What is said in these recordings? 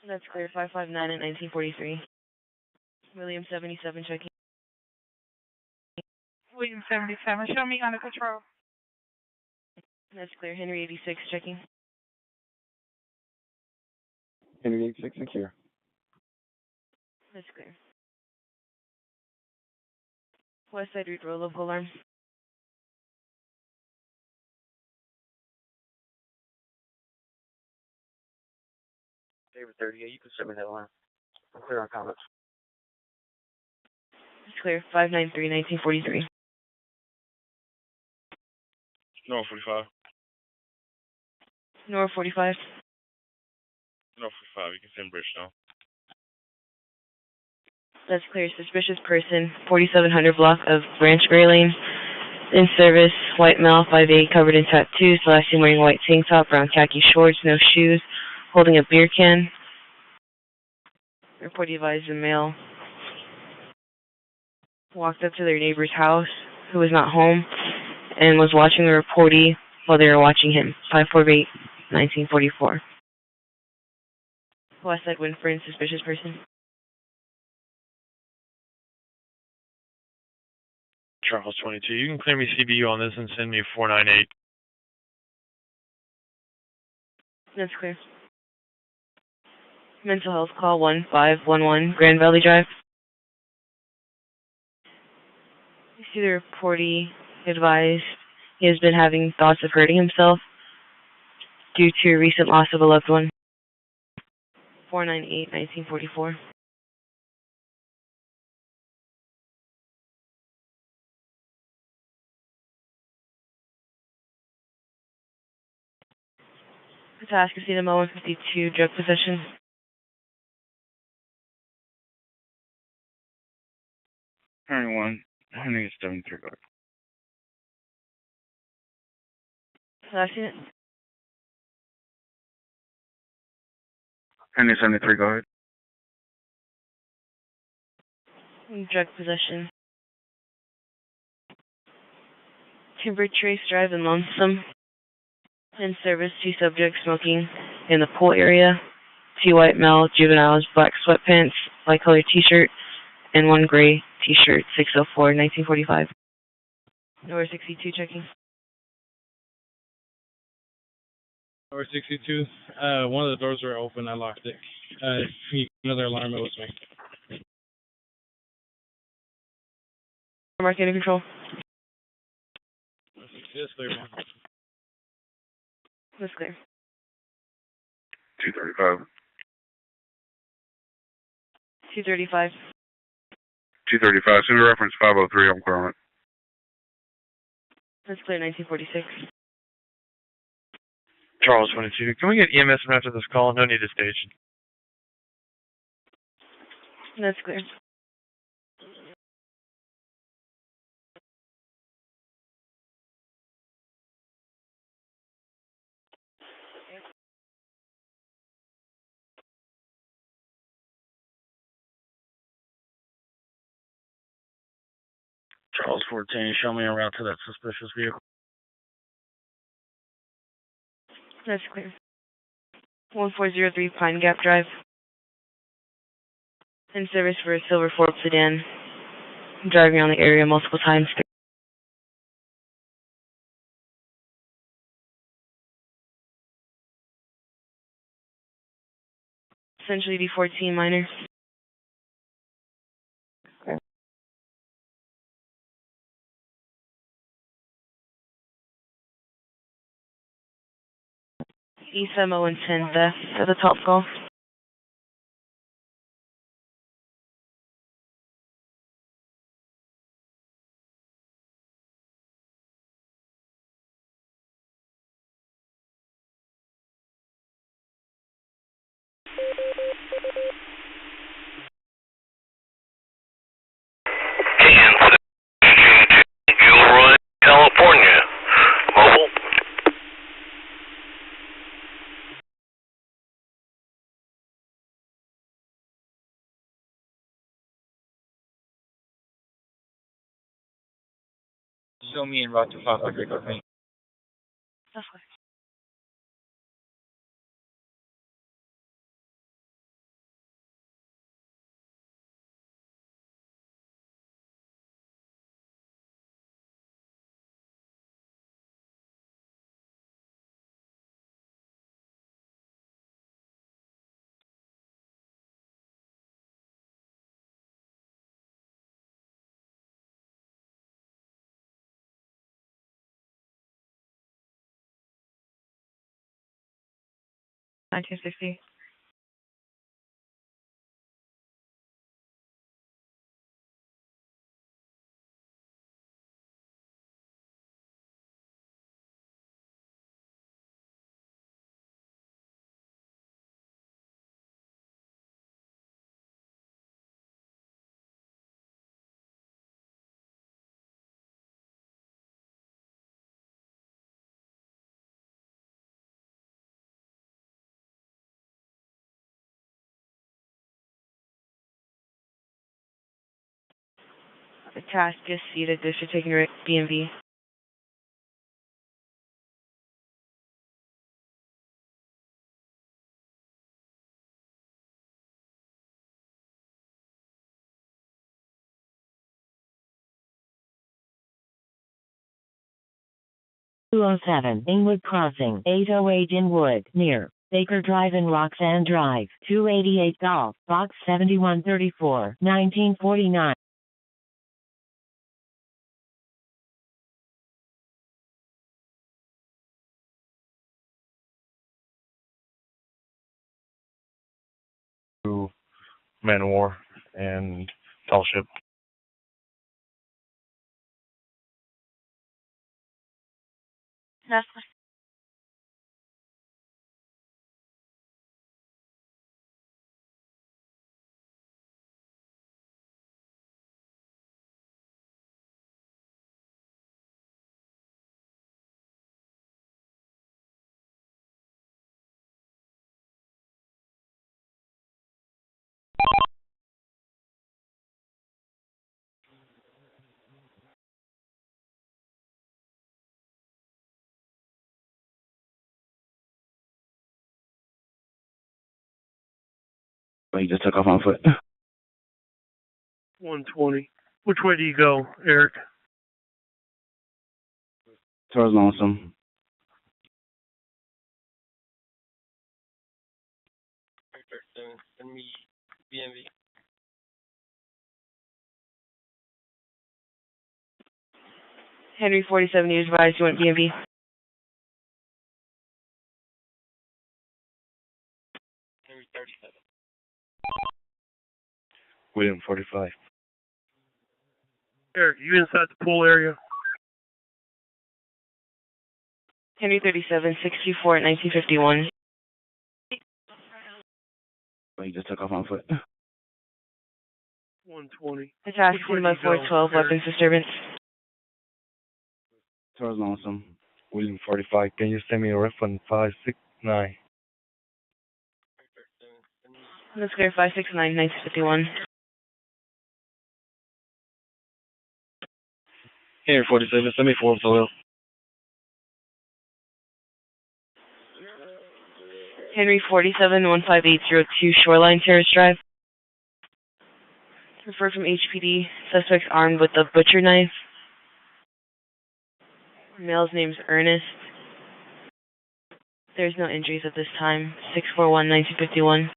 That's clear. 559 and 1943. William 77 checking. William 77, show me under control. That's clear. Henry 86 checking. Henry 86 secure. That's clear. West side route roll local alarm. David 38, you can send me that alarm. I'm clear on comments. That's clear. 593 1943. North 45. North 45. North 45, you can send Bridge now. That's clear. Suspicious person, 4700 block of Branch Gray Lane. In service, white male, 5'8", covered in tattoos, last seen wearing white tank top, brown khaki shorts, no shoes, holding a beer can. Report advised the male walked up to their neighbor's house, who was not home, and was watching the reportee while they were watching him. 548 1944. West side Winford, suspicious person. Charles 22, you can clear me CBU on this and send me 498. That's clear. Mental health call 1511, Grand Valley Drive. You see the reportee advised he has been having thoughts of hurting himself due to a recent loss of a loved one. 498 1944. Task is CMO 152, drug possession. Henry 1, Henry 73 guard. Last unit. Henry 73 guard. Drug possession. Timber Trace Drive in Lonesome. In service, 2 subjects smoking in the pool area. 2 white male juveniles, black sweatpants, light colored t-shirt, and 1 gray t-shirt, 604 1945. Number 62 checking. Number 62, one of the doors were open, I locked it. Another alarm, it was me. Mark under control. Yes, clear. That's clear. 235. 235. 235, send a reference 503, I'm clear on it. That's clear, 1946. Charles 22, can we get EMS after this call? No need to station. That's clear. Charles 14, show me a route to that suspicious vehicle. That's clear. 1403 Pine Gap Drive. In service for a silver Ford sedan. Driving around the area multiple times. Essentially D14 minor. E7 and 10 theft at the top golf. Gilroy, California. Mobile. Show me en route to 553. That's clear. 1960. The task is seated. District taking BMV. Inwood Crossing, 808 Inwood, near Baker Drive and Roxanne Drive, 288 Golf, Box 7134, 1949. To Man of War and Tall Ship. That's He just took off on foot. 120. Which way do you go, Eric? Towards Lonesome. Send me BMV. Henry 47, you advised you want BMV. Henry 37. William 45. Eric, you inside the pool area? Henry 37, 624 at 1951. He just took off on foot. 120. The task Which way is do by you go, 412, Eric? weapons disturbance. Towards Lonesome. William 45. Can you send me a reference 569? Let's clear 569, 1951. Henry 47. Send me Forbes oil. Henry 47, 15802 Shoreline Terrace Drive. Referred from HPD. Suspects armed with a butcher knife. Male's name's Ernest. There's no injuries at this time. 641, 1951.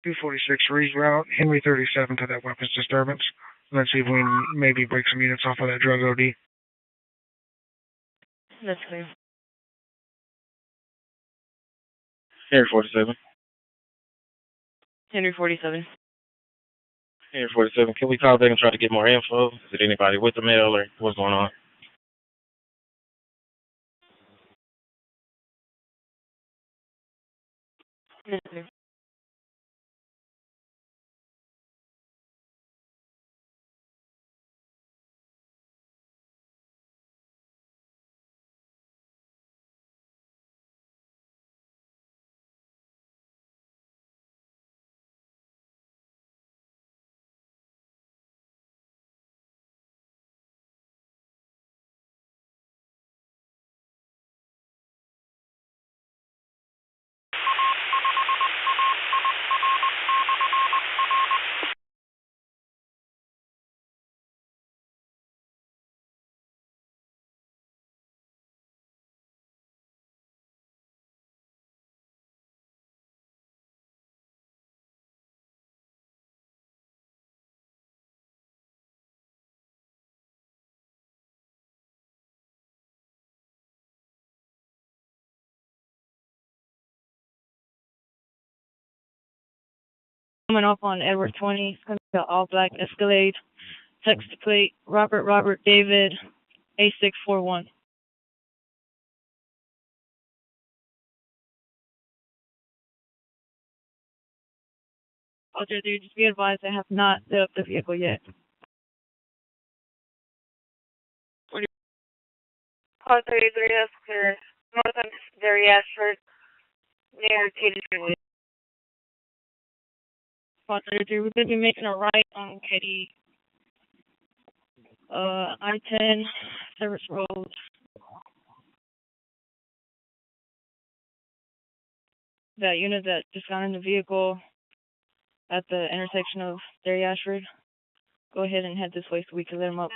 246 reroute Henry 37 to that weapons disturbance. Let's see if we can maybe break some units off of that drug OD. That's clear. Henry 47. Henry 47. Henry 47. Can we call back and try to get more info? Is it anybody with the mail or what's going on? That's clear. coming up on Edward 20. It's going to be an all-black Escalade. Text plate, Robert David, A641. Roger, just be advised I have not set up the vehicle yet. Car 33 is clear. North on Derry Ashford, near Katy Freeway. Car 33, we're going to be making a right on Katy, I-10, Service Road. That unit that just got in the vehicle at the intersection of Derry Ashford, go ahead and head this way so we can let them up.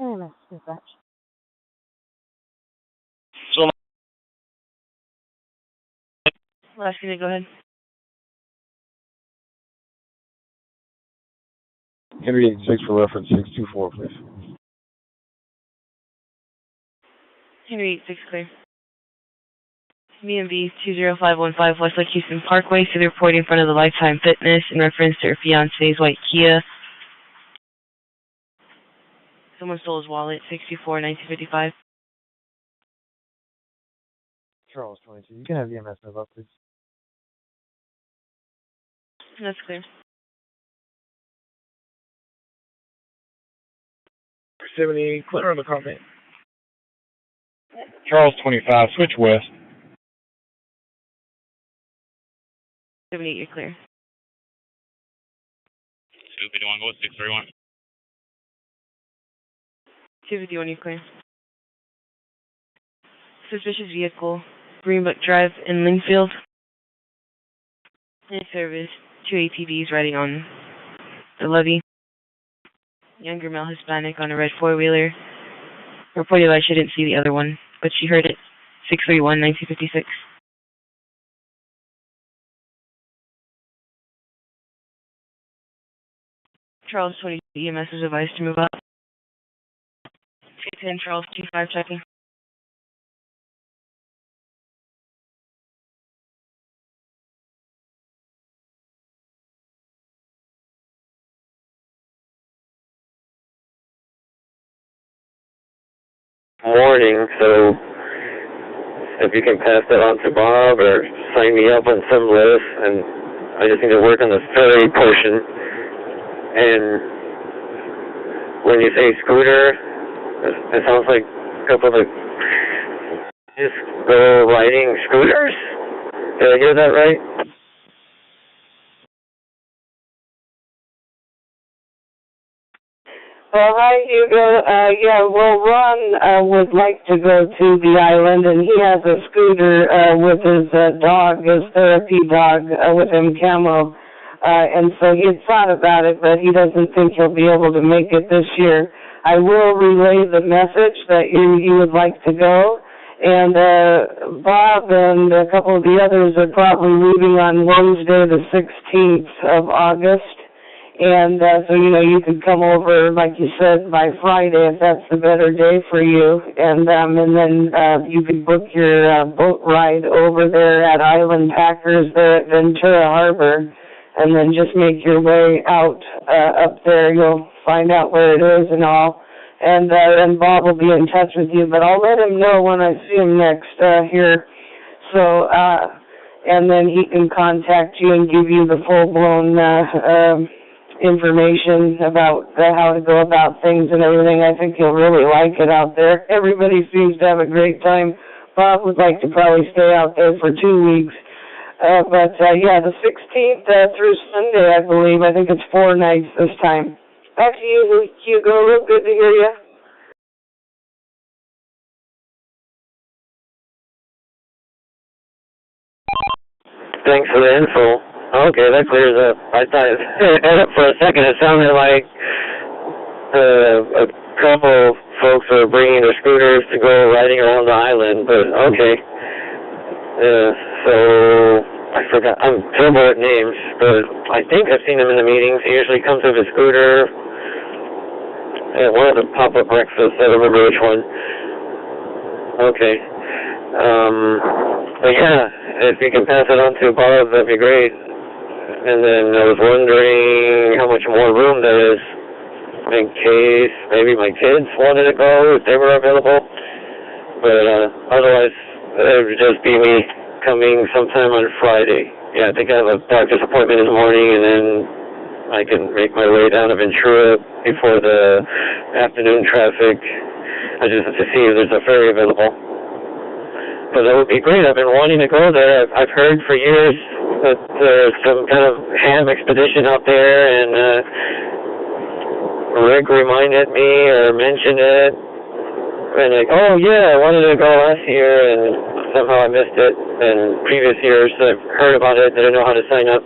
EMS dispatch. So, Last unit, go ahead. Henry 86 for reference 624, please. Henry 86 clear. VMB 20515 Westlake Houston Parkway. See the report in front of the Lifetime Fitness in reference to her fiance's white Kia. Someone stole his wallet, 64-1955. Charles 22. You can have EMS move up, please. That's clear. 78, clear on the comment. Charles 25, switch west. 78, you're clear. 251, go with 631. 251, you're clear. Suspicious vehicle, Greenbook Drive in Lingfield. In service, 2 ATVs riding on the levee. Younger male Hispanic on a red four-wheeler. Reported I shouldn't see the other one, but she heard it. 631-1956. Charles 20 EMS is advised to move up. 10 Charles 25 checking. Morning, so if you can pass that on to Bob or sign me up on some list, and I just need to work on the ferry portion. And when you say scooter, it sounds like a couple of just go riding scooters. Did I hear that right? Well, hi, Hugo. Yeah, well, Ron would like to go to the island, and he has a scooter with his dog, his therapy dog, with him, Camo. And so he had thought about it, but he doesn't think he'll be able to make it this year. I will relay the message that you would like to go. And Bob and a couple of the others are probably leaving on Wednesday, the 16th of August. And so, you could come over, like you said, by Friday if that's the better day for you. And then you could book your boat ride over there at Island Packers there at Ventura Harbor. And then just make your way out up there. You'll find out where it is and all. And Bob will be in touch with you. But I'll let him know when I see him next here. So, and then he can contact you and give you the full-blown information about how to go about things and everything. I think you'll really like it out there. Everybody seems to have a great time. Bob would like to probably stay out there for 2 weeks. But yeah, the 16th through Sunday, I believe. I think it's 4 nights this time. Back to you, Hugo. Real good to hear you. Thanks for the info. Okay, that clears up. I thought for a second it sounded like a couple folks were bringing their scooters to go riding around the island, but okay. So I forgot. I'm terrible at names, but I think I've seen him in the meetings. He usually comes with a scooter. One of the pop-up breakfasts. I don't remember which one. Okay. But yeah, if you can pass it on to Bob, that'd be great. And then I was wondering how much more room there is in case maybe my kids wanted to go if they were available. But otherwise, it would just be me coming sometime on Friday. Yeah, I think I have a doctor's appointment in the morning, and then I can make my way down to Ventura before the afternoon traffic. I just have to see if there's a ferry available. But that would be great. I've been wanting to go there. I've heard for years that there's some kind of ham expedition out there, and Rick reminded me or mentioned it. And like, oh yeah, I wanted to go last year, and somehow I missed it. And previous years I've heard about it, didn't know how to sign up.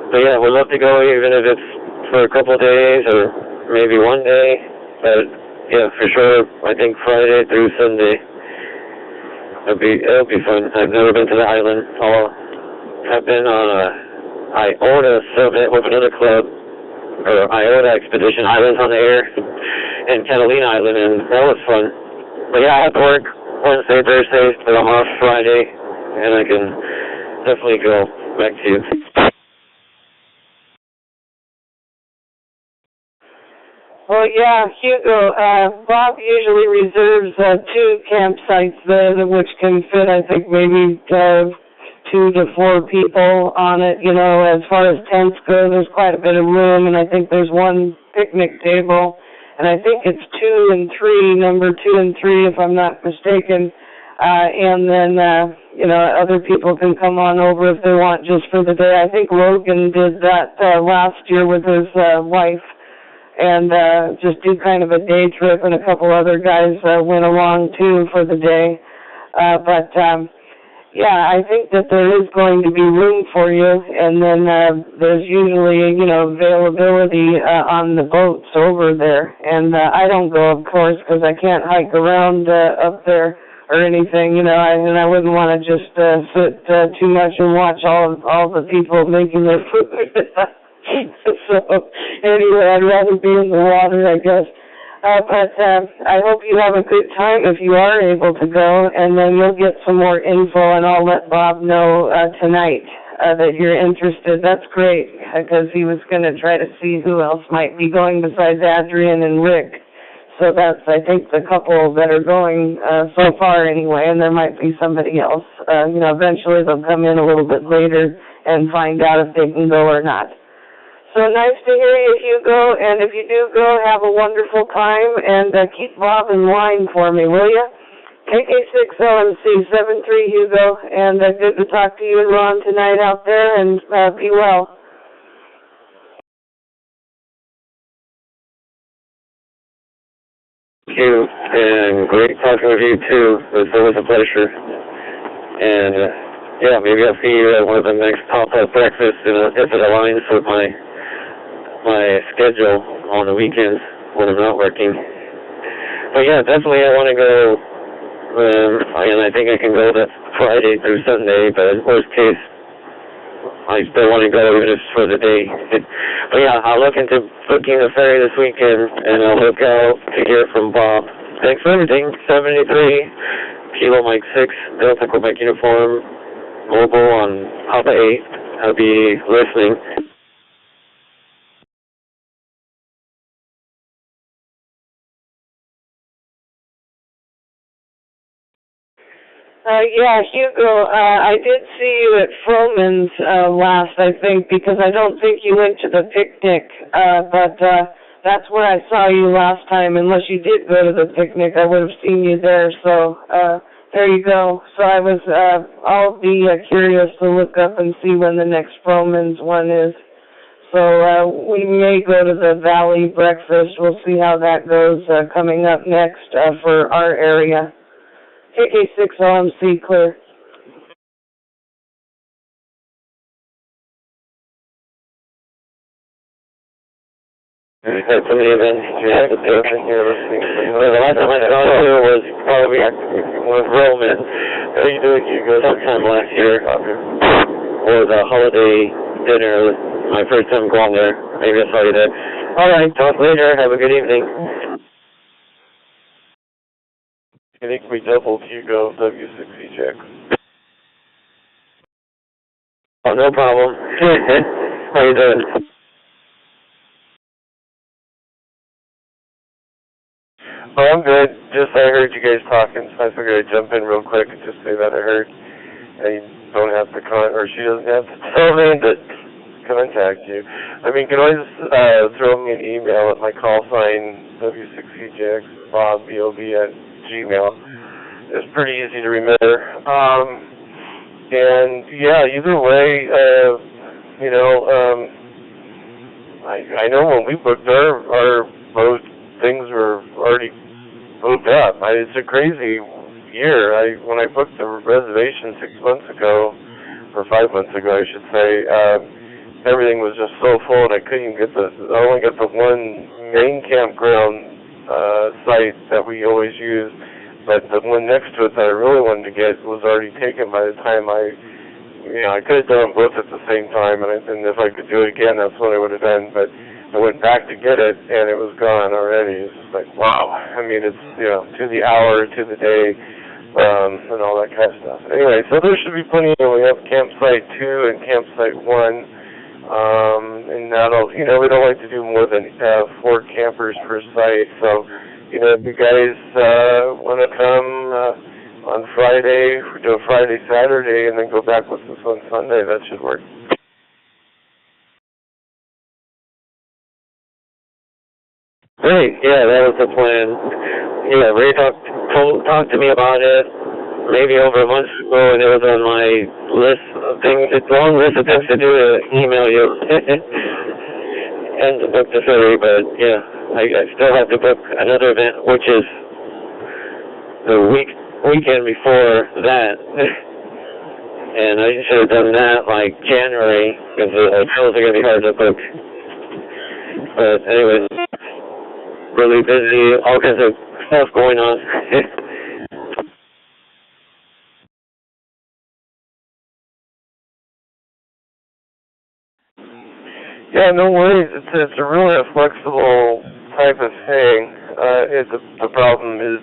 But yeah, we'd love to go, even if it's for a couple of days or maybe one day. But yeah, for sure, I think Friday through Sunday. It'll be fun. I've never been to the island. I've been on a IOTA summit with another club, or IOTA expedition, Islands on the Air, in Catalina Island, and that was fun. But yeah, I have to work Wednesday, Thursday, but I'm off Friday, and I can definitely go back to you. Well, yeah, Hugo, Bob usually reserves 2 campsites there, which can fit, I think, maybe 2 to 4 people on it. You know, as far as tents go, there's quite a bit of room, and I think there's 1 picnic table, and I think it's 2 and 3, number 2 and 3, if I'm not mistaken. And then, you know, other people can come on over if they want just for the day. I think Logan did that last year with his wife. And just do kind of a day trip, and a couple other guys went along too for the day. But yeah, I think that there is going to be room for you, and then there's usually, you know, availability on the boats over there. And I don't go, of course, because I can't hike around up there or anything, you know, and I wouldn't want to just sit too much and watch all the people making their food. So, anyway, I'd rather be in the water, I guess. But I hope you have a good time if you are able to go, and then you'll get some more info, and I'll let Bob know tonight that you're interested. That's great, because he was going to try to see who else might be going besides Adrian and Rick. So that's, I think, the couple that are going so far anyway, and there might be somebody else. You know, eventually they'll come in a little bit later and find out if they can go or not. So nice to hear you, Hugo, and if you do go, have a wonderful time, and keep Bob in line for me, will you? KK6LMC73, Hugo, and good to talk to you and Ron tonight out there, and be well. Thank you, and great talking with you, too. It was always a pleasure. And, yeah, maybe I'll see you at one of the next pop-up breakfasts if it aligns with my schedule on the weekends when I'm not working. But yeah, definitely I want to go, and I think I can go that Friday through Sunday, but worst case, I still want to go even if it's for the day. But yeah, I'll look into booking the ferry this weekend, and I'll look out to hear from Bob. Thanks for everything. 73, Kilo Mike 6, Delta Quebec Uniform, mobile on Papa 8. I'll be listening. Yeah, Hugo, I did see you at Froman's last, I think, because I don't think you went to the picnic, but that's where I saw you last time. Unless you did go to the picnic, I would have seen you there, so there you go. So I'll be curious to look up and see when the next Froman's one is. So we may go to the Valley Breakfast. We'll see how that goes coming up next for our area. KK6LMC, clear. Had so many events you have to do. The last time I saw you was probably with Roman. How you doing, Hugo? Sometime last year, or the holiday dinner, my first time going there. Maybe I saw you there. All right, talk later. Have a good evening. I think we doubled Hugo W6C check. Oh, no problem. How you doing? Oh, I'm good. Just I heard you guys talking, so I figured I'd jump in real quick and just say that I heard. And you don't have to or she doesn't have to tell me to contact you. I mean, you can always throw me an email at my call sign, W6CJX, Bob, B-O-B at Gmail. It's pretty easy to remember. And yeah, either way, you know, I know when we booked our boat, things were already booked up. It's a crazy year. When I booked the reservation 6 months ago, or 5 months ago, I should say, everything was just so full, and I couldn't even get I only got the one main campground site that we always use. But the one next to it that I really wanted to get was already taken by the time I could have done them both at the same time, and if I could do it again, that's what I would have done. But I went back to get it, and it was gone already. It's just like, wow. I mean, it's, to the hour, to the day, and all that kind of stuff. Anyway, so there should be plenty. We have campsite 2 and campsite 1, and that'll, we don't like to do more than 4 campers per site, so if you guys want to come on Friday, we do a Friday, Saturday, and then go back with us on Sunday, that should work. Great, yeah, that was the plan. Yeah, Ray talked to me about it maybe over a month ago, and it was on my list of things. It's a long list of things to do to email you and to book the ferry, but yeah. I still have to book another event, which is the weekend before that. And I should have done that like January, because the hotels are going to be hard to book. But anyway, really busy, all kinds of stuff going on. Yeah, no worries. It's a really flexible type of thing. The problem is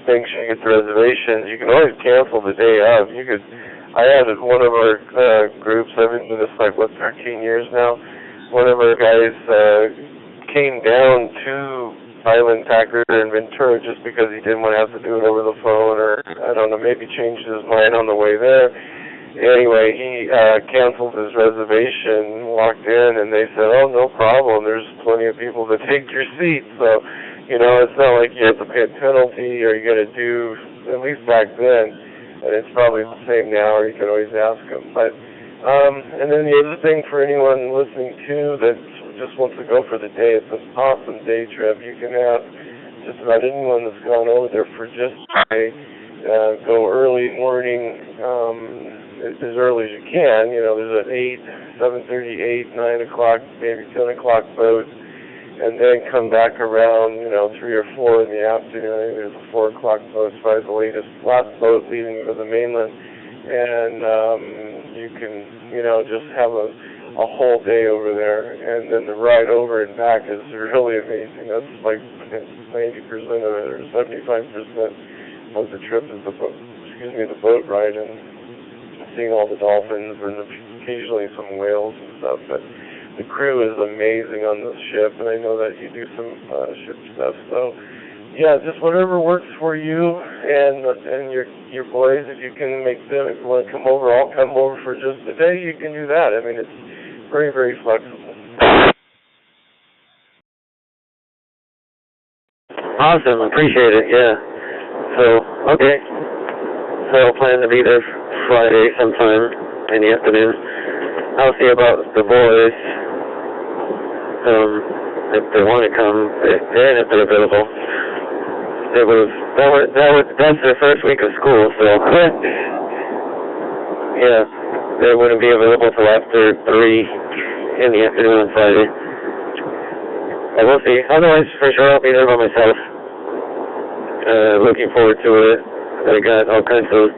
making sure you get the reservations. You can always cancel the day of. I had one of our groups, I've been doing this 13 years now. One of our guys came down to Island Packer in Ventura just because he didn't want to have to do it over the phone, or I don't know, maybe changed his mind on the way there. Anyway, he canceled his reservation, walked in, and they said, oh, no problem, there's plenty of people to take your seat. So, it's not like you have to pay a penalty, or you got to do, at least back then, and it's probably the same now, or you can always ask them. But, and then the other thing for anyone listening to that just wants to go for the day, it's an awesome day trip. You can have just about anyone that's gone over there for just a day. Go early morning, as early as you can. There's an 8, 7:30, 8, 9 o'clock, maybe 10 o'clock boat, and then come back around, 3 or 4 in the afternoon. I think there's a 4 o'clock boat, it's probably the last boat leaving for the mainland, and you can, just have a whole day over there, and then the ride over and back is really amazing. That's like 90% of it, or 75% of the trip is the boat ride, and seeing all the dolphins and occasionally some whales and stuff. But the crew is amazing on the ship, and I know that you do some ship stuff. So yeah, just whatever works for you and your boys. If you can make them, if you want to come over, I'll come over for just a day. You can do that. I mean, it's very, very flexible. Awesome, appreciate it. Yeah. So okay. So I'll plan to be there Friday sometime in the afternoon. I'll see about the boys. If they want to come, and if they're available. That's their first week of school, so yeah, they wouldn't be available till after 3 in the afternoon on Friday. I will see. Otherwise, for sure, I'll be there by myself. Looking forward to it. I got all kinds of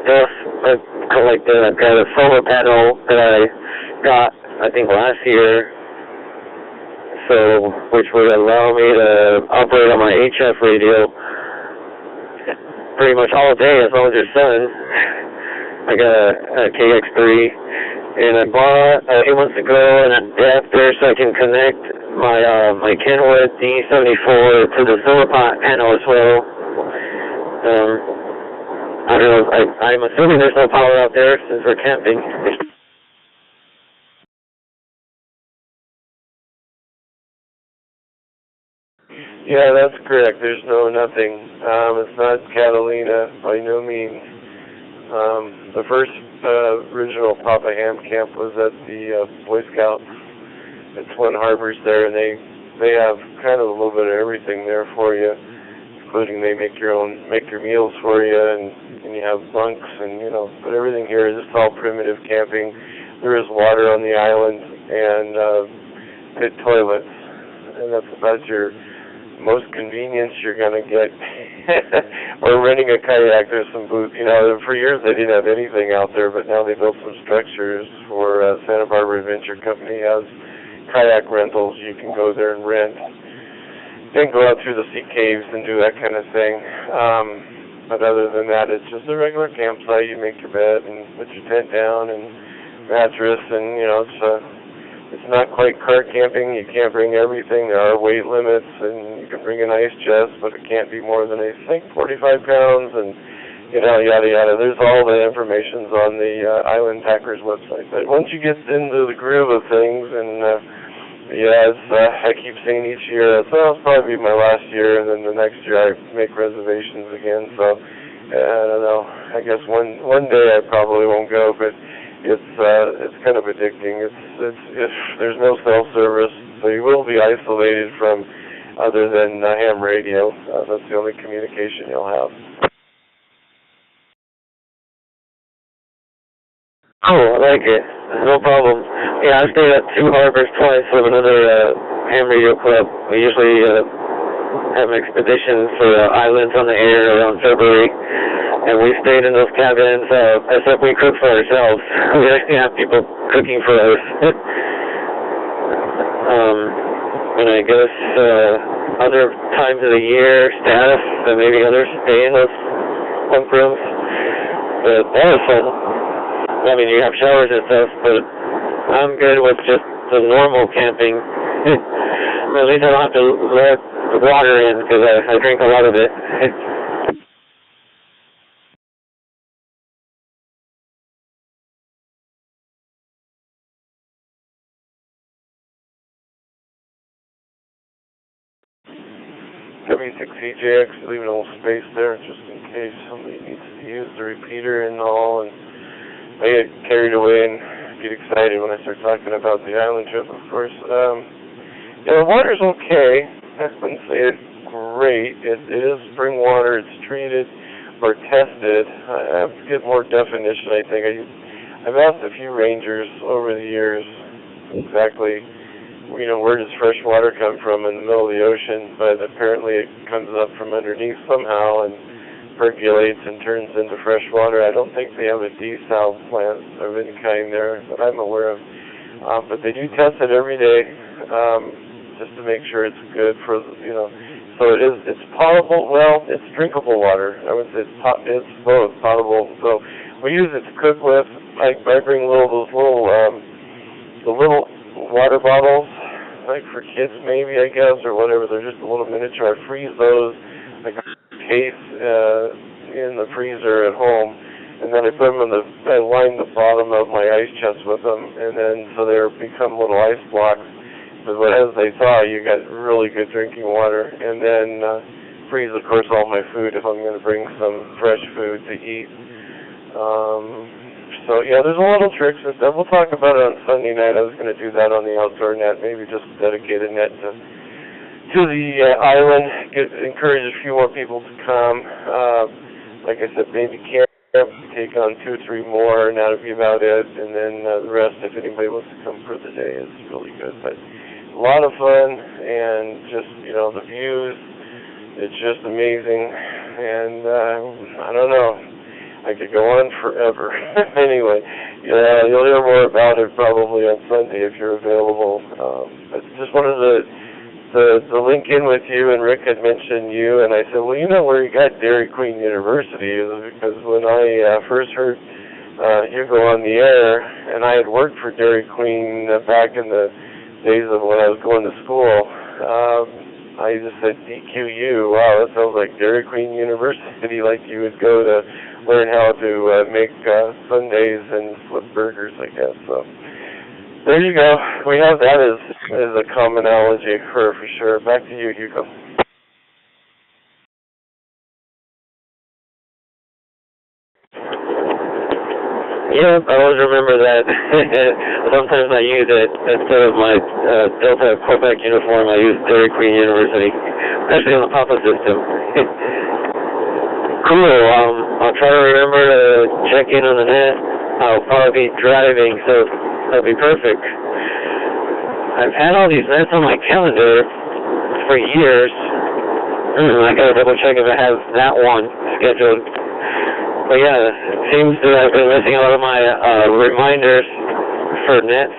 stuff I've collected. I've got a solar panel that I got, I think, last year, so which would allow me to operate on my HF radio pretty much all day as long as it's sun. I got a KX3, and I bought a few months ago an adapter so I can connect my Kenwood D74 to the solar panel as well. I don't know. I'm assuming there's no power out there since we're camping. Yeah, that's correct. There's nothing. It's not Catalina by no means. The first original Papa Ham camp was at the Boy Scouts at Twin Harbors there, and they have kind of a little bit of everything there for you, including they make your meals for you, and you have bunks, and but everything here is just all primitive camping. There is water on the island and pit toilets, and that's about your most convenience you're going to get. Or renting a kayak, there's some booths. For years they didn't have anything out there, but now they built some structures for Santa Barbara Adventure Company has kayak rentals. You can go there and rent. Then go out through the sea caves and do that kind of thing. But other than that, it's just a regular campsite. You make your bed and put your tent down and mattress, and it's not quite cart camping. You can't bring everything. There are weight limits, and you can bring an ice chest, but it can't be more than, I think, 45 pounds, and, yada, yada. There's all the information on the Island Packers website. But once you get into the groove of things, and, as I keep saying each year, it'll probably be my last year, and then the next year I make reservations again. So, I don't know. I guess one day I probably won't go, but it's kind of addicting. It's there's no cell service, so you will be isolated from other than ham radio. That's the only communication you'll have. Oh, I like it. No problem. Yeah, I stayed at two harbors twice with another ham radio club. We usually have expeditions for islands on the air around February. And we stayed in those cabins, except we cook for ourselves. We actually have people cooking for us. And I guess other times of the year, staff and maybe others stay in those bunk rooms. But that was fun. I mean, you have showers and stuff, but I'm good with just the normal camping. At least I don't have to let the water in, because I drink a lot of it. W6EJX, leave a little space there just in case somebody needs to use the repeater and all, and I get carried away and get excited when I start talking about the island trip, of course. The water's okay. I wouldn't say it's great. It is spring water. It's treated or tested. I have to get more definition, I think. I've asked a few rangers over the years exactly where does fresh water come from in the middle of the ocean, but apparently it comes up from underneath somehow and percolates and turns into fresh water. I don't think they have a desal plant of any kind there that I'm aware of, but they do test it every day just to make sure it's good for, so it's potable, well, it's drinkable water. I would say it's both potable, so we use it to cook with. I bring those little water bottles, like for kids maybe, I guess, or whatever. They're just a little miniature. I freeze those, like a case in the freezer at home, and then I put them I line the bottom of my ice chest with them, and then so they become little ice blocks. But as they thaw, you got really good drinking water, and then freeze, of course, all my food if I'm going to bring some fresh food to eat. So, yeah, there's a little tricks and stuff. We'll talk about it on Sunday night. I was going to do that on the outdoor net, maybe just dedicate a net to the island, encourage a few more people to come. Like I said, maybe camp, take on 2 or 3 more, and that'll be about it. And then the rest, if anybody wants to come for the day, is really good. But a lot of fun, and just, the views, it's just amazing. and I don't know. I could go on forever. Anyway, you'll hear more about it probably on Sunday if you're available. I just wanted to link in with you, and Rick had mentioned you, and I said, well, you know where you got Dairy Queen University is, because when I first heard you go on the air, and I had worked for Dairy Queen back in the days of when I was going to school, I just said, DQU, wow, that sounds like Dairy Queen University, like you would go to learn how to make sundaes and flip burgers, I guess. So there you go. We have that as a commonality for sure. Back to you, Hugo. Yep, I always remember that. Sometimes I use it instead of my Delta Quebec uniform. I use Dairy Queen University, especially on the Papa system. Cool. I'll try to remember to check in on the net. I'll probably be driving, so that'll be perfect. I've had all these nets on my calendar for years. I gotta double check if I have that one scheduled. But yeah, it seems that I've been missing a lot of my reminders for nets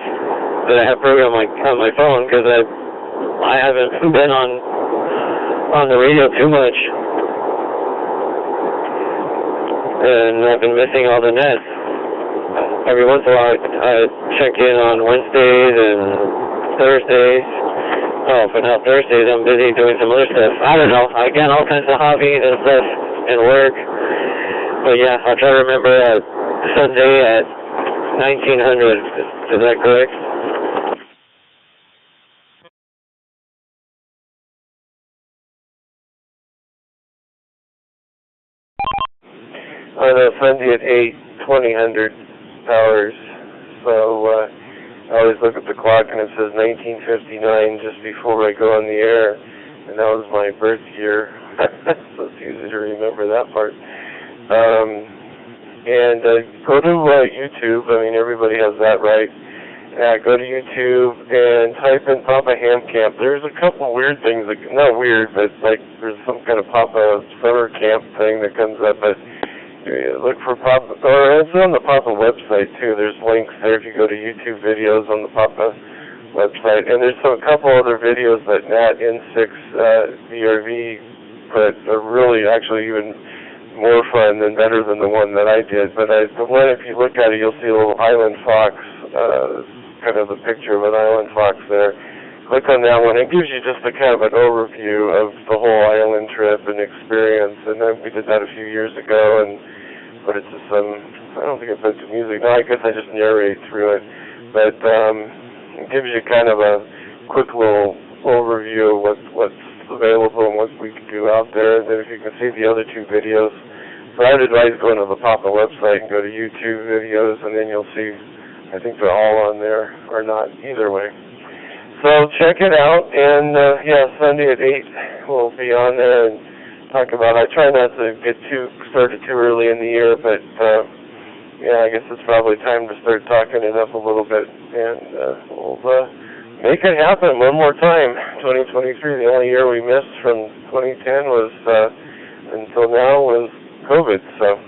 that I have programmed on my phone, because I haven't been on the radio too much, and I've been missing all the nets. Every once in a while I check in on Wednesdays and Thursdays. Oh, but now Thursdays I'm busy doing some other stuff. I don't know. I got all kinds of hobbies and stuff and work. But yeah, I'll try to remember Sunday at 1900. Is that correct? I know Sunday at 2000 hours. So I always look at the clock and it says 1959 just before I go on the air, and that was my birth year. So it's easy to remember that part. And go to YouTube. I mean, everybody has that right. Go to YouTube and type in Papa Ham Camp. There's a couple weird things, not weird, but like there's some kind of Papa summer camp thing that comes up. But look for Papa, or it's on the Papa website too. There's links there if you go to YouTube videos on the Papa website. And there's a couple other videos that Nat N6 VRV put are really actually even more fun and better than the one that I did. But the one, if you look at it, you'll see a little island fox, kind of the picture of an island fox there. Click on that one. It gives you just a kind of an overview of the whole island trip and experience. And then we did that a few years ago, and put it to I don't think I put it to music. No, I guess I just narrate through it. But it gives you kind of a quick little overview of what's available and what we can do out there. And then if you can see the other two videos, so I'd advise going to the Papa website and go to YouTube videos, and then you'll see, I think they're all on there, or not, either way. So check it out, and yeah, Sunday at 8 we'll be on there and talk about it. I try not to get started too early in the year, but yeah, I guess it's probably time to start talking it up a little bit, and we'll make it happen one more time. 2023, the only year we missed from 2010 was, until now, was COVID. So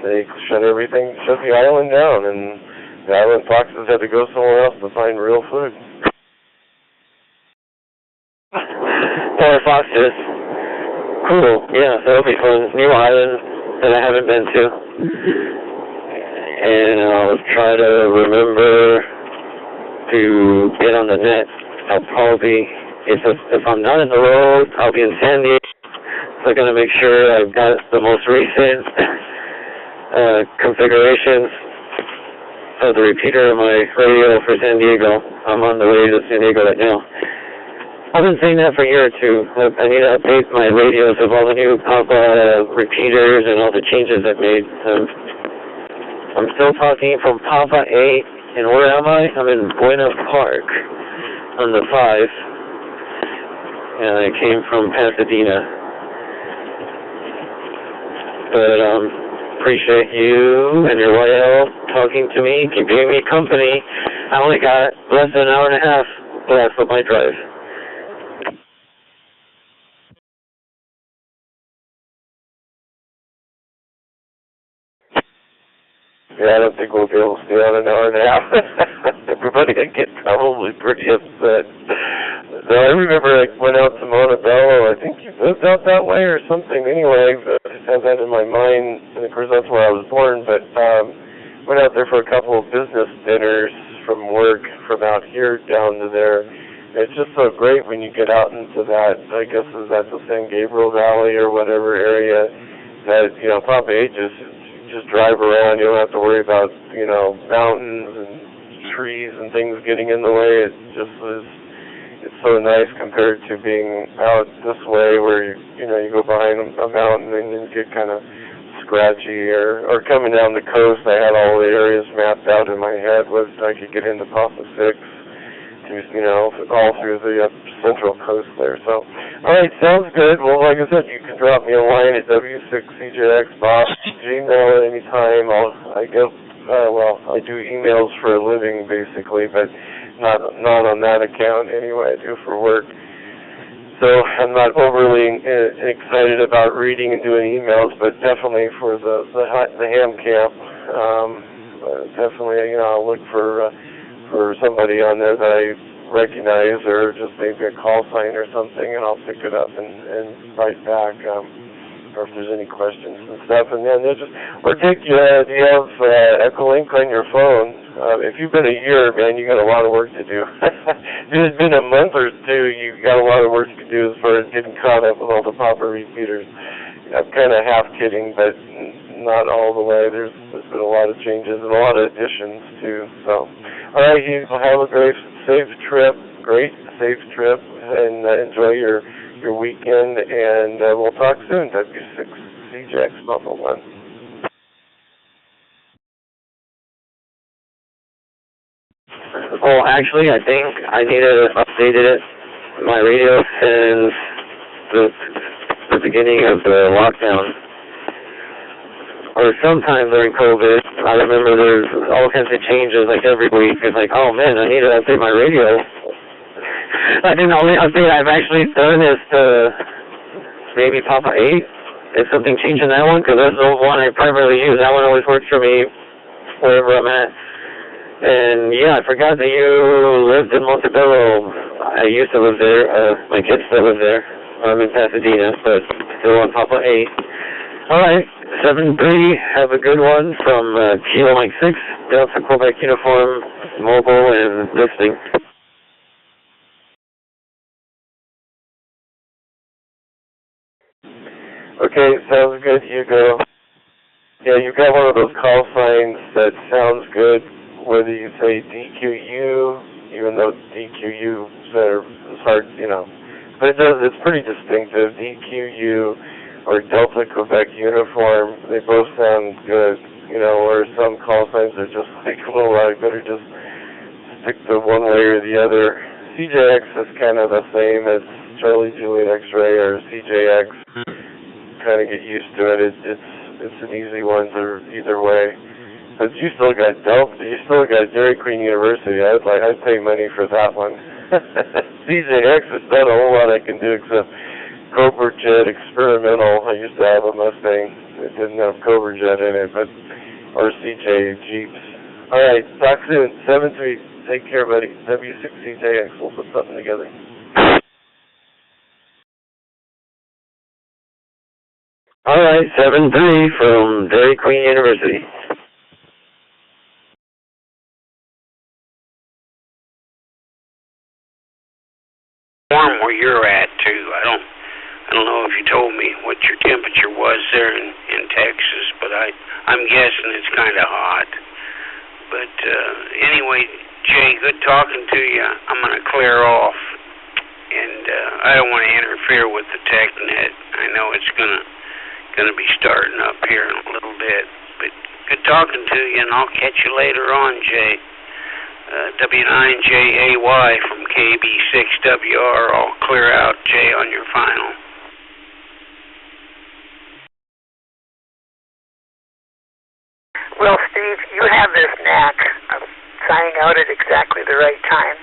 they shut the island down, and the island foxes had to go somewhere else to find real food. Poor foxes. Cool. Yeah, that'll be fun. New island that I haven't been to. And I'll try to remember to get on the net. I'll probably, if I'm not in the road, I'll be in San Diego. So I'm going to make sure I've got the most recent configurations of the repeater of my radio for San Diego. I'm on the way to San Diego right now. I've been saying that for a year or two. I need to update my radios of all the new Papa repeaters and all the changes I've made. I'm still talking from Papa 8. And where am I? I'm in Buena Park on the 5. And I came from Pasadena. But appreciate you and your YL talking to me, keeping me company. I only got less than an hour and a half left of my drive. Yeah, I don't think we'll be able to stay on an hour and a half. Everybody would get probably pretty upset. So I remember I went out to Montebello. I think you lived out that way or something. Anyway, I just have that in my mind. And of course, that's where I was born. But went out there for a couple of business dinners from work from out here down to there. It's just so great when you get out into that, I guess is that the San Gabriel Valley or whatever area that, you know, Papa H just drive around. You don't have to worry about, you know, mountains and trees and things getting in the way. It just is, it's so nice compared to being out this way where, you know, you go behind a mountain and you get kind of scratchy or coming down the coast. I had all the areas mapped out in my head where I could get into Papa 6. You know, all through the central coast there. So, all right, sounds good. Well, like I said, you can drop me a line at W6CJXBox@gmail at any time. I do emails for a living, basically, but not on that account anyway. I do for work. So I'm not overly excited about reading and doing emails, but definitely for the ham camp, definitely, you know, I'll look for somebody on there that I recognize or just maybe a call sign or something, and I'll pick it up and write back or if there's any questions and stuff. And then do you have Echolink on your phone? If you've been a year, man, you got a lot of work to do. If it's been a month or two, you got a lot of work to do as far as getting caught up with all the Papa repeaters. I'm kind of half kidding, but not all the way. There's been a lot of changes and a lot of additions too. So, all right, you have a great safe trip, and enjoy your weekend. And we'll talk soon. W6CJX Buffalo 1. Oh, actually, I think I updated it, my radio, since the beginning of the lockdown. Or sometime during COVID. I remember there's all kinds of changes like every week. It's like, oh man, I need to update my radio. I think the only update I've actually done is to maybe Papa 8. Is something changing that one? Because that's the one I primarily use. That one always works for me wherever I'm at. And yeah, I forgot that you lived in Montebello. I used to live there. My kids still live there. I'm in Pasadena, but still on Papa 8. All right. 7-3, have a good one from Kilo Mike 6, Delta Quebec Uniform, mobile and listening. Okay, sounds good, Hugo. Yeah, you've got one of those call signs that sounds good, whether you say DQU, even though DQU is hard, you know. But it's pretty distinctive, DQU. Or Delta Quebec Uniform, they both sound good, you know, or some call signs are just like, well, I better just stick to one way or the other. CJX is kind of the same as Charlie Juliet X-Ray or CJX. Kind of get used to it. It's an easy one either way. But you still got Delta, you still got Dairy Queen University. I'd pay money for that one. CJX is not a whole lot I can do except Cobra Jet Experimental. I used to have a Mustang. It didn't have Cobra Jet in it, or CJ Jeeps. All right, talk soon. 7-3. Take care, buddy. W6CJX. We'll put something together. All right, 7-3 from Dairy Queen University. Warm where you're at too. I don't know if you told me what your temperature was there in Texas, but I'm guessing it's kind of hot. But anyway, Jay, good talking to you. I'm going to clear off, and I don't want to interfere with the TechNet. I know it's going to be starting up here in a little bit, but good talking to you, and I'll catch you later on, Jay. W9JAY from KB6WR. I'll clear out, Jay, on your final. Well, Steve, you have this knack of signing out at exactly the right time.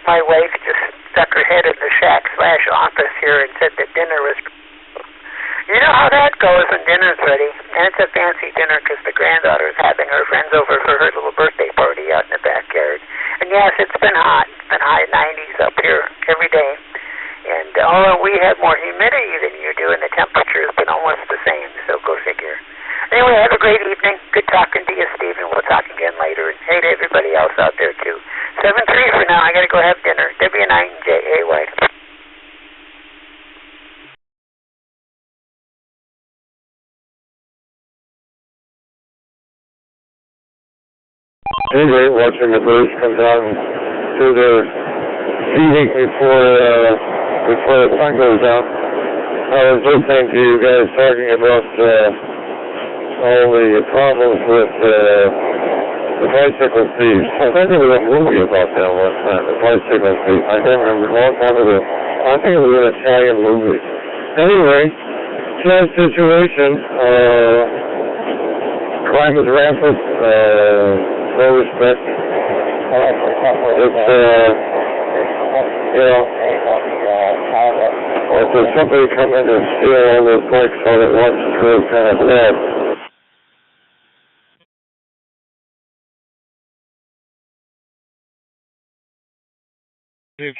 My wife just stuck her head in the shack/office here and said that dinner was... You know how that goes when dinner's ready. And it's a fancy dinner because the granddaughter's having her friends over for her little birthday party out in the backyard. And yes, it's been hot. It's been high 90s up here every day. And although we have more humidity than you do, and the temperature has been almost the same, so go figure. Anyway, have a great evening. Good talking to you, Stephen. We'll talk again later. And hey to everybody else out there, too. 7-3 for now. I got to go have dinner. W9JAY. Anyway, watching the birds come down to their feeding before the sun goes down. I was listening to you guys talking about all the problems with the bicycle thieves. I think there was a movie about that one time, the bicycle thieves. I can't remember, a long time ago. I think it was an Italian movie. Anyway, sad situation. Crime is rampant. No respect. It's, you know, if there's somebody come in and steal all those bikes all at once, it's really kind of sad.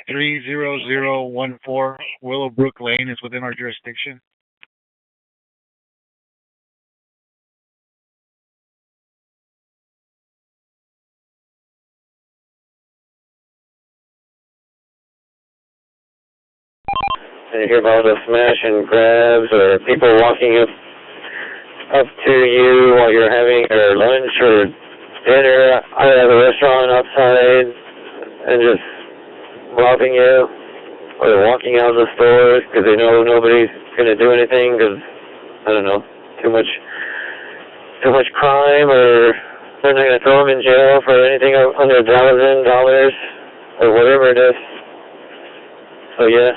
30014 Willowbrook Lane is within our jurisdiction. And you hear about the smash and grabs or people walking up to you while you're having your lunch or dinner out at a restaurant outside and just robbing you, or walking out of the stores because they know nobody's going to do anything because, I don't know, too much crime, or they're not going to throw them in jail for anything under $1,000 or whatever it is. So yeah,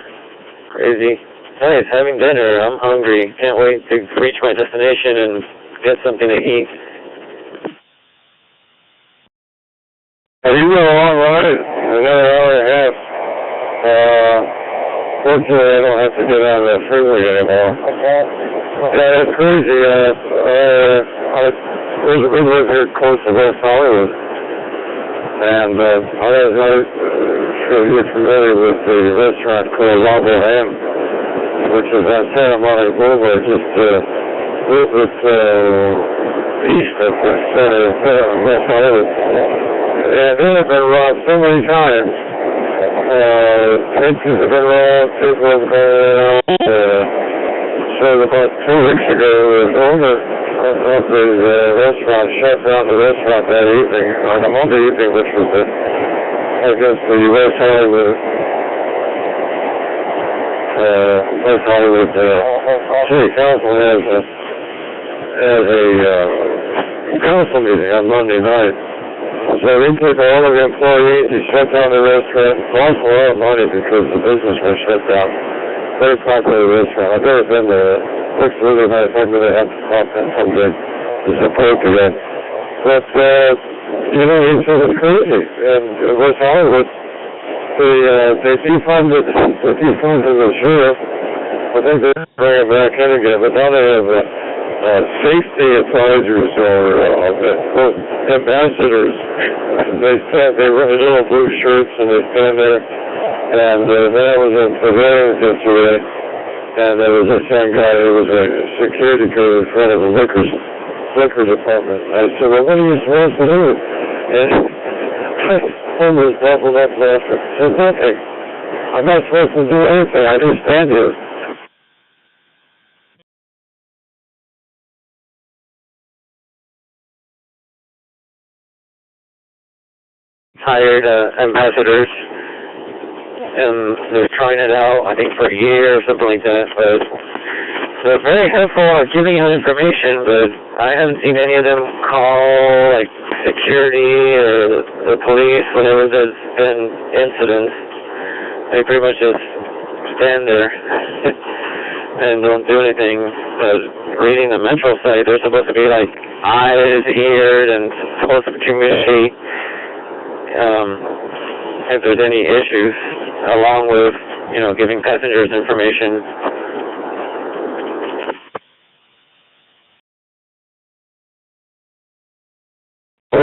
crazy. Nice, having dinner. I'm hungry. Can't wait to reach my destination and get something to eat. You go all right. Another hour and a half. Fortunately, I don't have to get on the freeway anymore. Yeah, it's crazy. We live here close to West Hollywood. And I don't know if you're familiar with the restaurant called Lavo Ham, which is on Santa Monica Boulevard, just east of the center of West Hollywood. And they have been robbed so many times. Fences have been robbed, people have been robbed. So about 2 weeks ago, the owner of the restaurant shut down the restaurant that evening, on the Monday evening, which was I guess the West Hollywood City Council has a council meeting on Monday night. So they took all of the employees, they shut down the restaurant, lost a lot of money because the business was shut down. Very popular restaurant. I've never been there. It looks really nice. I'm going to have to pop in someday to support again. But, you know, it's crazy. And West Hollywood, they defunded the sheriff. I think they bring it back in again, but now they have safety advisors or ambassadors. They wear little blue shirts and they stand there. And then I was in Pavilions yesterday, and there was this young guy who was a security guard in front of the liquor department. I said, well, what are you supposed to do? And I was doubled up laughing. I said, nothing. I'm not supposed to do anything. I just stand here. Hired ambassadors, and they're trying it out, I think, for a year or something like that, but they're very helpful at giving out information, but I haven't seen any of them call, like, security or the police whenever there's been incidents. They pretty much just stand there and don't do anything. But reading the Metro site, they're supposed to be, like, eyes, ears, and supposed to communicate if there's any issues, along with, you know, giving passengers information.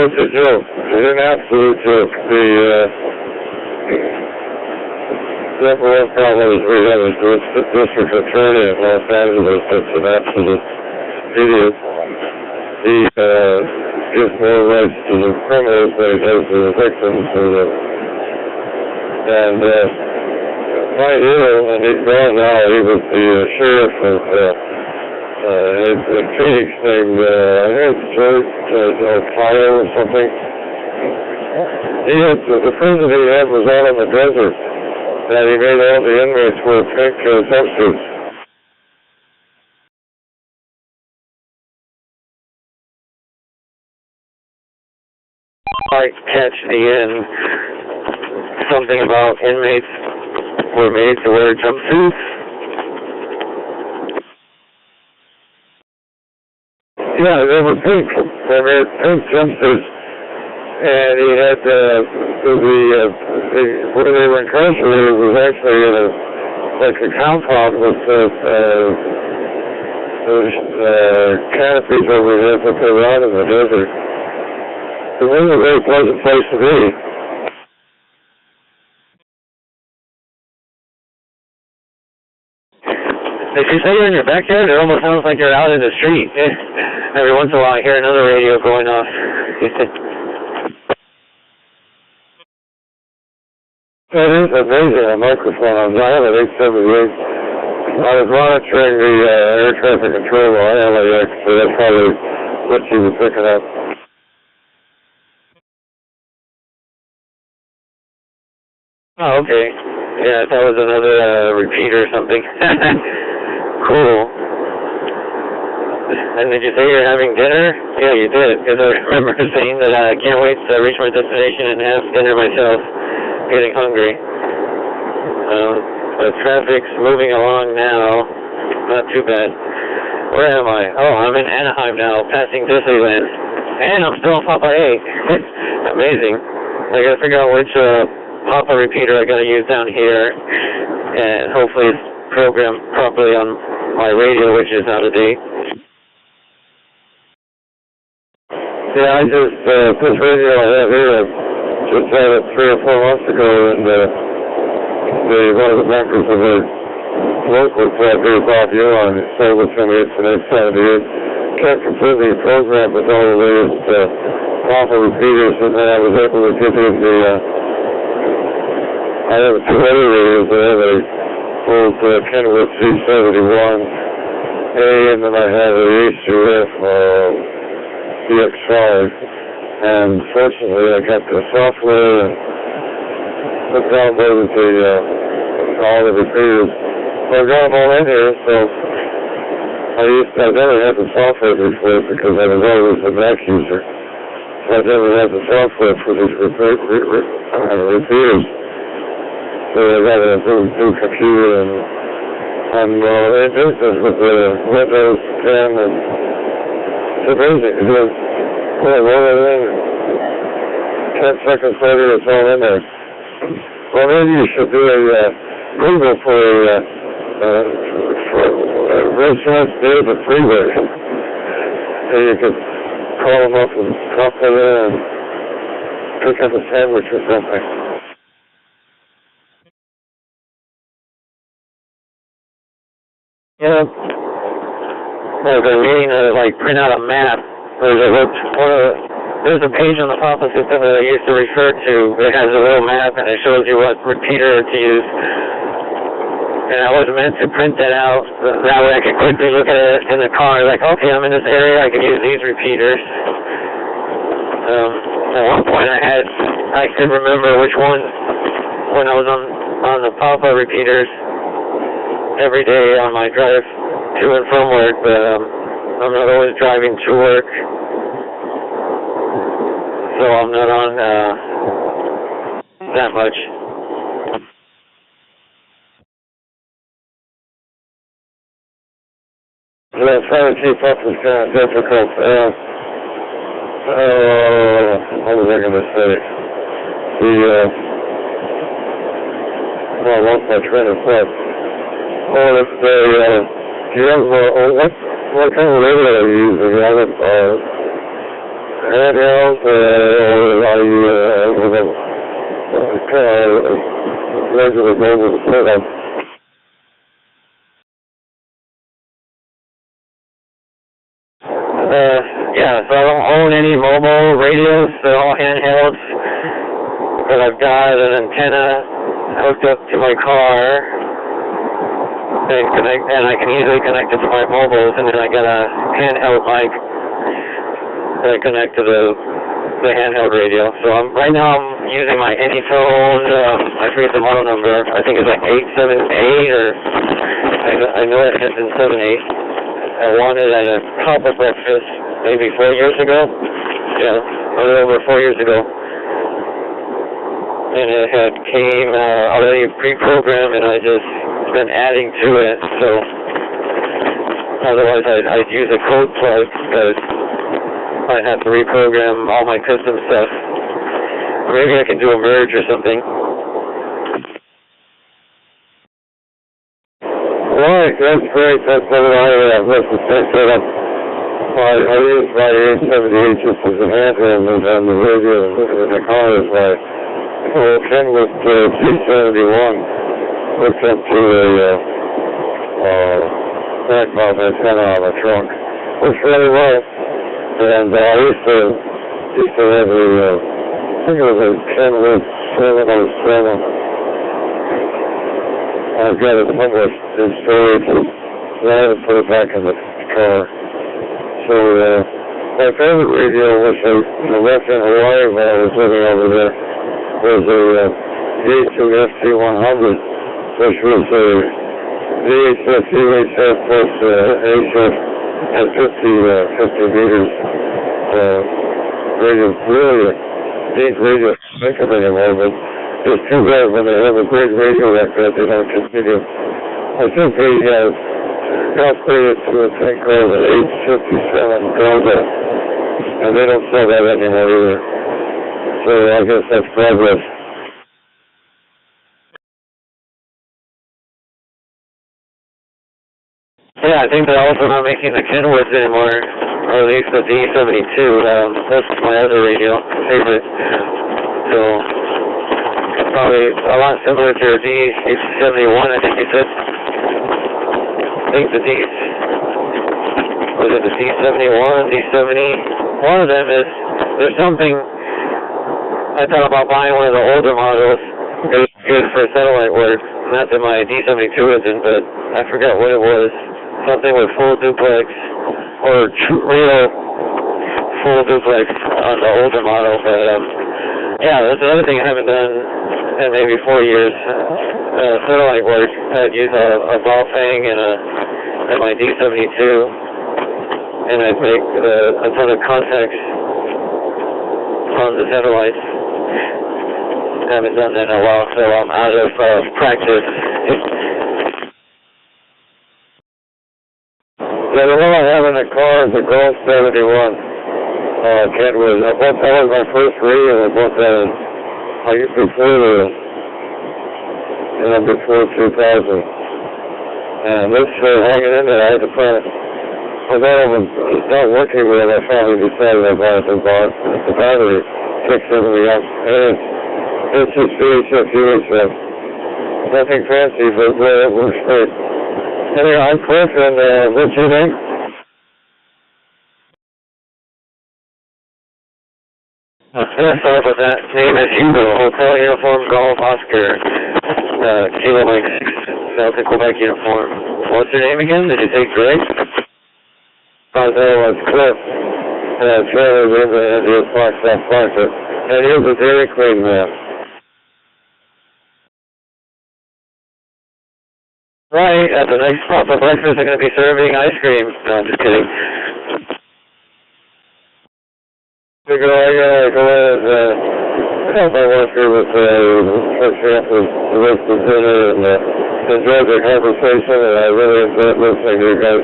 it's a joke. It's an absolute joke. The number one problem is we have is the district attorney of Los Angeles that's an absolute idiot. He gives more rights to the criminals than he does to the victims. And my hero, and he's gone now, he was the sheriff of Phoenix named, I think it's George, Ohio or something. He had, the prison he had was out in the desert, and he made all the inmates wear pink jumpsuits. Might catch the end, something about inmates were made to wear jumpsuits. Yeah, they were pink. They were pink jumpsuits. And he had, where they were incarcerated was actually in like a compound with canopies over there that they were out in the desert. It wasn't a very pleasant place to be. If you say you're in your backyard, it almost sounds like you're out in the street. Every once in a while I hear another radio going off. It is amazing, a microphone. I have an 878. I was monitoring the air traffic control on LAX, so that's probably what she was picking up. Oh, okay. Yeah, that was another repeat or something. Cool. And did you say you're having dinner? Yeah, you did. Because I remember saying that I can't wait to reach my destination and have dinner myself. Getting hungry. The traffic's moving along now. Not too bad. Where am I? Oh, I'm in Anaheim now, passing Disneyland. And I'm still on Papa 8. Amazing. I gotta figure out which Papa repeater I gotta use down here. And hopefully it's programmed properly on my radio, which is out of date. Yeah, I just, this radio I have here, just had it 3 or 4 months ago, and one of the members of the local club here, Bob Yuan, said with me, it's an 878, kept completely programmed with all the latest Papa repeaters, and then I was able to get in I have 2 other radios. I have a old Kenwood C71A, and then I have a H2F CX5. And fortunately, I got the software and downloaded all the repeaters. So I got them all in here, so I never had the software before because I was always a Mac user. So I never had the software for these repeaters. So I got a new computer, and I'm in business with the Windows 10, and it's amazing. Well, I roll it in, 10 seconds later, it's all in there. Well, maybe you should do a Google for restaurants near the freeway. And you could call them up and drop them in and pick up a sandwich or something. Yeah. I've been meaning to, print out a map. There's a page on the Papa system that I used to refer to. It has a little map and it shows you what repeater to use. And I was meant to print that out. That way I could quickly look at it in the car, like, okay, I'm in this area, I can use these repeaters. At one point I could remember which one, when I was on the Papa repeaters every day on my drive to and from work, but I'm not always driving to work. So I'm not on that much. Yeah, trying to keep up is kind of difficult. What was I going to say? I lost my train of thought. What kind of radio are you using? handheld, with a regular mobile setup. Yeah, so I don't own any mobile radios. They're all handhelds. But I've got an antenna hooked up to my car, and I can easily connect it to my mobiles, and then I got a handheld mic that I connect to the handheld radio. So right now I'm using my Anyphone, I forget the model number, I think it's like 878, or I know it has been 78. I won it at a copper breakfast maybe 4 years ago. Yeah, a little over 4 years ago. And it had came already pre-programmed, and I just been adding to it. So otherwise I'd use a code plug, but I'd have to reprogram all my custom stuff. Maybe I can do a merge or something. Right, that's great. That's what I have. Let's set up. I use my 878 just as a handheld on the radio in the car as my Ken with T71 hooked up to a back mount antenna on the trunk. Works really well. And I used to have I think it was a Ken with 707. I've got it somewhere in storage, and I haven't put it back in the car. So, my favorite radio, which I left in Hawaii when I was living over there, was a D2FT100, which was a VHF, UHF plus HF at 50 meters. Radio, really neat radio. Think of it anymore, but it's too bad when they have a great radio like that, they don't continue. I think they upgraded to a thing called an 857 Delta, and they don't sell that anymore either. So I guess that's progress. Yeah, I think they're also not making the Kenwoods anymore, or at least the D72. That's my other radio favorite. So probably a lot similar to your D71, I think you said. I think the was it the D71, D70? One of them is, there's something, I thought about buying one of the older models. It was good for satellite work. Not that my D72 isn't, but I forgot what it was. Something with full duplex, or real full duplex on the older model. But yeah, that's another thing I haven't done in maybe 4 years. Satellite work. I'd use a Baofeng and my D72, and I'd make a ton of contacts on the satellites. I haven't done that in a while, so I'm out of practice. Yeah, the one I have in the car is a Gold 71. Kenwood. That was my first radio. I bought that before 2000. And this hanging in there, I had to put it. Well, then it was not working well. I finally decided I bought it and bought the battery, kicked everything up. And it's just VHF, UHF. Nothing fancy, but it works great. Anyway, I'm Cliff, and what's your name? Sorry about that. Name is Hugo, Hotel Uniform Golf Oscar, Kilo Mike 6, Delta Quebec Uniform. What's your name again? Did you say Greg? Oh, that was Cliff. Trailer in the Park, South Park. And here's a Dairy Queen map. Right, at the next stop for breakfast, they're going to be serving ice cream. No, I'm just kidding. I gotta go ahead and help my wife here with fixing up the rest of dinner and enjoyed the conversation, and I really enjoyed listening to you guys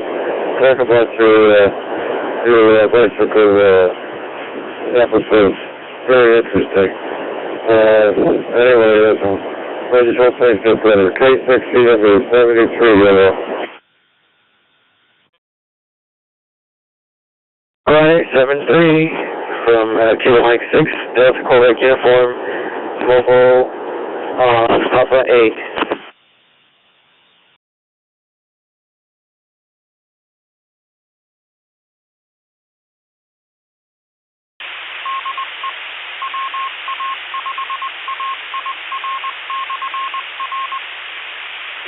talk about your bicycle episodes. Very interesting. Anyway, I just hope things get better. K60 under 73 yellow. All right, 73. from Kilo Mike 6, Delta Quebec Uniform, Mobile, Papa 8.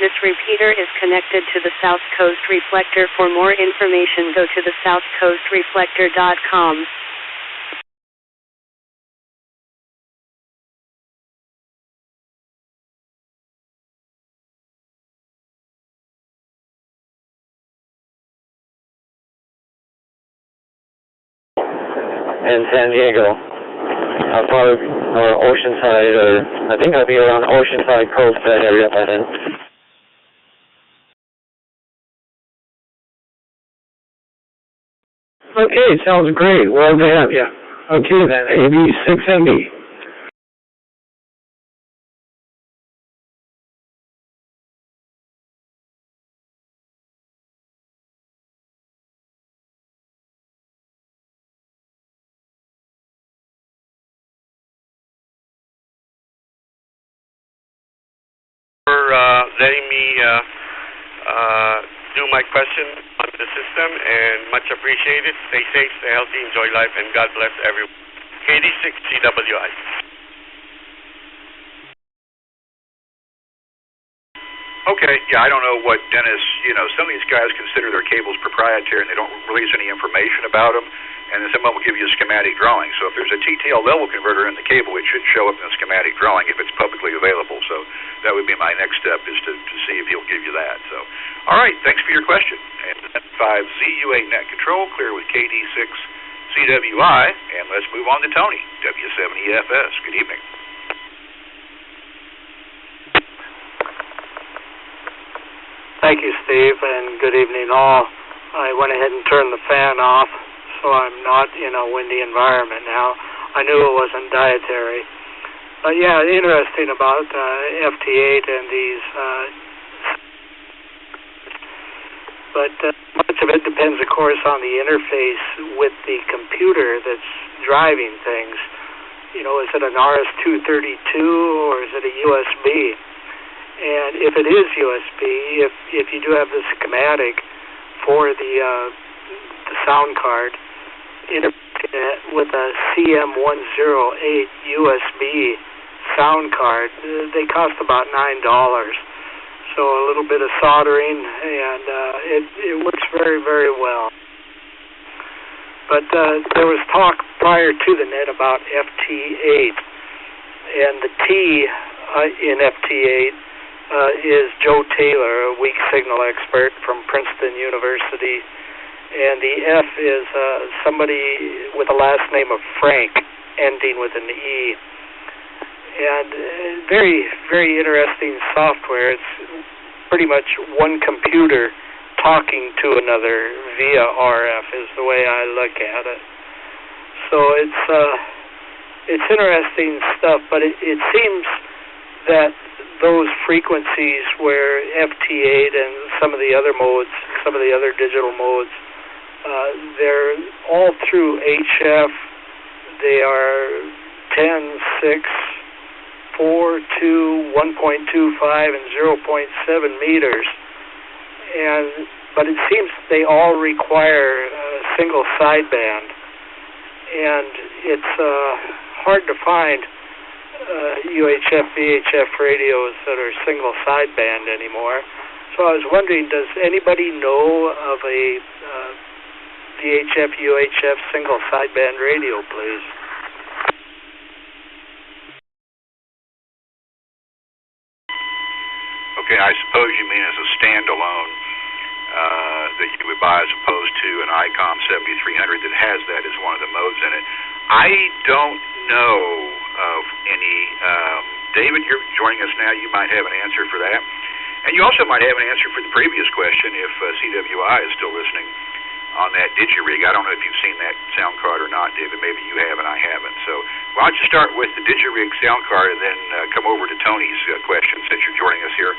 This repeater is connected to the South Coast Reflector. For more information, go to the southcoastreflector.com. And San Diego. I'll probably, or Oceanside, or I think I'll be around Oceanside Coast, that area by then. Okay, sounds great. Well, they have you. Okay then, AB6MB. For letting me do my question on the system, and much appreciated. Stay safe, stay healthy, enjoy life, and God bless everyone. KD6 CWI. Okay, yeah, I don't know what Dennis, some of these guys consider their cables proprietary and they don't release any information about them, and then someone will give you a schematic drawing. So if there's a TTL level converter in the cable, it should show up in the schematic drawing if it's publicly available. So that would be my next step, is to see if he'll give you that. So, all right, thanks for your question. And 5ZUA net control, clear with KD6 CWI, and let's move on to Tony, W7EFS. Good evening. Thank you, Steve, and good evening all. I went ahead and turned the fan off, so I'm not in a windy environment now. I knew it wasn't dietary. But yeah, interesting about FT8 and these. But much of it depends, of course, on the interface with the computer that's driving things. Is it an RS-232 or is it a USB? And if it is USB, if you do have the schematic for the sound card, with a CM108 USB sound card, they cost about $9. So a little bit of soldering, and it works very, very well. But there was talk prior to the net about FT8, and the T in FT8 is Joe Taylor, a weak signal expert from Princeton University, and the F is somebody with a last name of Frank, ending with an E. And very, very interesting software. It's pretty much one computer talking to another via RF is the way I look at it. So it's interesting stuff, but it seems that those frequencies where FT8 and some of the other modes, some of the other digital modes, they're all through HF. They are 10, 6, 4, 2, 1.25, and 0.7 meters. But it seems they all require a single sideband. And it's hard to find UHF, VHF radios that are single sideband anymore. So I was wondering, does anybody know of a VHF, UHF single sideband radio, please? Okay, I suppose you mean as a standalone that you would buy as opposed to an ICOM 7300 that has that as one of the modes in it. I don't know of any. David, you're joining us now. You might have an answer for that. And you also might have an answer for the previous question if CWI is still listening on that DigiRig. I don't know if you've seen that sound card or not, David. Maybe you have and I haven't. So why don't you start with the DigiRig sound card and then come over to Tony's question since you're joining us here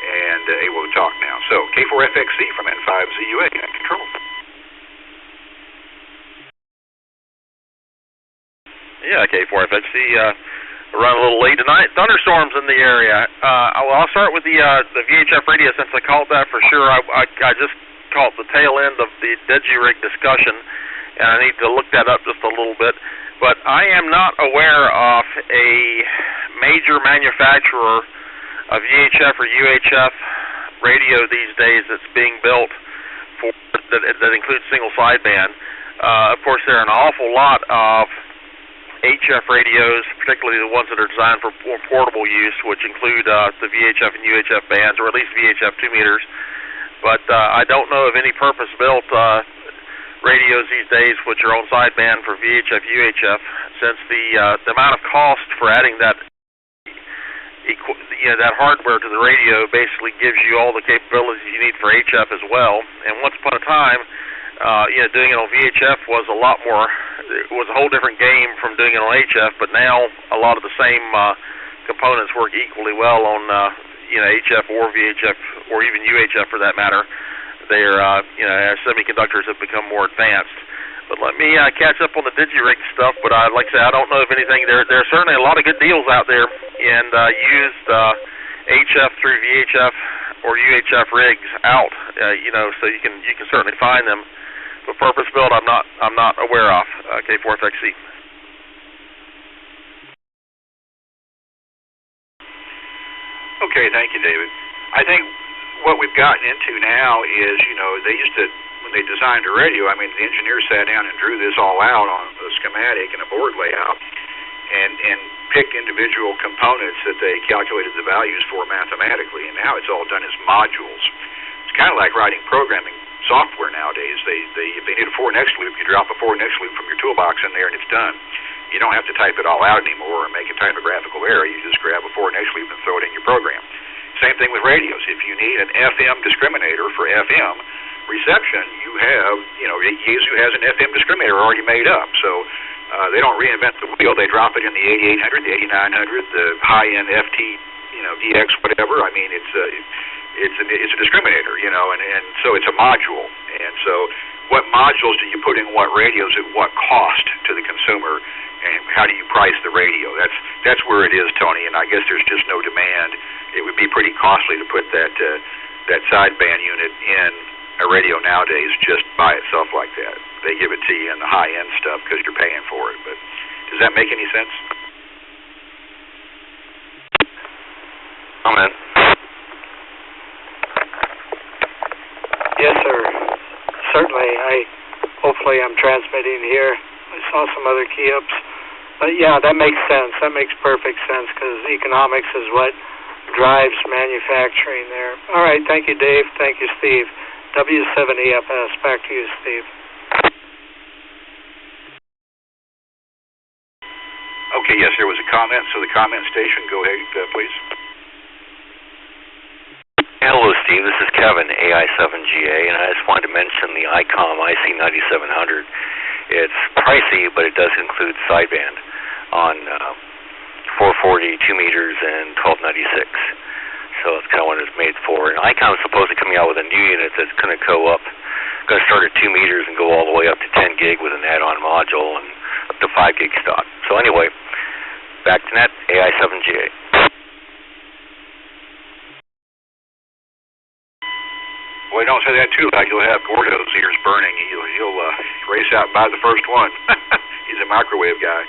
and able to talk now. So K4FXC from N5ZUA, control. Yeah, K4FXC. Run a little late tonight. Thunderstorms in the area. I'll start with the VHF radio since I called that for sure. I just caught the tail end of the DigiRig discussion, and I need to look that up just a little bit. But I am not aware of a major manufacturer of VHF or UHF radio these days that's being built for that includes single sideband. Of course, there are an awful lot of HF radios, particularly the ones that are designed for portable use, which include the VHF and UHF bands, or at least VHF 2 meters. But I don't know of any purpose-built radios these days which are on sideband for VHF, UHF, since the amount of cost for adding that that hardware to the radio basically gives you all the capabilities you need for HF as well. And once upon a time, doing it on VHF was a lot more. It was a whole different game from doing it on HF. But now a lot of the same components work equally well on HF or VHF or even UHF for that matter. They're as semiconductors have become more advanced. But let me catch up on the DigiRig stuff. But like I say, I don't know of anything. There are certainly a lot of good deals out there in used HF through VHF or UHF rigs out. So you can certainly find them. But purpose built, I'm not aware of. K4FXC. Okay, thank you, David. I think what we've gotten into now is, they used to, when they designed a radio, I mean, the engineers sat down and drew this all out on a schematic and a board layout and picked individual components that they calculated the values for mathematically, and now it's all done as modules. It's kind of like writing programming software nowadays. If they need a 4-next loop, you drop a 4-next loop from your toolbox in there and it's done. You don't have to type it all out anymore or make a typographical error. You just grab a 4-next loop and throw it in your program. Same thing with radios. If you need an FM discriminator for FM reception, you have, Yaesu has an FM discriminator already made up. So they don't reinvent the wheel. They drop it in the 8800, the 8900, the high-end FT, DX, whatever. I mean, it's a discriminator, and so it's a module. And so what modules do you put in what radios at what cost to the consumer, and how do you price the radio? That's where it is, Tony, and I guess there's just no demand. It would be pretty costly to put that sideband unit in a radio nowadays just by itself like that. They give it to you in the high-end stuff because you're paying for it. But does that make any sense? I'm in. Yes, sir. Certainly. Hopefully I'm transmitting here. I saw some other key-ups. But yeah, that makes sense. That makes perfect sense because economics is what drives manufacturing there. All right. Thank you, Dave. Thank you, Steve. W7EFS. Back to you, Steve. Okay, yes, there was a comment. So the comment station, go ahead, please. Hello, Steve. This is Kevin, AI7GA, and I just wanted to mention the ICOM IC9700. It's pricey, but it does include sideband on 440, 2 meters, and 1296. So it's kind of what it's made for. And ICOM is supposed to be coming out with a new unit that's going to going to start at 2 meters and go all the way up to 10 gig with an add-on module and up to 5 gig stock. So anyway, back to net, AI7GA. Well, don't say that too loud. You'll have Gordo's ears burning. He'll race out and buy the first one. He's a microwave guy.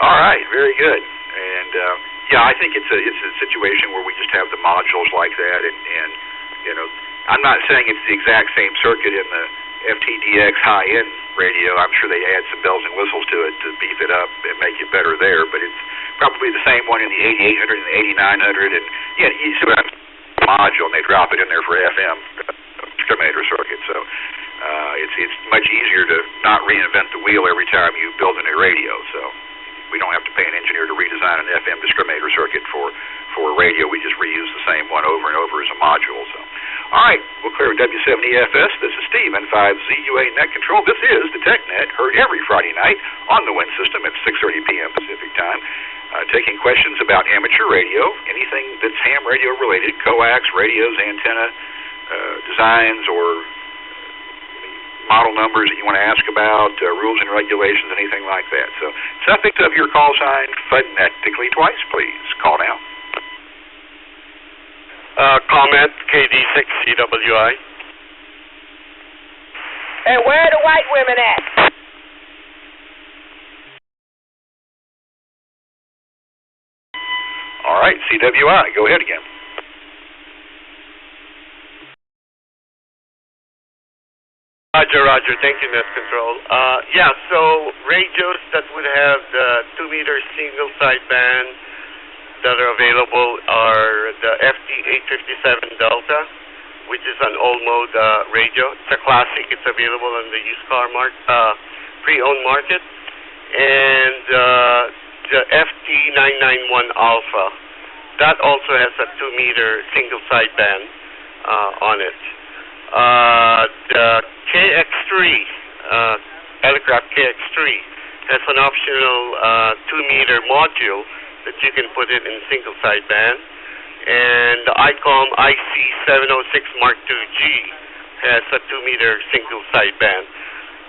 All right, very good. And yeah, I think it's a situation where we just have the modules like that, and I'm not saying it's the exact same circuit in the FTDX high-end radio. I'm sure they add some bells and whistles to it to beef it up and make it better there, but it's probably the same one in the 8800 and the 8900, and yeah, you see what I'm saying. Module, and they drop it in there for FM discriminator circuit. So it's much easier to not reinvent the wheel every time you build a new radio. So we don't have to pay an engineer to redesign an FM discriminator circuit for a radio. We just reuse the same one over and over as a module. So all right, we'll clear W7EFS. This is Steve, N5ZUA Net Control. This is the TechNet, heard every Friday night on the Wind System at 6:30 p.m. Pacific Time. Taking questions about amateur radio, anything that's ham radio related, coax, radios, antenna designs, or model numbers that you want to ask about, rules and regulations, anything like that. So, subject of your call sign phonetically twice, please. Call now. Comment KD6CWI. And where are the white women at? All right, CWI, go ahead again. Roger. Thank you, Net Control. Yeah, so radios that would have the 2-meter single sideband that are available are the FT857 Delta, which is an old-mode radio. It's a classic. It's available on the used car pre-owned market. And the FT991 Alpha, that also has a 2-meter single sideband on it. The KX3, Elecraft KX3, has an optional 2-meter module that you can put it in single sideband. And the ICOM IC706 Mark II-G has a 2-meter single sideband.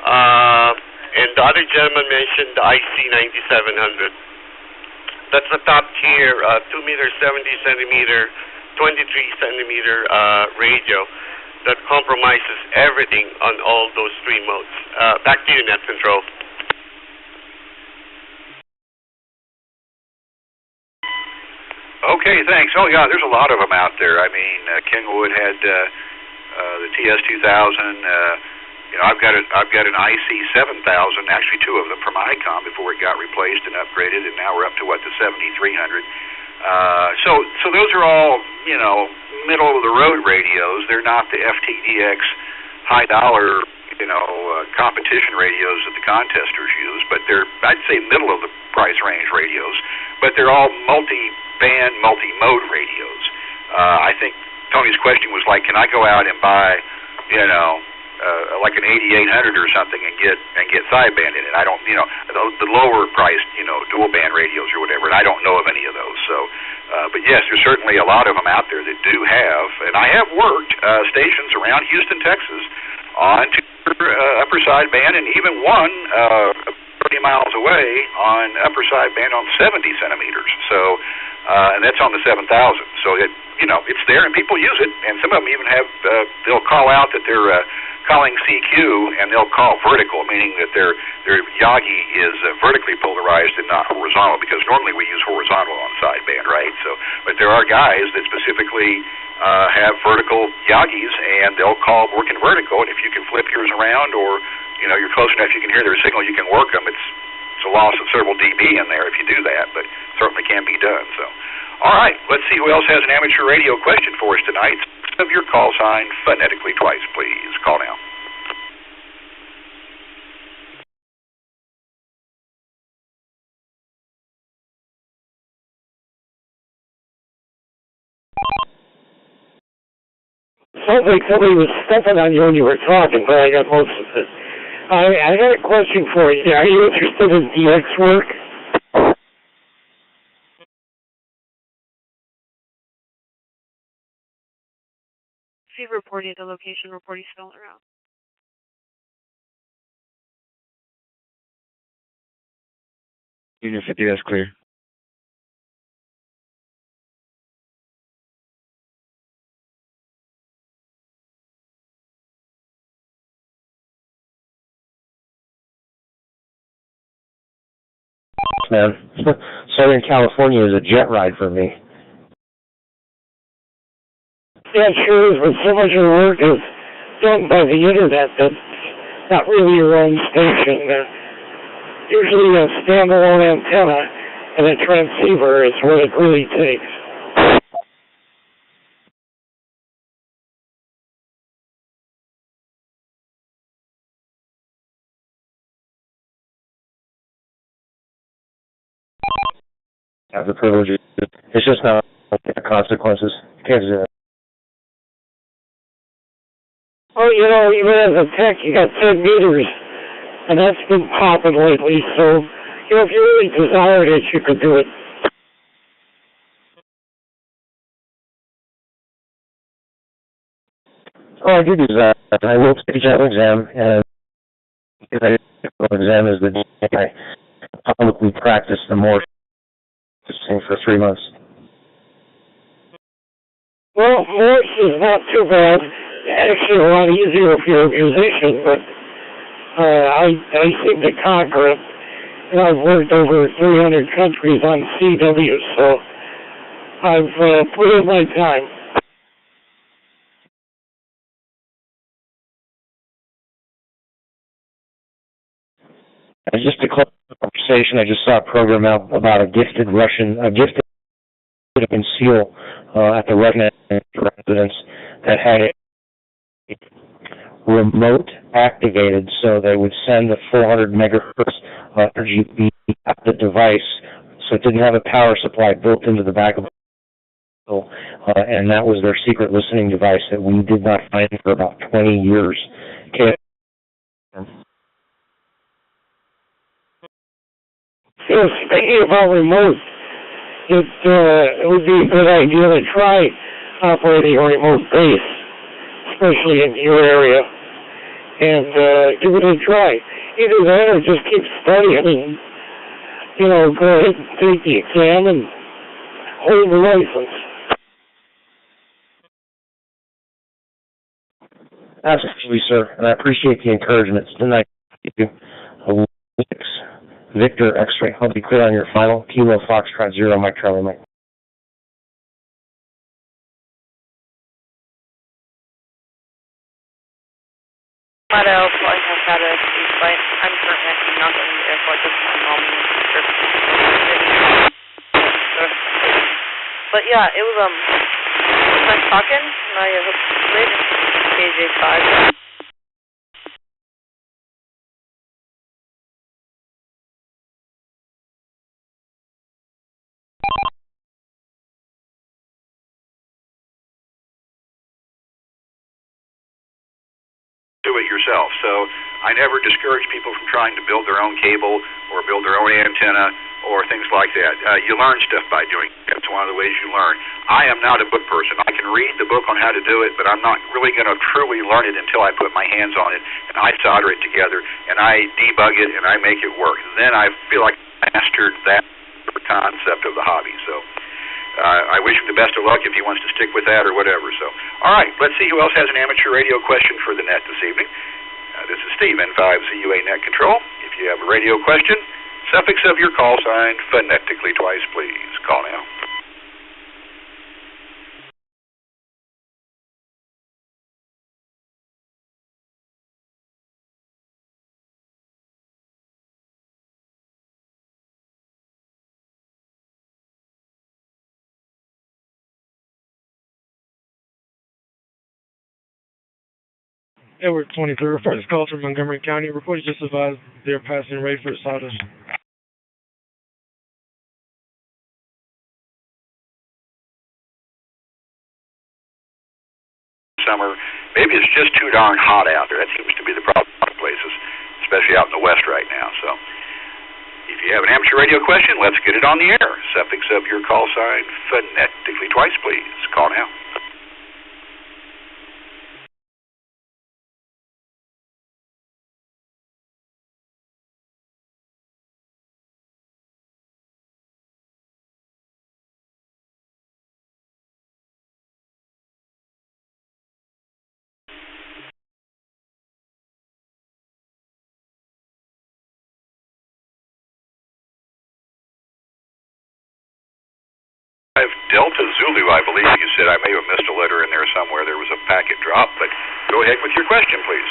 And the other gentleman mentioned the IC9700. That's the top tier 2-meter, 70-centimeter, 23-centimeter radio that compromises everything on all those 3 modes. Back to you, Net Control. Okay, thanks. Oh yeah, there's a lot of them out there. I mean, Kenwood had the TS2000. I've got an IC7000, actually 2 of them from ICOM before it got replaced and upgraded, and now we're up to the 7300. So those are all middle of the road radios. They're not the FTDX high dollar competition radios that the contesters use, but they're, I'd say, middle of the price range radios. But they're all multi-band, multi-mode radios. I think Tony's question was like, can I go out and buy, like an 8800 or something and get sideband in it? I don't, the lower priced, dual band radios or whatever, and I don't know of any of those. So, but yes, there's certainly a lot of them out there that do have, and I have worked stations around Houston, Texas, on upper sideband, and even one 30 miles away on upper sideband on 70 centimeters. So, and that's on the 7000. So it's there and people use it, and some of them even have they'll call out that they're calling CQ, and they'll call vertical, meaning that their Yagi is vertically polarized and not horizontal, because normally we use horizontal on sideband, right? So, but there are guys that specifically have vertical Yagis, and they'll call working vertical, and if you can flip yours around, or you're close enough you can hear their signal, you can work them. It's a loss of several dB in there if you do that, but certainly can be done. So, all right, let's see who else has an amateur radio question for us tonight. Of your call sign phonetically twice, please. Call now. Sounds like somebody was stepping on you when you were talking, but I got most of it. I got a question for you. Are you interested in DX work? If you've reported the location, report is still around. Unit 50, that's clear. Man, Southern California is a jet ride for me. Yeah, it sure is, but so much of the work is done by the internet that's not really your own station. Usually a standalone antenna and a transceiver is what it really takes. Have the privileges. It's just not the consequences. Can't do that. Well, even as a tech, you got 10 meters, and that's been popping lately, so, if you really desired it, you could do it. Oh, I do that. I will take the exam, and because I exam is the day I publicly practiced the more thing for 3 months. Well, Morse is not too bad. Actually, a lot easier if you're a musician, but I seem to conquer it. And I've worked over 300 countries on CW, so I've put in my time. And just to close the conversation, I just saw a program out about a gifted seal at the Russian residence that had it remote activated, so they would send the 400 megahertz RGB at the device, so it didn't have a power supply built into the back of it. And that was their secret listening device that we did not find for about 20 years. Okay. So speaking about remote, it would be a good idea to try operating a remote base, especially in your area, and give it a try. Either that or just keep studying and, go ahead and take the exam and hold the license. Absolutely, sir, and I appreciate the encouragement. It's been nice to meet you. Victor X-ray, I'll be clear on your final. Kilo Foxtrot 0, Mike Charlie Mike. Flat out, flight has had a flight. I'm currently not in the airport this time. I'll be But yeah, it was nice talking, and I hope it's great. KJ5. Do it yourself. So I never discourage people from trying to build their own cable or build their own antenna or things like that. You learn stuff by doing it. That's one of the ways you learn. I am not a book person. I can read the book on how to do it, but I'm not really going to truly learn it until I put my hands on it and I solder it together and I debug it and I make it work. Then I feel like I mastered that concept of the hobby. So I wish him the best of luck if he wants to stick with that or whatever. So, all right, let's see who else has an amateur radio question for the net this evening. This is Steve, N5ZUA Net Control. If you have a radio question, suffix of your call sign phonetically twice, please. Call now. Edward 23, first call from Montgomery County. Reporters just advised they're passing Rayford Sawdust. Summer, maybe it's just too darn hot out there. That seems to be the problem in a lot of places, especially out in the west right now. So if you have an amateur radio question, let's get it on the air. Suffix of your call sign phonetically twice, please. Call now. Delta Zulu, I believe you said. I may have missed a letter in there somewhere. There was a packet drop, but go ahead with your question, please.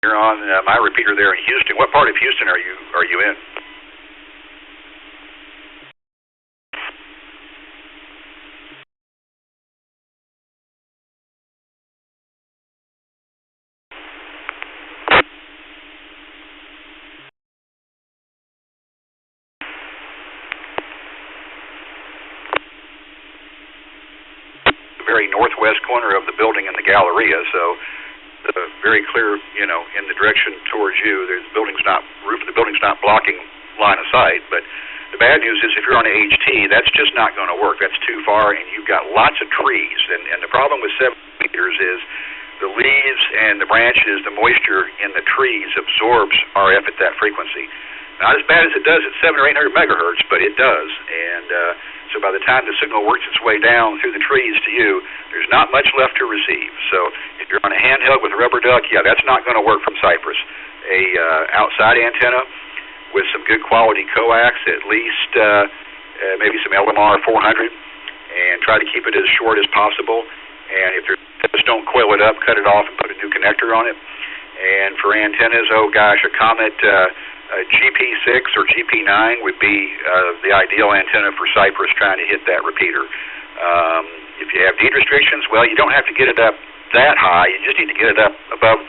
You're on my repeater there in Houston. What part of Houston are you in? very northwest corner of the building in the Galleria, so very clear, you know, in the direction towards you. The building's not blocking line of sight, but the bad news is if you're on a HT, that's just not going to work. That's too far, and you've got lots of trees. And the problem with 7 meters is the leaves and the branches, the moisture in the trees absorbs RF at that frequency. Not as bad as it does at 700 or 800 megahertz, but it does. And so by the time the signal works its way down through the trees to you, there's not much left to receive. So if you're on a handheld with a rubber duck, yeah, that's not going to work from Cypress. A outside antenna with some good quality coax, at least maybe some LMR 400, and try to keep it as short as possible. And if just don't coil it up, cut it off, and put a new connector on it. And for antennas, oh gosh, a Comet GP6 or GP9 would be the ideal antenna for Cypress trying to hit that repeater. If you have deed restrictions, well, you don't have to get it up that high. You just need to get it up above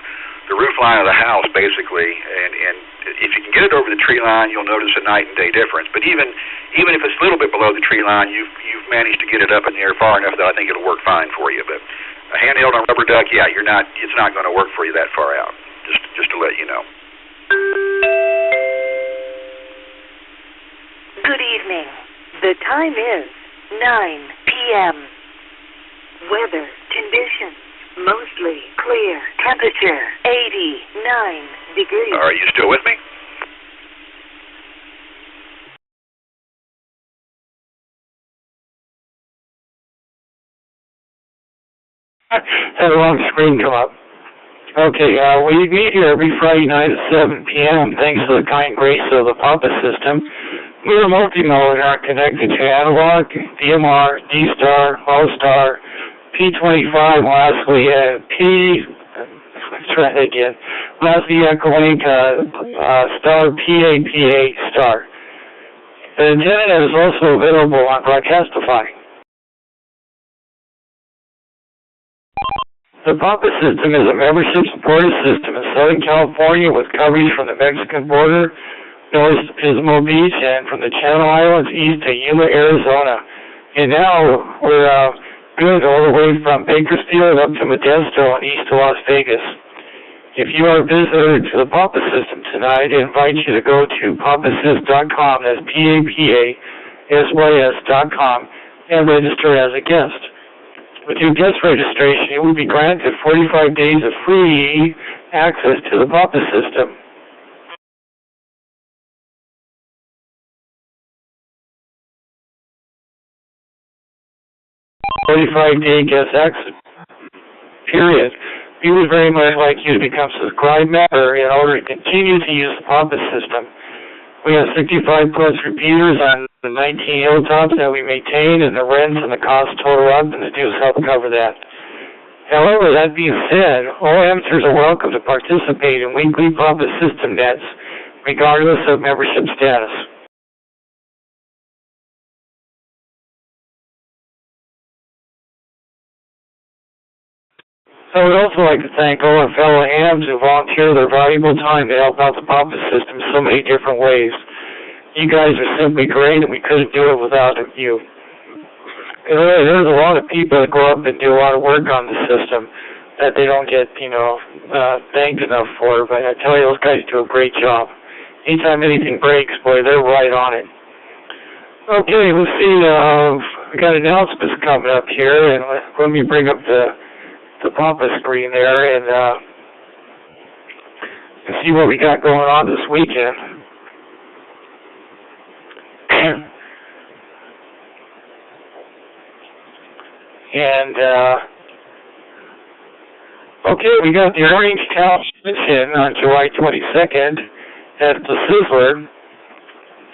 the roof line of the house, basically. And if you can get it over the tree line, you'll notice a night and day difference. But even if it's a little bit below the tree line, you've managed to get it up in the air far enough that I think it'll work fine for you. But a handheld on rubber duck, yeah, it's not going to work for you that far out. Just to let you know. Good evening. The time is 9 p.m. Weather conditions mostly clear. Temperature 89 degrees. Are you still with me? Had a long screen come up. Okay, we meet here every Friday night at 7 p.m. thanks to the kind grace of the Papa system. We're multi-mode and are connected to analog, DMR, D-Star, Low-Star, P25, lastly, lastly, Echolink, Star, PA, Star. The antenna is also available on Broadcastify. The Papa system is a membership-supported system in Southern California with coverage from the Mexican border north to Pismo Beach and from the Channel Islands east to Yuma, Arizona. And now we're good all the way from Bakersfield up to Modesto and east to Las Vegas. If you are a visitor to the Papa system tonight, I invite you to go to papasys.com, that's PAPASYS.com, and register as a guest. With your guest registration, you will be granted 45 days of free access to the Papa system. $45-day guest access period. We would very much like you to become a subscribed member in order to continue to use the Papa system. We have 65 plus repeaters on the 19 hilltops that we maintain, and the rents and the costs total up, and the dues help cover that. However, that being said, all amateurs are welcome to participate in weekly Papa system nets, regardless of membership status. I would also like to thank all our fellow hams who volunteer their valuable time to help out the Papa system in so many different ways. You guys are simply great, and we couldn't do it without you. There's a lot of people that go up and do a lot of work on the system that they don't get, thanked enough for, but I tell you, those guys do a great job. Anytime anything breaks, boy, they're right on it. Okay, let's see, we got announcements coming up here, and let me bring up the Papa screen there and see what we got going on this weekend. And okay, we got the Orange Town Mission on July 22nd at the Sizzler,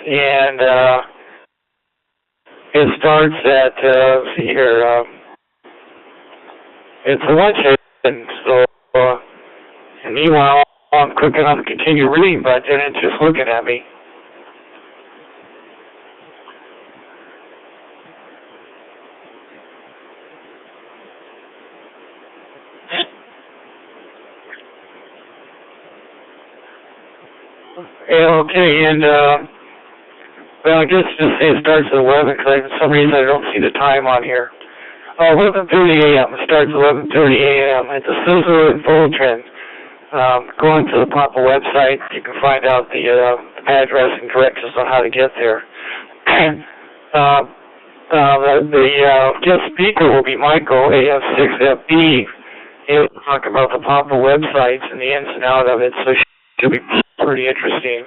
and it starts at let's see here. It's a luncheon, so, and meanwhile, I'm clicking on the continue reading button, and it's just looking at me. Okay, and, well, I guess just say it starts at 11, because for some reason I don't see the time on here. 11:30 a.m. It starts 11:30 a.m. at the Sizzler in Fulton. Going to the Papa website, you can find out the address and directions on how to get there. The guest speaker will be Michael, AF6FB. He'll talk about the Papa websites and the ins and outs of it, so it should be pretty interesting.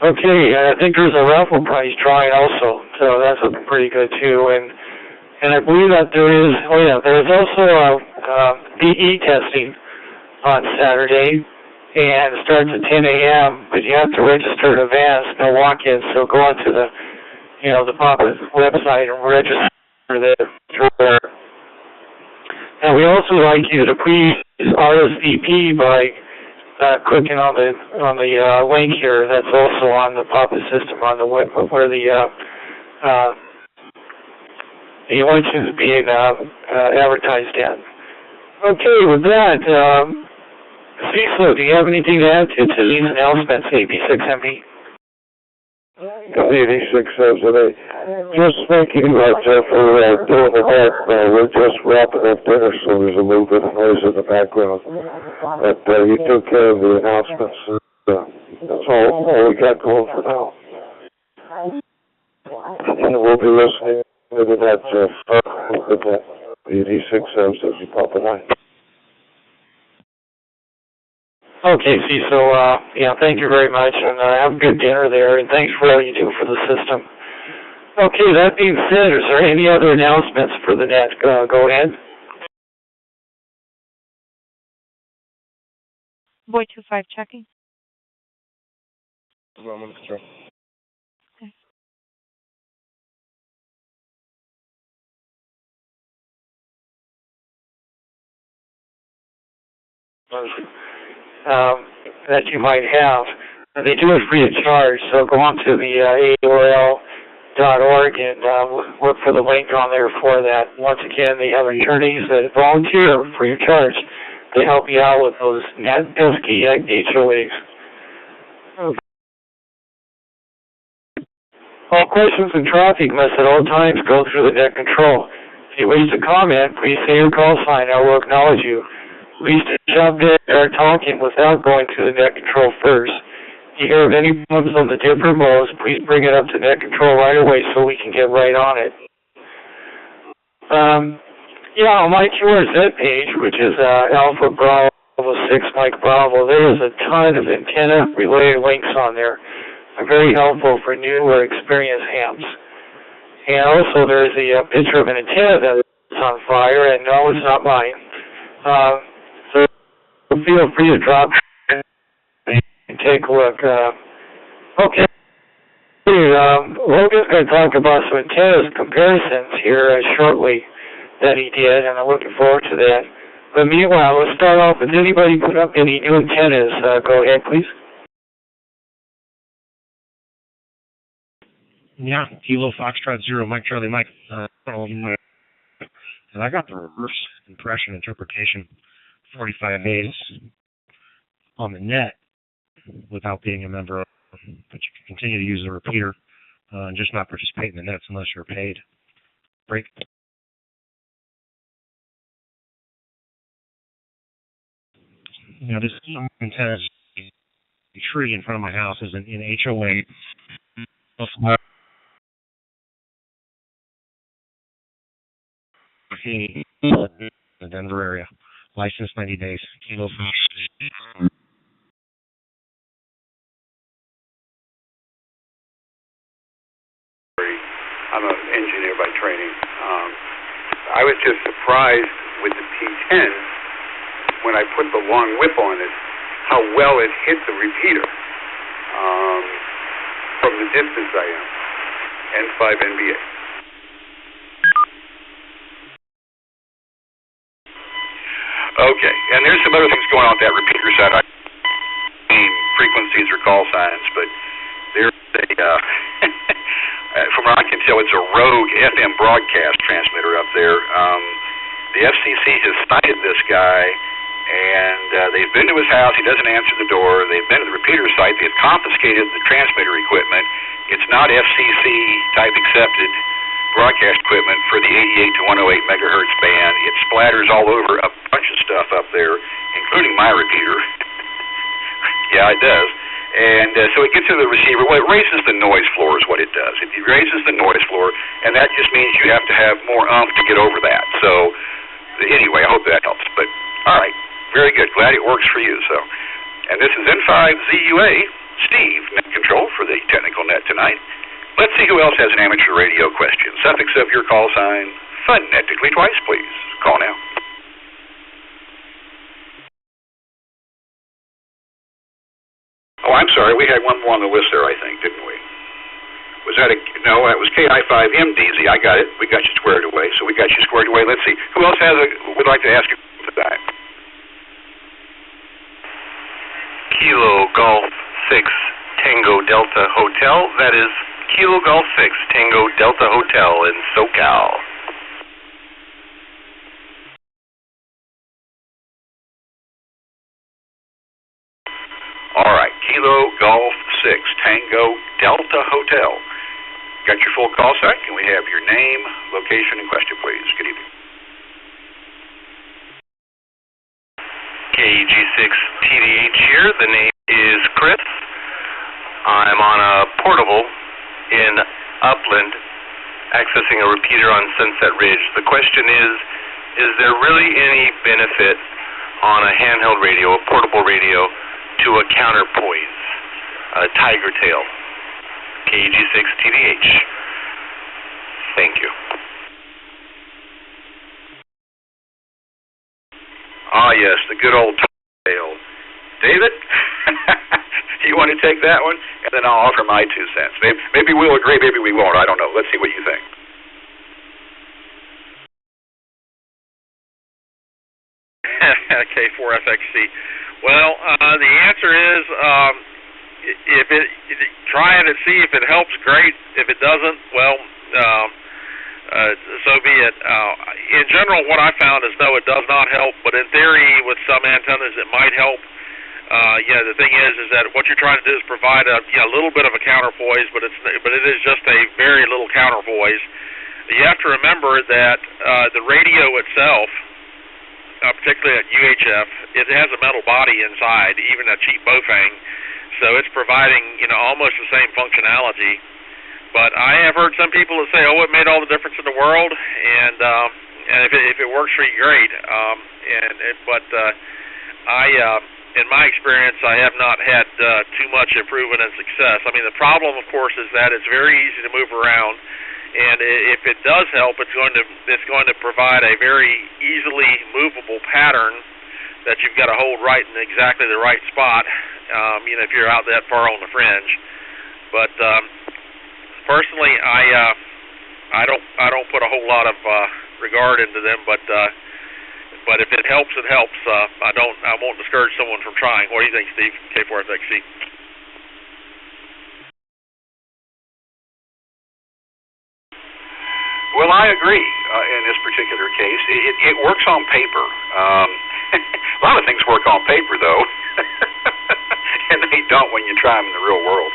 Okay, I think there's a raffle prize drawing also, so that's pretty good too. And I believe that there's also PE testing on Saturday, and it starts at 10 a.m., but you have to register in advance, no walk-in, so go onto the Papa website and register there. And we also like you to please RSVP by clicking on the link here that's also on the Papa system on the web where the election is being advertised at. Okay, with that, Cecil, do you have anything to add to these announcements, AB6MD? 86 today. Just thinking that for doing the background, we're just wrapping up dinner, so there's a little bit of noise in the background. But you took care of the announcements. That's all we got going for now. And we'll be listening to that 86 as you pop it on. Okay, see, so, thank you very much, and have a good dinner there, and thanks for all you do for the system. Okay, that being said, is there any other announcements for the net? Go ahead. Boy 25 checking. Roman control. Okay. That you might have. They do it free of charge, so go on to the AOL.org and look for the link on there for that. Once again, they have attorneys that volunteer free of charge to help you out with those pesky HOAs. All questions in traffic must at all times go through the net control. If you wish to comment, please say your call sign. I will acknowledge you. Please jump in or talking without going to the net control first. If you hear of any problems on the different modes, please bring it up to net control right away so we can get right on it. On my QRZ page, which is Alpha Bravo 6 Mike Bravo, there is a ton of antenna-related links on there. They're very helpful for new or experienced hams. And also there's a picture of an antenna that is on fire, and no, it's not mine. So feel free to drop in and take a look. Okay. Logan's going to talk about some antennas comparisons here shortly that he did, and I'm looking forward to that. But meanwhile, let's start off with anybody put up any new antennas. Go ahead, please. Yeah, Kilo Foxtrot 0, Mike Charlie Mike. And I got the reverse impression interpretation 45 days on the net without being a member of, but you can continue to use the repeater and just not participate in the nets unless you're paid. Break. This antenna is a tree in front of my house is in HOA. In the Denver area. Licensed 90 days. Kilo Fox. I'm an engineer by training. I was just surprised with the P10 when I put the long whip on it, how well it hit the repeater from the distance I am. N5 NBA. Okay, and there's some other things going on with that repeater side. I mean frequencies or call signs, but there's a, from what I can tell, it's a rogue FM broadcast transmitter up there. The FCC has cited this guy, and they've been to his house. He doesn't answer the door. They've been to the repeater site. They've confiscated the transmitter equipment. It's not FCC type accepted, broadcast equipment for the 88 to 108 megahertz band. It splatters all over a bunch of stuff up there, including my repeater. Yeah, it does. And so it gets to the receiver. Well, it raises the noise floor is what it does. It raises the noise floor, and that just means you have to have more oomph to get over that. So anyway, I hope that helps. But all right, very good. Glad it works for you. So, and this is N5ZUA, Steve, net control for the technical net tonight. Let's see who else has an amateur radio question. Suffix of your call sign, phonetically twice, please. Call now. Oh, I'm sorry. We had one more on the list there, I think, didn't we? Was that no, that was KI5MDZ. I got it. We got you squared away. So we got you squared away. Let's see. Who else would like to ask you tonight? Kilo Golf 6 Tango Delta Hotel. That is Kilo Golf 6 Tango Delta Hotel in SoCal. All right, Kilo Golf 6 Tango Delta Hotel. Got your full call sign? Can we have your name, location, and question, please? Good evening. KG6TDH here. The name is Chris. I'm on a portable in Upland, accessing a repeater on Sunset Ridge. The question is there really any benefit on a handheld radio, a portable radio, to a counterpoise, a tiger tail? KG6TDH. Thank you. Ah, yes, the good old tail. David, you want to take that one? And then I'll offer my 2 cents. Maybe we'll agree, maybe we won't. I don't know. Let's see what you think. K4FXC. Well, the answer is try it and see if it helps. Great. If it doesn't, well, so be it. In general, what I found is no, it does not help. But in theory, with some antennas, it might help. The thing is that what you're trying to do is provide a little bit of a counterpoise, but it is just a very little counterpoise. You have to remember that the radio itself, particularly at UHF, it has a metal body inside, even a cheap Bofang, so it's providing almost the same functionality. But I have heard some people that say, "Oh, it made all the difference in the world," and if it works for you, great. In my experience, I have not had too much improvement and success. I mean, the problem, of course, is that it's very easy to move around. And if it does help, it's going to provide a very easily movable pattern that you've got to hold right in exactly the right spot. If you're out that far on the fringe. But personally, I don't put a whole lot of regard into them. But if it helps, it helps. I won't discourage someone from trying. What do you think, Steve? K4FXC. Well, I agree in this particular case. It works on paper. A lot of things work on paper, though, and they don't when you try them in the real world.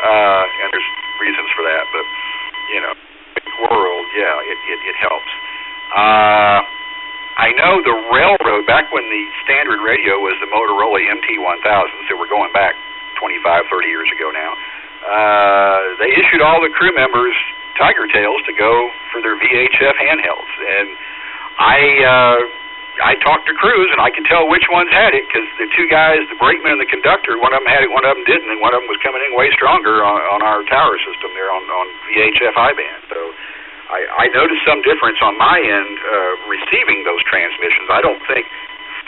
And there's reasons for that, but, world, yeah, it helps. I know the railroad, back when the standard radio was the Motorola MT1000s, so we're going back 25, 30 years ago now, they issued all the crew members Tiger Tails to go for their VHF handhelds, and I talked to crews, and I could tell which ones had it, because the two guys, the brakeman and the conductor, one of them had it, one of them didn't, and one of them was coming in way stronger on our tower system there on VHF high band. So I noticed some difference on my end receiving those transmissions. I don't think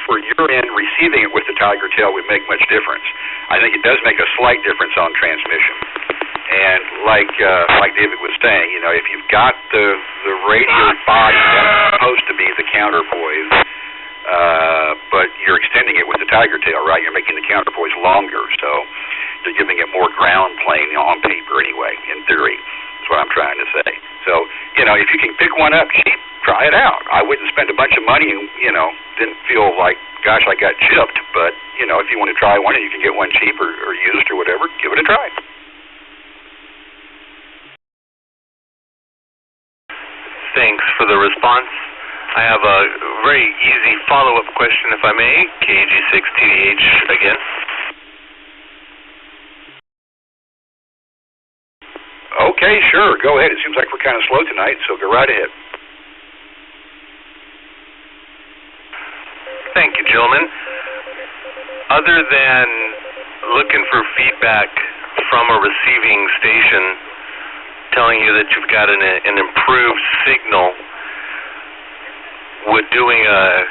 for your end receiving it with the Tiger Tail would make much difference. I think it does make a slight difference on transmission. And like David was saying, if you've got the radio body, that's supposed to be the counterpoise, but you're extending it with the Tiger Tail, right? You're making the counterpoise longer, so you're giving it more ground plane on paper anyway, in theory, is what I'm trying to say. So, if you can pick one up cheap, try it out. I wouldn't spend a bunch of money and, didn't feel like, gosh, I got chipped, but, if you want to try one and you can get one cheap or used or whatever, give it a try. Thanks for the response. I have a very easy follow-up question, if I may. KG6TDH again. Okay, sure. Go ahead. It seems like we're kind of slow tonight, so go right ahead. Thank you, gentlemen. Other than looking for feedback from a receiving station telling you that you've got an improved signal, would doing a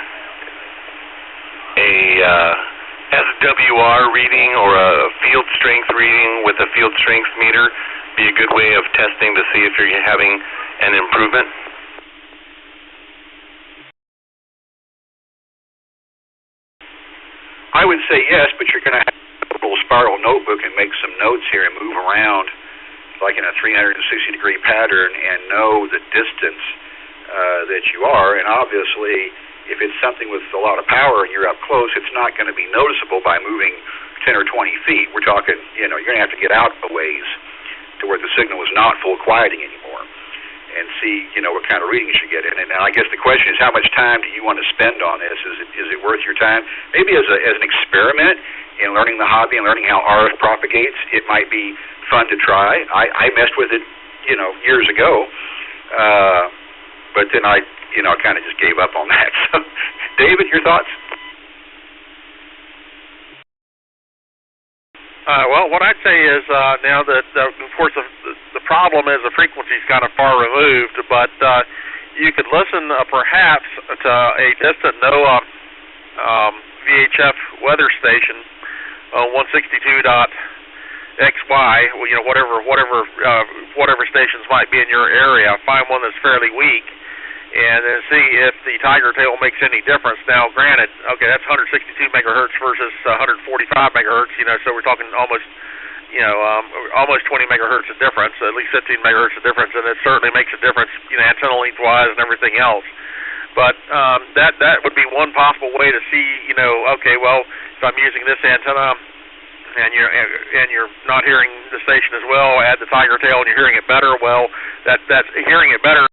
SWR reading or a field strength reading with a field strength meter be a good way of testing to see if you're having an improvement? I would say yes, but you're going to have a little spiral notebook and make some notes here and move around like in a 360-degree pattern and know the distance that you are. And obviously, if it's something with a lot of power and you're up close, it's not going to be noticeable by moving 10 or 20 feet. We're talking, you're going to have to get out a ways to where the signal is not full quieting anymore and see, what kind of readings you get in. And I guess the question is, how much time do you want to spend on this? Is it worth your time? Maybe as an experiment in learning the hobby and learning how RF propagates, it might be fun to try. I messed with it, years ago, but then I kind of just gave up on that. So, David, your thoughts? Well, what I'd say is now that, of course, the problem is the frequency is kind of far removed, but you could listen perhaps to a distant NOAA VHF weather station on 162.XY, whatever stations might be in your area. Find one that's fairly weak, and then see if the tiger tail makes any difference. Now, granted, okay, that's 162 megahertz versus 145 megahertz, so we're talking almost 20 megahertz of difference, at least 15 megahertz of difference, and it certainly makes a difference, antenna length-wise and everything else. But that would be one possible way to see, okay, well, if I'm using this antenna and you're not hearing the station as well, add the tiger tail and you're hearing it better, well, that's hearing it better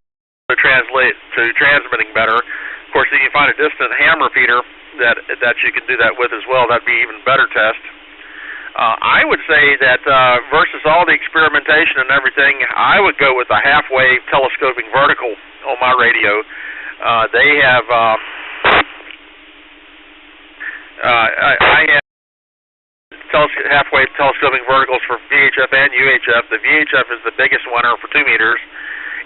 to translate to transmitting better. Of course, if you find a distant ham repeater that you can do that with as well, that'd be even better test. I would say that versus all the experimentation and everything, I would go with a half-wave telescoping vertical on my radio. They have I have half-wave telescoping verticals for VHF and UHF. The VHF is the biggest winner for 2 meters,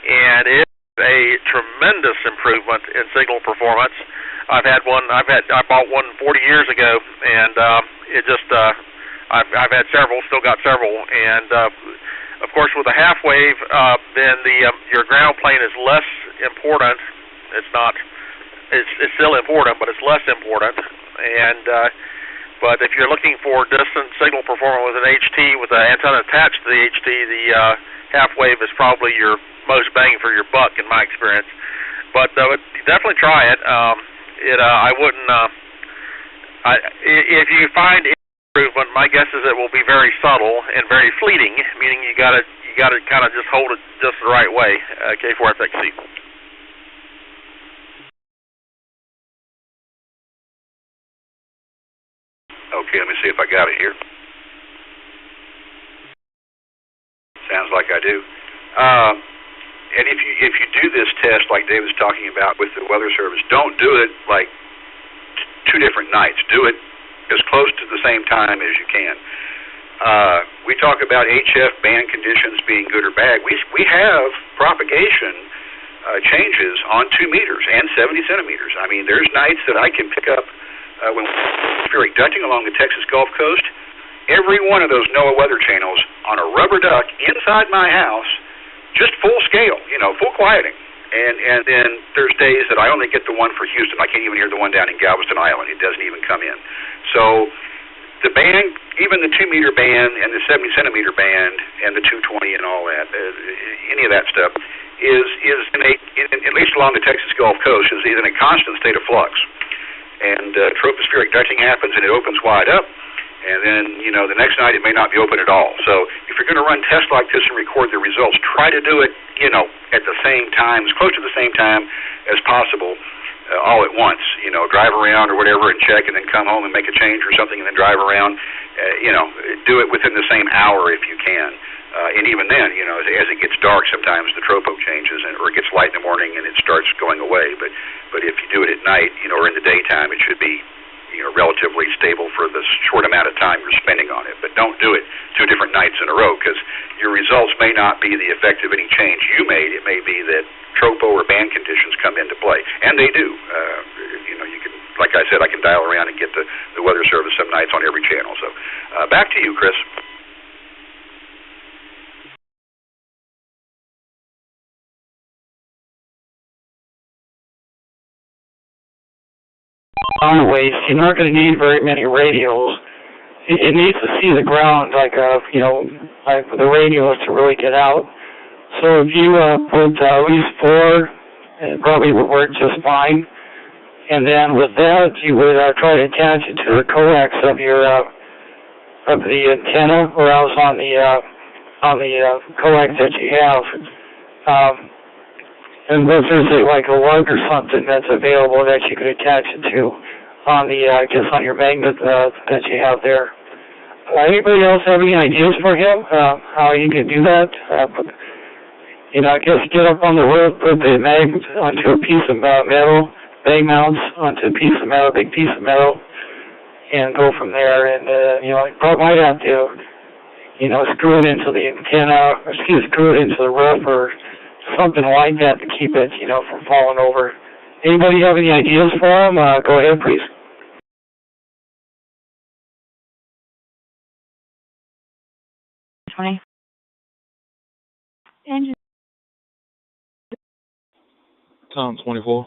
and it's a tremendous improvement in signal performance. I bought one 40 years ago, and it just I've had several, still got several, and of course with a half wave, then your ground plane is less important. It's still important, but it's less important. And but if you're looking for distant signal performance with an HT with an antenna attached to the HT, the half wave is probably your most bang for your buck in my experience. But definitely try it. I wouldn't. If you find improvement, my guess is it will be very subtle and very fleeting, meaning you got to kind of just hold it just the right way. K4FXC. Okay, let me see if I got it here. Sounds like I do. And if you do this test like Dave was talking about with the Weather Service, don't do it like 2 different nights. Do it as close to the same time as you can. We talk about HF band conditions being good or bad. We have propagation changes on 2 meters and 70 centimeters. I mean, there's nights that I can pick up when atmospheric ducting along the Texas Gulf Coast. Every one of those NOAA weather channels on a rubber duck inside my house, just full scale, full quieting. And then there's days that I only get the one for Houston. I can't even hear the one down in Galveston Island. It doesn't even come in. So the band, even the 2 meter band and the 70 centimeter band and the 220 and all that, any of that stuff is at least along the Texas Gulf Coast, is in a constant state of flux. And tropospheric ducting happens and it opens wide up. And then, the next night it may not be open at all. So if you're going to run tests like this and record the results, try to do it, at the same time, as close to the same time as possible, all at once. Drive around or whatever and check, and then come home and make a change or something, and then drive around. Do it within the same hour if you can. And even then, as it gets dark, sometimes the tropo changes, or it gets light in the morning and it starts going away. But if you do it at night, or in the daytime, it should be relatively stable for the short amount of time you're spending on it. But don't do it 2 different nights in a row, because your results may not be the effect of any change you made. It may be that tropo or band conditions come into play, and they do. You can, like I said, I can dial around and get the weather service some nights on every channel. So back to you, Chris. Waste, you're not going to need very many radios. It needs to see the ground, like the radios to really get out. So if you put at least 4, it probably would work just fine. And then with that, you would try to attach it to the coax of the antenna, or else on the coax that you have. And if there's like a lug or something that's available that you could attach it to on on your magnet that you have there. Anybody else have any ideas for him how you can do that? Get up on the roof, put the magnet onto a piece of metal, bag mounts onto a piece of metal, big piece of metal, and go from there. And you probably might have to, screw it into the antenna, or screw it into the roof, or something like that to keep it, from falling over. Anybody have any ideas for him? Go ahead, please. Engine. Tom 24.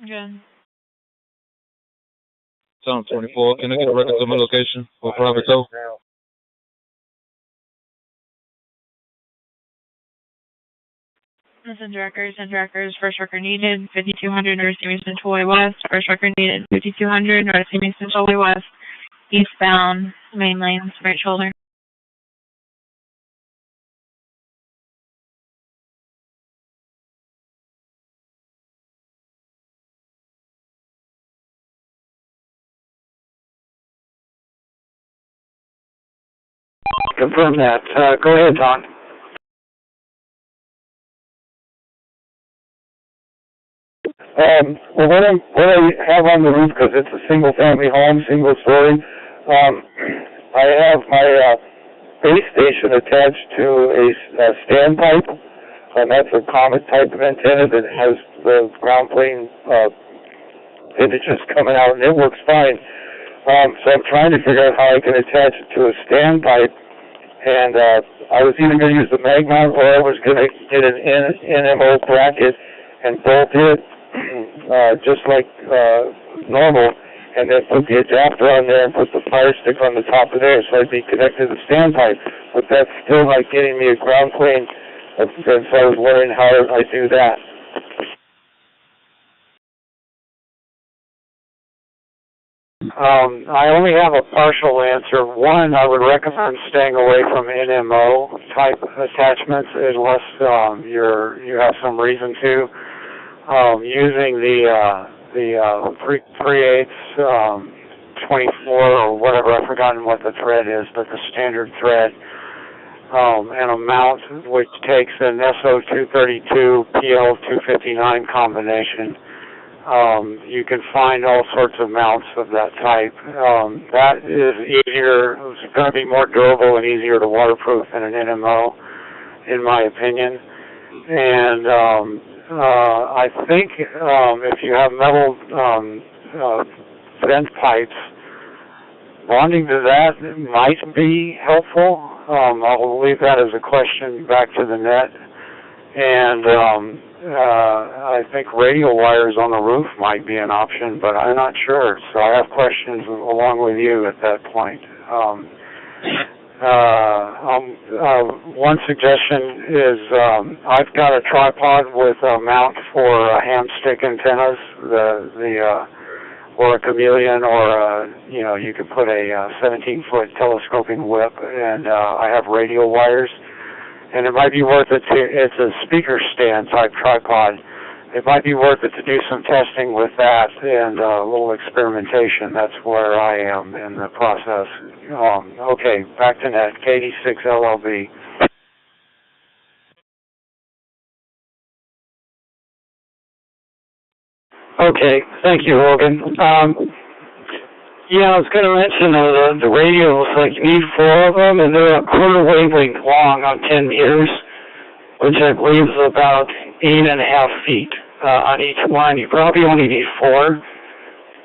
Good. Tom 24. Can I get a record of my location for private tow? This is records, first record needed, 5200 North Semi Central Way West, first record needed, 5200 North Semi Central Way West, eastbound, main lanes, right shoulder. Confirm that. Go ahead, Don. Well, what I have on the roof, because it's a single-family home, single-story, I have my base station attached to a standpipe, and that's a comet type of antenna that has the ground plane images coming out, and it works fine. So I'm trying to figure out how I can attach it to a standpipe, and I was either going to use the mag mount, or I was going to get an NMO bracket and bolt it just like normal, and then put the adapter on there and put the fire stick on the top of there, so I'd be connected to the standpipe. But that's still like getting me a ground plane, and so I was wondering how I do that. I only have a partial answer. One, I would recommend staying away from NMO type attachments unless you have some reason to. Using the 3/8 24 or whatever, I've forgotten what the thread is, but the standard thread, and a mount which takes an SO232 PL259 combination. You can find all sorts of mounts of that type. That is easier, it's going to be more durable and easier to waterproof than an NMO, in my opinion. And I think if you have metal vent pipes, bonding to that might be helpful. I'll leave that as a question back to the net. And I think radial wires on the roof might be an option, but I'm not sure. So I have questions along with you at that point. One suggestion is I've got a tripod with a mount for ham stick antennas. The or a chameleon, or you could put a 17-foot telescoping whip, and I have radio wires, and it might be worth it to, it's a speaker stand type tripod. It might be worth it to do some testing with that and a little experimentation. That's where I am in the process. Okay, back to net, KD6 LLB. Okay, thank you, Logan. Yeah, I was going to mention the radios, like you need 4 of them, and they're a quarter wavelength long on 10 meters, which I believe is about 8.5 feet on each one. You probably only need 4,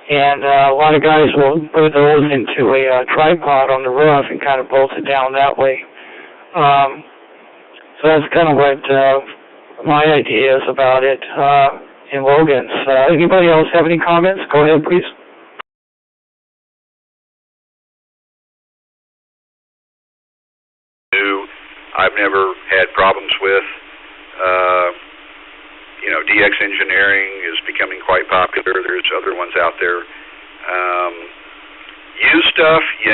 and a lot of guys will put those into a tripod on the roof and kind of bolt it down that way. So that's kind of what my idea is about it. And Logan's. Anybody else have any comments? Go ahead, please. I've never had problems with. DX engineering is becoming quite popular. There's other ones out there. Used stuff, you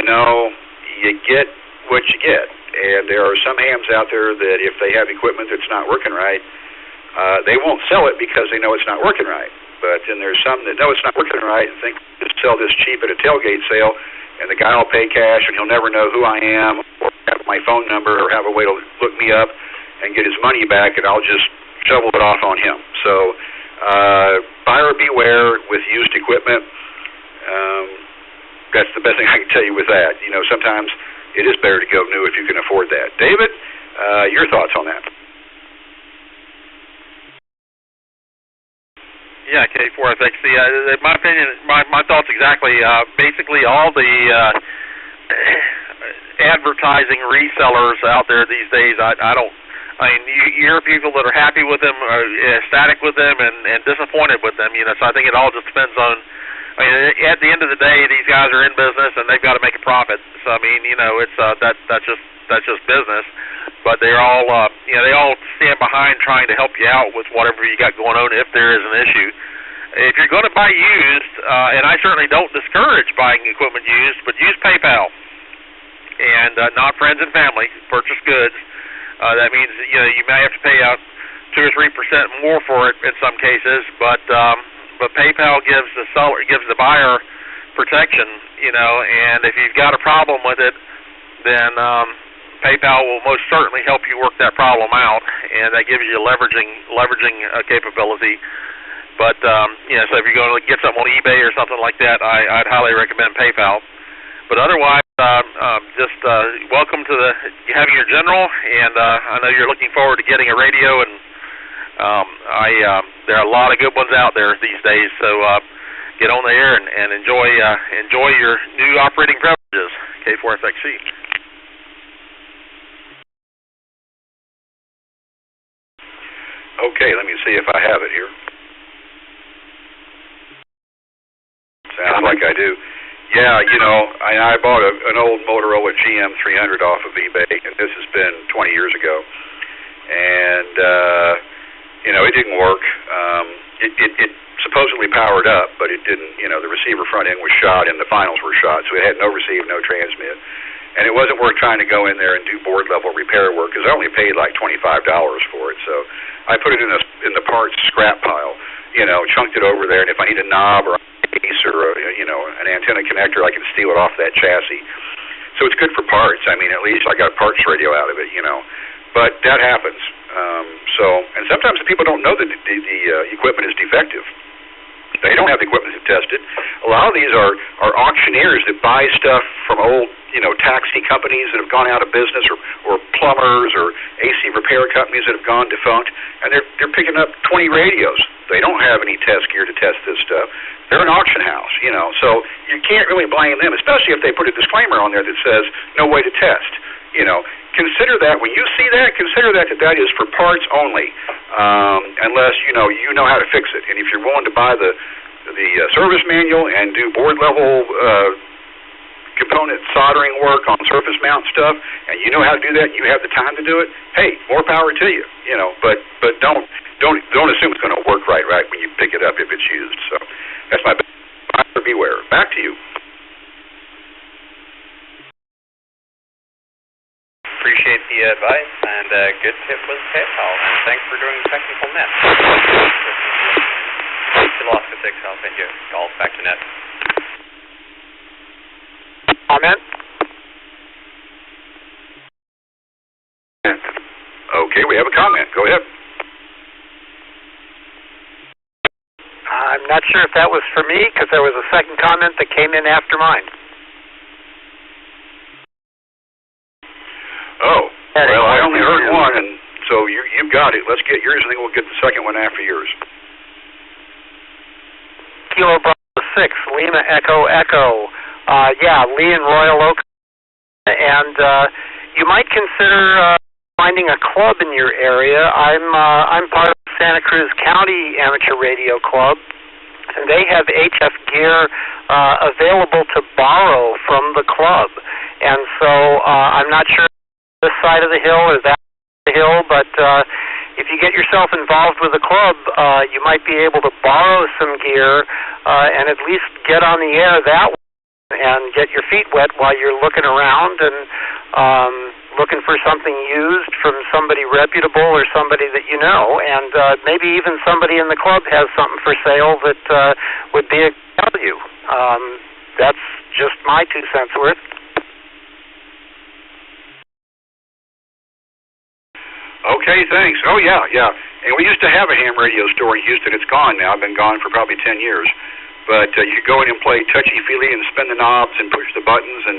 get what you get. And there are some hams out there that if they have equipment that's not working right, they won't sell it because they know it's not working right. But then there's some that know it's not working right and think just sell this cheap at a tailgate sale, and the guy will pay cash and he'll never know who I am or have my phone number or have a way to look me up and get his money back, and I'll just shovel it off on him. So buyer beware with used equipment. That's the best thing I can tell you with that. Sometimes it is better to go new if you can afford that. David, your thoughts on that? Yeah, K4FXC. In my opinion, my thoughts exactly. Basically, all the advertising resellers out there these days, you hear people that are happy with them, or ecstatic with them, and disappointed with them. So I think it all just depends on. At the end of the day, these guys are in business and they've got to make a profit. So it's that's just business. But they're all, they all stand behind trying to help you out with whatever you got going on if there is an issue. If you're going to buy used, and I certainly don't discourage buying equipment used, but use PayPal and not friends and family. Purchase goods. That means you may have to pay out 2 or 3% more for it in some cases, but PayPal gives the buyer protection. And if you've got a problem with it, then PayPal will most certainly help you work that problem out, and that gives you a leveraging capability. But so if you're going to get something on eBay or something like that, I'd highly recommend PayPal. But otherwise, just welcome to having your General, and I know you're looking forward to getting a radio, and there are a lot of good ones out there these days. So get on the air and enjoy your new operating privileges. K4FXC. Okay, let me see if I have it here. Sounds like I do. Yeah, I bought an old Motorola GM300 off of eBay, and this has been 20 years ago. And, it didn't work. It supposedly powered up, but it didn't. The receiver front end was shot and the finals were shot, so it had no receive, no transmit. And it wasn't worth trying to go in there and do board level repair work because I only paid like $25 for it. So I put it in the parts scrap pile, chunked it over there, and if I need a knob or a case or an antenna connector, I can steal it off that chassis. So it's good for parts. At least I got a parts radio out of it, But that happens. And sometimes the people don't know that the equipment is defective. They don't have the equipment to test it. A lot of these are auctioneers that buy stuff from old, taxi companies that have gone out of business, or plumbers or AC repair companies that have gone defunct, and they're picking up 20 radios. They don't have any test gear to test this stuff. They're an auction house, so you can't really blame them, especially if they put a disclaimer on there that says no way to test. Consider that when you see that, consider that is for parts only, unless you know how to fix it. And if you're willing to buy the service manual and do board level component soldering work on surface mount stuff, and you know how to do that, and you have the time to do it, hey, more power to you. But don't assume it's going to work right when you pick it up if it's used. So that's my best. buyer beware. Back to you. Appreciate the advice, and good tip was PayPal, and thanks for doing technical net. If you lost the 6, I'll send you golf back to net. Comment? Okay, we have a comment. Go ahead. I'm not sure if that was for me, because there was a second comment that came in after mine. Oh, well, I only heard one, and so you've got it. Let's get yours, and then we'll get the second one after yours. Kilo Bravo 6, Lima Echo Echo. Yeah, Lee and Royal Oak. And you might consider finding a club in your area. I'm part of the Santa Cruz County Amateur Radio Club, and they have HF gear available to borrow from the club. And so I'm not sure this side of the hill or that side of the hill, but if you get yourself involved with the club, you might be able to borrow some gear and at least get on the air that way and get your feet wet while you're looking around and looking for something used from somebody reputable or somebody that you know, and maybe even somebody in the club has something for sale that would be a value. That's just my 2 cents worth. Okay, thanks. Oh, yeah. And we used to have a ham radio store in Houston. It's gone now. I've been gone for probably 10 years. But you could go in and play touchy-feely and spin the knobs and push the buttons and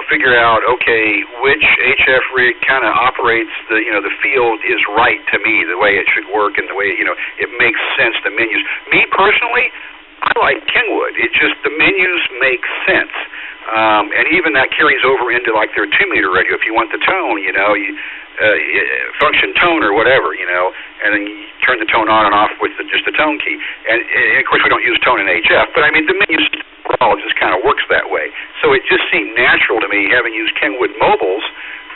figure out, okay, which HF rig kind of operates the field is right to me, the way it should work and the way, it makes sense, the menus. Me, personally, I like Kenwood. It's just the menus make sense. And even that carries over into like their 2-meter radio. If you want the tone, function tone or whatever, and then you turn the tone on and off with just the tone key. And of course, we don't use tone in HF, but I mean, the menu overall just kind of works that way. So it just seemed natural to me, having used Kenwood mobiles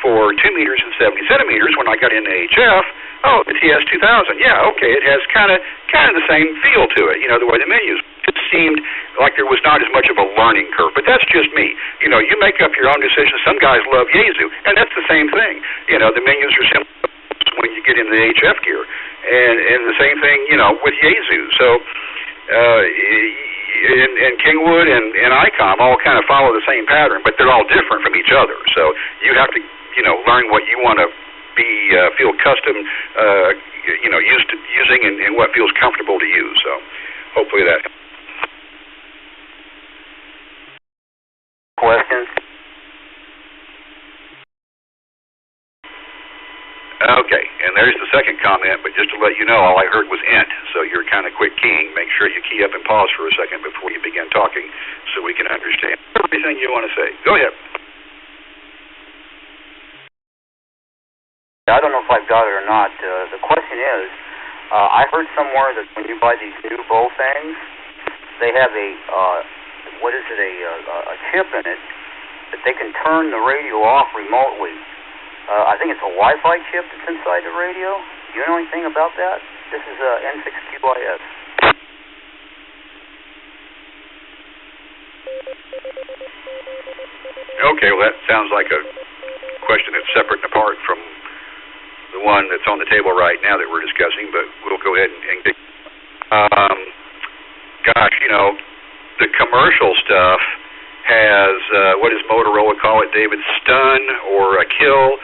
for 2 meters and 70 centimeters when I got into HF. Oh, the TS2000. Yeah, okay, it has kind of the same feel to it, the way the menus. It seemed like there was not as much of a learning curve, but that's just me. You make up your own decisions. Some guys love Yaesu, and that's the same thing. The menus are simple when you get into the HF gear, and the same thing, with Yaesu. So, and Kingwood and ICOM all kind of follow the same pattern, but they're all different from each other. So you have to, learn what you want to feel custom, used to using and what feels comfortable to use. So hopefully that helps. Questions? Okay, and there's the second comment, but just to let you know, all I heard was ent, so you're kind of quick keying. Make sure you key up and pause for a second before you begin talking so we can understand everything you want to say. Go ahead. I don't know if I've got it or not. The question is, I heard somewhere that when you buy these new Bowfangs, they have a chip in it that they can turn the radio off remotely. I think it's a Wi-Fi chip that's inside the radio. Do you know anything about that? This is N6QIS. Okay, well that sounds like a question that's separate and apart from the one that's on the table right now that we're discussing, but we'll go ahead and dig. The commercial stuff has, what does Motorola call it, David? Stun or a kill.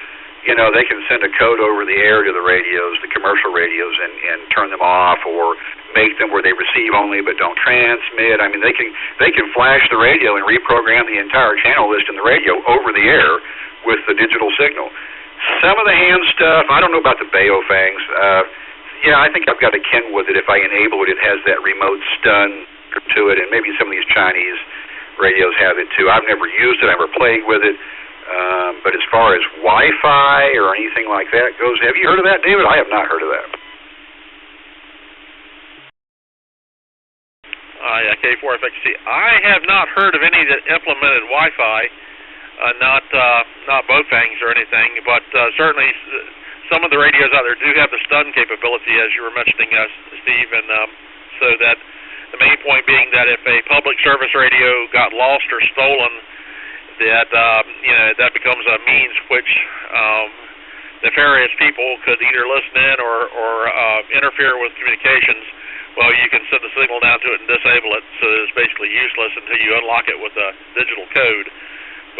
They can send a code over the air to the radios, the commercial radios, and turn them off or make them where they receive only but don't transmit. I mean, they can flash the radio and reprogram the entire channel list in the radio over the air with the digital signal. Some of the ham stuff, I don't know about the Baofangs. I think I've got a Kenwood that if I enable it, it has that remote stun to it, and maybe some of these Chinese radios have it too. I've never used it, I've never played with it. But as far as Wi-Fi or anything like that goes, have you heard of that, David? I have not heard of that. K4FXC. I have not heard of any that implemented Wi-Fi, not Bowfangs or anything, but certainly some of the radios out there do have the stun capability, as you were mentioning, Steve, and so that The main point being that if a public service radio got lost or stolen, that that becomes a means which nefarious people could either listen in or interfere with communications. Well, you can send a signal down to it and disable it, so it's basically useless until you unlock it with a digital code.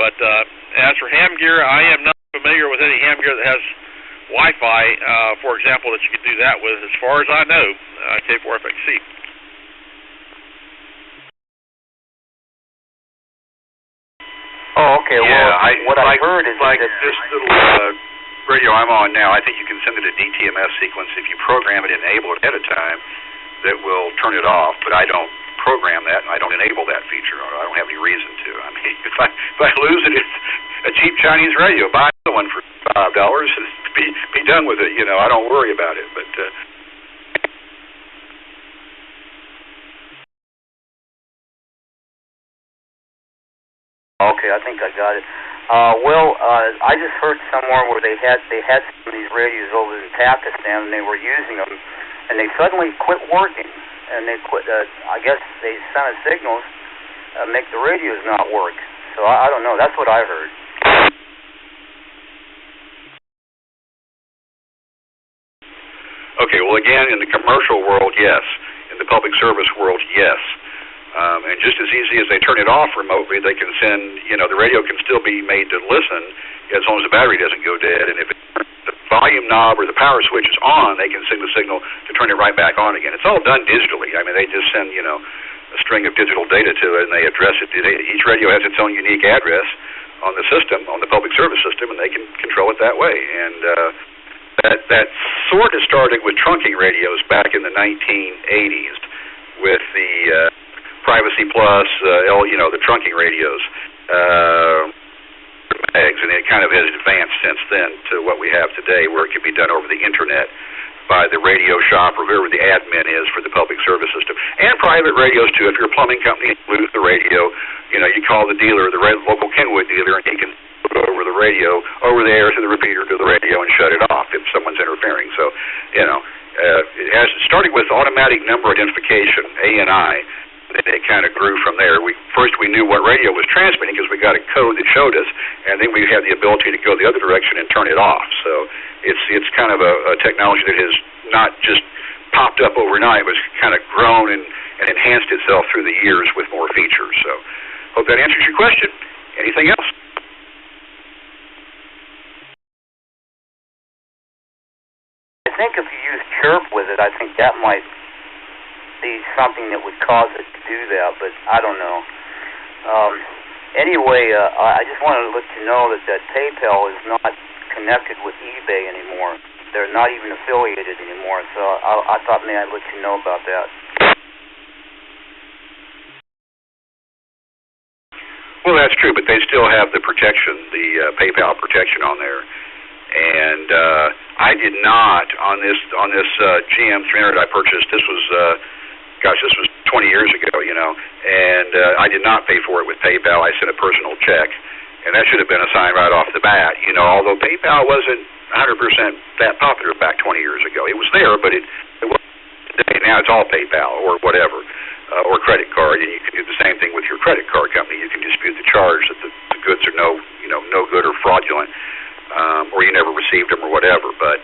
But as for ham gear, I am not familiar with any ham gear that has Wi-Fi, for example, that you could do that with. As far as I know, K4FXC. Oh, okay. Yeah, well, I heard is like that this little radio I'm on now, I think you can send it a DTMS sequence if you program it and enable it ahead of time that will turn it off, but I don't program that and I don't enable that feature. I don't have any reason to. I mean, if I lose it, it's a cheap Chinese radio. Buy another one for $5 and be done with it. I don't worry about it, but okay, I think I got it. I just heard somewhere where they had some of these radios over in Pakistan and they were using them, and they suddenly quit working, and they quit. I guess they sent a signal make the radios not work. So I don't know. That's what I heard. Okay, well, again, in the commercial world, yes. In the public service world, yes. And just as easy as they turn it off remotely, they can send, the radio can still be made to listen as long as the battery doesn't go dead. And if the volume knob or the power switch is on, they can send the signal to turn it right back on again. It's all done digitally. I mean, they just send, a string of digital data to it, and they address it. Each radio has its own unique address on the system, on the public service system, and they can control it that way. And that sort of started with trunking radios back in the 1980s with the Privacy Plus, the trunking radios, mags, and it kind of has advanced since then to what we have today, where it can be done over the internet by the radio shop or whoever the admin is for the public service system, and private radios too. If you're a plumbing company, you lose the radio, you call the dealer, the local Kenwood dealer, and he can put over the radio, over the air to the repeater to the radio and shut it off if someone's interfering. So, it started with automatic number identification, ANI. It kind of grew from there. First we knew what radio was transmitting because we got a code that showed us, and then we had the ability to go the other direction and turn it off. So it's kind of a technology that has not just popped up overnight, but it's kind of grown and enhanced itself through the years with more features. So hope that answers your question. Anything else? I think if you use chirp with it, I think that might be something that would cause it to do that, but I don't know. Anyway, I just wanted to let you know that PayPal is not connected with eBay anymore. They're not even affiliated anymore, so I thought maybe I'd let you know about that. Well, that's true, but they still have the protection, the PayPal protection on there. And I did not on this GM 300 I purchased. This was this was 20 years ago, and I did not pay for it with PayPal. I sent a personal check, and that should have been a sign right off the bat. Although PayPal wasn't 100% that popular back 20 years ago. It was there, but it wasn't today. Now it's all PayPal or whatever, or credit card, and you can do the same thing with your credit card company. You can dispute the charge that the goods are no good or fraudulent, or you never received them or whatever, but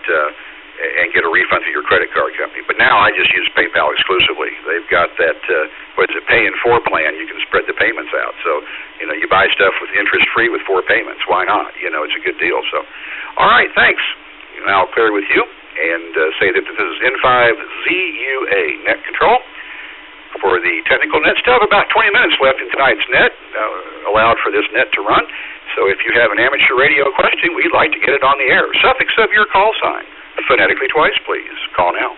and get a refund through your credit card company. But now I just use PayPal exclusively. They've got that, pay in 4 plan. You can spread the payments out. So, you buy stuff with interest-free with 4 payments. Why not? It's a good deal. So, all right, thanks. Now I'll clear with you and say that this is N5ZUA Net Control for the technical net stuff. About 20 minutes left in tonight's net, allowed for this net to run. So if you have an amateur radio question, we'd like to get it on the air. Suffix of your call sign. Phonetically twice, please. Call now.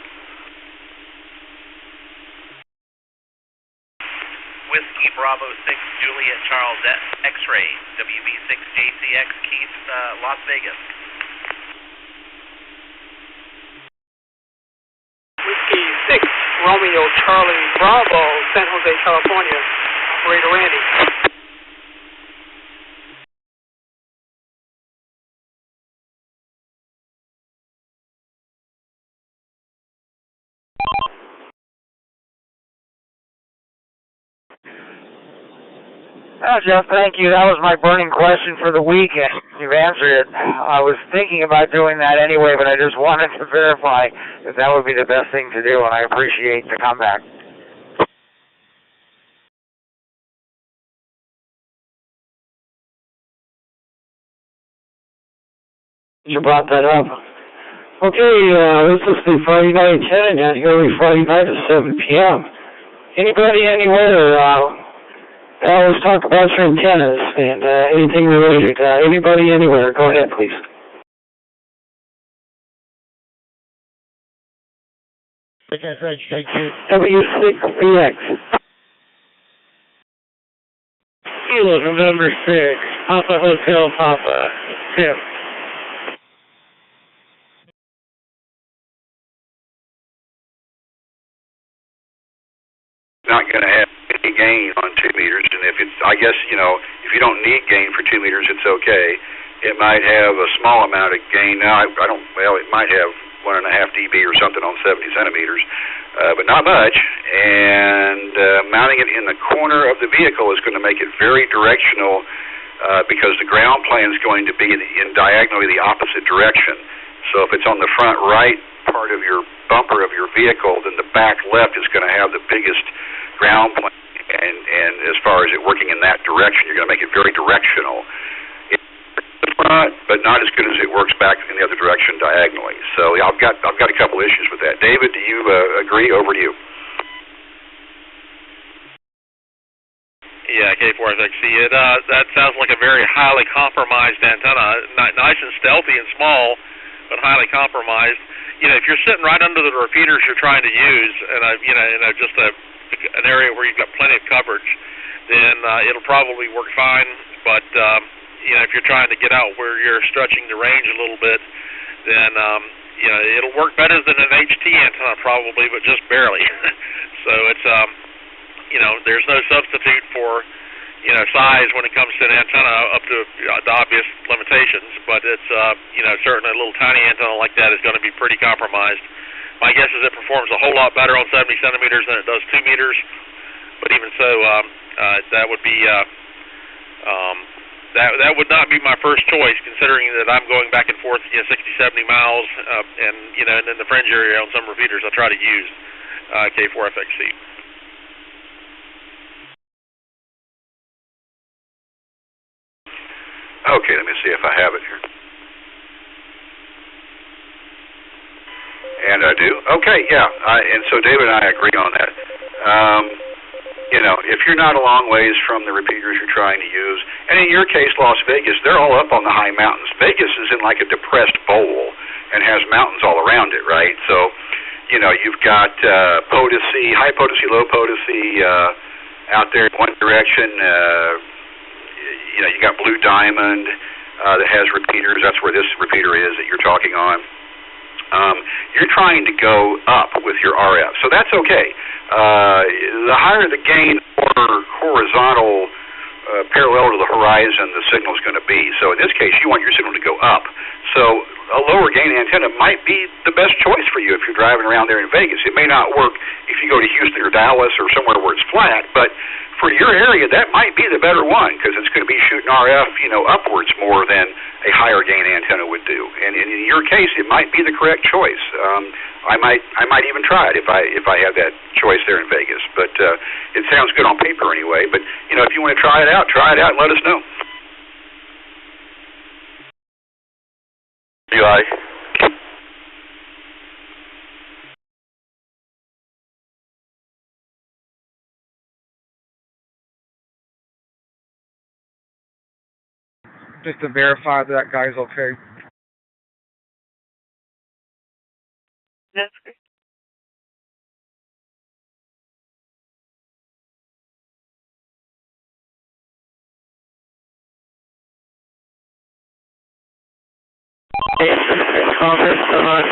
Whiskey Bravo 6 Juliet Charles X-Ray WB6 JCX Keith Las Vegas. Whiskey 6 Romeo Charlie Bravo San Jose, California. Operator Randy. Oh, Jeff, thank you. That was my burning question for the week, and you've answered it. I was thinking about doing that anyway, but I just wanted to verify that that would be the best thing to do, and I appreciate the comeback. You brought that up. Okay, this is the Friday night attendant here every Friday night at 7 p.m. Anybody, anywhere, let's talk about your antennas and anything related. Anybody, anywhere, go ahead, please. W6BX. Kilo November 6, Papa Hotel Papa, Tim. Not going to have any gain on 2 meters, and if it's, I guess, you know, if you don't need gain for 2 meters, it's okay. It might have a small amount of gain. Now, I don't, well, it might have 1.5 dB or something on 70 centimeters, but not much. And mounting it in the corner of the vehicle is going to make it very directional because the ground plane is going to be in diagonally the opposite direction. So if it's on the front right part of your bumper of your vehicle, then the back left is going to have the biggest ground plane. And as far as it working in that direction, you're going to make it very directional. The front, but not as good as it works back in the other direction diagonally. So I've got a couple issues with that. David, do you agree? Over to you. Yeah, K4FXC. That sounds like a very highly compromised antenna. Nice and stealthy and small, but highly compromised. You know, if you're sitting right under the repeaters you're trying to use, and just an area where you've got plenty of coverage, then it'll probably work fine. But you know, if you're trying to get out where you're stretching the range a little bit, then you know, it'll work better than an HT antenna probably, but just barely. So it's you know, there's no substitute for, you know, size when it comes to an antenna up to the obvious limitations, but it's, you know, certainly a little tiny antenna like that is going to be pretty compromised. My guess is it performs a whole lot better on 70 centimeters than it does 2 meters, but even so, that would be, that would not be my first choice, considering that I'm going back and forth, you know, 60, 70 miles, and, you know, and in the fringe area on some repeaters I try to use K4FXC. Okay, let me see if I have it here. And I do? Okay, yeah. And so David and I agree on that. You know, if you're not a long ways from the repeaters you're trying to use, and in your case, Las Vegas, they're all up on the high mountains. Vegas is in like a depressed bowl and has mountains all around it, right? So, you know, you've got potency, high potency, low potency out there in one direction. You know, you got Blue Diamond that has repeaters. That's where this repeater is that you're talking on. You're trying to go up with your RF, so that's okay. The higher the gain or horizontal parallel to the horizon the signal is going to be. So in this case, you want your signal to go up. So a lower gain antenna might be the best choice for you if you're driving around there in Vegas. It may not work if you go to Houston or Dallas or somewhere where it's flat, but for your area, that might be the better one because it's going to be shooting RF, you know, upwards more than a higher gain antenna would do. And in your case, it might be the correct choice. I might even try it if I have that choice there in Vegas. But it sounds good on paper anyway. But you know, if you want to try it out and let us know. Eli. Just to verify that guy's okay. That's great. Comments on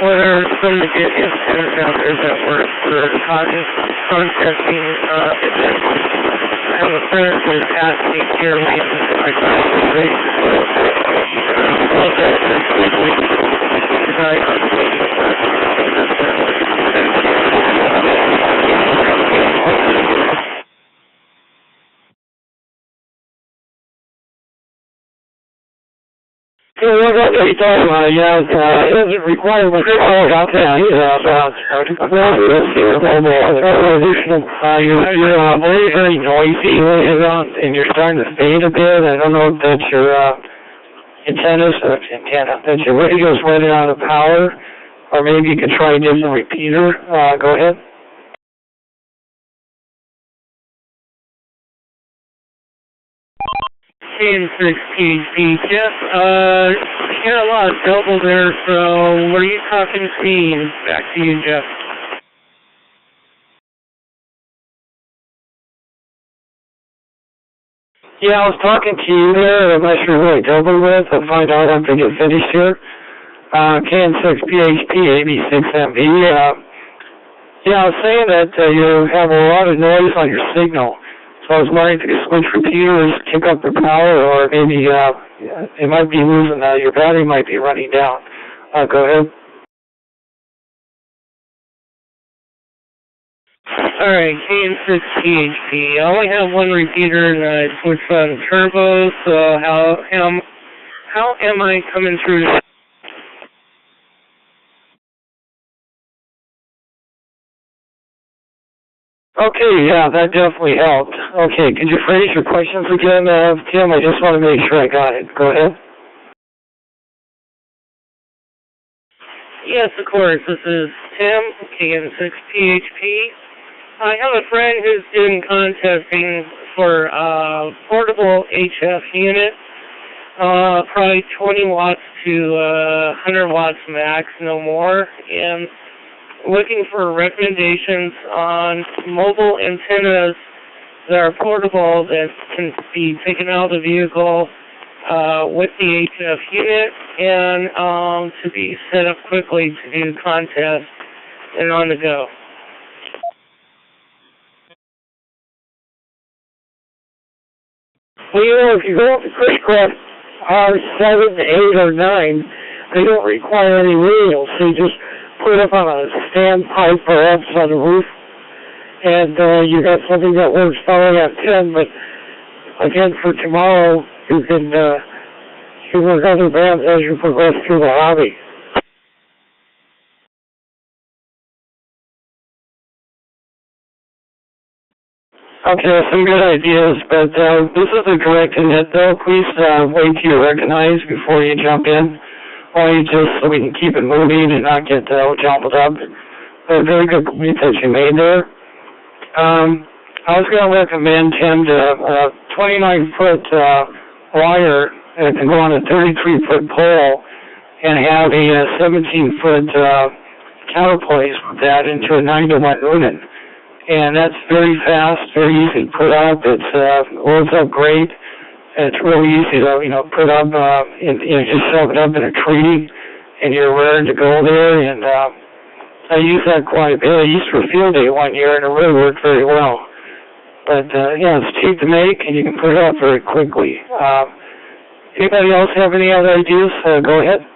whether some of the incidents out there that were contesting I have a friend who's asked me here reasons I got the race. Yeah, what else are you talking about? Yeah, it doesn't require much power out there. You're very, very noisy, and you're starting to fade a bit. I don't know if that's your that your radio's running out of power, or maybe you could try a different repeater. Go ahead. CN6PHP, Jeff, hear a lot of double there, so were you talking to me? Back to you, Jeff. Yeah, I was talking to you there. I'm not sure who I doubled with. I'll find out after I get finished here. KN6PHP 86MB. Yeah, I was saying that you have a lot of noise on your signal. So I was wondering if you could switch repeaters, kick up the power, or maybe it might be losing, your battery might be running down. Go ahead. Alright, KN6PHP. I only have one repeater and I switched on the turbo, so how am I coming through? Okay, yeah, that definitely helped. Okay, could you phrase your questions again, Tim? I just want to make sure I got it. Go ahead. Yes, of course. This is Tim, KN6PHP. I have a friend who's doing contesting for portable HF unit, probably 20 watts to 100 watts max, no more, and looking for recommendations on mobile antennas that are portable that can be taken out of the vehicle with the HF unit and to be set up quickly to do contests and on the go. Well, you know, if you go up to Crisscross R7, 8, or 9, they don't require any radio, so you just put it up on a standpipe or else on the roof, and you got something that works fine at 10, but again, for tomorrow, you can work other bands as you progress through the hobby. Okay, some good ideas, but this is a directed hit, though. Please wait till you recognize before you jump in, only just so we can keep it moving and not get jumbled up. A very good point that you made there. I was going to recommend him to a 29-foot wire that can go on a 33-foot pole and have a 17-foot counterplace with that into a 9-to-1 unit. And that's very fast, very easy to put up. It holds up great. It's really easy to, put up, just shove it up in a tree, and you're ready to go there. And I use that quite a bit. I used it for field day one year, and it really worked very well. But, yeah, it's cheap to make, and you can put it up very quickly. Anybody else have any other ideas? Go ahead.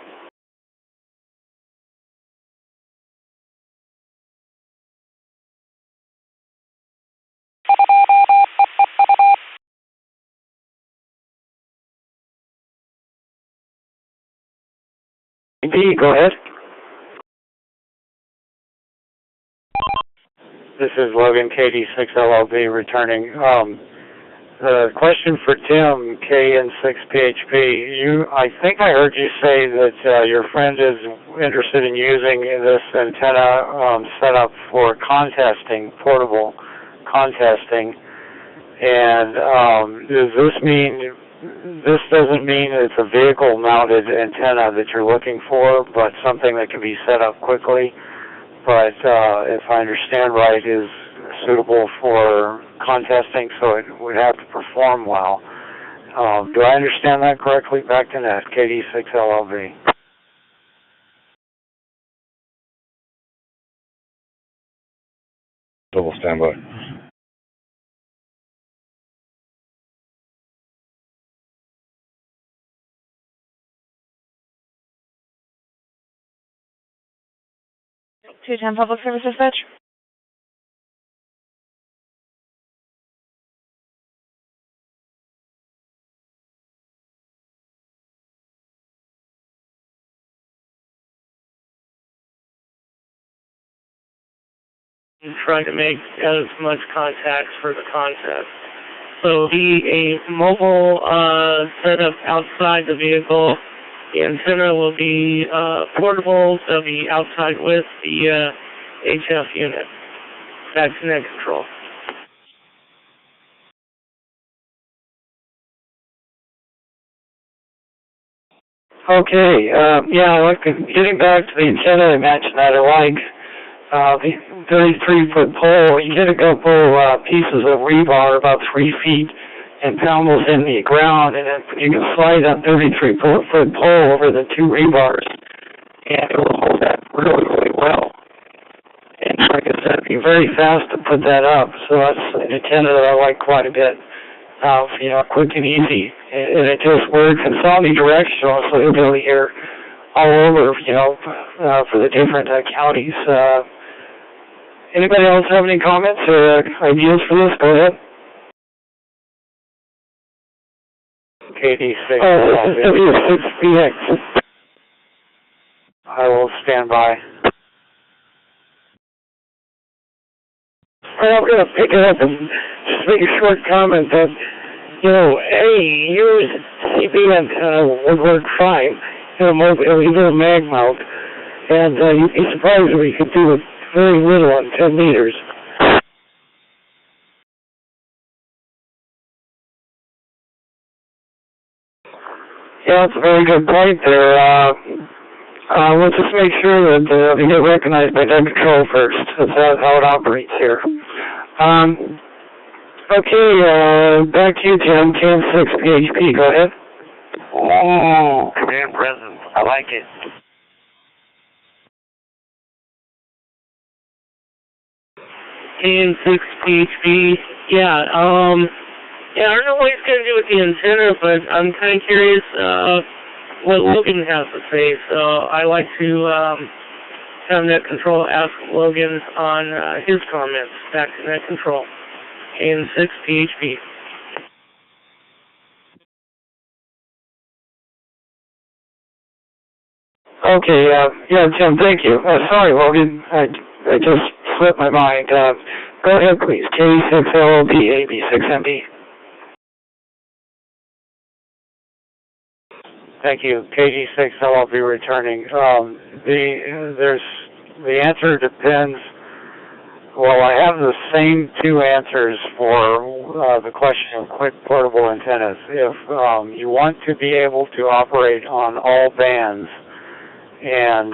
Go ahead. This is Logan, KD6LLB, returning. The question for Tim, KN6PHP. I think I heard you say that your friend is interested in using this antenna set up for contesting, portable contesting. And does this mean... This doesn't mean it's a vehicle-mounted antenna that you're looking for, but something that can be set up quickly. But if I understand right, is suitable for contesting, so it would have to perform well. Do I understand that correctly? Back to net, KD6LLV. Double standby. Two-10 Public Service Dispatch. trying to make as much contacts for the contest. So it'll be a mobile setup outside the vehicle. The antenna will be portable. They'll be outside with the HF unit. That's net control. Okay, getting back to the antenna I mentioned that I like, the 33-foot pole, you get a couple pieces of rebar about 3 feet and pound those in the ground, and then you can slide that 33-foot pole over the 2 rebars, and it will hold that really, really well. And like I said, it'd be very fast to put that up, so that's an antenna that I like quite a bit. Quick and easy, and it just works. It's omnidirectional, so you'll be able to hear all over, for the different counties. Anybody else have any comments or ideas for this? Go ahead. KD6. W6BX. I will stand by. Well, I'm going to pick it up and just make a short comment that, any used CB antenna would work fine in a little mag mount, and you'd be surprised if we could do it very little on 10 meters. Yeah, that's a very good point there. Let's just make sure that they get recognized by net control first. That's how it operates here. Okay, back to you, Tim. KM6 PHP, go ahead. Oh, command presence. I like it. KM6 PHP, I don't know what he's going to do with the antenna, but I'm kind of curious what Logan has to say, so I like to have net control ask Logan on his comments. Back to net control. KM6 PHP. Okay, Tim, thank you. Sorry, Logan, I just slipped my mind. Go ahead, please. K6LOB, AB6MB. Thank you. KD6, I'll be returning. The answer depends. Well, I have the same 2 answers for the question of quick portable antennas. If you want to be able to operate on all bands, and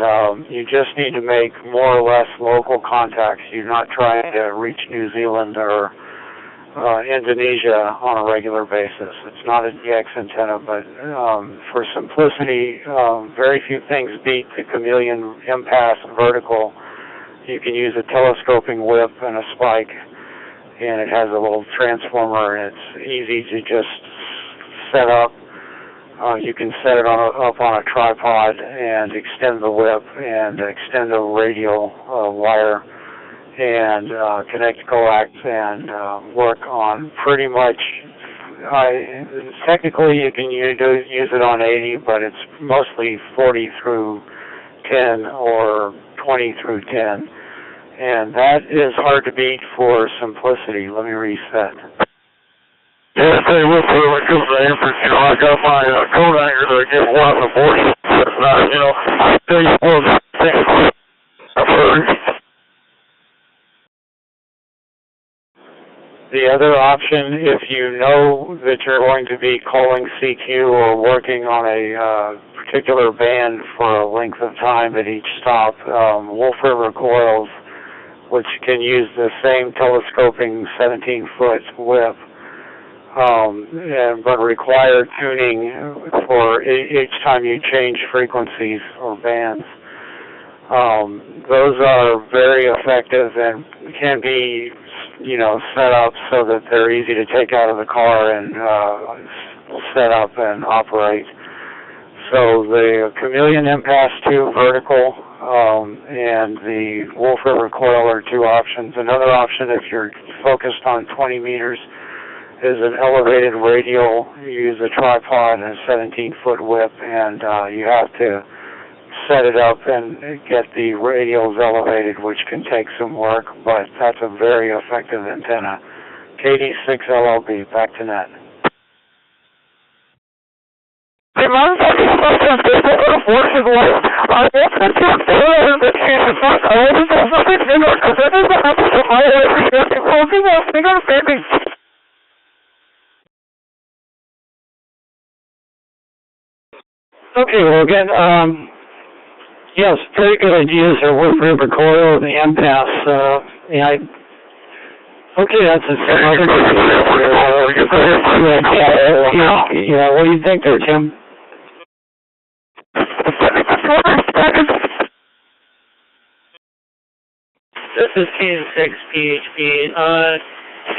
you just need to make more or less local contacts, you're not trying to reach New Zealand or Indonesia on a regular basis. It's not a DX antenna, but for simplicity, very few things beat the chameleon impasse vertical. You can use a telescoping whip and a spike, and it has a little transformer, and it's easy to just set up. You can set it up on a tripod and extend the whip and extend the radial wire and connect coax and work on pretty much, technically you can use it on 80, but it's mostly 40 through 10 or 20 through 10. And that is hard to beat for simplicity. Let me reset. Yeah, I tell you what, when it comes to amperage, I got my code anchor that I give a lot of abortion. That's not, I tell you what, I've heard. The other option, if you know that you're going to be calling CQ or working on a particular band for a length of time at each stop, Wolf River coils, which can use the same telescoping 17-foot whip, but require tuning for each time you change frequencies or bands. Those are very effective and can be, set up so that they're easy to take out of the car and set up and operate. So the Chameleon Impasse 2 vertical and the Wolf River coil are 2 options. Another option, if you're focused on 20 meters, is an elevated radial. You use a tripod and a 17-foot whip, and you have to set it up and get the radios elevated, which can take some work, but that's a very effective antenna. KD6LLB, back to net. Okay, well again, yes, very good ideas there with river coil and the impasse. Okay, that's a similar. Yeah, what do you think there, Tim? This is K6PHP.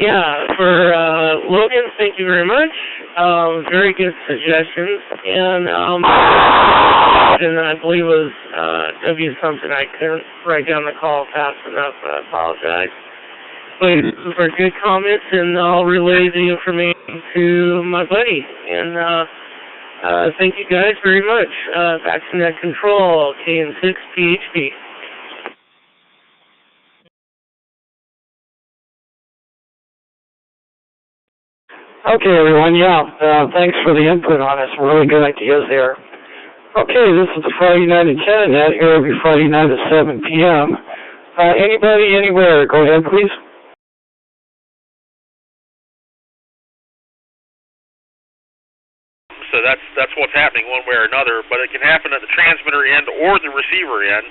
Yeah, for Logan, thank you very much. Very good suggestions. And I believe it was W something. I couldn't write down the call fast enough. I apologize. But for good comments, and I'll relay the information to my buddy. And thank you guys very much. Back to net control, KN6PHP. Okay, everyone, thanks for the input on it. Some really good ideas there. Okay, this is the Friday Night Antenna Net here every Friday night at 7 p.m. Anybody, anywhere, go ahead, please. So that's what's happening one way or another, but it can happen at the transmitter end or the receiver end.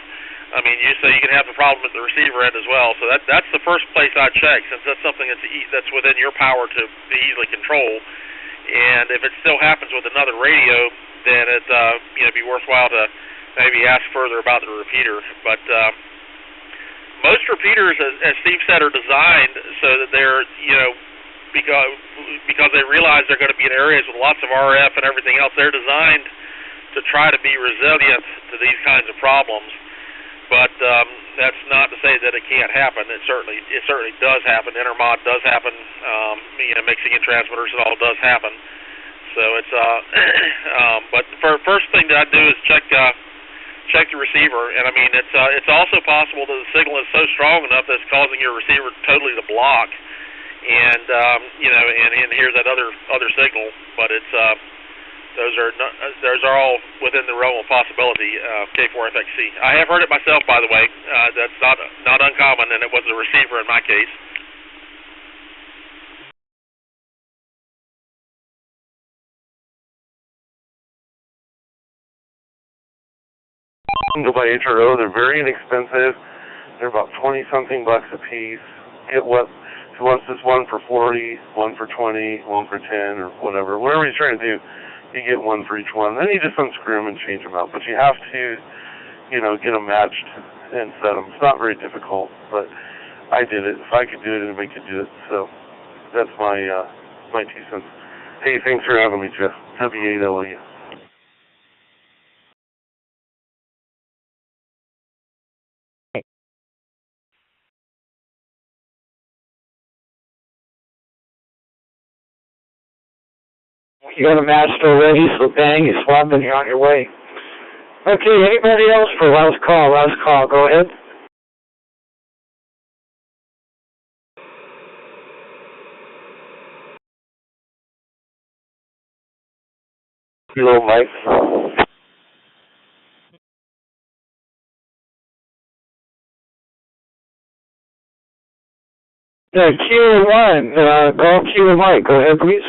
I mean, you can have the problem at the receiver end as well. So that's the first place I'd check, since that's something that's within your power to easily control. And if it still happens with another radio, then it'd be worthwhile to maybe ask further about the repeater. But most repeaters, as Steve said, are designed so that they're because they realize they're going to be in areas with lots of RF and everything else. They're designed to try to be resilient to these kinds of problems. But that's not to say that it can't happen. It certainly does happen. Intermod does happen. Mixing in transmitters, it all does happen. So it's but the first thing that I do is check the receiver, and I mean it's also possible that the signal is so strong enough that it's causing your receiver totally to block, and and hear that other signal. But it's those are all within the realm of possibility. K4FXC. I have heard it myself, by the way. That's not uncommon, and it was the receiver in my case. By HRO, they're very inexpensive. They're about 20-something bucks a piece. Get what if he wants this one for 40, one for 20, one for 10, or whatever he's trying to do. You get one for each one. Then you just unscrew them and change them out. But you have to, get them matched and set them. It's not very difficult, but I did it. If I could do it, anybody could do it. So that's my 2 cents. Hey, thanks for having me, Jeff. W8LU. You got a master already, so bang, you swap and you're on your way. Okay, anybody else for last call? Last call, go ahead. Hello, Mike. Q1, call Q and Mike, go ahead, please.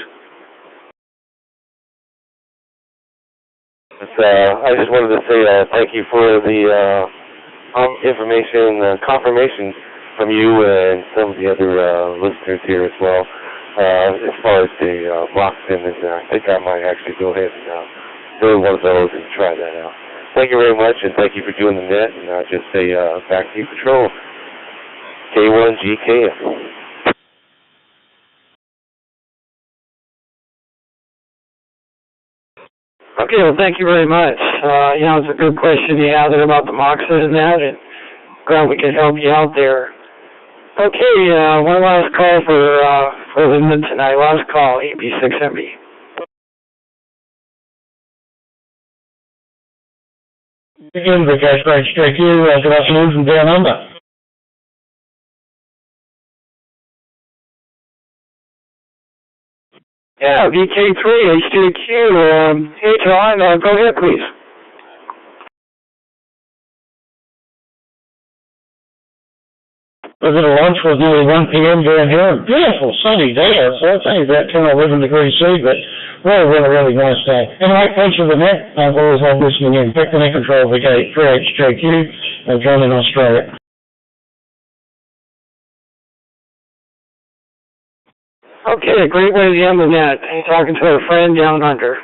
I just wanted to say thank you for the information, confirmation from you and some of the other listeners here as well. As far as the Moxon, and I think I might actually go ahead and build one of those and try that out. Thank you very much, and thank you for doing the net. And I'll just say back to you, Patrol. K1GKF. Okay, well, thank you very much. It's a good question you had there about the Moxon and that, and glad we could help you out there. Okay, one last call for Lyndon tonight. Last call, EP6MB. Again, the cash right straight here. Good afternoon from down under. Yeah, VK3, HDQ, hey John, go ahead please. We're going to lunch with nearly 1 p.m. down here. Beautiful sunny day outside. I think that 10 or 11 degrees C, but really nice day. Anyway, thanks for the net. I've always loved listening in. Captain in control of the gate, 3HJQ, John in Australia. Okay, a great way to end the net. I'm talking to a friend down under.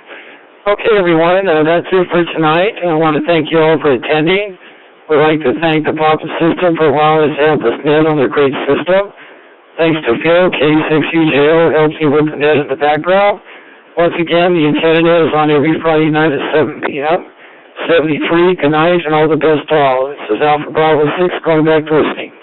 Okay, everyone, that's it for tonight. I want to thank you all for attending. We'd like to thank the Papa System for allowing us to have this net on their great system. Thanks to Phil, K6EJO, helps me with the net in the background. Once again, the antenna net is on every Friday night at 7 p.m. 73, good night, and all the best to all. This is Alpha Bravo 6 going back to listening.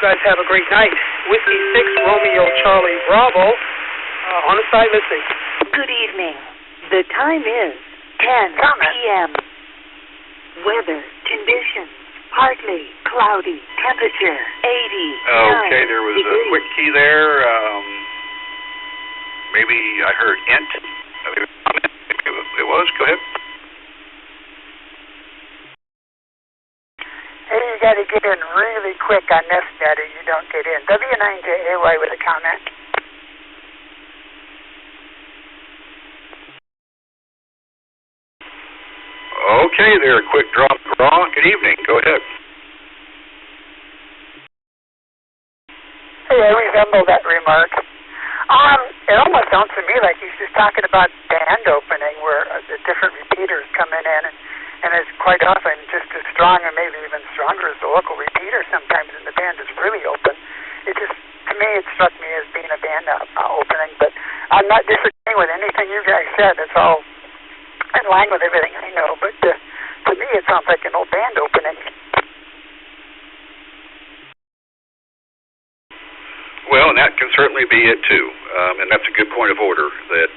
You guys have a great night. Whiskey 6, Romeo, Charlie, Bravo, on the side listening. Good evening. The time is 10 p.m. Weather, conditions, partly cloudy, temperature 80. Okay, there was a quick key there. Maybe I heard int. It was. Go ahead. Hey, you got to get in really quick on this net or you don't get in. W9JAY with a comment. Okay, there. Quick drop. Good evening. Go ahead. Hey, I resemble that remark. It almost sounds to me like he's just talking about band opening where the different repeaters come in and it's quite often just as strong or maybe even stronger as the local repeater sometimes and the band is really open. It just, to me, it struck me as being a band opening, but I'm not disagreeing with anything you guys said. It's all in line with everything I know, but to me it sounds like an old band opening. Well, and that can certainly be it too, and that's a good point of order that,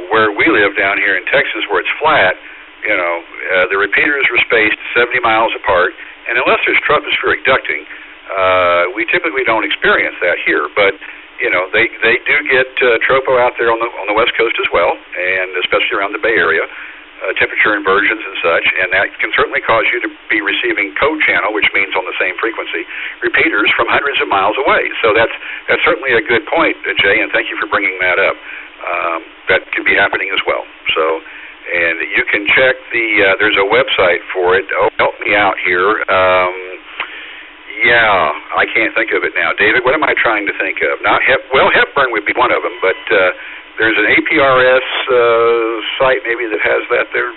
where we live down here in Texas where it's flat, the repeaters are spaced 70 miles apart, and unless there's tropospheric ducting, we typically don't experience that here. But they do get tropo out there on the West Coast as well, and especially around the Bay Area, temperature inversions and such, and that can certainly cause you to be receiving co-channel, which means on the same frequency, repeaters from hundreds of miles away. So that's certainly a good point, Jay, and thank you for bringing that up. That can be happening as well. So. And you can check there's a website for it. Oh, help me out here. I can't think of it now. David, what am I trying to think of? Hepburn would be one of them, but there's an APRS site maybe that has that there.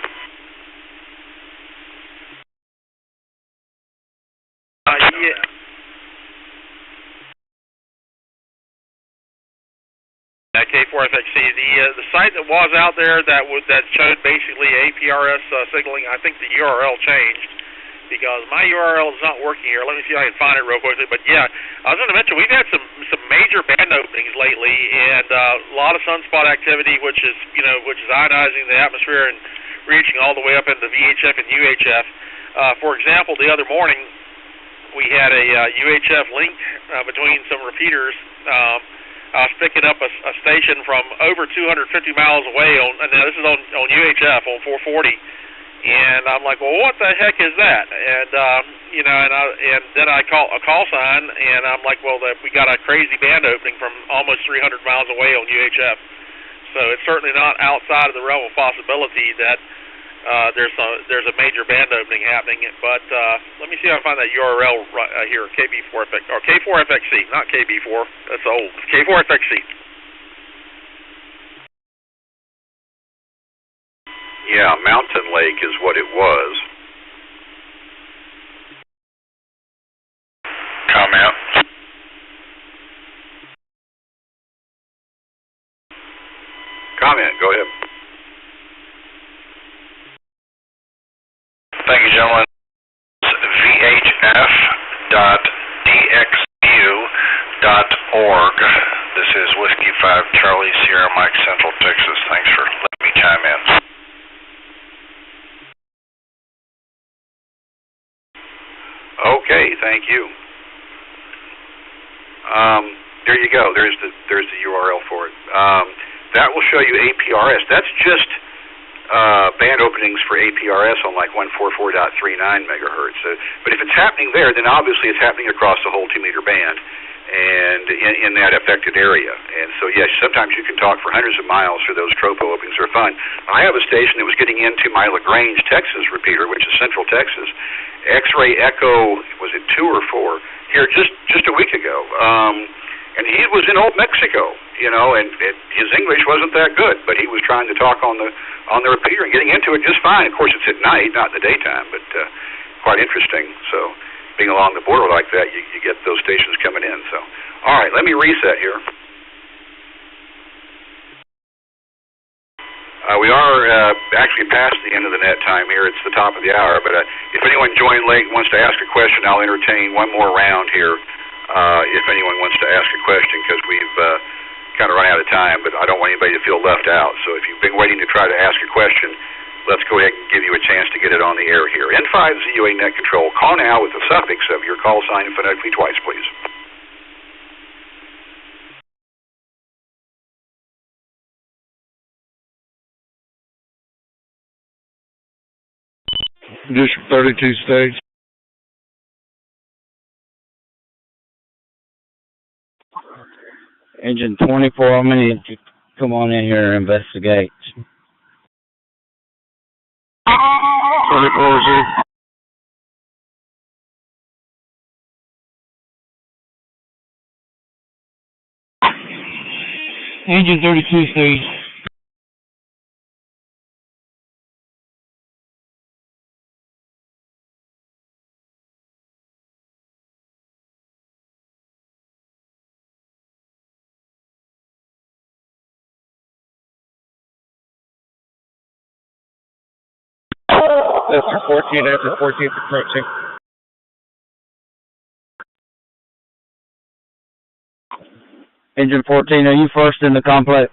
Yeah. K4FXC, the site that was out there that showed basically APRS signaling, I think the URL changed because my URL is not working here. Let me see if I can find it real quickly. But yeah, I was going to mention we've had some major band openings lately, and a lot of sunspot activity, which is ionizing the atmosphere and reaching all the way up into VHF and UHF. For example, the other morning we had a UHF link between some repeaters. I was picking up a station from over 250 miles away and now this is on UHF on 440, and I'm like, well, what the heck is that? And and then I call a call sign, and I'm like, well, we got a crazy band opening from almost 300 miles away on UHF. So it's certainly not outside of the realm of possibility that there's a major band opening happening. But let me see if I can find that URL right here, KB4FX or K4FXC, not KB4. That's old. K4FXC. Yeah, Mountain Lake is what it was. Comment. comment. Go ahead. Thank you, gentlemen. VHF.dxu.org. This is Whiskey 5 Charlie Sierra Mike Central Texas. Thanks for letting me chime in. Okay, thank you. There you go. There's the URL for it. That will show you APRS. That's just band openings for APRS on like 144.39 megahertz. But if it's happening there, then obviously it's happening across the whole 2-meter band and in that affected area. And so, yes, sometimes you can talk for hundreds of miles for those tropo openings are fun. I have a station that was getting into my LaGrange, Texas repeater, which is Central Texas. X-ray Echo, was it 2 or 4, here just a week ago. And he was in Old Mexico, you know, and his English wasn't that good, but he was trying to talk on the repeater and getting into it just fine. Of course, it's at night, not in the daytime, but quite interesting. So being along the border like that, you get those stations coming in. So, all right, let me reset here. We are actually past the end of the net time here. It's the top of the hour, but if anyone joined late and wants to ask a question, I'll entertain one more round here if anyone wants to ask a question, because we've kind of run out of time, but I don't want anybody to feel left out. So if you've been waiting to try to ask a question, let's go ahead and give you a chance to get it on the air here. N5ZUA Net Control. Call now with the suffix of your call sign phonetically twice, please. District 32 stage. Engine 24, I'm going to need you to come on in here and investigate. 24 Z. Engine 32 stage. After 14 approaching. Engine 14, are you first in the complex?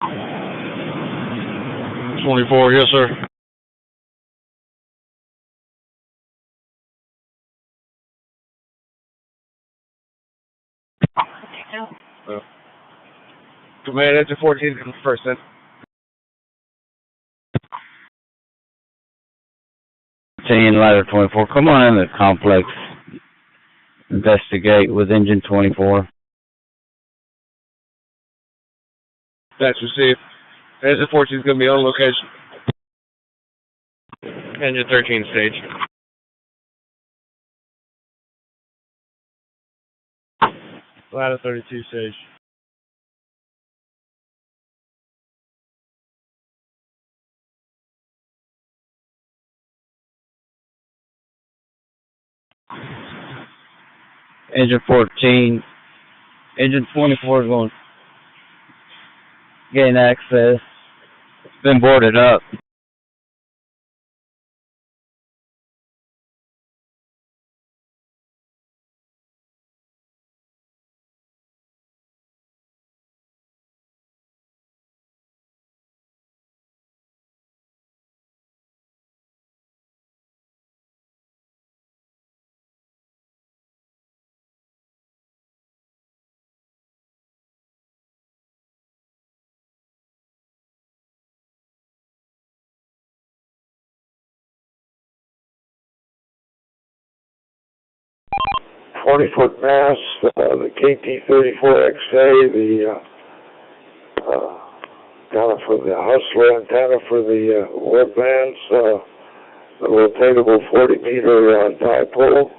24, yes, sir. Command Engine 14 first then. Ladder 24, come on in the complex. Investigate with Engine 24. That's received. Engine 14 is going to be on location. Engine 13 stage. Ladder 32 stage. Engine 14. Engine 24 is going to gain access. It's been boarded up. .40-foot mast, the KT-34XA, the antenna for the Hustler, antenna for the webbands, the rotatable 40-meter dipole,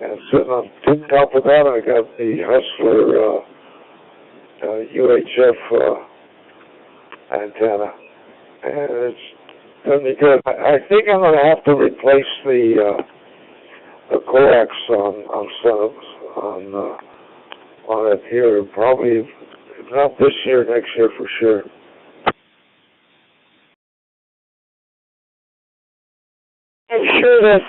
and sitting on top of that, I got the Hustler UHF antenna, and it's done me good. I think I'm going to have to replace the coax on it here. Probably Not this year, next year for sure. I'm sure that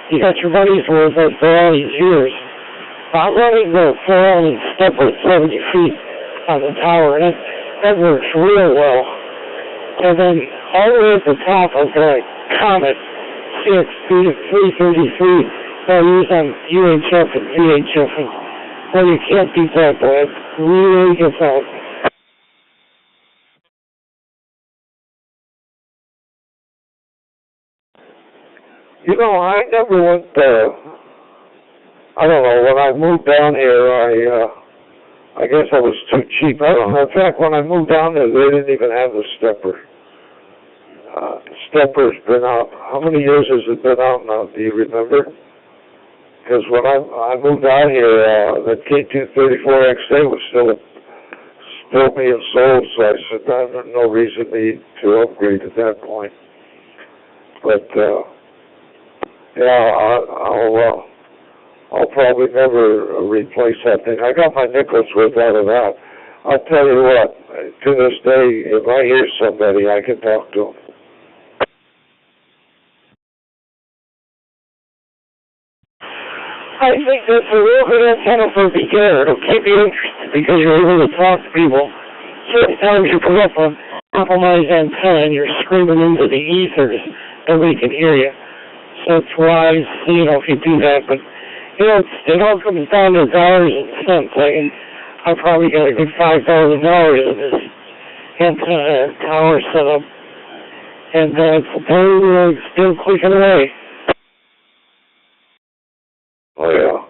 you got your money's worth after all these years. I'm running the 4-only stepper at 70 feet on the tower, and that works real well. And then all the way at the top, I've got a Comet CXP 333 that I use on UHF and VHF, and well, you can't beat that, boy. It really gets out. You know, I never went I don't know, when I moved down here, I guess I was too cheap. I don't know. In fact, when I moved down there, they didn't even have the stepper. Stepper's been out. How many years has it been out now? Do you remember? Because when I moved out here, the K234XA was still being sold, so I said, there's no reason to upgrade at that point. But, yeah, I'll probably never replace that thing. I got my nickels worth out of that. I'll tell you what, to this day, if I hear somebody, I can talk to them. I think that's a real good antenna for a beginner. It'll keep you interested because you're able to talk to people. Certain times you put up a compromised antenna and you're screaming into the ethers, nobody can hear you. So it's wise, if you do that. But, it all comes down to dollars and cents. I probably got a good $5,000 in this antenna tower setup. And it's still clicking away. Oh,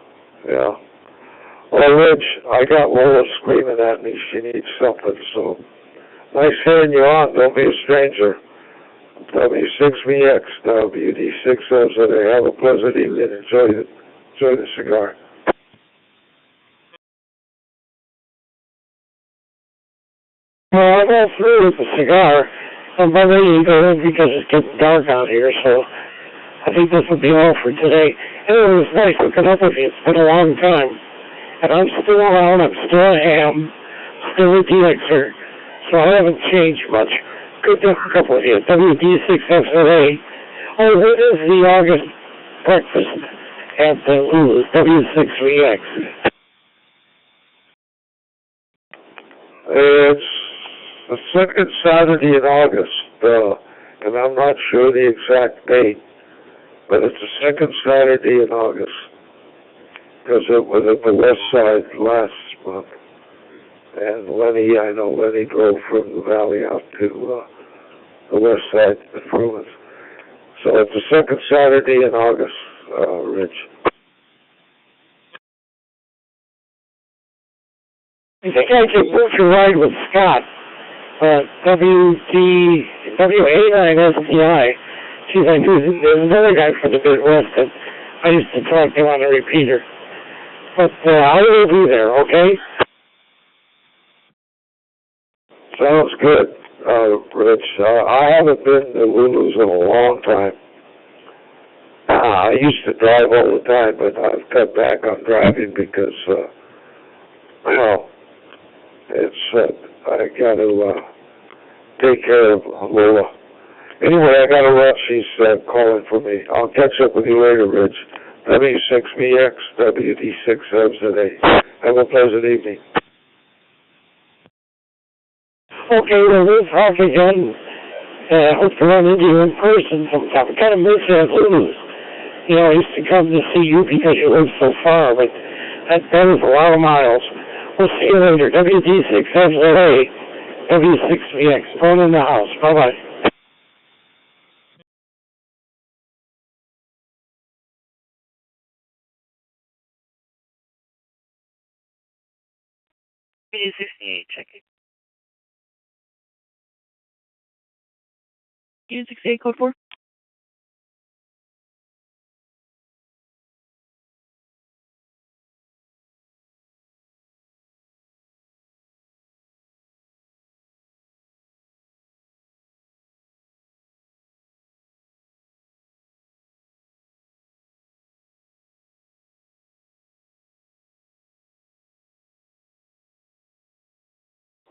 yeah. Well, Rich, I got Lola screaming at me. She needs something, so nice hearing you on. Don't be a stranger. W6VX, WD6SZA. Have a pleasant evening. Enjoy the cigar. Well, I got through with the cigar. I'm about ready to go in because it's getting dark out here, so I think this will be all for today. And it was nice hooking up with you. It's been a long time. And I'm still around. I'm still a ham. Still a DXer. So I haven't changed much. Good to hook up with you. WD6SZA. Oh, it is the August breakfast at the Lulu's. W6VX. It's the second Saturday in August, and I'm not sure the exact date, but it's the second Saturday in August, because it was at the west side last month. And I know Lenny drove from the valley out to the west side improvements. So it's the second Saturday in August, Rich. I think I can book a ride with Scott. WA9STI. She's like, there's another guy from the Midwest that I used to talk to on a repeater. But I will be there, okay? Sounds good, Rich. I haven't been to Lulu's in a long time. I used to drive all the time, but I've cut back on driving because, I got to take care of Lola. Anyway, I got to run. She's calling for me. I'll catch up with you later, Rich. W6VX, WD6SZA. Have a pleasant evening. Okay, well, we'll talk again. I hope to run into you in person sometime. I kind of miss you at Lulu's. I used to come to see you because you live so far, but that was a lot of miles. We'll see you later. WD6SZA, W6VX. Phone in the house. Bye-bye. WD68, check it. WD68, code 4.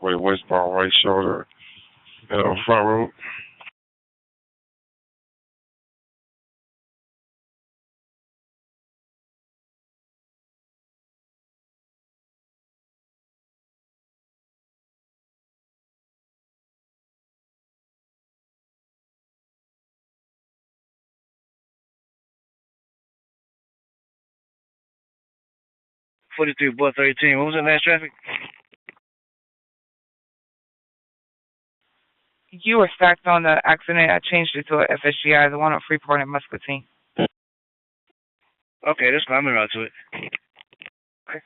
westbound right shoulder, front road. Butt 13. What was that last traffic? You were stacked on the accident. I changed it to a FSGI, the one on Freeport and Muscatine. Okay, that's fine. I'm around to it. Okay.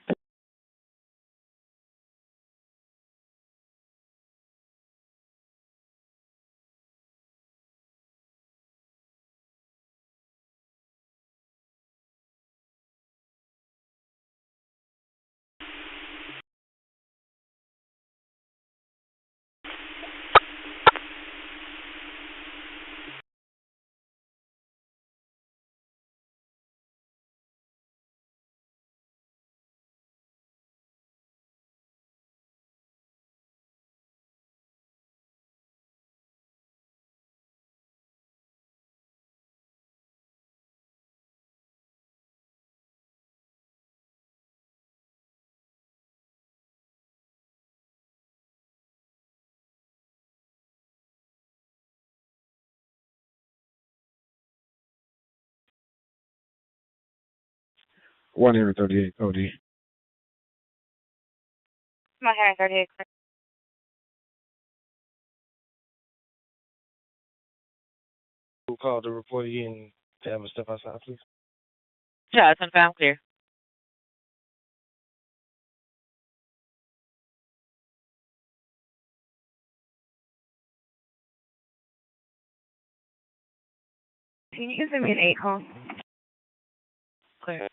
One hundred 38 OD. 138. Who called the report again to have a step outside, please? Yeah, it's unfound clear. Can you send me an 8 call? Clear.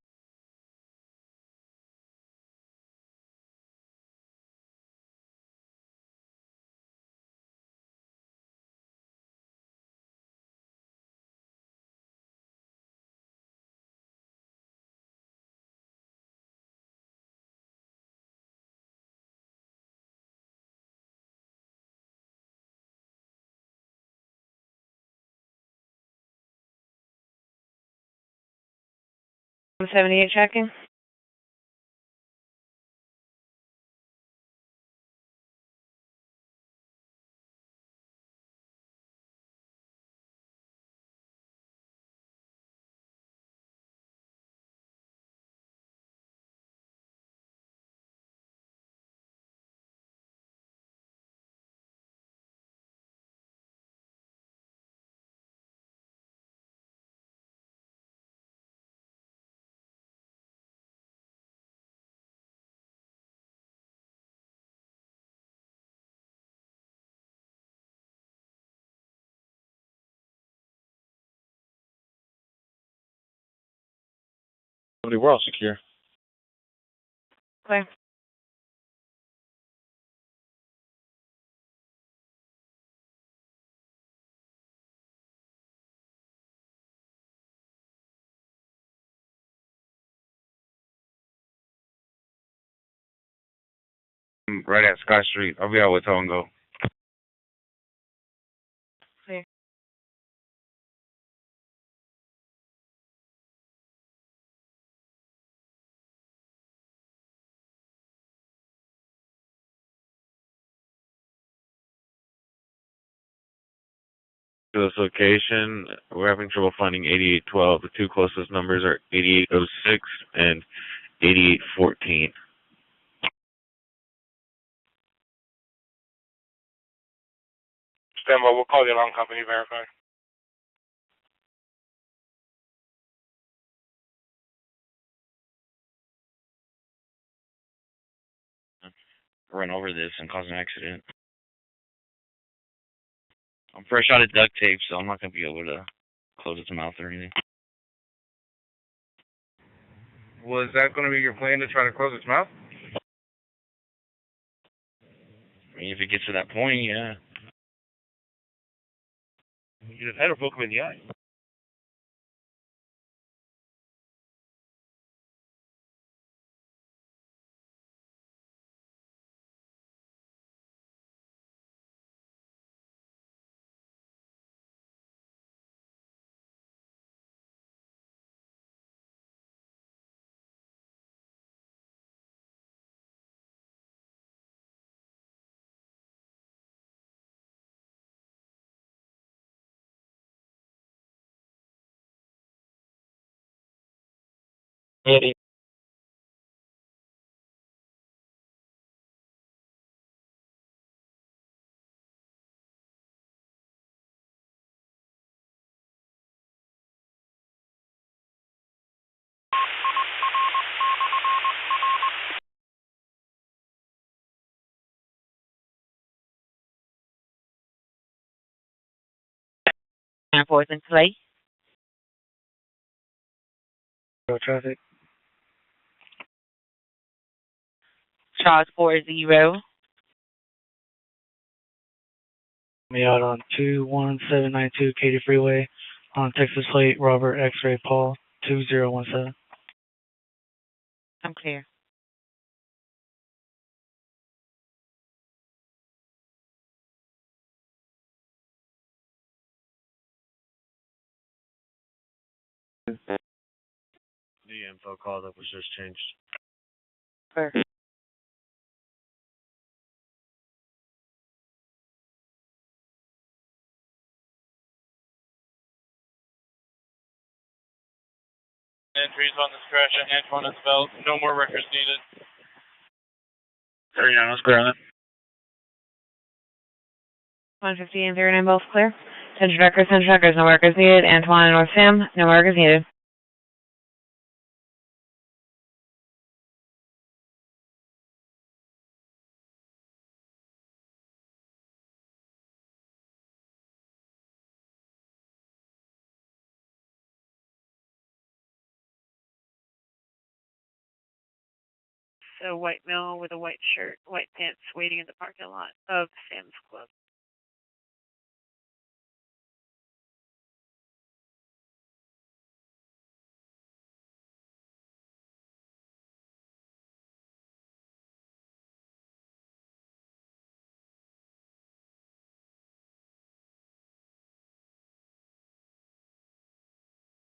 I'm 78 checking. We're all secure. Clear. Right at Sky Street. I'll be out with Tongo. Clear. To this location, we're having trouble finding 8812. The two closest numbers are 8806 and 8814. Stand by. We'll call the alarm company. Verify. Run over this and cause an accident. I'm fresh out of duct tape, so I'm not going to be able to close its mouth or anything. Was that going to be your plan to try to close its mouth? I mean, if it gets to that point, yeah. You just had to poke him in the eye. 80. Airport in play. Go traffic. Charles 40. Me out on 21792 Katy Freeway on Texas plate Robert X-ray Paul 2017. I'm clear. The info call that was just changed. Clear. Entries on this crash at Antoine and Belt. No more records needed. 39, let's clear on that. 150 and 39 both clear. 10 records, no records needed. Antoine and North Sam, no records needed. A white male with a white shirt, white pants, waiting in the parking lot of Sam's Club.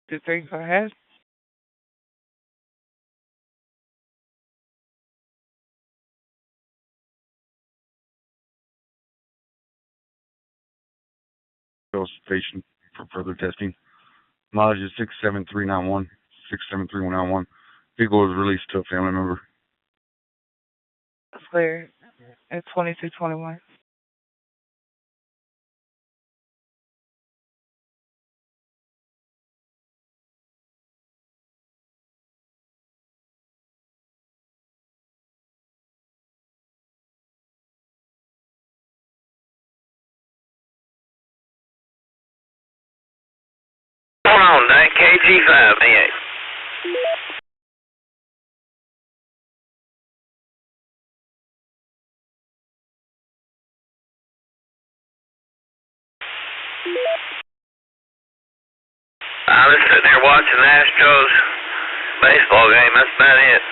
Two, three, go ahead. Station for further testing. Mileage is 67391. 67391. Vehicle was released to a family member. It's clear. It's 2221. Hold on, that KG5, man. I'm just sitting there watching the Astros baseball game. That's about it.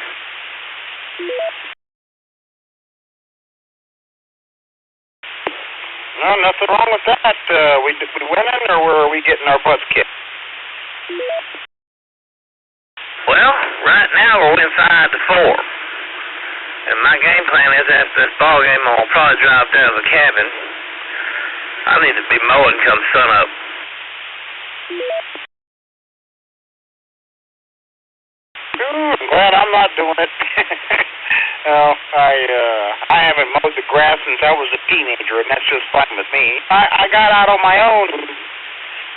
No, nothing wrong with that. We winning, or are we getting our butts kicked? Well, right now we're inside the 4. And my game plan is after this ball game, I'm going to probably drive down to the cabin. I need to be mowing come sun up. I'm glad I'm not doing it. No, I haven't mowed the grass since I was a teenager, and that's just fine with me. I got out on my own.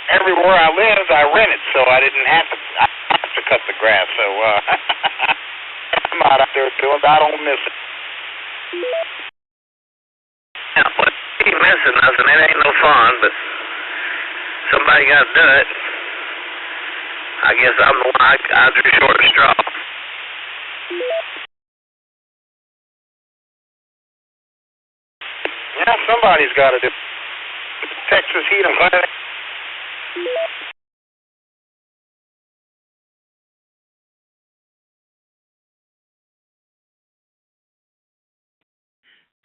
Everywhere I lived, I rented, so I didn't have to cut the grass. So I'm out there doing it. I don't miss it. Yeah, well, you ain't missing nothing. It ain't no fun, but somebody got to do it. I guess I'm the one I drew short of straw. Yeah, somebody's got to do it. Texas heat, I'm glad.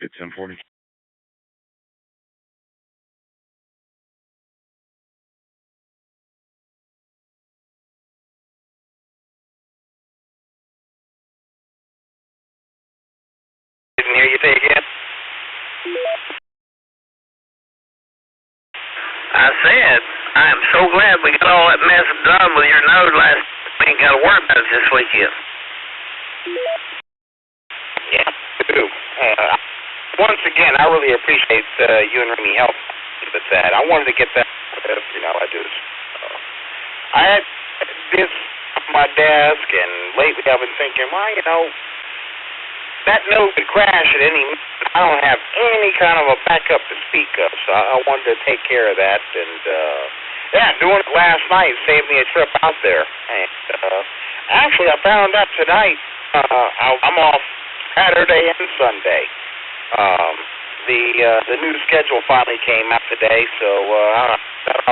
It's 1040. Didn't hear you say again. I said, I am so glad we got all that mess done with your nose last ain't got to worry about it this weekend. Yeah, I do. Once again, I really appreciate you and Remy helping with that. I wanted to get that, I just, I had this on my desk, and lately I've been thinking, well, that note could crash at any minute. I don't have any kind of a backup to speak of, so I wanted to take care of that, and doing it last night saved me a trip out there. And actually, I found out tonight I'm off Saturday and Sunday. The new schedule finally came out today, so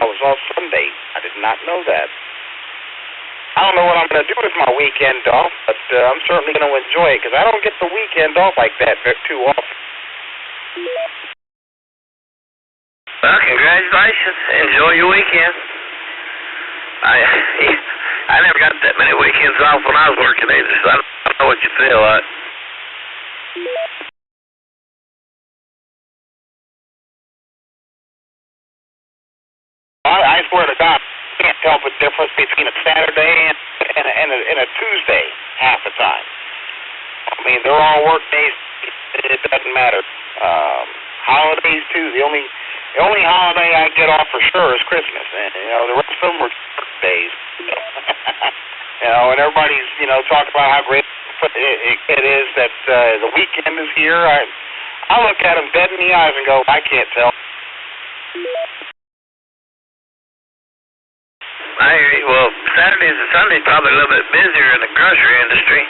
I was off Sunday. I did not know that. I don't know what I'm going to do with my weekend off, but I'm certainly going to enjoy it because I don't get the weekend off like that too often. Well, congratulations. Enjoy your weekend. I never got that many weekends off when I was working either, so I don't know what you feel like. I swear to God, I can't tell the difference between a Saturday and a Tuesday half the time. I mean, they're all work days. It doesn't matter. Holidays too. The only holiday I get off for sure is Christmas, and the rest of them were work days. And everybody's talking about how great it is that the weekend is here. I look at them dead in the eyes and go, I can't tell. I hear you. Well, Saturdays and Sundays probably a little bit busier in the grocery industry.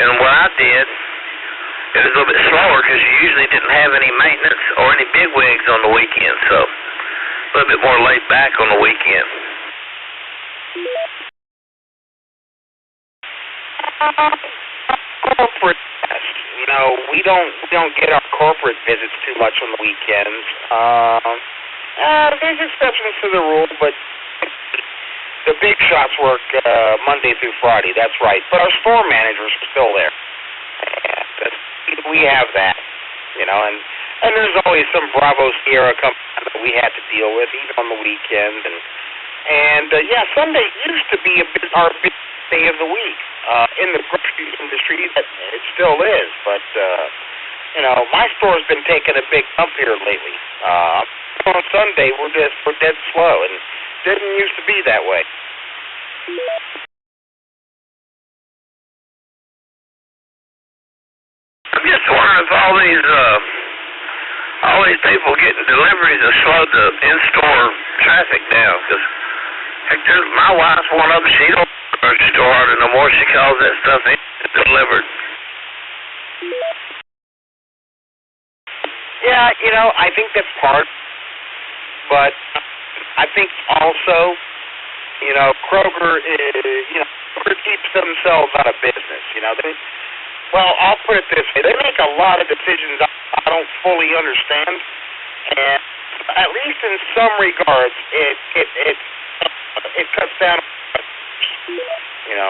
And what I did, it was a little bit slower because you usually didn't have any maintenance or any bigwigs on the weekend, so a little bit more laid back on the weekend. Corporate, we don't get our corporate visits too much on the weekends. There's exceptions to the rule, but the big shots work Monday through Friday. That's right. But our store managers are still there. We have that, and there's always some Bravo Sierra company that we had to deal with, even on the weekend. And Sunday used to be our big day of the week in the grocery industry. It still is, but my store's been taking a big bump here lately. On Sunday, we're dead slow, and didn't used to be that way. I'm just wondering if all these people getting deliveries have slowed the in-store traffic down. Because my wife's one of them. She don't go to the store order no more. She calls that stuff in delivered. Yeah, I think that's part. But I think also, Kroger keeps themselves out of business. I'll put it this way: they make a lot of decisions I don't fully understand, and at least in some regards, it cuts down. And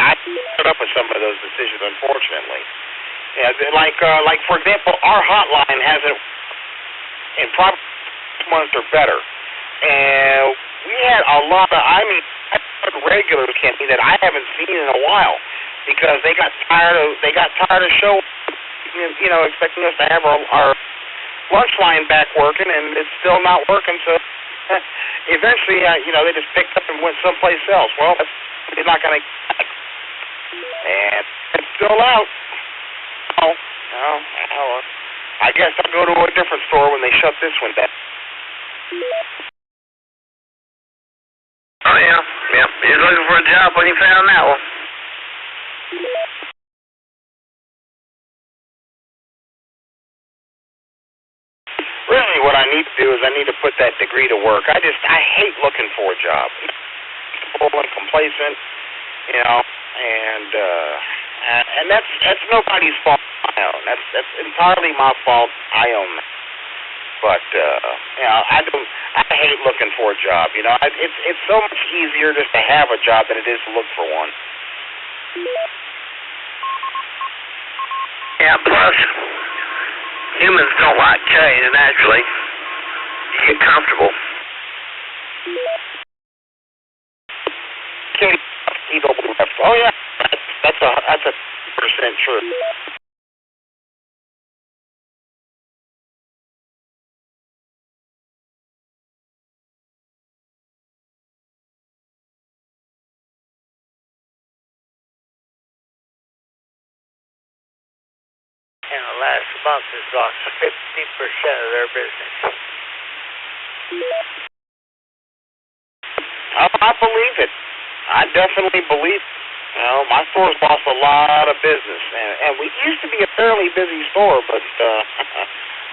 I put up with some of those decisions, unfortunately. Like for example, our hotline hasn't. And probably months are better. And we had a lot of, regulars, Kenny, that I haven't seen in a while because they got tired of showing, expecting us to have our lunch line back working, and it's still not working. So eventually, they just picked up and went someplace else. Well, they're not going to. And it's still out. I guess I'll go to a different store when they shut this one down. Oh, yeah. You was looking for a job when you found that one. Really, what I need to do is I need to put that degree to work. I hate looking for a job. Comfortable and complacent, and that's nobody's fault. I own. That's entirely my fault. I own that. But I hate looking for a job. It's so much easier just to have a job than it is to look for one. Yeah. Plus, humans don't like change naturally. You get comfortable. TWF. Oh yeah, that's a percent true. In the last month has lost 50% of their business. Oh, I believe it. I definitely believe it. You know, my store's lost a lot of business, and we used to be a fairly busy store, but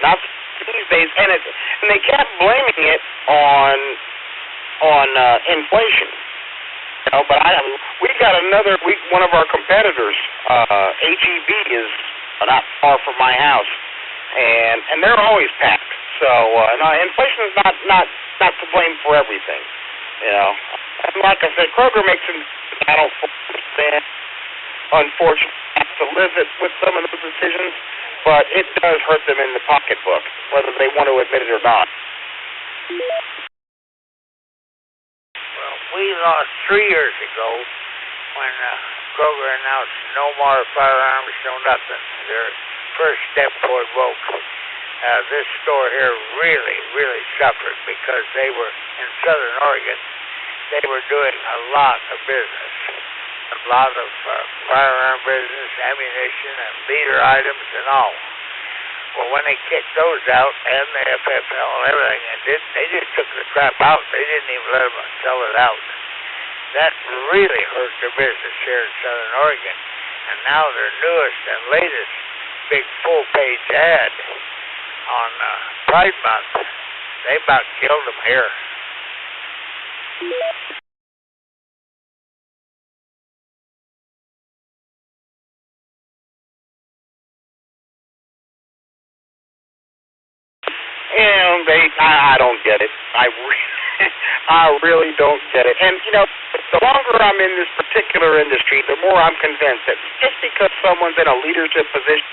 not these days. And they kept blaming it on inflation. You know, but we've got one of our competitors, HEB, is not far from my house, and they're always packed. So no, inflation is not to blame for everything. You know, and like I said, Kroger makes an I don't understand. Unfortunately, I have to live with some of those decisions, but it does hurt them in the pocketbook, whether they want to admit it or not. Well, we lost 3 years ago when Kroger announced no more firearms, no nothing. Their first step toward woke. This store here really suffered because they were in Southern Oregon. They were doing a lot of business, a lot of firearm business, ammunition, and leader items and all. Well, when they kicked those out, and the FFL and everything, they just took the crap out. They didn't even let them sell it out. That really hurt their business here in Southern Oregon. And now their newest and latest big full-page ad on Pride Month, they about killed them here. And I don't get it. I really don't get it. And, you know, the longer I'm in this particular industry, the more I'm convinced that just because someone's in a leadership position,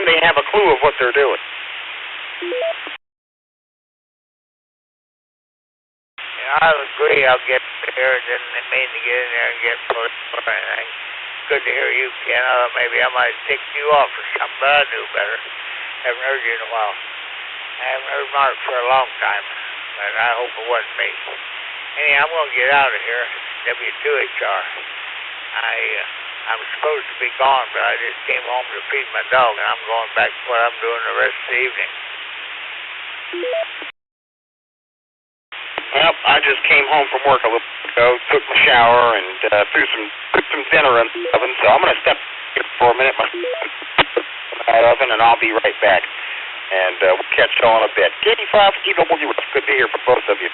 they have a clue of what they're doing. Yeah, I agree. I'll get there. It didn't mean to get in there and get political or anything. Good to hear you, Ken. Maybe I might have ticked you off or something, but I knew better. Haven't heard you in a while. I haven't heard Mark for a long time, but I hope it wasn't me. Anyway, I'm going to get out of here. W2HR. I'm supposed to be gone, but I just came home to feed my dog, and I'm going back to what I'm doing the rest of the evening. Well, I just came home from work a little ago, took my shower, and put some dinner in the oven, so I'm going to step here for a minute in that oven, and I'll be right back. And we'll catch you on a bit. K85, TWF, good to hear from both of you.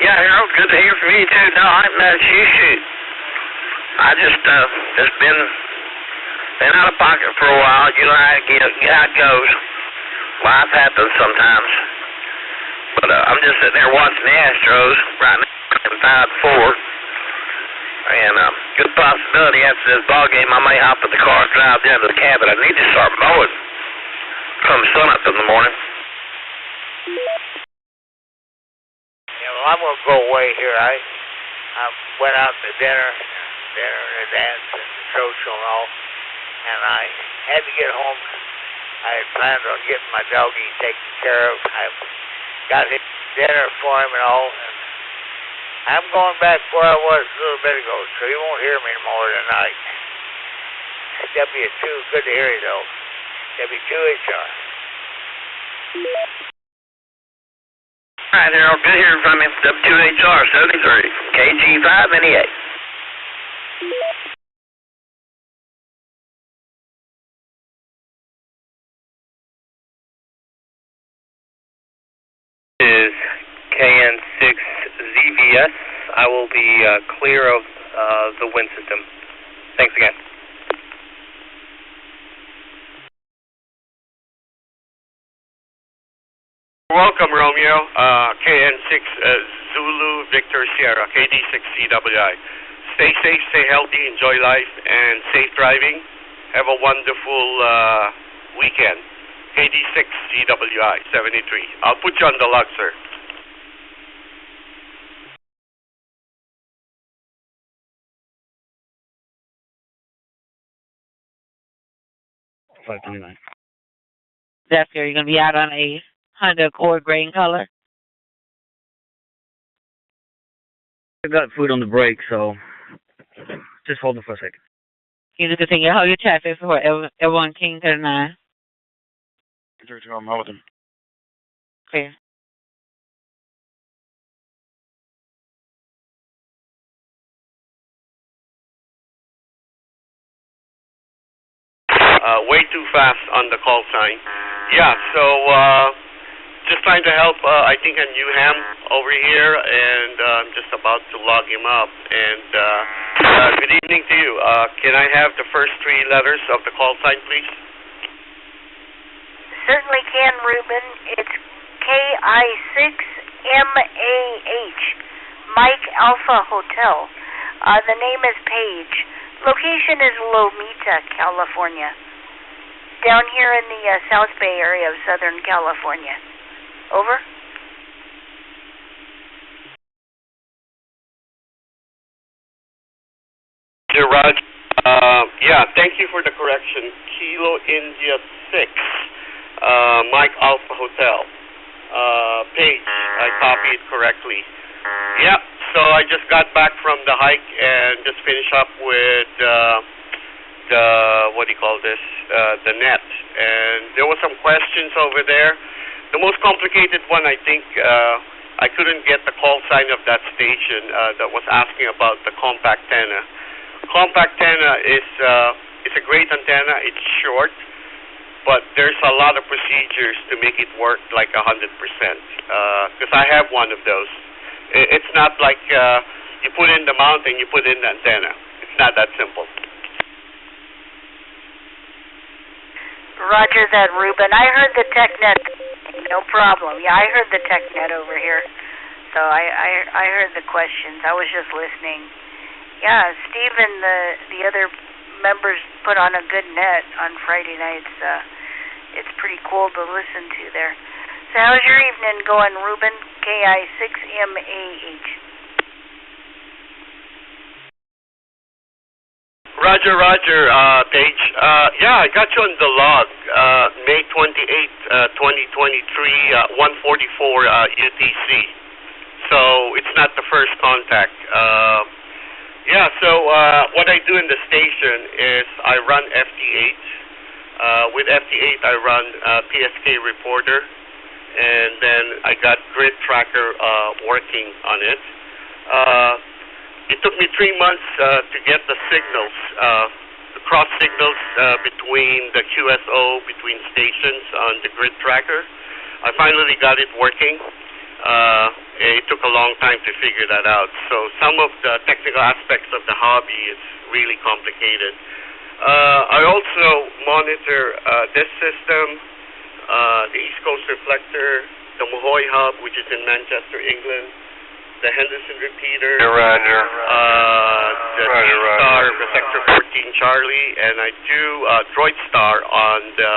Yeah, Harold, good to hear from you too. No, I ain't mad at you. Shoot, I just been out of pocket for a while. You know how it goes. Life happens sometimes. But I'm just sitting there watching the Astros right now, 5-4. And good possibility after this ball game I may hop in the car and drive down to the cabin. I need to start mowing come sun up in the morning. Yeah, well, I'm going to go away here. I went out to dinner and a dance and social and all, and I had to get home. I had planned on getting my doggie taken care of. I got him dinner for him and all, and I'm going back where I was a little bit ago, so you won't hear me more tonight. W2, good to hear you, though. W2HR. All right, Harold, good hearing from you. W2HR 73, KG5NEA. Is KN6ZVS. I will be clear of the wind system. Thanks again. Welcome, Romeo. KN6 Zulu Victor Sierra, KD6CWI. Stay safe, stay healthy, enjoy life, and safe driving. Have a wonderful weekend. KD6CWI 73. I'll put you on the log, sir. 529. That's good. You're going to be out on a Honda Accord gray in color. I got food on the brake, so just hold it for a second. You just continue to hold your traffic for everyone King 39. I'm out with him. Clear. Way too fast on the call sign. Yeah, so just trying to help, I think, a new ham over here, and I'm just about to log him up. And good evening to you. Can I have the first three letters of the call sign, please? Certainly can, Ruben. It's KI6MAH, Mike Alpha Hotel. The name is Paige. Location is Lomita, California. Down here in the South Bay area of Southern California. Over. Roger. Yeah, thank you for the correction. Kilo India 6, Mike Alpha Hotel. Page, I copied correctly. Yep, so I just got back from the hike and just finished up with what do you call this, the net. And there were some questions over there. The most complicated one, I think, I couldn't get the call sign of that station that was asking about the compact antenna. Compact antenna is a great antenna. It's short, but there's a lot of procedures to make it work like 100%. Because I have one of those. It's not like you put in the mount and you put in the antenna. It's not that simple. Roger that, Ruben. I heard the TechNet. No problem. Yeah, I heard the TechNet over here. So I heard the questions. I was just listening. Yeah, Steve and the other members put on a good net on Friday nights. It's pretty cool to listen to there. So how's your evening going, Ruben? KI6MAH. Roger, Paige. Yeah, I got you on the log. May 28, 2023, 1:44 UTC. So it's not the first contact. Yeah, so what I do in the station is I run FT8. With FT8, I run PSK Reporter, and then I got Grid Tracker working on it. It took me 3 months to get the signals, the cross signals between the QSO, between stations on the Grid Tracker. I finally got it working. It took a long time to figure that out. So some of the technical aspects of the hobby is really complicated. I also monitor this system, the East Coast Reflector, the Mahoy Hub, which is in Manchester, England, the Henderson Repeater, the Star, the Sector 14 Charlie, and I do Droid Star on the,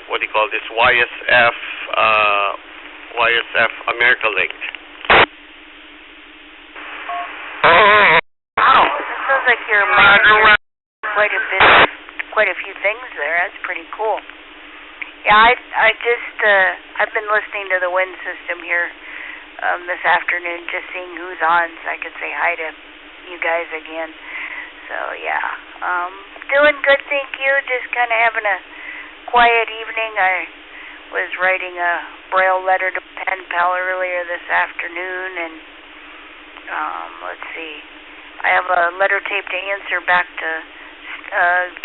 what do you call this, YSF America Link. Wow, it sounds like you're monitoring quite a few things there. That's pretty cool. Yeah, I've been listening to the wind system here this afternoon, just seeing who's on, so I could say hi to you guys again. So yeah, doing good, thank you. Just kind of having a quiet evening. I was writing a Braille letter to Pen Pal earlier this afternoon, and let's see, I have a letter tape to answer back to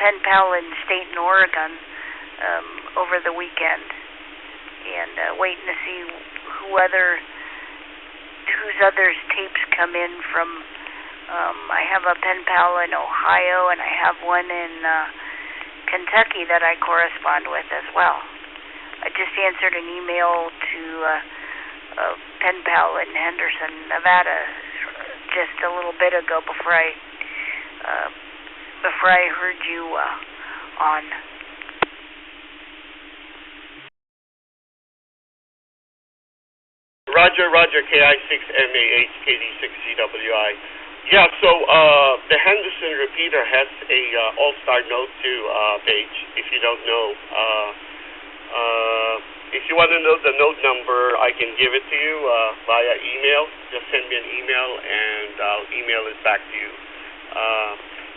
Pen Pal in Staten, Oregon over the weekend, and waiting to see whose others tapes come in from. I have a Pen Pal in Ohio, and I have one in Kentucky that I correspond with as well. I just answered an email to Pen Pal in Henderson, Nevada, just a little bit ago before I heard you on. Roger, KI6MAH, KD6CWI. Yeah, so the Henderson repeater has a all-star note too, Paige, if you don't know. If you want to know the note number, I can give it to you via email. Just send me an email and I'll email it back to you.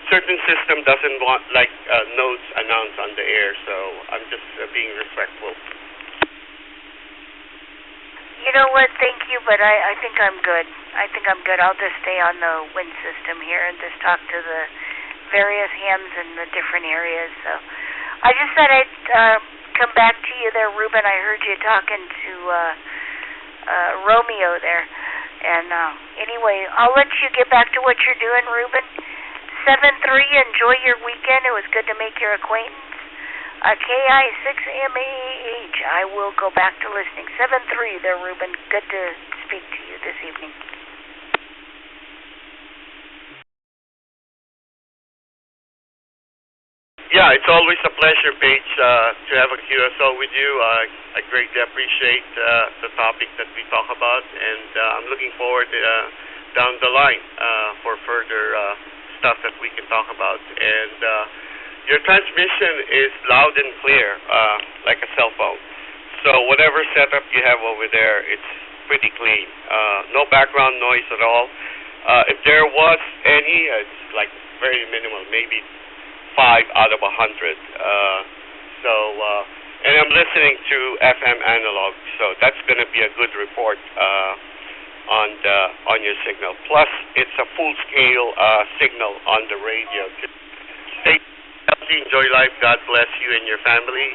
Certain system doesn't want notes announced on the air, so I'm just being respectful. You know what? Thank you, but I think I'm good. I think I'm good. I'll just stay on the wind system here and just talk to the various hams in the different areas. So I just said I'd come back to you there, Ruben. I heard you talking to Romeo there. And anyway, I'll let you get back to what you're doing, Ruben. 7-3, enjoy your weekend. It was good to make your acquaintance. KI6MAH, I will go back to listening. 7-3 there, Ruben. Good to speak to you this evening. Yeah, it's always a pleasure, Paige, to have a QSO with you. I greatly appreciate the topic that we talk about, and I'm looking forward down the line for further stuff that we can talk about. And your transmission is loud and clear, like a cell phone. So whatever setup you have over there, it's pretty clean. No background noise at all. If there was any, it's like very minimal, maybe 5 out of 100. And I'm listening to FM analog, so that's going to be a good report on your signal. Plus, it's a full-scale signal on the radio. Stay healthy, enjoy life. God bless you and your family.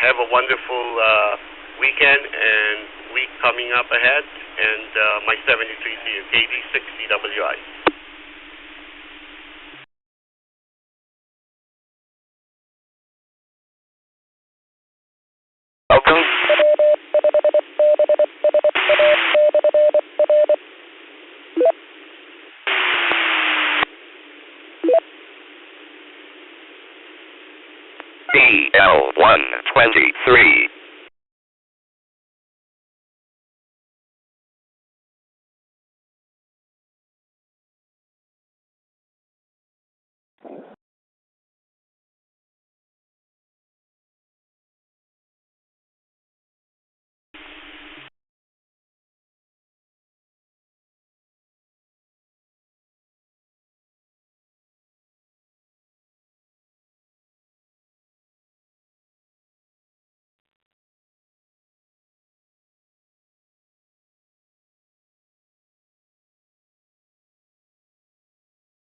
Have a wonderful weekend and week coming up ahead. And my 73 to you, KD6CWI. Welcome. BL123.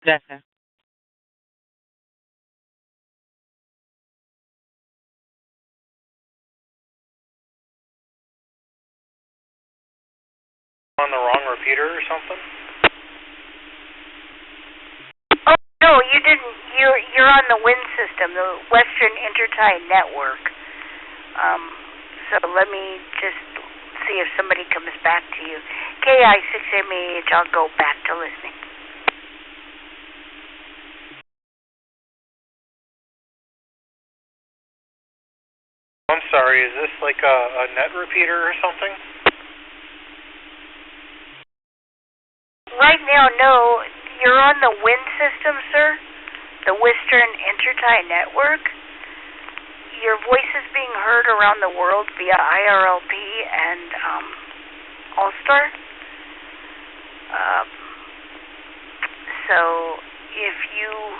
Yes, sir. On the wrong repeater or something? Oh no, you didn't. You're on the wind system, the Western Intertie Network. So let me just see if somebody comes back to you. KI6MAH, I'll go back to listening. I'm sorry, is this like a net repeater or something? Right now, no. You're on the wind system, sir. The Western Intertie Network. Your voice is being heard around the world via IRLP and All-Star. So if you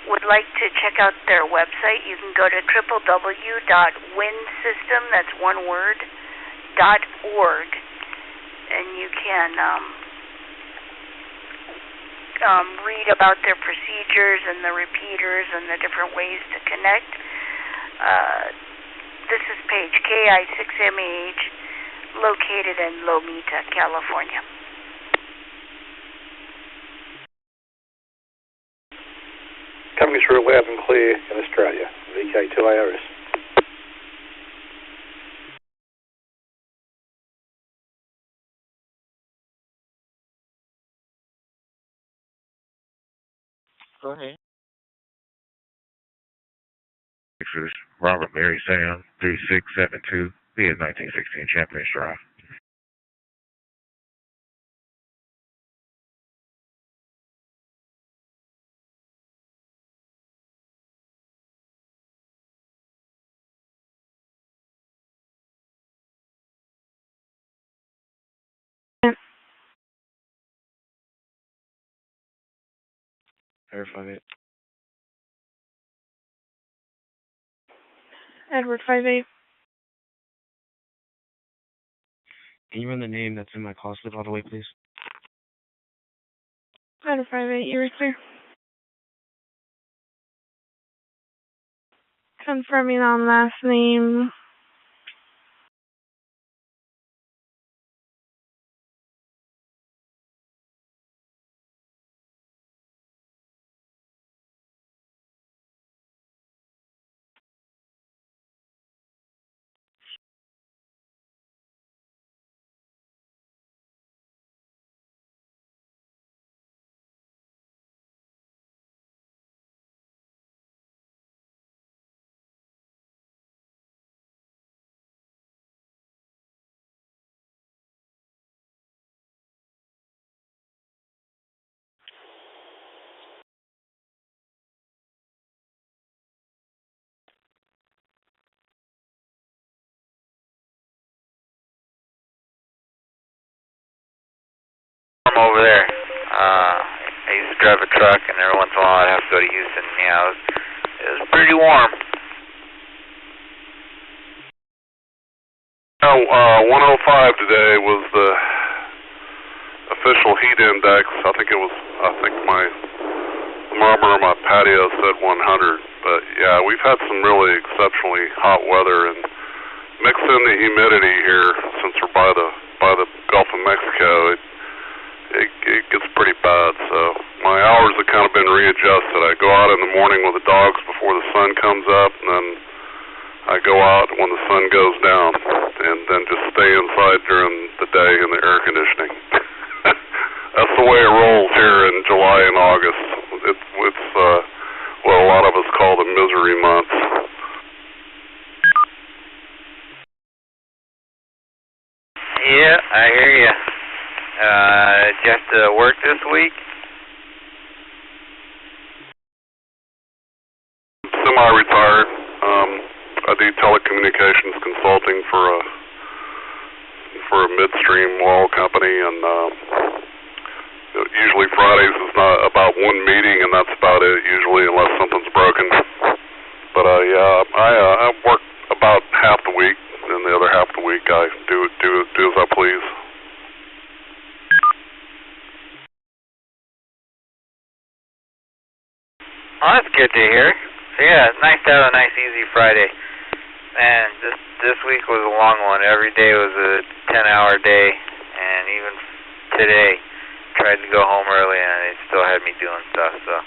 would like to check out their website, you can go to www.windsystem, that's one word, .org, and you can read about their procedures and the repeaters and the different ways to connect. This is Paige, KI6MAH, located in Lomita, California. Coming through loud and clear in Australia, VK2ARS. Go ahead. Texas, Robert Mary Sam, 3672, BS 1916 Champions Drive. Edward 58. Edward 58. Can you run the name that's in my call slip all the way, please? Edward 58, you were clear. Confirming on last name. I'm over there. I used to drive a truck, and every once in a while I'd have to go to Houston. Yeah, it was pretty warm. 105 today was the official heat index. I think my thermometer on my patio said 100. But yeah, we've had some really exceptionally hot weather, and mix in the humidity here since we're by the Gulf of Mexico. It gets pretty bad. So my hours have kind of been readjusted. I go out in the morning with the dogs before the sun comes up, and then I go out when the sun goes down, and then just stay inside during the day in the air conditioning. That's the way it rolls here in July and August. It's what a lot of us call the misery months. Yeah, I hear you. Did you have to work this week? Semi-retired. I do telecommunications consulting for a midstream oil company, and usually Fridays is not about one meeting, and that's about it usually, unless something's broken. But I work about half the week, and the other half of the week I do as I please. Oh, that's good to hear. So yeah, it's nice to have a nice easy Friday. Man, this week was a long one. Every day was a 10-hour day, and even today, tried to go home early, and they still had me doing stuff. So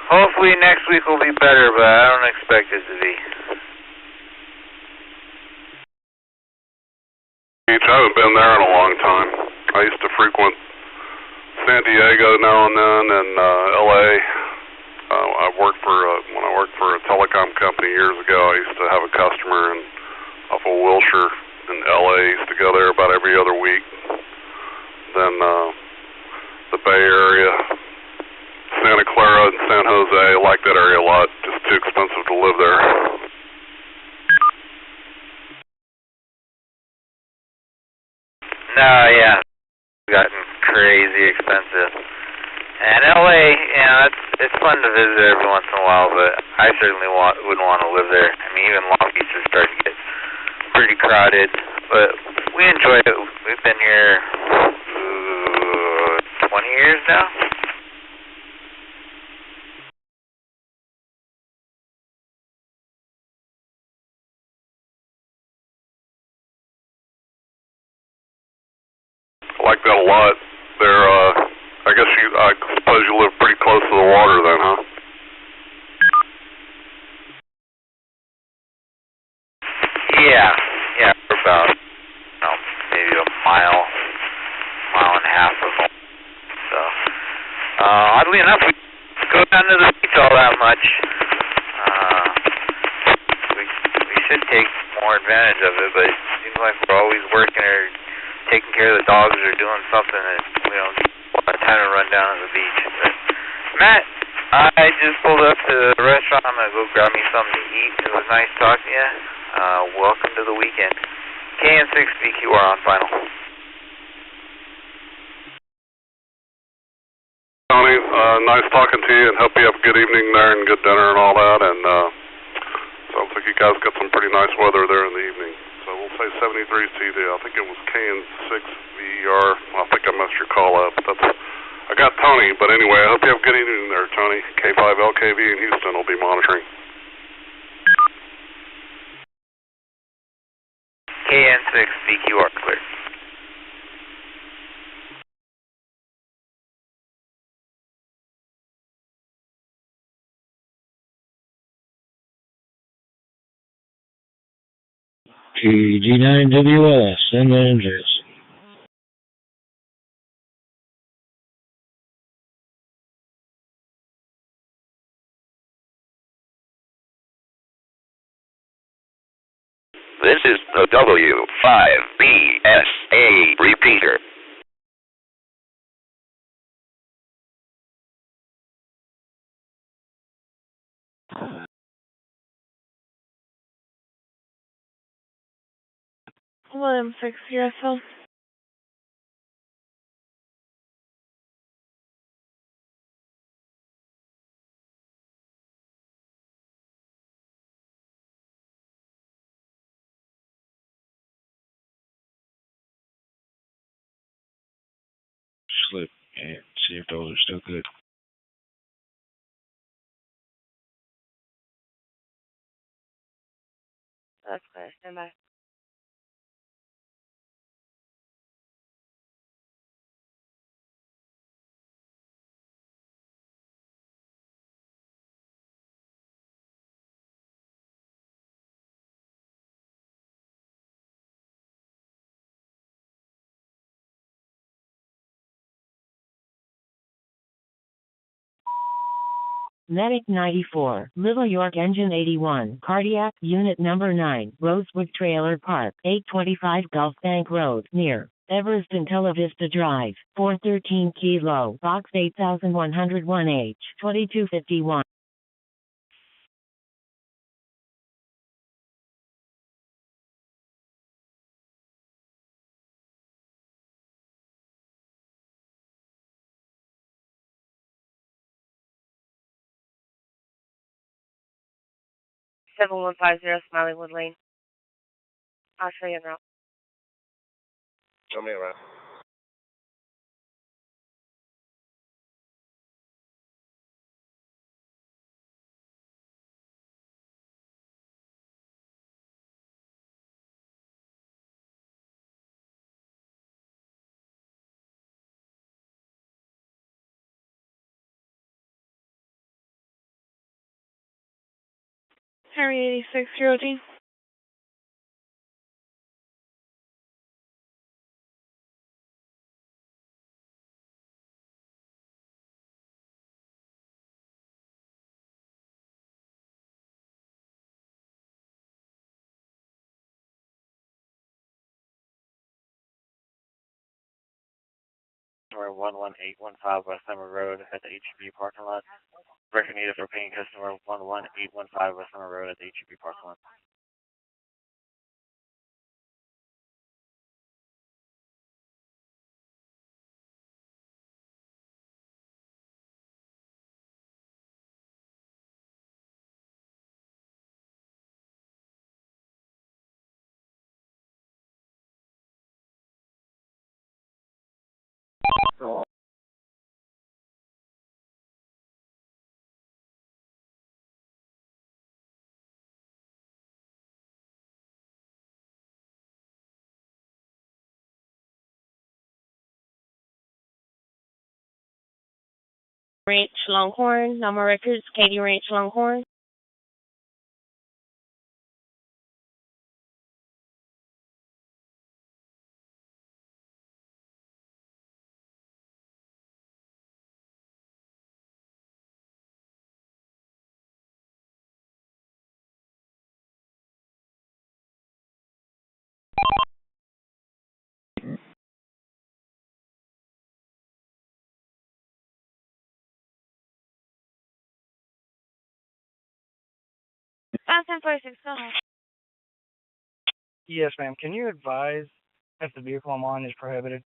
hopefully next week will be better, but I don't expect it to be. I haven't been there in a long time. I used to frequent San Diego now and then, and L.A. When I worked for a telecom company years ago, I used to have a customer off of Wilshire in L.A. I used to go there about every other week. Then the Bay Area, Santa Clara and San Jose, I like that area a lot. Just too expensive to live there. No, yeah, it's gotten crazy expensive. And LA, it's fun to visit every once in a while, but I certainly wouldn't want to live there. I mean, even Long Beach is starting to get pretty crowded, but we enjoy it. We've been here 20 years now. I like that a lot. I suppose you live pretty close to the water then, huh? Yeah, we're about, maybe a mile and a half from home. So, oddly enough, we go down to the beach all that much. We should take more advantage of it, but it seems like we're always working or taking care of the dogs or doing something that we don't get a lot of time to run down to the beach. But Matt, I just pulled up to the restaurant. I'm gonna go grab me something to eat. It was nice talking to you. Welcome to the weekend. KN6 VQR on final. Tony, nice talking to you, and hope you have a good evening there and good dinner and all that. And sounds like you guys got some pretty nice weather there in the evening. So we'll say 73 CD. I think it was KN6VER. I think I messed your call up. I got Tony, but anyway, I hope you have a good evening there, Tony. K5LKV in Houston will be monitoring. KN6VQR clear. G9WS, send that address. This is the W5BSA repeater. William 6 USL. Slip and see if those are still good. That's clear. Stand by. Medic 94, Little York Engine 81, Cardiac, Unit Number 9, Rosewood Trailer Park, 825 Gulf Bank Road, near Evereston Tela Vista Drive, 413 Kilo, Box 8101H, 2251. Seven 150 Smileywood Lane. I'll show you en route. Show me around. Harry 86 0D. Customer 11815 West Summer Road at the HEB parking lot. Record needed for paying customer 11815 West Summer Road at the HEB parking lot. Ranch Longhorn, number records, Katy Ranch Longhorn. Found 1046, go ahead. Yes, ma'am. Can you advise if the vehicle I'm on is prohibited?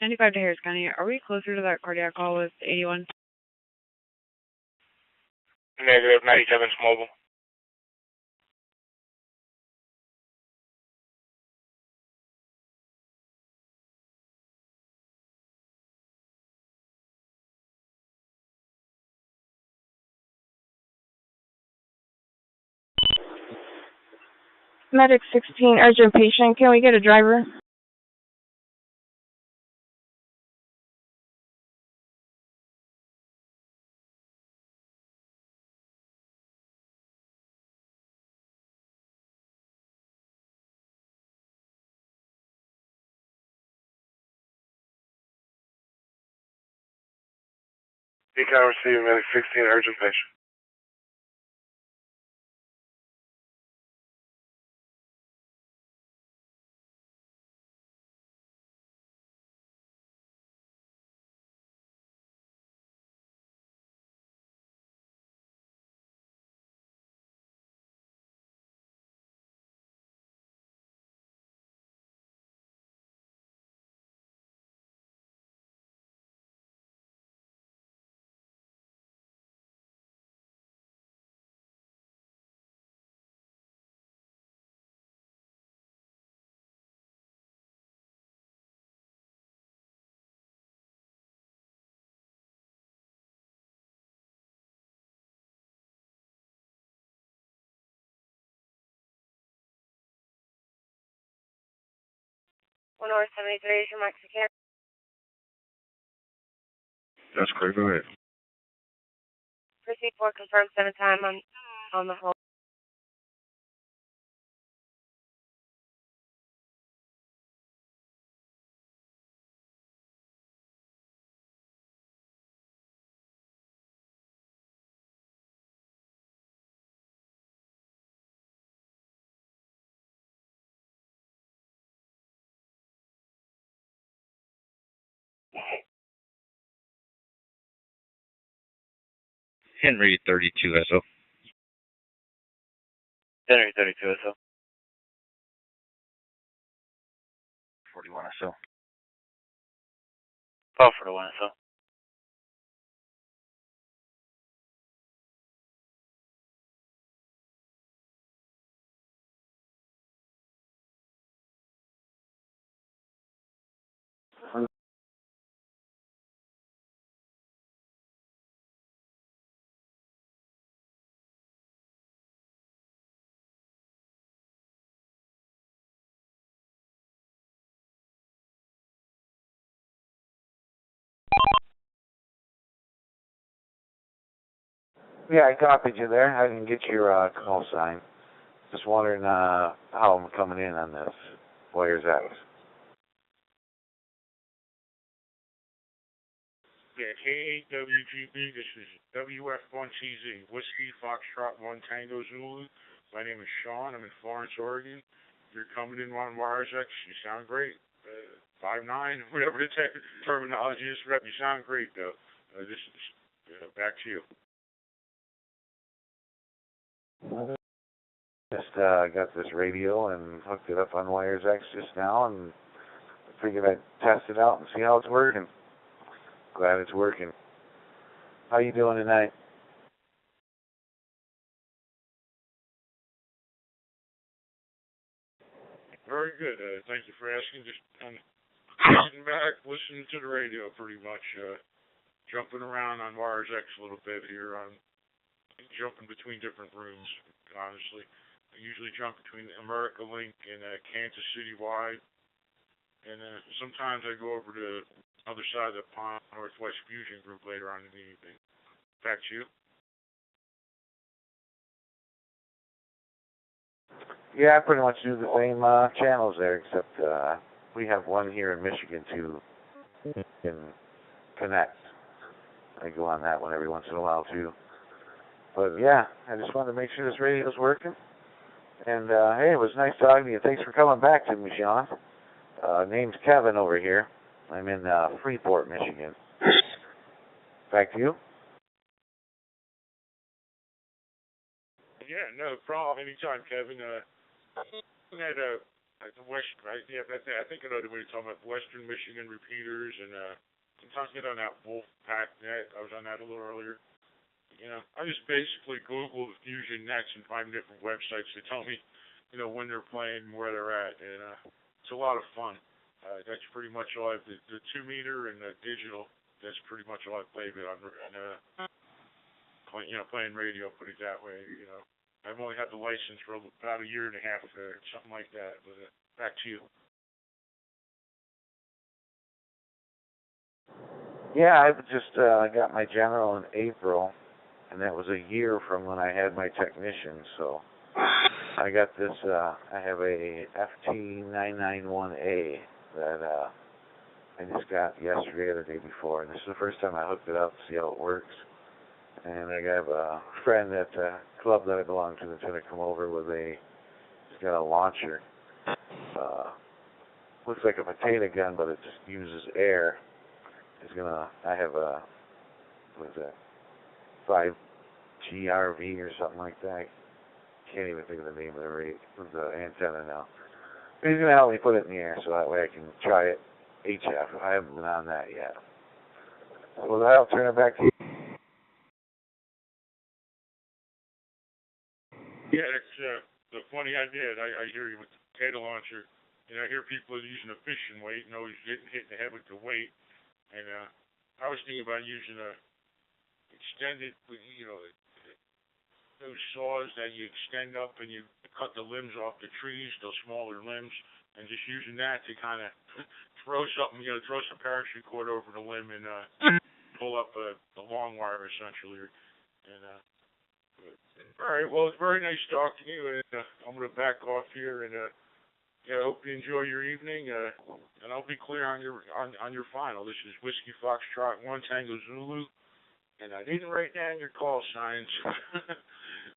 95 to Harris County. Are we closer to that cardiac call with 81? Negative, 97's mobile. Medic 16, urgent patient. Can we get a driver? Decon receiving medic 16, urgent patient. One hour 73 is your Mexican. That's clear, go ahead. Proceed for confirmed 7 time on the hold. Henry 32 SO. Henry 32 SO. 41 SO. Call for the 1 SO. Yeah, I copied you there. I didn't get your call sign. Just wondering how I'm coming in on this. Where's that? Yeah, K8WGB, this is WF1TZ, Whiskey Foxtrot 1 Tango Zulu. My name is Sean. I'm in Florence, Oregon. You're coming in on Wires X. You sound great. 5'9", whatever the terminology is, Rep. You sound great, though. This is back to you. Just got this radio and hooked it up on Wires X just now, and figured I'd test it out and see how it's working. Glad it's working. How you doing tonight? Very good. Thank you for asking. Just sitting back, listening to the radio pretty much. Jumping around on Wires X a little bit here. I'm jumping between different rooms, honestly. I usually jump between America Link and Kansas City Wide. And sometimes I go over to the other side of the pond, Northwest Fusion Group, later on in the evening. Back to you. Yeah, I pretty much do the same channels there, except we have one here in Michigan too. Can connect. I go on that one every once in a while too. But yeah, I just wanted to make sure this radio's working. And hey, it was nice talking to you. Thanks for coming back to me, Sean. Name's Kevin over here. I'm in Freeport, Michigan. Back to you. Yeah, no problem. Anytime, Kevin. the West, right? Yeah, I think I know what you're talking about. Western Michigan repeaters, and sometimes get on that Wolfpack net. I was on that a little earlier. You know, I just basically Google Fusion Nets and find different websites that tell me, you know, when they're playing and where they're at, and it's a lot of fun. That's pretty much all I've, the 2 meter and the digital, that's pretty much all I've played with on, playing radio, put it that way, you know. I've only had the license for about a year and a half, something like that, but back to you. Yeah, I just got my general in April, and that was a year from when I had my technician, so I got this, I have a FT991A that I just got yesterday or the day before, and this is the first time I hooked it up to see how it works. And I have a friend at the club that I belong to that's going to come over with he's got a launcher. Looks like a potato gun, but it just uses air. I have a, what is that, 5GRV or something like that. I can't even think of the name of the antenna now. But he's going to help me put it in the air so that way I can try it HF. I haven't been on that yet. So with that, I'll turn it back to you. Yeah, that's the funny idea. I hear you with the potato launcher, and I hear people using a fishing weight and always getting hit in the head with the weight. And I was thinking about using a extended, you know, those saws that you extend up and you cut the limbs off the trees, those smaller limbs, and just using that to kind of throw something, you know, throw some parachute cord over the limb and pull up the long wire essentially. And all right, well, it's very nice talking to you, and I'm gonna back off here, and yeah, I hope you enjoy your evening. And I'll be clear on your final. This is Whiskey Foxtrot 1 Tango Zulu, and I didn't write down your call signs,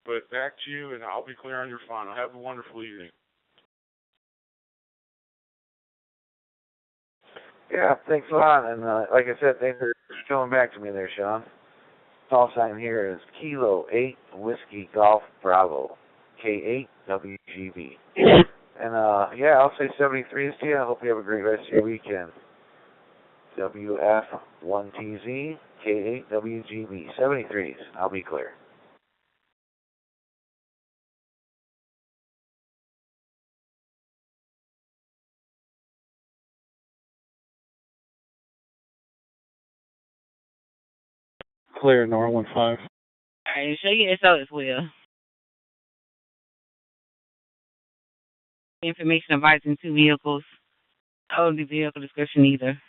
but back to you, and I'll be clear on your final. Have a wonderful evening. Yeah, thanks a lot, and like I said, thanks for coming back to me there, Sean. Call sign here is Kilo 8 Whiskey Golf Bravo, K8WGB. And yeah, I'll say 73s to you. I hope you have a great rest of your weekend. WF1TZ, K8WGB, 73s. I'll be clear. Clear, Nor 15. Alright, show your SO as well. Information advising 2 vehicles. Oh, the vehicle description either.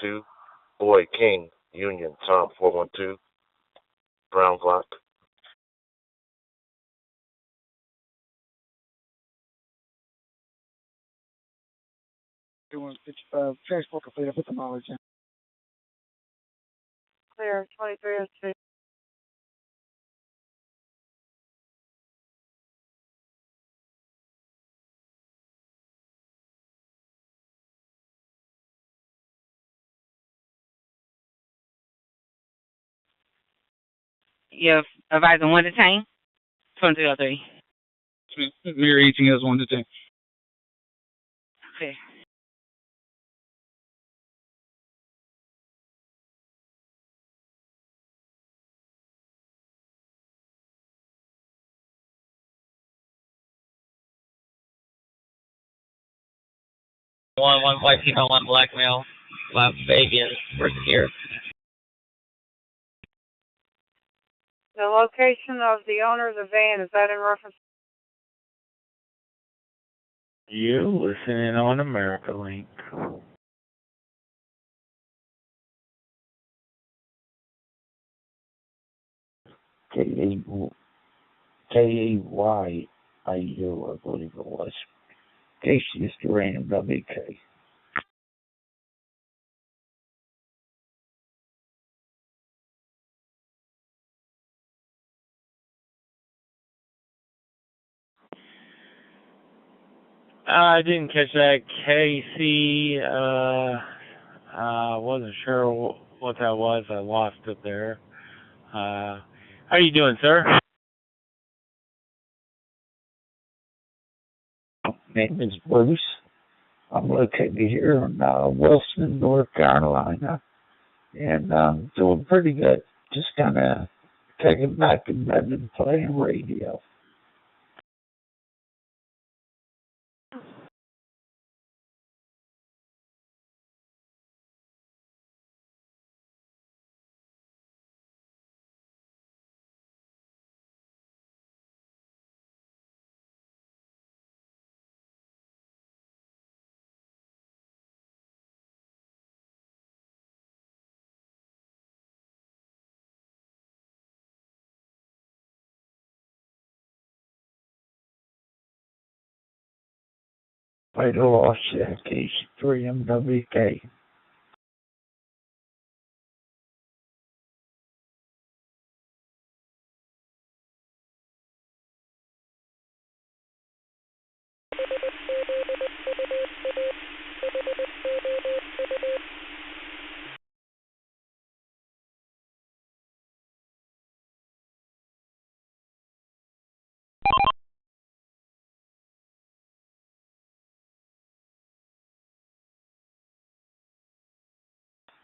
Two, Boy King, Union, Tom 412, Brown Block. 2155, transport complete. I put the mileage in. Clear, 2302. Yeah, advising 1 to 10 from 303. Mirror 18 has 1 to 10. Okay. One white people, 1 black male, Las Vegas, first gear. The location of the owner of the van, is that in reference? You're listening on America Link. K-A-Y-I-U, I believe it was. Casey is the random WK. I didn't catch that. Casey, Wasn't sure what that was. I lost it there. How you doing, sir? Name is Bruce. I'm located here in Wilson, North Carolina, and doing pretty good. Just kind of taking back in bed and playing radio. Vital Offset KC3MWK.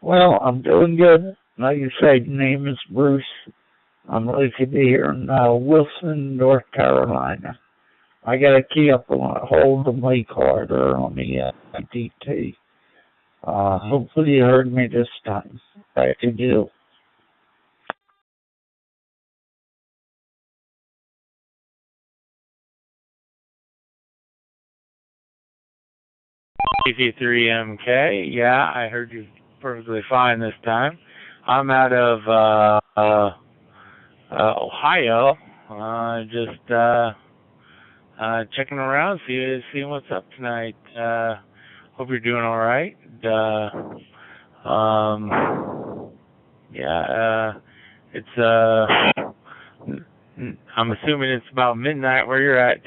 Well, I'm doing good. Like you said, name is Bruce. I'm located here in Wilson, North Carolina. I got a key up on a hold of my card or on the DT. Hopefully you heard me this time. Back to you. CC3MK, yeah, I heard you perfectly fine this time. I'm out of Ohio. Just checking around, seeing what's up tonight. Hope you're doing all right. Yeah, it's I'm assuming it's about midnight where you're at.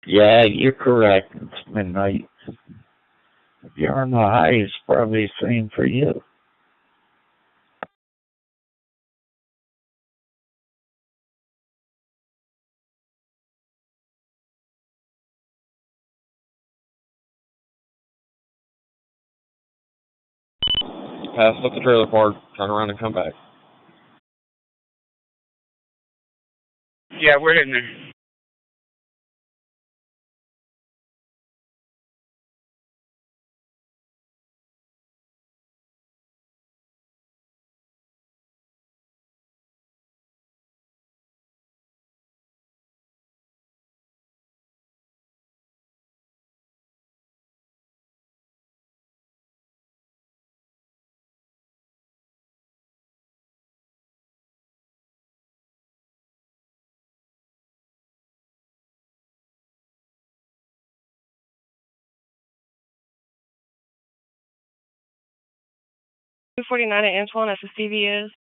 Yeah, you're correct. It's midnight. If you're on the high, it's probably the same for you. Pass up the trailer park, turn around and come back. Yeah, we're hitting there. .249 at Antoine, that's the CV is.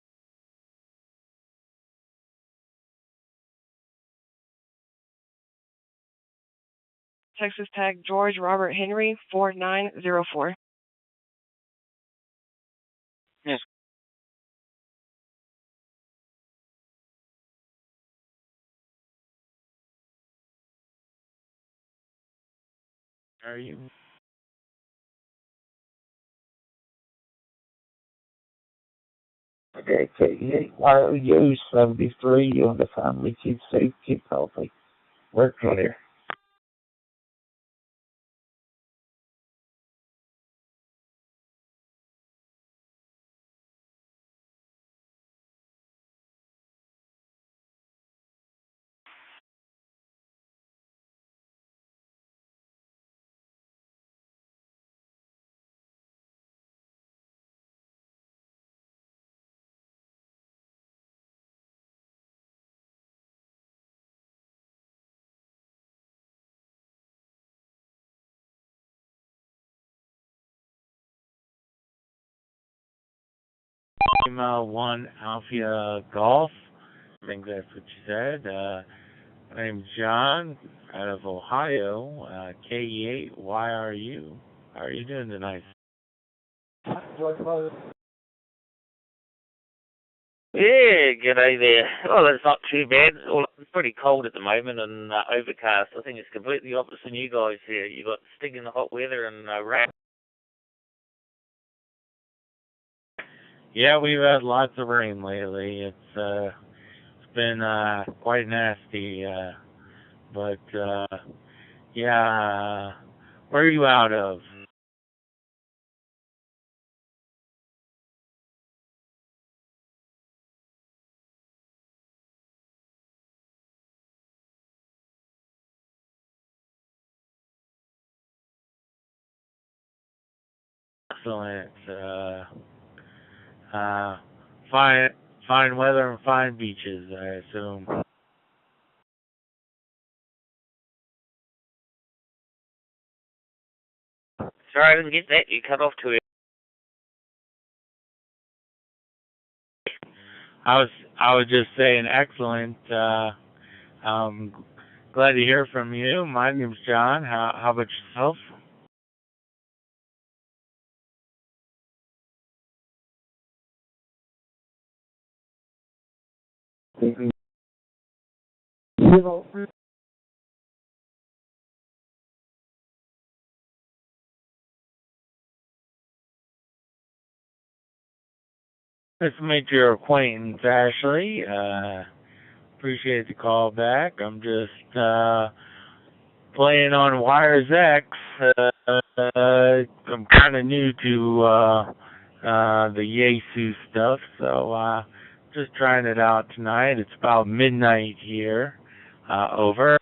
Texas tag George Robert Henry 4904. Yes. Are you? Okay, KU 73, you and the family keep safe, keep healthy. We're clear. Email 1 Alpha Golf. I think that's what you said. My name's John, out of Ohio, KE8YRU. How are you doing tonight? Yeah, g'day there. Well, it's not too bad. Well, it's pretty cold at the moment and overcast. I think it's completely opposite than you guys here. You got sticking the hot weather and rain. Yeah, we've had lots of rain lately. It's been quite nasty, but yeah. Where are you out of? Excellent. Fine weather and fine beaches, I assume. Sorry, I didn't get that. You cut off to it. I was just saying excellent. Glad to hear from you. My name's John. How about yourself? Nice to meet your acquaintance, Ashley. Appreciate the call back. I'm just playing on Wires X. I'm kind of new to the Yaesu stuff, so just trying it out tonight. It's about midnight here. Over.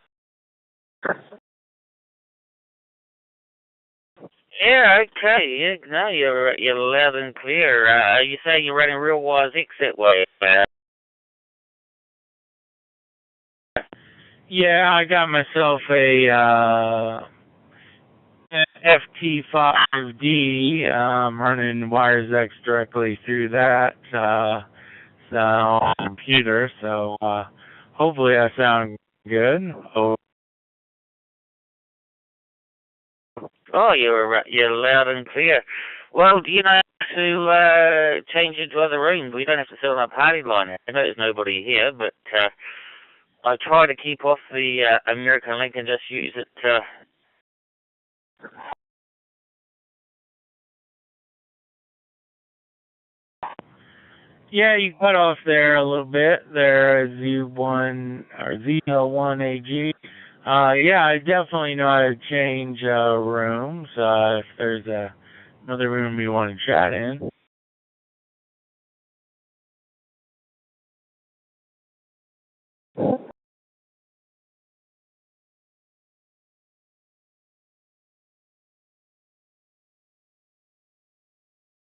Yeah, okay. Yeah, no, you're loud and clear. You say you're running Real Wise X that way. Yeah, I got myself a FT5D. Running Wires X directly through that computer, so hopefully I sound good. Oh, you're loud and clear. Well, do you know how to change into other rooms? We don't have to sit on a party line. I know there's nobody here, but I try to keep off the American link and just use it. Yeah, you cut off there a little bit. There, Z1 or ZL1AG. Yeah, I definitely know how to change rooms. If there's another room you want to chat in.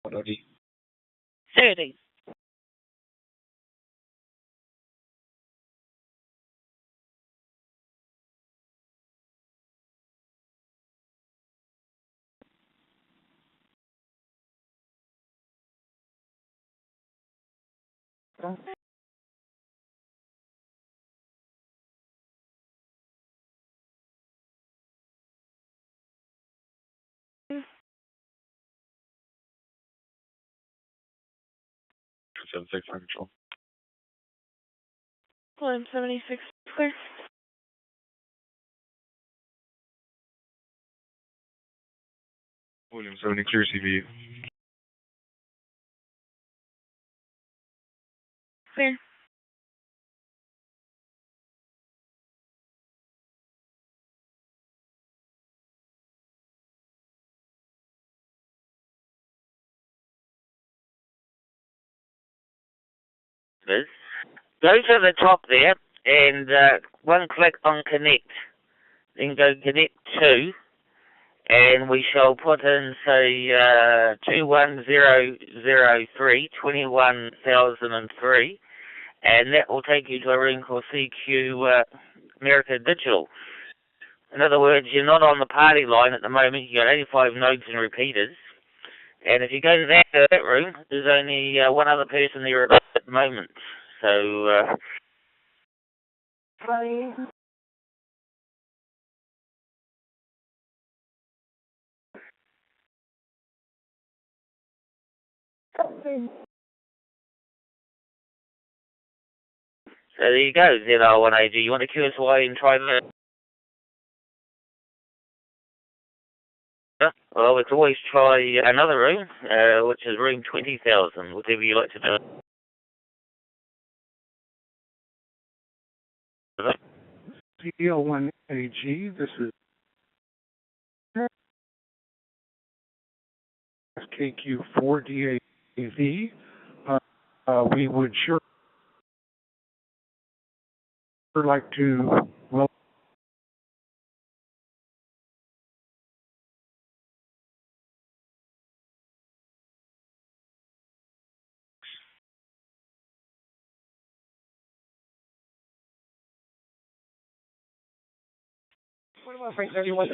What OD? 30. Seven six nine control. William 76 clear. William 70 clear CVU. Clear. Go to the top there and one click on connect. Then go connect to, and we shall put in, say, 21003, 21,003, and that will take you to a room called CQ America Digital. In other words, you're not on the party line at the moment. You've got 85 nodes and repeaters. And if you go to that room, there's only one other person there at the moment. So, So there you go, ZR1AG. You want to QSY and try that? Well, we can always try another room, which is room 20,000, whatever you like to do. DL1AG, this is KQ4DAV. We would sure like to welcome What about Frank 31?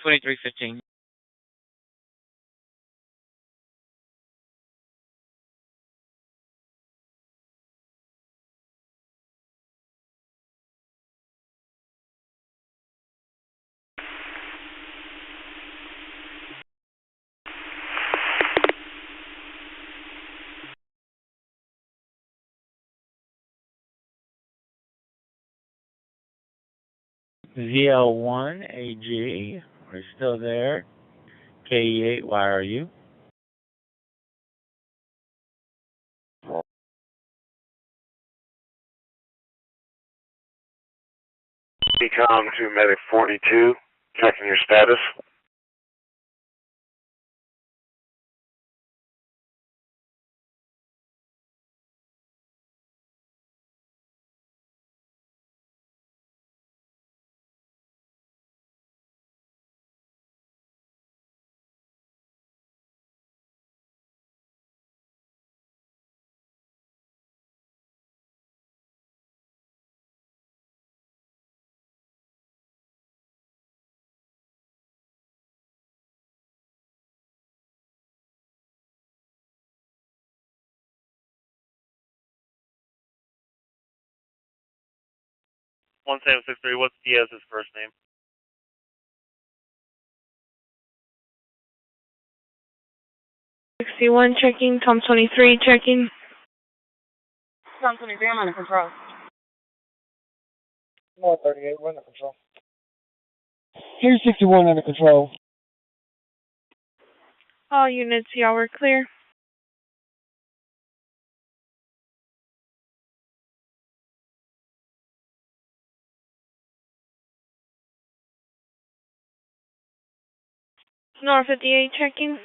2315. ZL1AG, we're still there. KE8, why are you? Decom to Medic 42, checking your status. One 763. What's DS's first name? #61 checking. Tom 23 checking. Tom 23, I'm under control. 138, we're under control. Here's 61 under control. All units, y'all were clear. North 58 checking.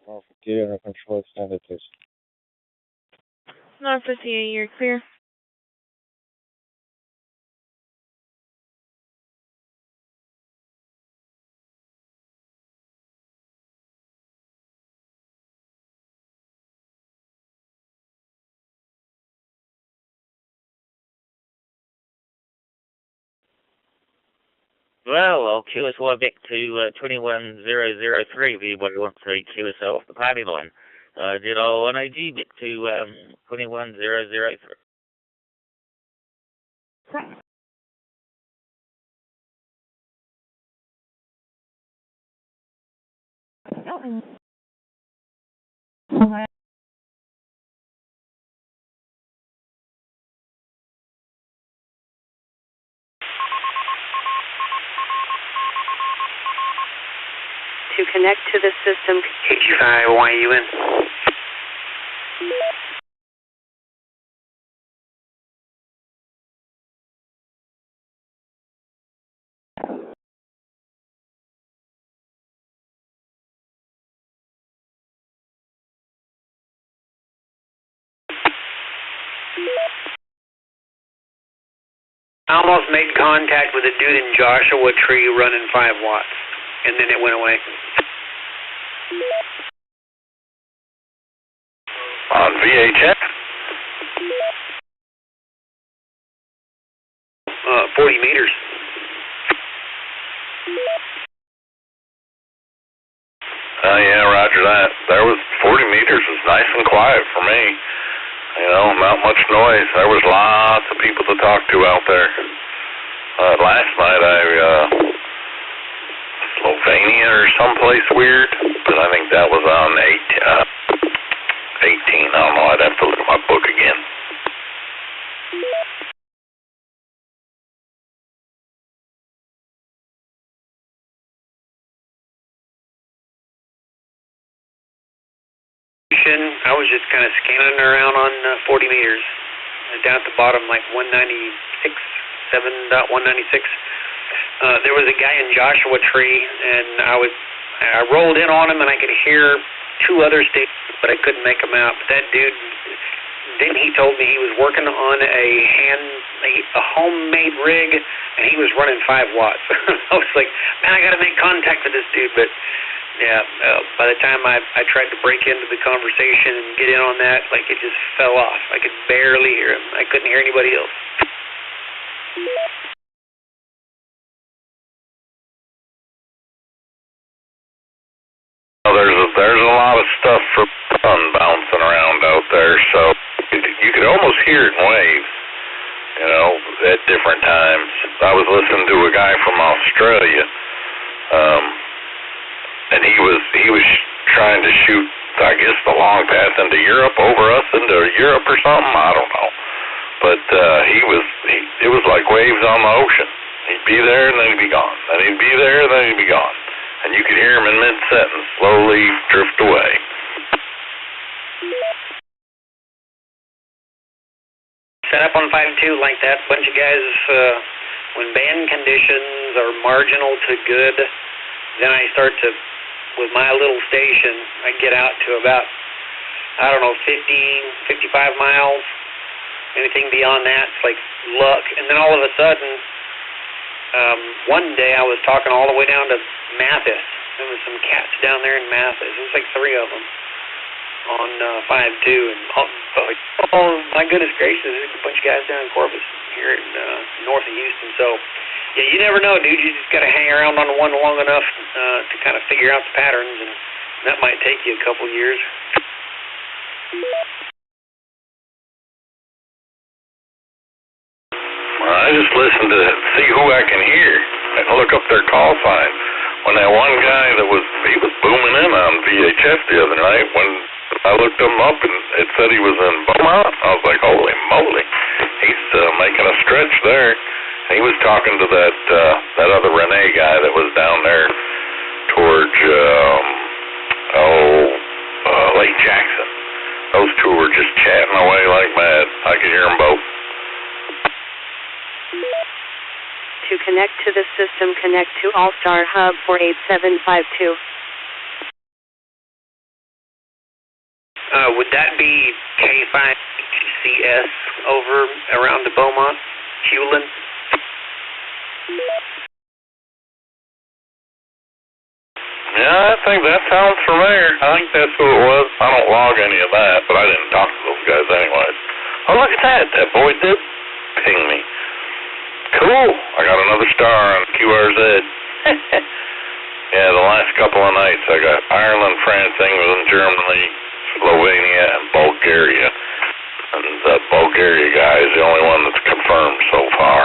North 58 under control, extended please. North 58, you're clear. Well, I'll QSY back to 21003 if anybody wants to QSO off the party line. ZR1AG back to 21003. To connect to the system, KQ5YUN. I almost made contact with a dude in Joshua Tree running 5 watts, and then it went away. On VHF? 40 meters. Yeah, roger that. There was 40 meters was nice and quiet for me. You know, not much noise. There was lots of people to talk to out there. Last night I Slovenia or someplace weird, but I think that was on 18. I don't know. I'd have to look at my book again. I was just kind of scanning around on 40 meters. Down at the bottom, like 196, 7.196. There was a guy in Joshua Tree, and I rolled in on him, and I could hear two other stations, but I couldn't make them out. But that dude, then he told me he was working on a homemade rig, and he was running 5 watts. I was like, man, I got to make contact with this dude, but yeah, by the time I tried to break into the conversation and get in on that, like it just fell off. I could barely hear him. I couldn't hear anybody else. Well, there's a lot of stuff for fun bouncing around out there, so you could almost hear it in waves, you know, at different times. I was listening to a guy from Australia, and he was trying to shoot, I guess, the long path into Europe, over us into Europe or something. I don't know, but it was like waves on the ocean. He'd be there and then he'd be gone. Then he'd be there and then he'd be gone. And you could hear him in mid-sentence slowly drift away. Set up on 5.2 like that. Bunch of guys, when band conditions are marginal to good, then I start to, with my little station, I get out to about, 50, 55 miles. Anything beyond that, it's like luck. And then all of a sudden, one day I was talking all the way down to Mathis. There was some cats down there in Mathis. It was like 3 of them on 5.2. And oh my goodness gracious, there's a bunch of guys down in Corpus here in north of Houston. So, yeah, you never know, dude. You just got to hang around on one long enough to kind of figure out the patterns, and that might take you a couple years. I just listen to see who I can hear and look up their call sign. When that one guy he was booming in on VHF the other night, when I looked him up and it said he was in Beaumont, I was like, holy moly, he's making a stretch there. And he was talking to that other Renee guy that was down there towards Lake Jackson. Those two were just chatting away like mad. I could hear them both. To connect to the system, connect to All-Star Hub 48752. Would that be K5CS over around the Beaumont, Hewlin? Yeah, I think that sounds familiar. I think that's who it was. I don't log any of that, but I didn't talk to those guys anyways. Oh, look at that. That boy did ping me. Cool. I got another star on QRZ. Yeah, the last couple of nights I got Ireland, France, England, Germany, Slovenia, and Bulgaria. And the Bulgaria guy is the only one that's confirmed so far.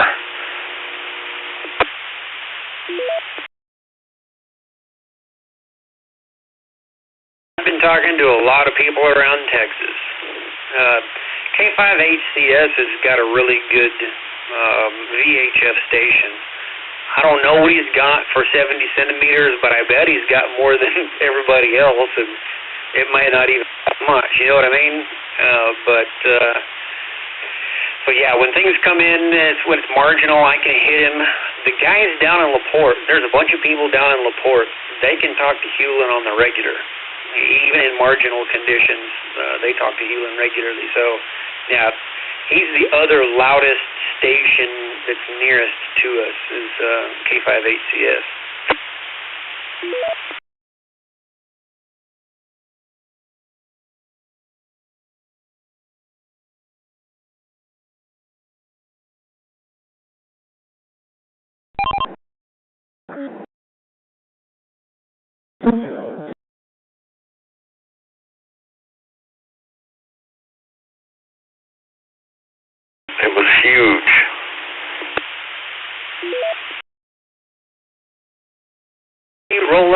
I've been talking to a lot of people around Texas. K5HCS has got a really good VHF station. I don't know what he's got for 70 centimeters, but I bet he's got more than everybody else, and it might not even be much, you know what I mean? So yeah, when things come in, when it's marginal, I can hit him. The guys down in LaPorte, there's a bunch of people down in LaPorte, they can talk to Hewlin on the regular. Even in marginal conditions, they talk to Hewlin regularly. So, yeah, he's the other loudest station that's nearest to us is K5HCS. It was huge.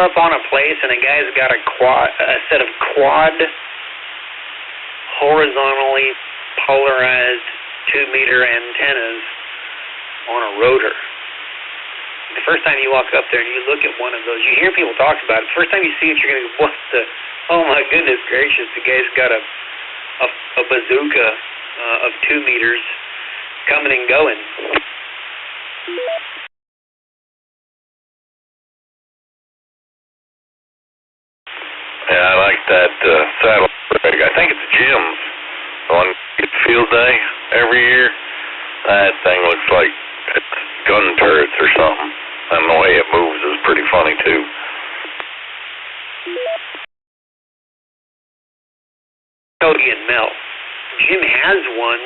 up on a place and a guy's got a set of quad horizontally polarized 2-meter antennas on a rotor. The first time you walk up there and you look at one of those, you hear people talk about it. The first time you see it, you're going to go, what the, oh my goodness gracious, the guy's got a bazooka of 2 meters coming and going. Yeah, I like that saddle rig. I think it's Jim's on field day every year. That thing looks like it's gun turrets or something, and the way it moves is pretty funny too. Cody and Mel. Jim has one,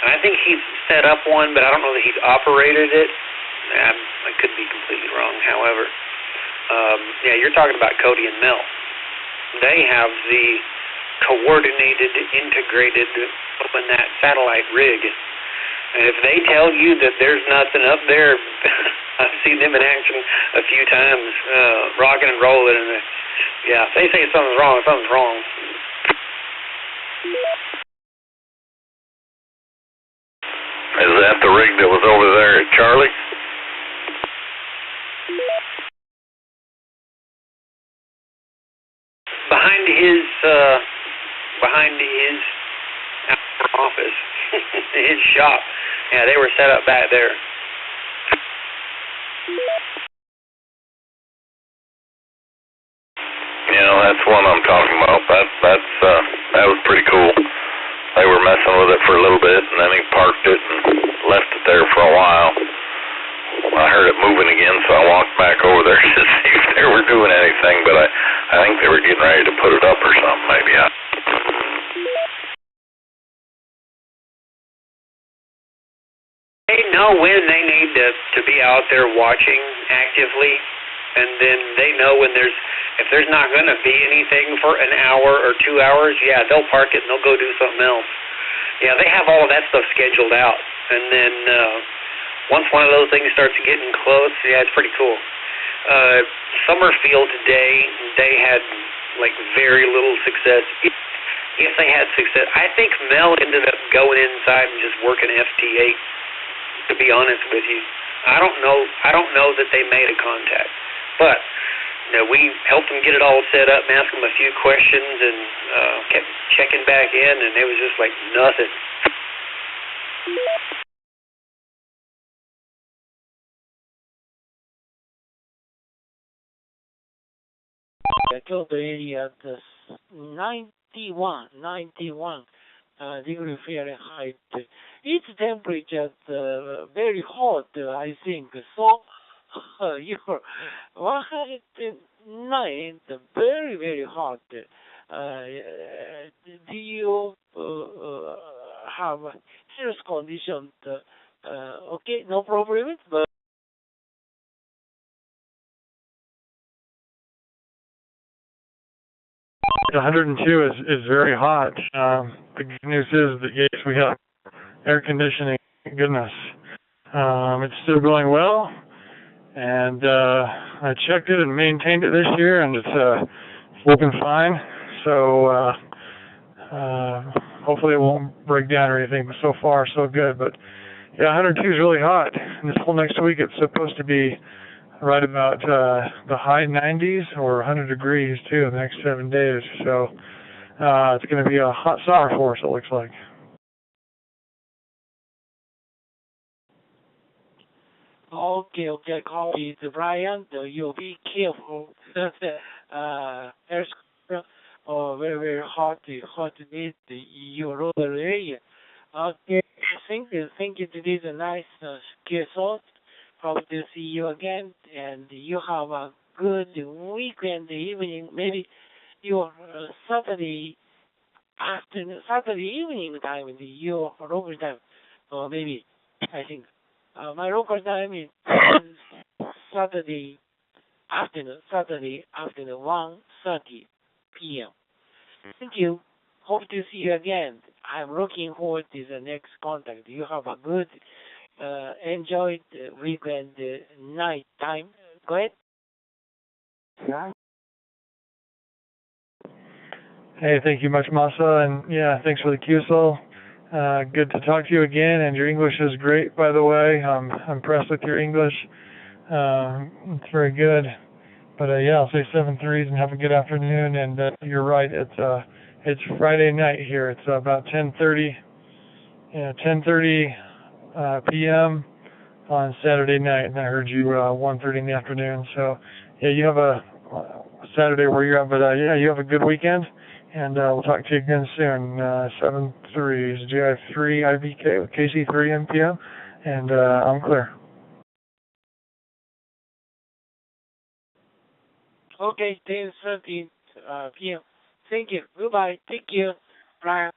and I think he's set up one, but I don't know that he's operated it. I could be completely wrong, however. Yeah, you're talking about Cody and Mel. They have the coordinated, integrated, open that satellite rig. And if they tell you that there's nothing up there, I've seen them in action a few times, rocking and rolling. And yeah, if they say something's wrong, something's wrong. Is that the rig that was over there at Charlie? Behind his office, his shop. Yeah, they were set up back there. You know, that's one I'm talking about. That was pretty cool. They were messing with it for a little bit, and then he parked it and left it there for a while. I heard it moving again, so I walked back over there to see if they were doing anything, but I think they were getting ready to put it up or something, maybe. They know when they need to be out there watching actively, and then they know when if there's not going to be anything for an hour or 2 hours, yeah, they'll park it and they'll go do something else. Yeah, they have all of that stuff scheduled out, and then once one of those things starts getting close, yeah, it's pretty cool. Summerfield today, they had like very little success. If they had success, I think Mel ended up going inside and just working FT8. To be honest with you, I don't know that they made a contact, but we helped them get it all set up and asked them a few questions and kept checking back in, and it was just like nothing. I told the area at 91 degree Fahrenheit. Its temperature very hot, I think. So you're 109, very, very hot. Do you have serious condition? Okay, no problem, but 102 is very hot. The good news is that yes, we have air conditioning. Thank goodness. It's still going well, and I checked it and maintained it this year, and it's working fine. So hopefully it won't break down or anything. But so far, so good. But yeah, 102 is really hot. And this whole next week, it's supposed to be right about the high 90s or 100 degrees too the next 7 days. So it's going to be a hot summer for us, it looks like. Okay, copy the Brian. You be careful. Very, very hot in your other area. Okay, I think it is a nice ski resort. Hope to see you again, and you have a good weekend evening. Maybe your Saturday evening time in your local time, or maybe I think my local time is Saturday afternoon, 1:30 p.m. Thank you. Hope to see you again. I'm looking forward to the next contact. You have a good enjoy the weekend night time. Go ahead. Hey, thank you much, Masa, and yeah, thanks for the QSL. Good to talk to you again, and your English is great, by the way. I'm impressed with your English. It's very good. But yeah, I'll say 7-3s and have a good afternoon. And you're right, it's Friday night here. It's about 10:30 p.m. on Saturday night, and I heard you 1:30 in the afternoon. So yeah, you have a Saturday where you're at, but yeah, you have a good weekend. And we'll talk to you again soon. 7-3s, GI3 IVK with KC3 NPM, and I'm clear. Okay, 10:13 p.m. Thank you. Goodbye. Thank you. Bye.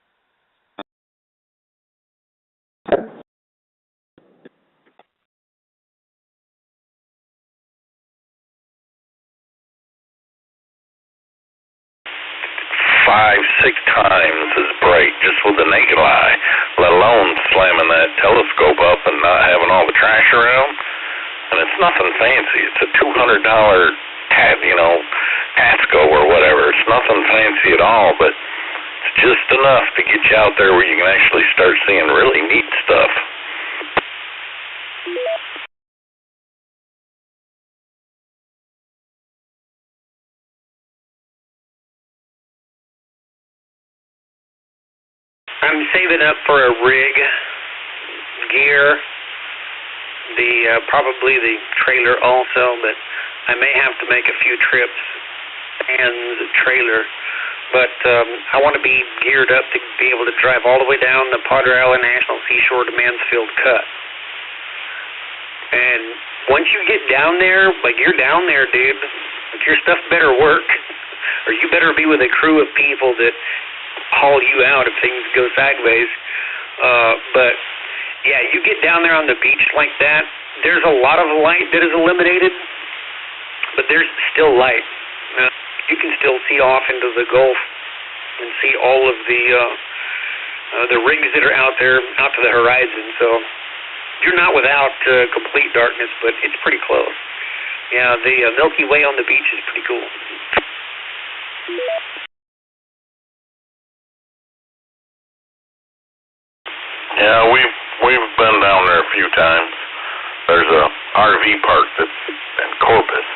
Five, 6 times as bright just with the naked eye, let alone slamming that telescope up and not having all the trash around. And it's nothing fancy. It's a $200 Tasco or whatever. It's nothing fancy at all, but it's just enough to get you out there where you can actually start seeing really neat stuff. I'm saving up for a rig, gear, probably the trailer also, but I may have to make a few trips and the trailer. But I want to be geared up to be able to drive all the way down the Padre Island National Seashore to Mansfield Cut. And once you get down there, like you're down there, dude, your stuff better work, or you better be with a crew of people that haul you out if things go sideways. But yeah, you get down there on the beach like that, there's a lot of light that is eliminated, but there's still light. You can still see off into the Gulf and see all of the rigs that are out there, out to the horizon. So you're not without complete darkness, but it's pretty close. Yeah, the Milky Way on the beach is pretty cool. Yeah, we've been down there a few times. There's a RV park that's in Corpus,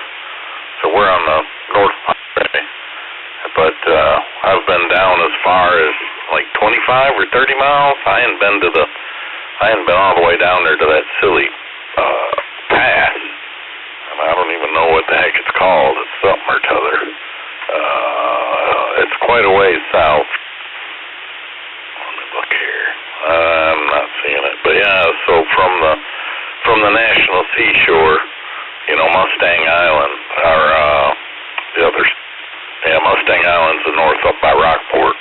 so we're on the North Padre. But I've been down as far as like 25 or 30 miles. I hadn't been all the way down there to that silly pass. And I don't even know what the heck it's called. It's something or t'other. It's quite a ways south. Let me look here. I'm not seeing it, but yeah. So from the National Seashore, Mustang Island, or the others. Yeah, Mustang Island's the north up by Rockport.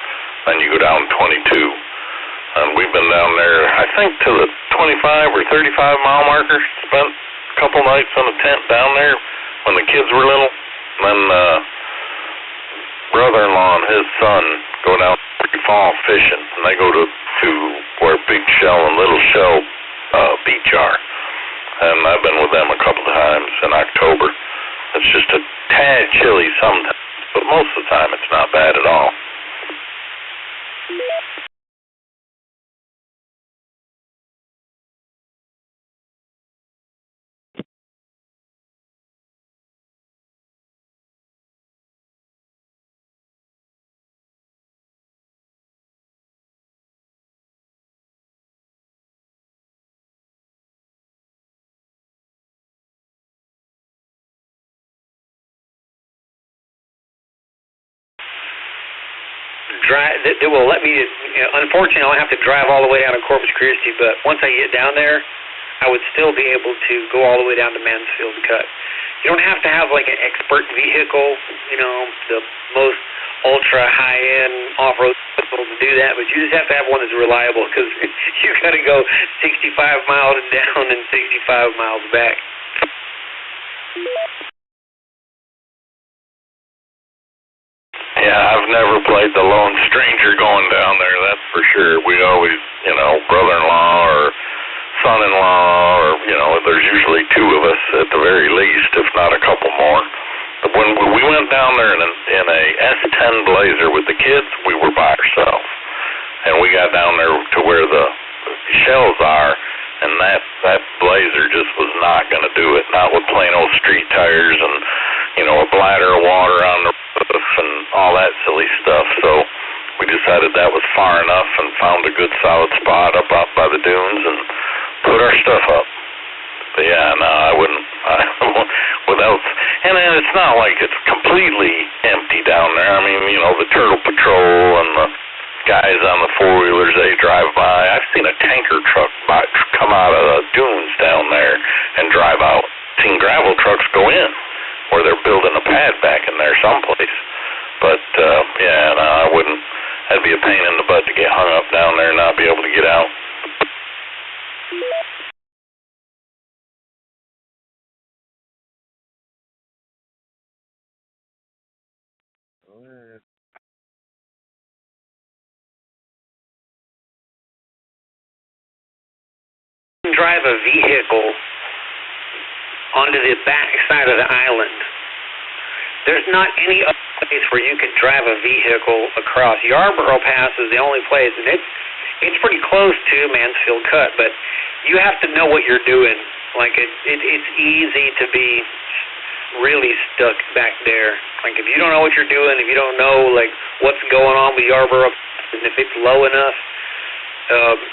Then you go down 22. And we've been down there, I think, to the 25 or 35 mile marker. Spent a couple nights in a tent down there when the kids were little. And then brother-in-law and his son go down fall fishing, and they go to where Big Shell and Little Shell beach are. And I've been with them a couple of times in October. It's just a tad chilly sometimes, but most of the time it's not bad at all. They will let me, unfortunately, I'll have to drive all the way down to Corpus Christi, but once I get down there, I would still be able to go all the way down to Mansfield Cut. You don't have to have like an expert vehicle, the most ultra high-end off-road vehicle to do that, but you just have to have one that's reliable, because you got to go 65 miles down and 65 miles back. Yeah, I've never played the lone stranger going down there, that's for sure. We always, brother-in-law or son-in-law, or, there's usually two of us at the very least, if not a couple more. when we went down there in a S10 Blazer with the kids, we were by ourselves. And we got down there to where the shells are, and that Blazer just was not going to do it, not with plain old street tires and, you know, a bladder of water on the roof and all that silly stuff. So we decided that was far enough and found a good solid spot up out by the dunes and put our stuff up. But yeah, no, I wouldn't. Without, and then it's not like it's completely empty down there. I mean, you know, the Turtle Patrol and the guys on the four-wheelers, they drive by. I've seen a tanker truck come out of the dunes down there and drive out. Seen gravel trucks go in, or they're building a pad back in there someplace. But yeah, no, I wouldn't. That'd be a pain in the butt to get hung up down there and not be able to get out. Drive a vehicle onto the back side of the island. There's not any other place where you could drive a vehicle across. Yarborough Pass is the only place, and it's pretty close to Mansfield Cut, but you have to know what you're doing. Like it's easy to be really stuck back there. Like if you don't know what you're doing, if you don't know like what's going on with Yarborough, and if it's low enough,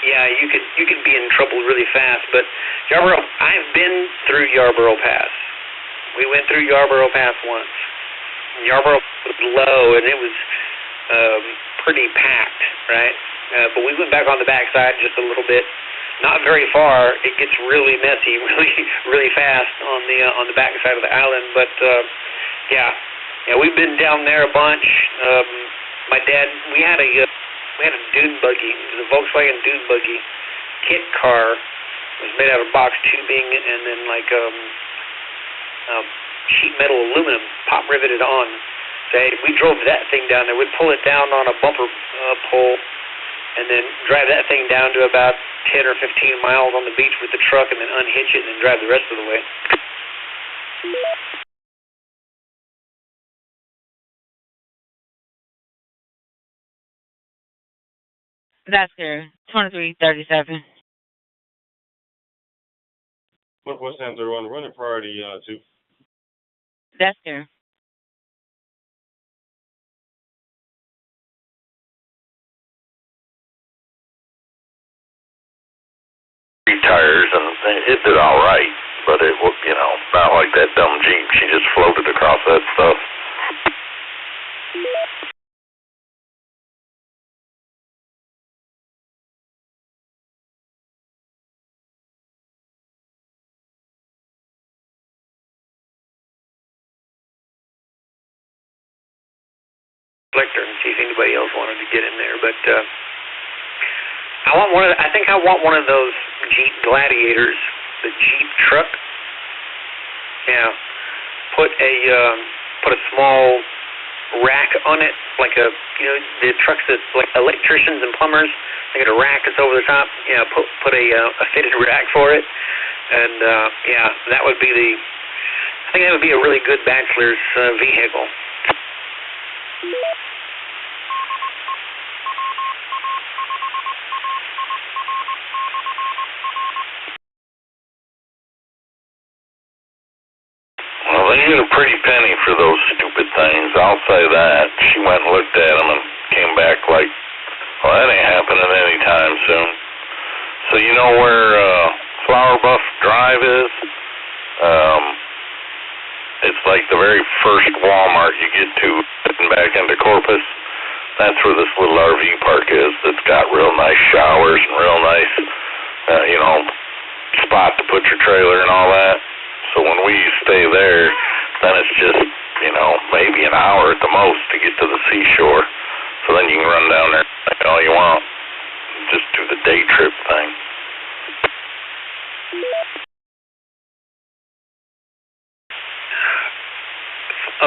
yeah, you could be in trouble really fast. But Yarborough, I've been through Yarborough Pass. We went through Yarborough Pass once. Yarborough was low and it was pretty packed, right? But we went back on the backside just a little bit, not very far. It gets really messy, really fast on the backside of the island. But yeah, we've been down there a bunch. My dad, we had a dune buggy. It was a Volkswagen dune buggy. Kit car. It was made out of box tubing and then like sheet metal aluminum pop riveted on. So we drove that thing down there. We'd pull it down on a bumper pole and then drive that thing down to about 10 or 15 miles on the beach with the truck and then unhitch it and then drive the rest of the way. That's good. 2337. What's time they're on the running priority to? That's good. Tires, and it did all right, but it was, you know, not like that dumb Jeep. She just floated across that stuff. And see if anybody else wanted to get in there, but I think I want one of those Jeep Gladiators, the Jeep truck. Yeah, put a small rack on it, like the trucks that like electricians and plumbers. They got a rack that's over the top. Yeah, put a fitted rack for it, and yeah, that would be I think that would be a really good bachelor's vehicle. Well, they get a pretty penny for those stupid things, I'll say that. She went and looked at them and came back like, well, that ain't happening anytime soon. So you know where Flower Buff Drive is? It's like the very first Walmart you get to heading back into Corpus. That's where this little RV park is that's got real nice showers and real nice, you know, spot to put your trailer and all that. So when we stay there, then it's just, you know, maybe an hour at the most to get to the seashore. So then you can run down there and all you want. Just do the day trip thing.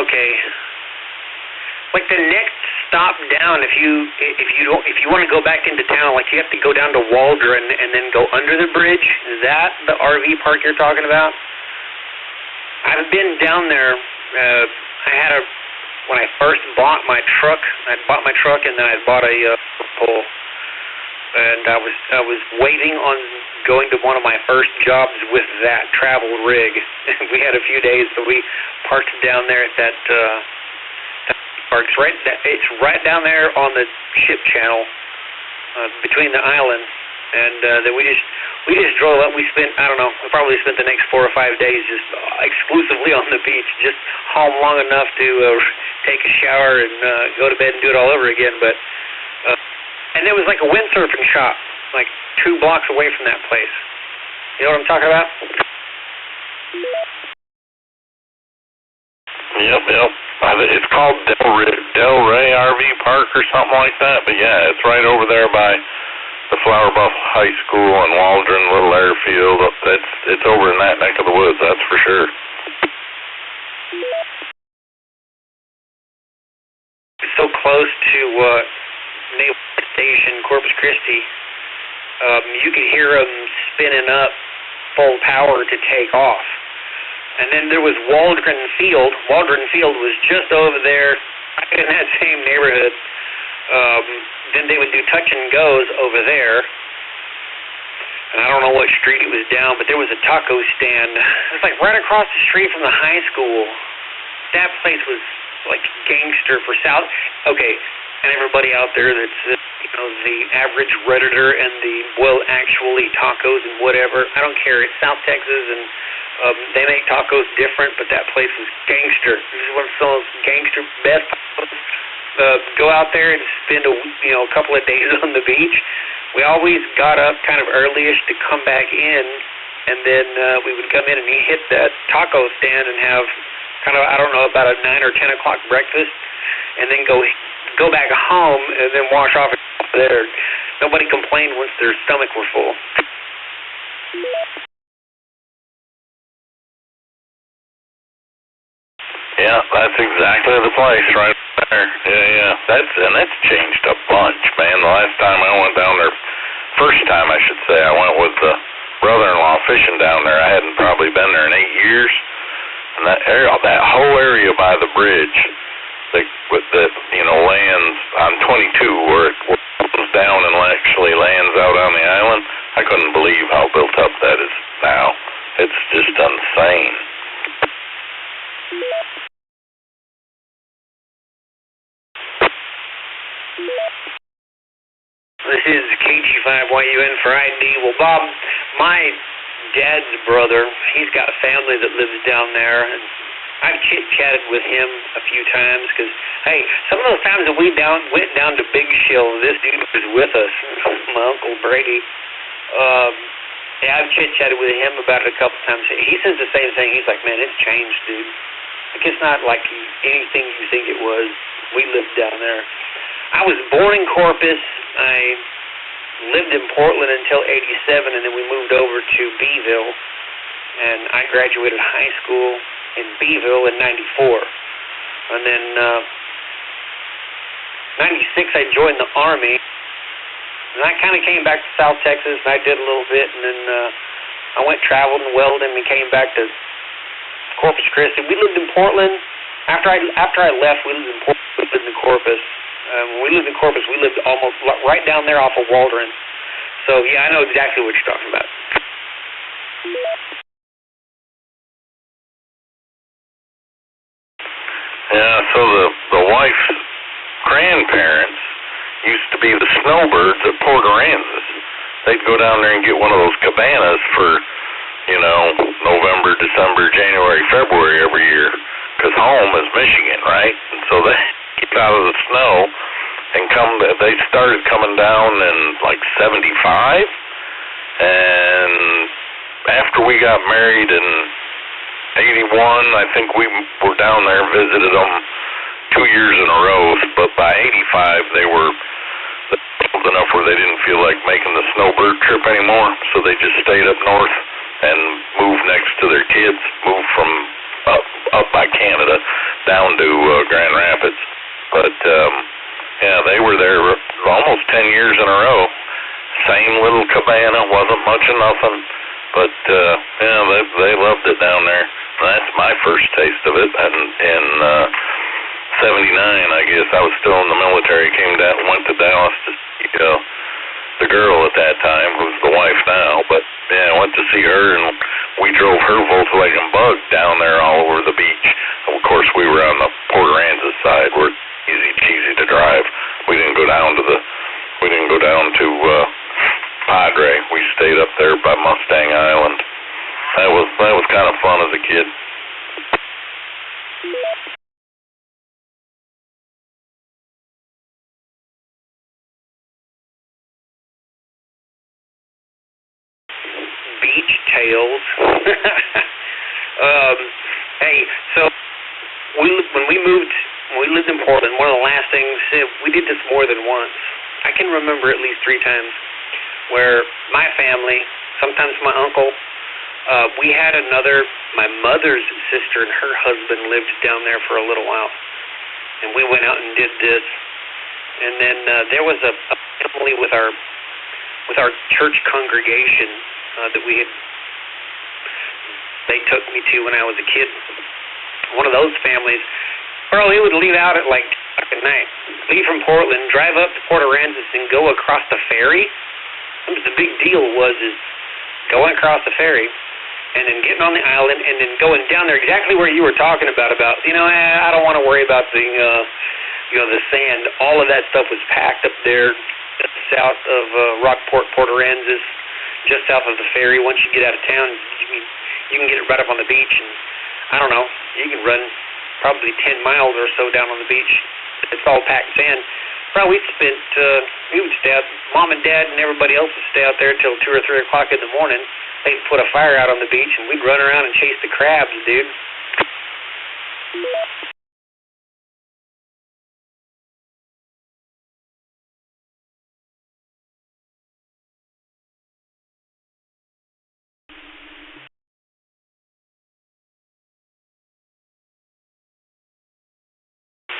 Okay. Like the next stop down, if you want to go back into town, like you have to go down to Waldron and then go under the bridge. Is that the RV park you're talking about? I've been down there when I first bought my truck, and then I bought a pole. And I was waiting on going to one of my first jobs with that travel rig. We had a few days, so we parked down there at that park. It's right down there on the ship channel between the island. And then we just drove up. We spent, I don't know, we probably spent the next 4 or 5 days just exclusively on the beach, just home long enough to take a shower and go to bed and do it all over again. But and there was like a windsurfing shop, like 2 blocks away from that place. You know what I'm talking about? Yep. It's called Del Rey RV Park or something like that. But yeah, it's right over there by the Flower Buff High School and Waldron Little Airfield. It's over in that neck of the woods, that's for sure. It's so close to Naval Station, Corpus Christi. You could hear them spinning up full power to take off. And then there was Waldron Field. Waldron Field was just over there in that same neighborhood. Then they would do touch and goes over there. And I don't know what street it was down, but there was a taco stand. It was like right across the street from the high school. That place was like gangster for South. Okay, and everybody out there that's, the average Redditor and the, actually tacos and whatever. I don't care. It's South Texas, and they make tacos different, but that place was gangster. This is one of those gangster best tacos. Go out there and spend a couple of days on the beach. We always got up kind of early-ish to come back in, and then we would come in and hit that taco stand and have kind of, I don't know, about a 9 or 10 o'clock breakfast, and then go back home and then wash off there. Nobody complained once their stomach were full. Yeah, that's exactly the place right there. Yeah. That's changed a bunch, man. The last time I went down there, first time I should say, I went with the brother-in-law fishing down there. I hadn't probably been there in 8 years. And that whole area by the bridge, with the lands on 22 where it goes down and actually lands out on the island, I couldn't believe how built up that is now. It's just insane. This is KG5YUN for ID. Well, Bob, my dad's brother, he's got a family that lives down there, and I've chit-chatted with him a few times because, hey, some of those times that we went down to Big Shill, this dude was with us, my Uncle Brady. Yeah, I've chit-chatted with him about it a couple times. He says the same thing. He's like, man, it's changed, dude. Like, it's not like anything you think it was. We lived down there. I was born in Corpus. I lived in Portland until 87, and then we moved over to Beeville, and I graduated high school in Beeville in 94. And then 96, I joined the Army, and I kind of came back to South Texas, and I did a little bit, and then I went traveled and welded and came back to Corpus Christi. We lived in Portland. After I left, we lived in Portland. We lived in Corpus. When we lived in Corpus, we lived almost right down there off of Waldron. So, yeah, I know exactly what you're talking about. Yeah, so the wife's grandparents used to be the snowbirds at Port Aransas. They'd go down there and get one of those cabanas for, November, December, January, February every year, because home is Michigan, right? And so they get out of the snow and they started coming down in like 75, and after we got married in 81, I think we were down there and visited them 2 years in a row, but by 85 they were old enough where they didn't feel like making the snowbird trip anymore, so they just stayed up north and moved next to their kids, moved from up by Canada down to Grand Rapids. But yeah, they were there almost 10 years in a row. Same little cabana, wasn't much of nothing, but yeah, they loved it down there. That's my first taste of it. And in '79, I guess I was still in the military. Came down, went to Dallas to see the girl at that time, who's the wife now. But yeah, I went to see her, and we drove her Volkswagen Bug down there all over the beach. Of course, we were on the Port Aransas side, where it's easy to drive. We didn't go down to Padre. We stayed up there by Mustang Island. That was kind of fun as a kid. Beach tales. Hey, so when we lived in Portland, one of the last things, we did this more than once. I can remember at least 3 times where my family, sometimes my uncle, we had my mother's sister and her husband lived down there for a little while. And we went out and did this. And then there was a family with our church congregation that they took me to when I was a kid. One of those families, bro, he would leave out at like at night, leave from Portland, drive up to Port Aransas, and go across the ferry. The big deal is going across the ferry and then getting on the island and then going down there exactly where you were talking about I don't want to worry about the the sand. All of that stuff was packed up there south of Rockport, Port Aransas, just south of the ferry. Once you get out of town, you can get it right up on the beach, and I don't know, you can run probably 10 miles or so down on the beach. It's all packed sand. Bro, we would stay out, Mom and Dad and everybody else would stay out there till 2 or 3 o'clock in the morning. They'd put a fire out on the beach, and we'd run around and chase the crabs, dude.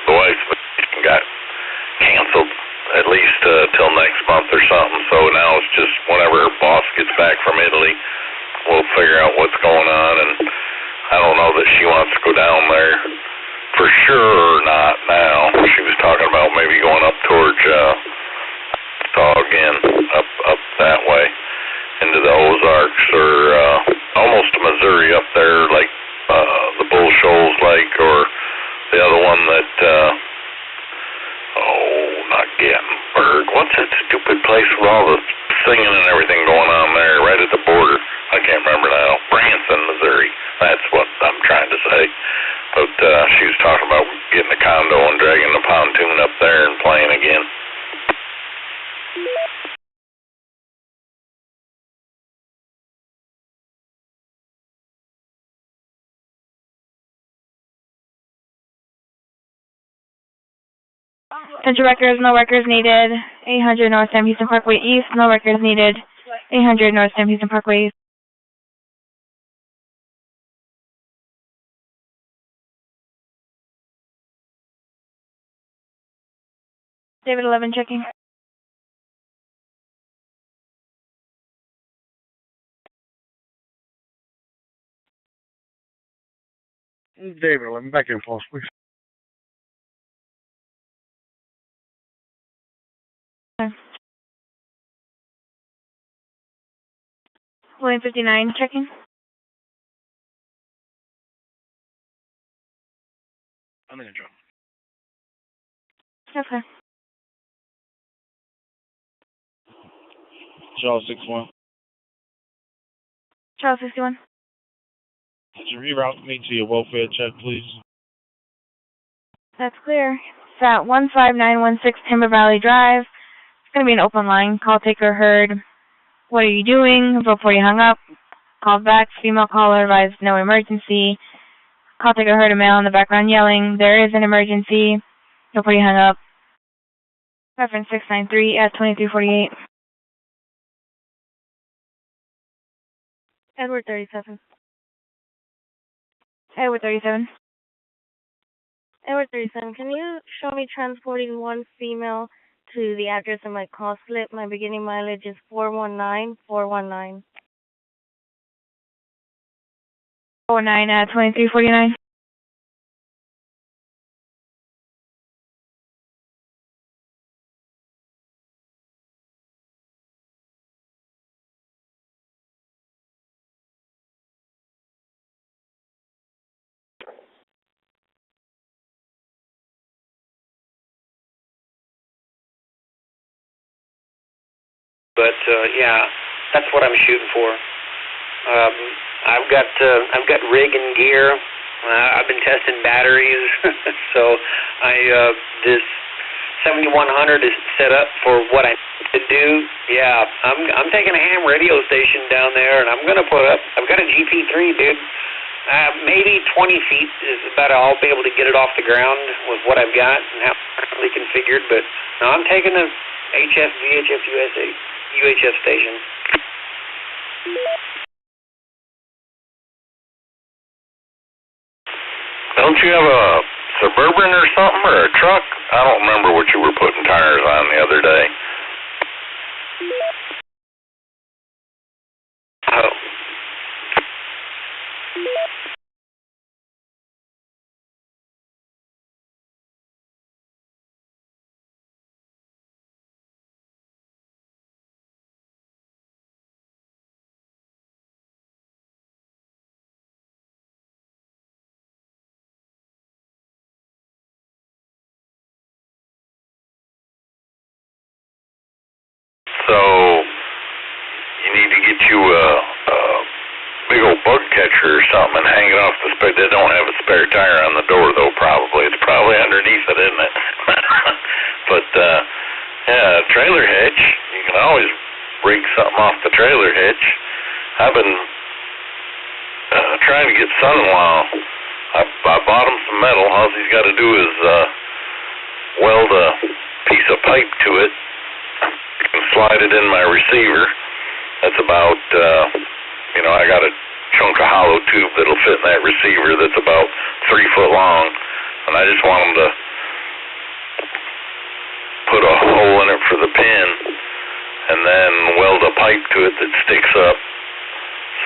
The wife's vacation got canceled at least till next month or something. So now it's just whenever her boss gets back from Italy, we'll figure out what's going on. And I don't know that she wants to go down there for sure or not now. She was talking about maybe going up towards again, up that way into the Ozarks or almost to Missouri up there, like the Bull Shoals Lake, or the other one that not Gatlinburg. What's that stupid place with all the singing and everything going on there, right at the border? I can't remember now. Branson, Missouri. That's what I'm trying to say. But she was talking about getting a condo and dragging the pontoon up there and playing again. Central records, no records needed. 800 North Sam Houston Parkway East, no records needed. 800 North Sam Houston Parkway East. David 11 checking. David 11, back in false, please. William 59 checking. I'm in a drum. Okay. Charles 61. Charles 61. Could you reroute me to your welfare check, please? That's clear. It's at 15916 Timber Valley Drive. It's going to be an open line. Call taker heard. What are you doing? Before you hung up. Called back. Female caller advised no emergency. Call taker heard a male in the background yelling, there is an emergency. Before you hung up. Reference 693 at 2348. Edward 37. Edward 37. Edward 37, can you show me transporting one female to the address of my call slip? My beginning mileage is 419. 49 at 2349. But yeah, that's what I'm shooting for. I've got rig and gear. I've been testing batteries, so this 7100 is set up for what I need to do. Yeah, I'm taking a ham radio station down there, and I'm gonna put up. I've got a GP3, dude. Maybe 20 feet is about all I'll be able to get it off the ground with what I've got and how it's currently configured. But no, I'm taking a HF, VHF, UHF station. Don't you have a Suburban or something, or a truck? I don't remember what you were putting tires on the other day. Oh. So, you need to get you a big old bug catcher or something and hang it off the spare. They don't have a spare tire on the door, though, probably. It's probably underneath it, isn't it? But, yeah, trailer hitch. You can always rig something off the trailer hitch. I've been trying to get son-in-law. I bought him some metal. All he's got to do is weld a piece of pipe to it. You can slide it in my receiver. That's about, I got a chunk of hollow tube that'll fit in that receiver that's about 3 foot long, and I just want them to put a hole in it for the pin and then weld a pipe to it that sticks up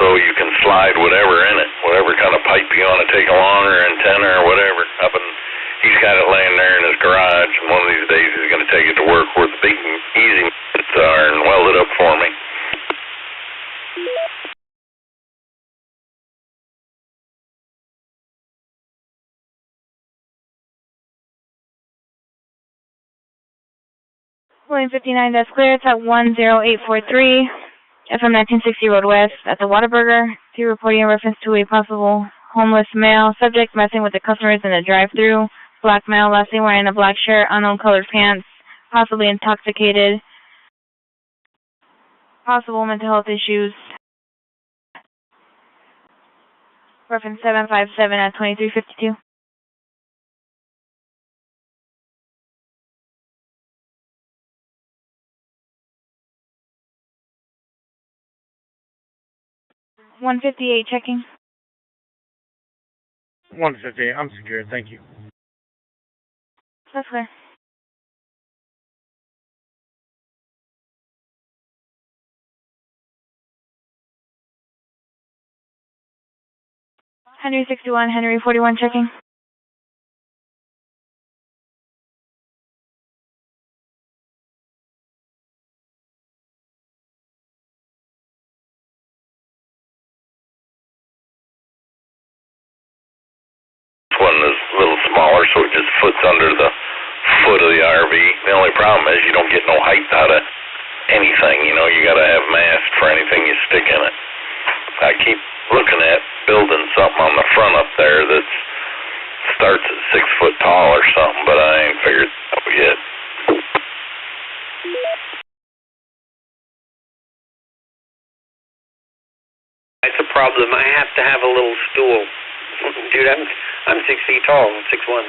so you can slide whatever in it, whatever kind of pipe you want to take along or antenna or whatever. He's got it laying there in his garage, and one of these days he's going to take it to work where the big easy methods are and weld it up for me. William 59, that's clear. It's at 10843, FM 1960 Road West at the Whataburger. See reporting in reference to a possible homeless male. Subject messing with the customers in the drive-thru. Black male, last seen wearing a black shirt, unknown colored pants, possibly intoxicated. Possible mental health issues. Reference 757 at 2352. $158 checking. 158. I'm secured. Thank you. That's clear. Henry 61, Henry 41 checking. One is a little smaller, so it just fits under the foot of the RV. The only problem is you don't get no height out of anything. You got to have mast for anything you stick in it. I keep looking at building something on the front up there that starts at 6 foot tall or something, but I ain't figured it out yet. It's a problem. I have to have a little stool. Dude, I'm 6 feet tall. I'm 6'1".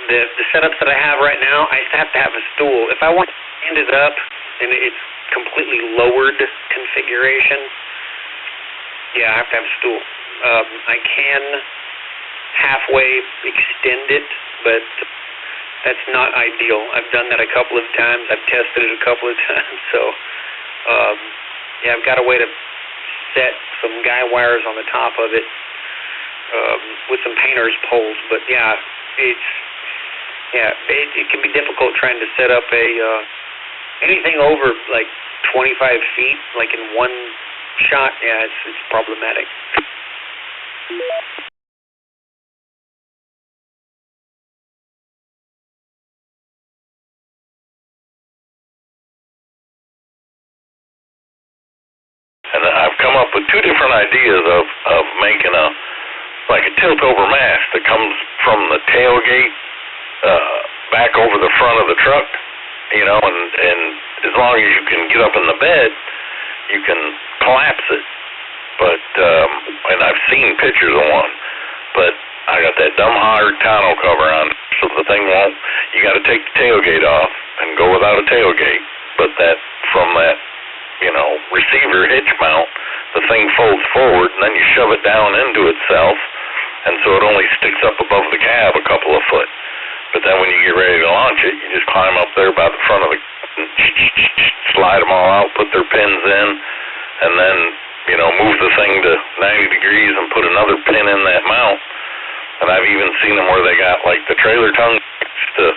The setups that I have right now, I have to have a stool. If I want to stand it up and it's completely lowered configuration, yeah, I have to have a stool. I can halfway extend it, but that's not ideal. I've done that a couple of times. I've tested it a couple of times. So, yeah, I've got a way to set some guy wires on the top of it with some painter's poles. But yeah, it can be difficult trying to set up anything over like 25 feet, like in one shot. Yeah, it's problematic. And I've come up with two different ideas of making a tilt-over mast that comes from the tailgate back over the front of the truck, and as long as you can get up in the bed, you can collapse it. But and I've seen pictures of one, but I got that dumb hard tonneau cover on, so the thing won't. You got to take the tailgate off and go without a tailgate. But that from that receiver hitch mount, the thing folds forward, and then you shove it down into itself, and so it only sticks up above the cab a couple of foot. But then when you get ready to launch it, you just climb up there by the front of the, slide them all out, put their pins in, and then, move the thing to 90 degrees and put another pin in that mount. And I've even seen them where they got like the trailer tongue to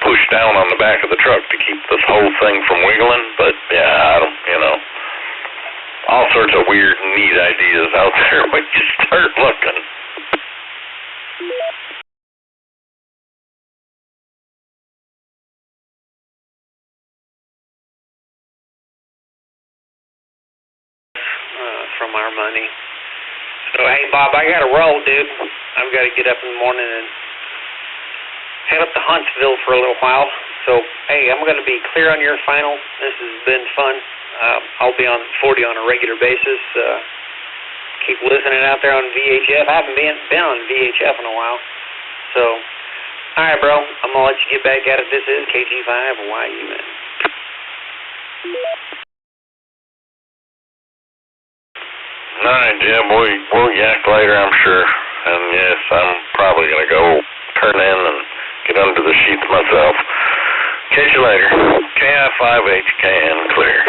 push down on the back of the truck to keep this whole thing from wiggling. But yeah, I don't, all sorts of weird, neat ideas out there when you start looking. From our money. So, hey, Bob, I got to roll, dude. I've got to get up in the morning and head up to Huntsville for a little while. So, hey, I'm going to be clear on your final. This has been fun. I'll be on 40 on a regular basis. Keep listening out there on VHF. I haven't been on VHF in a while. So, all right, bro. I'm going to let you get back at it. This is KG5YUN. All right, Jim, we'll yak later, I'm sure. And yes, I'm probably going to go turn in and get under the sheets myself. Catch you later. KI5HKN clear.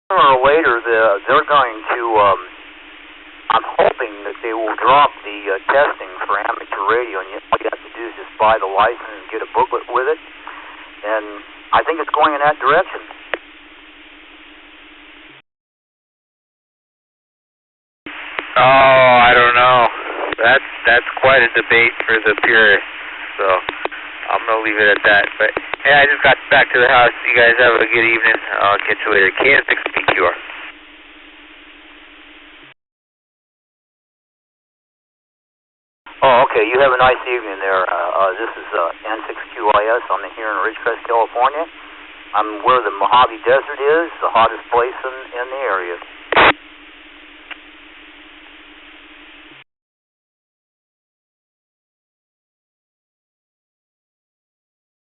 Sooner or later, they're going to, I'm hoping that they will drop the testing for amateur radio, and all you have to do is just buy the license and get a booklet with it. And I think it's going in that direction. Oh, I don't know. That's quite a debate for the purists, so I'm going to leave it at that. But, hey, I just got back to the house. You guys have a good evening. I'll catch you later. KN6BQR. Oh, okay. You have a nice evening there. This is N6QIS. I'm here in Ridgecrest, California. I'm where the Mojave Desert is, the hottest place in the area.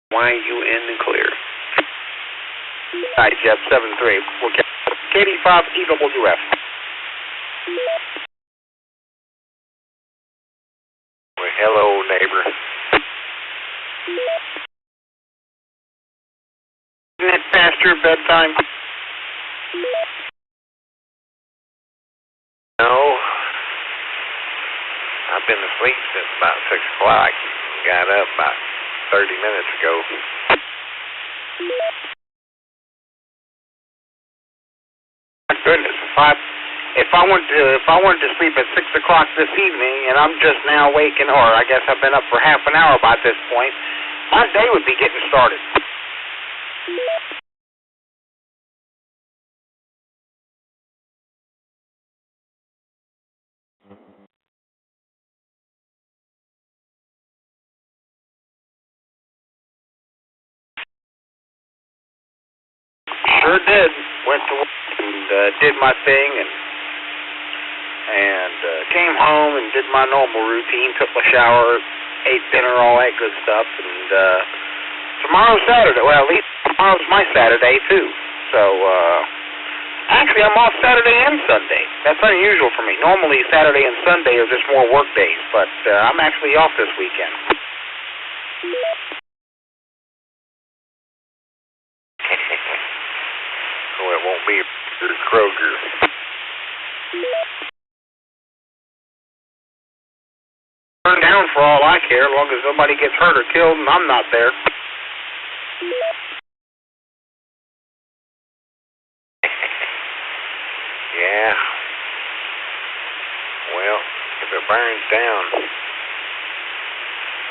YUN clear. Hi, Jeff, 7-3. We'll get KD5EWF. Well, hello, neighbor. Isn't it past your bedtime? No. I've been asleep since about 6 o'clock. Got up about 30 minutes ago. My goodness, if I wanted to sleep at 6 o'clock this evening, and I'm just now waking, or I guess I've been up for half an hour by this point, my day would be getting started. Sure did. Went to work and did my thing, and came home and did my normal routine. Took my shower, ate dinner, all that good stuff. And tomorrow's Saturday. Well, at least tomorrow's my Saturday too. So Actually, I'm off Saturday and Sunday. That's unusual for me. Normally, Saturday and Sunday are just more work days, but I'm actually off this weekend. So it won't be Kroger. Burn down for all I care, as long as nobody gets hurt or killed and I'm not there. Yeah. Well, if it burns down,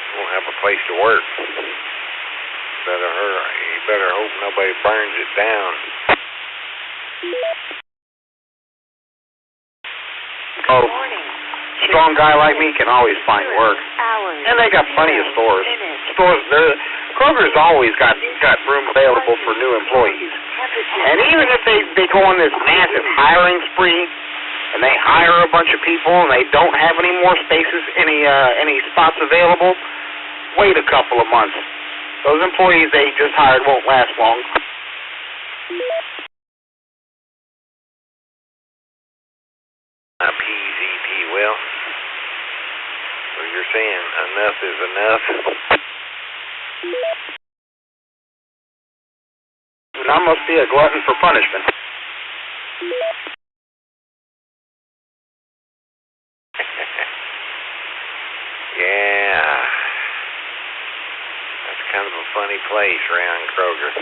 you won't have a place to work. You better hope nobody burns it down. Oh, strong guy like me can always find work. And they got plenty of stores. Kroger's always got room available for new employees. And even if they go on this massive hiring spree and they hire a bunch of people and they don't have any more spaces, any spots available, wait a couple of months. Those employees they just hired won't last long. PZP, well, so you're saying enough is enough? And I must be a glutton for punishment. Yeah. That's kind of a funny place around Kroger.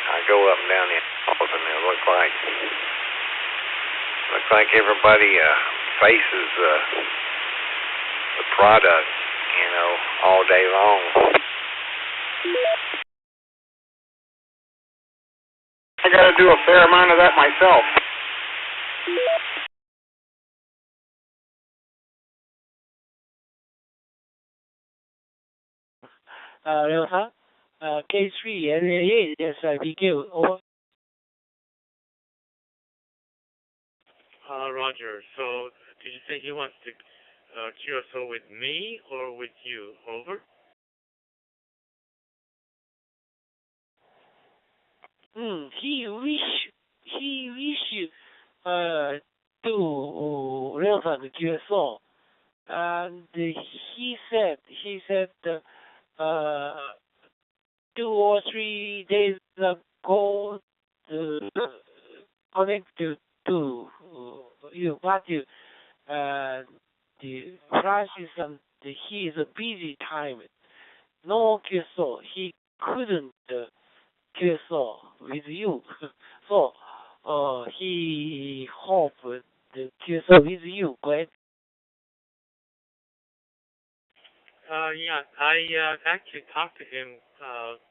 I go up and down the halls and it looks like everybody faces the product, all day long. I got to do a fair amount of that myself. Delta, K3 LAA, SIPQ, over. Roger. So, did you say he wants to QSO with me or with you? Over. He wish to Delta the QSO, and he said 2 or 3 days ago connected to you, but the Francis and he is a busy time. No QSO. He couldn't QSO with you. So he hoped the QSO with you. Go ahead. Yeah, I actually talked to him,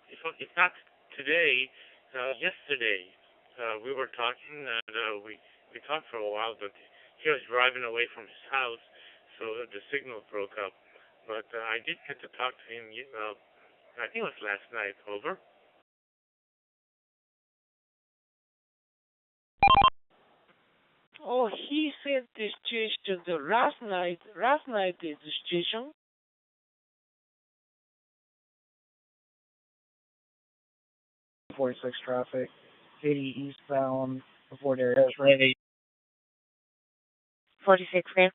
if not today, yesterday. We were talking, and we talked for a while, but he was driving away from his house, so the signal broke up. But I did get to talk to him, I think it was last night. Over. Oh, he said the situation last night is the situation. 46 traffic, 80 eastbound, before there is ready. 46, ma'am.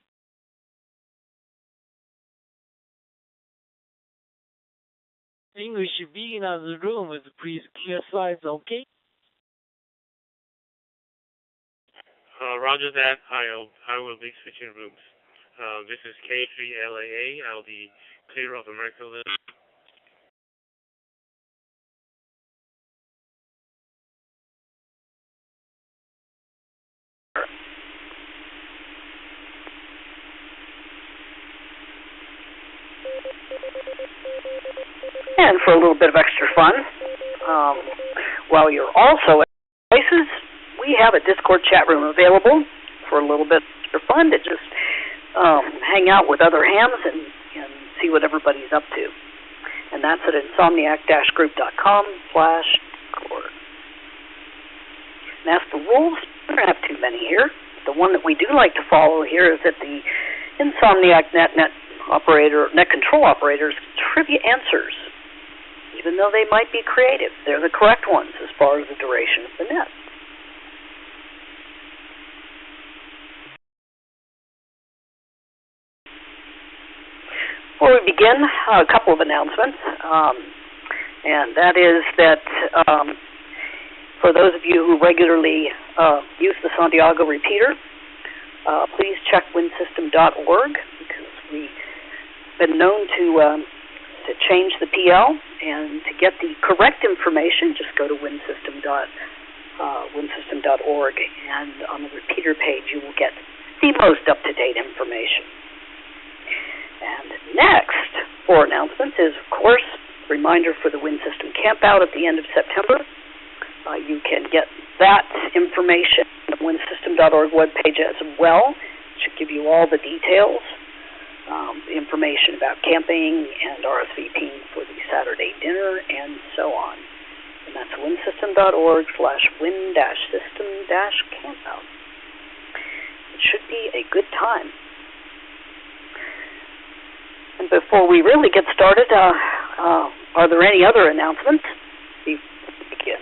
English beginner's room with please clear sides, okay? Roger that. I will be switching rooms. This is K3LAA. I'll be clear of America List. And for a little bit of extra fun, while you're also at places, we have a Discord chat room available for a little bit of fun to just hang out with other hams and see what everybody's up to. And that's at insomniac-group.com/Discord. And as for rules, we don't have too many here. The one that we do like to follow here is that the Insomniac net control operators trivia answers. Even though they might be creative, they're the correct ones as far as the duration of the net. begin, a couple of announcements, and that is that for those of you who regularly use the Santiago repeater, please check windsystem.org, because we've been known to change the PL, and to get the correct information, just go to windsystem.org, and on the repeater page you will get the most up-to-date information. And next, for announcements, is, of course, a reminder for the Wind System Campout at the end of September. You can get that information on the windsystem.org webpage as well. It should give you all the details, the information about camping and RSVPing for the Saturday dinner, and so on. And that's windsystem.org/wind-system-campout. It should be a good time. And before we really get started, are there any other announcements before we begin?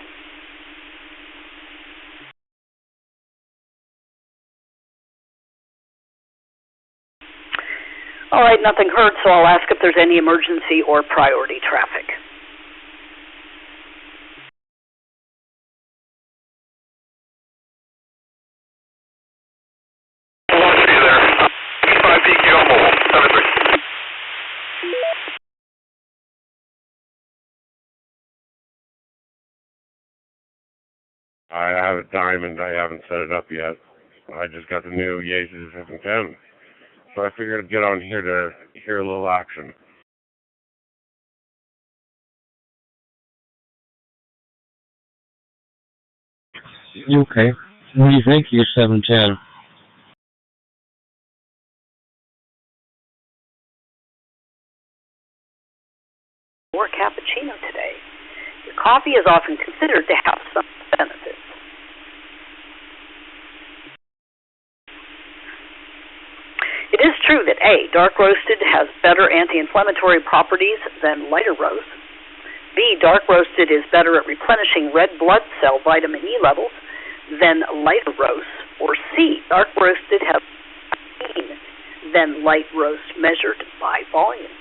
All right, nothing heard, so I'll ask if there's any emergency or priority traffic. I have a Diamond. I haven't set it up yet. I just got the new Yaesu 710. So I figured I'd get on here to hear a little action. Okay. What do you think of your 710? Or cappuccino today. Your coffee is often considered to have some benefits. It is true that A, dark roasted has better anti-inflammatory properties than lighter roast. B, dark roasted is better at replenishing red blood cell vitamin E levels than lighter roast. Or C, dark roasted has more caffeine than light roast measured by volume.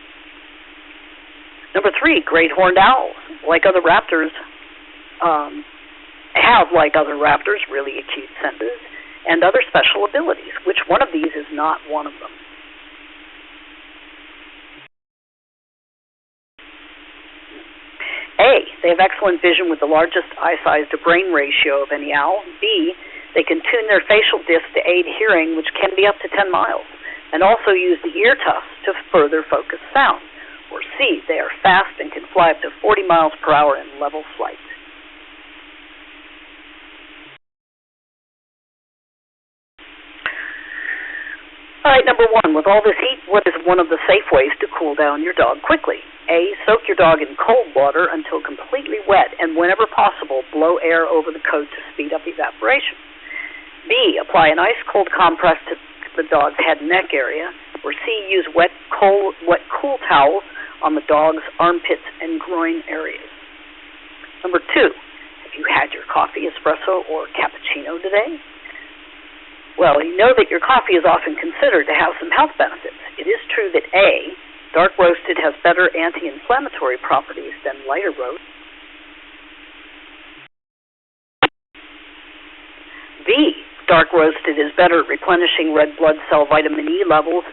Number 3, great horned owls, like other raptors, really acute senses and other special abilities. Which one of these is not one of them? A, they have excellent vision with the largest eye-size to brain ratio of any owl. B, they can tune their facial disc to aid hearing, which can be up to 10 miles, and also use the ear tufts to further focus sound. Or C, they are fast and can fly up to 40 miles per hour in level flight. All right, number 1, with all this heat, what is one of the safe ways to cool down your dog quickly? A, soak your dog in cold water until completely wet, and whenever possible, blow air over the coat to speed up evaporation. B, apply an ice-cold compress to the dog's head and neck area. Or C, use wet, cool towels on the dog's armpits and groin areas. Number 2, have you had your coffee, espresso, or cappuccino today? Well, you know that your coffee is often considered to have some health benefits. It is true that A, dark roasted has better anti-inflammatory properties than lighter roast. B, dark roasted is better at replenishing red blood cell vitamin E levels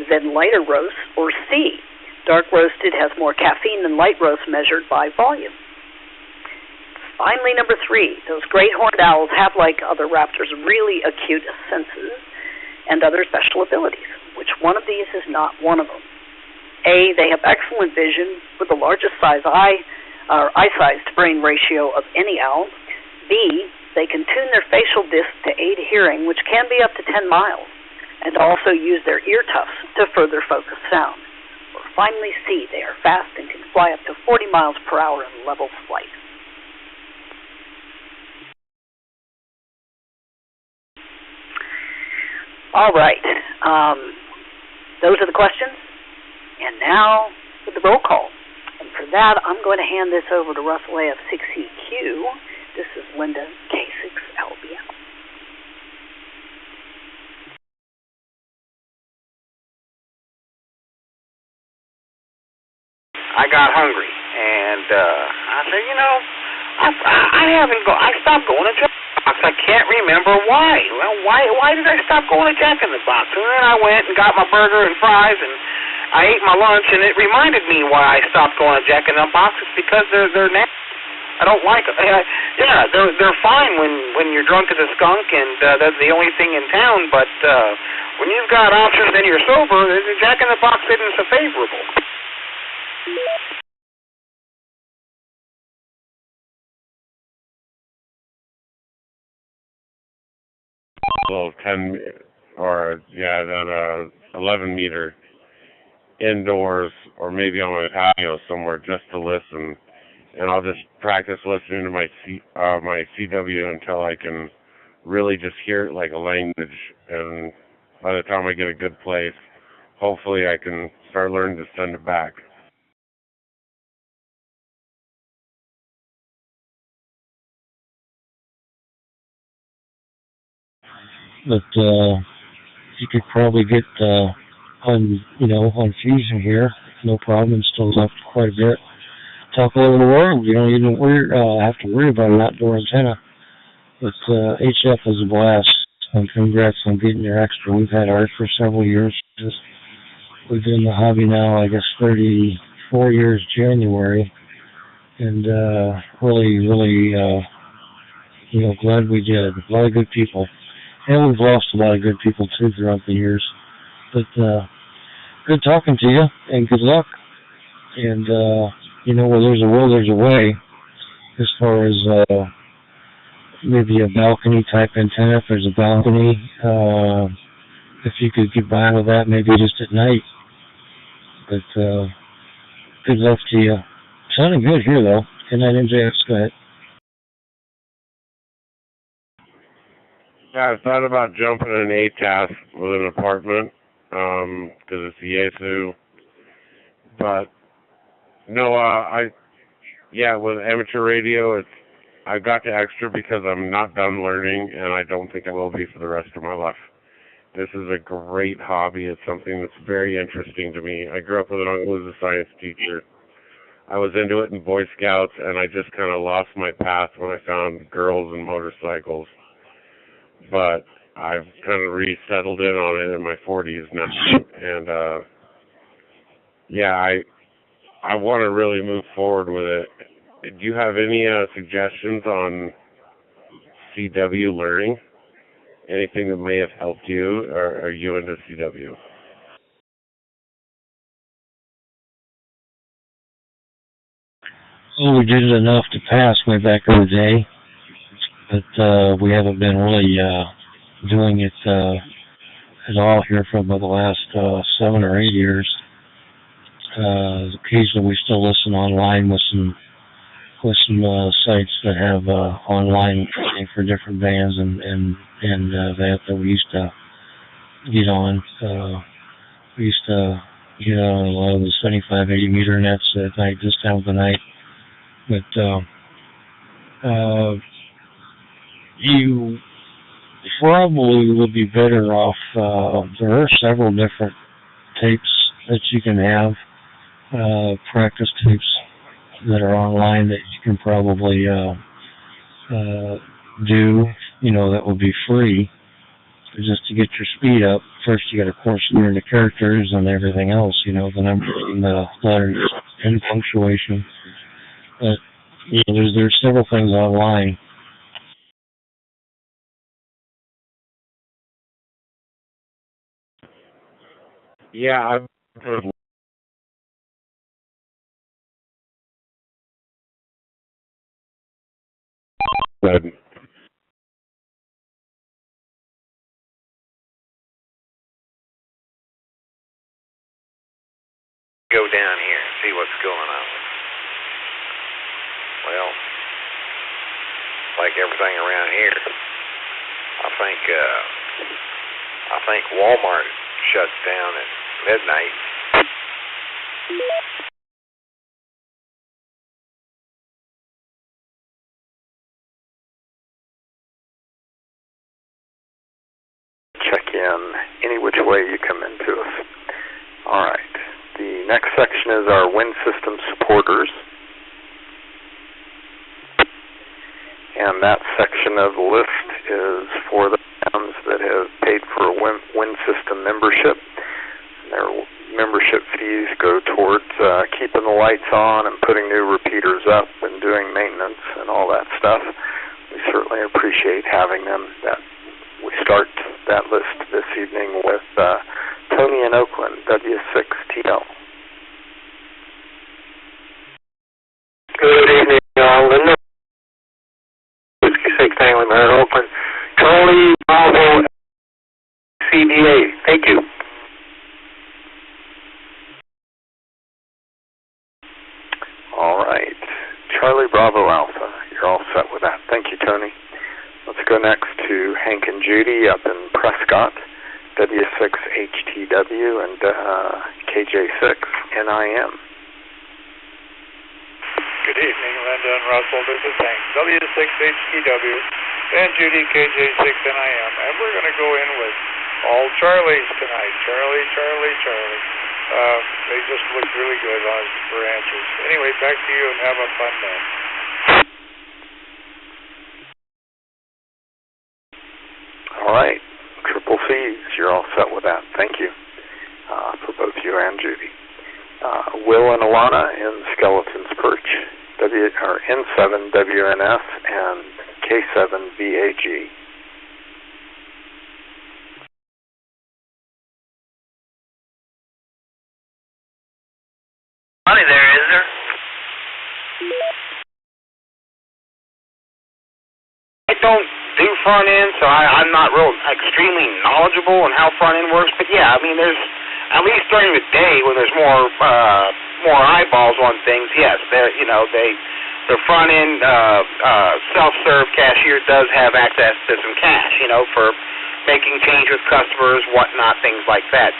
than lighter roast. Or C, dark roasted has more caffeine than light roast measured by volume. Finally, number 3, those great horned owls have, like other raptors, really acute senses and other special abilities. Which one of these is not one of them? A, they have excellent vision with the largest eye-size to brain ratio of any owl. B, they can tune their facial disc to aid hearing, which can be up to 10 miles, and also use their ear tufts to further focus sound. Or finally, C, they are fast and can fly up to 40 miles per hour in level flight. All right. Those are the questions. And now for the roll call. And for that, I'm going to hand this over to Russell A. of 6EQ. This is Linda K6LBL. I got hungry, and I said, you know, I stopped going to Jack in the Box. I can't remember why. Well, why did I stop going to Jack in the Box? And then I went and got my burger and fries, and I ate my lunch, and it reminded me why I stopped going to Jack in the Box. It's because they're nasty. I don't like them. Yeah, they're fine when you're drunk as a skunk, and that's the only thing in town. But when you've got options and you're sober, Jack in the Box isn't so favorable. Little 10 or that 11 meter indoors, or maybe on my patio somewhere, just to listen. And I'll just practice listening to my CW until I can really just hear it like a language. And by the time I get a good place, hopefully I can start learning to send it back. But you could probably get on Fusion here, no problem. Still left quite a bit. Talk all over the world. You don't even have to worry about an outdoor antenna. But HF is a blast. And congrats on getting your extra. We've had ours for several years. We've been in the hobby now, I guess, 34 years January. And really, glad we did. A lot of good people. And we've lost a lot of good people, too, throughout the years. But good talking to you, and good luck. And, where there's a will, there's a way. As far as maybe a balcony-type antenna, if there's a balcony, if you could get by with that, maybe just at night. But good luck to you. Sounding good here, though. Good night, MJX. Go ahead. Yeah, I thought about jumping an ATAS with an apartment, because it's the Yaesu. But, no, with amateur radio, I got to extra because I'm not done learning, and I don't think I will be for the rest of my life. This is a great hobby. It's something that's very interesting to me. I grew up with an uncle who was a science teacher. I was into it in Boy Scouts, and I just kind of lost my path when I found girls and motorcycles. But I've kind of resettled in on it in my 40s now, and I want to really move forward with it. Do you have any suggestions on CW learning? Anything that may have helped you, or are you into CW? Well, we did it enough to pass way back in the day, but we haven't been really doing it at all here for about the last 7 or 8 years. Occasionally we still listen online with some sites that have online training for different bands and that we used to get on. We used to get on a lot of the 75, 80 meter nets at night, this time of the night. But you probably would be better off. There are several different tapes that you can have, practice tapes that are online that you can probably do, that would be free, just to get your speed up. First you got to, of course, learn the characters and everything else, the numbers and the letters and punctuation. But there's several things online. Yeah, I've heard. Good. Go down here and see what's going on. Well, like everything around here, I think Walmart shuts down at midnight. Check in any which way you come into us. All right. The next section is our wind system supporters. And that section of the list is for the towns that have paid for a wind system membership. And their membership fees go towards keeping the lights on and putting new repeaters up and doing maintenance and all that stuff. We certainly appreciate having them. We start that list this evening with Tony in Oakland, W6TL. Good evening, Linda. 66 Tango in Oakland. Charlie Bravo CDA. Thank you. All right. Charlie Bravo Alpha. You're all set with that. Thank you, Tony. Let's go next to Hank and Judy up in Prescott, W6HTW and KJ6NIM. Good evening, Linda and Russell. This is Hank, W6HTW, and Judy, KJ6NIM. And we're going to go in with all Charlies tonight. Charlie. They just looked really good for answers. Anyway, back to you and have a fun day. All right. Triple C's, you're all set with that. Thank you for both you and Judy. Will and Alana in Skeleton's Perch, N7WNS and K7VAG. Money there, is there? I don't do front end, so I'm not real extremely knowledgeable on how front end works. But yeah, I mean, there's at least during the day when there's more eyeballs on things. Yes, the front end self-serve cashier does have access to some cash, for making change with customers, whatnot, things like that.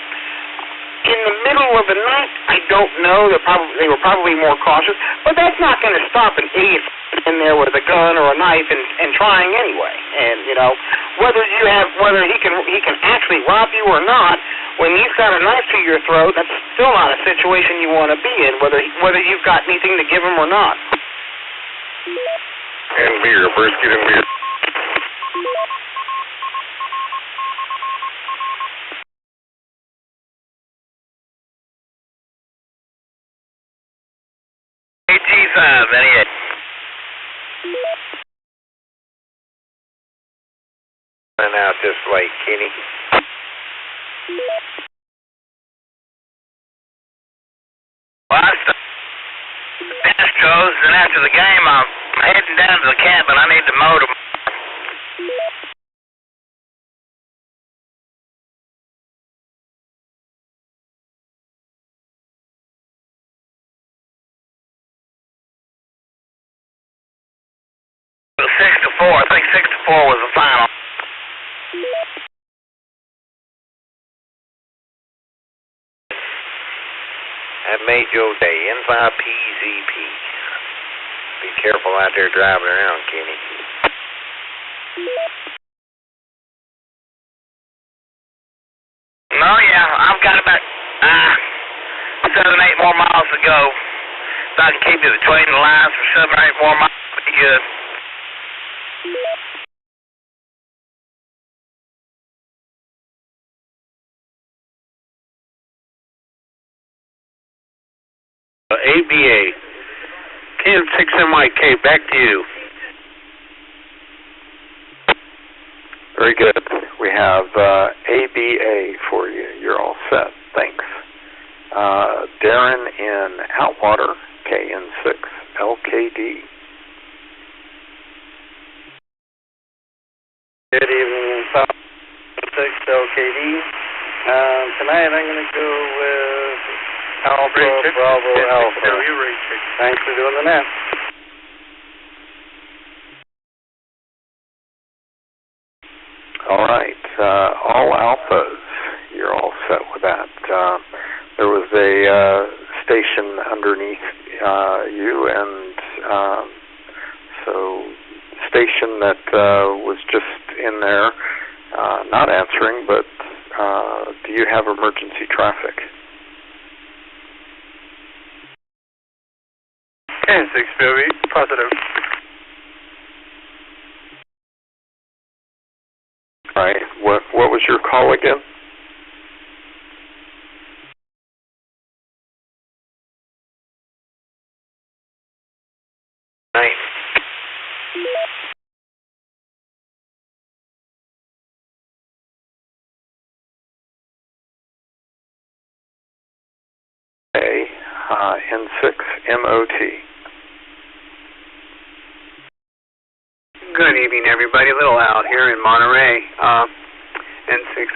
In the middle of the night, I don't know. They were probably more cautious, but that's not going to stop an idiot in there with a gun or a knife and trying anyway. And whether he can actually rob you or not, when he's got a knife to your throat, that's still not a situation you want to be in. Whether you've got anything to give him or not. And beer, brisket and beer. AT5, any and out this way, Kenny. Well, Astros, and after the game, I'm heading down to the cabin. I need to mow them. It was 6-4. I think 6-4 was the final. That made your day. N5PZP. Be careful out there driving around, Kenny. No, yeah, I've got about 7-8 more miles to go. If I can keep it between the lines for 7 or 8 more miles, it'll be good. ABA. 10-6MIK, back to you. Very good. We have ABA for you. You're all set. Thanks. Darren in Outwater, KN6LKD. Good evening, South 6LKD. Tonight I'm going to go with Alpha Bravo Alpha. Thanks for doing the math. All right. All alphas. You're all set with that. There was a station underneath you, and so station that was just in there, not answering, but do you have emergency traffic? KN6BOB, positive. Right. What was your call again? N6MOT. Good evening, everybody. Little Al here in Monterey. N6.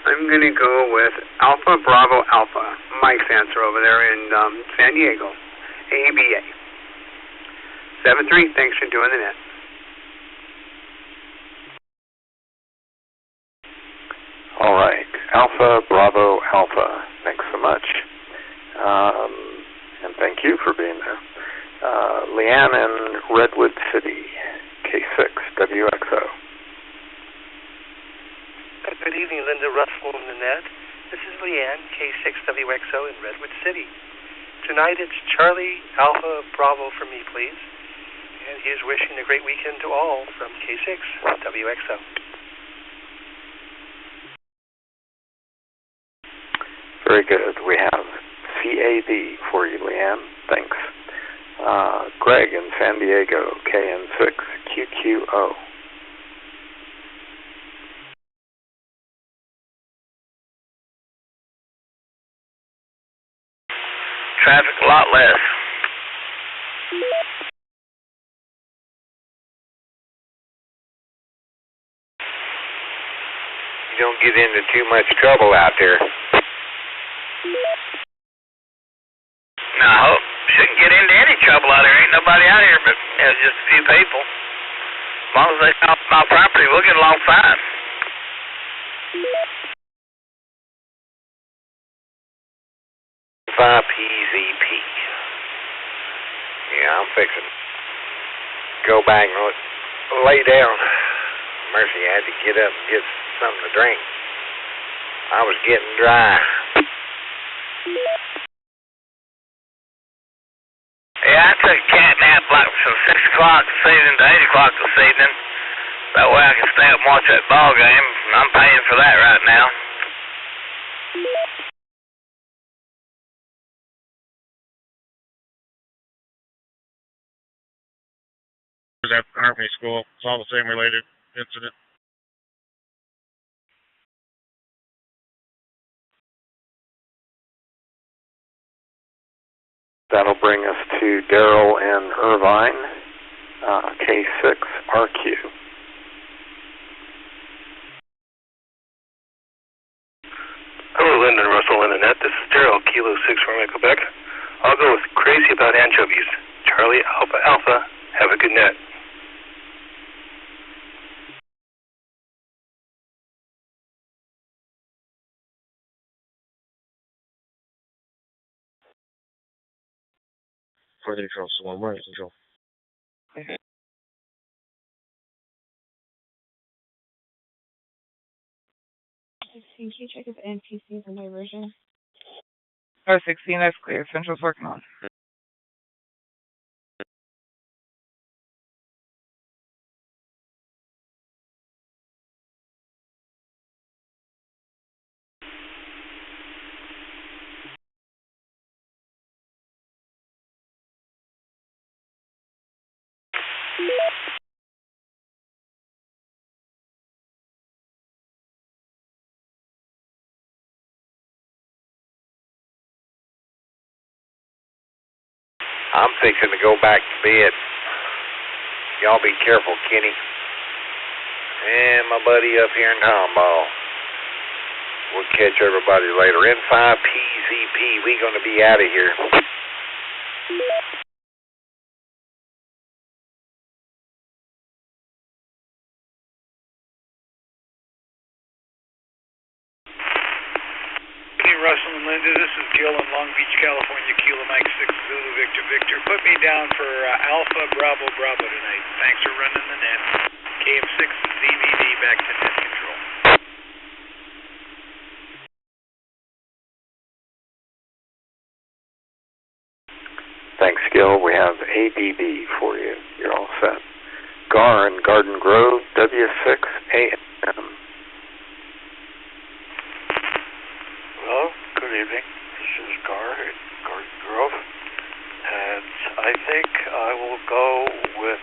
I'm going to go with Alpha Bravo Alpha. Mike's answer over there in San Diego. ABA. 7-3. Thanks for doing the net. All right. Alpha Bravo Alpha. Thanks so much. And thank you for being there. Leanne in Redwood City, K6WXO. Good evening, Linda Russell and Nanette. This is Leanne, K6WXO in Redwood City. Tonight it's Charlie Alpha Bravo for me, please. And he is wishing a great weekend to all from K6WXO. Very good. We have CAB for you, Leanne. Thanks. Greg in San Diego, KN6QQO. Traffic a lot less. You don't get into too much trouble out there. No, I hope. Shouldn't get into any trouble out there. Ain't nobody out here but just a few people. As long as they stop my property, we'll get along fine. PZP. Yeah, I'm fixing to go back and lay down. Mercy, I had to get up and get something to drink. I was getting dry. Yeah, I took a cat nap like from 6 o'clock this evening to 8 o'clock this evening. That way I can stay up and watch that ball game. I'm paying for that right now. At the Army school. It's all the same related incident. That'll bring us to Daryl and Irvine, K6RQ. Hello, Lyndon Russell and Annette. This is Daryl, Kilo 6 from Quebec. I'll go with Crazy About Anchovies. Charlie Alpha Alpha. Have a good net. Further control, so one right control. Can you check if NPC is in diversion? Oh, 16, that's clear. Central's working on. I'm fixing to go back to bed. Y'all be careful, Kenny. And my buddy up here in Tomball. We'll catch everybody later. N5PZP, we gonna be out of here. Russell and Linda, this is Gil in Long Beach, California, Kilo Mike 6 Zulu Victor Victor. Put me down for Alpha Bravo Bravo tonight. Thanks for running the net. KM6 ZVD back to net control. Thanks, KDB for you. You're all set. Gar in Garden Grove, W6 AM. Hello, good evening. This is Gar at Garden Grove, and I think I will go with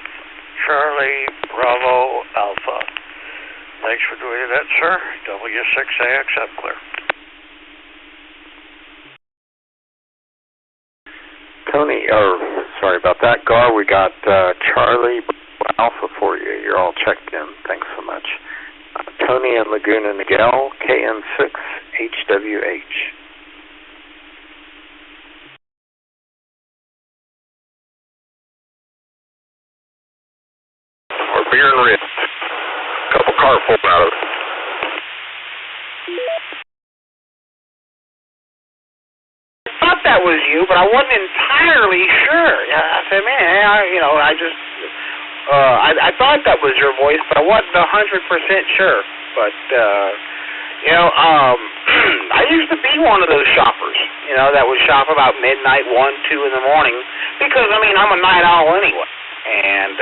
Charlie Bravo Alpha. Thanks for doing that, sir. W6AX, I'm clear. Tony, sorry about that. Gar, we got Charlie Alpha for you. You're all checked in. Thanks so much. Tony and Laguna Niguel, KN6 HWH. Or beer and Ritz. Couple car full out of it. I thought that was you, but I wasn't entirely sure. I said, man, I thought that was your voice, but I wasn't 100% sure. But I used to be one of those shoppers, that would shop about midnight, 1, 2 in the morning, because I'm a night owl anyway, and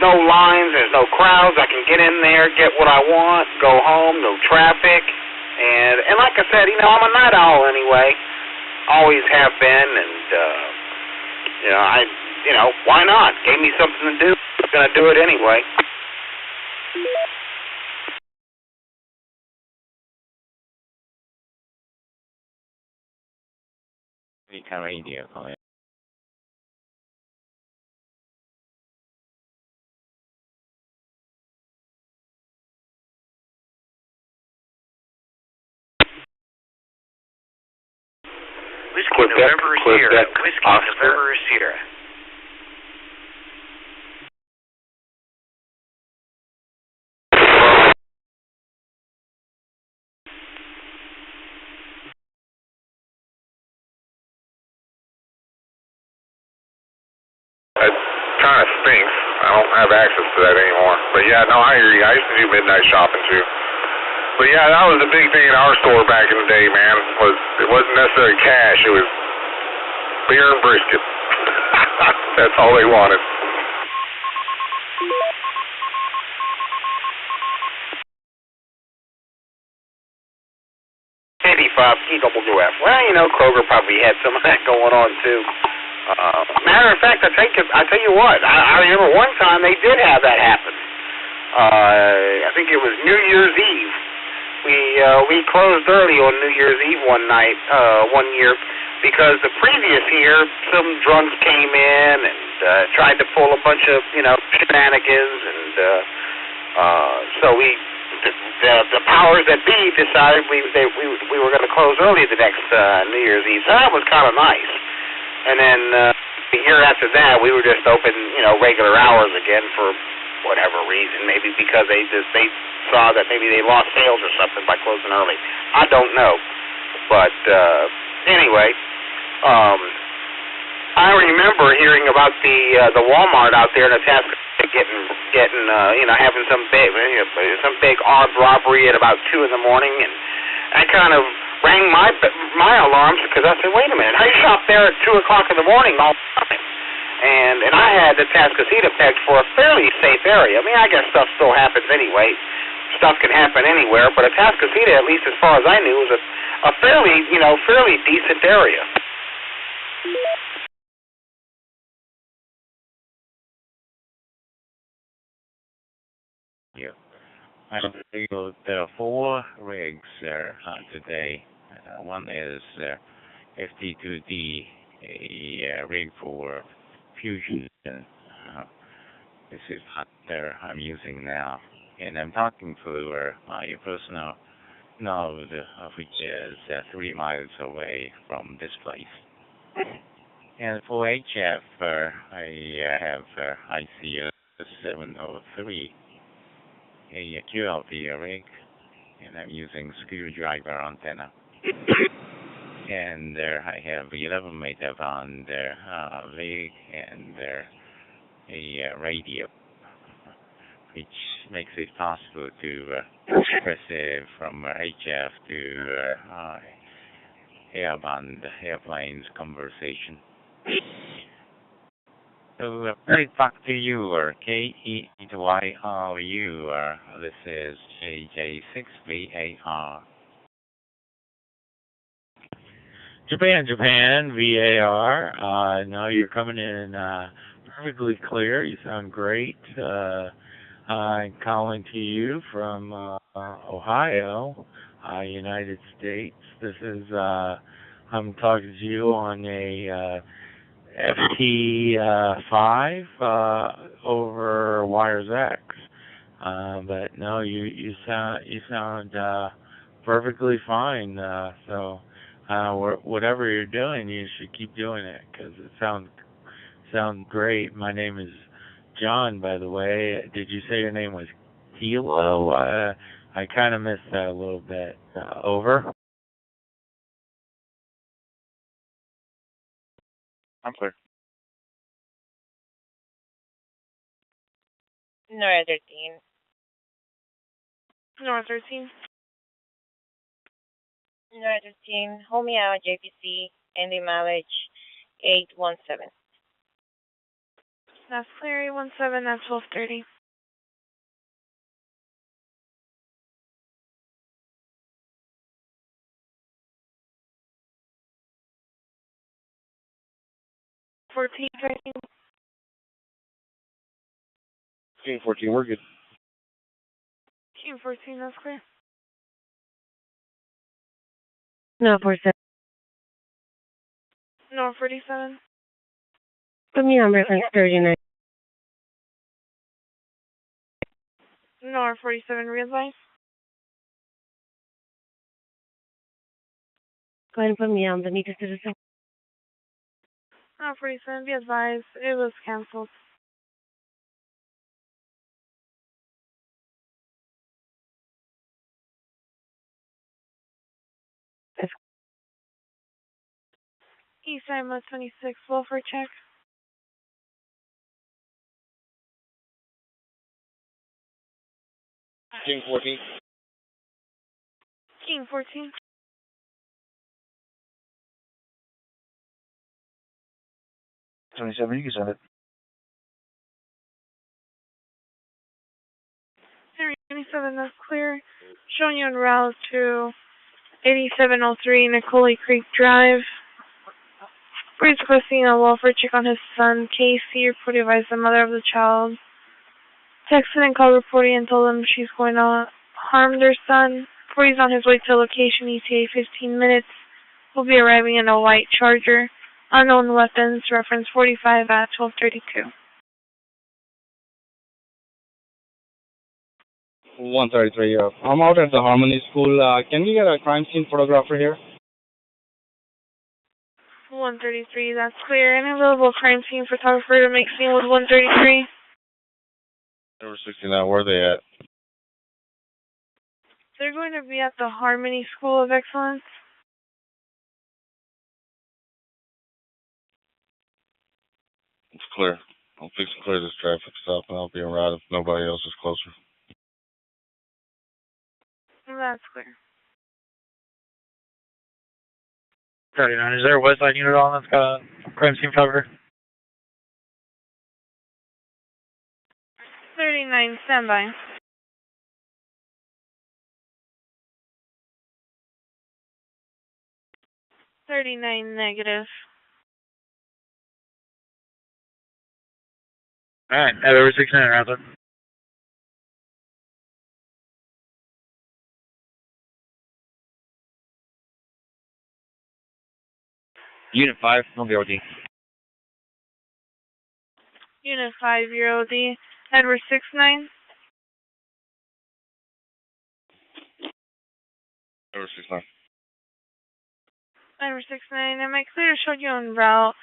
no lines, there's no crowds. I can get in there, get what I want, go home, no traffic. And like I said, I'm a night owl anyway. Always have been, and why not? Gave me something to do. I'm gonna do it anyway. Radio calling. Whiskey November Sierra. Whiskey November Sierra. It kind of stinks. I don't have access to that anymore. But yeah, no, I hear you. I used to do midnight shopping too. But yeah, that was the big thing in our store back in the day, man. It wasn't necessarily cash. It was beer and brisket. That's all they wanted. CWF. Well, Kroger probably had some of that going on too. Matter of fact, I tell you what, I remember one time they did have that happen. I think it was New Year's Eve. We closed early on New Year's Eve one night, one year, because the previous year some drunks came in and tried to pull a bunch of shenanigans, and so the powers that be decided we were going to close early the next New Year's Eve. So that was kind of nice. And then the year after that, we were just open, regular hours again for whatever reason. Maybe because they saw that maybe they lost sales or something by closing early. I don't know. But anyway, I remember hearing about the Walmart out there in Itasca getting having some big armed robbery at about 2 in the morning, and I kind of rang my alarms because I said, wait a minute, I shop there at 2 o'clock in the morning all the time, and I had the Tascasita pegged for a fairly safe area. I mean, I guess stuff still happens anyway. Stuff can happen anywhere, but Tascasita, at least as far as I knew, was a fairly decent area. Yeah. There are 4 rigs today. One is FT2D, a rig for fusion. This is what I'm using now. And I'm talking to my personal node, which is 3 miles away from this place. And for HF, I have IC 703. A QLP rig, and I'm using screwdriver antenna. And I have 11 meter on the rig and a radio, which makes it possible to receive from HF to airbound airplanes conversation. So, very back to you, or KEYRU. This is JJ6VAR. Japan, VAR. No, you're coming in perfectly clear. You sound great. I'm calling to you from Ohio, United States. This is, I'm talking to you on a FT5 over Wires X. But no, you sound perfectly fine. So whatever you're doing, you should keep doing it because it sounds great. My name is John, by the way. Did you say your name was Kilo? I kind of missed that a little bit. Over. I'm clear. Nora 13. Nora 13. Nora 13. Hold me out, JPC, and the mileage 817. That's clear, 817, that's 1230. Fourteen, 14, we're good. 14, that's clear. No, 47. No, 47. Put me on reference 39. No, 47, realize. Go ahead and put me on the meter citizen. No, 47, be advised, it was canceled. East side, 26, welfare check. King 14. King 14. You can send it. 27, that's clear. Showing you en route to 8703 Nicolay Creek Drive. He's requesting a welfare check on his son, Casey. Report advised the mother of the child. Texted and called reporting and told him she's going to harm their son. Report's on his way to location, ETA 15 minutes. Will be arriving in a white Charger. Unknown weapons, reference 45 at 1232. 133. I'm out at the Harmony School. Can we get a crime scene photographer here? 133, that's clear. An available crime scene photographer to make scene with 133. Number 69, where are they at? They're going to be at the Harmony School of Excellence. It's clear. I'll fix and clear this traffic stop and I'll be en route if nobody else is closer. That's clear. 39, is there a Westside unit on that's got a crime scene photographer? 39, standby. 39, negative. Alright, over 69, around there. Unit 5, no BRD. Unit 5, 0D. Edward 69. Number 69. Edward 69. Am I clear to show you en route?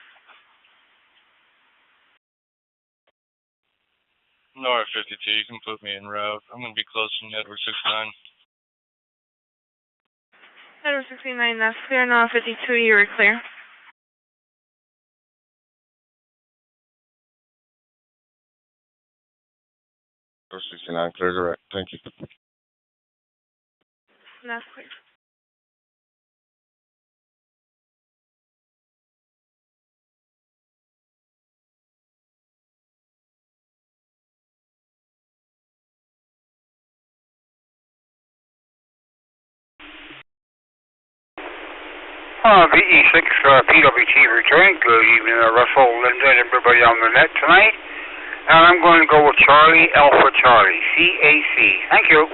Nora 52, you can put me en route. I'm going to be close to Edward 69. Edward 69, that's clear. Nora 52, you were clear. Edward 69, clear direct. Thank you. That's clear. VE6 PWT returning. Good evening, Russell, Linda, and everybody on the net tonight. And I'm going to go with Charlie Alpha Charlie, CAC. Thank you.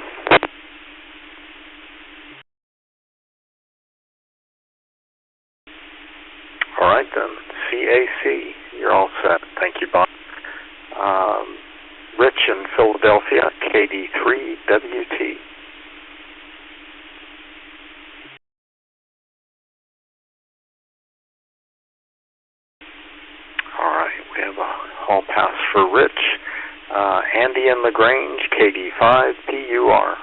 All right, then. CAC, you're all set. Thank you, Bob. Rich in Philadelphia, KD3WT. All right, we have a hall pass for Rich. Andy in LaGrange, KD5PUR.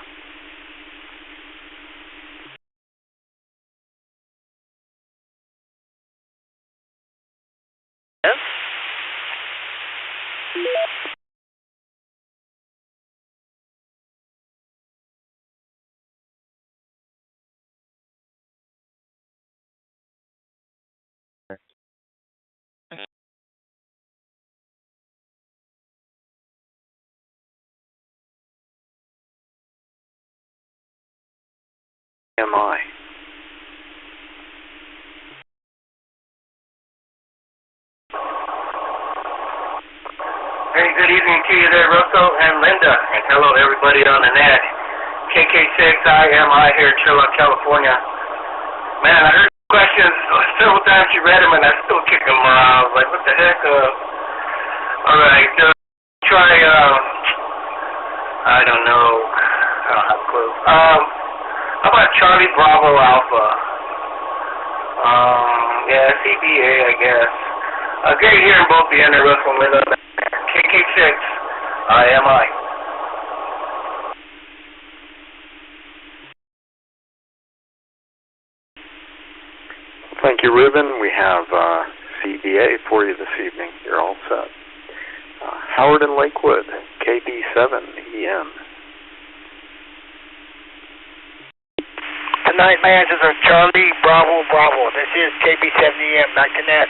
Yes? MI. Hey, good evening to you there, Russell and Linda, and hello to everybody on the net. KK6IMI here in Sherlock, California. Man, I heard questions several times. You read them, and I still kick them around. I was like, what the heck? All right, try. I don't know. I don't have a clue. How about Charlie Bravo Alpha? Yeah, CBA, I guess. Great hearing both the end of Russell and Linda. KK6, IMI. Thank you, Ruben. We have CBA for you this evening. You're all set. Howard in Lakewood, KD7EM. Tonight, my answers are Charlie Bravo Bravo. This is KB7EM. Back to net.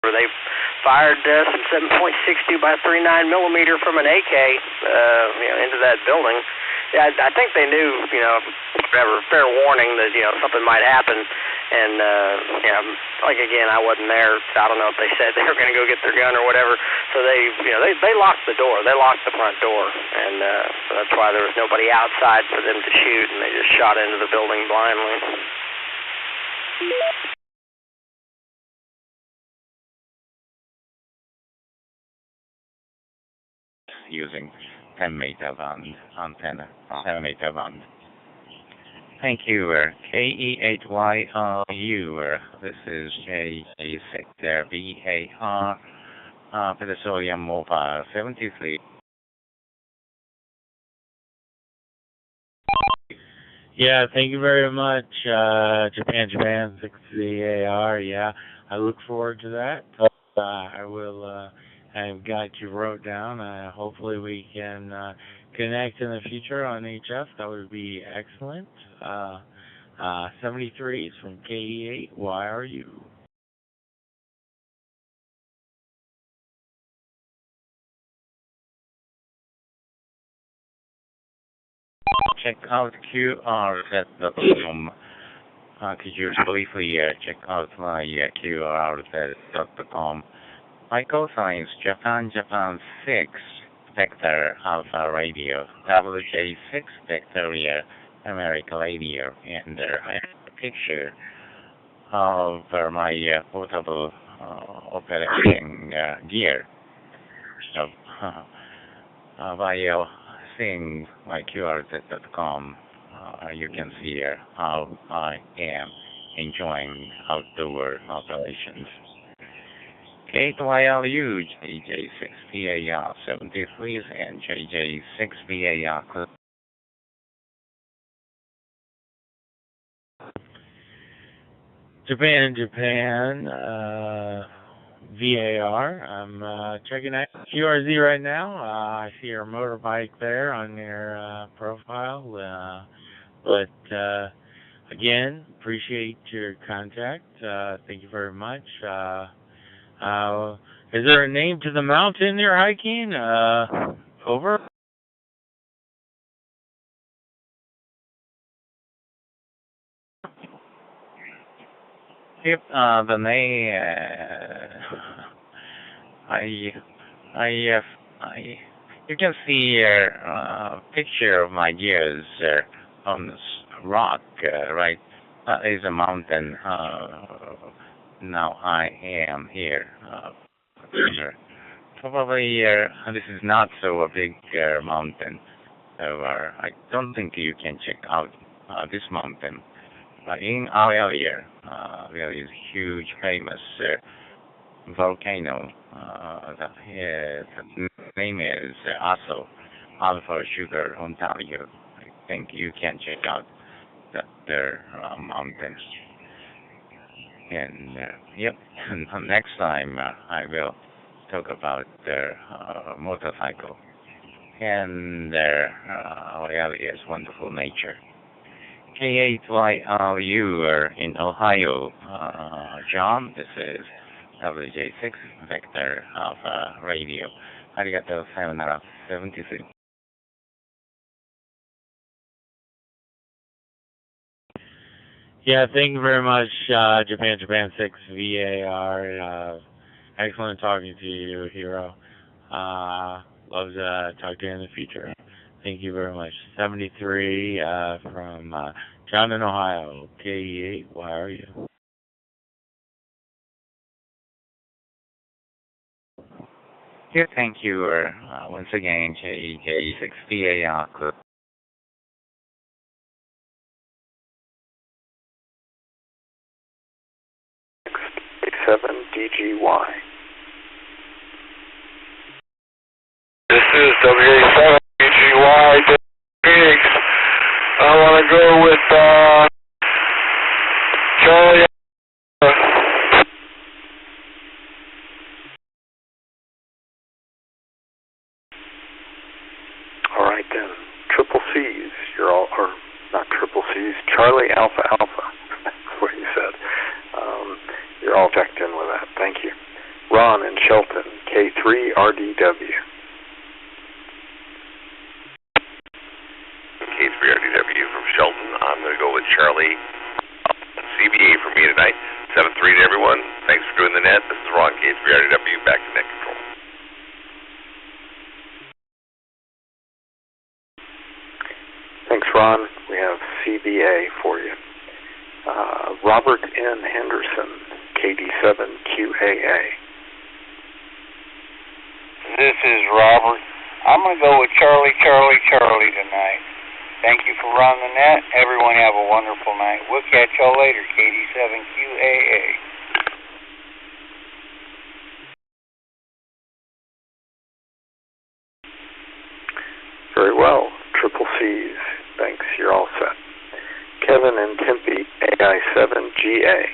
They fired some 7.62 by 39 millimeter from an AK, into that building. Yeah, I think they knew, whatever, fair warning that something might happen. And like again, I wasn't there. So I don't know if they said they were going to go get their gun or whatever. So they locked the door. They locked the front door, and so that's why there was nobody outside for them to shoot, and they just shot into the building blindly. Using 10-meter band antenna, 7-meter band. Thank you, KE8YRU. This is JA6 there, BAR, Pedestrian Mobile 73. Yeah, thank you very much, Japan 6CAR. Yeah, I look forward to that. I will. I've got you wrote down. Hopefully we can connect in the future on HF. That would be excellent. 73 is from KE8. Why are you? Check out QRZ.com. Could you briefly check out my QRZ.com? My call sign is Japan 6 Vector Alpha Radio, WJ6 Victoria America Radio, and I have a picture of my portable operating gear. So, by seeing my QRZ.com, you can see how I am enjoying outdoor operations. KYLU, JJ6PAR 73 and JJ6PAR. Japan, VAR. I'm checking out QRZ right now. I see your motorbike there on your profile. But again, appreciate your contact. Thank you very much. Is there a name to the mountain you're hiking? Over? Yep, the name, you can see a picture of my ears on this rock, right? That is a mountain. Now I am here. Probably this is not so a big mountain, so I don't think you can check out this mountain. But in our area, there is huge, famous volcano. The name is also Alpha Sugar, Ontario. I think you can check out that mountain. And yep, next time I will talk about their motorcycle and their area's wonderful nature. K8YRU in Ohio, John, this is WJ6 Vector Alpha Radio. Arigato, sayonara, 73. Yeah, thank you very much, Japan 6 VAR. Excellent talking to you, Hero. Love to talk to you in the future. Thank you very much. 73 from John in Ohio. K8, why are you? Yeah, thank you once again, K6 VAR. 7 DGY. This is WA7 DGY Phoenix. I want to go with Charlie. All right then, triple C's. You're all, or not triple C's, Charlie Alpha Alpha. That's what you said. You're all checked in with that. Thank you. Ron in Shelton, K3 RDW. K3 RDW from Shelton. I'm going to go with Charlie. CBA for me tonight. 7-3 to everyone. Thanks for doing the net. This is Ron, K3 RDW, back to net control. Thanks, Ron. We have CBA for you. Robert N. Henderson, KD7QAA. This is Robert. I'm going to go with Charlie tonight. Thank you for running the net. Everyone have a wonderful night. We'll catch y'all later, KD7QAA. Very well. Triple C's. Thanks. You're all set. Kevin in Tempe, AI7GA.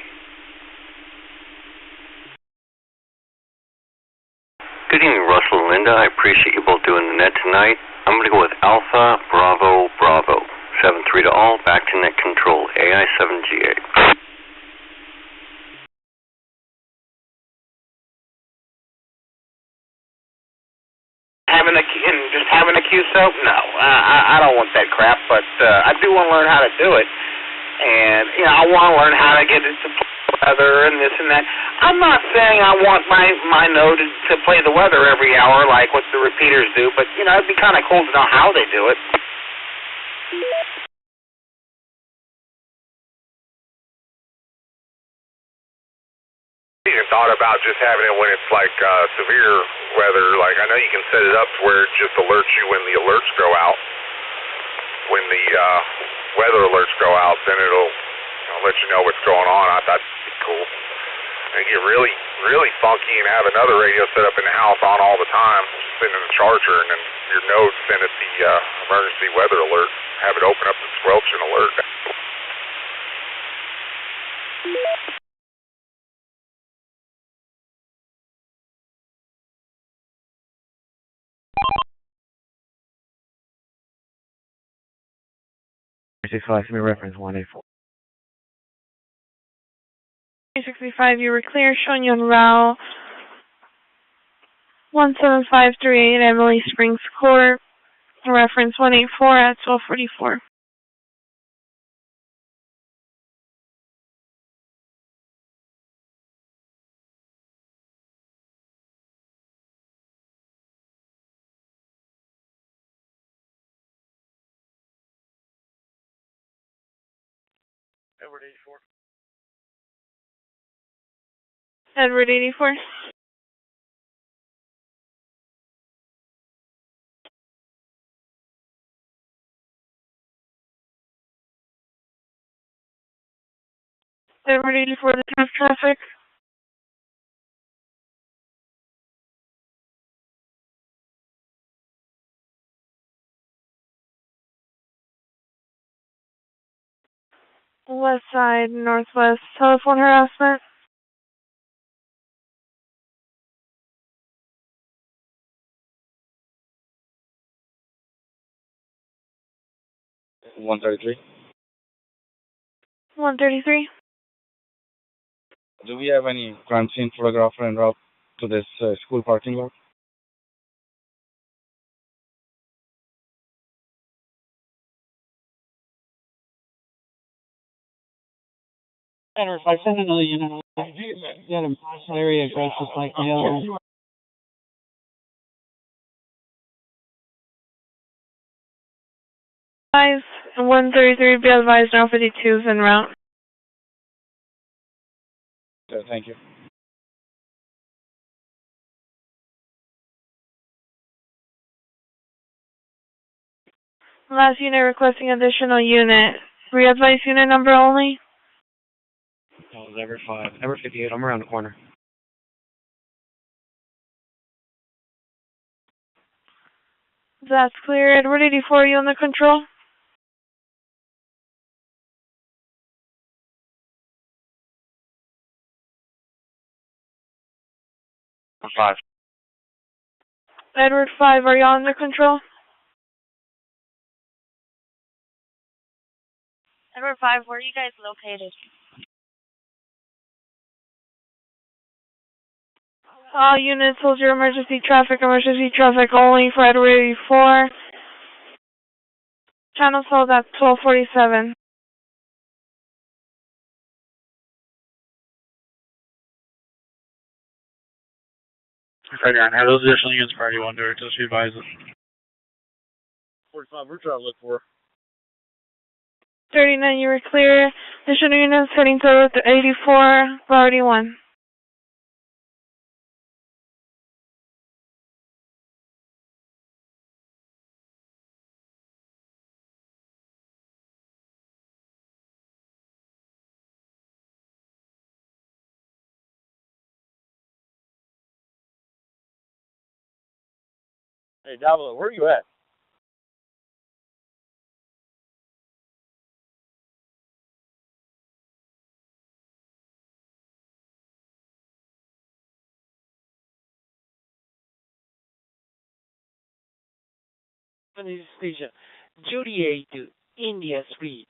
Good evening, Russell and Linda. I appreciate you both doing the net tonight. I'm going to go with Alpha Bravo Bravo. 7-3 to all. Back to net control. AI7GA. Just having a Q-soap? No, I don't want that crap, but I do want to learn how to do it. And, I want to learn how to get it to play the weather and this and that. I'm not saying I want my node to play the weather every hour like what the repeaters do, but, it'd be kind of cool to know how they do it. You thought about just having it when it's like severe weather. Like I know you can set it up to where it just alerts you when the alerts go out. When the weather alerts go out, then it'll let you know what's going on. I thought that'd be cool. And get really, really funky and have another radio set up in the house on all the time, sitting in the charger, and then your node send it the emergency weather alert. Have it open up the squelch and alert. Give me reference 184. 365, you were clear, showing you on route 17538, Emily Springs Court, reference 184 at 1244. Edward 84. Edward 84. Edward 84, the tough traffic. West side, northwest, telephone harassment. One 133. 133. Do we have any crime scene photographer en route to this school parking lot? Center, if I send another unit, get a parcel area address just like the other. Guys, 133, be advised, now 52 is en route. Okay, thank you. Last unit requesting additional unit. Re-advise unit number only. That was Edward 5. Edward 58, I'm around the corner. That's clear. Edward 84, are you under control? I'm 5. Edward 5, are you under control? Edward 5, where are you guys located? All units, hold your emergency traffic only for Edward 84. Channels hold at 1247. Right on. Have those additional units priority 1 to just advise us. 45, we're trying to look for. 39, you were clear. Additional units heading to 84, priority 1. Hey, Davila, where are you at? Station, Juliet, India 3,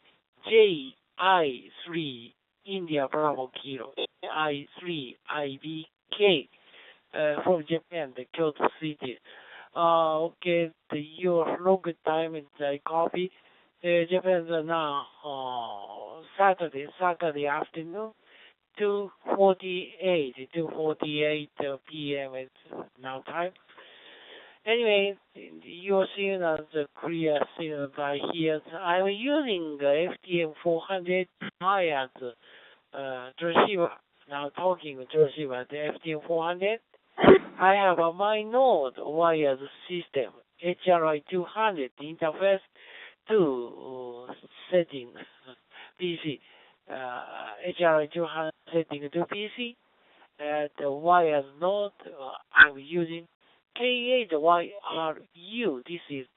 JI3, India Bravo Kilo, I3, IBK, from Japan, the Kyoto City. Okay, your long time is I copy. Japan now, Saturday afternoon, 2:48 p.m. It's now time. Anyway, you're seeing the clear signal by here. I'm using the FTM 400 wired transceiver. Now talking transceiver, the FTM 400. I have a my node wired system, HRI 200 interface to setting PC. HRI 200 setting to PC. The wired node I'm using K8YRU. This is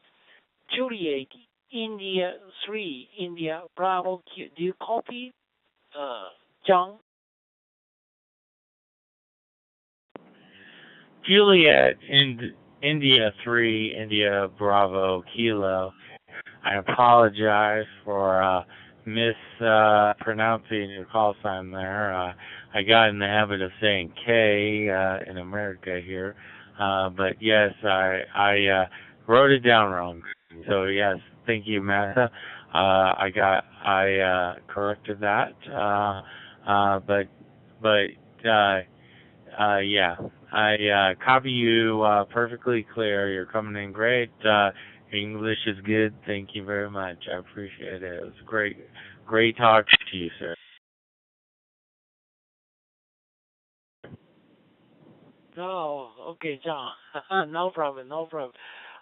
Juliet India 3 India Bravo Q. Do you copy, John? Juliet India 3 India Bravo Kilo. I apologize for mispronouncing your call sign there. I got in the habit of saying K in America here. But yes, I wrote it down wrong. So yes, thank you, Martha. I corrected that. Yeah, I copy you perfectly clear. You're coming in great. English is good. Thank you very much. I appreciate it. It was great talking to you, sir. Oh, okay, John. No problem, no problem.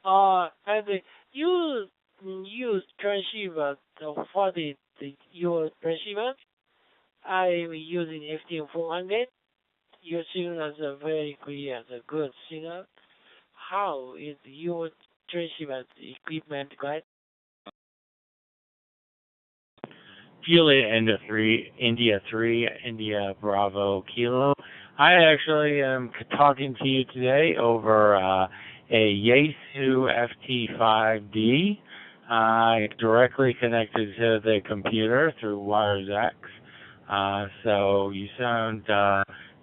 And you use transceiver for your transceiver. I'm using FT400. Your signal is very clear, a good signal. How is your transceiver equipment, guys? Juliet India 3, India Bravo Kilo. I actually am talking to you today over a Yaesu FT5D, directly connected to the computer through WireX. So you sound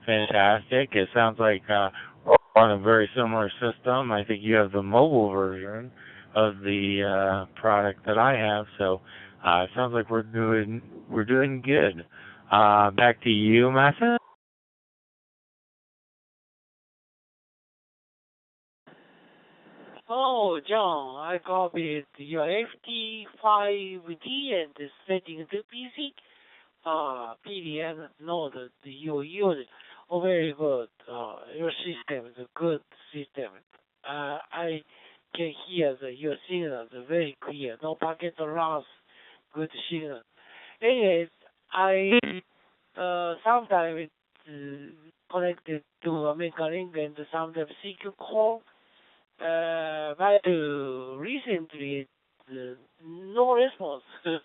fantastic. It sounds like we're on a very similar system. I think you have the mobile version of the product that I have. So it sounds like we're doing good. Back to you, Massa. Oh, John, I copied your FT5D and setting to PC. PDN know that you use. Oh, very good. Your system is a good system. I can hear your signal is very clear. No packet loss. Good signal. Anyways, I sometimes connected to American link and sometimes CQ call. But recently, no response to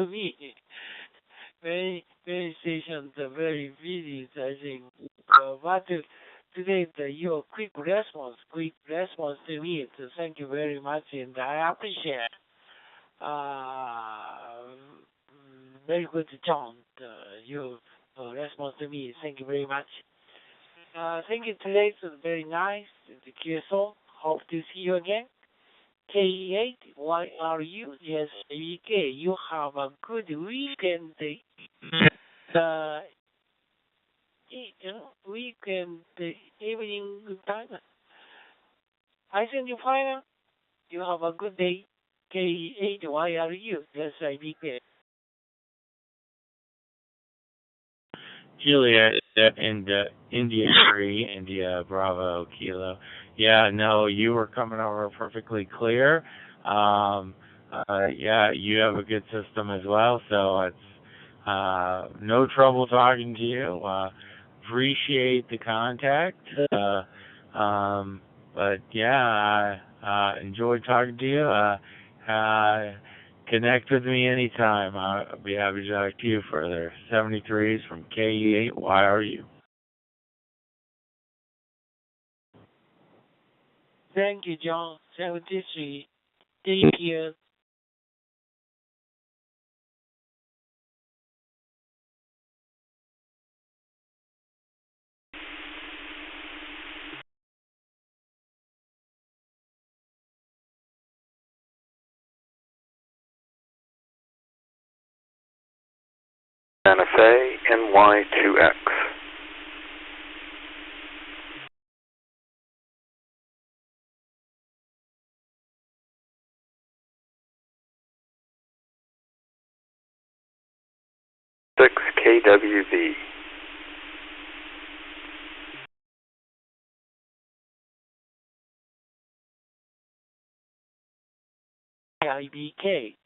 me. Many stations are very busy, I think. But today, your quick response to me. So thank you very much, and I appreciate. Very good, John. Your response to me. Thank you very much. Thank you. Today was very nice. The QSO. Hope to see you again. K8, why are you? Yes, VK. You have a good weekend. Weekend evening time. I send you final. You have a good day. K8, why are you? Yes, VK. Juliet and India 3, India Bravo Kilo. Yeah, no, you were coming over perfectly clear. Yeah, you have a good system as well, so it's no trouble talking to you. Appreciate the contact. But yeah, enjoyed talking to you. Connect with me anytime. I'll be happy to talk to you further. 73s from KE8. Why are you? Thank you, John. 73. Thank you. Santa Fe NY2X. Six KWV. IBK.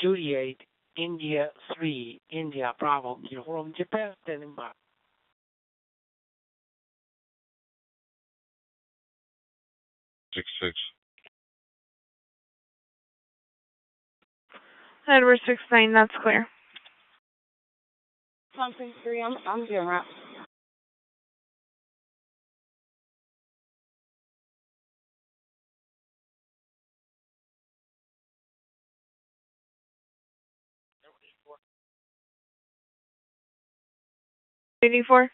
Juliet, India 3, India Bravo, from Japan, standing by. Six. Edward 69, that's clear. Something 3, I'm doing right. $84.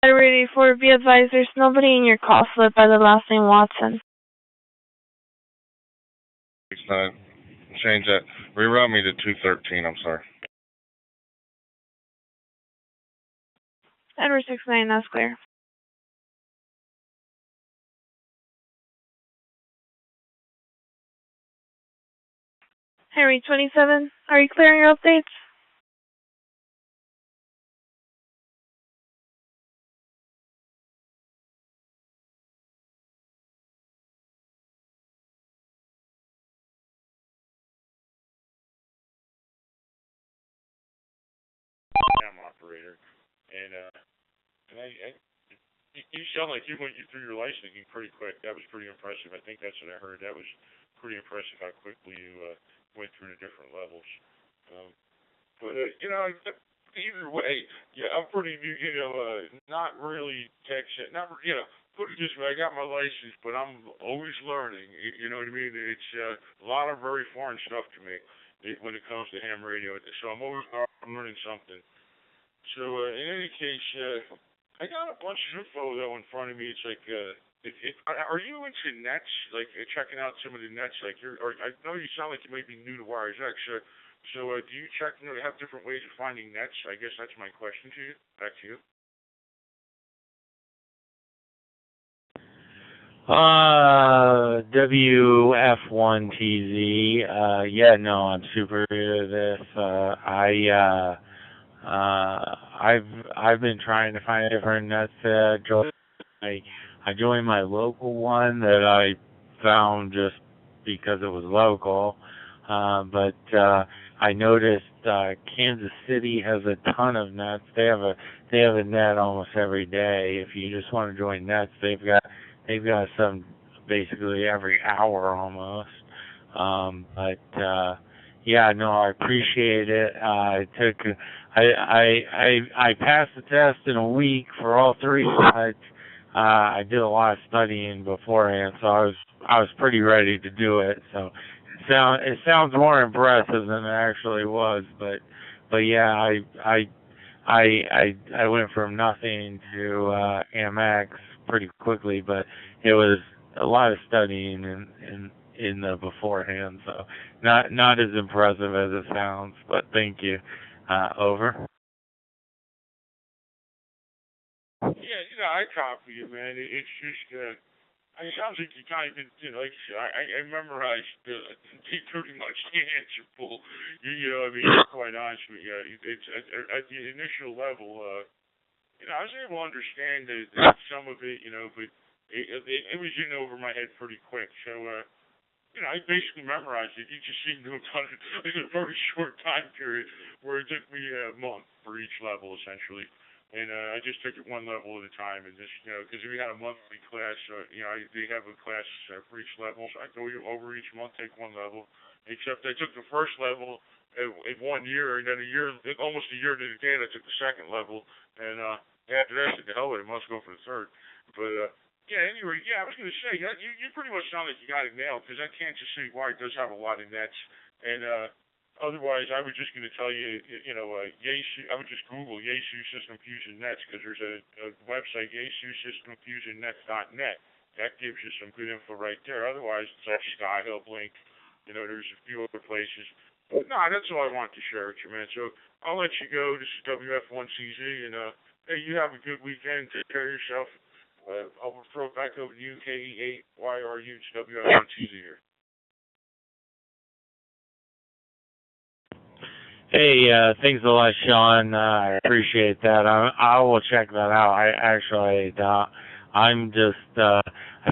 Edward 84, be advised there's nobody in your call slip by the last name Watson. 69. Change that. Reroute me to 213. I'm sorry. Edward 69, that's clear. Henry 27, are you clearing your updates? Operator, and you sound like you went through your licensing pretty quick. That was pretty impressive. I think that's what I heard. That was pretty impressive how quickly you went through the different levels. But you know, either way, yeah, I'm pretty new. You know, not really tech shit. Not put it this way, I got my license, but I'm always learning. You know what I mean? It's a lot of very foreign stuff to me when it comes to ham radio. So I'm always learning something. So in any case, I got a bunch of info though in front of me. It's like, are you into nets? Like checking out some of the nets? Like I know you sound like you may be new to Wires X. So do you check? You know, have different ways of finding nets? I guess that's my question to you. Back to you. WF1TZ. Yeah, no, I'm super into this. I've been trying to find different nets to join. I joined my local one that I found just because it was local. But I noticed Kansas City has a ton of nets. They have a net almost every day. If you just want to join nets, they've got some basically every hour almost. But yeah, no, I appreciate it. I passed the test in a week for all three sides. I did a lot of studying beforehand, so I was pretty ready to do it. So it sounds more impressive than it actually was, but yeah, I went from nothing to Amex pretty quickly, but it was a lot of studying in the beforehand, so not as impressive as it sounds, but thank you. Over. Yeah, I copy you, man. It's just, it sounds like you kind of, like I memorized pretty much the answer pool. I mean, quite honest with you, it's at the initial level, I was able to understand some of it, but it was in over my head pretty quick. So, I basically memorized it. You just seemed to have done it in a very short time period, where it took me a month for each level, essentially. And I just took it one level at a time, and just, because we had a monthly class, they have a class for each level, so I go over each month, take one level. Except I took the first level in 1 year, and then almost a year to the day, I took the second level, and after that, I said, the hell with it, must go for the third. But, yeah, anyway, I was going to say, you pretty much sound like you got it nailed, because I can't just say why it does have a lot of nets, and, otherwise, I was just going to tell you, Yaesu. I would just Google Yaesu System Fusion Nets, because there's a website, YaesuSystemFusionNets.net. That gives you some good info right there. Otherwise, it's all Skyhill, Blink. There's a few other places. But no, that's all I want to share with you, man. So I'll let you go. This is WF1CZ, and hey, you have a good weekend. Take care of yourself. I'll throw it back over to you, KE8YRU. It's WF1CZ here. Hey, thanks a lot, Sean. I appreciate that. I will check that out. I'm just, I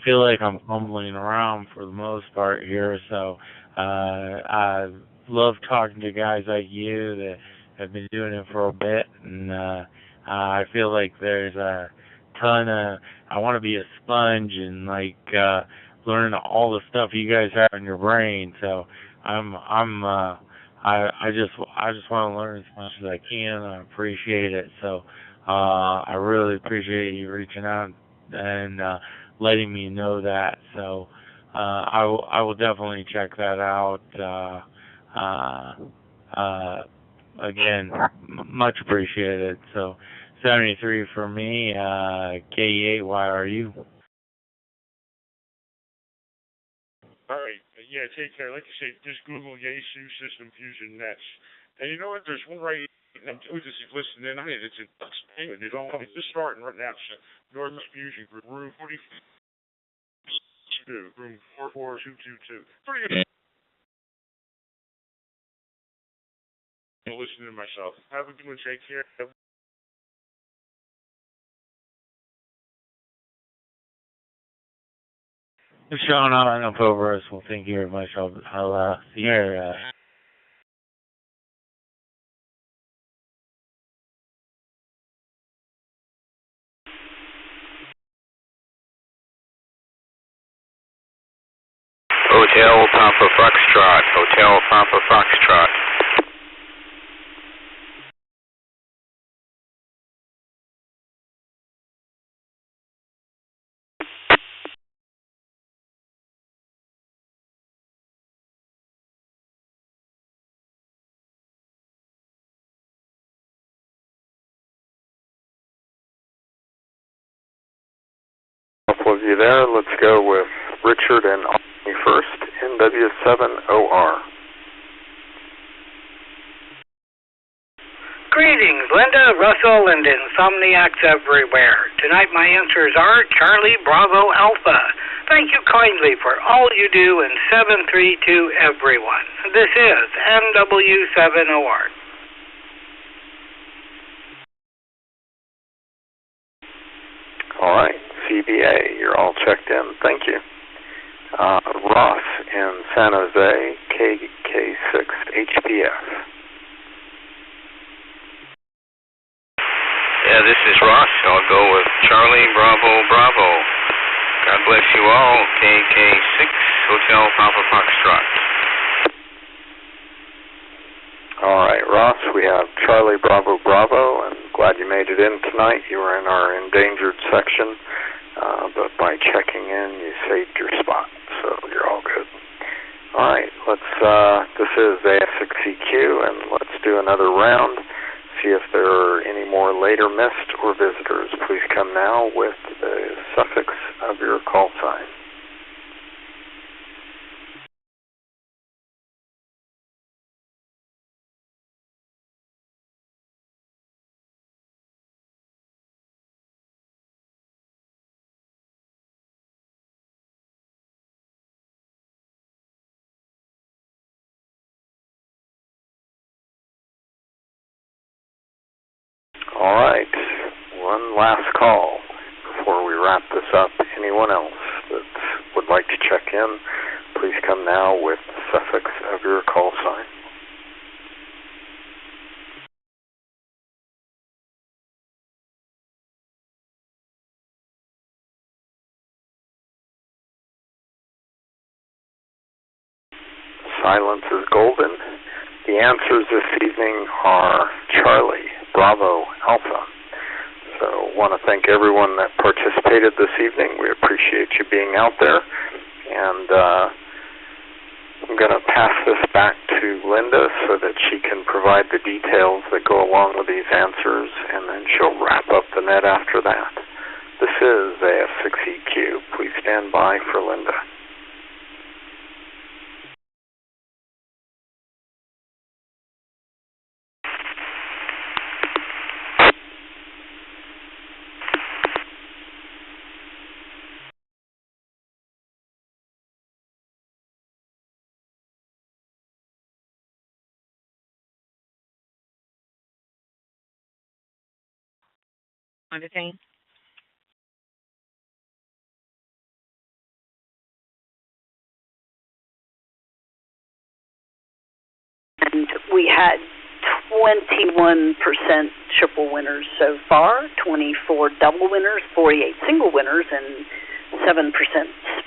feel like I'm fumbling around for the most part here, so I love talking to guys like you that have been doing it for a bit, and I feel like there's a ton of, I want to be a sponge and learn all the stuff you guys have in your brain, so I just want to learn as much as I can. I appreciate it. So I really appreciate you reaching out and letting me know that. So I will definitely check that out. Again, much appreciated. So 73 for me. K8YRU. All right. Yeah, take care. Like I say, just Google Yaesu System Fusion Nets. And you know what? There's one right now. I'm just listening in. I mean, it's just starting right now. It's Northern Fusion Group, room 42, room 44222. Pretty good. listening to myself. Have a good one. Take care. Sean, I'll hang up over us. Well, thank you very much. I'll see you. Hotel Papa Foxtrot. Hotel Papa Foxtrot. Couple of you there. Let's go with Richard and Albany first. NW7OR. Greetings, Linda, Russell, and insomniacs everywhere. Tonight my answers are Charlie Bravo Alpha. Thank you kindly for all you do, and 732 everyone. This is NW7OR. All right, CBA, you're all checked in. Thank you. Ross in San Jose, KK6 HPF. Yeah, this is Ross. I'll go with Charlie Bravo Bravo. God bless you all. KK6 Hotel Papa Foxtrot. All right, Ross, we have Charlie Bravo Bravo, and glad you made it in tonight. You were in our endangered section, but by checking in, you saved your spot, so you're all good. All right, this is AS6EQ, and let's do another round, see if there are any more later missed or visitors. Please come now with the suffix of your call sign. All right, one last call before we wrap this up. Anyone else that would like to check in, please come now with the suffix of your call sign. Silence is golden. The answers this evening are Charlie Bravo Alpha. So I want to thank everyone that participated this evening. We appreciate you being out there. And I'm going to pass this back to Linda so that she can provide the details that go along with these answers, and then she'll wrap up the net after that. This is AS6EQ. Please stand by for Linda. Anything? And we had 21% triple winners so far, 24 double winners, 48 single winners, and 7%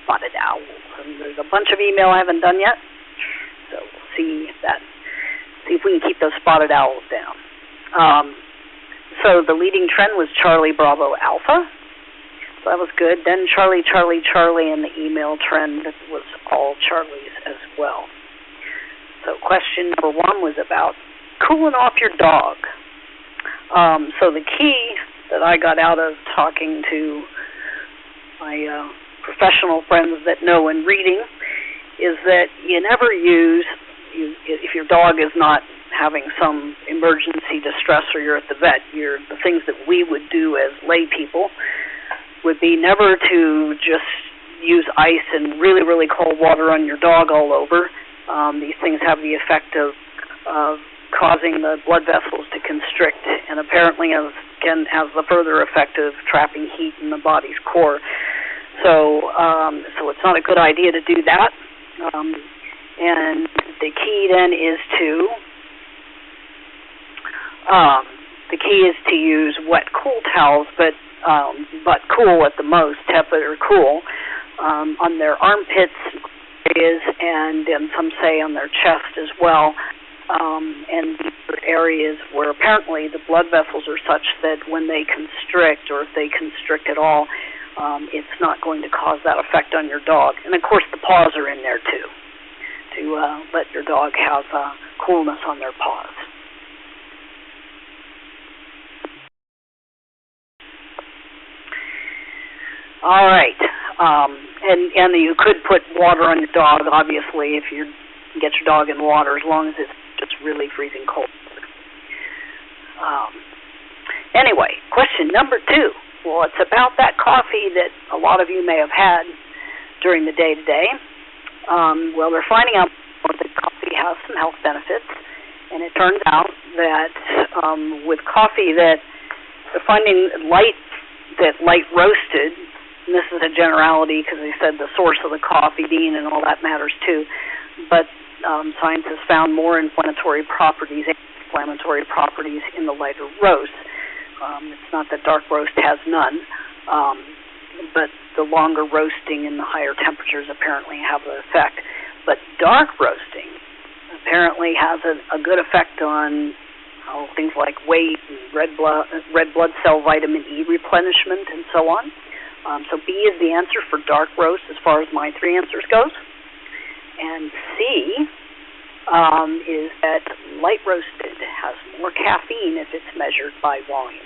spotted owls. And there's a bunch of email I haven't done yet, so we'll see if we can keep those spotted owls down. So the leading trend was Charlie Bravo Alpha. So that was good. Then Charlie, Charlie, Charlie, and the email trend was all Charlies as well. So question number 1 was about cooling off your dog. So the key that I got out of talking to my professional friends that know and reading is that you never use, if your dog is not having some emergency distress or you're at the vet, the things that we would do as lay people would be never to just use ice and really, really cold water on your dog all over. These things have the effect of causing the blood vessels to constrict, and apparently has the further effect of trapping heat in the body's core. So it's not a good idea to do that. And the key then is to use wet, cool towels, but cool at the most, tepid or cool, on their armpits areas, and some say on their chest as well. And these are areas where apparently the blood vessels are such that when they constrict, or if they constrict at all, it's not going to cause that effect on your dog. And of course the paws are in there too, to let your dog have coolness on their paws. All right, and you could put water on your dog, obviously, if you get your dog in water, as long as it's just really freezing cold. Anyway, question number 2. Well, it's about that coffee that a lot of you may have had during the day today. Well, they're finding out that coffee has some health benefits, and it turns out that with coffee that they're finding light roasted. And this is a generality because they said the source of the coffee bean and all that matters too. But science has found more inflammatory properties in the lighter roast. It's not that dark roast has none, but the longer roasting and the higher temperatures apparently have an effect. But dark roasting apparently has a good effect on things like weight, and red blood cell vitamin E replenishment, and so on. So B is the answer for dark roast as far as my 3 answers goes. And C is that light roasted has more caffeine if it's measured by volume.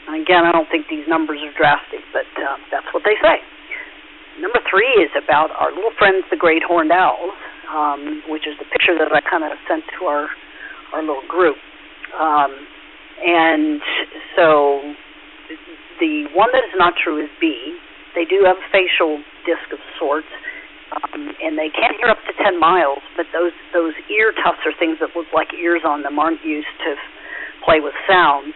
And again, I don't think these numbers are drastic, but that's what they say. Number 3 is about our little friends, the great horned owls, which is the picture that I kind of sent to our little group. And so the one that is not true is B. They do have a facial disc of sorts, and they can hear up to 10 miles, but those ear tufts or things that look like ears on them aren't used to play with sound.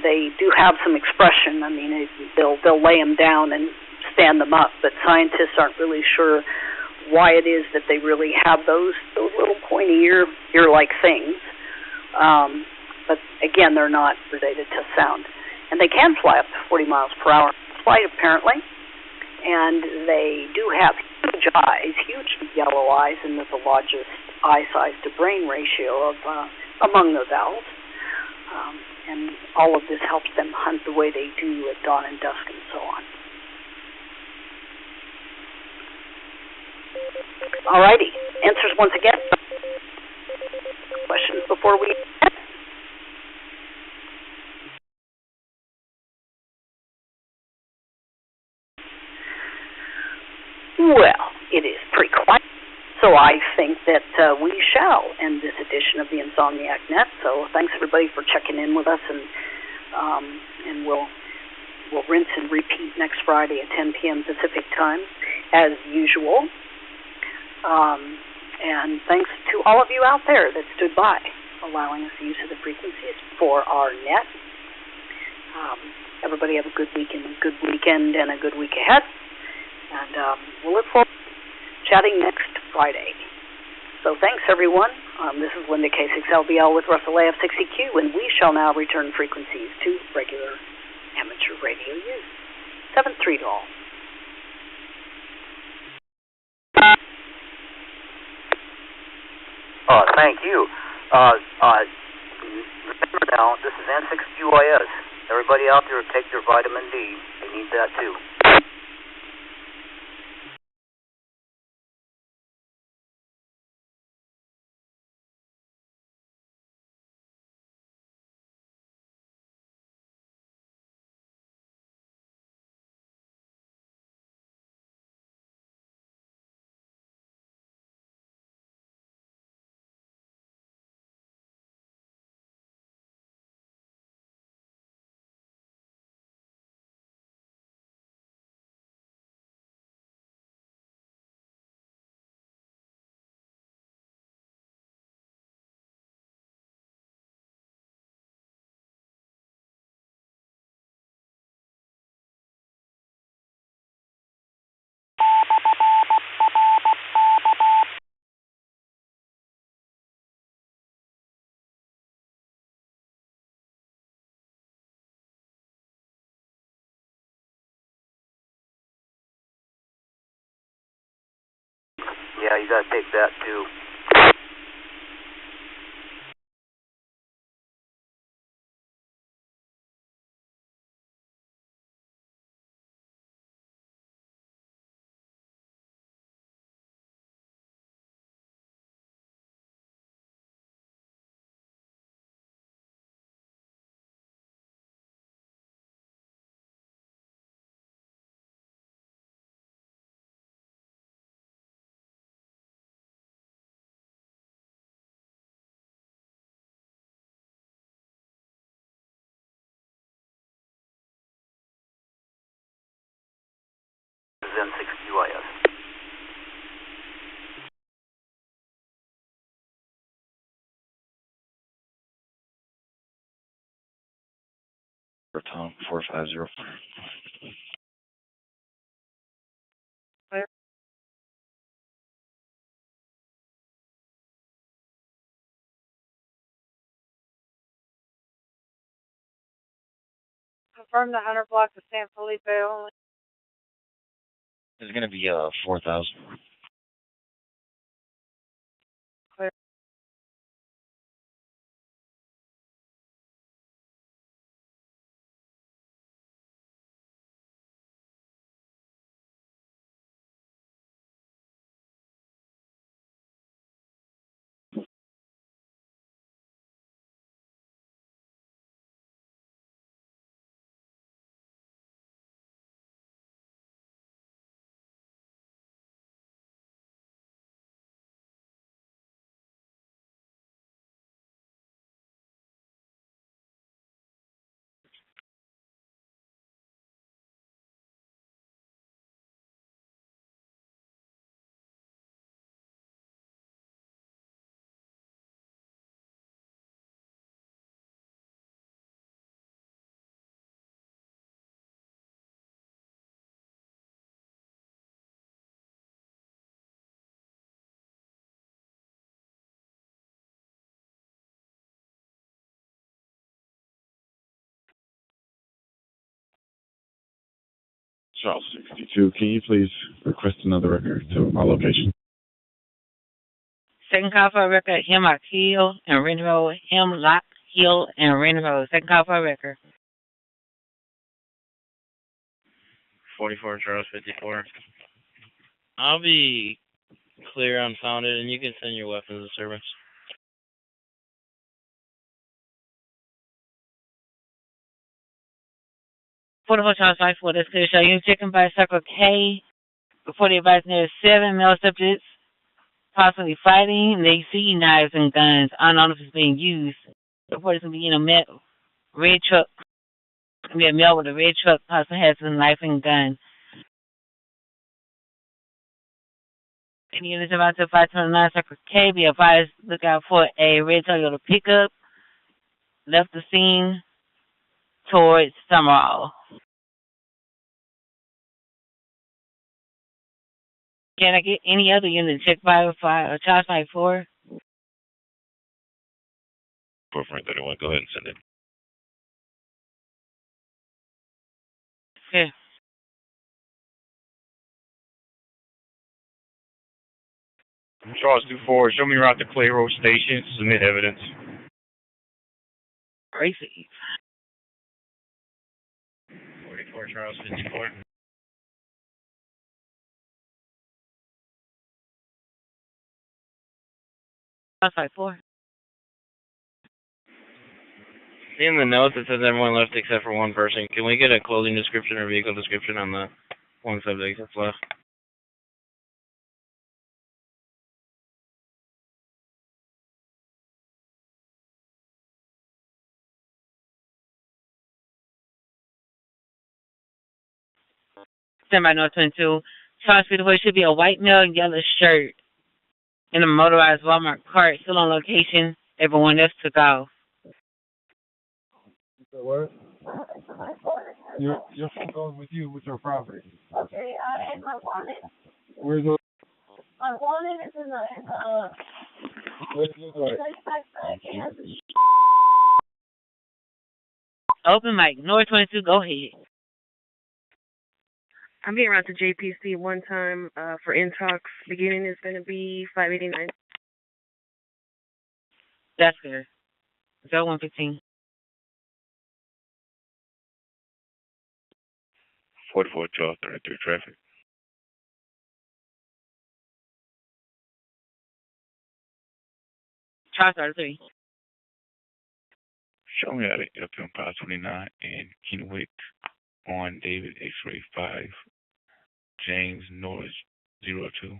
They do have some expression. I mean, they'll lay them down and stand them up, but scientists aren't really sure why it is that they really have those little pointy ear-like things. But again, they're not related to sound. And they can fly up to 40 miles per hour flight, apparently. And they do have huge eyes, huge yellow eyes, and the largest eye size to brain ratio of among those owls. And all of this helps them hunt the way they do at dawn and dusk and so on. Alrighty, answers once again. Questions before we end? Well, it is pretty quiet, so I think that we shall end this edition of the Insomniac Net. So thanks everybody for checking in with us, and we'll rinse and repeat next Friday at 10 p.m. Pacific time, as usual. And thanks to all of you out there that stood by, allowing us the use of the frequencies for our net. Everybody have a good weekend, and a good week ahead. And we'll look forward to chatting next Friday. So thanks, everyone. This is Linda K6LBL with Russell AF60Q, and we shall now return frequencies to regular amateur radio use. 7-3 to all. Thank you. Remember now, this is N6QIS. Everybody out there take their vitamin D. They need that too. Yeah, you gotta take that too. N6 UIS. Tom 450. Clear. Confirm the 100 block to San Felipe only. It's going to be 4,000. Clear. Charles 62, can you please request another record to my location? Second call for a record, Hemlock Hill and Rainbow, Hemlock Hill and Rainbow. Second call for a record. 44 Charles 54. I'll be clear unfounded, and you can send your weapons of service. Portable Charles 54, that's clear. Show you checking by Circle K. Before the advice, there are 7 male subjects possibly fighting. They see knives and guns. I don't know if it's being used. The person be in a red truck. Be a male with a red truck, possibly has a knife and gun. Any units about to 529 Circle K, be advised, look out for a red Toyota pickup. Left the scene towards Summerall. Can I get any other unit to check by Charles 54? 4431, go ahead and send it. Okay. Charles 24, show me route to Clay Road Station, submit evidence. Crazy. 44 Charles 54. Charles 54. In the notes, it says everyone left except for one person. Can we get a clothing description or vehicle description on the one subject that's left? Stand by North 22. Charles 54 should be a white male in yellow shirt in a motorized Walmart cart, still on location. Everyone else took off. What? Your phone goes with you with your property. Okay, I want it. Where's the? I wanted it tonight. Where's the? Open mic, North 22, go ahead. I'm being routed to JPC one time for intox. Beginning is going to be 589. That's good. Go 115. 44 Charles 33 traffic. Charles 33. Show me out at FM 529 and Kennewick on David X-Ray 5, James Norris 02.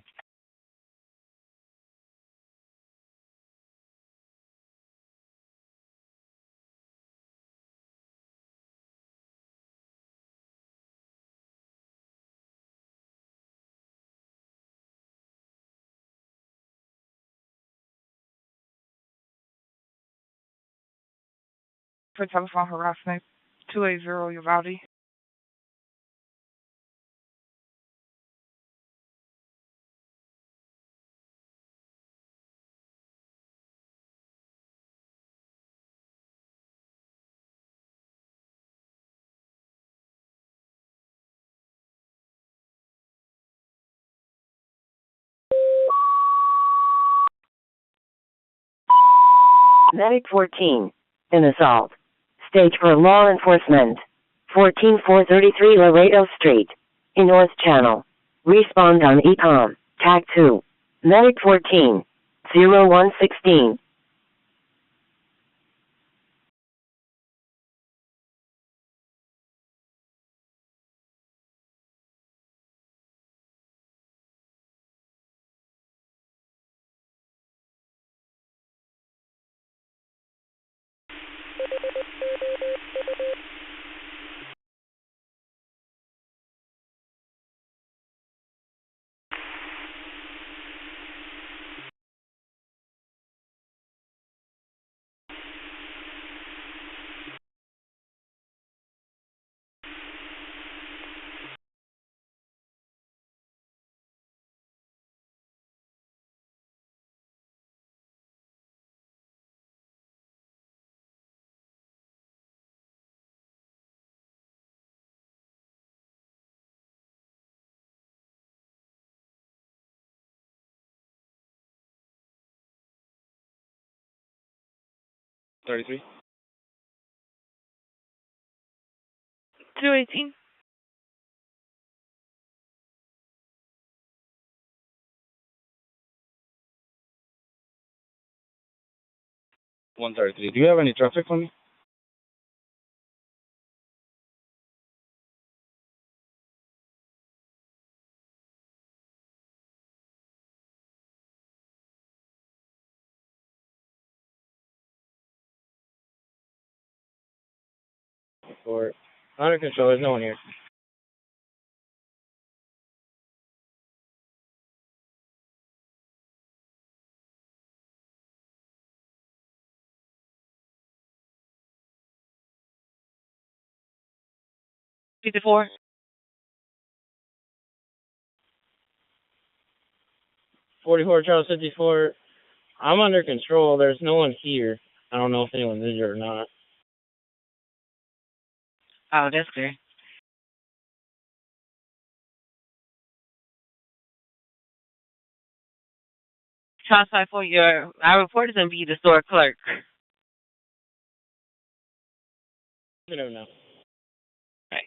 For telephone harassment, 280 Uvalde. Medic 14. An assault. Stage for law enforcement. 14433 Laredo Street. In North Channel. Respond on EPOM. Tag 2. Medic 14. 0116. $33. 218. $133. Do you have any traffic for me? Or under control, there's no one here. $54. 44 Charles 54. I'm under control. There's no one here. I don't know if anyone's injured or not. Oh, that's clear. Charles 54, I reported them to be the store clerk. You don't know. Right.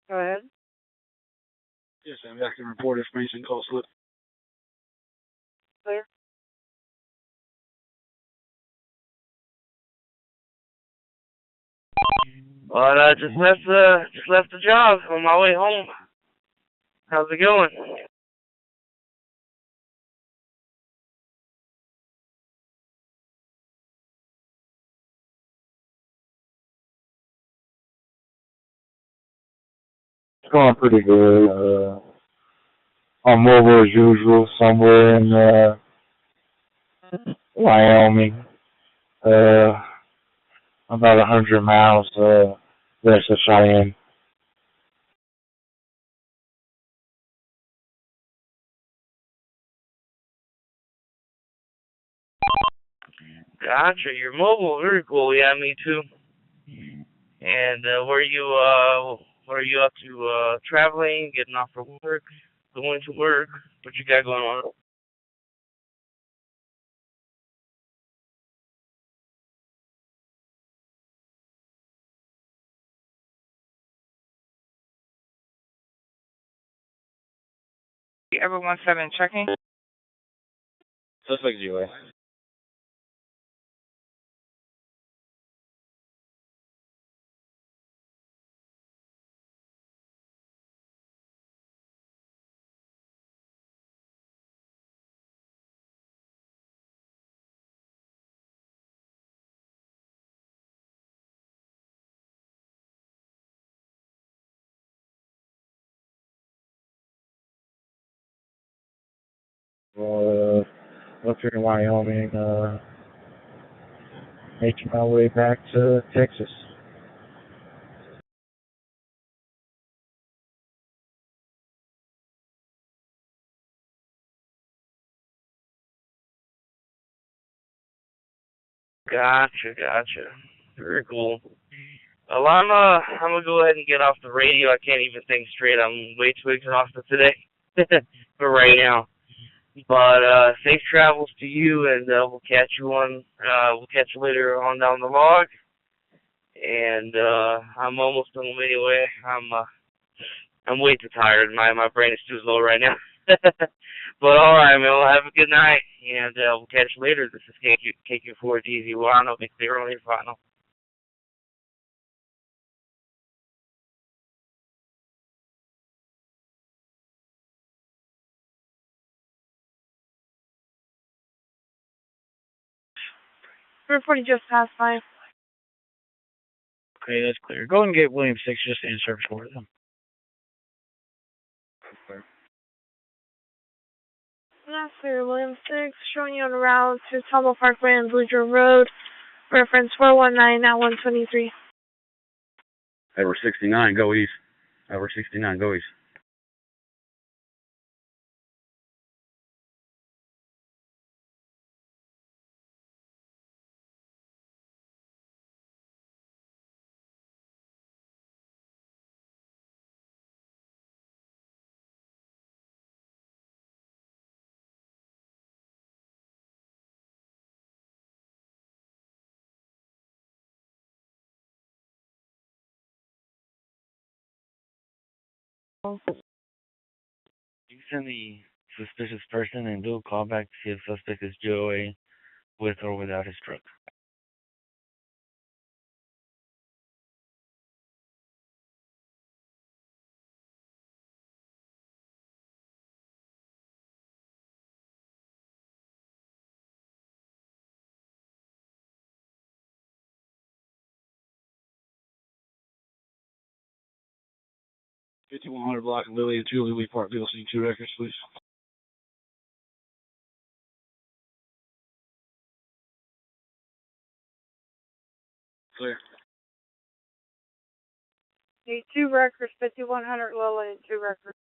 Go ahead. Yes, I'm back to report information call slip. Clear. Well, I just left the job on my way home. How's it going? going pretty good. I'm mobile as usual, somewhere in Wyoming. About 100 miles west of Cheyenne. Gotcha. You're mobile. Very cool. Yeah, me too. And where are you up to? Traveling, getting off for work, going to work? What you got going on? Everyone 7 checking. Suspect GOA. Up here in Wyoming, making my way back to Texas. Gotcha. Very cool. Well, I'm gonna go ahead and get off the radio. I can't even think straight. I'm way too exhausted today for right now. But safe travels to you, and we'll catch you later on down the log. And I'm almost home anyway. I'm way too tired. My brain is too slow right now. But all right, man. Well, have a good night, and we'll catch you later. This is KQ4DZ1. I'll be clear on your final. Report just passed 5. Okay, that's clear. Go and get William 6 just in service for them. That's clear. William 6, showing you on the route to Tumble Parkway and Blue Grove Road. Reference 419 at 123. Edward 69, go east. Edward 69, go east. You send the suspicious person and do a call back to see if suspect is GOA with or without his truck. $5100 block Lily and 2 Lily Park, VLC 2 records, please. Clear. Need 2 records, 5100 Lily and 2 records.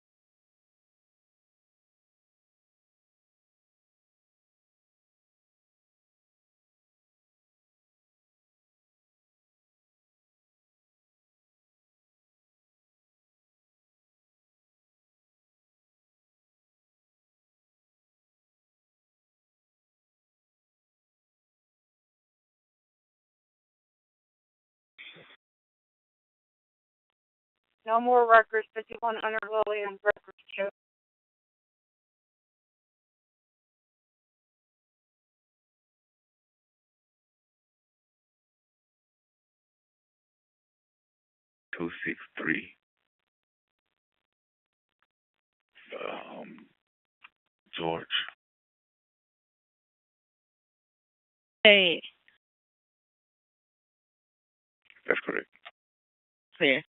No more records, 5100 Lily and records 2. Two 6-3. George. Hey. That's correct. Clear.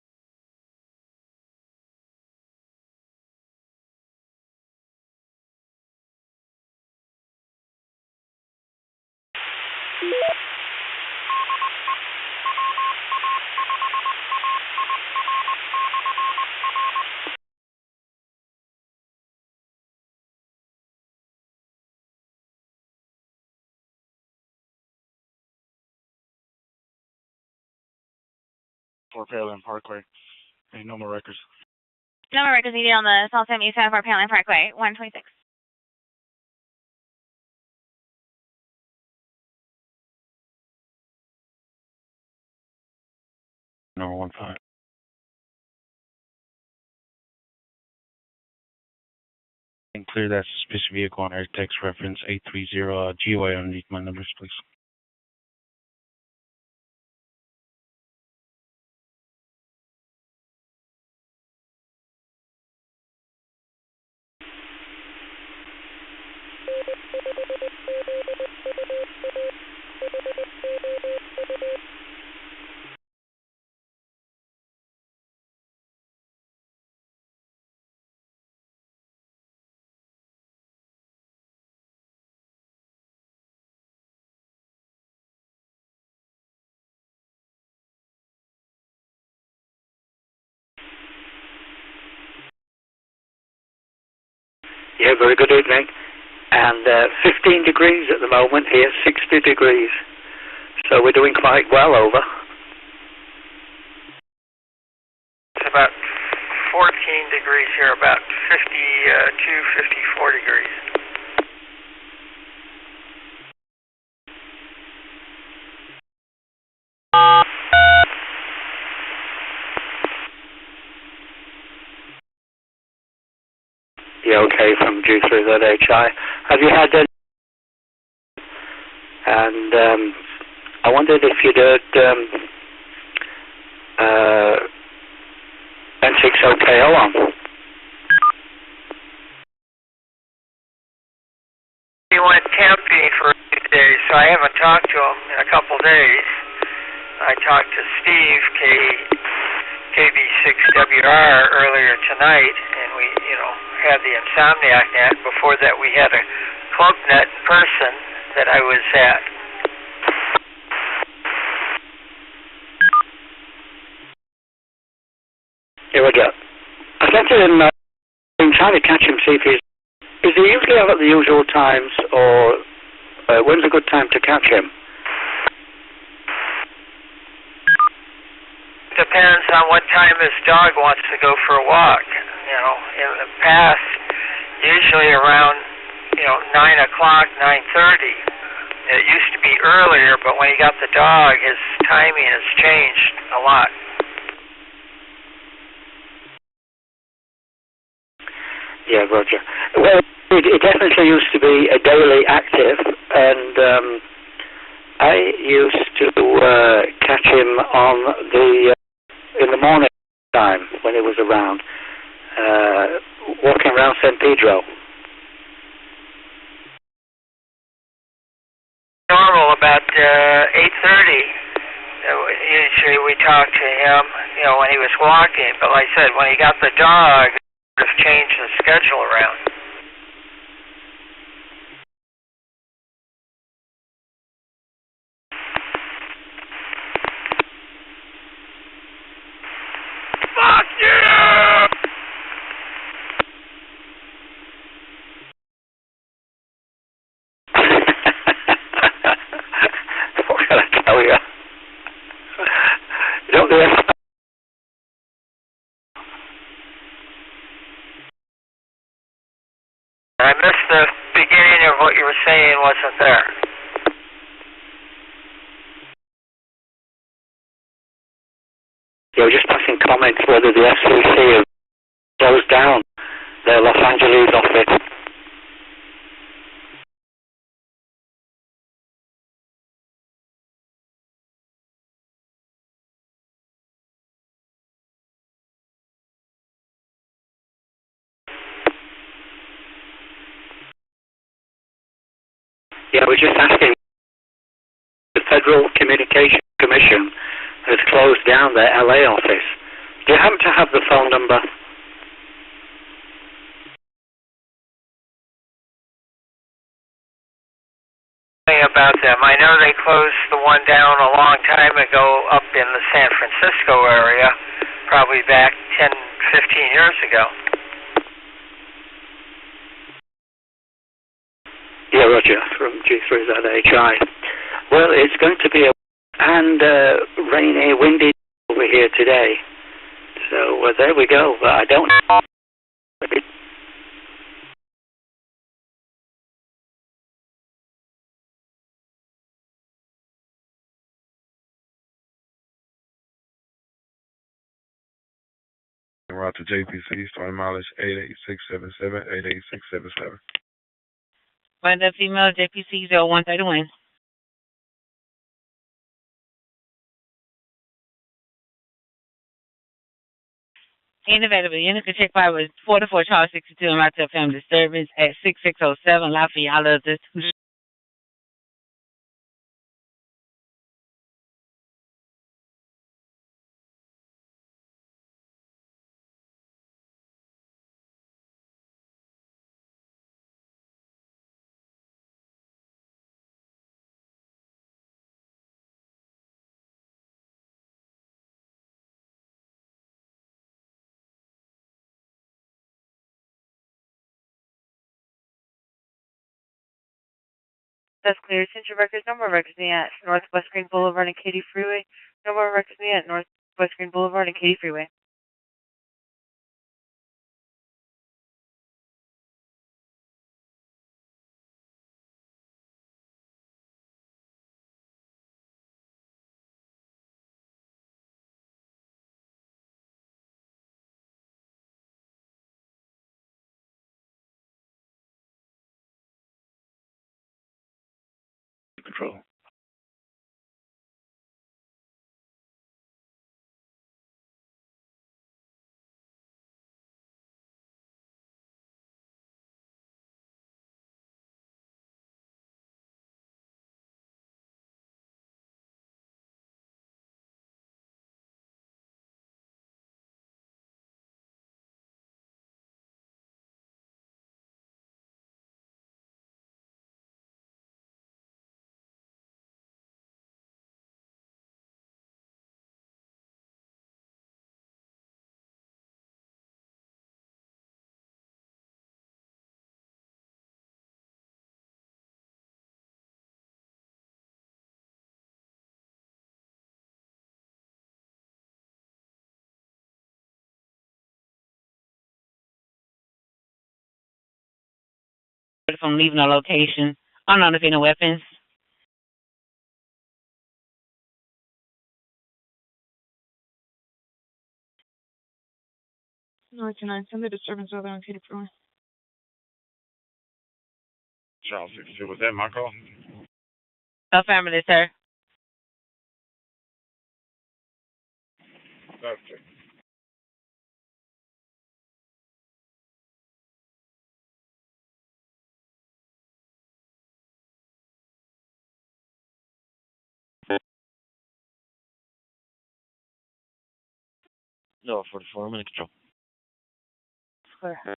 For Pearland Parkway. Hey, no more records. No more records needed on the South 77 for Pearland Parkway, 126. Number 15. And clear that suspicious vehicle on air text reference 830 GOA underneath my numbers, please. Yeah, very good evening. And 15 degrees at the moment here, 60 degrees. So we're doing quite well over. It's about 14 degrees here, about 52, 54 degrees. Yeah, okay, from G3ZHI. Have you had any? And I wondered if you'd heard N6OKO on. He went camping for a few days, so I haven't talked to him in a couple days. I talked to Steve, KB6WR, earlier tonight, and we, had the Insomniac net. Before that, we had a club net in person that I was at. Here we go. I said to him, I'm trying to catch him, see if he's... Is he usually out at the usual times, or when's a good time to catch him? Depends on what time his dog wants to go for a walk. In the past, usually around, 9 o'clock, 9:30. It used to be earlier, but when he got the dog, his timing has changed a lot. Yeah, Roger. Well, it definitely used to be a daily active, and I used to catch him on in the morning time when he was around, walking around San Pedro. Normal about 8:30. Usually we talk to him, when he was walking. But like I said, when he got the dog, it changed the schedule around. Fuck you! What can I tell you? You don't do it. I missed the beginning of what you were saying, wasn't there? Yeah, we're just passing comments whether the FCC have closed down their Los Angeles office. Yeah, we're just asking. The Federal Communications Commission has closed down their LA office. Do you happen to have the phone number? About them. I know they closed the one down a long time ago up in the San Francisco area, probably back 10, 15 years ago. Yeah, Roger, from G3ZHI. Well, it's going to be rainy, windy over here today. So there we go. But I don't know. Route to JPC, starting mileage 88677, 88677. Find that female JPC 0131. In available unit to check by was 44 Charles 62 and route to a family disturbance at 6607 Lafayette. This That's clear. Central Records, no more records at Northwest Green Boulevard and Katy Freeway. No more records at Northwest Green Boulevard and Katy Freeway. Control. from leaving a location. Unidentified weapons. North 9, send the disturbance over on Katy Freeway. Charles 62, was that my call? Affirmative, sir. Okay. No, 44, I'm in control. Clear.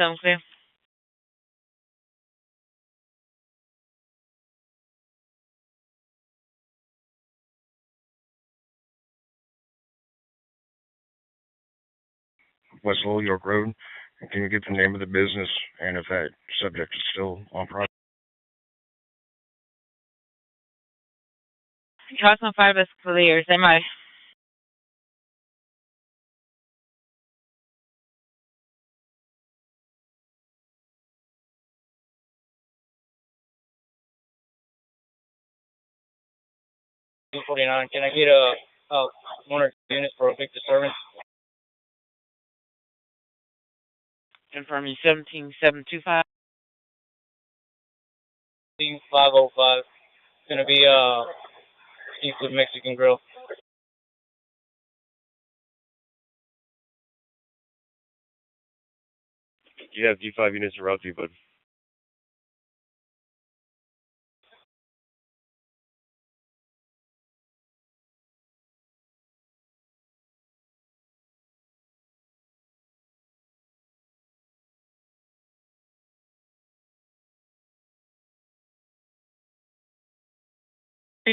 Sounds clear. West Little York Road. Can you get the name of the business and if that subject is still on project? Charles on 5 is clear. Say my. $249. Can I get one or two units for a big disturbance? Confirming 17725. 505. It's gonna be seafood Mexican grill. You have D5 units in route to you, bud.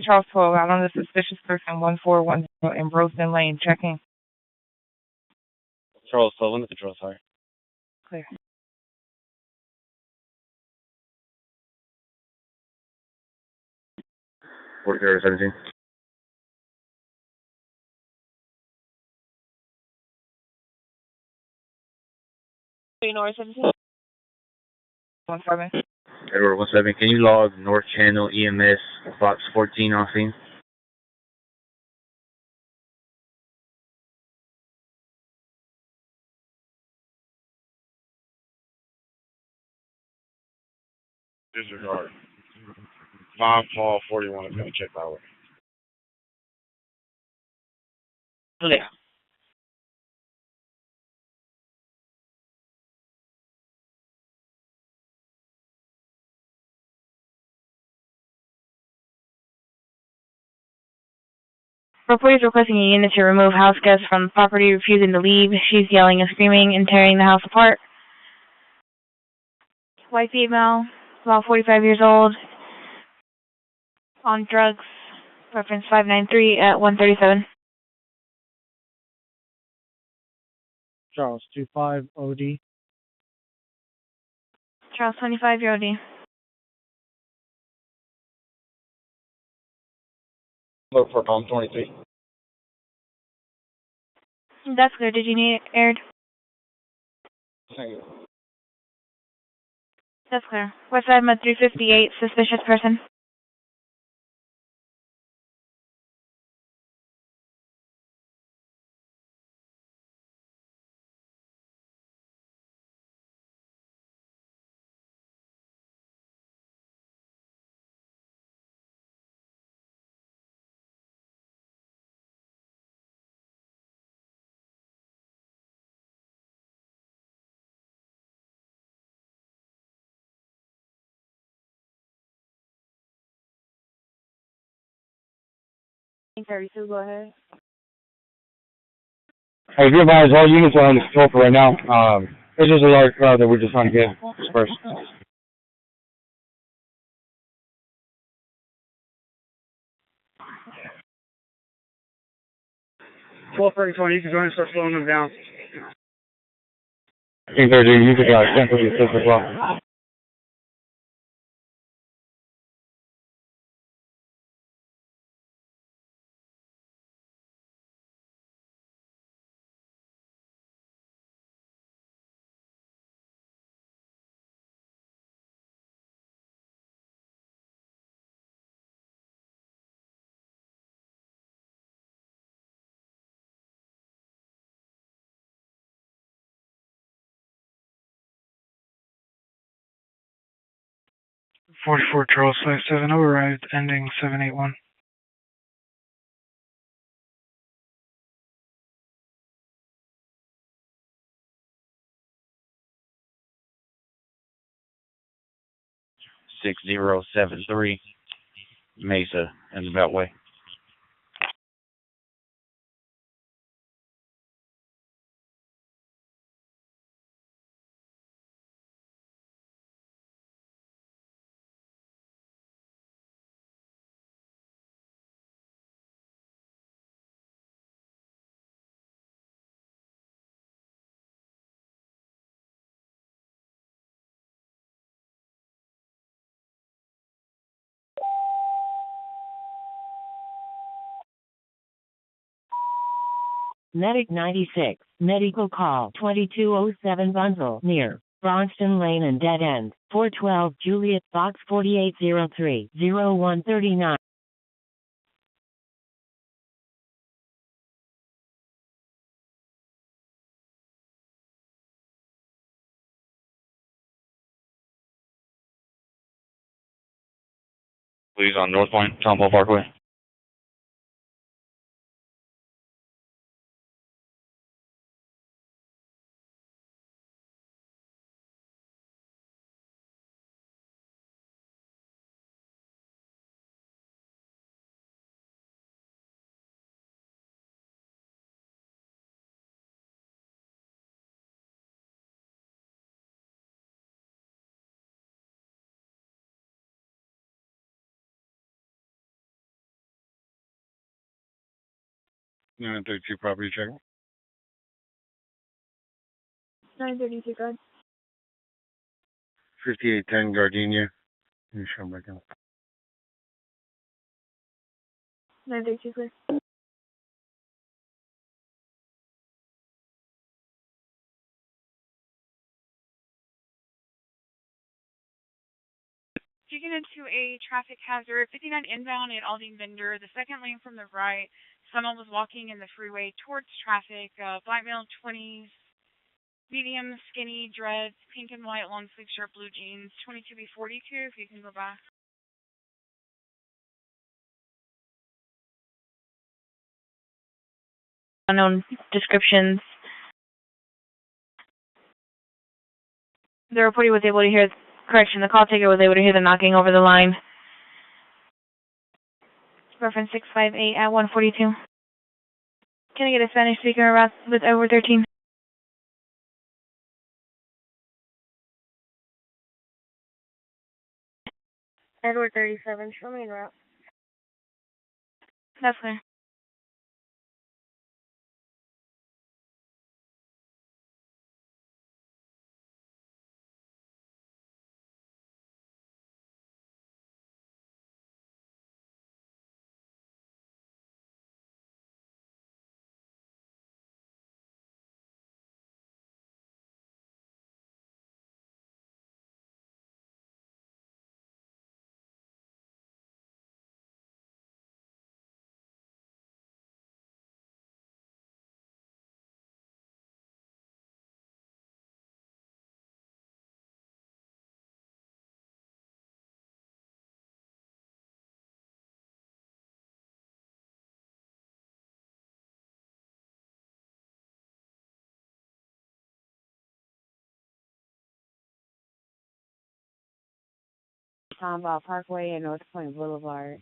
Charles 12 out on the suspicious person 1410 in Brosnan Lane, checking. Charles 12 on the control, sorry. Clear. Port 017. North 17. 17. Edward 17, can you log North Channel EMS Fox 14 on scene? Disregard. 5 Paul 41 is going to check that way. Clear. Report is requesting a unit to remove house guests from the property, refusing to leave. She's yelling and screaming and tearing the house apart. White female, about 45 years old, on drugs, reference 593 at 137. Charles 25 OD. Charles 25, your OD. Look for Palm 23. That's clear. Did you need it aired? Thank you. That's clear. West Side Med 358, suspicious person. Carry 2, go ahead. Hey, be advised, all units are on the control for right now. It's just a large crowd that we're just trying to get dispersed. You can go and start slowing them down. 1030, you can cancel the assist as well. Charles 57 override ending 781. Six 6073 Mesa in the Beltway. Medic 96, medical call 2207 Bunzel, near Bronston Lane and Dead End, 412 Juliet Box 4803, 0139. Please on North Point, Tom Paul Parkway. 932 property check. 932, go ahead. 5810 Gardenia. You show them back in. 932, clear. Taken into a traffic hazard, 59 inbound at Aldine Bender, the second lane from the right. Someone was walking in the freeway towards traffic, black male, 20s, medium, skinny, dreads, pink and white, long sleeve shirt, blue jeans, 22B42, if you can go back. Unknown descriptions. The reporter was able to hear, the call taker was able to hear the knocking over the line. Reference 658 at 142. Can I get a Spanish speaker around with over 13? Edward 37, show me en route. That's clear. Tomball Parkway and North Point Boulevard.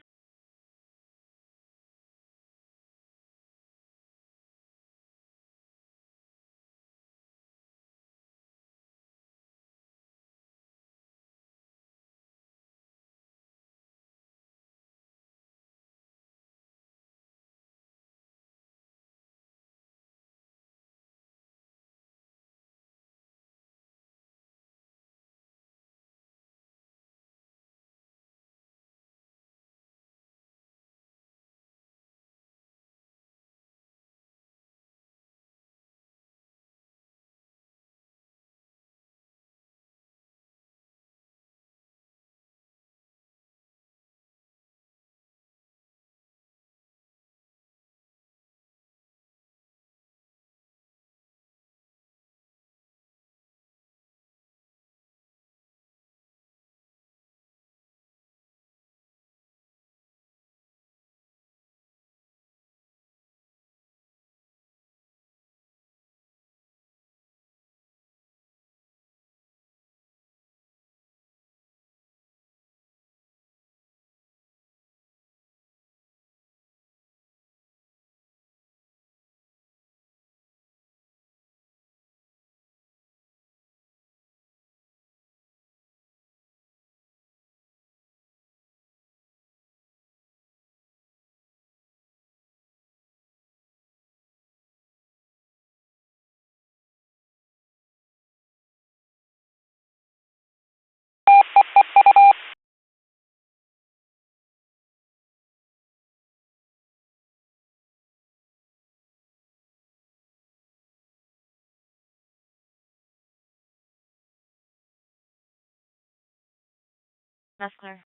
That's clear.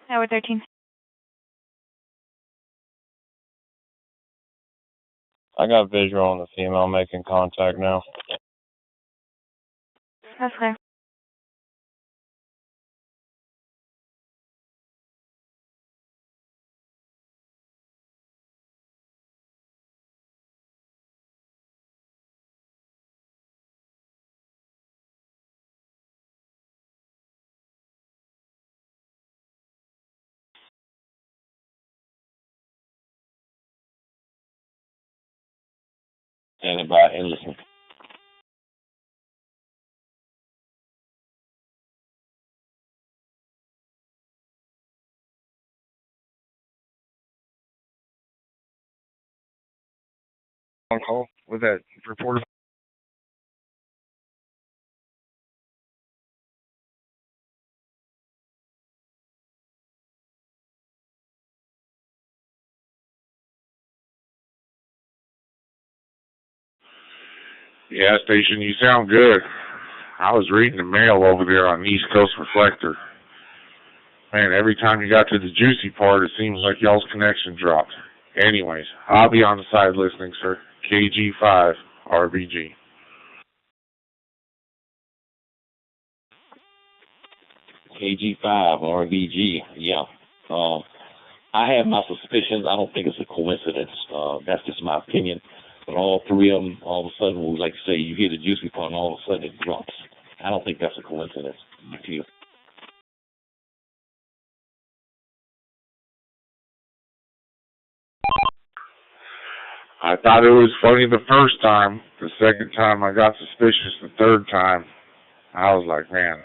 Tower 13. I got visual on the female making contact now. That's clear. Standing by and listening. On call with that reporter. Yeah, station, you sound good. I was reading the mail over there on East Coast Reflector. Man, every time you got to the juicy part, it seems like y'all's connection dropped. Anyways, I'll be on the side listening, sir. KG5, RBG. KG5, RBG, yeah. I have my suspicions. I don't think it's a coincidence. That's just my opinion. But all three of them, all of a sudden, like you say, you hear the juicy part and all of a sudden it drops. I don't think that's a coincidence. I feel. I thought it was funny the first time. The second time I got suspicious. The third time, I was like, man.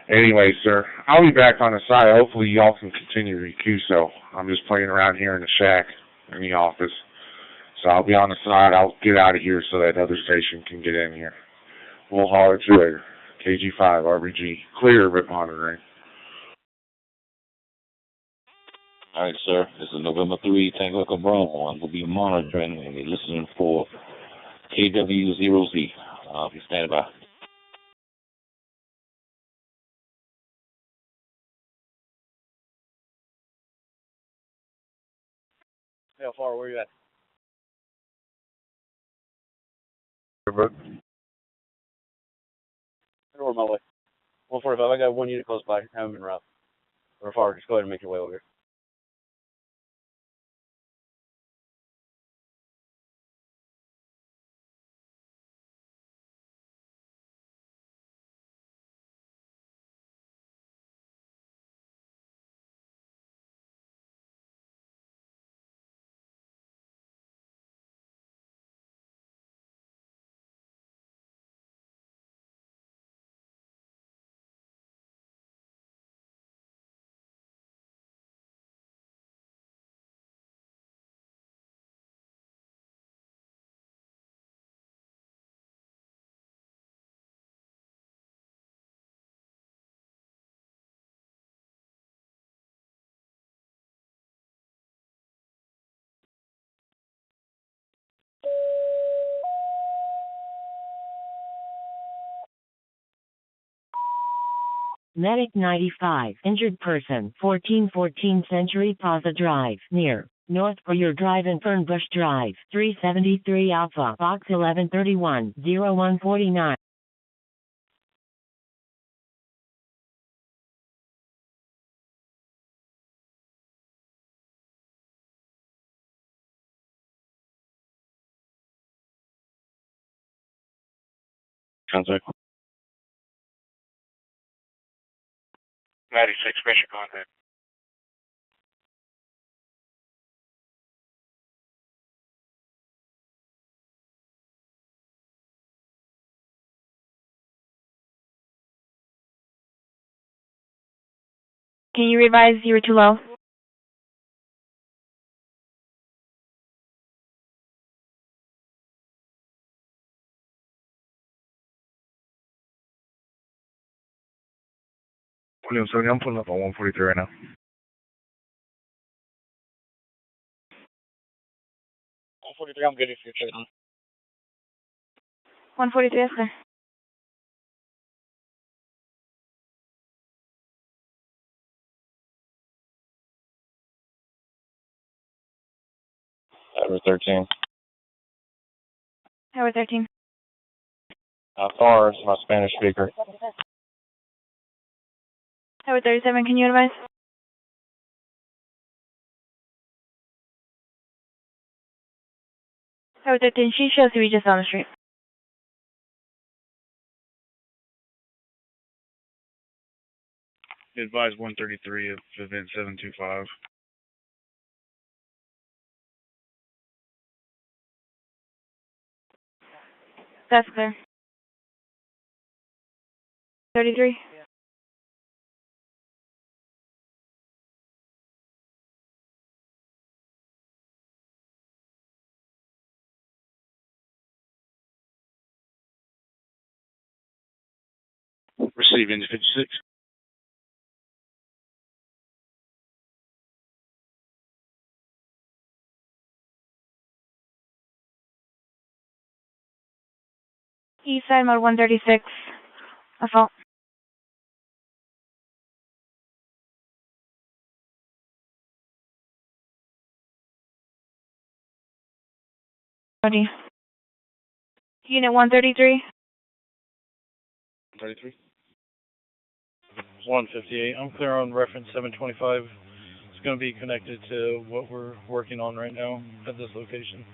Anyway, sir, I'll be back on the side. Hopefully y'all can continue the QSO. I'm just playing around here in the shack in the office. So I'll be on the side. I'll get out of here so that other station can get in here. We'll holler at you later. KG5, RBG. Clear, but monitoring. All right, sir. This is November 3, Tango Echo Bravo. We'll be monitoring and you're listening for KW0Z. Be standing by. How far? Where you at? But Over my way. 145. I got one unit close by. Haven't been rough. Or far. Just go ahead and make your way over here. Medic 95, injured person, 1414 Century Plaza Drive, near North Courier Drive and Fernbush Drive, 373 Alpha, Box 1131, 0149. contact. 96, mission contact. Can you revise? You were too low. William, sorry, I'm pulling up on 143 right now. 143, I'm good if you're checking on. 143, yes, sir. Tower 13. Tower 13. How far is my Spanish speaker? Tower 37, can you advise? Tower 13, she shows you just on the street. Advise 133 of event 725. That's clear. 33. Receive into 56. East side, mode 136. Assault. Unit 133. 33. 158. I'm clear on reference 725. It's going to be connected to what we're working on right now at this location.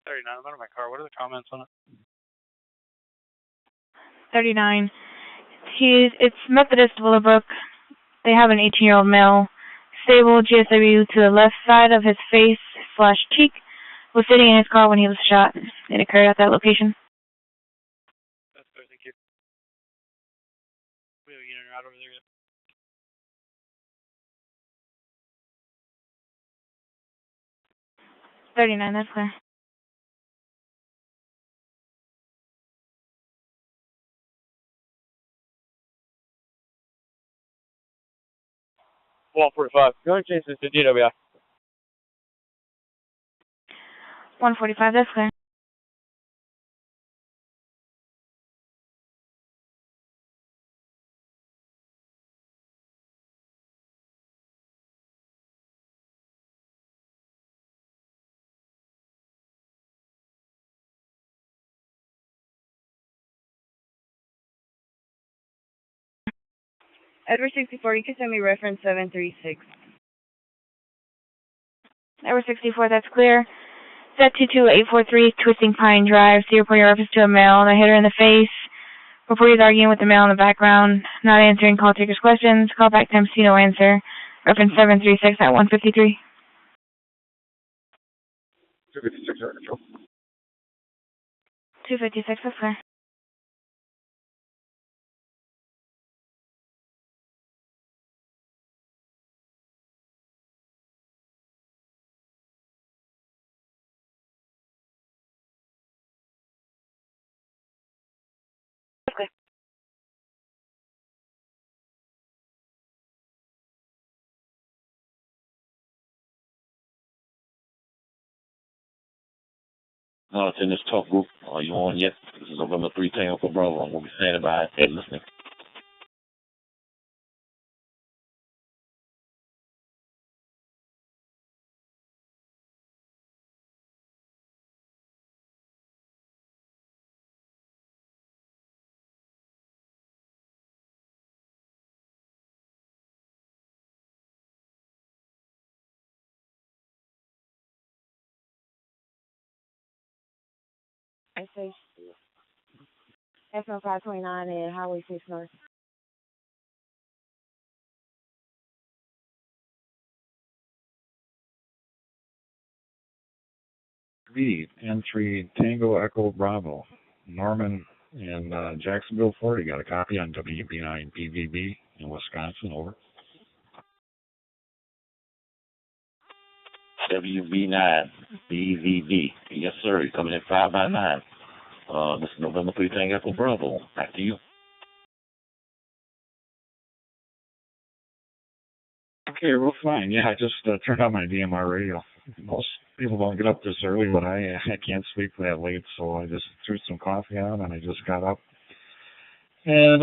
39. I'm out of my car. What are the comments on it? 39. It's Methodist Willowbrook. They have an 18-year-old male. Stable GSW to the left side of his face/cheek. Was sitting in his car when he was shot. It occurred at that location. That's good. Thank you. We have a unit out over there yet. .39, that's clear. Wall 45. Go and change this to DWI. 145, that's clear. Edward 64, you can send me reference 736. Edward 64, that's clear. Set 22843, Twisting Pine Drive. So you report your reference to a male. They hit her in the face. Report he's arguing with the male in the background. Not answering call taker's questions. Call back time, see no answer. Reference 736 at 153. 256, control. 256, that's clear. Okay. It's in this talk group. Are you on yet? This is November 3 Tango for Bravo. I'm going to be standing by and listening. I say FM 529 and Highway 6 North. Speed, N3 Tango Echo Bravo. Norman in Jacksonville, Florida. Got a copy on WB9 PVB in Wisconsin, over. WB9 BVB. Yes, sir. You're coming in 5 by 9. This is November 3 Tango for Bravo. Back to you. Okay, real fine. Yeah, I just turned on my DMR radio. Most people don't get up this early, but I can't sleep that late, so I just threw some coffee on and I just got up. And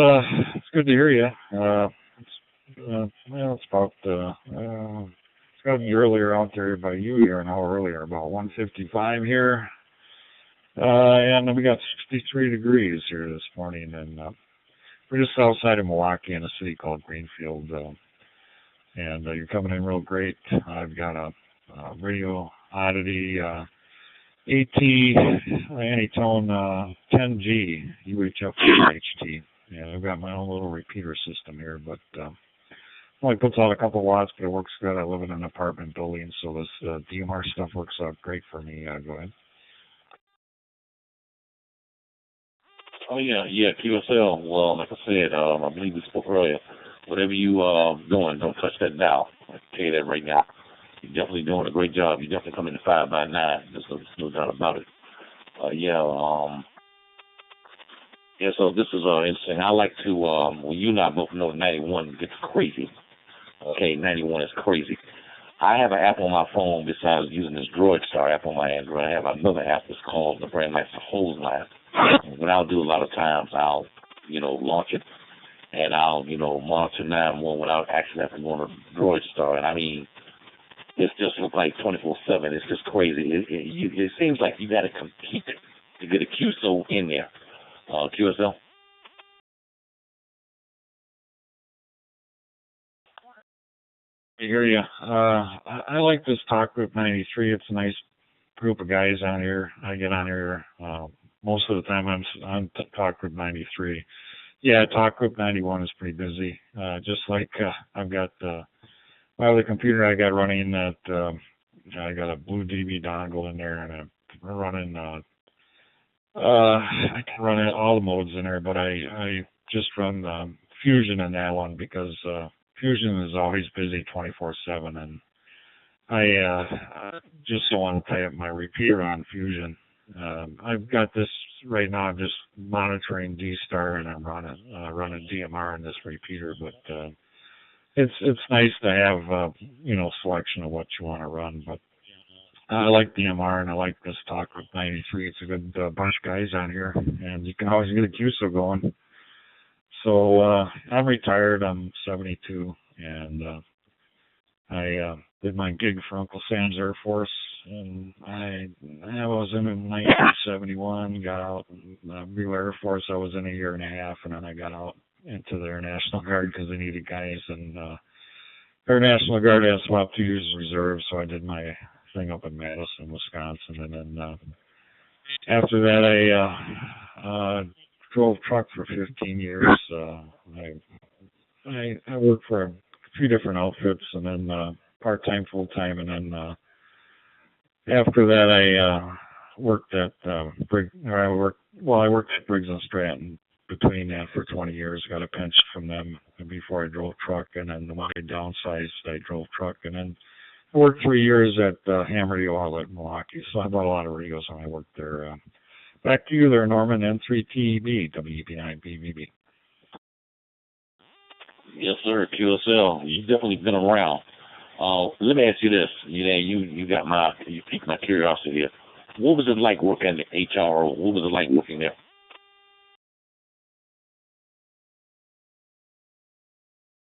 it's good to hear you. Well, it's about it's got to be earlier out there by you here, an hour earlier, about 1:55 here. And we got 63 degrees here this morning, and we're just outside of Milwaukee in a city called Greenfield. And you're coming in real great. I've got a Radio Oddity AT Anytone 10G UHF HT. And I've got my own little repeater system here, but only puts out a couple watts, but it works good. I live in an apartment building, so this DMR stuff works out great for me. Go ahead. Oh yeah, QSL. Well, like I said, I believe we spoke earlier. Whatever you doing, don't touch that dial. I can tell you that right now. You're definitely doing a great job. You definitely come in 5 by 9. There's no doubt about it. Yeah, so this is interesting. I like to, well, you and I both know 91 gets crazy. Okay, 91 is crazy. I have an app on my phone besides using this Droid Star app on my Android. I have another app that's called the Brand Master Hose Line. What I'll do a lot of times, I'll, launch it, and I'll, monitor 911 without actually having to go on a Droid Star. And I mean, it's just like 24/7. It's just crazy. It seems like you got to compete to get a QSO in there. QSL. I hear you. I like this Talk Group 93. It's a nice group of guys on here. I get on here most of the time. I'm on Talk Group 93. Yeah, Talk Group 91 is pretty busy. Just like I've got my other computer I got running that I got a Blue DB dongle in there, and I'm running. I can run all the modes in there, but I just run Fusion in that one because Fusion is always busy 24/7, and I just don't want to tie up my repeater on Fusion. I've got this right now. I'm just monitoring D-Star, and I'm running DMR in this repeater, but it's nice to have selection of what you want to run. But I like DMR, and I like this Talk Group 93. It's a good bunch of guys on here, and you can always get a QSO going. So I'm retired. I'm 72, and I did my gig for Uncle Sam's Air Force, and I was in 1971, got out. Real Air Force, I was in a year and a half, and then I got out into the Air National Guard because they needed guys, and Air National Guard had swapped 2 years of reserve, so I did my thing up in Madison, Wisconsin, and then after that I drove truck for 15 years. I worked for a few different outfits, and then part-time, full-time, and then after that I worked at I worked at Briggs and Stratton between that for 20 years. Got a pension from them before I drove truck, and then when I downsized, I drove truck, and then I worked 3 years at Ham Radio Outlet in Milwaukee, so I bought a lot of radios when I worked there. Back to you there, Norman, N3TB, WEB9BBB. Yes, sir, QSL. You've definitely been around. Let me ask you this. You piqued my curiosity here. What was it like working at HR? What was it like working there?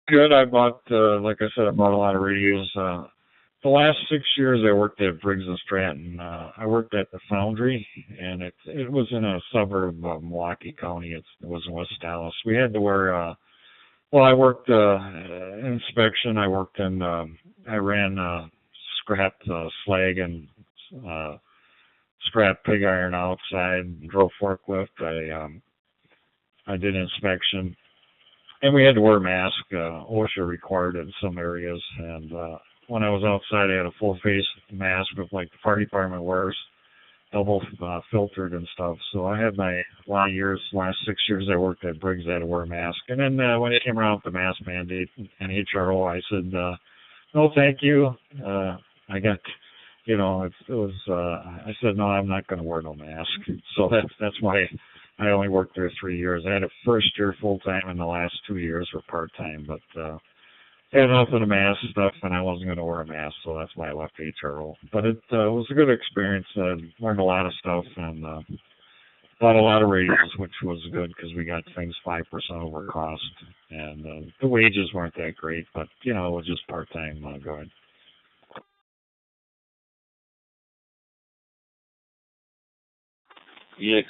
Good. I bought, like I said, I bought a lot of radios. The last 6 years I worked at Briggs and Stratton. I worked at the Foundry, and it was in a suburb of Milwaukee County. It was in West Dallas. We had to wear, I worked inspection. I ran scrap slag and scrap pig iron outside, drove forklift. I did inspection. And we had to wear a mask. OSHA required it in some areas, and when I was outside, I had a full face mask with like the fire department wears, double filtered and stuff. So I had my last 6 years I worked at Briggs, I had to wear a mask. And then when it came around with the mask mandate and HRO, I said, no, thank you. I got, I said, no, I'm not going to wear no mask. So that's why I only worked there 3 years. I had a first year full time, and the last 2 years were part time, but I had enough of the mask stuff, and I wasn't going to wear a mask, so that's why I left HRO. But it was a good experience. Learned a lot of stuff, and bought a lot of radios, which was good because we got things 5% over cost, and the wages weren't that great, but it was just part time. Go ahead. Yeah,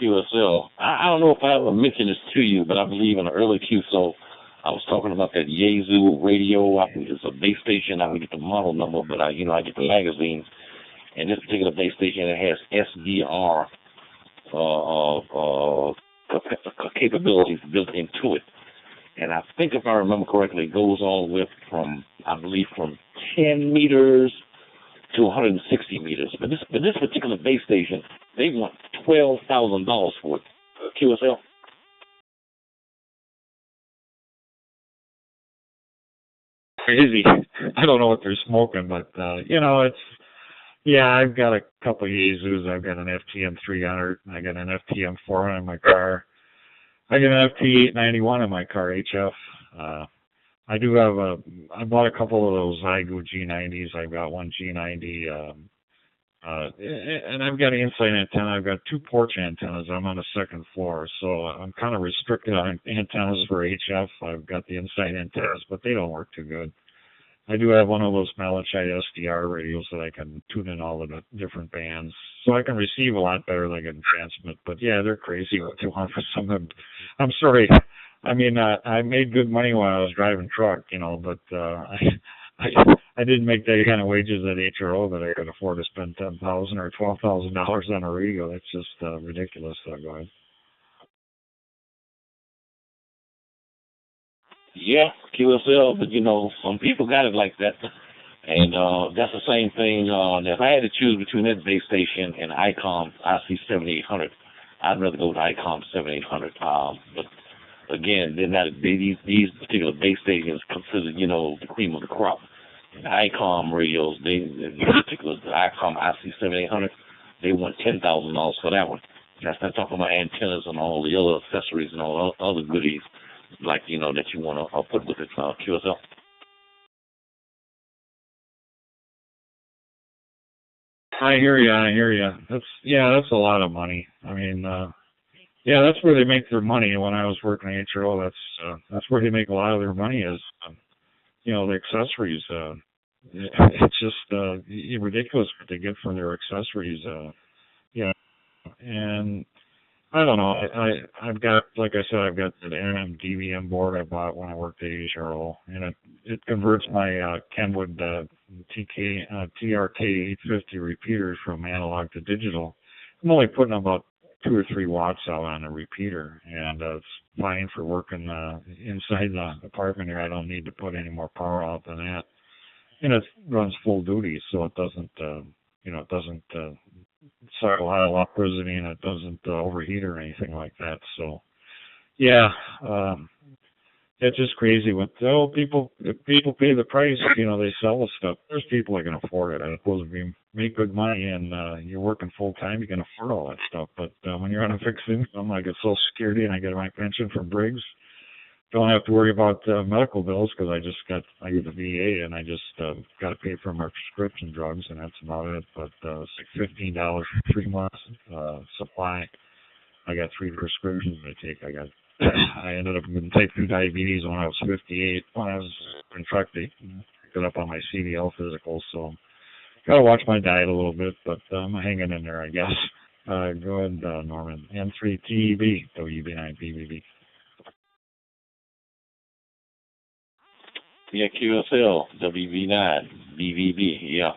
QSL. I don't know if I ever mentioned this to you, but I believe in the early QSO, I was talking about that Yaesu radio. I think it's a base station. I don't get the model number, but I get the magazines. And this particular base station, it has SDR capabilities built into it. And I think if I remember correctly, it goes all the way from, I believe, from 10 meters to 160 meters. But this particular base station, they want $12,000 for it. QSL. Crazy. I don't know what they're smoking, but you know, it's yeah. I've got a couple of Yezus. I've got an FTM 300. I got an FTM 400 in my car. I got an FT 891 in my car, HF. I do have I bought a couple of those Zygo G90s. I've got one G90, and I've got an inside antenna. I've got 2 porch antennas. I'm on the 2nd floor, so I'm kind of restricted on antennas for HF. I've got the inside antennas, but they don't work too good. I do have one of those Malachite SDR radios that I can tune in all of the different bands, so I can receive a lot better than I can transmit. But yeah, they're crazy what they want for some of them. I'm sorry. I mean, I made good money while I was driving truck, you know, but I didn't make that kind of wages at HRO that I could afford to spend $10,000 or $12,000 on a radio. That's just ridiculous. So go ahead. Yeah, QSL, but you know, some people got it like that. And that's the same thing. If I had to choose between that base station and ICOM IC 7800, I'd rather go with ICOM 7800. But again, they're not these particular base stations considered, you know, the cream of the crop. The ICOM radios, in particular the ICOM IC 7800, they want $10,000 for that one. That's not talking about antennas and all the other accessories and all other goodies, like, you know, that you want to put with it, QSL. I hear you. That's a lot of money. I mean, yeah, that's where they make their money. When I was working at HRO, that's where they make a lot of their money is, you know, the accessories. It's just ridiculous what they get for their accessories. You know, and I don't know. I've got, like I said, I've got the DVM board I bought when I worked at HRO, and it converts my Kenwood TRK 850 repeaters from analog to digital. I'm only putting about 2 or 3 watts out on a repeater, and it's fine for working inside the apartment here. I don't need to put any more power out than that, and it runs full duty, so it doesn't, it doesn't suck a lot of electricity, and it doesn't overheat or anything like that. So, yeah, it's just crazy. If people pay the price, you know, they sell the stuff. There's people that can afford it. I suppose if you make good money and you're working full time, you can afford all that stuff. But when you're on a fixed income, I get Social Security and I get my pension from Briggs. Don't have to worry about medical bills because I get the VA and I just got to pay for my prescription drugs, and that's about it. But it's like $15 for 3 months supply. I got 3 prescriptions I take. I ended up with type 2 diabetes when I was 58. When I was in truck, they picked it up on my CDL physical, so got to watch my diet a little bit, but I'm hanging in there, I guess. Go ahead, Norman. N3TEB, WB9BBB. Yeah, QSL, WV9, BVB, yeah.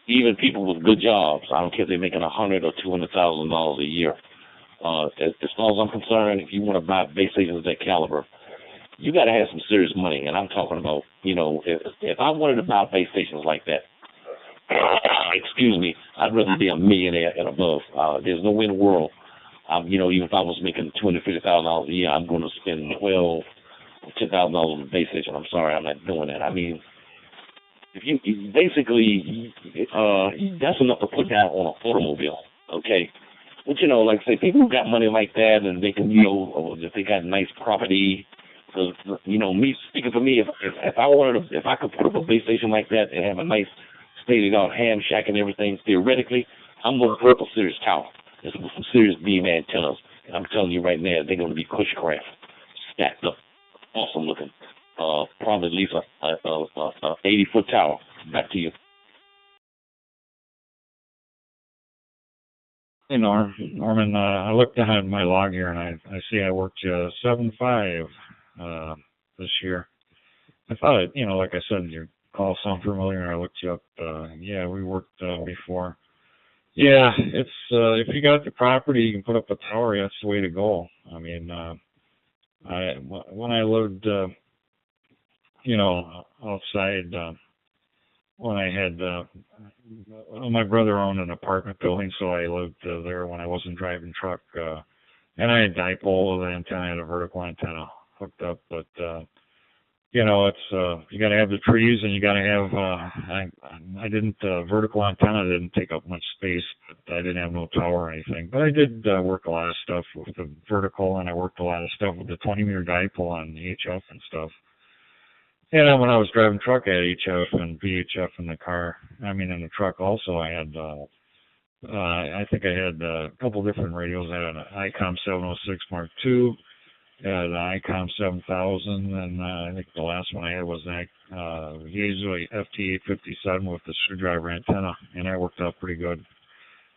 Even people with good jobs, I don't care if they're making $100,000 or $200,000 a year. As far as I'm concerned, if you want to buy base stations of that caliber, you got to have some serious money. And I'm talking about, you know, if I wanted to buy base stations like that, excuse me, I'd rather be a millionaire and above. There's no way in the world, you know, even if I was making $250,000 a year, I'm going to spend $10,000 on the base station. I'm sorry, I'm not doing that. I mean, if you basically, that's enough to put down on an automobile, okay? But, you know, like I say, people who got money like that and they can, you know, if they got nice property, because, you know, me, speaking for me, if I could put up a base station like that and have a nice state-of-the-art ham shack and everything, theoretically, I'm going to put up a serious tower. There's some serious beam antennas. And I'm telling you right now, they're going to be cushcraft, stacked up, awesome looking. Probably at least a 80-foot tower. Back to you. Hey, Norman, I looked down at my log here, and I see I worked 7/5 this year. I thought it, you know, like I said, your call sound familiar. I looked you up. Yeah, we worked before. Yeah, it's if you got the property, you can put up a tower. That's the way to go. I mean, when I lived, outside, when I had, my brother owned an apartment building, so I lived there when I wasn't driving truck. And I had dipole with an antenna, I had a vertical antenna hooked up, but it's you got to have the trees, and you got to have. I didn't vertical antenna didn't take up much space, but I didn't have no tower or anything. But I did work a lot of stuff with the vertical, and I worked a lot of stuff with the 20-meter dipole on HF and stuff. And then when I was driving truck, I had HF and VHF in the car. I mean, in the truck also, I had. I think I had a couple different radios. I had an ICOM 706 Mark II. Had an ICOM 7000, and I think the last one I had was that Yaesu FT857 with the screwdriver antenna, and that worked out pretty good.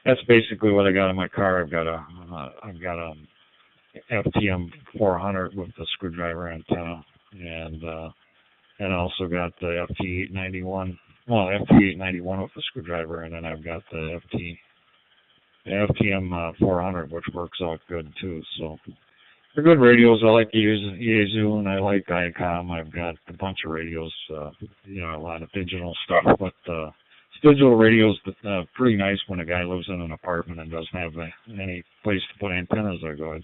That's basically what I got in my car. I've got a FTM 400 with the screwdriver antenna, and I also got the FT891. Well, FT891 with the screwdriver, and then I've got the FTM 400, which works out good too. So. They're good radios. I like to use Yaesu, and I like ICOM. I've got a bunch of radios, a lot of digital stuff, but digital radios pretty nice when a guy lives in an apartment and doesn't have any place to put antennas. Are good.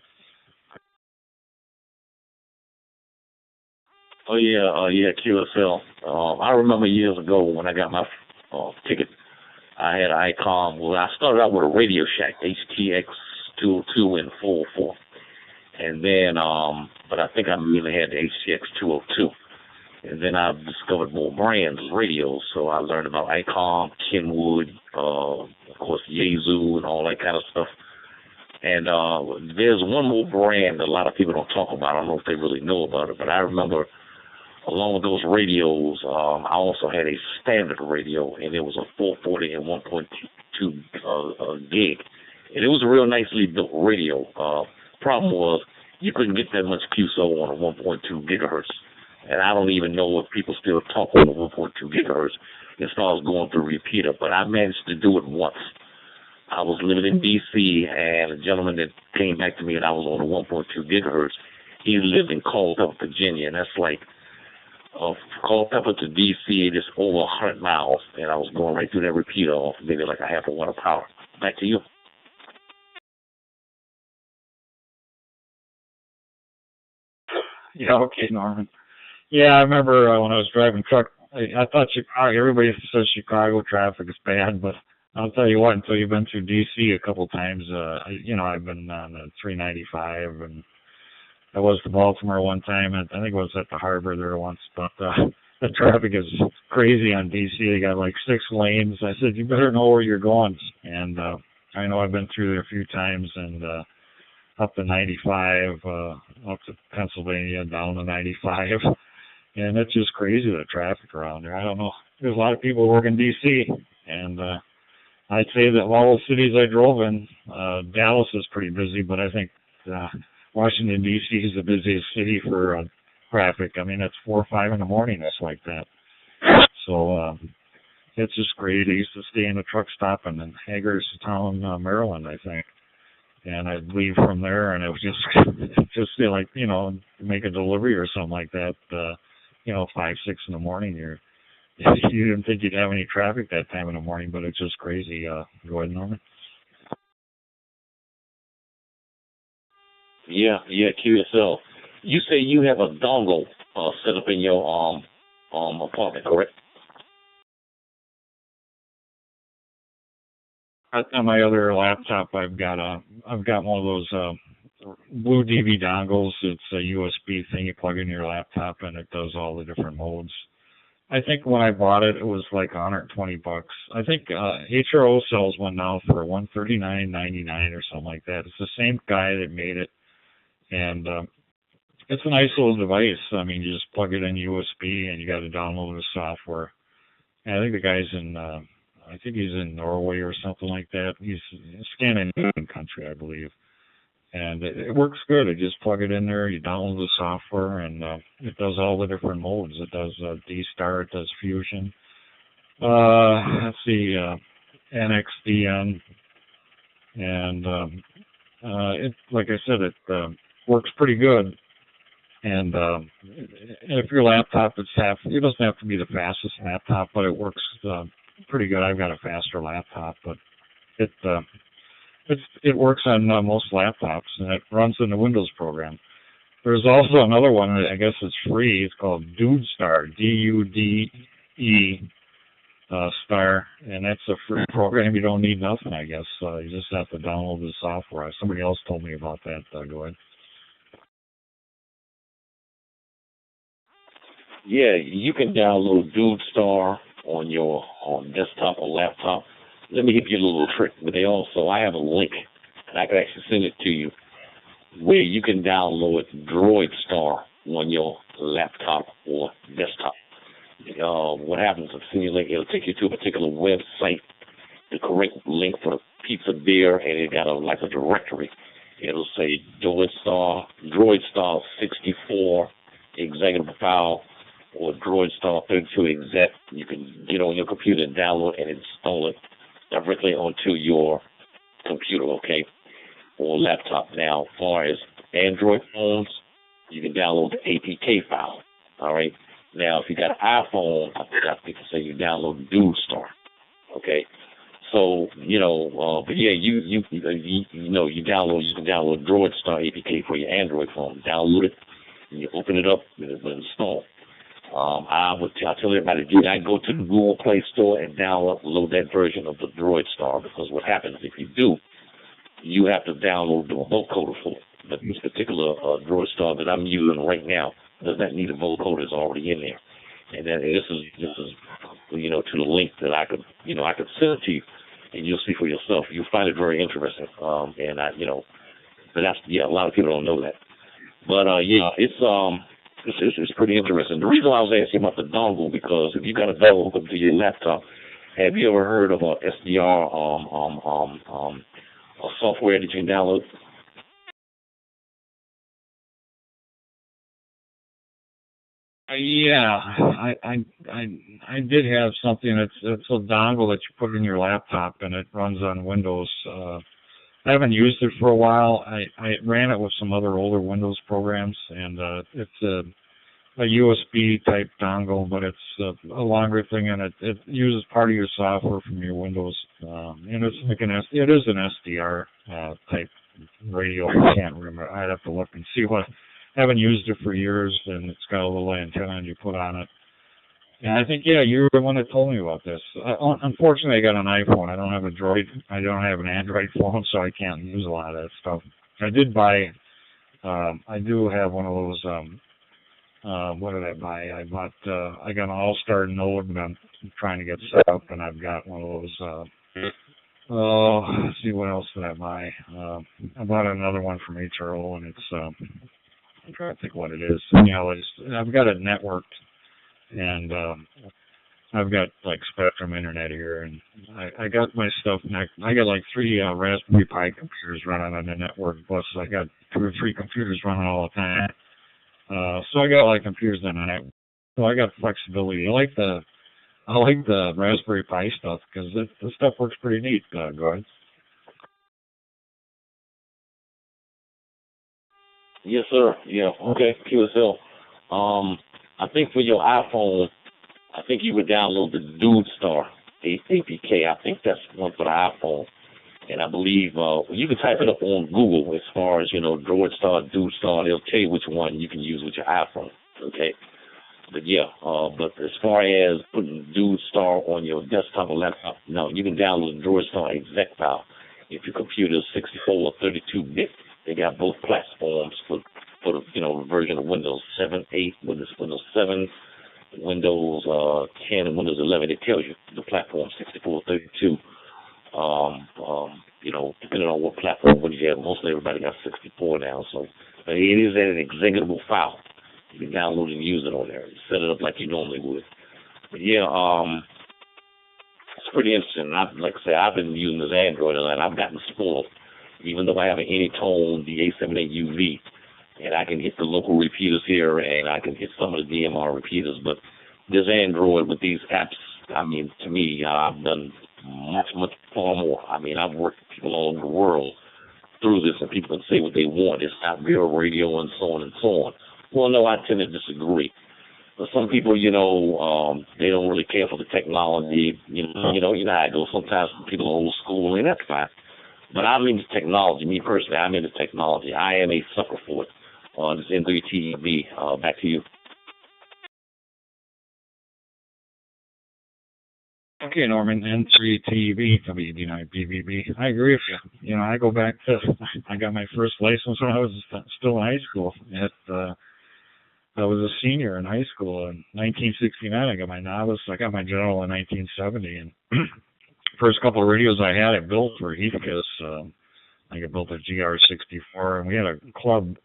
Oh yeah, QSL. I remember years ago when I got my ticket, I had an ICOM. Well, I started out with a Radio Shack HTX 202 and 404. And then, but I think I really had the HTX 202. And then I discovered more brands of radios. So I learned about ICOM, Kenwood, of course, Yaesu, and all that kind of stuff. And there's one more brand that a lot of people don't talk about. I don't know if they really know about it, but I remember along with those radios, I also had a standard radio, and it was a 440 and 1.2 gig. And it was a real nicely built radio. Problem was you couldn't get that much QSO on a 1.2 gigahertz, and I don't even know if people still talk on the 1.2 gigahertz as far as going through repeater, but I managed to do it once. I was living in D.C., and a gentleman that came back to me, and I was on the 1.2 gigahertz. He lived in Culpeper, Virginia, and that's like Culpeper to D.C., just over 100 miles, and I was going right through that repeater off maybe like a half a watt of power. Back to you. Yeah, okay, Norman. Yeah, I remember when I was driving truck, I thought Chicago, everybody says Chicago traffic is bad, but I'll tell you what, until you've been through D.C. a couple times, I've been on the 395, and I was to Baltimore one time, and I think it was at the harbor there once, but the traffic is crazy on D.C. They got like 6 lanes. I said, you better know where you're going, and I know I've been through there a few times, and up to 95, up to Pennsylvania, down to 95. And it's just crazy, the traffic around there. I don't know. There's a lot of people work in D.C., and I'd say that of all the cities I drove in, Dallas is pretty busy, but I think Washington, D.C. is the busiest city for traffic. I mean, it's 4 or 5 in the morning. It's like that. So it's just great. I used to stay in a truck stop in Hagerstown, Maryland, I think. And I'd leave from there, and it was just like, to make a delivery or something like that, 5, 6 in the morning. You didn't think you'd have any traffic that time in the morning, but it's just crazy. Go ahead, Norman. Yeah, QSL. You say you have a dongle set up in your apartment, correct? On my other laptop, I've got one of those blue DV dongles. It's a USB thing you plug in your laptop, and it does all the different modes. I think when I bought it, it was like $120. I think HRO sells one now for $139.99 or something like that. It's the same guy that made it, and it's a nice little device. I mean, you just plug it in USB, and you got to download the software. And I think the guy's in. I think he's in Norway or something like that. He's a Scandinavian country, I believe. And it works good. You just plug it in there, you download the software, and it does all the different modes. It does D-Star, it does Fusion. Let's see, NXDN. And it, like I said, it works pretty good. And if your laptop it doesn't have to be the fastest laptop, but it works pretty good. I've got a faster laptop, but it works on most laptops, and it runs in the Windows program. There's also another one, I guess it's free. It's called DudeStar, D-U-D-E Star, and that's a free program. You don't need nothing, I guess. You just have to download the software. Somebody else told me about that. Go ahead. Yeah, you can download DudeStar on desktop or laptop. Let me give you a little trick. But I have a link, and I can actually send it to you, where you can download DroidStar on your laptop or desktop. What happens is, it'll take you to a particular website, the correct link for the pizza beer, and it got a directory. It'll say DroidStar 64 executable file or DroidStar 32 exec. You can get on your computer and download and install it directly onto your computer, okay, or laptop. Now, as far as Android phones, you can download the APK file, all right? Now, if you got an iPhone, I think to say you download DudeStar, okay? So, but yeah, you can download DroidStar APK for your Android phone. Download it, and you open it up, and it will install. I tell everybody to do that. Go to the Google Play Store and download that version of the DroidStar, because what happens if you do, you have to download the vocoder for it. But this particular DroidStar that I'm using right now does not need a vocoder. It's already in there. And then this is to the link that I could send it to you, and you'll see for yourself. You'll find it very interesting. But a lot of people don't know that. But it's pretty interesting. The reason why I was asking about the dongle, because if you got a dongle hooked up to your laptop, have you ever heard of a SDR software that you can download? Yeah, I did have something. It's a dongle that you put in your laptop, and it runs on Windows. I haven't used it for a while. I ran it with some other older Windows programs, and it's a USB type dongle, but it's a longer thing, and it uses part of your software from your Windows. And it's like it is an SDR type radio. I can't remember. I'd have to look and see what. I haven't used it for years, and it's got a little antenna you put on it. And I think, yeah, you were the one that told me about this. Unfortunately, I got an iPhone. I don't have I don't have an Android phone, so I can't use a lot of that stuff. I did buy, I do have one of those, what did I buy? I got an All-Star Node, and I'm trying to get set up, and I've got one of those, let's see, what else did I buy? I bought another one from HRO, and it's, I'm trying to think what it is. I've got it networked, and I've got like Spectrum Internet here, and I got my stuff. I got like 3 Raspberry Pi computers running on the network. Plus, I got 2 or 3 computers running all the time. So I got like computers on the network. So I got flexibility. I like the Raspberry Pi stuff because the stuff works pretty neat. Go ahead. Yes, sir. Yeah. Okay. QSL. I think for your iPhone, I think you would download the DudeStar APK. I think that's one for the iPhone. And I believe you can type it up on Google as far as, DroidStar, DudeStar. They'll tell you which one you can use with your iPhone. Okay. But yeah, but as far as putting DudeStar on your desktop or laptop, no, you can download the DroidStar exec file. If your computer is 64 or 32-bit, they got both platforms for the version of Windows 7, 8, Windows 7, Windows 10, and Windows 11. It tells you the platform 64, 32. Depending on what platform you have, mostly everybody got 64 now. So it is an executable file. You can download and use it on there. Set it up like you normally would. But yeah, it's pretty interesting. Like I say, I've been using this Android and I've gotten spoiled. Even though I have an Anytone DA78UV, and I can hit the local repeaters here, and I can hit some of the DMR repeaters, but this Android with these apps, I mean, to me, I've done much, far more. I mean, I've worked with people all over the world through this, and people can say what they want. It's not real radio and so on and so on. Well, no, I tend to disagree. But some people, they don't really care for the technology. You know how it goes. Sometimes people are old school, and that's fine. But I'm into technology. Me personally, I'm into technology. I am a sucker for it. This N3 TV. Back to you. Okay, Norman, N3 TV, WD9 BBB. I agree with you. You know, I go back to, I got my first license when I was still in high school. I was a senior in high school. In 1969, I got my novice. I got my general in 1970. And first couple of radios I had, I built were Heathkis. I built a GR64, and we had a club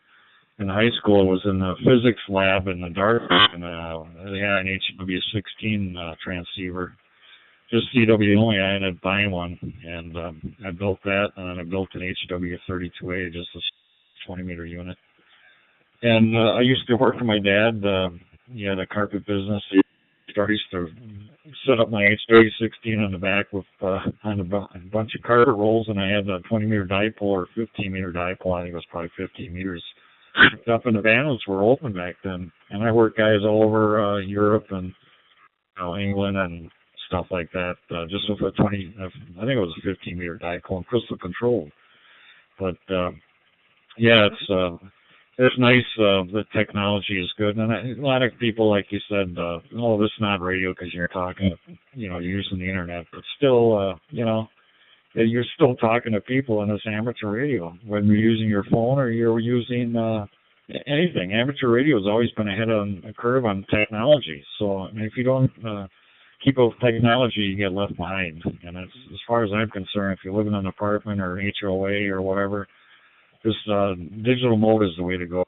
in high school. It was in the physics lab in the dark, and they had an HW16 transceiver. Just CW only. I ended up buying one, and I built that, and then I built an HW32A, just a 20-meter unit. And I used to work for my dad. He had a carpet business. I used to set up my HW16 in the back with on a bunch of carpet rolls, and I had a 20-meter dipole or 15-meter dipole. I think it was probably 15 meters. Up in the vans were open back then, and I worked guys all over Europe and England and stuff like that. Just with a 20, I think it was a 15-meter dipole and crystal controlled. But yeah, it's nice. The technology is good, and a lot of people, like you said, oh, this is not radio because you're talking, you're using the internet, but still, you're still talking to people in this amateur radio, whether you're using your phone or you're using anything. Amateur radio has always been ahead on the curve on technology. So if you don't keep up with technology, you get left behind. And it's, as far as I'm concerned, if you live in an apartment or an HOA or whatever, this digital mode is the way to go.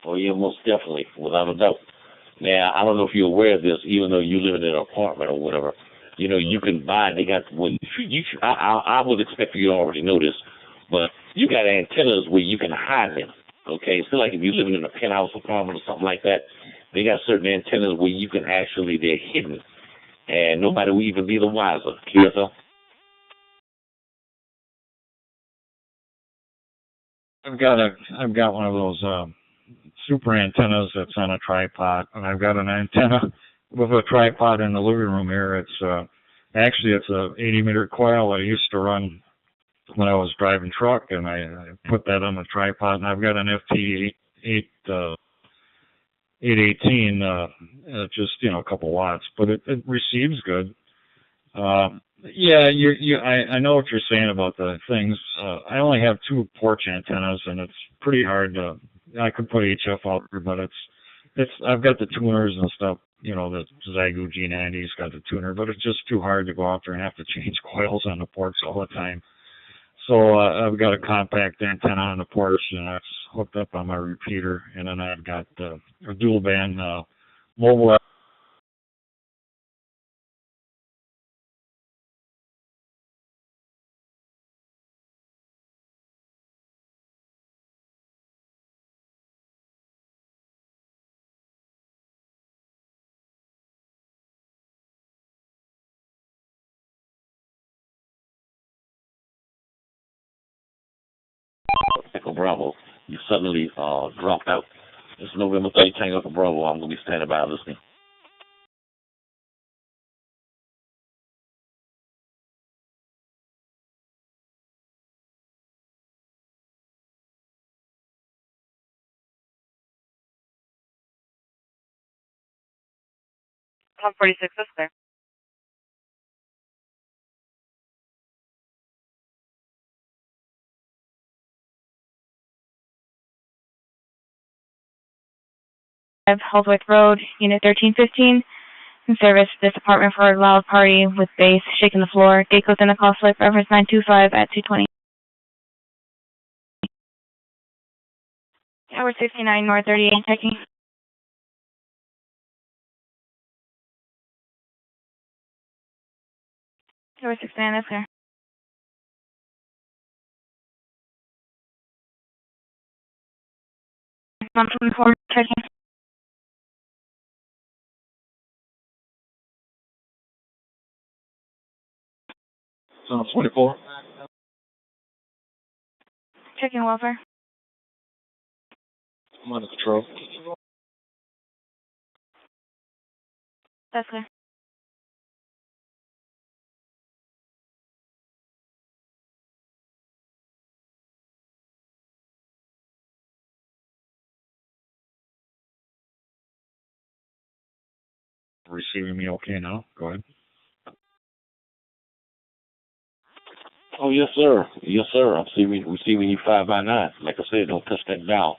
Oh, yeah, most definitely, without a doubt. Now, I don't know if you're aware of this, even though you live in an apartment or whatever, you can buy, they got, I would expect you to already know this, but you got antennas where you can hide them, okay? So like if you're living in a penthouse apartment or something like that, they got certain antennas where you can actually, they're hidden, and nobody will even be the wiser. QSL? I've got one of those super antennas that's on a tripod, and I've got an antenna with a tripod in the living room here. It's actually it's a 80-meter coil I used to run when I was driving truck, and I put that on the tripod, and I've got an FT818, just a couple watts, but it receives good. Yeah, I know what you're saying about the things. I only have 2 porch antennas, and it's pretty hard to. I could put HF out there, but I've got the tuners and stuff. The Zygu G90's got the tuner, but it's just too hard to go out there and have to change coils on the porch all the time. So I've got a compact antenna on the porch, and that's hooked up on my repeater, and then I've got a dual band mobile. Echo Bravo, you suddenly dropped out. It's November 30, Tango Echo Bravo. I'm going to be standing by listening. Tom 46 is there. Hellswick Road, Unit 1315. In service to this apartment for a loud party with bass shaking the floor. Gate code in the call slip, reference 925 at 220. Tower 69, North 38, checking. Tower 69, that's there. 124, checking. Sounds 24. checking welfare. I'm under control. That's clear. Receiving me okay now? Go ahead. Oh, yes, sir. Yes, sir. I'm receiving you 5 by 9. Like I said, don't touch that dial.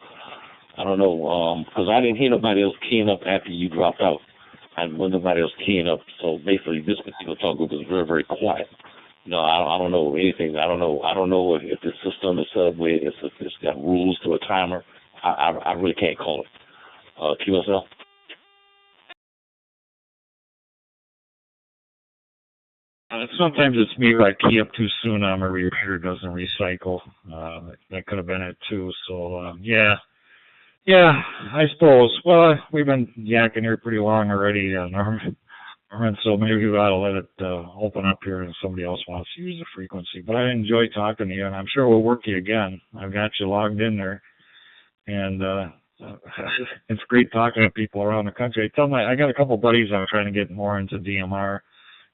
I don't know, because I didn't hear nobody else keying up after you dropped out. I wasn't nobody else keying up. So basically, this particular talk group is very, very quiet. No, I don't know anything. I don't know if the system is set up where it's got rules to a timer. I really can't call it. QSL. Sometimes it's me if I key up too soon on my repeater doesn't recycle. That could have been it too. So yeah, I suppose. Well, we've been yakking here pretty long already, Norman. So maybe we ought to let it open up here and somebody else wants to use the frequency. But I enjoy talking to you, and I'm sure we'll work you again. I've got you logged in there, and it's great talking to people around the country. I got a couple buddies I'm trying to get more into DMR.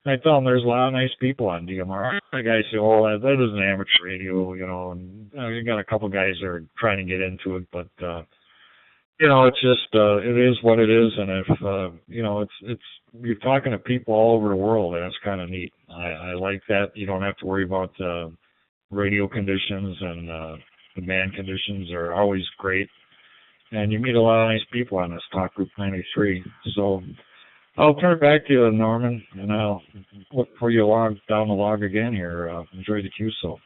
And I tell them there's a lot of nice people on DMR. The guys say, "Oh, that is an amateur radio," and you got a couple guys that are trying to get into it, but it's just it is what it is, and if it's you're talking to people all over the world, and it's kind of neat. I like that. You don't have to worry about radio conditions, and the band conditions are always great, and you meet a lot of nice people on this Talk Group 93. So I'll turn it back to you, Norman, and I'll look for you down the log again here. Enjoy the QSO.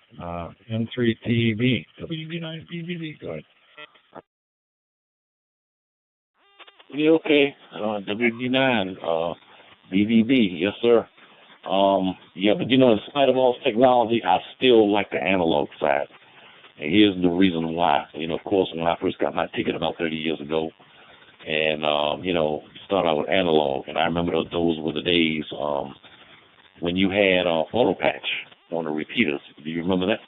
N3TB, WB9BBB, go ahead. Yeah, okay. WB9, BBB, yes, sir. Yeah, but in spite of all this technology, I still like the analog side. And here's the reason why. Of course, when I first got my ticket about 30 years ago, and, started out with analog. And I remember those were the days when you had auto patch on the repeaters. Do you remember that?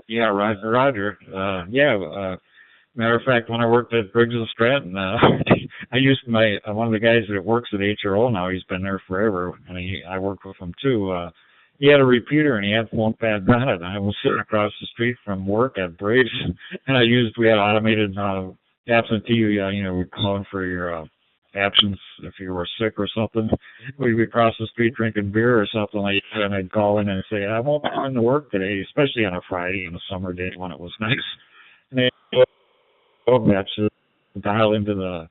Yeah, Roger. Matter of fact, when I worked at Briggs and Stratton, I used one of the guys that works at HRO now. He's been there forever, and I worked with him too. He had a repeater and he had phone pads on it. I was sitting across the street from work at Briggs, and we had automated absentee. We're calling for your absence if you were sick or something. We'd be across the street drinking beer or something like that, and I'd call in and say, "I won't be going to work today," especially on a Friday in the summer day when it was nice. And they'd dial into the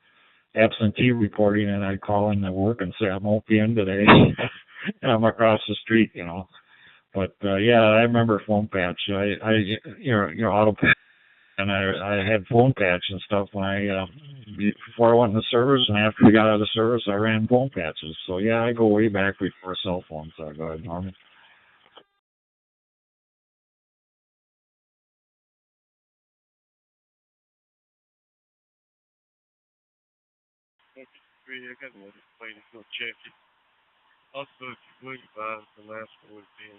absentee reporting, and I'd call in to work and say, "I won't be in today." And I'm across the street, But I remember phone patch. Your auto patch, and I had phone patch and stuff when before I went in the service, and after we got out of the service, I ran phone patches. So I go way back before cell phones. So go ahead, Norman. I got another plane to go check it. Also, if you would, the last one was in.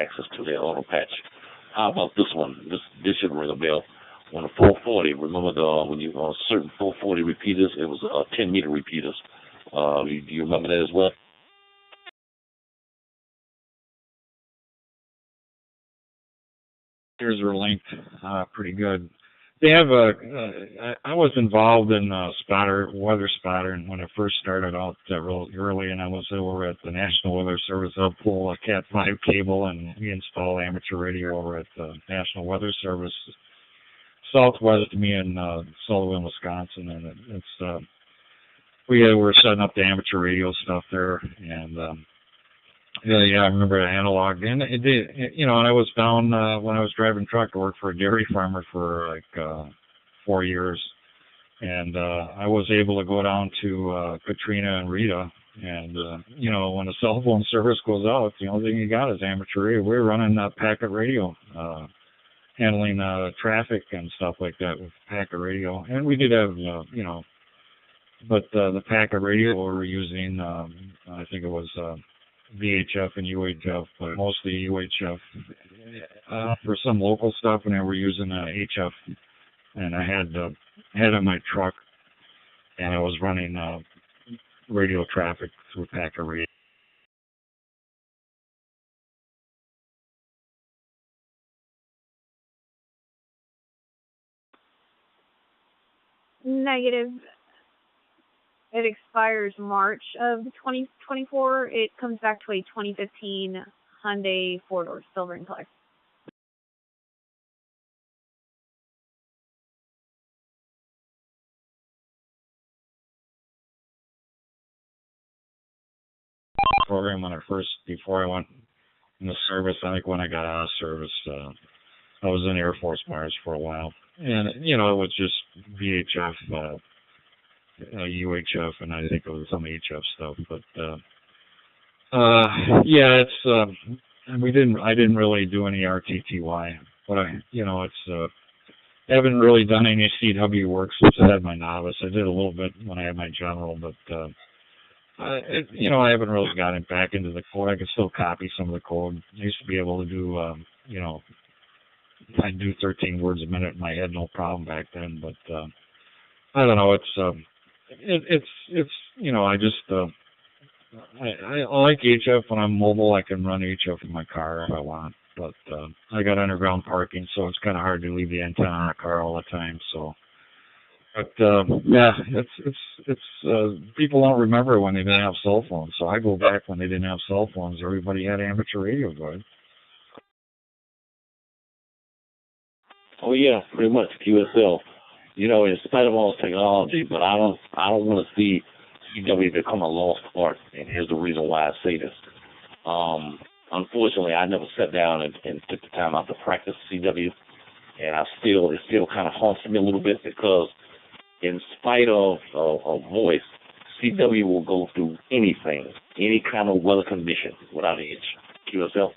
Access to their auto patch. How about this one? This should ring a bell. On the 440, remember when you on certain 440 repeaters, it was 10-meter repeaters. Do you remember that as well? Here's their length, pretty good. They have I was involved in weather spotter, and when I first started out real early, and I was over at the National Weather Service. I'll pull a Cat 5 cable, and we install amateur radio over at the National Weather Service, southwest of me in Sullivan, Wisconsin, and it's we were setting up the amateur radio stuff there, and I remember the analog. And and I was down when I was driving truck to work for a dairy farmer for like 4 years, and I was able to go down to Katrina and Rita, and when the cell phone service goes out, the only thing you got is amateur radio. We're running packet radio, handling traffic and stuff like that with packet radio, and we did have but the packet radio we were using, I think it was VHF and UHF, but mostly UHF. For some local stuff, and they were using HF, and I had it in my truck, and I was running radio traffic through packet radio. Negative. It expires March of 2024. It comes back to a 2015 Hyundai four-door silver and color. Program when before I went in the service. I think when I got out of service, I was in Air Force Mars for a while, and it was just VHF, UHF, and I think it was some HF stuff. But yeah, it's I didn't really do any RTTY, but I haven't really done any CW work since I had my novice. I did a little bit when I had my general, but I haven't really gotten back into the code. I can still copy some of the code. I used to be able to do, I'd do 13 words a minute in my head, no problem back then. But I don't know. I like HF when I'm mobile. I can run HF in my car if I want. But I got underground parking, so it's kind of hard to leave the antenna on a car all the time. So. But yeah, it's people don't remember when they didn't have cell phones. So I go back when they didn't have cell phones. Everybody had amateur radio going. Oh yeah, pretty much QSL. In spite of all technology, but I don't want to see CW become a lost art. And here's the reason why I say this. Unfortunately, I never sat down and took the time out to practice CW, and it still kind of haunts me a little bit because. In spite of voice, CW will go through anything, any kind of weather condition without an itch. QSL?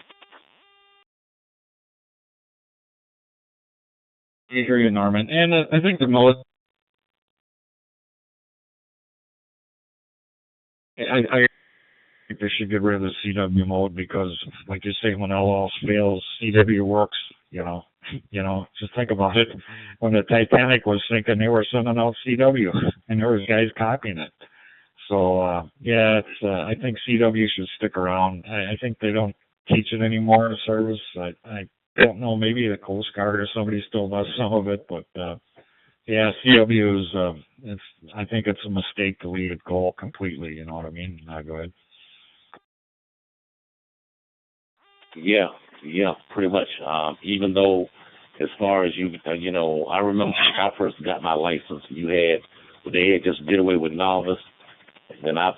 I hear you, Norman. And I think the most... I think they should get rid of the CW mode because, like you say, when all else fails, CW works, just think about it. When the Titanic was sinking, they were sending out CW, and there was guys copying it. So, yeah, I think CW should stick around. I think they don't teach it anymore in service. I don't know, maybe the Coast Guard or somebody still does some of it, but, yeah, CW is, I think it's a mistake to leave it go completely, you know what I mean? Go ahead. Yeah, pretty much. Even though, as far as I remember when I first got my license, they had just did away with novice. Then I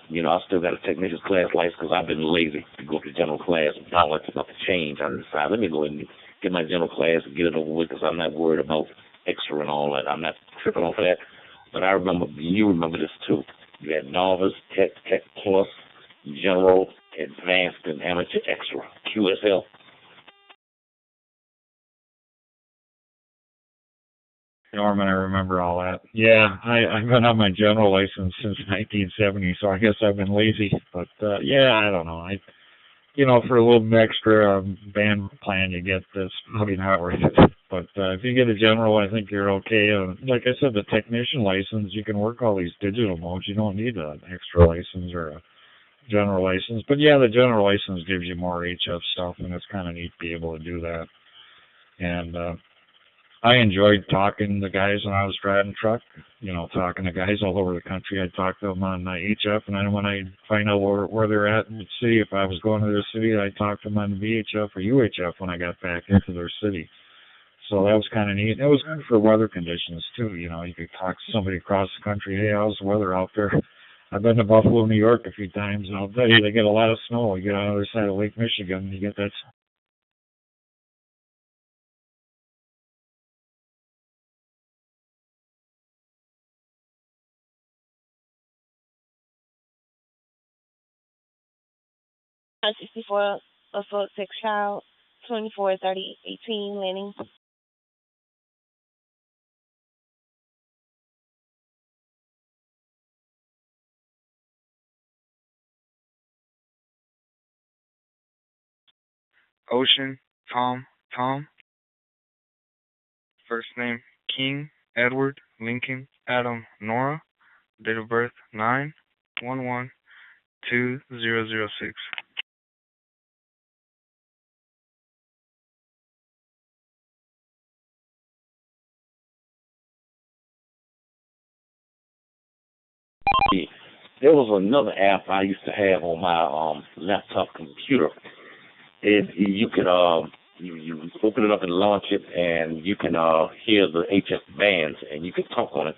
still got a technician's class license because I've been lazy to go to general class. Now it's about to change. I decided, let me go and get my general class and get it over with because I'm not worried about extra and all that. I'm not tripping off that. But I remember, you remember this too. You had novice, tech plus, general, advanced, and amateur extra. QSL. Norman, I remember all that. Yeah, I've been on my general license since 1970, so I guess I've been lazy. But yeah, I don't know. For a little bit extra band plan you get, that's probably not worth it. But if you get a general, I think you're okay. Like I said, the technician license, you can work all these digital modes. You don't need an extra license or a general license. But yeah, the general license gives you more HF stuff, and it's kind of neat to be able to do that. And I enjoyed talking to guys when I was driving truck, talking to guys all over the country. I'd talk to them on HF, and then when I find out where they're at in the city, if I was going to their city, I'd talk to them on VHF or UHF when I got back into their city. So that was kind of neat. It was good for weather conditions, too. You could talk to somebody across the country, hey, how's the weather out there? I've been to Buffalo, New York a few times, and I'll tell you, they get a lot of snow. You get on the other side of Lake Michigan, you get that. Nine 64, assault 6 child, 243018, landing. Ocean, Tom, Tom. First name, King, Edward, Lincoln, Adam, Nora. Date of birth, 9/11/2006. There was another app I used to have on my laptop computer. You could you open it up and launch it, and you can hear the HF bands, and you can talk on it.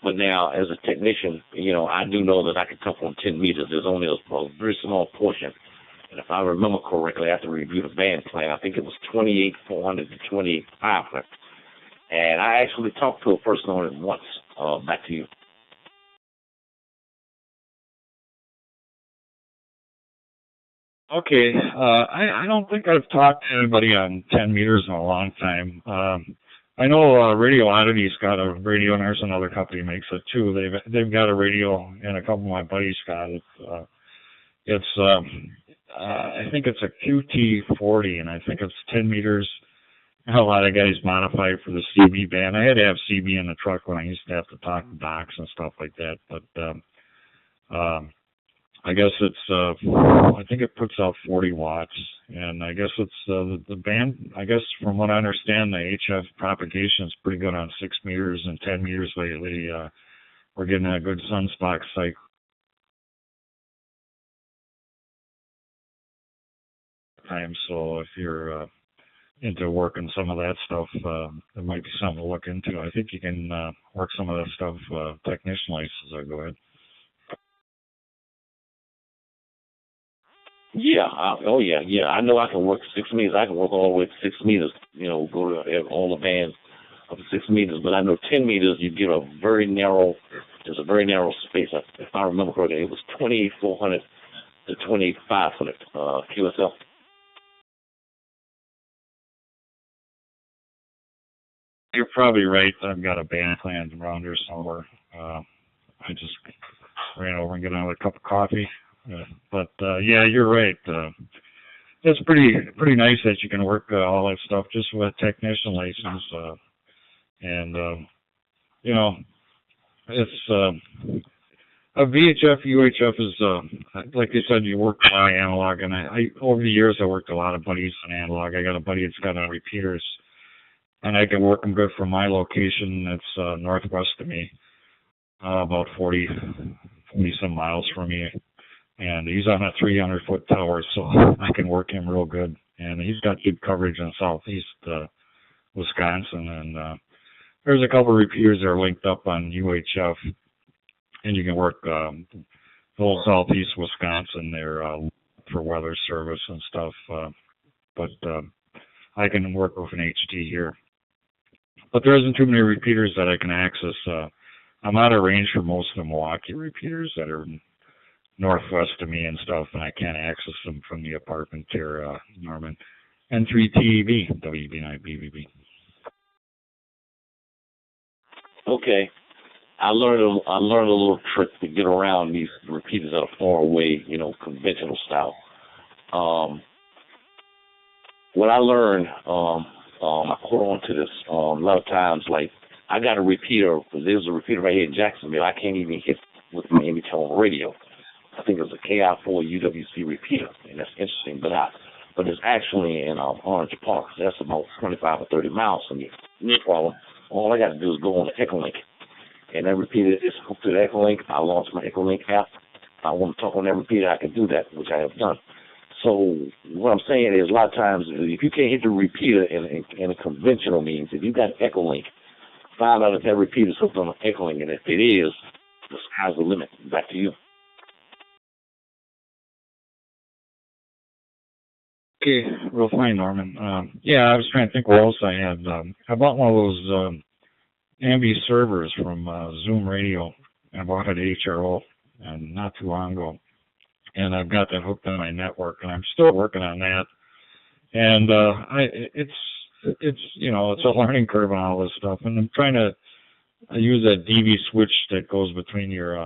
But now, as a technician, I do know that I can talk on 10 meters. There's only a very small portion. And if I remember correctly, after review the band plan, I think it was 28,400 to 28,500. And I actually talked to a person on it once. Back to you. Okay, I don't think I've talked to anybody on 10 meters in a long time. I know Radio Oddity's got a radio, and there's another company makes it too. They've got a radio, and a couple of my buddies got it. I think it's a QT40, and I think it's 10 meters. A lot of guys modify it for the CB band. I had to have CB in the truck when I used to have to talk to docs and stuff like that, but I guess it's, I think it puts out 40 watts, and I guess it's, the band, I guess from what I understand, the HF propagation is pretty good on 6 meters and 10 meters lately. We're getting a good sunspot cycle time, so if you're into working some of that stuff, it might be something to look into. I think you can work some of that stuff technician-wise, so go ahead. Yeah, yeah. I know I can work 6 meters. I can work all the way to 6 meters, go to all the bands up to 6 meters. But I know 10 meters, you get there's a very narrow space. If I remember correctly, it was 2,400 to 2,500 QSL. You're probably right. I've got a band plan around here somewhere. I just ran over and got another cup of coffee. But yeah, you're right. It's pretty nice that you can work all that stuff just with a technician license. And it's a VHF, UHF is like you said, you work by analog, and I over the years I worked a lot of buddies on analog. I got a buddy that's got on repeaters, and I can work them good from my location. That's northwest of me, about 40 some miles from me. And he's on a 300-foot tower, so I can work him real good. And he's got good coverage in southeast Wisconsin. And there's a couple of repeaters that are linked up on UHF, and you can work the whole southeast Wisconsin there for weather service and stuff. But I can work with an HT here. But there isn't too many repeaters that I can access. I'm out of range for most of the Milwaukee repeaters that are northwest of me and stuff, and I can't access them from the apartment here, Norman. N3TEB, WB9BBB. Okay. I learned a little trick to get around these repeaters that are far away, conventional style. What I learned, I caught on to this a lot of times, like, I got a repeater, there's a repeater right here in Jacksonville, I can't even hit with my Amy-tone radio. I think it was a KI4 UWC repeater, and that's interesting. But it's actually in Orange Park. So that's about 25 or 30 miles from me. No problem. All I got to do is go on the Echolink, and that repeater is hooked to the Echolink. I launch my Echolink app. If I want to talk on that repeater, I can do that, which I have done. So what I'm saying is, a lot of times, if you can't hit the repeater in a conventional means, if you got Echolink, find out if that repeater is hooked on the Echolink, and if it is, the sky's the limit. Back to you. Okay, real fine, Norman. Yeah, I was trying to think what else I had. I bought one of those Ambi servers from Zoom Radio, and I bought it at HRO and not too long ago. And I've got that hooked on my network, and I'm still working on that. And it's a learning curve on all this stuff. And I'm trying to use that DV switch that goes between your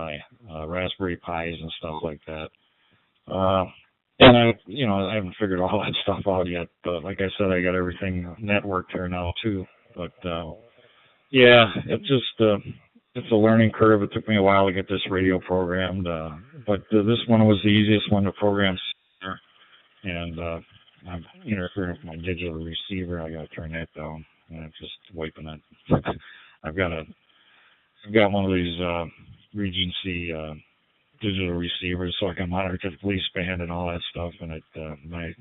Raspberry Pis and stuff like that. And I haven't figured all that stuff out yet. But like I said, I got everything networked here now too. But yeah, it's a learning curve. It took me a while to get this radio programmed, but this one was the easiest one to program. And I'm interfering with my digital receiver. I got to turn that down. And I'm just wiping it. I've got one of these Regency digital receivers, so I can monitor the police band and all that stuff. And my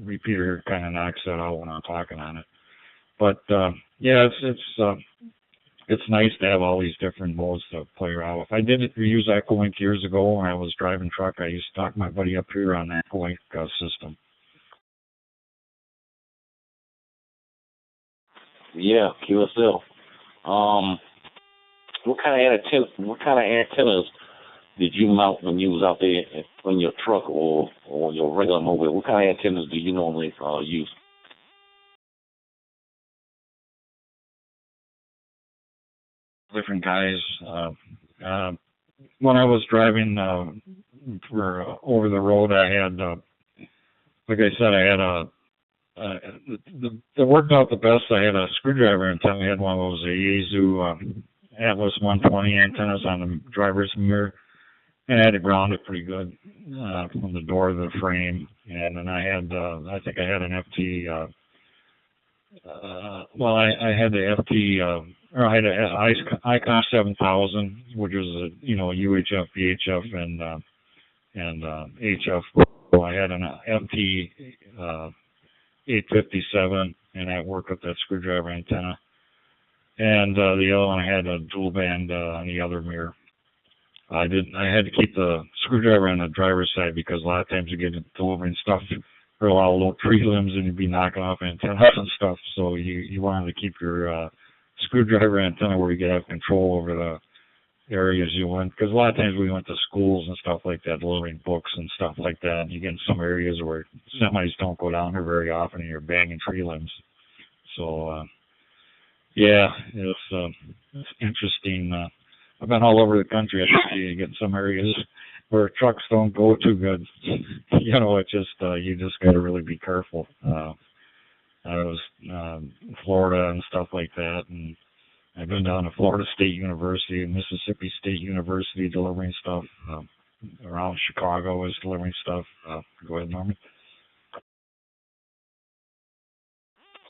repeater kind of knocks that out when I'm talking on it. But yeah, it's nice to have all these different modes to play around with. I did use EchoLink years ago when I was driving truck. I used to talk my buddy up here on the EchoLink system. Yeah, QSL. What kind of antennas did you mount when you was out there on your truck or your regular mobile? What kind of antennas do you normally use? Different guys. When I was driving for over the road, I had, like I said, I had that worked out the best. I had a screwdriver antenna. I had one of those Yaesu Atlas 120 antennas on the driver's mirror, and I had it grounded pretty good from the door to the frame. And then I had, I think I had an FT. I had the FT. Or I had an Icon 7000, which was a UHF, VHF, and HF. So I had an FT 857, and that worked with that screwdriver antenna. And the other one I had a dual band on the other mirror. I had to keep the screwdriver on the driver's side because a lot of times you get delivering stuff for a lot of little tree limbs and you'd be knocking off antennas and stuff. So you wanted to keep your screwdriver antenna where you could have control over the areas you went, because a lot of times we went to schools and stuff like that, delivering books and stuff like that, and you get in some areas where semis don't go down there very often and you're banging tree limbs. So yeah, it's interesting. I've been all over the country. I see you get in some areas where trucks don't go too good. It's just you just got to really be careful. I was Florida and stuff like that, and I've been down to Florida State University and Mississippi State University delivering stuff. Around Chicago I was delivering stuff. Go ahead, Norman.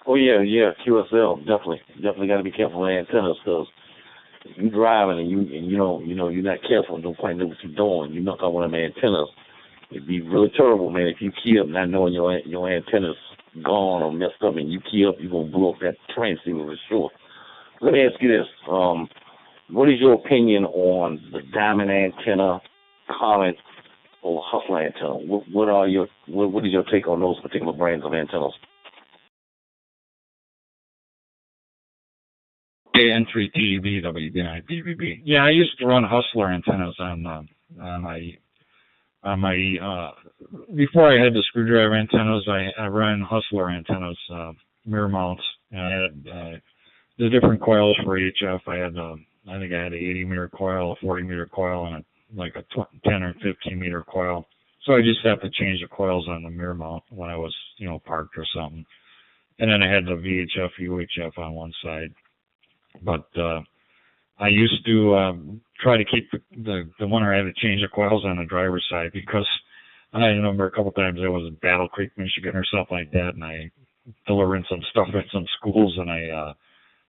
Oh yeah, QSL definitely got to be careful with antennas, because if you driving and you're not careful and don't quite know what you're doing, you knock out one of them antennas. It'd be really terrible, man, if you key up not knowing your antennas gone or messed up, and you key up, you're gonna blow up that transceiver for sure. Let me ask you this: what is your opinion on the diamond antenna, Comet, or Hustler antenna? What is your take on those particular brands of antennas? N3 TDB, WBI, BBB. Yeah, I used to run Hustler antennas on my before I had the screwdriver antennas. I ran Hustler antennas, mirror mounts, and I had the different coils for HF. I think I had an 80 meter coil, a 40 meter coil, and like a 10 or 15 meter coil. So I just have to change the coils on the mirror mount when I was parked or something. And then I had the VHF, UHF on one side. But I used to try to keep the one where I had to change the coils on the driver's side, because I remember a couple times I was in Battle Creek, Michigan or something like that, and I delivering some stuff at some schools, and I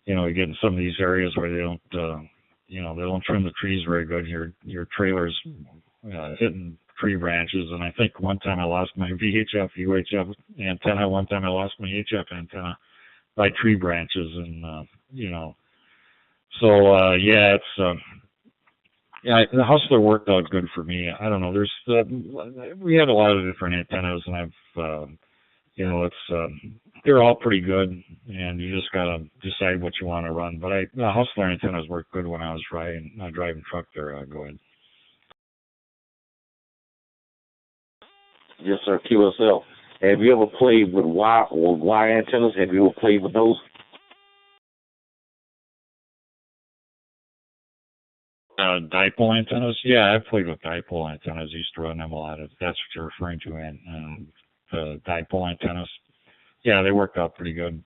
you get in some of these areas where they don't they don't trim the trees very good. Your trailer's hitting tree branches, and I think one time I lost my VHF, UHF antenna. One time I lost my HF antenna by tree branches, and So yeah, it's the Hustler worked out good for me. I don't know. There's we had a lot of different antennas, and I've they're all pretty good, and you just gotta decide what you want to run. But the Hustler antennas worked good when I was driving truck there. Go ahead. Yes, sir. QSL. Have you ever played with wire antennas? Have you ever played with those? Dipole antennas? Yeah, I've played with dipole antennas. Used to run them a lot. If that's what you're referring to, and dipole antennas. Yeah, they worked out pretty good.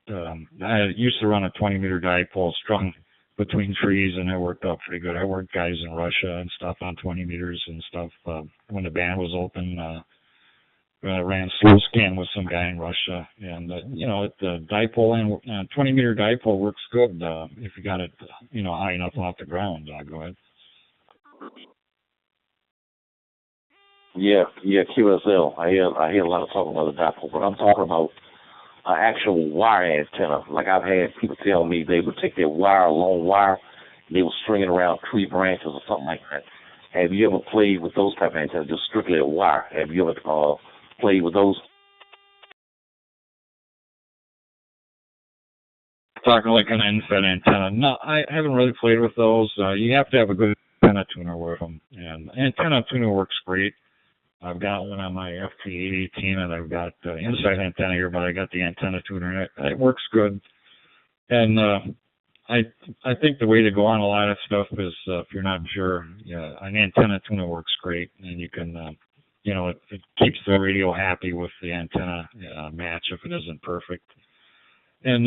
I used to run a 20-meter dipole strung between trees, and it worked out pretty good. I worked guys in Russia and stuff on 20 meters and stuff. When the band was open, I ran slow scan with some guy in Russia, and the dipole and 20-meter dipole works good if you got it, high enough off the ground. Go ahead. Yeah, QSL. I hear a lot of talk about the dipole, but I'm talking about an actual wire antenna. Like I've had people tell me they would take their wire, long wire, and they would string it around tree branches or something like that. Have you ever played with those type of antennas, just strictly a wire? Have you ever played with those? Talking like an end-fed antenna. No, I haven't really played with those. You have to have a good antenna tuner with them. And antenna tuner works great. I've got one on my FT818, and I've got inside antenna here, but I got the antenna tuner, and it works good. And I think the way to go on a lot of stuff is, if you're not sure, an antenna tuner works great, and you can, it keeps the radio happy with the antenna match if it isn't perfect. And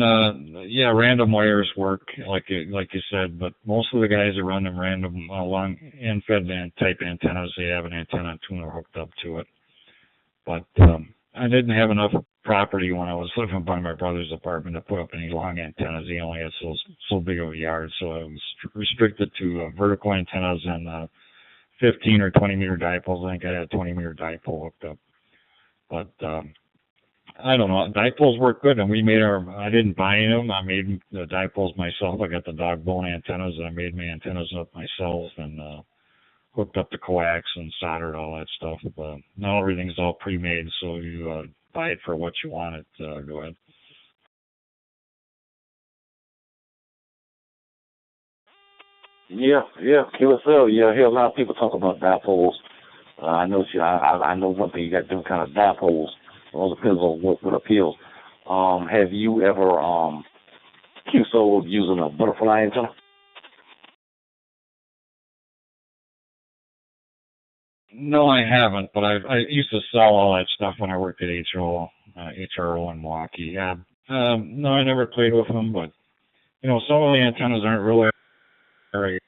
random wires work, like you said, but most of the guys that run them random long end-fed type antennas, they have an antenna tuner hooked up to it. But I didn't have enough property when I was living by my brother's apartment to put up any long antennas. He only had so big of a yard, so I was restricted to vertical antennas and 15 or 20 meter dipoles. I think I had a 20 meter dipole hooked up. But I don't know. Dipoles work good, and I didn't buy them. I made the dipoles myself. I got the dog bone antennas, and I made my antennas up myself and hooked up the coax and soldered all that stuff. Now everything's all pre-made, so you buy it for what you want it. Go ahead. Yeah, QSL. Yeah, I hear a lot of people talk about dipoles. I know one thing, you got different kind of dipoles. It all depends on what appeals. Have you ever QSO'd using a butterfly antenna? No, I haven't, but I used to sell all that stuff when I worked at HRO in Milwaukee. Yeah. No, I never played with them, but some of the antennas aren't really very.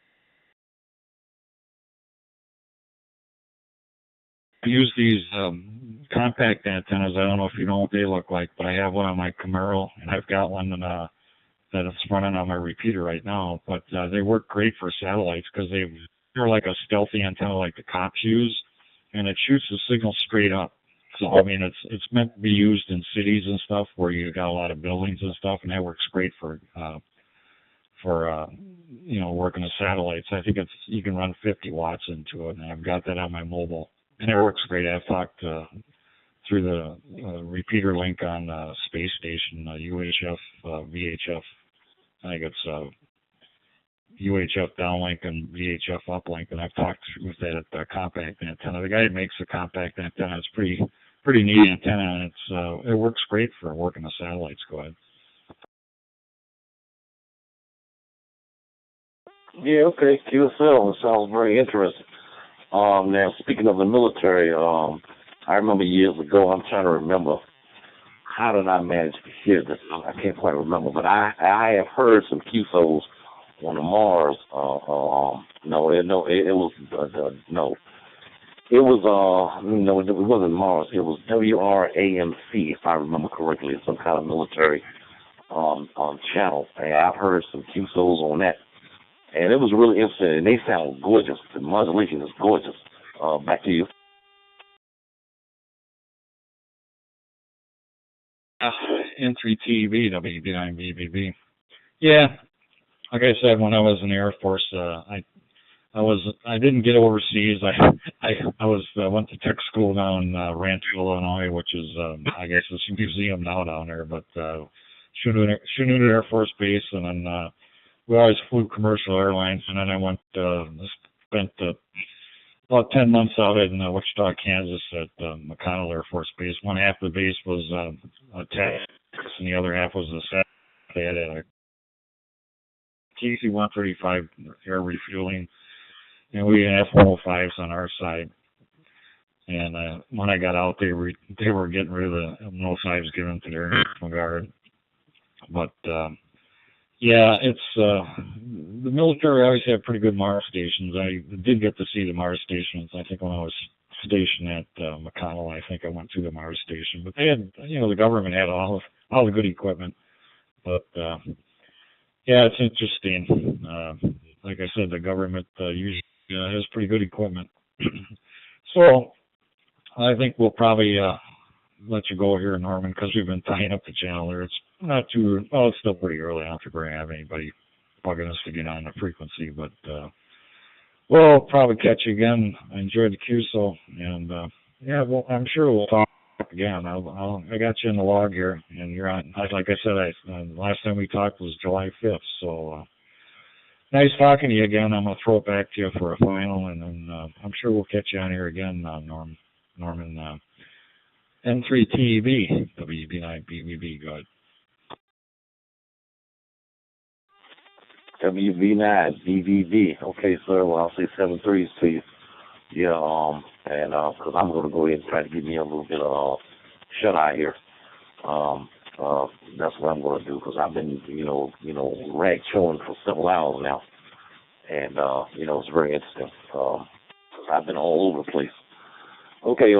I use these compact antennas. I don't know if you know what they look like, but I have one on my Camaro, and I've got one that's running on my repeater right now. But they work great for satellites because they're like a stealthy antenna like the cops use, and it shoots the signal straight up. So I mean, it's meant to be used in cities and stuff where you got a lot of buildings and stuff, and that works great for working with satellites. I think you can run 50 watts into it, and I've got that on my mobile, and it works great. I've talked through the repeater link on space station, UHF, VHF. I think it's UHF downlink and VHF uplink, and I've talked with that compact antenna. The guy who makes the compact antenna, it's pretty neat antenna, and it works great for working with satellites. Go ahead. Yeah, okay, QSL. It sounds very interesting. Now, speaking of the military, I remember years ago, I'm trying to remember, how did I manage to hear this? I can't quite remember, but I have heard some QSOs on the Mars. It wasn't Mars. It was WRAMC, if I remember correctly. It's some kind of military channel. And I've heard some QSOs on that. And it was really interesting, and they sound gorgeous. The modulation is gorgeous. Back to you. N3TV, WB9BBB. Yeah, like I said, when I was in the Air Force, I didn't get overseas. I went to tech school down in Rancho, Illinois, which is I guess it's a museum now down there. But Chenandoah Air Force Base, and then we always flew commercial airlines, and then I spent about 10 months out in Wichita, Kansas at McConnell Air Force Base. One half of the base was Texas, and the other half was the set. They had a KC-135 air refueling and we had F-105s on our side. And when I got out, they were getting rid of the F-105s given to their National Guard. But yeah, it's the military always have pretty good Mars stations. I did get to see the Mars stations. I think when I was stationed at McConnell, I think I went to the Mars station. But they had, the government had all the good equipment. But yeah, it's interesting. Like I said, the government usually has pretty good equipment. So I think we'll probably let you go here, Norman, because we've been tying up the channel there. It's not too, well, it's still pretty early. I don't think we're going to have anybody bugging us to get on the frequency, but we'll probably catch you again. I enjoyed the QSO, and yeah, well, I'm sure we'll talk again. I got you in the log here, and you're on, like I said, last time we talked was July 5th, so nice talking to you again. I'm going to throw it back to you for a final, and then I'm sure we'll catch you on here again, Norman. N3TEB, WB9BBB, go ahead. WV9BBB. Okay, sir. Well, I'll say 7 3s to you. Yeah, and because I'm going to go ahead and try to give me a little bit of shut eye here. That's what I'm going to do, because I've been, rag chewing for several hours now, and it's very interesting. I've been all over the place. Okay, you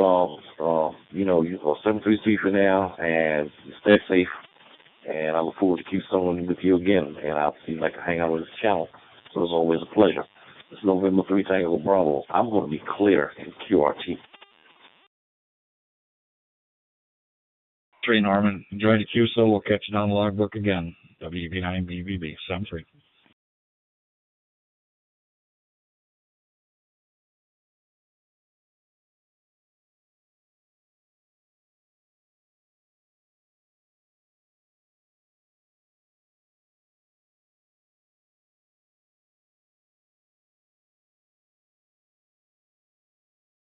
733 for now, and stay safe. And I look forward to keep someone with you again. And I'll see you like to hang out with this channel. So it's always a pleasure. It's November 3 Tango Bravo. I'm going to be clear in QRT. 3 Norman. Enjoy the QSO. We'll catch you down the logbook again. WB9BBB 73.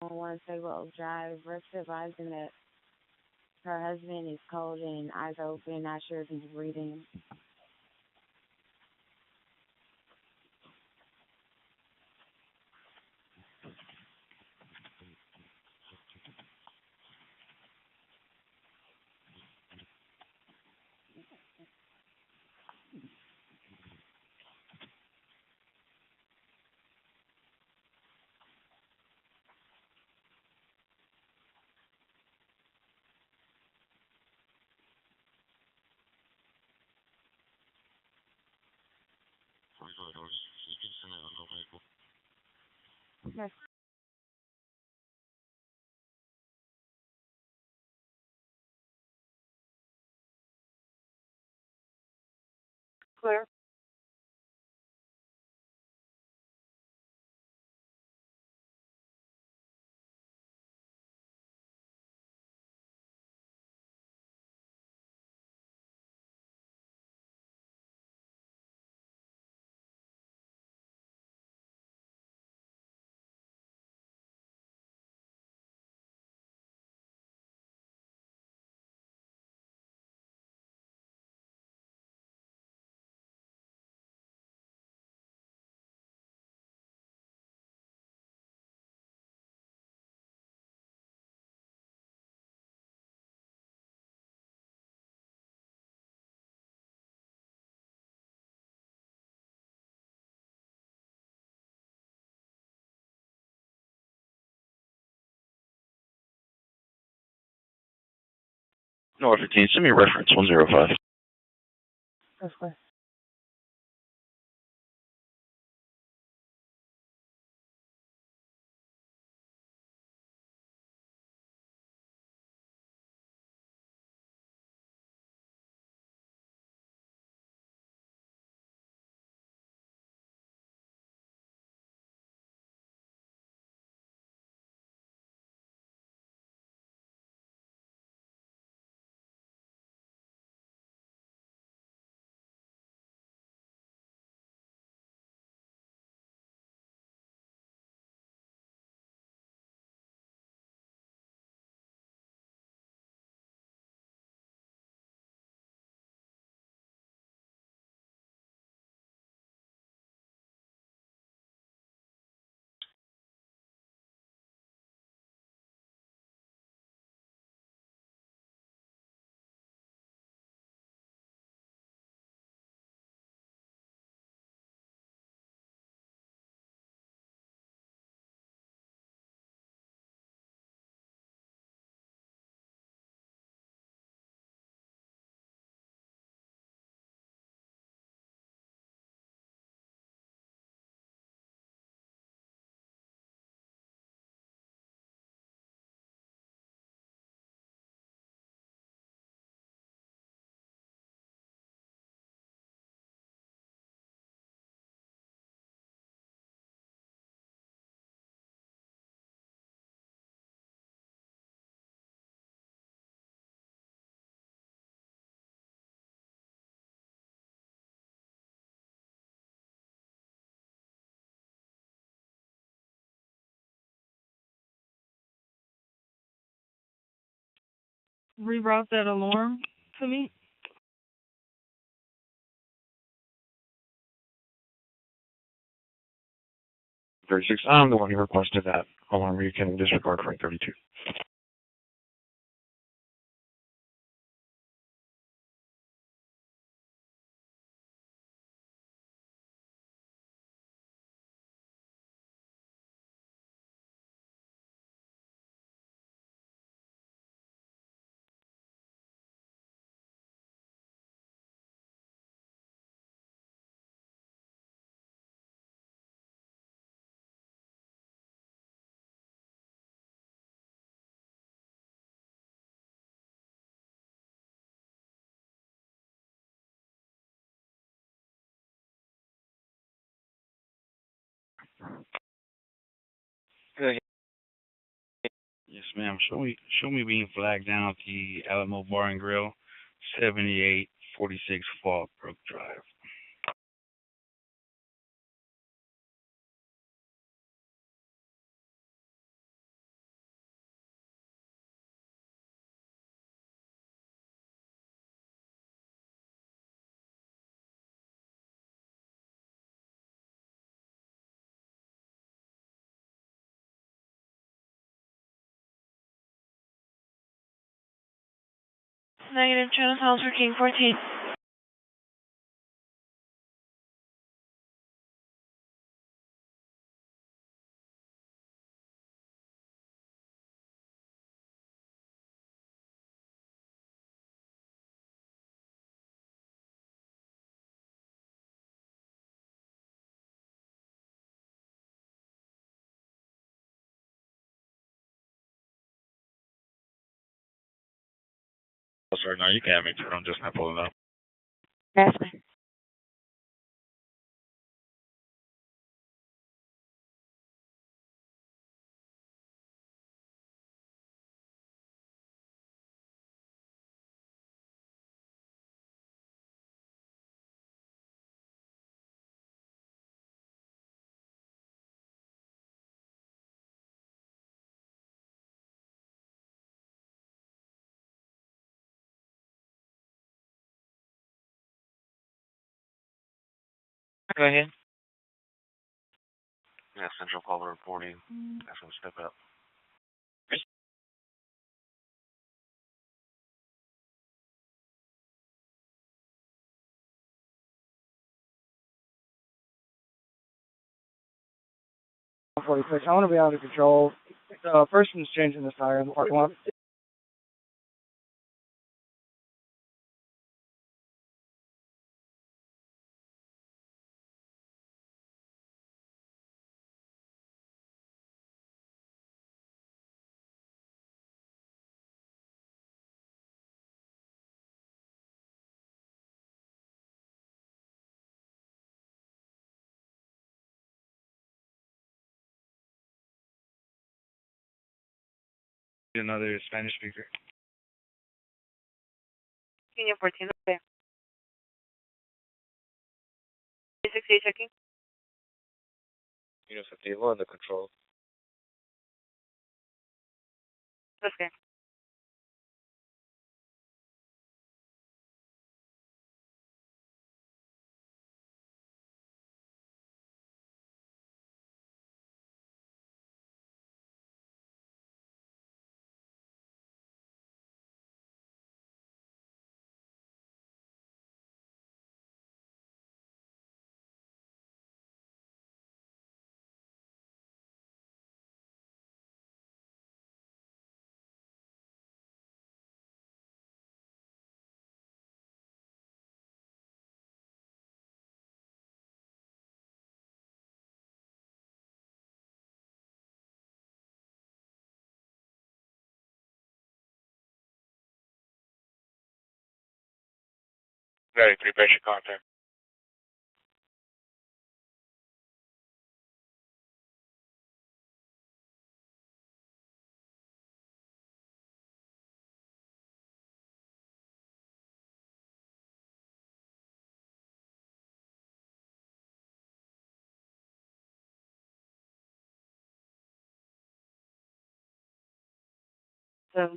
On one Skywarn Drive, Rick's advising that her husband is cold and eyes open, not sure if he's breathing. Okay. Clear. North 15, send me a reference 105. That's clear. reroute that alarm to me? 36, I'm the one who requested that alarm. You can disregard for 32. Yes, ma'am. Show me being flagged down at the Alamo Bar and Grill, 7846 Fallbrook Drive. Negative, channel calls for King 14. Oh, sorry, no, you can have me too. I'm just not pulling up. That's fine. Go ahead. Yeah, Central caller reporting. Ask them to step up. I want to be out of control. The person's changing the tire in the parking lot. Another Spanish speaker. King 14, okay. 68 checking. Unit 51 under control. Okay. Ready, three patient contact. So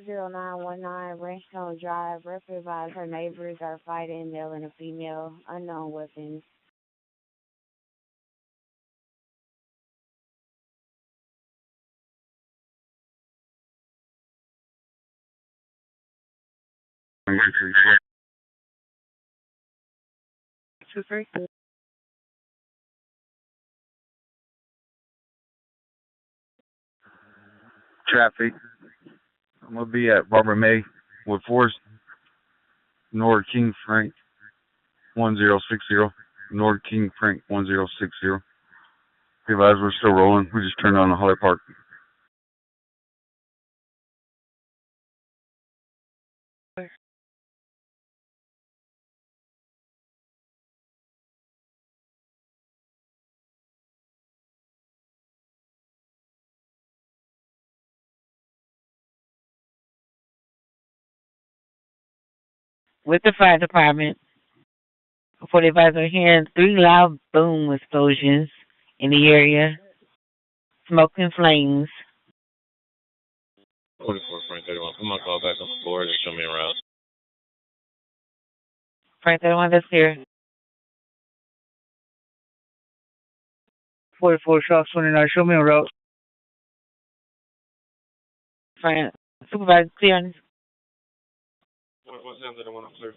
0919 Ranchstone Drive. Referee advised her neighbors are fighting, male and a female, unknown weapons. Super. Traffic. I'm gonna be at Barbara May with Forest, North King Frank 1060. North King Frank 1060. Be advised we're still rolling. We just turned on the Holly Park. With the fire department, before they advised are hearing 3 loud boom explosions in the area, smoke and flames. 44 Frank 31. Come on, call back on the board and show me around. Frank 31, that's here. 44 Shots 29, show me a route. Frank, supervisor, clear on this. What sounds that I want to clear?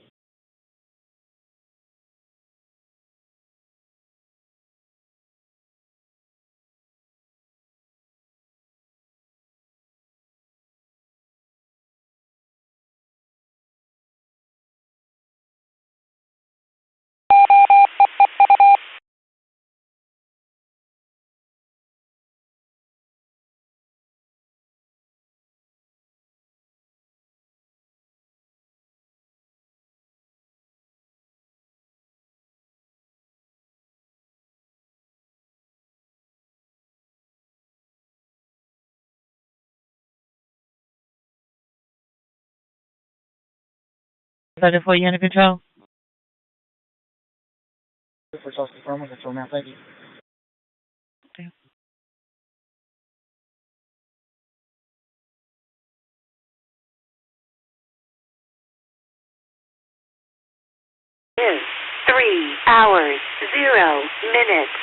Is that for you under control? For South Confirm, control now, thank you. Is 3 hours, 0 minutes.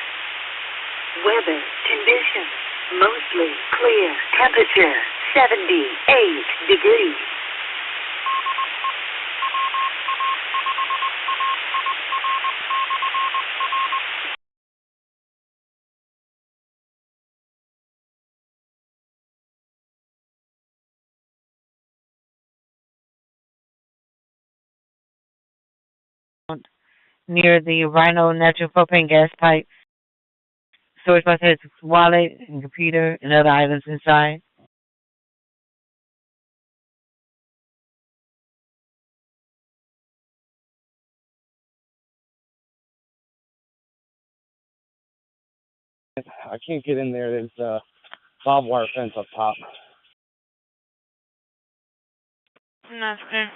Weather conditions, mostly clear. Temperature, 78 degrees. Near the Rhino natural propane gas pipe. Storage box has wallet and computer and other items inside. I can't get in there. There's barbed wire fence up top. That's fair.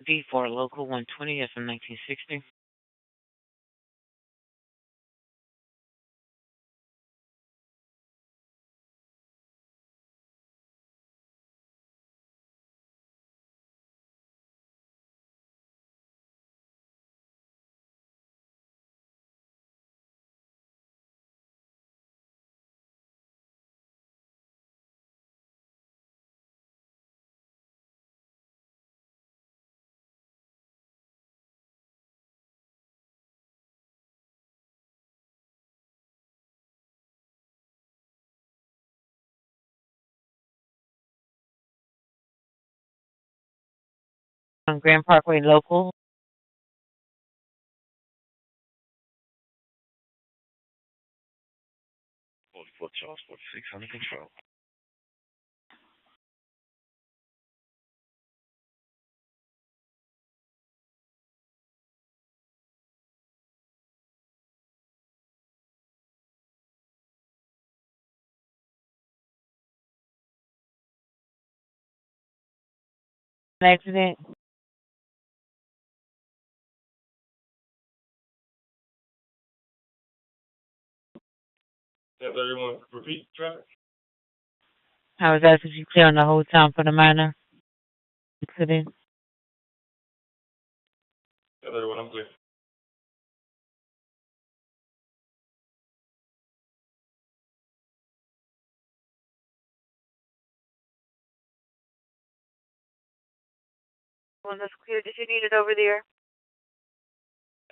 V4 Local 120 FM 1960. on Grand Parkway Local. Charles 46 under control. An accident. Yep, everyone, repeat, traffic. I was asking if you clear on the whole time for the minor accident. Yep, everyone, I'm clear. One that's cleared. If you need it over there.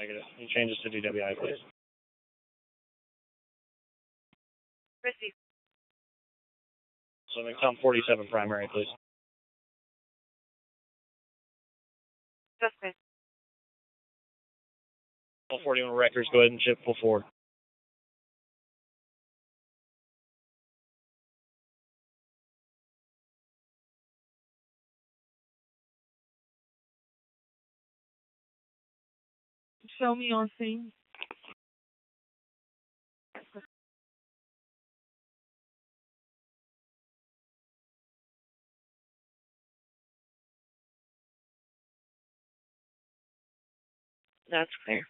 Negative. You change this to DWI, please. Chrissy. So make Tom 47 primary, please. Suspect. All 41 records, go ahead and ship full forward. Show me on scene. That's clear.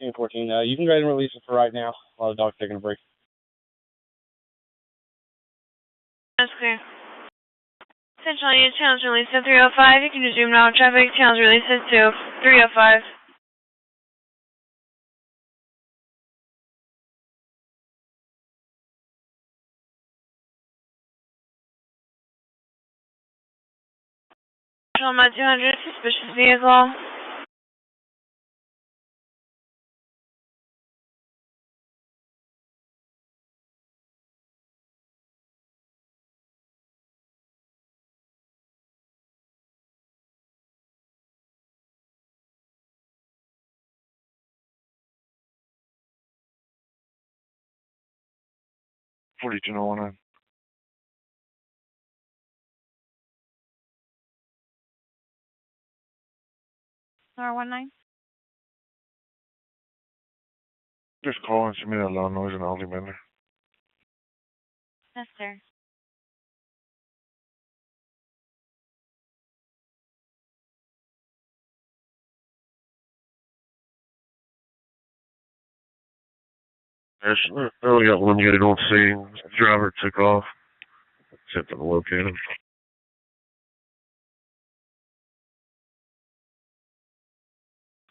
Team 14, you can go ahead and release it for right now while the dog's taking a break. That's clear. Central Union Challenge release at 305. You can resume now traffic. Challenge release at 305. Control my 200, suspicious vehicle. $42 on. R19. Just call and send me that loud noise and I'll bender. Yes, sir. There's only got one unit on scene. Driver took off. Sent them to locate him.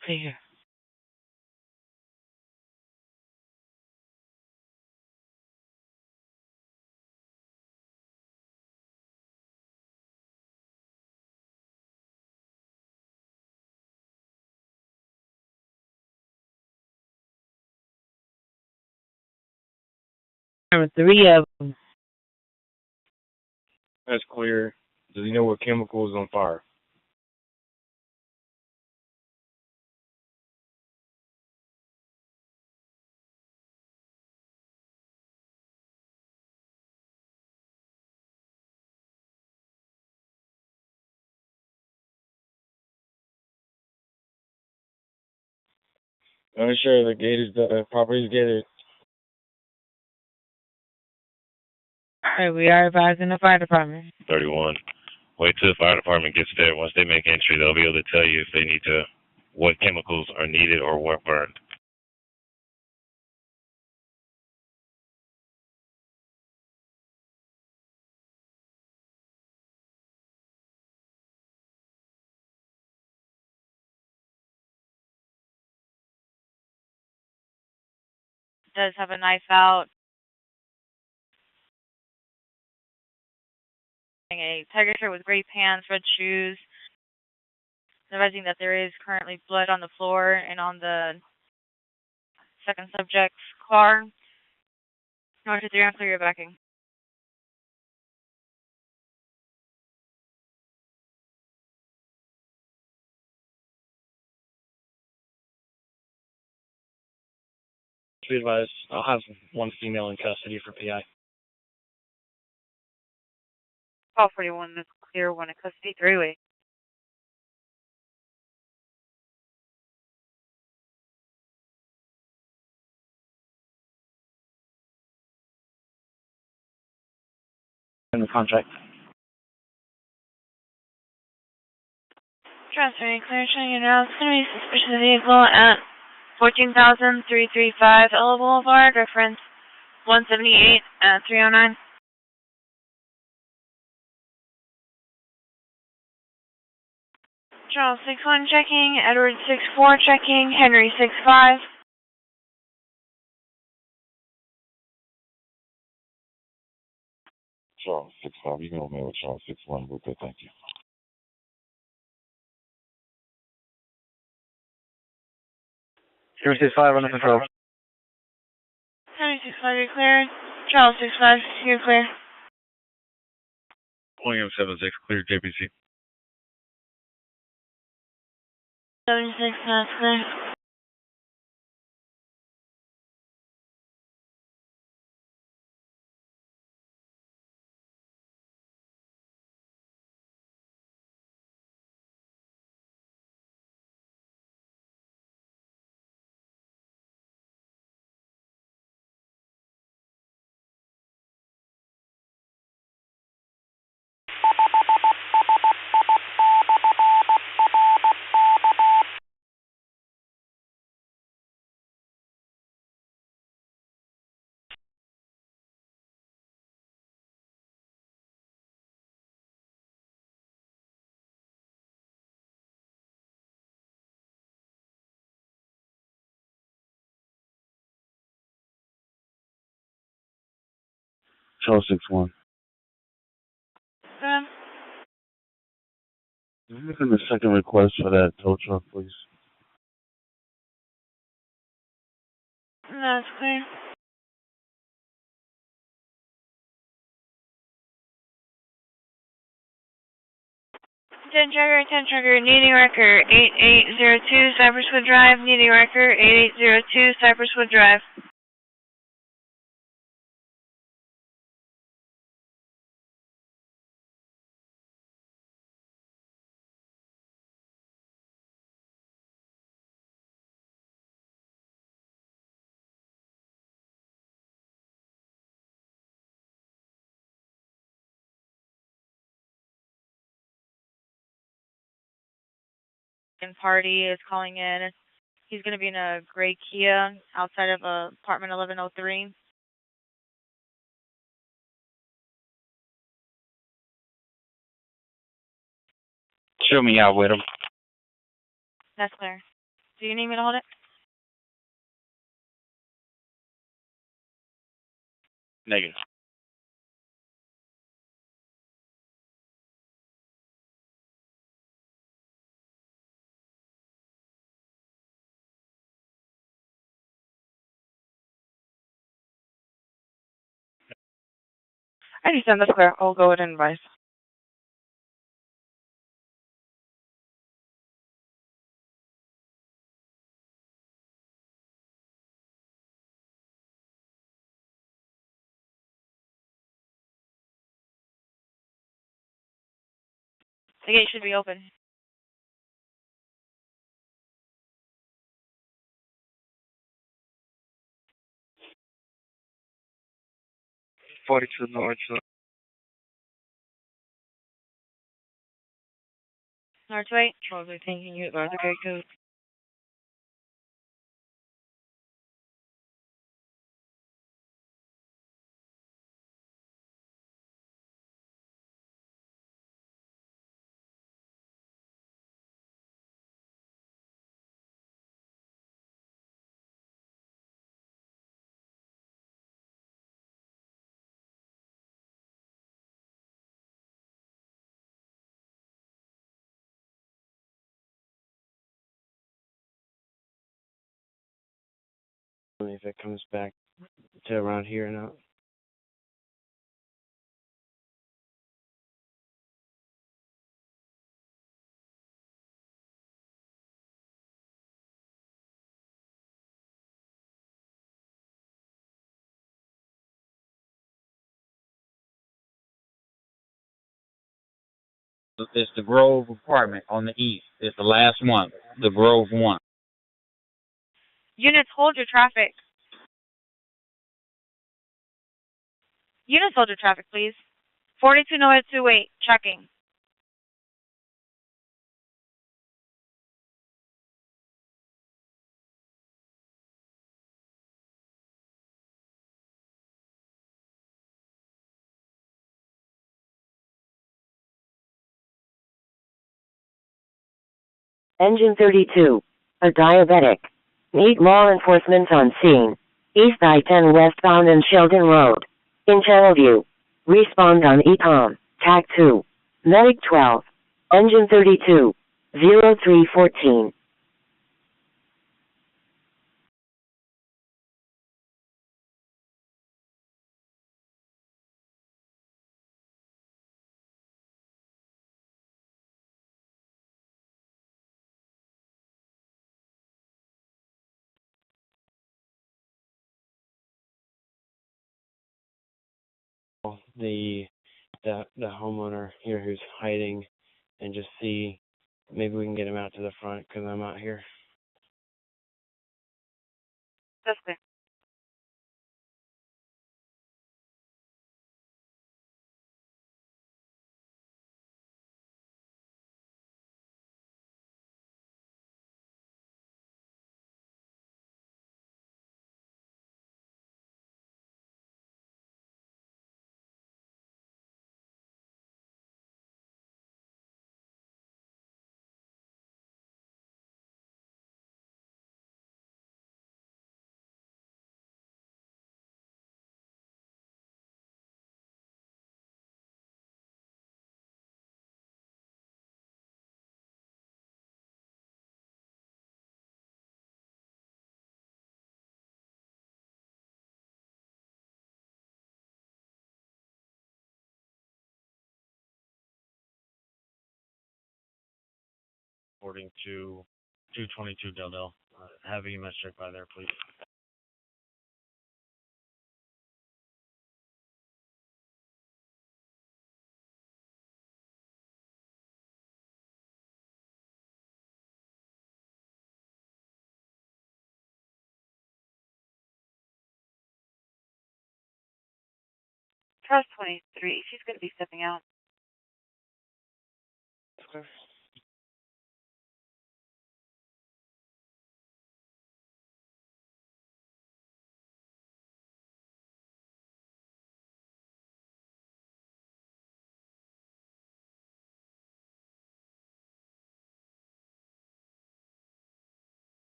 Clear. There were 3 of them. That's clear. Does he know what chemical is on fire? I'm sure the gate is the property's gated. Alright, we are advising the fire department. 31. Wait till the fire department gets there. Once they make entry, they'll be able to tell you if they need to, what chemicals are needed or what burned. says have a knife out. A tiger shirt with gray pants, red shoes. Advising that there is currently blood on the floor and on the second subject's car. North to 3 on clear your backing. Be advised, I'll have one female in custody for PI. Call 41 is clear, one in custody, three-way. In the contract. Transferring clear, showing you now. It's going to be suspicious vehicle at 14,335 Ella Boulevard, reference 178 at 309. Charles 61 checking, Edward 64 checking, Henry 65. Charles 65. You can open with Charles 61. We're good, thank you. Henry 65 under control. Henry 65, you're clear. Charles 65, you're clear. William 76, clear JPC. 76, that's clear. Charles 61. I'm making the second request for that tow truck, please. That's clear. Ten Tracker, needing record 8802 Cypresswood Drive, needing record 8802 Cypresswood Drive. And party is calling in. He's going to be in a gray Kia outside of apartment 1103. Show me out with him. That's clear. Do you need me to hold it? Negative. I understand, that's clear. I'll go ahead and advise. The gate should be open. North. Northway. Charles, are thinking you about the gate code. if it comes back to around here or not. It's the Grove apartment on the east. It's the last one. The Grove one. Units, hold your traffic. Units, hold your traffic, please. 42 North 28, checking. Engine 32. A diabetic. Need law enforcement on scene. East I-10 westbound and Sheldon Road. In Channel View. Respond on ECOM. Tag 2. Medic 12. Engine 32. 0314. The homeowner here who's hiding, and just see maybe we can get him out to the front because I'm out here. Suspect. According to 222 Del Del. Have EMS check by there, please. Trust 23. She's going to be stepping out. Okay.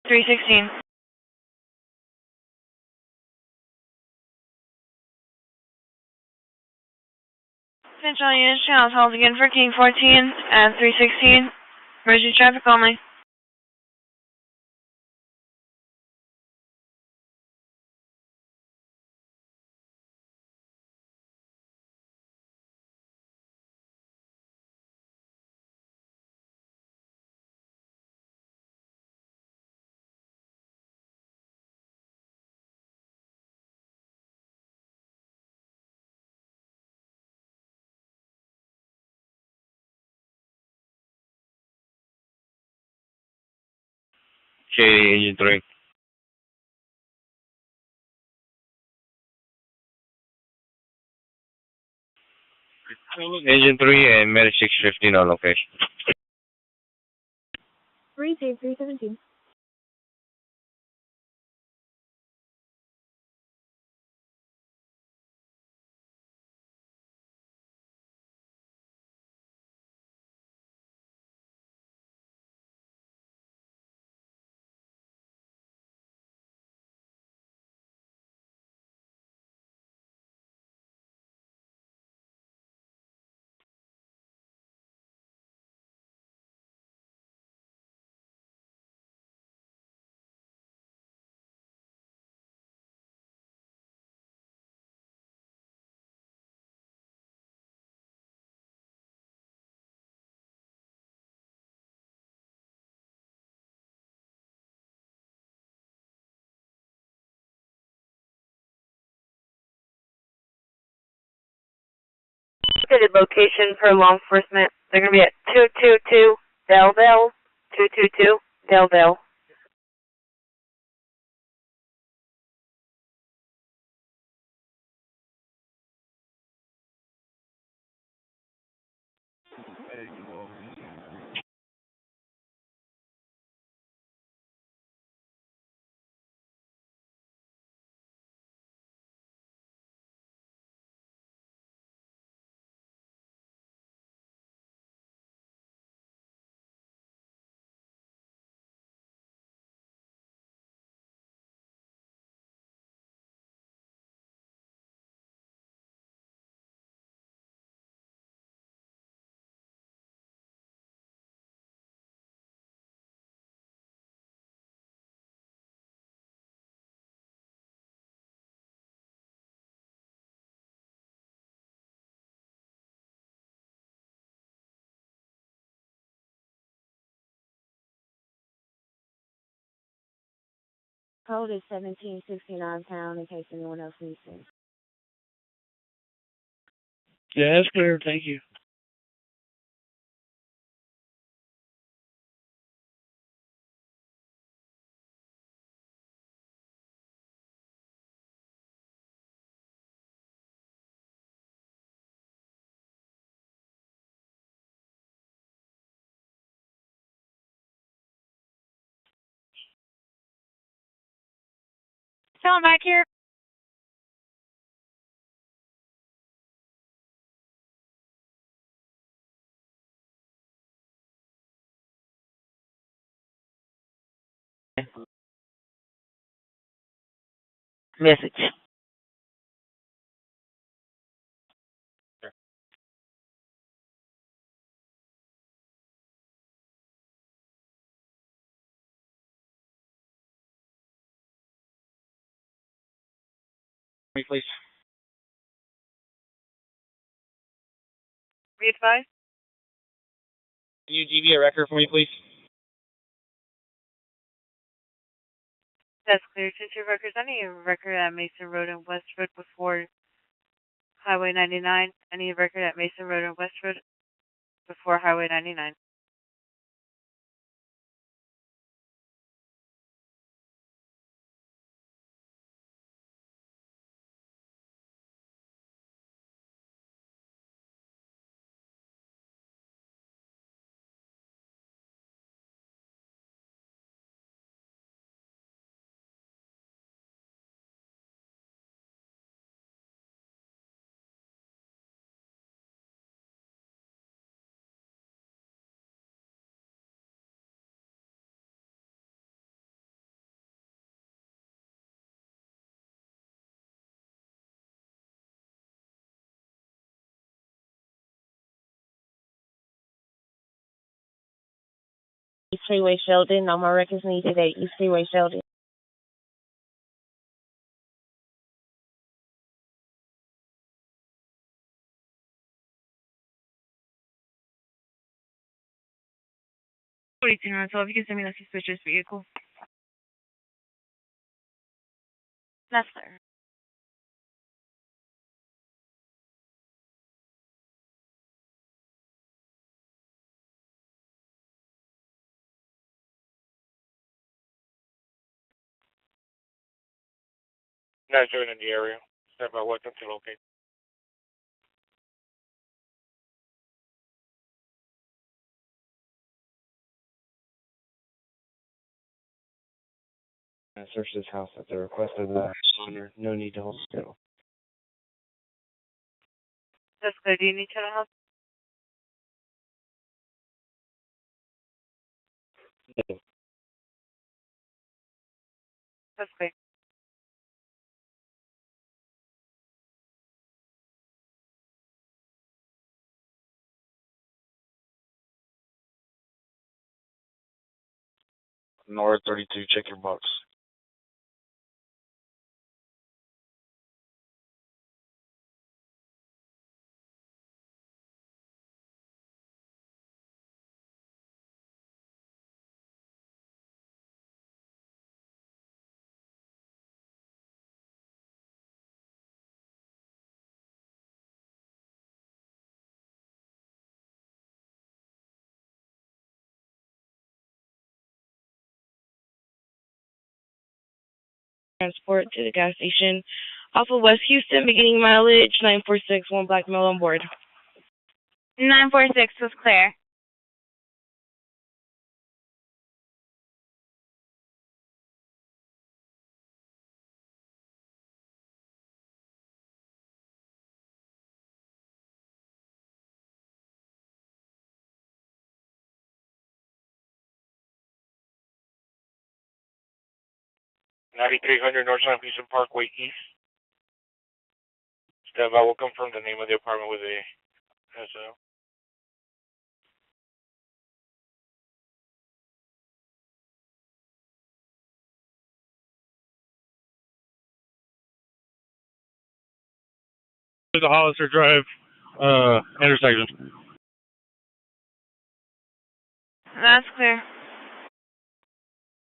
Three 16. Central Unit Channels, hold again for King 14 and 316. Emergency traffic only. Okay, Engine 3. Engine 3 and Medic 615 on location. 317. Updated location for law enforcement. They're going to be at 222 Delville. 222 Delville. Code is 1769 in case anyone else needs it. Yeah, that's clear. Thank you. Still back here. Message. Me, please. Be advised. Can you DV a record for me, please? That's clear. Since your records, any record at Mason Road and West Road before Highway 99. Any record at Mason Road and West Road before Highway 99. East Freeway Sheldon. No more records needed at East Freeway Sheldon. What do you think, so if you can send me that suspicious vehicle. That's clear. Not joining the area. Step by welcome to locate. Search this house at the request of the owner. No need to hold still. That's clear. Do you need to help? No. That's clear. North 32, check your box. transport to the gas station off of West Houston, beginning mileage 946, one black male on board. 946 was clear. North San Houston Parkway East. Stand by, will confirm the name of the apartment with a SO. The Hollister Drive intersection. That's clear.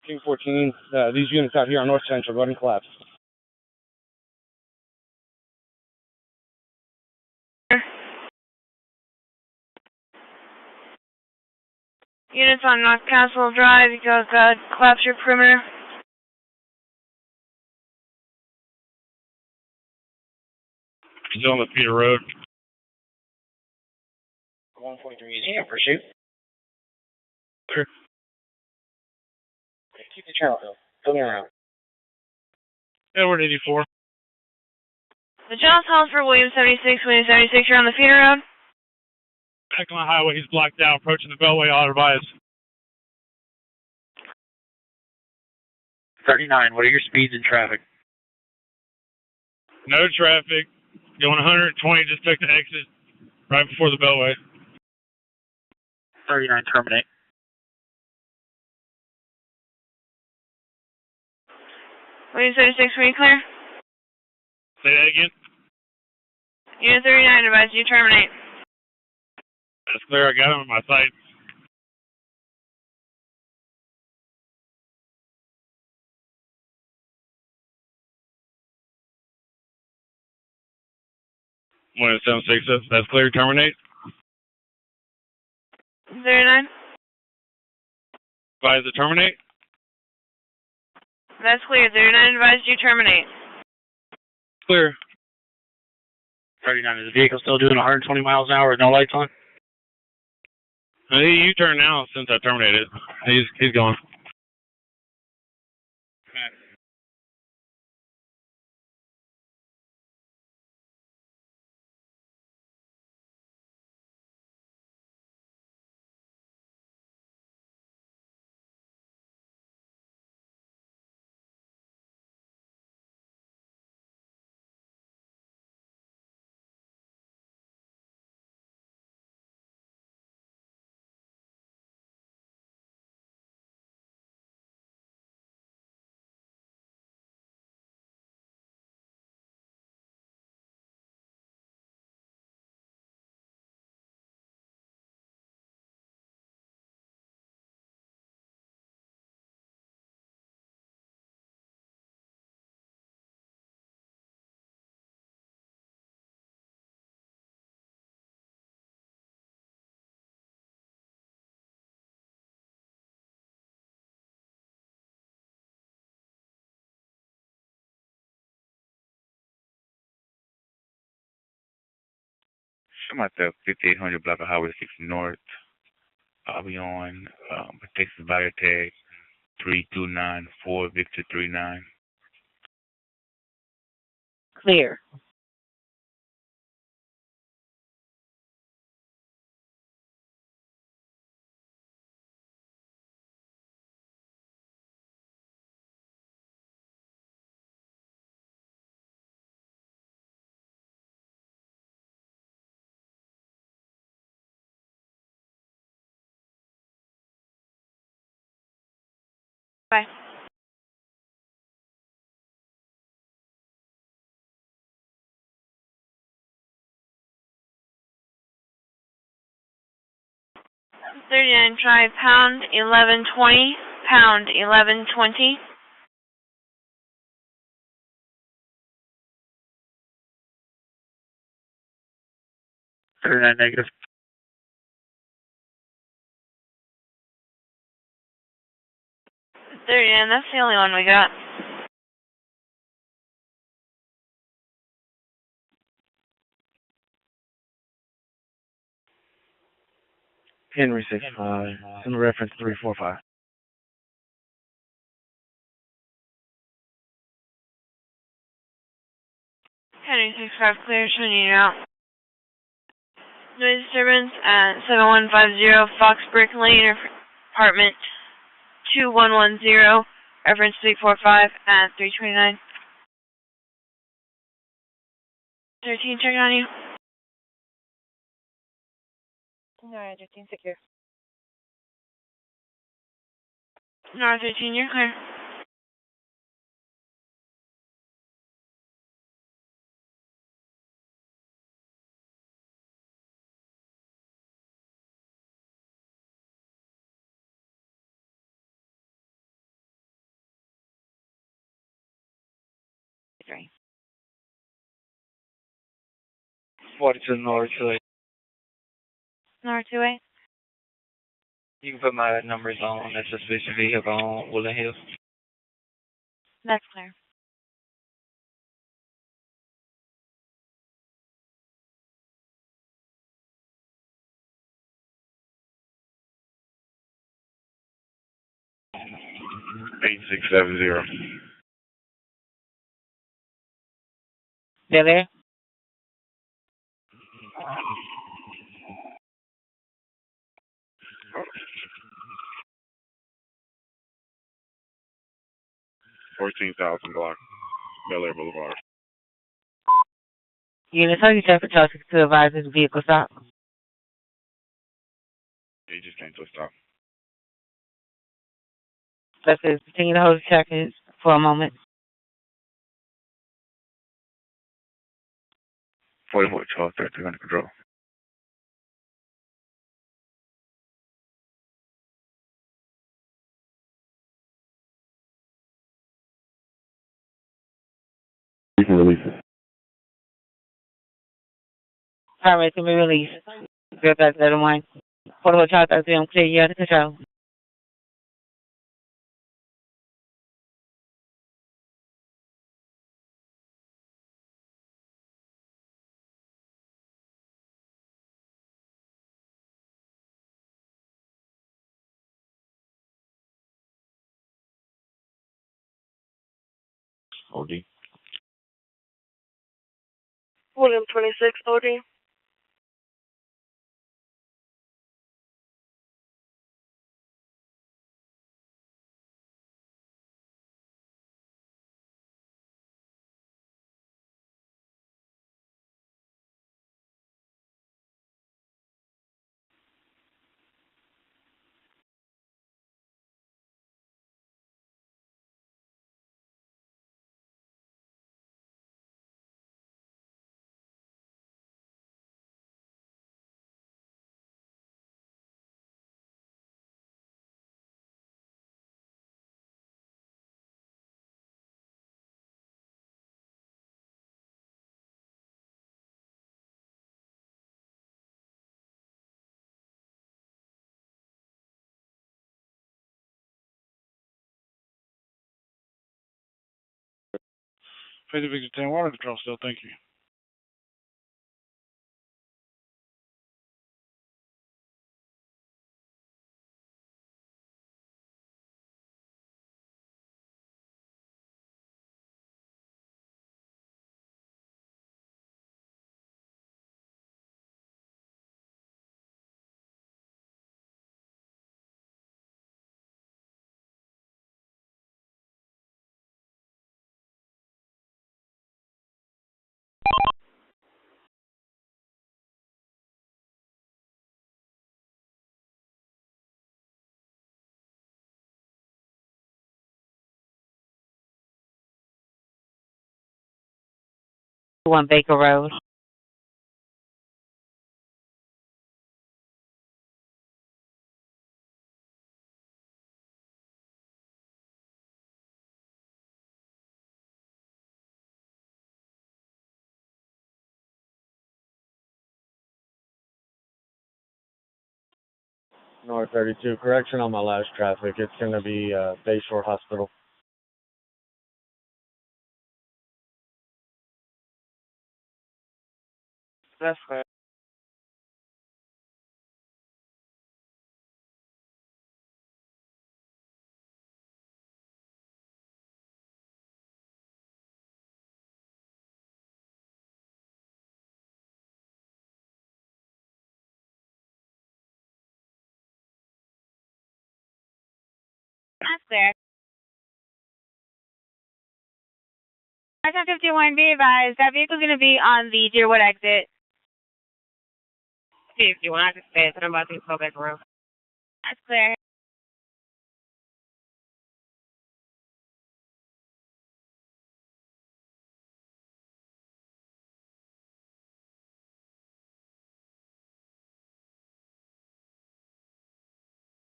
King 14, these units out here on North Central, go ahead and collapse. Units on North Castle Drive, you go collapse your perimeter. Still on the Peter Road. 143 is here, pursuit. Sure. Keep the channel filled. Fill me around. Edward 84. The channel calls for William 76. William 76, you're on the feeder road. Back on the highway, he's blocked out, approaching the Beltway, I'll advise. 39, what are your speeds in traffic? No traffic. Going 120, just took the exit right before the Beltway. 39, terminate. William 76, were you clear? Say that again. Unit 39, advise you terminate. That's clear, I got him in my sight. One 766, that's clear, terminate. 39, Advise to terminate. that's clear. 39, advise you terminate. Clear. 39, is the vehicle still doing 120 miles an hour with no lights on? You turn now since I terminated. He's gone. I'm at the 5800 block of Highway 6 North. I'll be on Texas Buyer Tag 3294 Victor 39. Clear. Bye. £39, try pound 1120, pound 1120. 39 negative. 39, that's the only one we got. Henry 65. Some reference 345. Henry 65 clear, turning out. Noise disturbance at 7150 Fox Brick Lane, apartment 2110, reference 345 at 329. 13, checking on you. No, 13 secure. No, 13, you're clear. Three. 42 North 2. Number 28. You can put my numbers on that suspicious vehicle on Woodland Hills. That's clear. Eight six seven zero. They're there? $14,000 block, Bel Air Boulevard. Unit 37 Patrol 62 advises vehicle stop. He just came to a stop. Let's continue to hold seconds for a moment. 44 Charles 33 under control. You can release it. Permit can be released. 0501. Portable Charles 33 on clear, you under control. OD. William 26, OD. Fifty Victor 10, water control still, thank you. One Baker Road. North 32, correction on my last traffic. It's going to be Bayshore Hospital. That's clear. That's clear. 1051, be advised, that vehicle's going to be on the Deerwood exit. See if you want to stay, but I'm about to go back around. That's clear.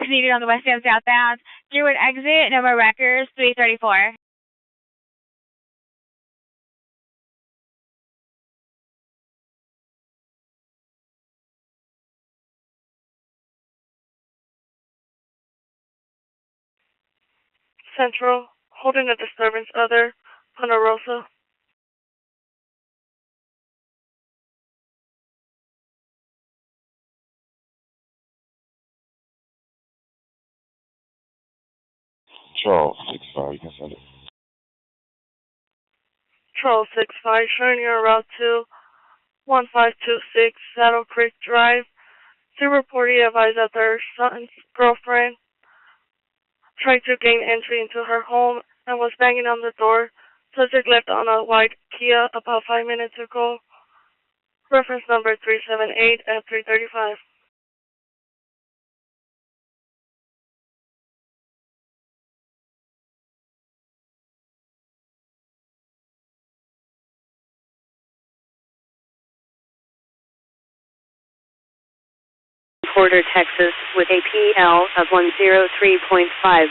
Needed on the west and southbound. Deerwood exit, number records 334. Central, holding a disturbance other, Ponderosa. Charles, 6-5, you can send it. Charles 65, showing you on Route 2, 1526, Saddle Creek Drive. Super reported advised that their son's girlfriend tried to gain entry into her home and was banging on the door. Subject left on a white Kia about 5 minutes ago. Reference number 378 and 335. Porter, Texas, with a PL of 103.5.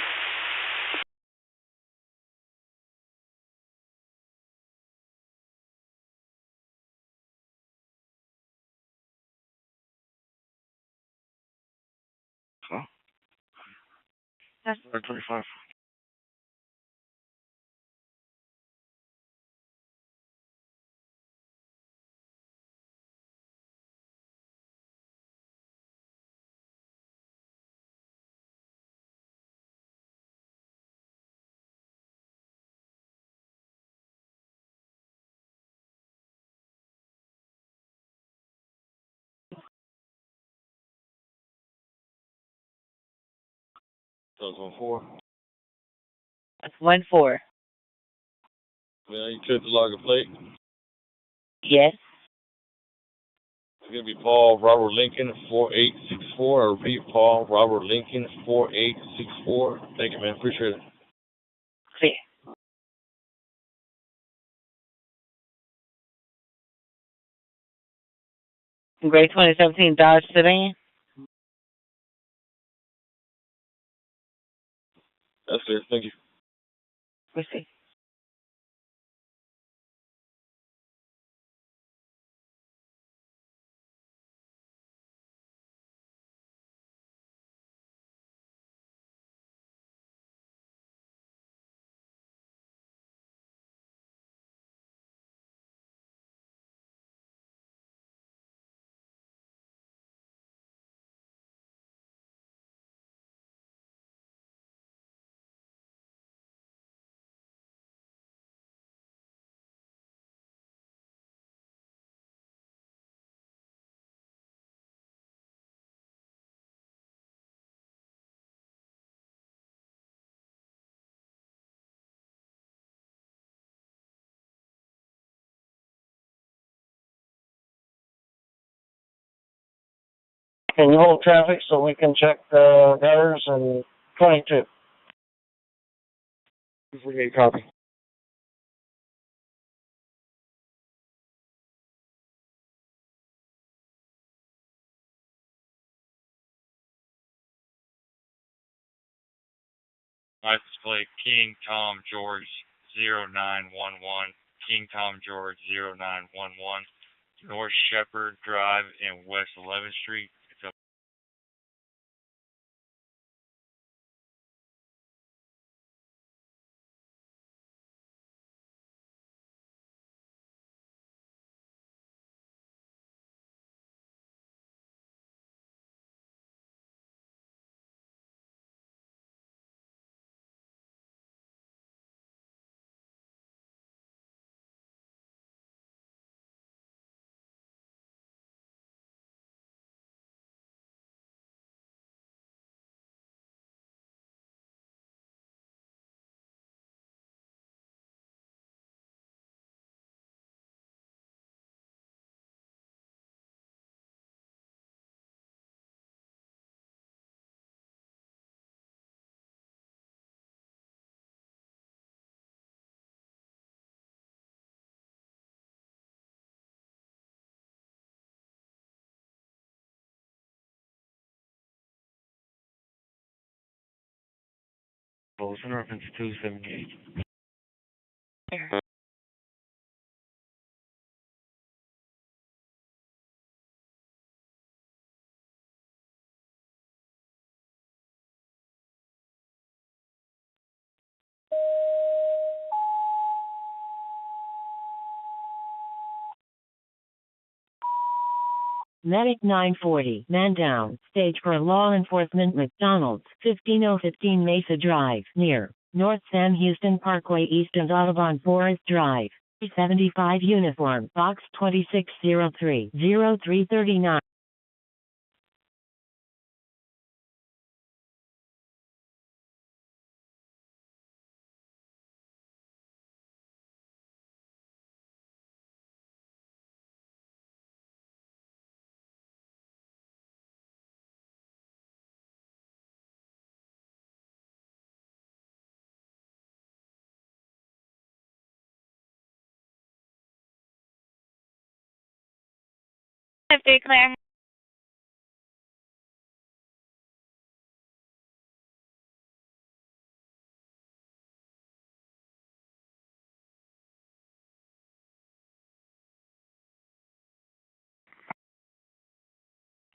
Huh? That's 25. So it's 1-4. That's 1-4. Yeah, you took the log of plate. Yes. It's going to be Paul Robert Lincoln, 4864. I repeat, Paul Robert Lincoln, 4864. Thank you, man. Appreciate it. Clear. Gray 2017 Dodge sedan. That's clear. Thank you. Proceed. Can you hold traffic so we can check the gutters and 22? 248 copy. License plate King Tom George 0911. King Tom George 0911. North Shepherd Drive and West 11th Street. Center reference 278. Medic 940, man down, stage for law enforcement McDonald's, 15015 Mesa Drive, near North Sam Houston Parkway East and Audubon Forest Drive, 375 uniform, box 2603, 0339. Stay clear.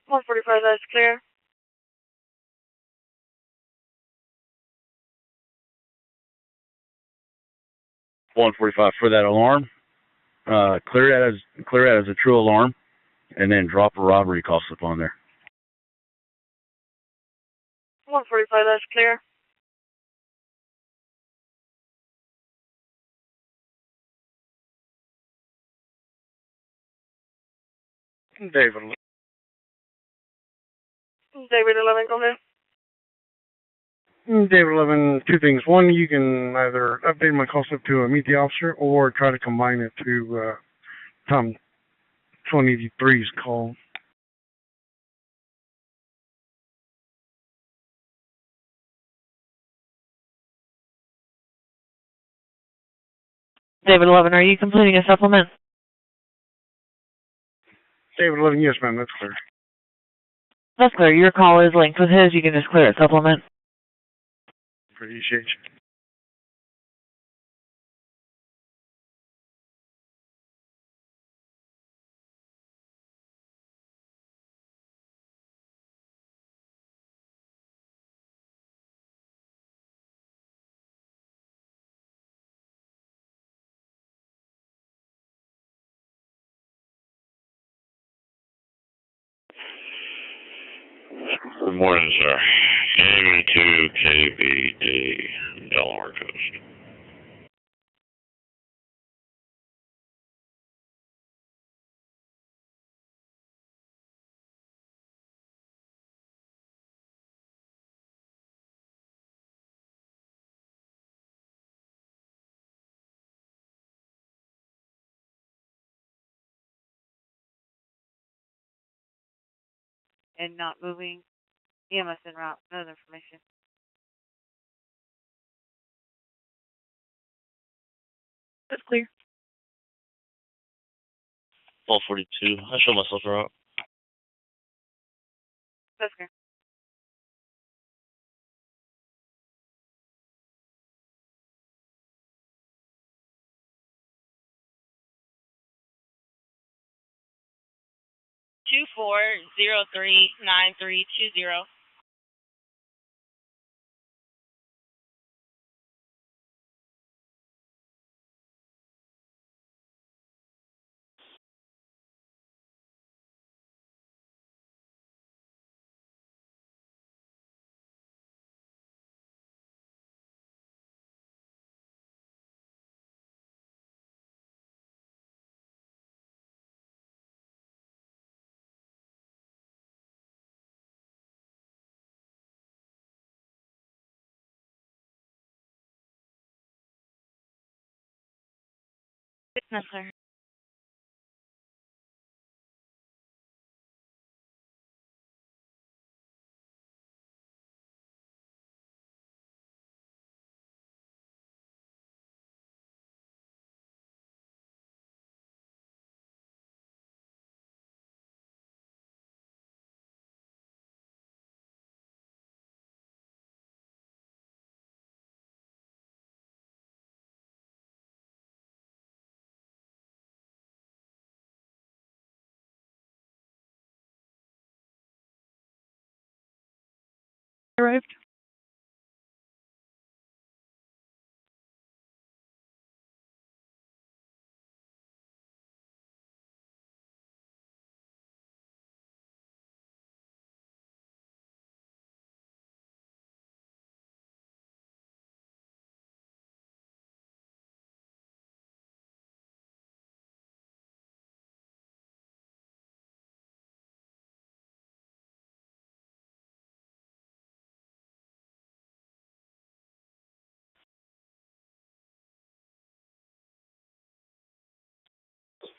One 45, that's clear. For that alarm. Clear that as a true alarm, and then drop a robbery call slip on there. 145, that's clear. David. David 11, go ahead. David 11, two things. One, you can either update my call slip to meet the officer or try to combine it to Tom 2083's call. David 11, are you completing a supplement? David 11, yes, ma'am, that's clear. That's clear. Your call is linked with his. You can just clear it. Supplement. Appreciate you. Good morning, sir. Amy 2 KBD, Delaware Coast. And not moving. EMS en route. No other information. That's clear. 1242. I showed myself around. That's clear. Two 4039320. No, sir. arrived.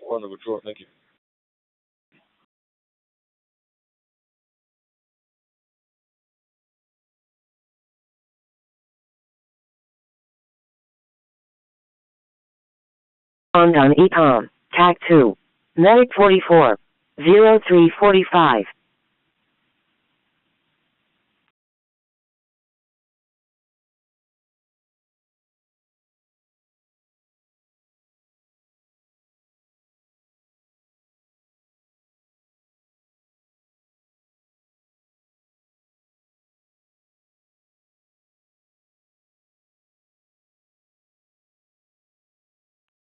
Wonderful, sure, thank you. On ECOM, TAC 2. Medic 44. 0345.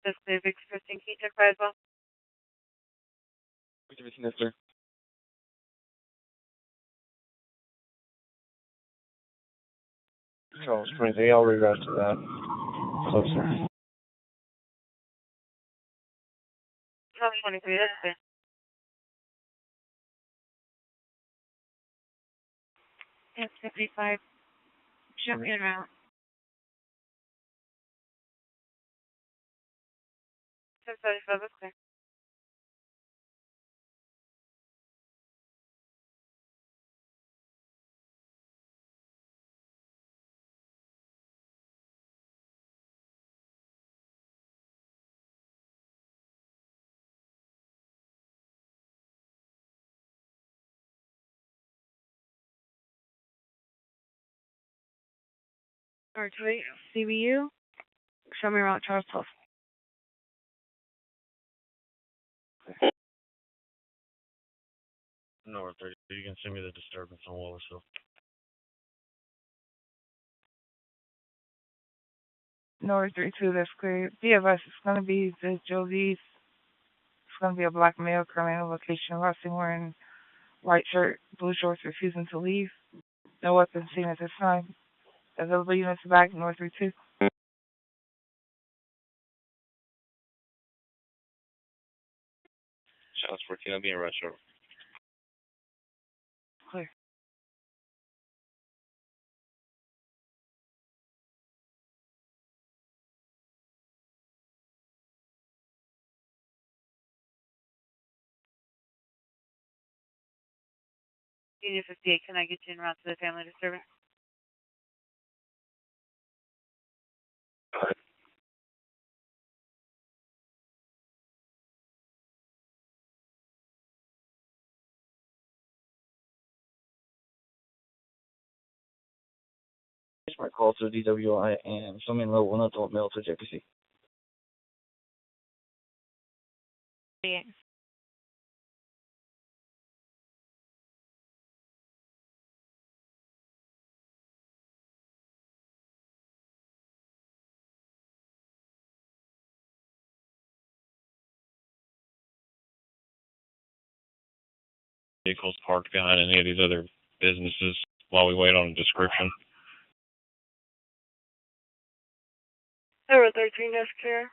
This is Civic 15, can you check by as well? Yes, sir. Charles Springs, they all regards to that. Closer. 23, that's fair. Yes, 55. Show me around. 1075, that's fair. R28, CBU. Show me around Charles Plus. No, 30. You can send me the disturbance on Wallersville. North 32, that's clear. DFS is going to be the Josie's. It's going to be a black male coming in location, rusting, wearing white shirt, blue shorts, refusing to leave. No weapons seen at this time. Available units back, North 32. Shots 14, I'll be in rush order. Clear. Union 58, can I get you en route to the family disturbance? My call to DWI and something level 1 adult male to JPC. Yes. Vehicles parked behind any of these other businesses while we wait on a description. 013, that's clear.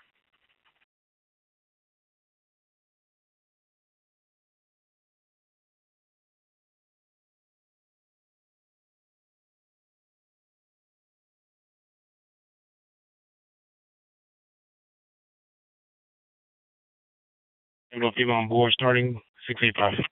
Single people on board starting 685.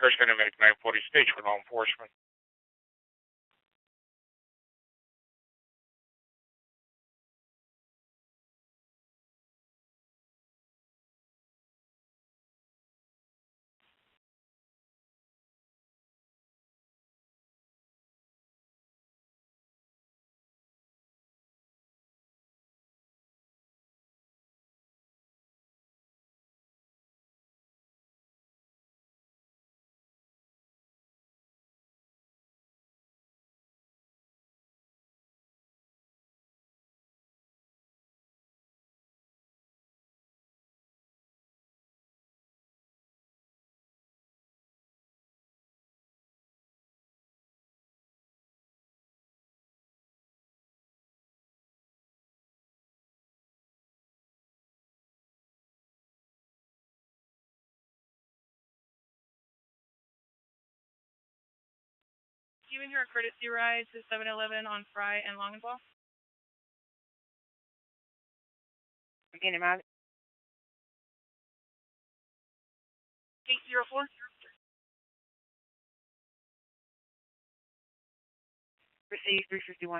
First going to make 940 stage for law enforcement. Given your courtesy ride to 7-Eleven on Fry and Longenbaugh. Again, amount 804. Receive 351.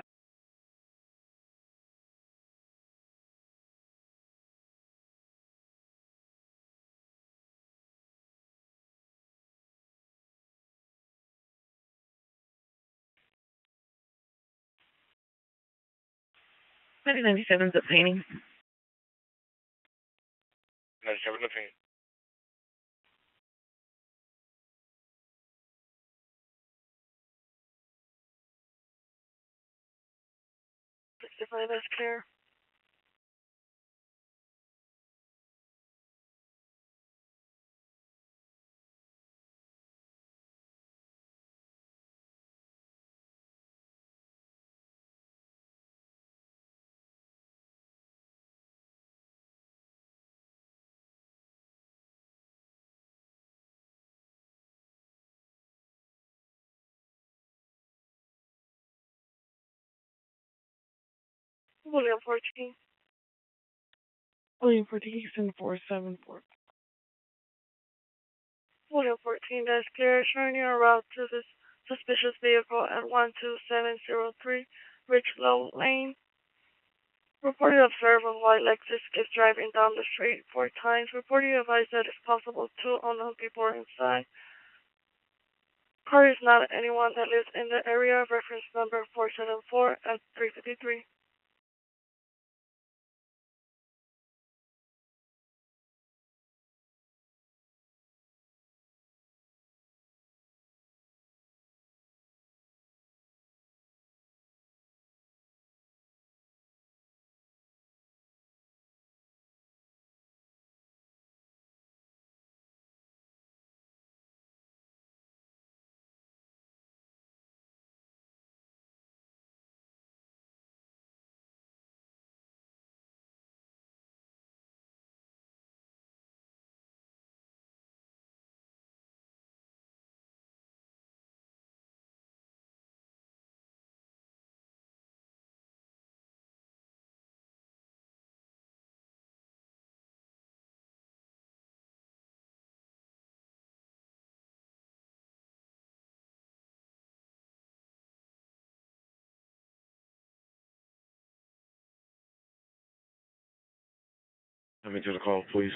Maybe 97's up painting. 97 to paint. Define as clear. William 14. William 14, Houston 474. William 14, that's clear. Showing you en route to this suspicious vehicle at 12703 Richlow Lane. Reported observed a white Lexus is driving down the street 4 times. Reported advised that it's possible 2 unknown people are inside. Car is not anyone that lives in the area. Reference number 474 at 353. Let me to the call, please.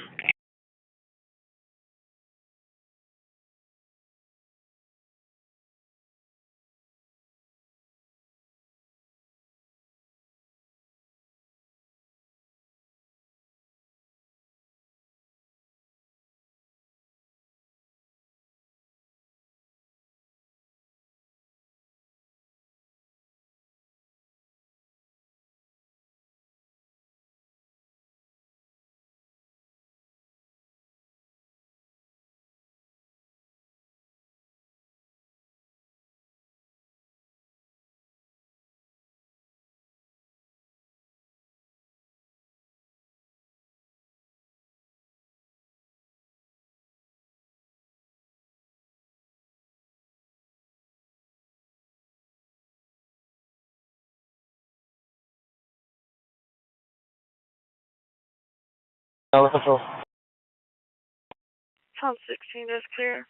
Tom 16, that's clear.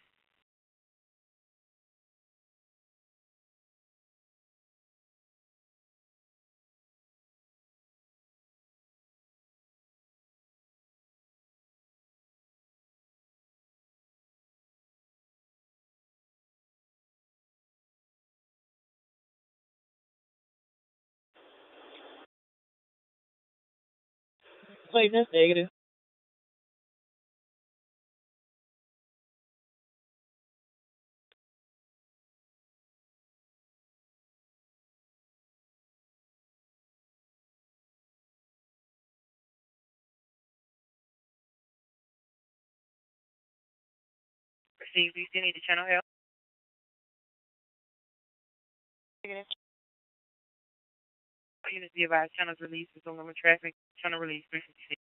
Wait, that's negative. Receive. Do you still need the channel help? Negative. Units be advised. Channels released. With limit traffic. Channel release. 356.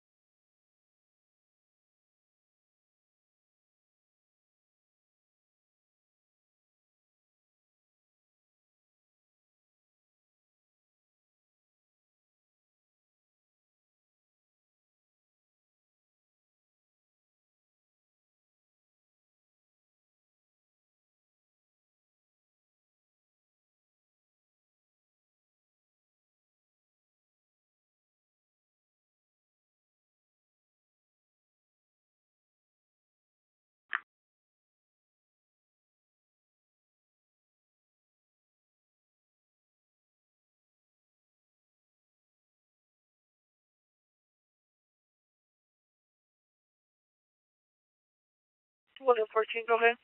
William 14, go ahead.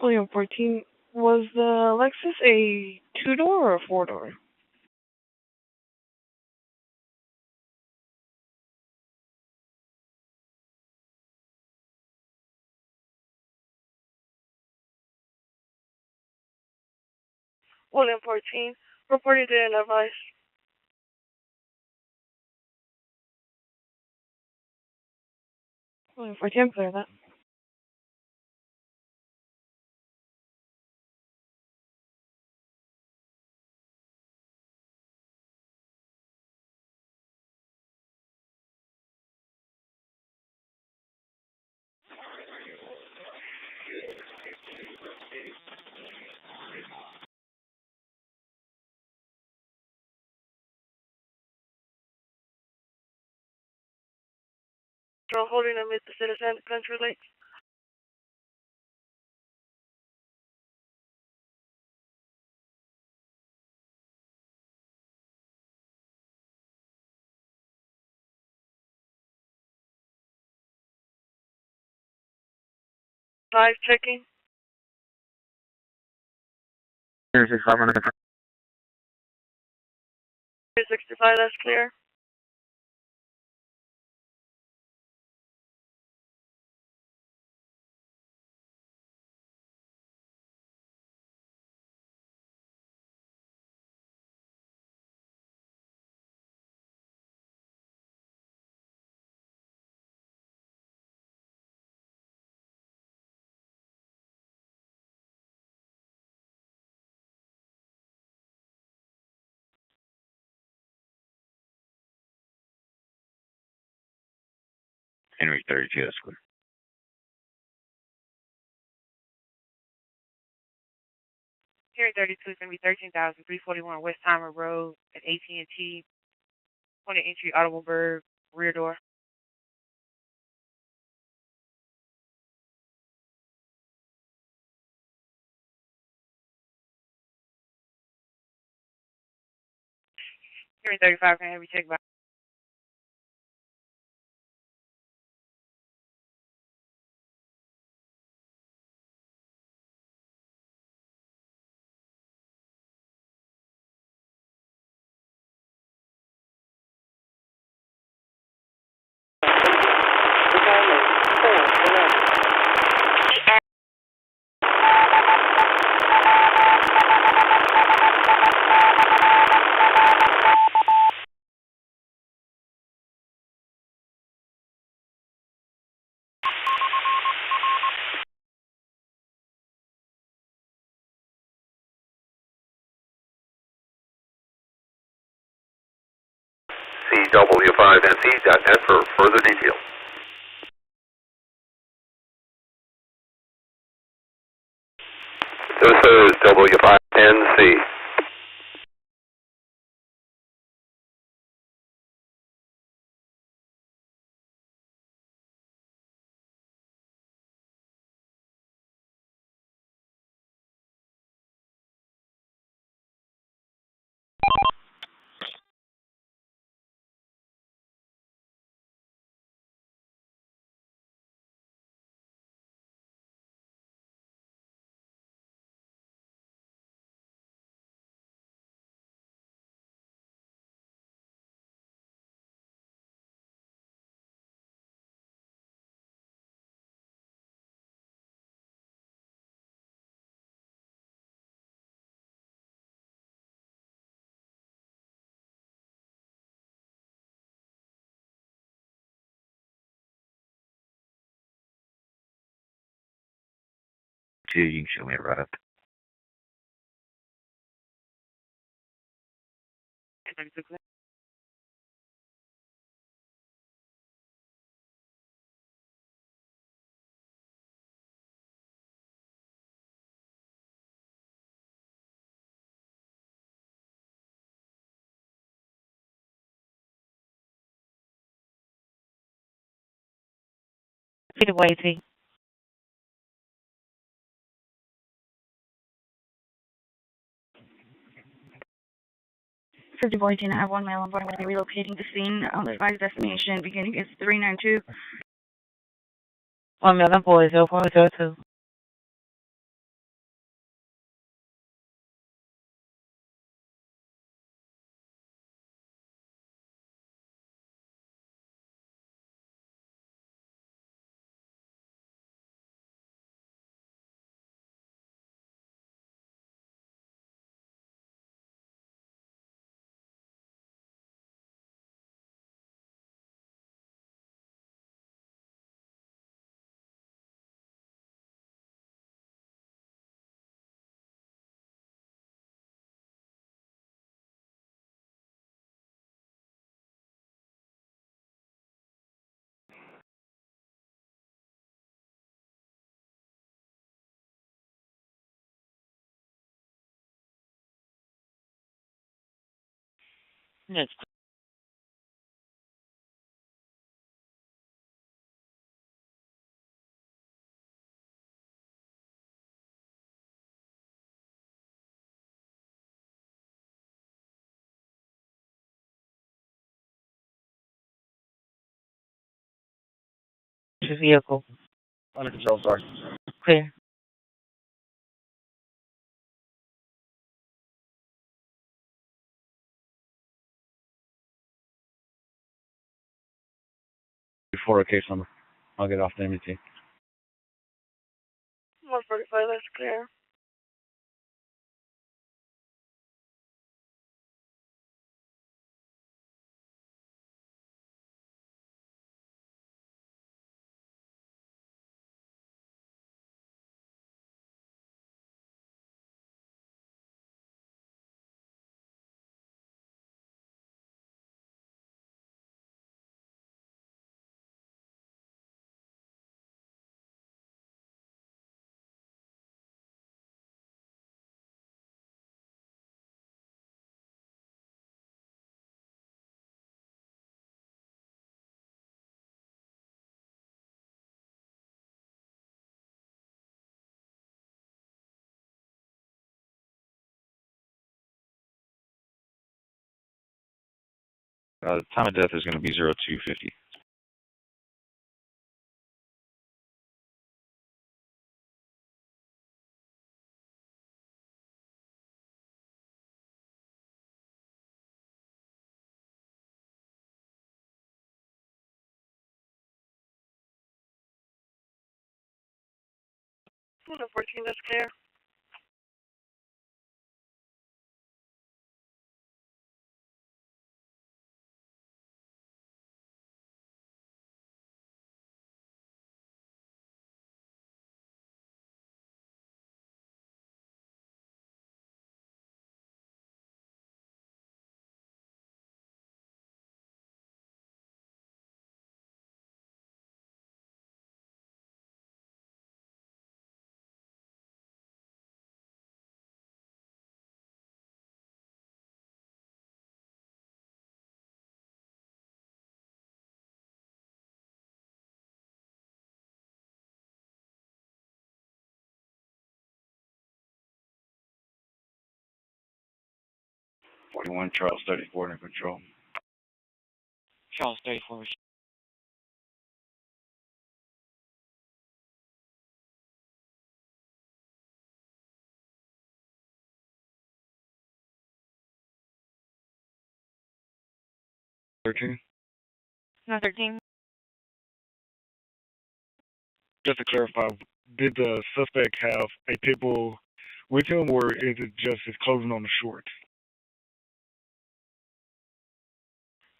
William 14, was the Lexus a two-door or a four-door? William 14, reporting data and advice. William 14, clear that. Holding amid the citizen country lakes. Live checking. 265, that's clear. Henry 32, that's clear. Henry 32 is going to be 13,341 West Timer Road at AT&T. Point of entry, Audible rear door. Henry 35 can have you checked by. CW5NC.net for further details. This is W5NC. 2, you can show me a route. Feet away, T. Fifty boy, I have 1 male on board. I'm going to be relocating the scene. The advised destination beginning is 392. 1 male on board, 0402. That's your vehicle. Under control, sorry. Clear. Before a case number. I'll get off the MT. 145, that's clear. Time of death is going to be 0250. One 14, that's clear. Charles 34 in control. Charles 34. 13. No, 13. Just to clarify, did the suspect have a pit bull with him, or is it just his clothing on the short?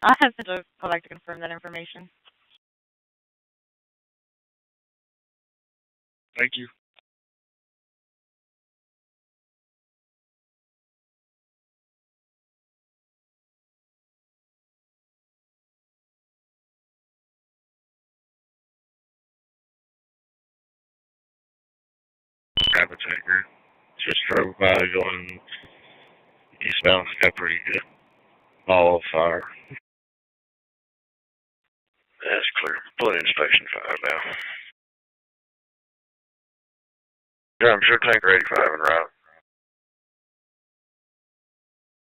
I have to go back to confirm that information. Thank you. private tanker. Just drove by going eastbound. Got pretty good. All fire. That's clear. Pulling inspection 5 now. Yeah, I'm sure tanker 85 en route.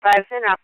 5 in up.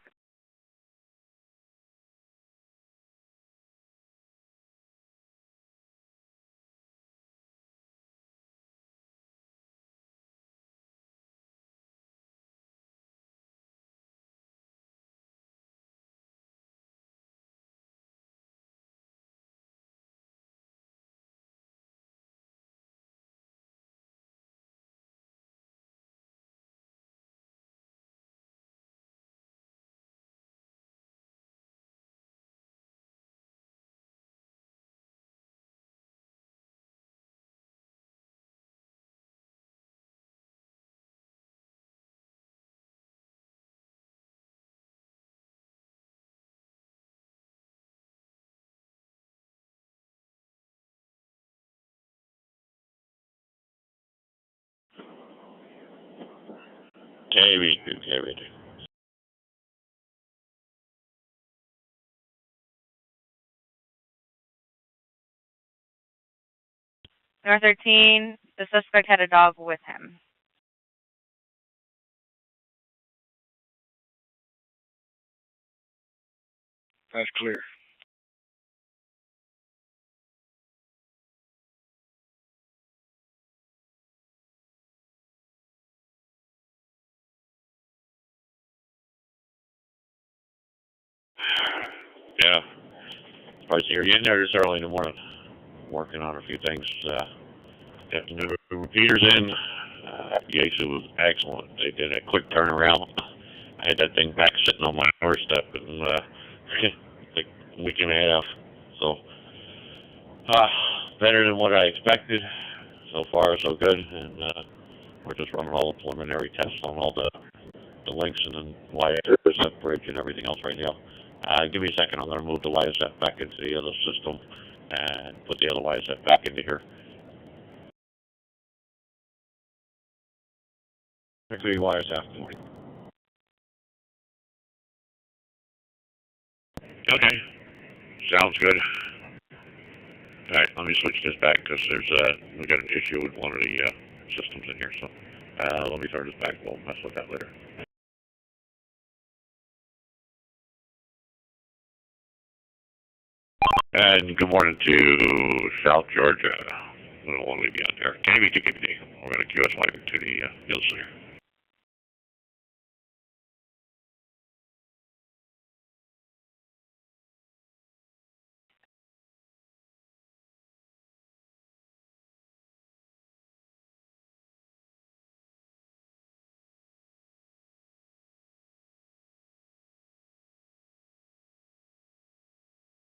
Carry. North 13, the suspect had a dog with him. That's clear. Yeah. Surprised you're getting there this early in the morning. Working on a few things. The repeaters in. Yasu was excellent. They did a quick turnaround. I had that thing back sitting on my doorstep in like a week and a half. So, better than what I expected. So far, so good. And we're just running all the preliminary tests on all the links and then YSF bridge and everything else right now. Give me a second. I'm going to move the YSF back into the other system and put the other YSF back into here. Actually, YSF. Okay. Sounds good. Alright, let me switch this back because we got an issue with one of the systems in here. So let me turn this back. We'll mess with that later. And good morning to South Georgia. We don't want to leave you out there. KV to KVD. We're going to QS live to the field center.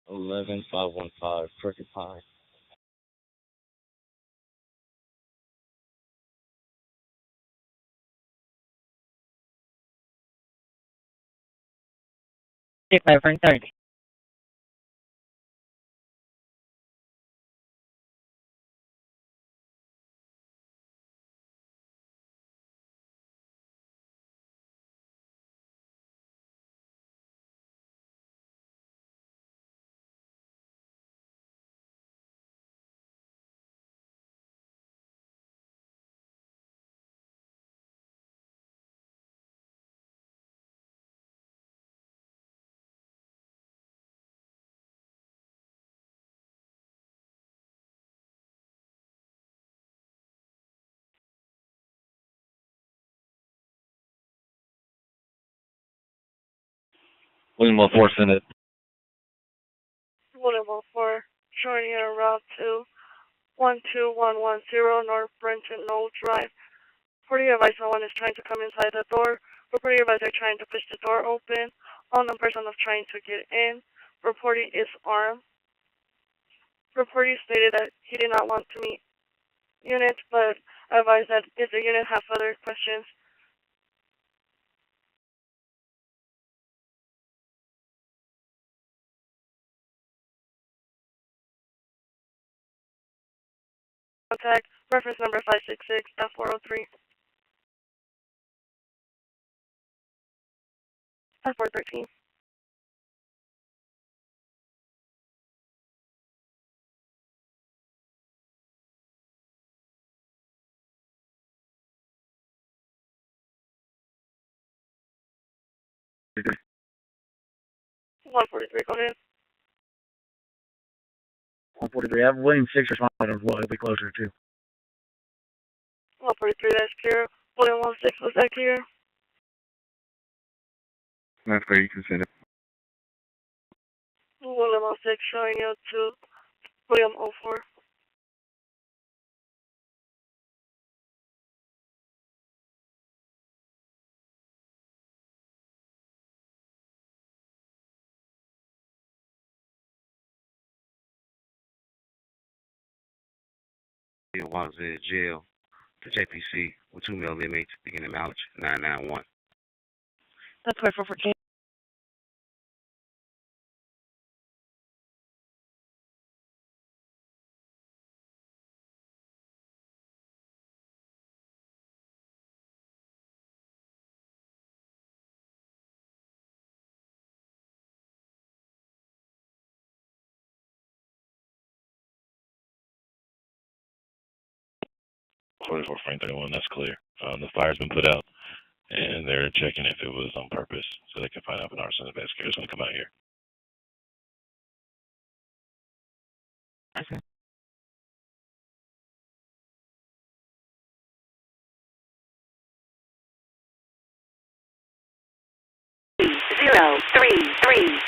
Eleven 515 Crooked Pine. Stick by for 30. William 4 Senate. William 4, showing you route to 12110 North Brenton Knoll Drive. Reporting advice someone is trying to come inside the door. Reporting advice they're trying to push the door open. Unknown person is trying to get in. Reporting is armed. Reporting stated that he did not want to meet unit, but advised that if the unit have further questions, contact. Reference number 566.403. F413. Okay. 143, go ahead. 143. I have William 6 responding as well. He'll be closer too. 143, that's clear. William 16, was that clear? That's clear. You can send it. William 16, showing you to William 04. While in jail to JPC with 2 male inmates beginning mileage 991. That's 4414. Frame 31, that's clear. The fire's been put out, and they're checking if it was on purpose, so they can find out if an arson investigator is going to come out here. Okay. Zero, three, three.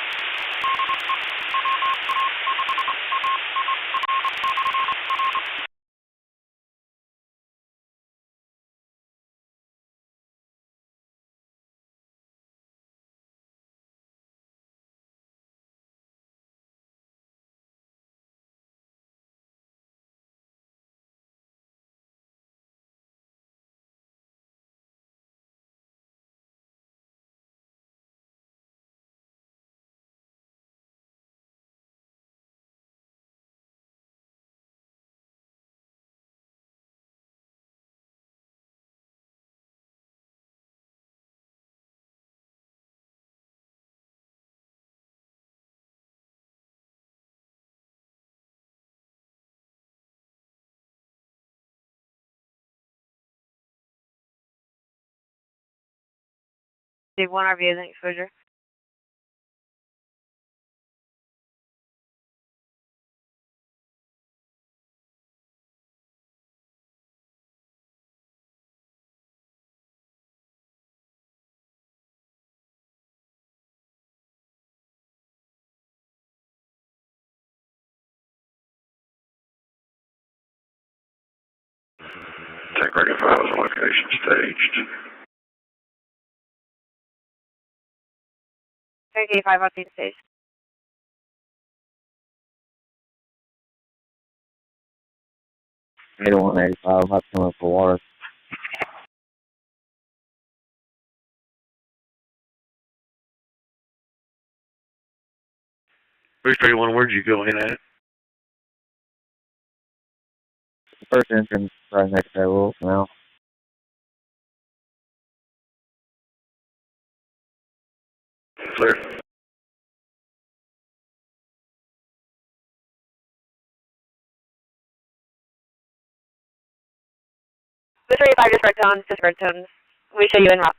Dig 1 RV isn't exposure. Tech ready files location staged. Okay, 5 on stage. Ada 185, I'm coming for water. Bridge 31, where'd you go in at? First entrance right next to that little now. Clear. Mr. 85, just red tones. We show you in route.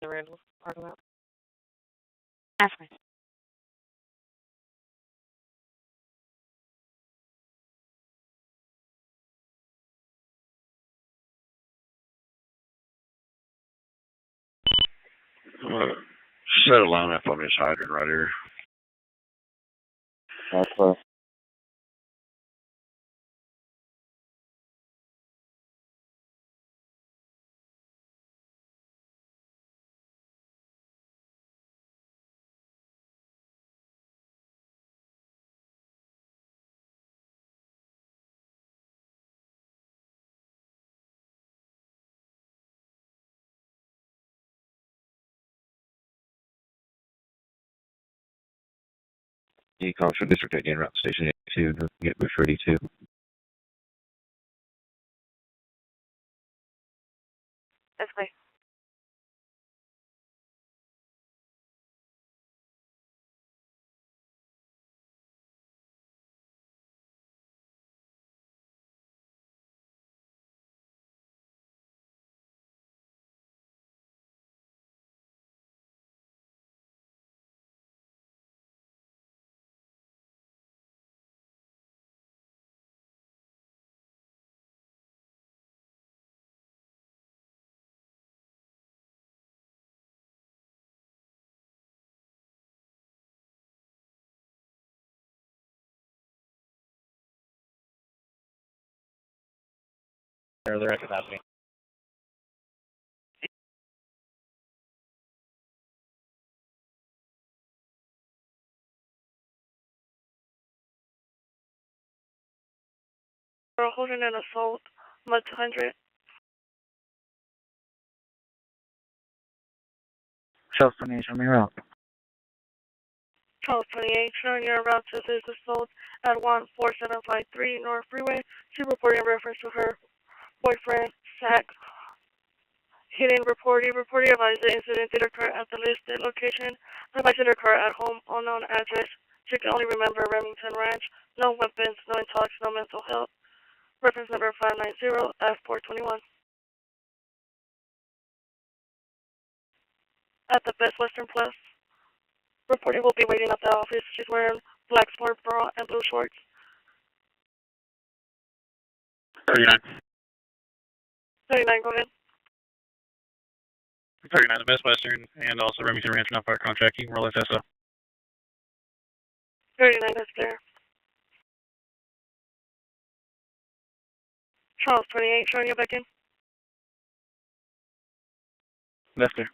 The Randall parking lot. That's fine. I'm gonna set a line up on this hydrant right here. That's clear. You call for district again, route station 82, get booth ready too. That's clear. Or the right capacity. We're holding an assault, mud 200. Charles 28, show me route. Charles 28, showing your route to this assault at 14753 North Freeway. She reported in reference to her boyfriend, Zach. Hitting reportee. Reportee advised the incident did occur at the listed location. Advised it occurred at home, unknown address. She can only remember Remington Ranch. No weapons, no intox, no mental health. Reference number 590 F421. At the Best Western Plus. Reporting will be waiting at the office. She's wearing black sport bra and blue shorts. 39. 39, go ahead. 39, the Best Western, and also Remington Ranch, not part contract. You can roll SSO. 39, that's clear. Charles 28, showing you back in. That's clear.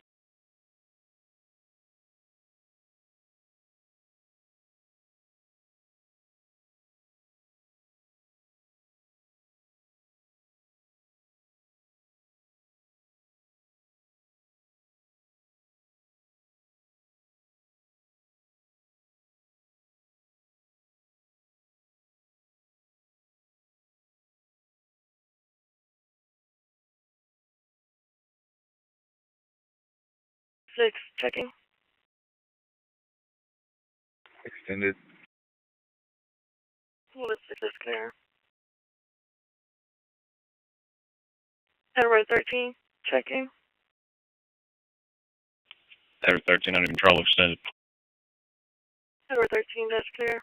Six, checking. Extended. Well, 6 is clear. Edward 13, checking. Edward 13 under control, extended. Edward 13, that's clear.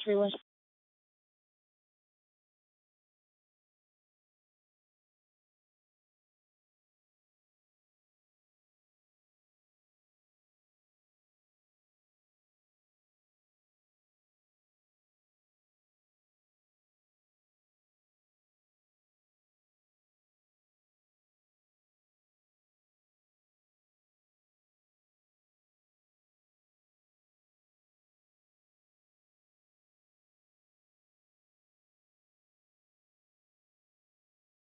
freeway.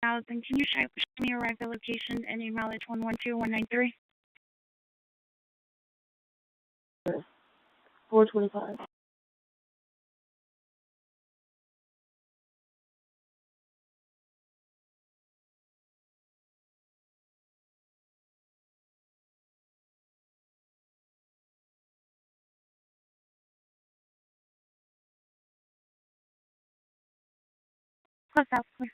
Allison, can you show me your arrival location and your mileage 112193? 425. Close out, please.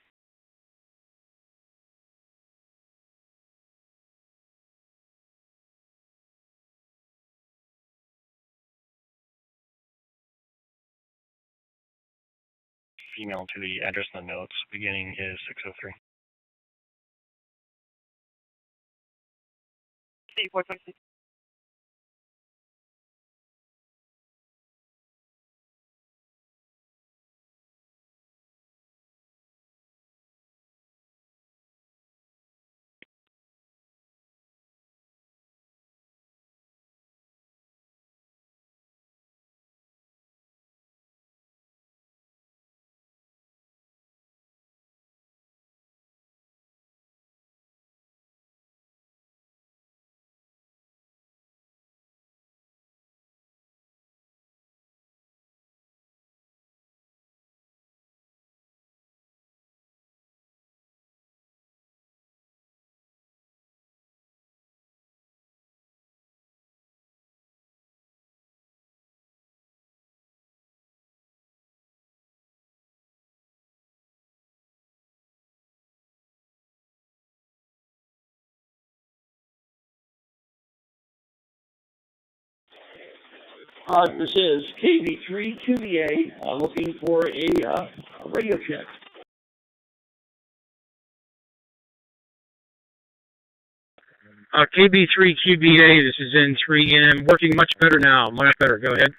Email to the address in the notes. Beginning is 603. 426. This is KV3QBA, looking for a radio check. KB3QBA, this is N3, working much better now. Much better. Go ahead.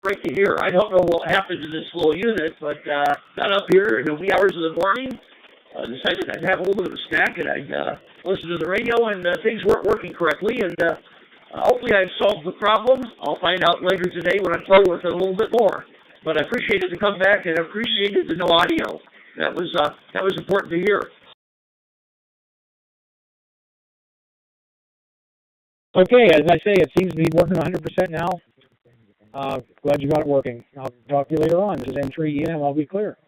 Great to hear. I don't know what happened to this little unit, but got up here in the wee hours of the morning, decided I'd have a little bit of a snack, and I'd listen to the radio, and things weren't working correctly, and hopefully I've solved the problem. I'll find out later today when I play with it a little bit more. But I appreciated to come back, and I appreciated the no audio. That was important to hear. Okay, as I say, it seems to be working 100% now. Glad you got it working. I'll talk to you later on. This is N3 EM. I'll be clear.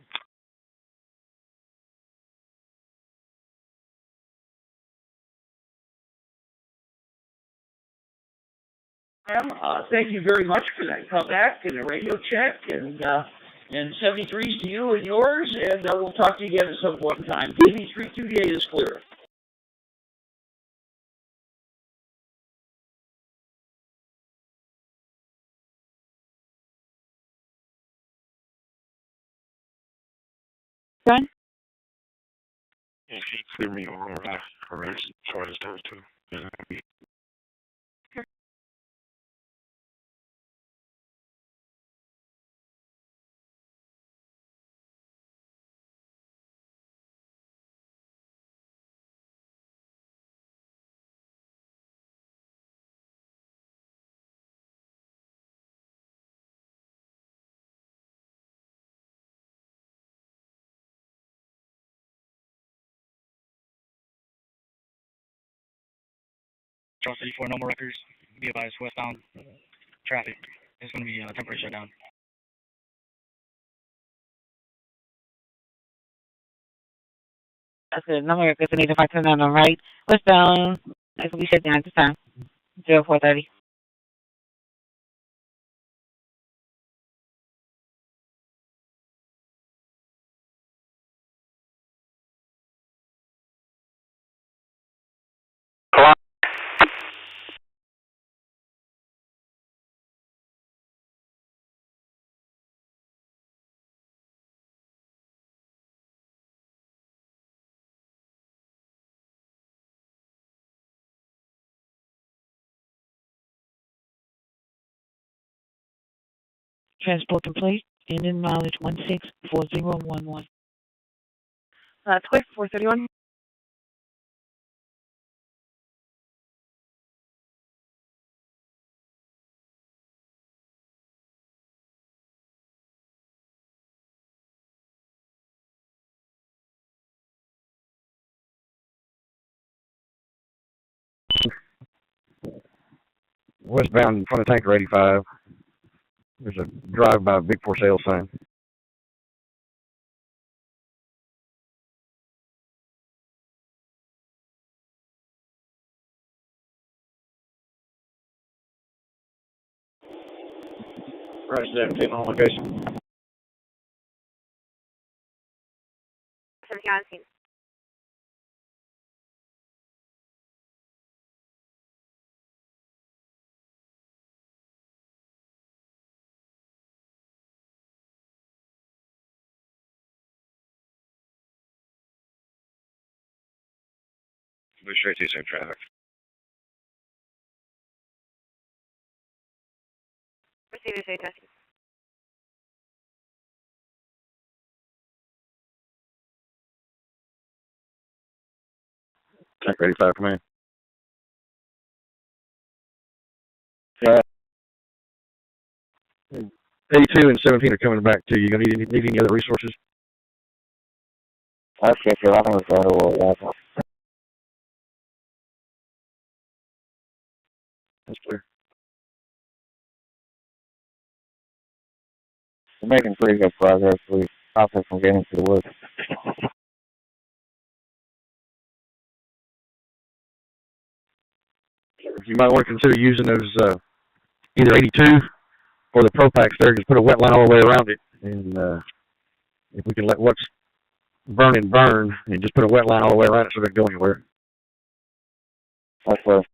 Thank you very much for that comeback and a radio check, and 73s to you and yours, and we'll talk to you again at some point in time. KV3QBA is clear. Done? Yeah, can you clear me or arrest charges those two? Charles 34, no more records. Be advised, westbound traffic is going to be temporary shutdown. That's good. No more records. I need to find something on the right. Westbound. That will be shut down at this time. 0430. Transport complete. Engine mileage 164011. That's quick. 431. Westbound in front of Tanker 85. There's a drive by big for sale sign. Right, 17 on location. 17 on scene. Move straight to same traffic. Proceed to say testing. Tanker 85 command. Yeah. 82 and 17 are coming back to you. You gonna need any other resources? That's good. I think it's going to work. That's clear. We're making pretty good progress. We stopped it from getting to the woods. You might want to consider using those either 82 or the Pro-Packs there. Just put a wet line all the way around it, and if we can let what's burning burn, and just put a wet line all the way around it so it doesn't go anywhere. That's what.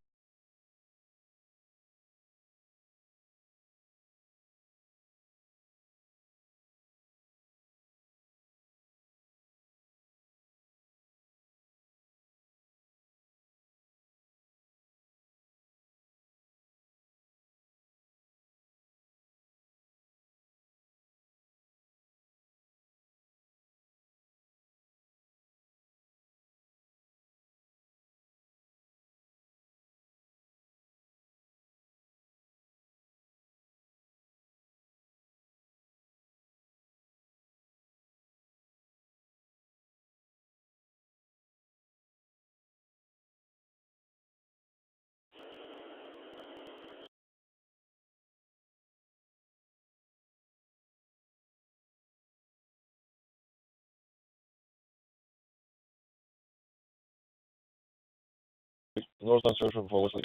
Those done social before Wesley.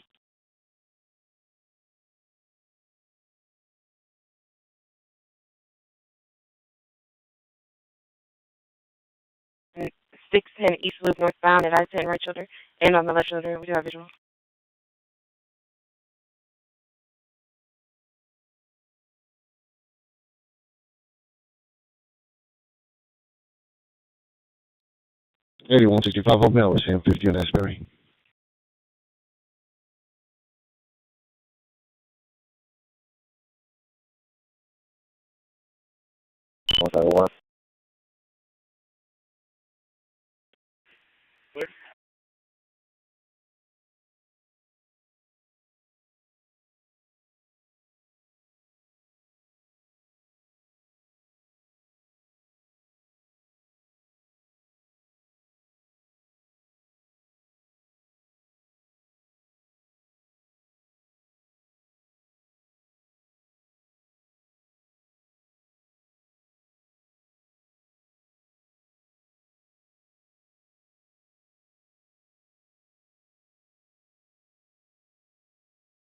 And 610 East Loop northbound at I-10 right shoulder, and on the left shoulder, we do have visual. $81 65 Hope Mill, Sam 50 on Asbury. What's that work?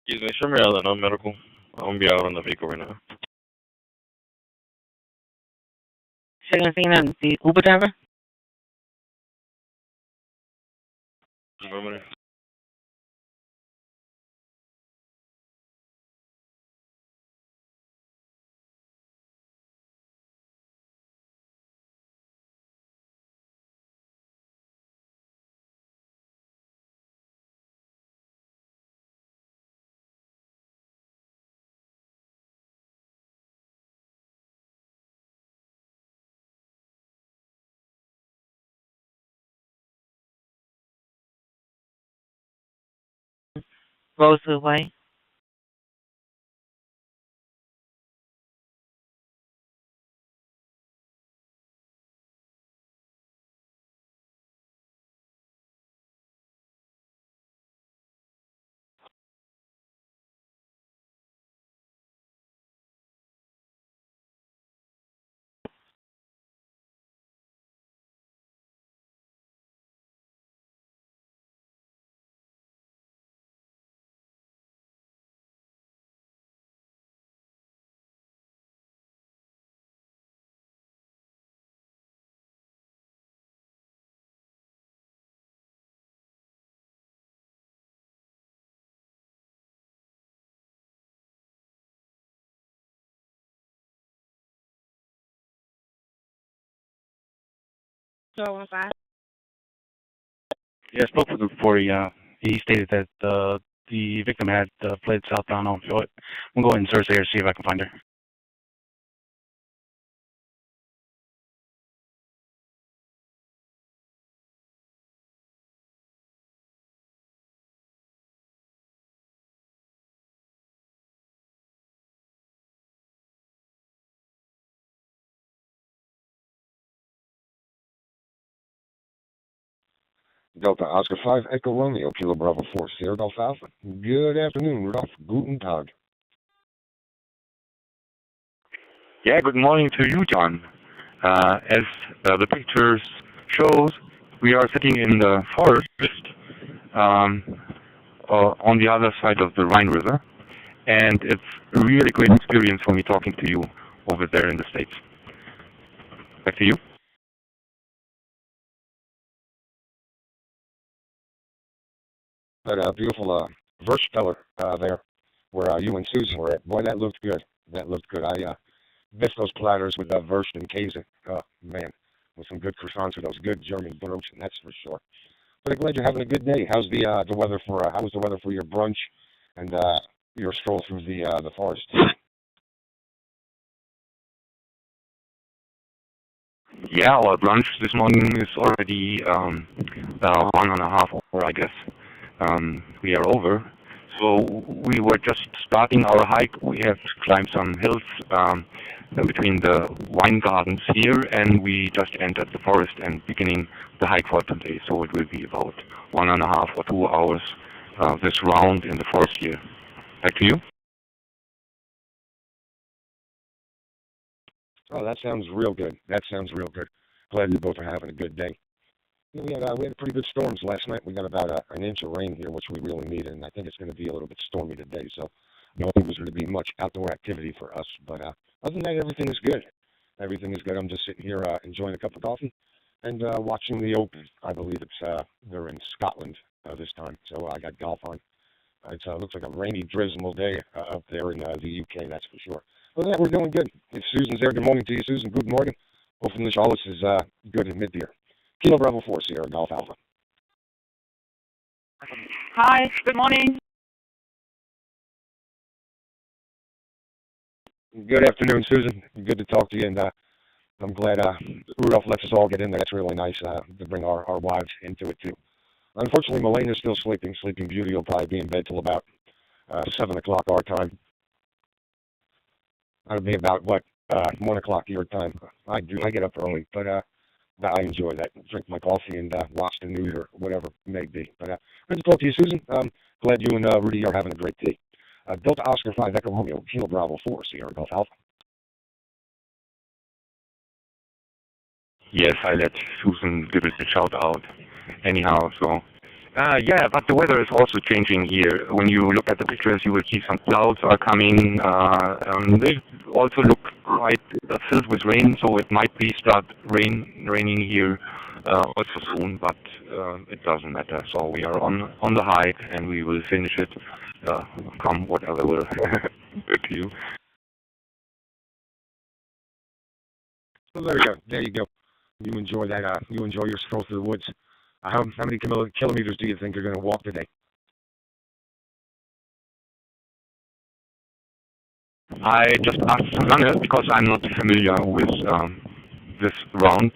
Excuse me, show me out of the non-medical. I'm going to be out on the vehicle right now. Second thing on the Uber driver. explosive way. So 15. Yeah, I spoke with him before. He stated that the victim had fled southbound on foot. I'm going to go ahead and search there, see if I can find her. Delta Oscar 5 Echo Romeo, Kilo Bravo 4, Sierra Golf Alpha. Good afternoon, Rudolph. Guten Tag. Yeah, good morning to you, John. As the pictures shows, we are sitting in the forest on the other side of the Rhine River, and it's a really great experience for me talking to you over there in the States. Back to you. That beautiful Versteller there, where you and Susan were at. Boy, that looked good. That looked good. I missed those platters with Wurst and Käse. Oh, man, with some good croissants with those good German brötchen, that's for sure. But I'm glad you're having a good day. How's the weather for how was the weather for your brunch and your stroll through the forest? Yeah, our brunch this morning is already 1.5 hours, I guess. We are over. So we were just starting our hike. We have climbed some hills between the wine gardens here, and we just entered the forest and beginning the hike for today. So it will be about 1.5 or 2 hours this round in the forest here. Back to you. Oh, that sounds real good. That sounds real good. Glad you both are having a good day. Yeah, we had pretty good storms last night. We got about an inch of rain here, which we really need, and I think it's going to be a little bit stormy today. So I don't think there's going to be much outdoor activity for us. But other than that, everything is good. Everything is good. I'm just sitting here enjoying a cup of coffee and watching the Open. I believe it's they're in Scotland this time, so I got golf on. It looks like a rainy, drizzle day up there in the UK, that's for sure. Other than that, we're doing good. If Susan's there, good morning to you, Susan. Good morning. Hopefully alles is good in mid-year. Kilo Bravo 4, Sierra Golf Alpha. Hi, good morning. Good afternoon, Susan. Good to talk to you, and I'm glad Rudolph lets us all get in there. That's really nice to bring our wives into it, too. Unfortunately, Melena's still sleeping. Sleeping Beauty will probably be in bed till about 7 o'clock our time. That'll be about, 1 o'clock your time. I get up early, but I enjoy that. Drink my coffee and watch the news or whatever it may be. But good to talk to you, Susan. Glad you and Rudy are having a great day. Delta Oscar 5 Echo Romeo, Kilo Bravo 4, Sierra Golf Alpha. Yes, I let Susan give it a shout out. Anyhow, so yeah, but the weather is also changing here. When you look at the pictures, you will see some clouds are coming. They also look quite filled with rain, so it might be start raining here also soon, but it doesn't matter. So we are on the hike, and we will finish it, come whatever will to you. Well, there you go. There you go. You enjoy that. You enjoy your stroll through the woods. How many kilometers do you think you're going to walk today? I just asked Susanne because I'm not familiar with this round.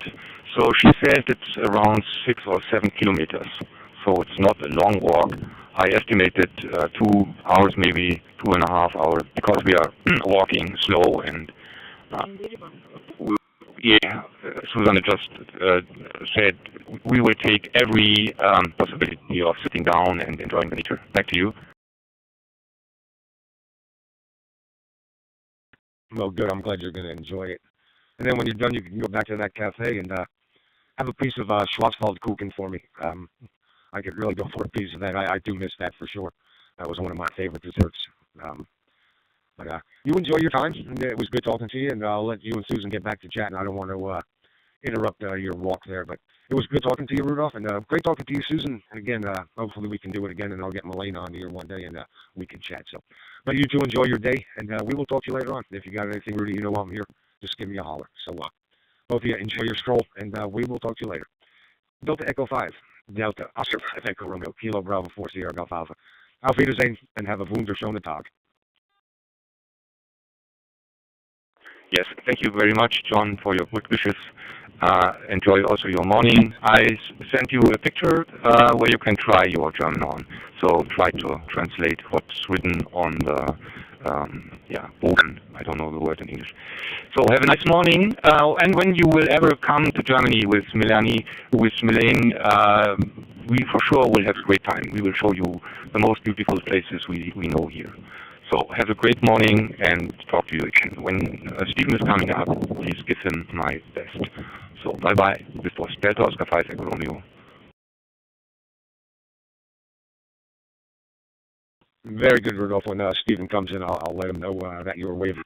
So she said it's around 6 or 7 kilometers. So it's not a long walk. I estimated 2 hours, maybe 2.5 hours, because we are walking slow and yeah, Susanna just said we will take every possibility of sitting down and enjoying the nature. Back to you. Well, good. I'm glad you're going to enjoy it. And then when you're done, you can go back to that cafe and have a piece of Schwarzwald Kuchen for me. I could really go for a piece of that. I do miss that for sure. That was one of my favorite desserts. But you enjoy your time. And it was good talking to you, and I'll let you and Susan get back to chatting. I don't want to interrupt your walk there, but it was good talking to you, Rudolph, and great talking to you, Susan. And again, hopefully we can do it again, and I'll get Milena on here one day, and we can chat. So, but you two enjoy your day, and we will talk to you later on. If you got anything, Rudy, you know I'm here. Just give me a holler. So, both of you enjoy your stroll, and we will talk to you later. Delta Echo 5, Delta Oscar 5 Echo Romeo, Kilo Bravo 4 Sierra Golf Alpha. Auf Wiedersehen, and have a wunderschönen Tag. Yes, thank you very much, John, for your good wishes. Enjoy also your morning. I sent you a picture where you can try your German on. So try to translate what's written on the Bogen. I don't know the word in English. So have a nice morning. And when you will ever come to Germany with Milane, we for sure will have a great time. We will show you the most beautiful places we know here. So have a great morning and talk to you again. When Stephen is coming up, please give him my best. So bye-bye. This was Delta Oscar 5 Echo Romeo. Very good, Rudolph. When Stephen comes in, I'll let him know that you were waving.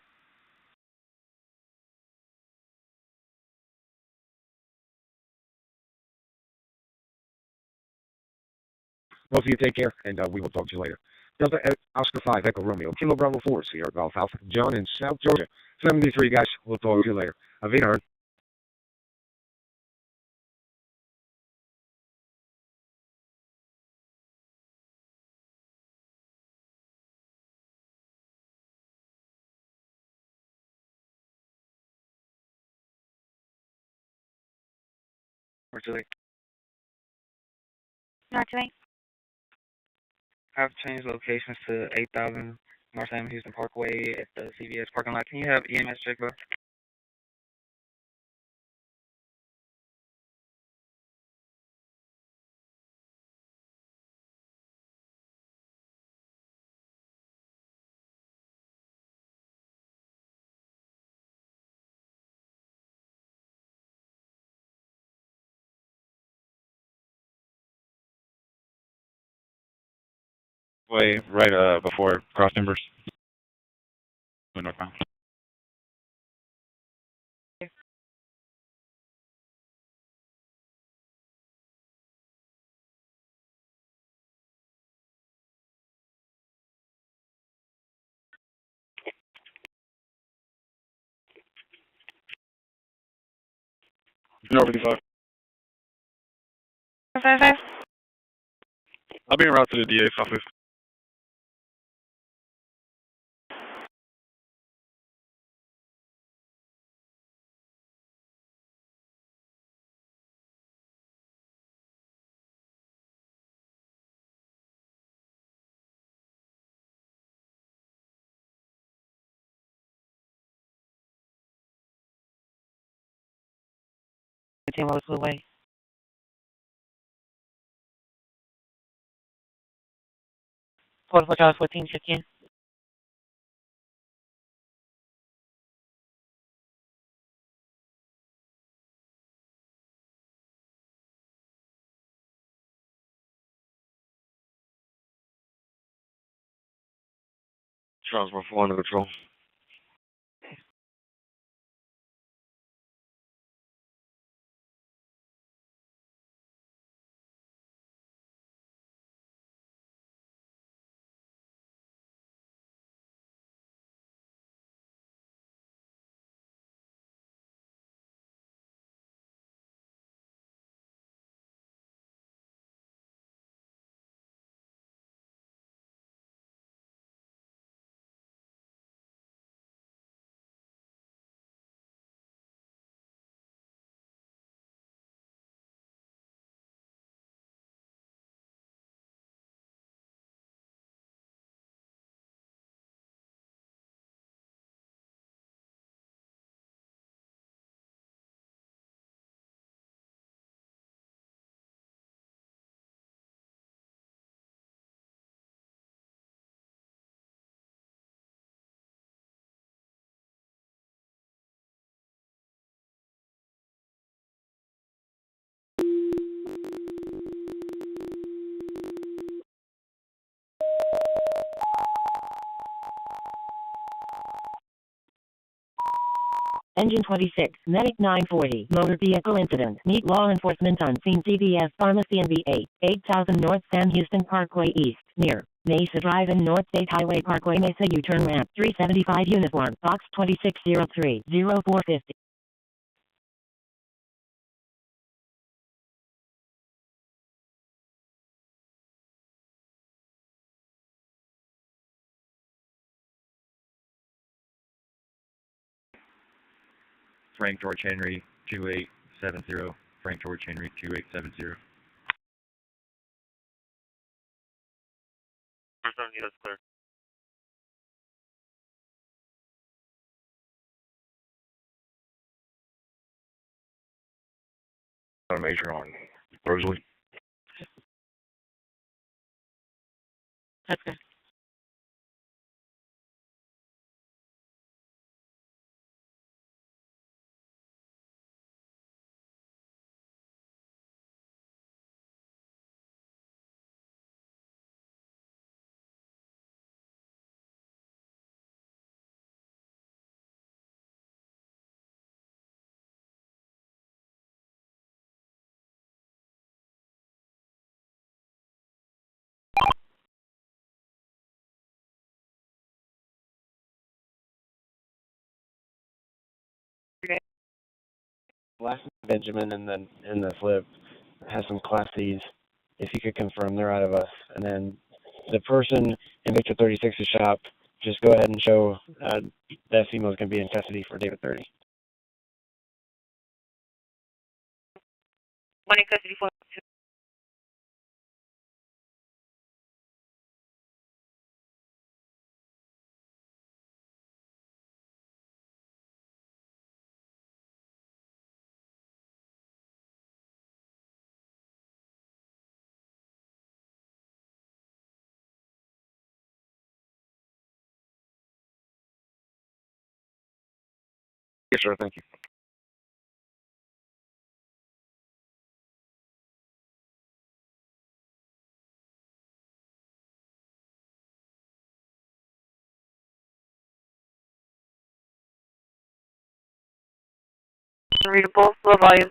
Both of you take care, and we will talk to you later. Delta Oscar 5 Echo Romeo, Kilo Bravo 4 Sierra Golf Alpha, John in South Georgia. 73, guys. We'll talk to you later. Auf Wiedersehen. Or too late. Not today. I've changed locations to 8000 North Sam Houston Parkway at the CVS parking lot. Can you have EMS check both? Way right before cross timbers. Northbound. No, 55. 55. I'll be en route to the DA's office. Team was away. Charles 14, check in. Charles 4 under control. Engine 26, Medic 940, Motor Vehicle Incident. Meet law enforcement on scene. CVS Pharmacy NV8, 8000 North San Houston Parkway East, near Mesa Drive and North State Highway Parkway Mesa U-turn ramp. 375 uniform, box 2603, 0450. Frank George Henry 2870. Frank George Henry 2870. That's clear. Major on Rosalie. That's good. Last Benjamin and then in the flip has some Class C's. If you could confirm they're out of us, and then the person in Victor 36's shop, just go ahead and show that female is going to be in custody for David 30. One in custody for 2. Yes, sir. Thank you. Readable, low volume.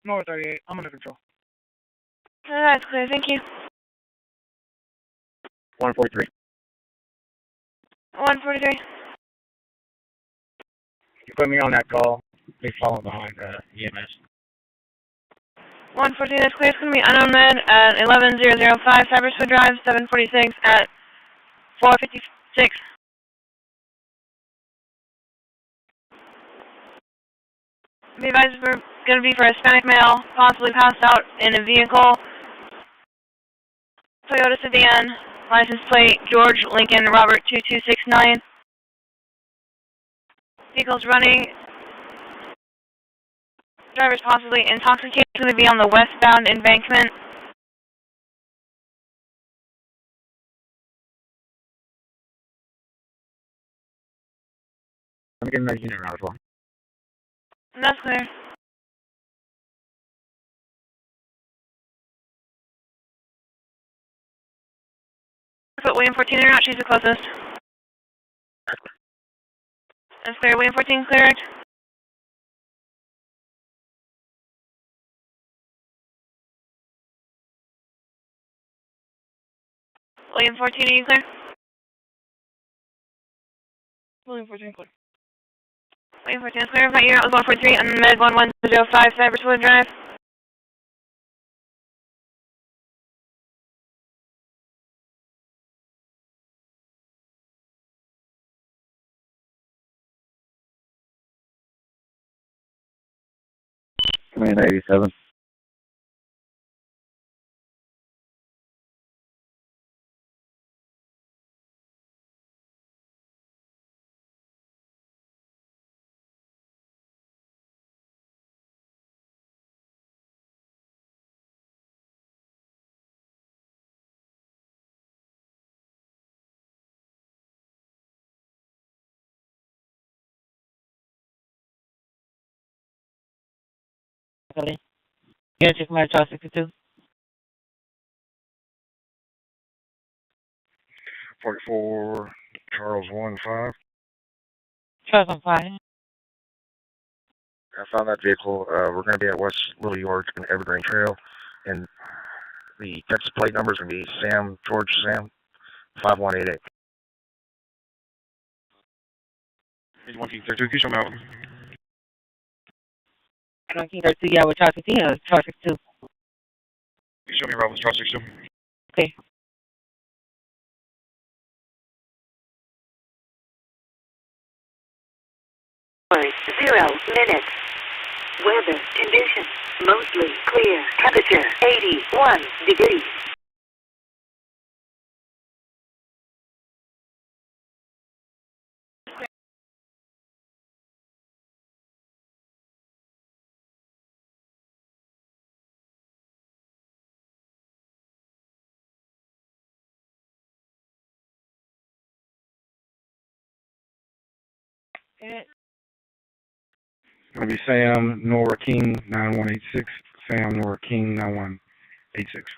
North 38, I'm under control. That's clear, thank you. 143. 143. You put me on that call. Please follow behind EMS. 143, that's clear. It's going to be unknown med at 11005 Cyberswood Drive, 746 at 456. Be advised we're going to be for a Hispanic male, possibly passed out in a vehicle. Toyota sedan, license plate George Lincoln Robert 2269. Vehicle's running. Driver's possibly intoxicated. It's going to be on the westbound embankment. I'm getting that unit around as well. That's clear. Put William 14 in route, she's the closest. That's clear. William 14 cleared. William 14, are you clear? William 14 clear. William 14 is clear. My unit was 143 on Med 1105 Cyberswood Drive. Command 87. Yeah, check my Charles 62. 44 Charles 1-5. Charles on fire. I found that vehicle. We're going to be at West Little York and Evergreen Trail, and the Texas plate number is going to be Sam George Sam 5188. 132, can you show me out? 1932, yeah, with Charles 15 or Charles 62. Can you show me around with Charles 62? Okay. Hours, 0 minutes. Weather conditions, mostly clear. Temperature, 81 degrees. Going to be Sam Nora King 9186. Sam Nora King 9186.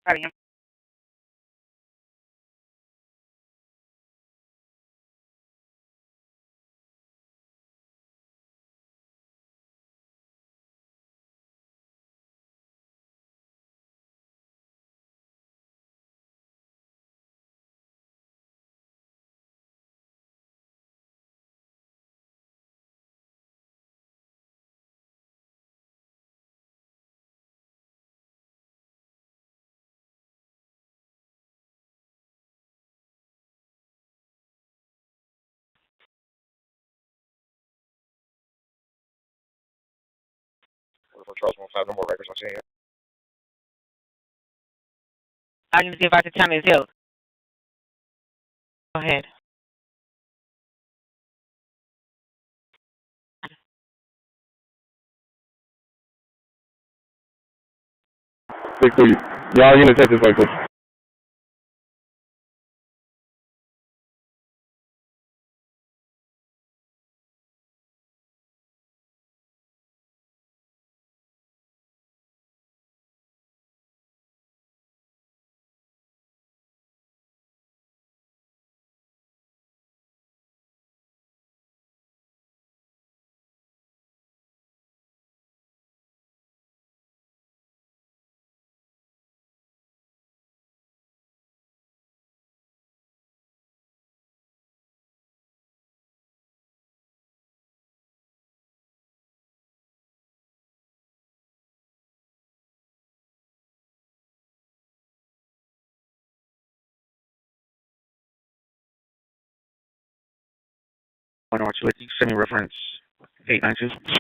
Copy. For Charles 15, no more records on scene. I need to see if I can tell me his hill. Go ahead. Y'all units at this way, please. know what you like. You can send me reference 892.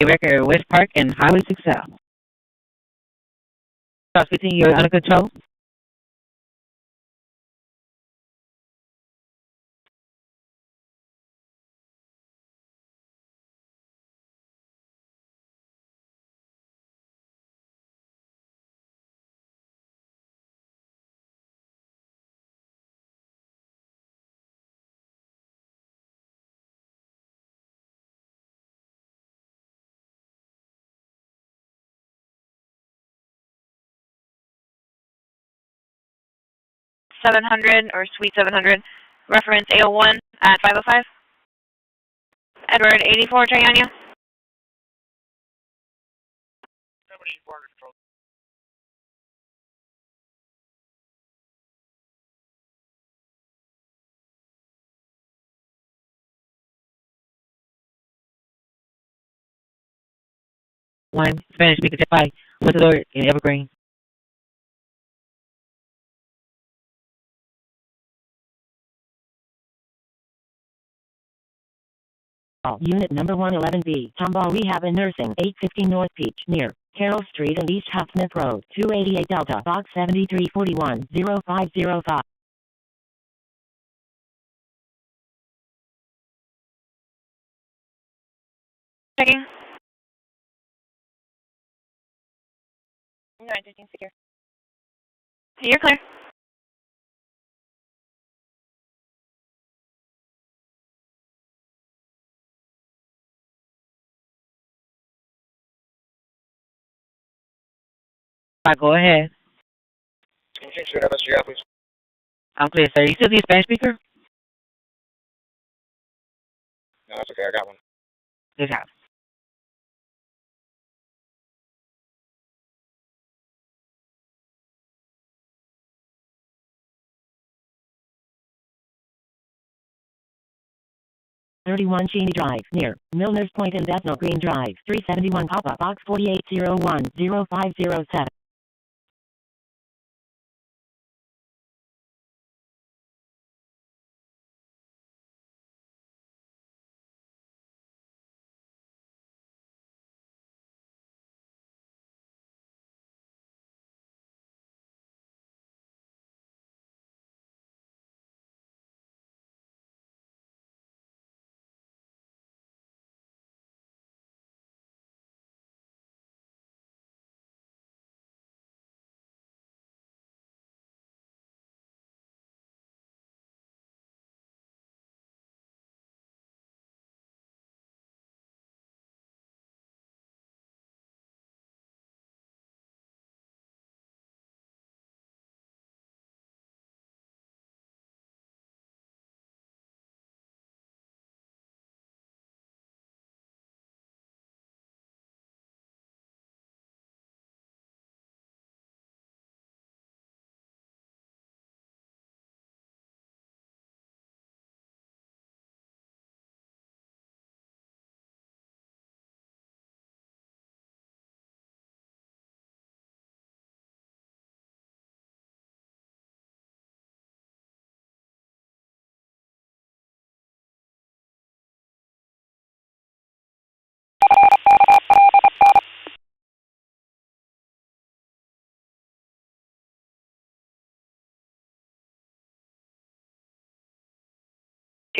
Record West Park and Highway 6 South. Cross 15, you're under control. .700 or Suite 700, reference 801 at 505. Edward 84, Triania. One Spanish speaker to 5. What's the door in Evergreen? Unit number 111B, Tomball Rehab and Nursing, 850 North Peach, near Carroll Street and East Half Smith Road, 288 Delta, Box 7341, 0505. Checking. 915 secure. You're clear. Go ahead. Can you change that SGI, please? I'm clear, sir. You still need a Spanish speaker? No, that's okay. I got one. Good job. #31 Cheney Drive, near Milner's Point and Bethnal Green Drive, 371 Papa, Box 4801, 0507.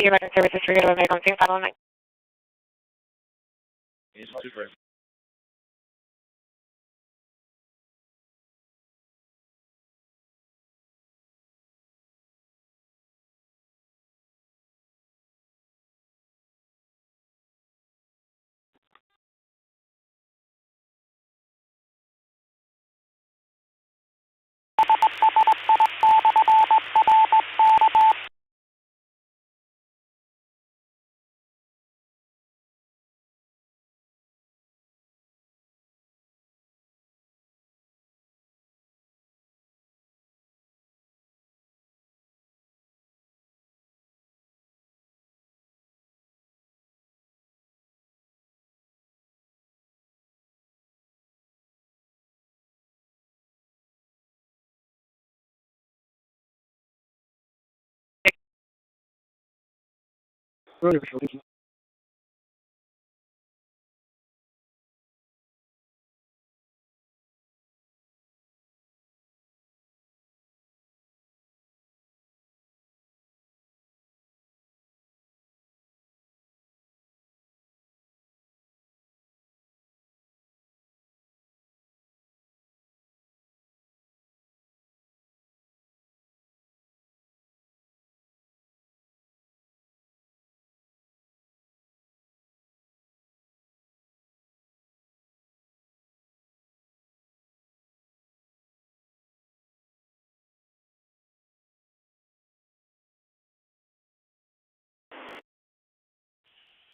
Emergency services for United on 509. Super.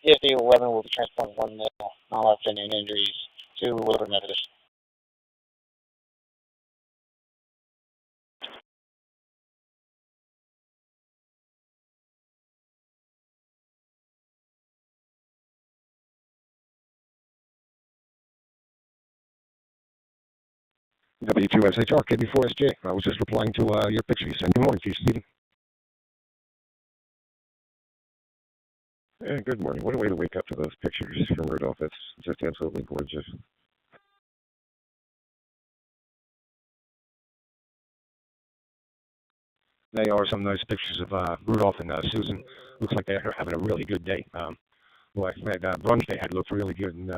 ESD 11 will be transformed 1 mil, non-life-threatening injuries to Wilbur Methodist. W2SHR, KB4SJ. I was just replying to your picture you sent. Good morning to you, Stephen. Yeah, good morning. What a way to wake up to those pictures from Rudolph. It's just absolutely gorgeous. They are some nice pictures of Rudolph and Susan. Looks like they're having a really good day. Boy, that brunch they had looked really good, and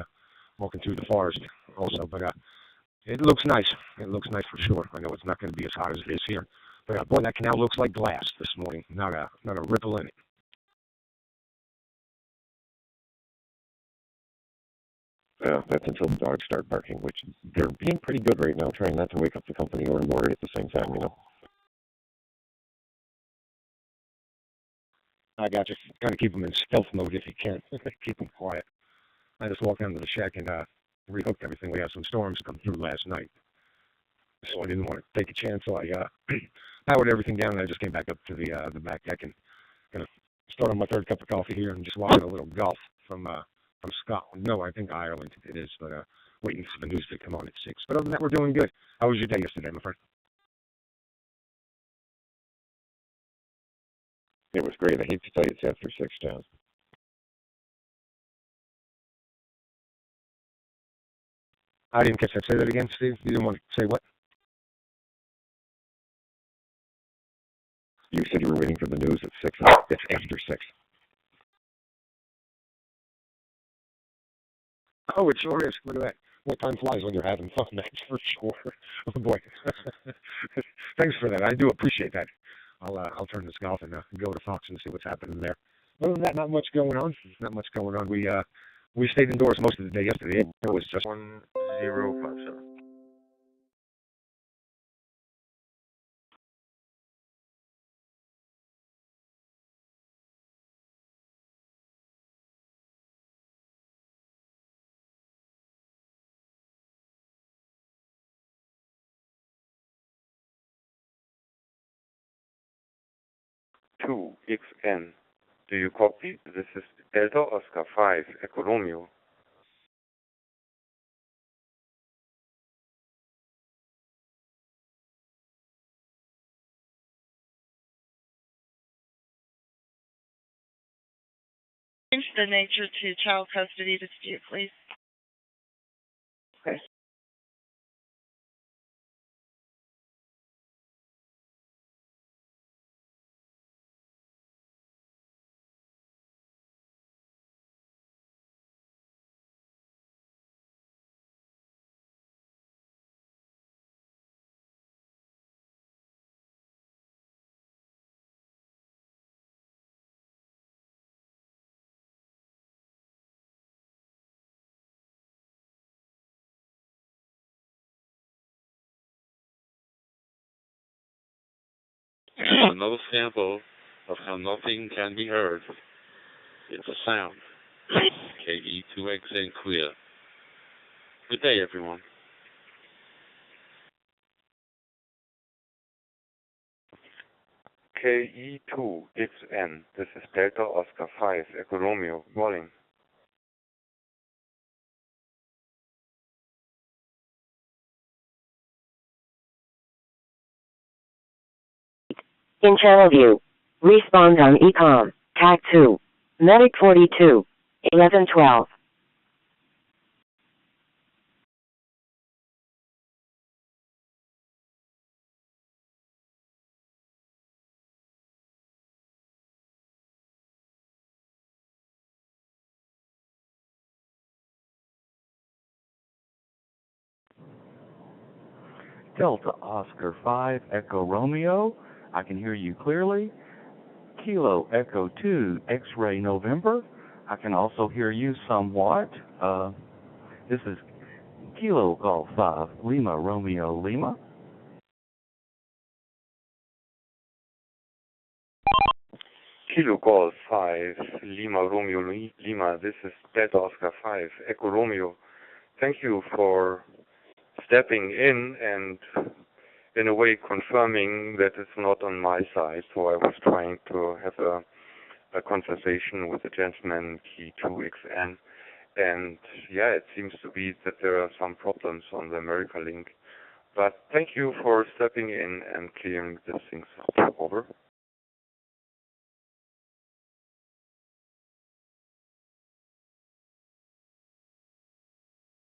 walking through the forest also. But it looks nice. It looks nice for sure. I know it's not going to be as hot as it is here. But boy, that canal looks like glass this morning. Not a ripple in it. Yeah, that's until the dogs start barking, which they're being pretty good right now, trying not to wake up the company or Lori at the same time, you know. I got you. Kind of keep them in stealth mode if you can. Keep them quiet. I just walked down to the shack and rehooked everything. We had some storms come through last night, so I didn't want to take a chance. So I powered everything down, and I just came back up to the back deck and gonna start on my third cup of coffee here and just watching a little golf from Scotland. No, I think Ireland it is, but waiting for the news to come on at 6. But other than that, we're doing good. How was your day yesterday, my friend? It was great. I hate to tell you it's after 6, John. I didn't catch that. Say that again, Steve. You didn't want to say what? You said you were waiting for the news at 6. It's after 6. Oh, it sure is. Look at that. What time flies when you're having fun, that's for sure. Oh, boy. Thanks for that. I do appreciate that. I'll turn this golf and go to Fox and see what's happening there. Other than that, not much going on. Not much going on. We stayed indoors most of the day yesterday. It was just 1057. XN. Do you copy? This is Delta Oscar 5, Echo Romeo. Change the nature to child custody dispute, please. Okay. Another sample of how nothing can be heard. It's a sound. KE2XN clear. Good day, everyone. KE2XN, this is Delta Oscar 5, Echo Romeo, calling. In channel view. Respond on ECOM. Tag 2. Medic 42. 1112. Delta Oscar 5 Echo Romeo. I can hear you clearly. Kilo Echo 2 X-Ray November. I can also hear you somewhat. This is Kilo Golf 5 Lima Romeo Lima. Kilo Golf 5, Lima Romeo Lima, this is Delta Oscar 5, Echo Romeo. Thank you for stepping in and in a way confirming that it's not on my side. So I was trying to have a conversation with the gentleman Key2XN, and yeah, it seems to be that there are some problems on the America link. But thank you for stepping in and clearing these things up. Over.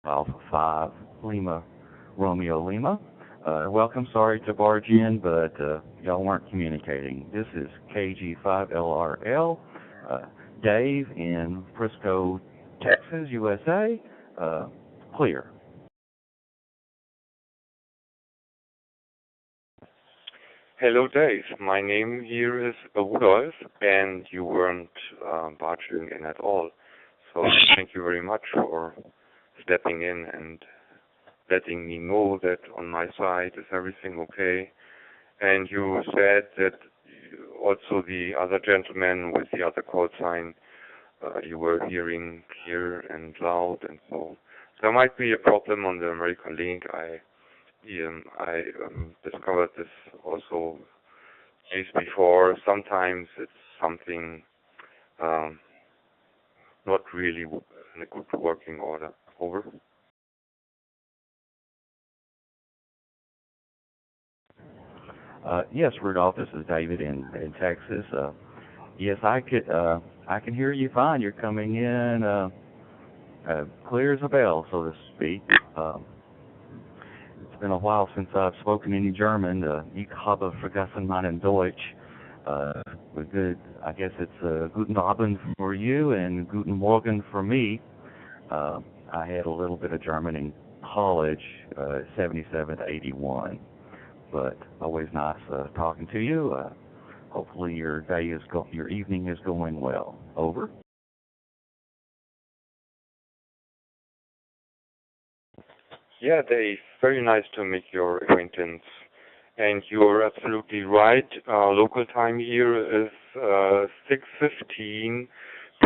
Alpha 5 Lima Romeo Lima. Welcome, sorry to barge in, but y'all weren't communicating. This is KG5LRL, Dave in Frisco, Texas, USA. Clear. Hello, Dave. My name here is Rudolph, and you weren't barging in at all. So thank you very much for stepping in and letting me know that on my side is everything okay. And you said that also the other gentleman with the other call sign, you were hearing clear and loud, and so there might be a problem on the American link. I discovered this also days before. Sometimes it's something not really in a good working order. Over. Yes, Rudolph, this is David in Texas. Yes, I can hear you fine. You're coming in clear as a bell, so to speak. It's been a while since I've spoken any German. Ich habe vergessen meinen Deutsch. Good. I guess it's Guten Abend for you and Guten Morgen for me. I had a little bit of German in college, 77 to 81. But always nice talking to you. Hopefully your evening is going well. Over. Yeah, Dave, very nice to make your acquaintance. And you're absolutely right. Local time here is 6:15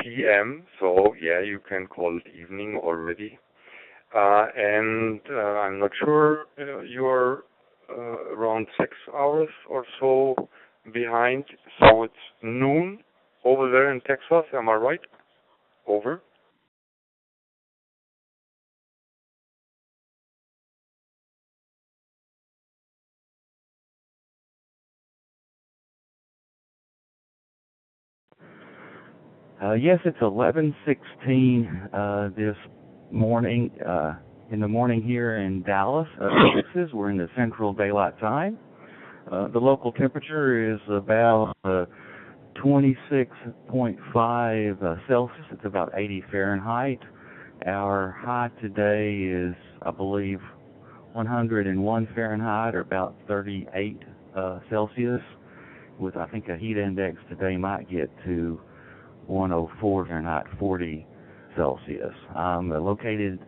p.m. So yeah, you can call it evening already. And I'm not sure you're around 6 hours or so behind. So it's noon over there in Texas. Am I right? Over. Yes, it's 11:16 this morning. In the morning here in Dallas, Texas. We're in the Central Daylight Time. The local temperature is about 26.5 Celsius. It's about 80 Fahrenheit. Our high today is, I believe, 101 Fahrenheit, or about 38 Celsius. With, I think, a heat index today might get to 104 Fahrenheit, 40 Celsius. I'm located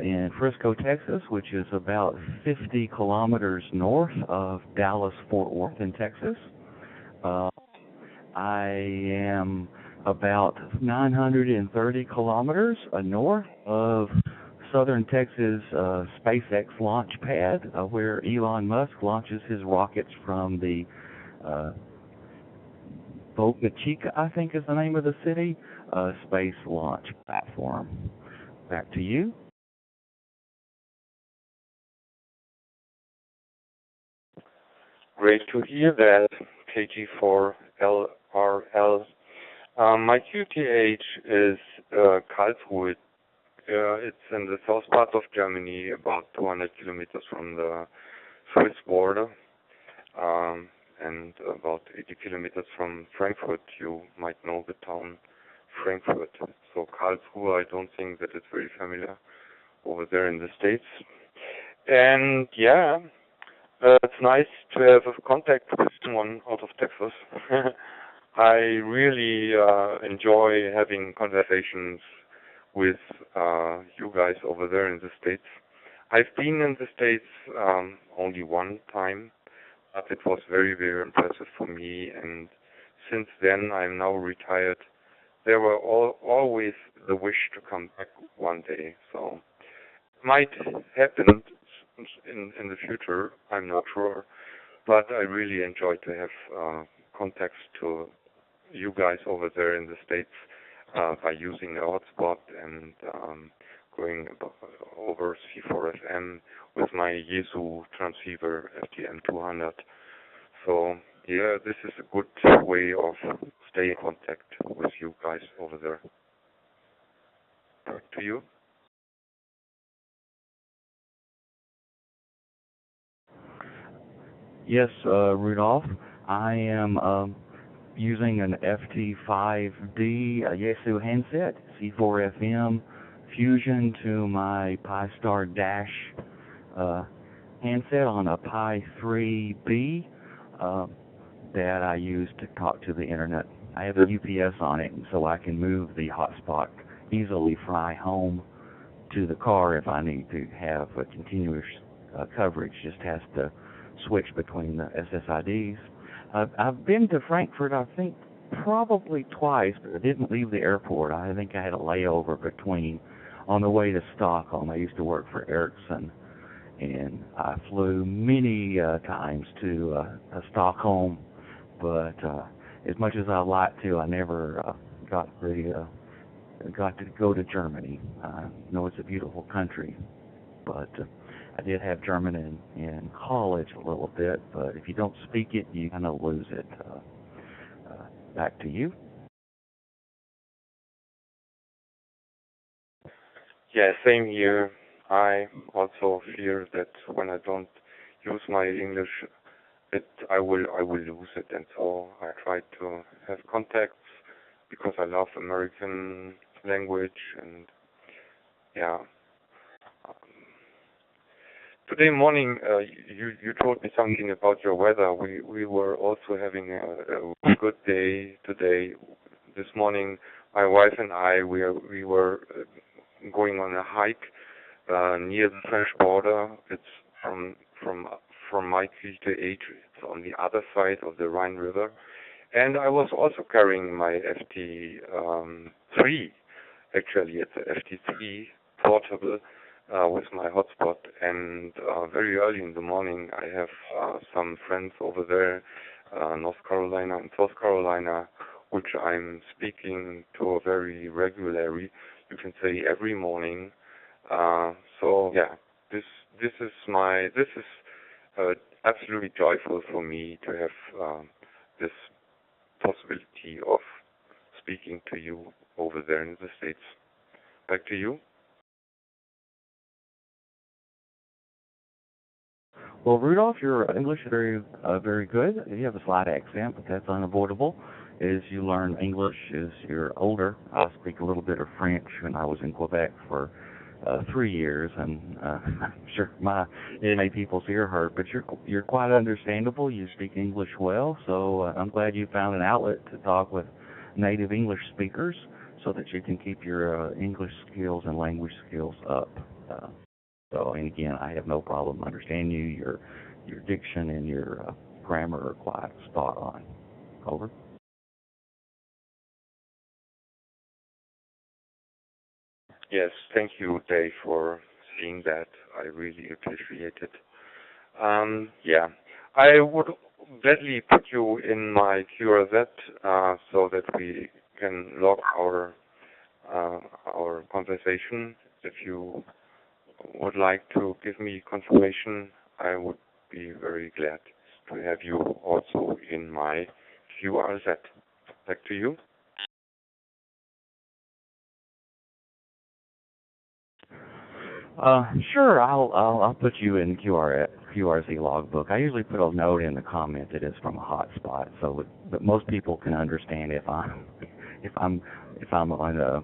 in Frisco, Texas, which is about 50 kilometers north of Dallas, Fort Worth in Texas. I am about 930 kilometers north of southern Texas SpaceX launch pad, where Elon Musk launches his rockets from the Boca Chica, I think is the name of the city, space launch platform. Back to you. Great to hear that, KG4LRL. My QTH is Karlsruhe. It's in the south part of Germany, about 200 kilometers from the Swiss border, and about 80 kilometers from Frankfurt. You might know the town Frankfurt. So Karlsruhe, I don't think that it's very familiar over there in the States. And yeah, it's nice to have a contact with someone out of Texas. I really enjoy having conversations with you guys over there in the States. I've been in the States only one time, but it was very, very impressive for me. And since then, I'm now retired. There were always the wish to come back one day. So it might happen in the future, I'm not sure. But I really enjoy to have contacts to you guys over there in the States by using a hotspot and going over C4FM with my Yaesu transceiver FTM200. So yeah, this is a good way of staying in contact with you guys over there. Back to you. Yes, Rudolph, I am using an FT5D Yaesu handset, C4FM fusion to my Pi-Star Dash handset on a Pi 3B that I use to talk to the internet. I have a UPS on it, so I can move the hotspot easily fly home to the car if I need to have a continuous coverage. Just has to switch between the SSIDs. I've been to Frankfurt, I think, probably twice, but I didn't leave the airport. I think I had a layover between on the way to Stockholm. I used to work for Ericsson, and I flew many times to Stockholm, but as much as I like to, I never got to go to Germany. I know it's a beautiful country, but I did have German in college a little bit, but if you don't speak it, you kind of lose it. Back to you. Yeah, same here. I also fear that when I don't use my English, I will lose it, and so I try to have contacts because I love American language, and yeah. Today morning, you told me something about your weather. We were also having a good day today. This morning, my wife and I we were going on a hike near the French border. It's from Mikey to H. It's on the other side of the Rhine River, and I was also carrying my FT3. Actually, it's a FT3 portable. With my hotspot, and very early in the morning I have some friends over there, North Carolina and South Carolina, which I'm speaking to very regularly. You can say every morning. So yeah, this is absolutely joyful for me to have this possibility of speaking to you over there in the States. Back to you. Well, Rudolph, your English is very good. You have a slight accent, but that's unavoidable as you learn English as you're older. I speak a little bit of French when I was in Quebec for 3 years, and I'm sure my NA people's ear hurt, but you're quite understandable. You speak English well, so I'm glad you found an outlet to talk with native English speakers so that you can keep your English skills and language skills up. So, and again, I have no problem understanding you. Your diction and your grammar are quite spot on. Yes, thank you, Dave, for seeing that. I really appreciate it. Yeah, I would gladly put you in my QRZ so that we can log our conversation. If you would like to give me confirmation, I would be very glad to have you also in my QRZ. Back to you. Sure. I'll put you in QRZ logbook. I usually put a note in the comment that it's from a hotspot, so but most people can understand if I'm on a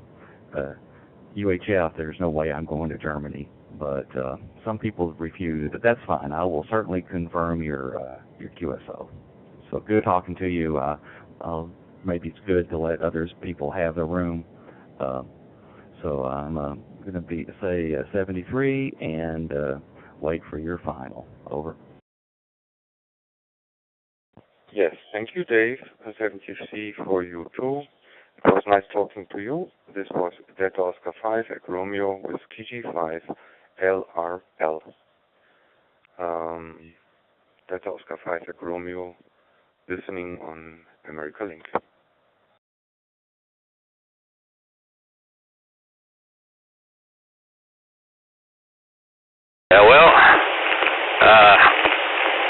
UHF. There's no way I'm going to Germany, but some people refuse. But that's fine. I will certainly confirm your QSO. So good talking to you. Maybe it's good to let others people have the room. So I'm going to say 73 and wait for your final. Over. Yes, thank you, Dave. 70C for you too. It was nice talking to you. This was Delta Oscar 5 at Romeo with KG5 LRL. Delta Oscar 5 at Romeo, listening on America Link. Yeah, well,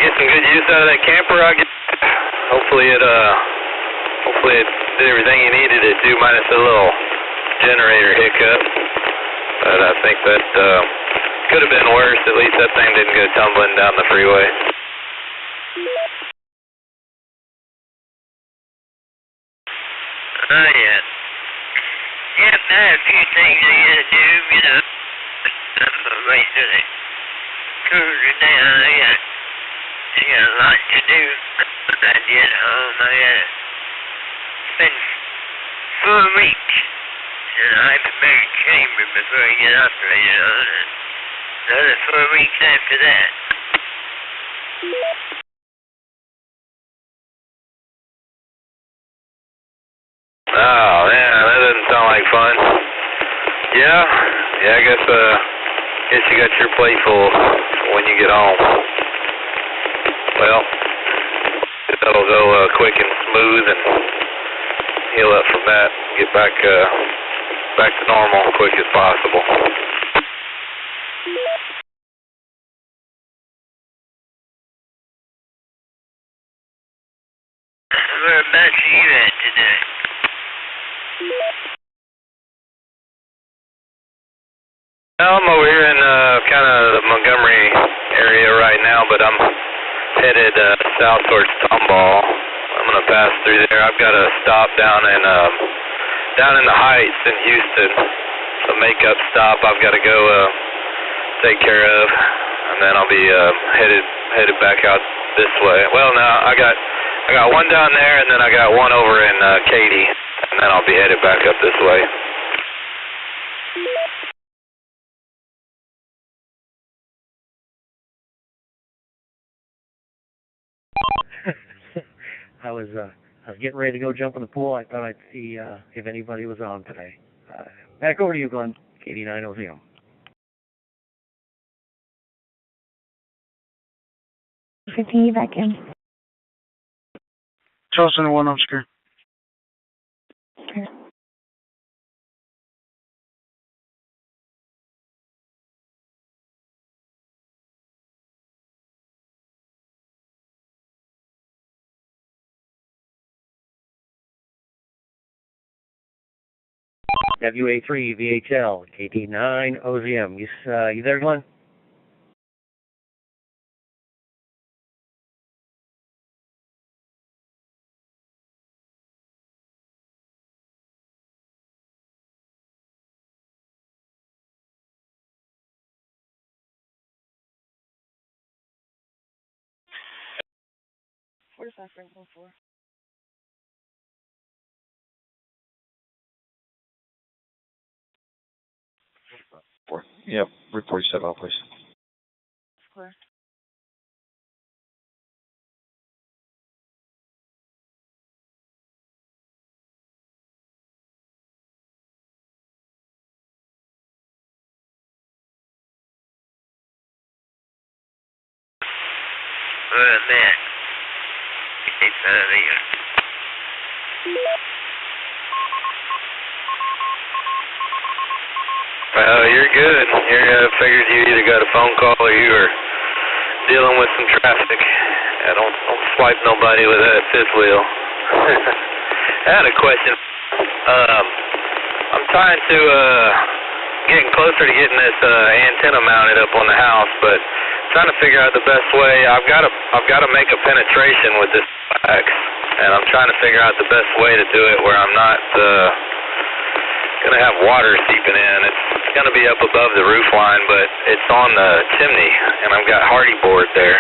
get some good use out of that camper, I guess. Hopefully it did everything you needed it to, minus a little generator hiccup. But I think that could have been worse. At least that thing didn't go tumbling down the freeway. Yeah. Yep, I have a few things I gotta do, you know. Right to the cruiser down. I got a lot to do. I get home. I gotta spend 4 weeks in a hyperbaric chamber before I get operated on, and another 4 weeks after that. Oh, yeah, that doesn't sound like fun. Yeah, I guess you got your plate full when you get home. Well, that'll go quick and smooth and heal up from that. Get back to normal as quick as possible. Whereabouts are you at today? I'm over here in kind of the Montgomery area right now, but I'm headed south towards Tomball. I'm gonna pass through there. I've got a stop down in the Heights in Houston. A makeup stop I've got to go take care of, and then I'll be headed back out this way. Well, no, I got one down there, and then I got one over in Katy, and then I'll be headed back up this way. I was getting ready to go jump in the pool. I thought I'd see if anybody was on today. Back over to you, Glenn. 89 OZM. 15 back in. Charles Center 1, Oscar. WA3 VHL, KT9 OZM. You there, Glenn? Yep, report set out, please. Clear. where I'm at. 55 here. Well, you're good. I figured you either got a phone call or you were dealing with some traffic. Yeah, don't swipe nobody with that fifth wheel. I had a question. I'm trying to getting closer to getting this antenna mounted up on the house, but trying to figure out the best way. I've got to make a penetration with this coax, and I'm trying to figure out the best way to do it where I'm not gonna have water seeping in. It's gonna be up above the roof line, but it's on the chimney, and I've got hardy board there.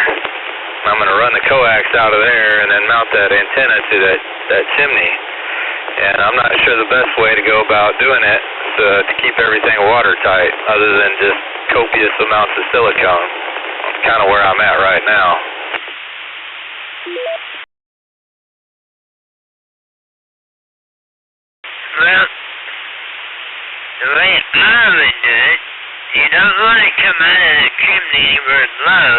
I'm gonna run the coax out of there and then mount that antenna to that chimney. And I'm not sure the best way to go about doing it to keep everything watertight, other than just copious amounts of silicone. That's kind of where I'm at right now. Well, the way I would do it, you don't want to come out of the chimney where it's low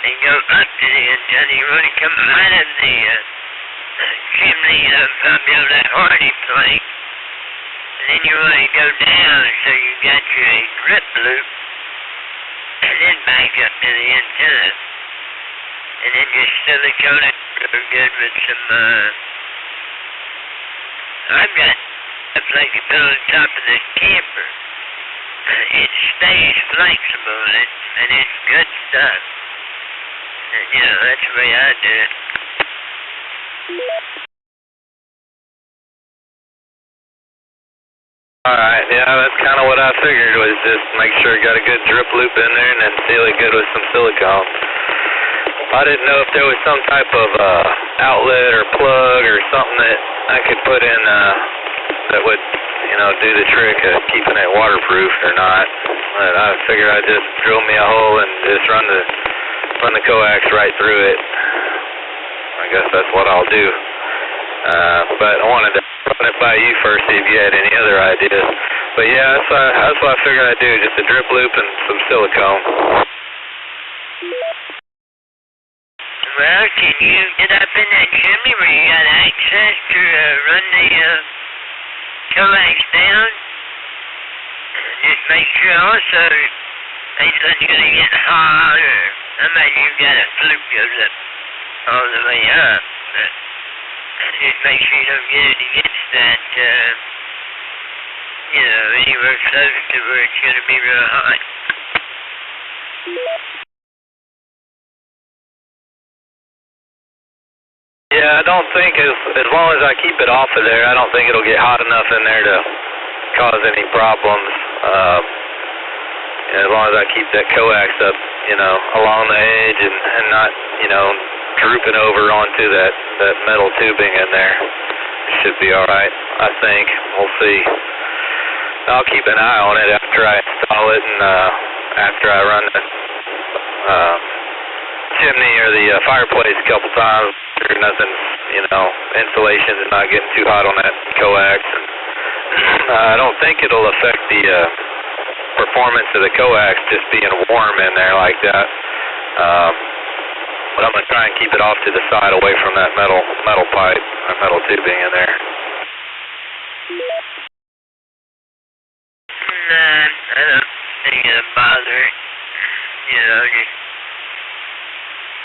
and go up to the antenna. You want to come out of the chimney up below that hardy plate, and then you want to go down so you got your grip loop, and then back up to the antenna. And then just silicone it real good with some, I've got a plate you put on top of this camper. It stays flexible, and it's good stuff. And, you know, that's the way I do it. Alright, yeah, that's kind of what I figured, was just make sure you got a good drip loop in there and then seal it good with some silicone. I didn't know if there was some type of outlet or plug or something that I could put in that would, you know, do the trick of keeping it waterproof or not. But I figured I'd just drill me a hole and just run the coax right through it. I guess that's what I'll do. But I wanted to run it by you first, see if you had any other ideas. But yeah, that's what I figured I'd do, just a drip loop and some silicone. Well, can you get up in that chimney where you got access to run the coax down? Just make sure also ain't nothing gonna get hot, or I imagine you've got a flute goes up all the way up. But just make sure you don't get it against that, you know, anywhere close to where it's gonna be real hot. Yeah, I don't think as long as I keep it off of there, I don't think it'll get hot enough in there to cause any problems. As long as I keep that coax up, you know, along the edge and not, you know, drooping over onto that metal tubing in there. It should be alright, I think. We'll see. I'll keep an eye on it after I install it and after I run the chimney or the fireplace a couple times. Nothing's, you know, insulation's not getting too hot on that coax. And I don't think it'll affect the performance of the coax just being warm in there like that. But I'm going to try and keep it off to the side away from that metal pipe, or metal tubing in there. Nah, I don't think it'll bother it. You know, just,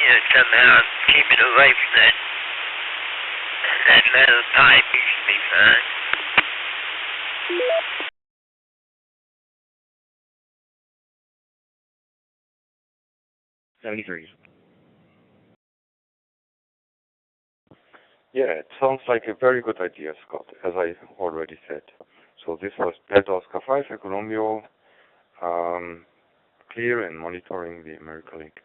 you know, somehow keep it away from that metal pipe. You should be fine. 73. Yeah, it sounds like a very good idea, Scott, as I already said. So this was Delta Oscar 5, Economio, clear and monitoring the America link.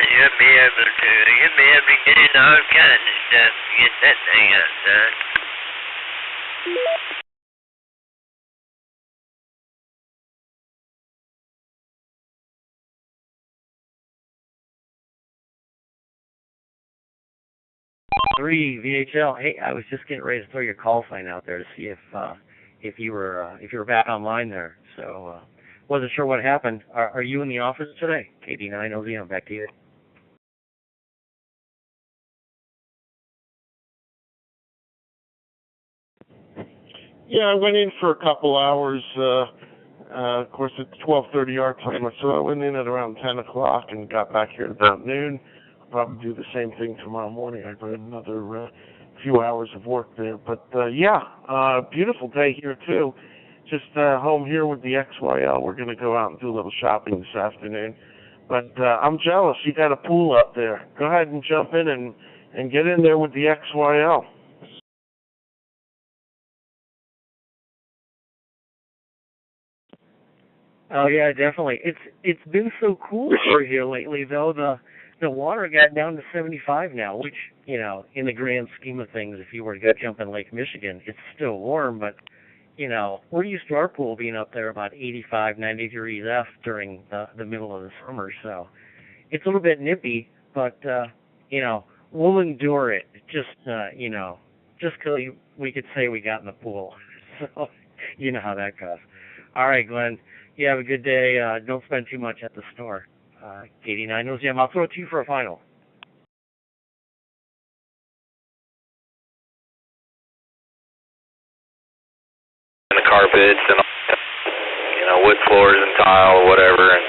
You'll be able to get into all kinds of stuff to get that thing outside. 3 VHL. Hey, I was just getting ready to throw your call sign out there to see if you were back online there. So wasn't sure what happened. Are you in the office today? KD9 OZM, back to you. Yeah, I went in for a couple hours. Of course, it's 12:30 our time, so I went in at around 10 o'clock and got back here at about noon. I'll probably do the same thing tomorrow morning. I've got another few hours of work there. But yeah, beautiful day here too. Just home here with the XYL. We're going to go out and do a little shopping this afternoon. But I'm jealous. You got a pool up there. Go ahead and jump in and get in there with the XYL. Oh yeah, definitely. It's been so cool over here lately though. The water got down to 75 now, which, you know, in the grand scheme of things, if you were to go jump in Lake Michigan, it's still warm, but you know, we're used to our pool being up there about 85, 90 degrees F during the middle of the summer, so it's a little bit nippy, but you know, we'll endure it. Just you know, just 'cause we could say we got in the pool. So you know how that goes. All right, Glenn. You have a good day. Don't spend too much at the store. KD9 OZM, I'll throw it to you for a final. And the carpets and you know, wood floors and tile or whatever, and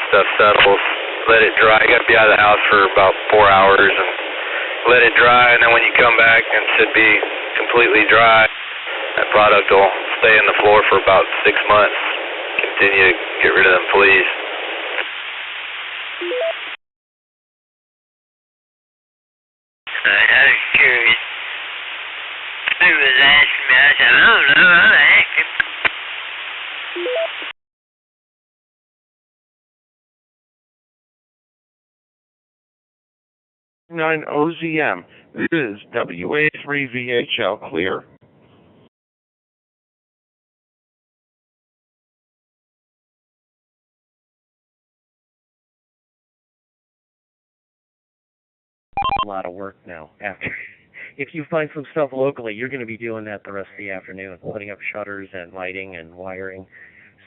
stuff settles. Let it dry. You got to be out of the house for about 4 hours and let it dry, and then when you come back, it should be completely dry. That product will stay in the floor for about 6 months. Continue to get rid of them fleas. I was curious. He was asking me, I said, I don't know, I'll ask him. 9 OZM. This is WA3VHL clear. A lot of work now. After, if you find some stuff locally, you're going to be doing that the rest of the afternoon, putting up shutters and lighting and wiring.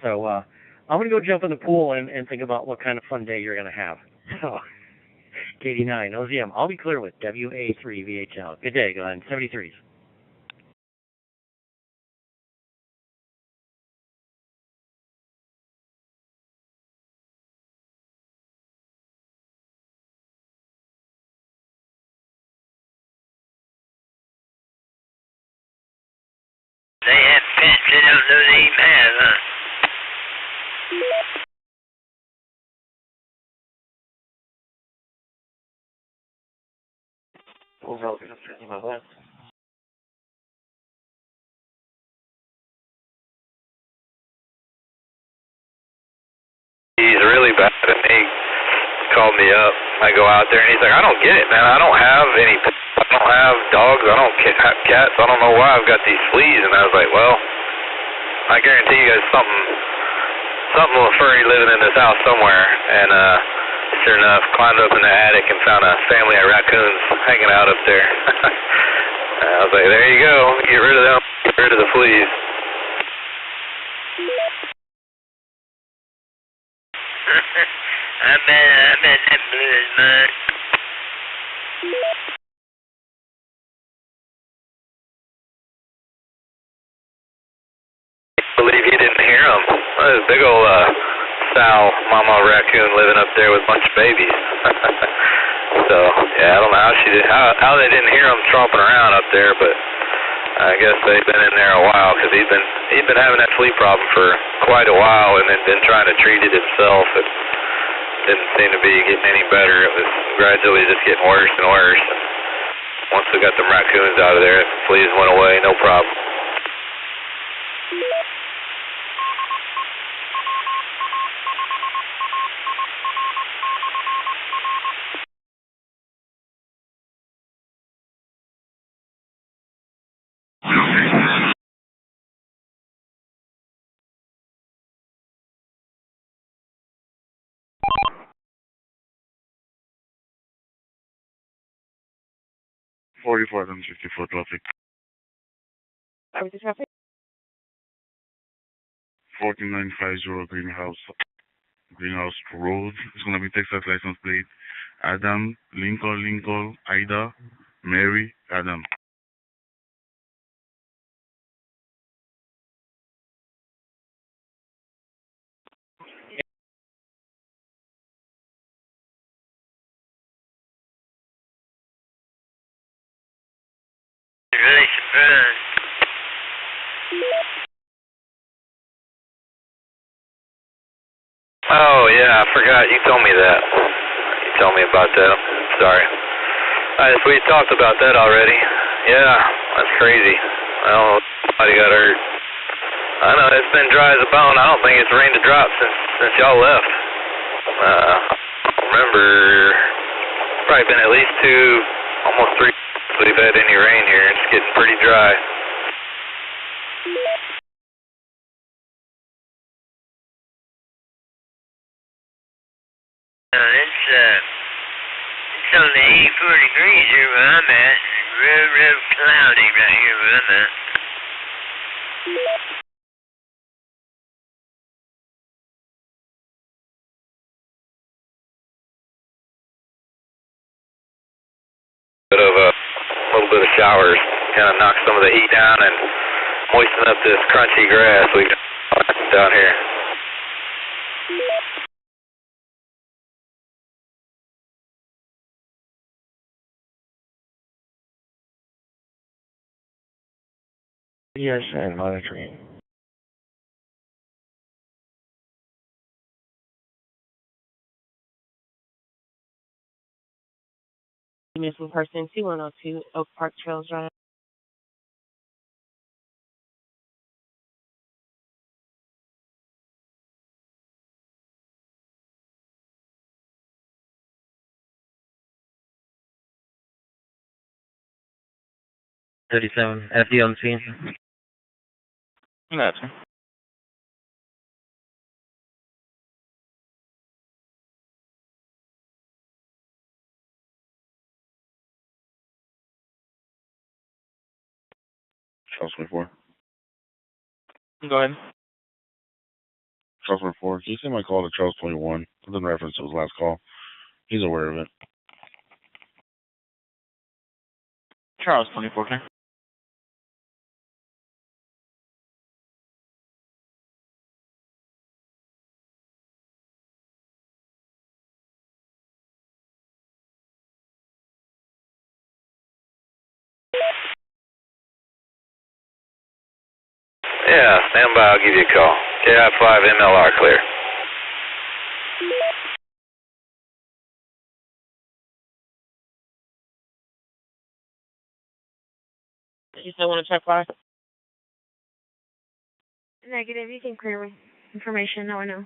So I'm going to go jump in the pool and think about what kind of fun day you're going to have. So, KD9 OZM, I'll be clear with WA3VHL. Good day, Glenn. 73s. They have pets, they don't know they even have, huh? He's really bad, and he called me up. I go out there, and he's like, I don't get it, man. I don't have any pets. I don't have dogs. I don't have cats. I don't know why I've got these fleas. And I was like, well, I guarantee you guys something furry living in this house somewhere. And sure enough, climbed up in the attic and found a family of raccoons hanging out up there. I was like, there you go. Get rid of them. Get rid of the fleas. I bet that blew his mind. I believe he didn't hear them. There's a big old sow mama raccoon living up there with a bunch of babies. So yeah, I don't know how they didn't hear him tromping around up there, but I guess they've been in there a while because he's been having that flea problem for quite a while, and then been trying to treat it himself. It didn't seem to be getting any better. It was gradually just getting worse and worse. And once we got them raccoons out of there, the fleas went away, no problem. 44 and 54 traffic. Over the traffic. 4950 Greenhouse Road. It's gonna be Texas license plate. Adam, Lincoln, Ida, Mary, Adam. Really surprised. Oh yeah, I forgot. You told me that. You told me about that. Sorry. We talked about that already. Yeah, that's crazy. Well, somebody got hurt. I know it's been dry as a bone. I don't think it's rained a drop since y'all left. I don't remember. Probably been at least 2, almost 3 months we've had any rain here. It's getting pretty dry. It's only 84 degrees here where I'm at. Real cloudy right here where I'm at. A little bit of showers, kind of knock some of the heat down and moisten up this crunchy grass we got down here. Yes, and monitoring. Missing person 2102 Oak Park Trails Drive. FD on scene. Gotcha. Charles 24. Go ahead. Charles 24. Can you send my call to Charles 21? With in reference to his last call. He's aware of it. Charles 24, okay. Yeah, stand by. I'll give you a call. KI5 MLR clear. You still want to check fire? Negative. You can clear with information. No, I know.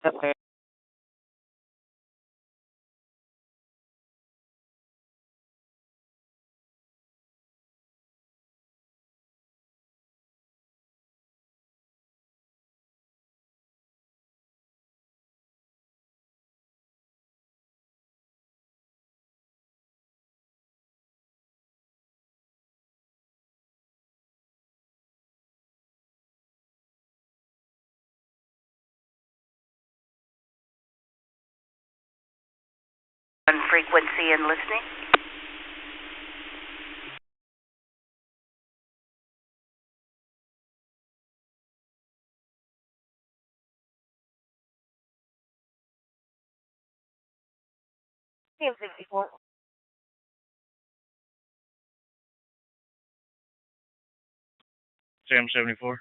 Okay. On frequency and listening. CM64. Sam 74.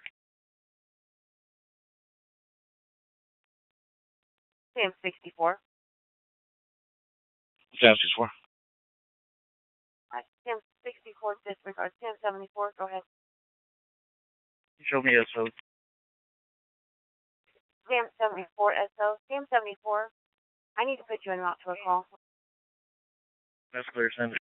CM64. Sam 64. Sam 64 disregard. Sam 74, go ahead. Show me SO. Sam 74 SO. Sam 74, I need to put you in route to a call. That's clear, send it.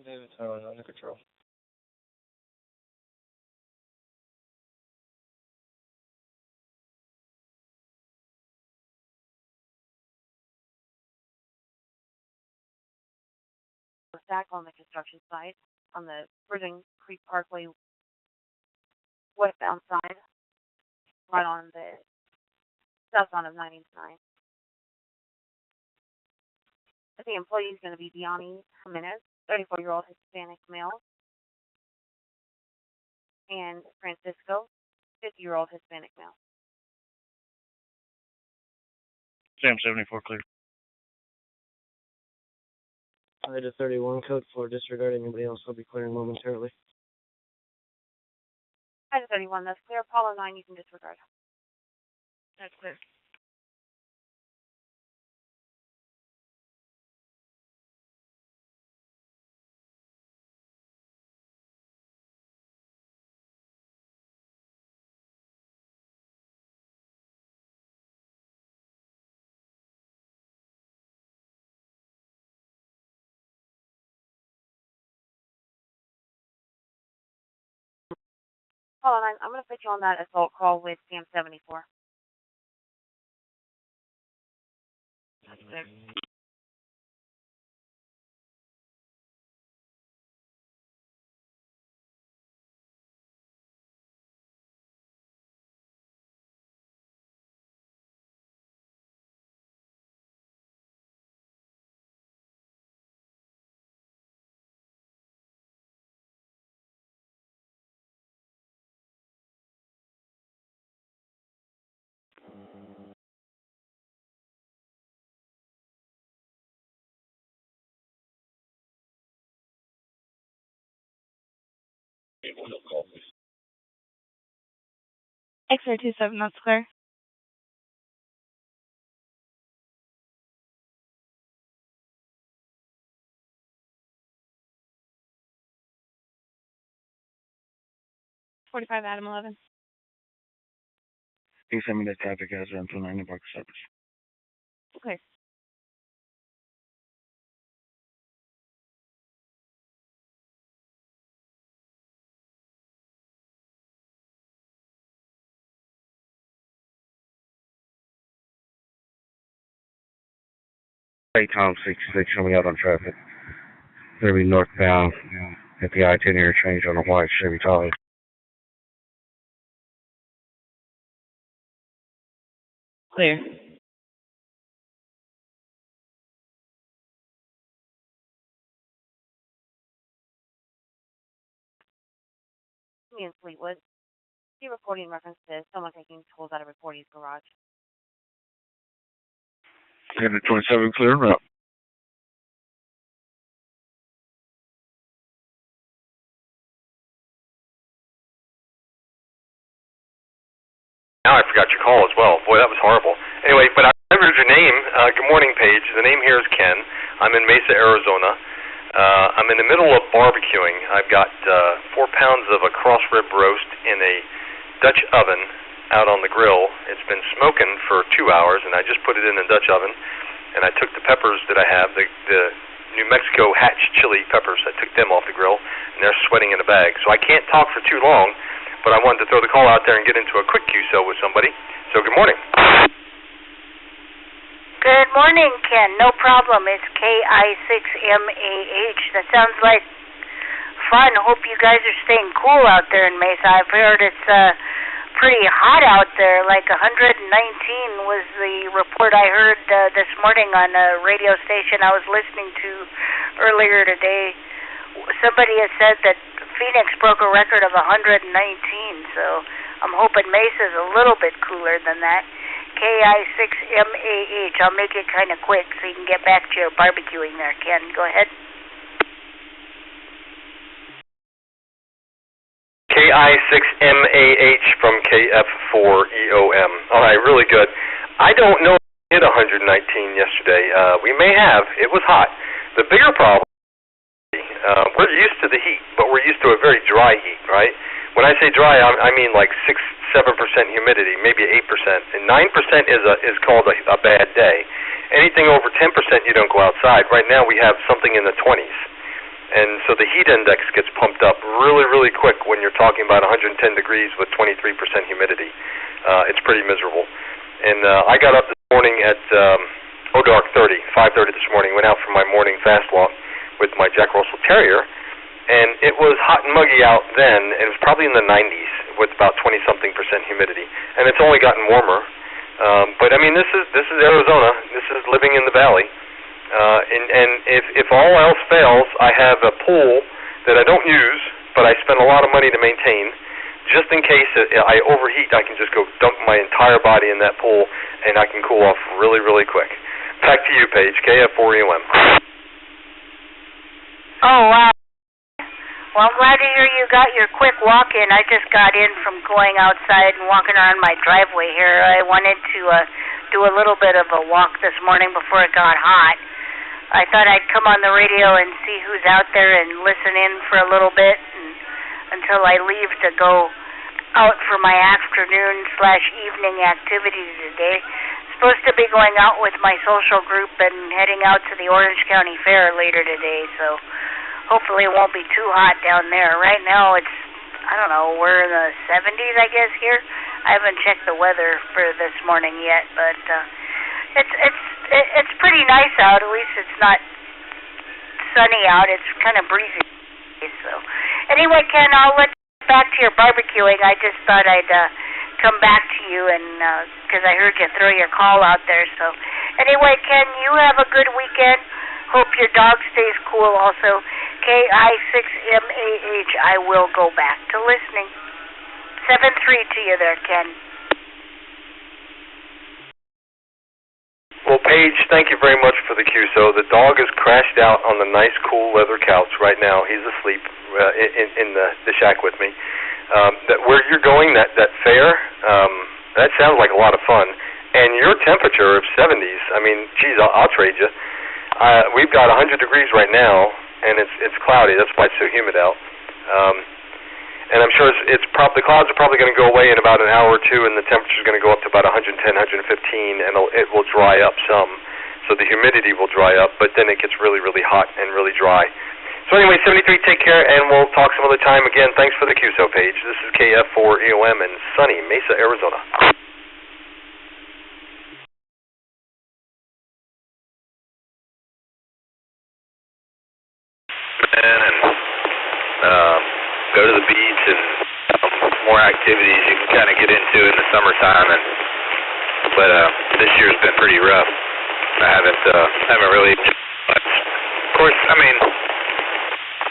David Tower, under control. Back on the construction site on the Bridging Creek Parkway westbound side, right on the southbound of 99. The employee is going to be Diani Jimenez, 34-year-old Hispanic male, and Francisco, 50-year-old Hispanic male. Sam 74, clear. I had a 31 code for disregard. Anybody else will be clearing momentarily. I had a 31, that's clear. Apollo 9, you can disregard. That's clear. Apollo 9, I'm going to put you on that assault call with Sam 74. That's clear. X-ray 27, that's clear. .45 Adam 11. Can you send me the traffic hazard on 290 Barker Cypress? Okay. Hey, Tom 66, show me out on traffic. Gonna be northbound at the I-10 interchange on a white Chevy Tahoe. Clear. Me in Fleetwood. See reporting reference to someone taking tools out of reportee's garage. And the 27 clear route. Now I forgot your call as well. Boy, that was horrible. Anyway, but I remembered your name. Good morning, Paige. The name here is Ken. I'm in Mesa, Arizona. I'm in the middle of barbecuing. I've got 4 pounds of a cross rib roast in a Dutch oven out on the grill. It's been smoking for 2 hours, and I just put it in the Dutch oven. And I took the peppers that I have, the New Mexico hatch chili peppers. I took them off the grill, and they're sweating in a bag. So I can't talk for too long, but I wanted to throw the call out there and get into a quick QSO with somebody. So good morning. Good morning, Ken. No problem. It's KI6MAH. That sounds like fun. Hope you guys are staying cool out there in Mesa. I've heard it's pretty hot out there. Like 119 was the report I heard this morning on a radio station I was listening to earlier today. Somebody had said that Phoenix broke a record of 119, so I'm hoping Mesa's a little bit cooler than that. KI6MAH. I'll make it kind of quick so you can get back to your barbecuing there, Ken. Go ahead. KI6MAH from KF4EOM. All right, really good. I don't know if we hit 119 yesterday. We may have. It was hot. The bigger problem, we're used to the heat, but we're used to a very dry heat, right? When I say dry, I mean like 6-7% humidity, maybe 8%. And 9% is called a bad day. Anything over 10%, you don't go outside. Right now we have something in the 20s. And so the heat index gets pumped up really, really quick when you're talking about 110 degrees with 23% humidity. It's pretty miserable. And I got up this morning at dark 5:30 this morning, went out for my morning fast walk with my Jack Russell Terrier, and it was hot and muggy out then, and it was probably in the 90s with about 20-something% humidity. And it's only gotten warmer. But I mean, this is Arizona. This is living in the valley. And if all else fails, I have a pool that I don't use, but I spend a lot of money to maintain. Just in case I overheat, I can just go dump my entire body in that pool, and I can cool off really, really quick. Back to you, Paige, KF4EOM. Oh, wow. Well, I'm glad to hear you got your quick walk in. I just got in from going outside and walking around my driveway here. I wanted to do a little bit of a walk this morning before it got hot. I thought I'd come on the radio and see who's out there and listen in for a little bit until I leave to go out for my afternoon/evening activities today. Supposed to be going out with my social group and heading out to the Orange County Fair later today, so hopefully it won't be too hot down there. Right now it's, I don't know, we're in the 70s, I guess, here. I haven't checked the weather for this morning yet, but it's pretty nice out. At least it's not sunny out. It's kind of breezy. So anyway, Ken, I'll let you get back to your barbecuing. I just thought I'd come back to you, and because I heard you throw your call out there. So anyway, Ken, you have a good weekend. Hope your dog stays cool also. KI6MAH. I will go back to listening. 7-3 to you there, Ken. Well, Paige, thank you very much for the QSO. The dog is crashed out on the nice, cool leather couch right now. He's asleep in the shack with me. That where you're going, that fair, that sounds like a lot of fun. And your temperature of 70s, I mean, geez, I'll trade you. We've got 100 degrees right now, and it's cloudy. That's why it's so humid out. And I'm sure the clouds are probably going to go away in about an hour or two, and the temperature is going to go up to about 110, 115, and it will dry up some. So the humidity will dry up, but then it gets really, really hot and really dry. So anyway, 73, take care, and we'll talk some other time. Again, thanks for the QSO page. This is KF4EOM in sunny Mesa, Arizona. And go to the beach and more activities you can kind of get into in the summertime. But this year's been pretty rough. I haven't really much. Of course, I mean,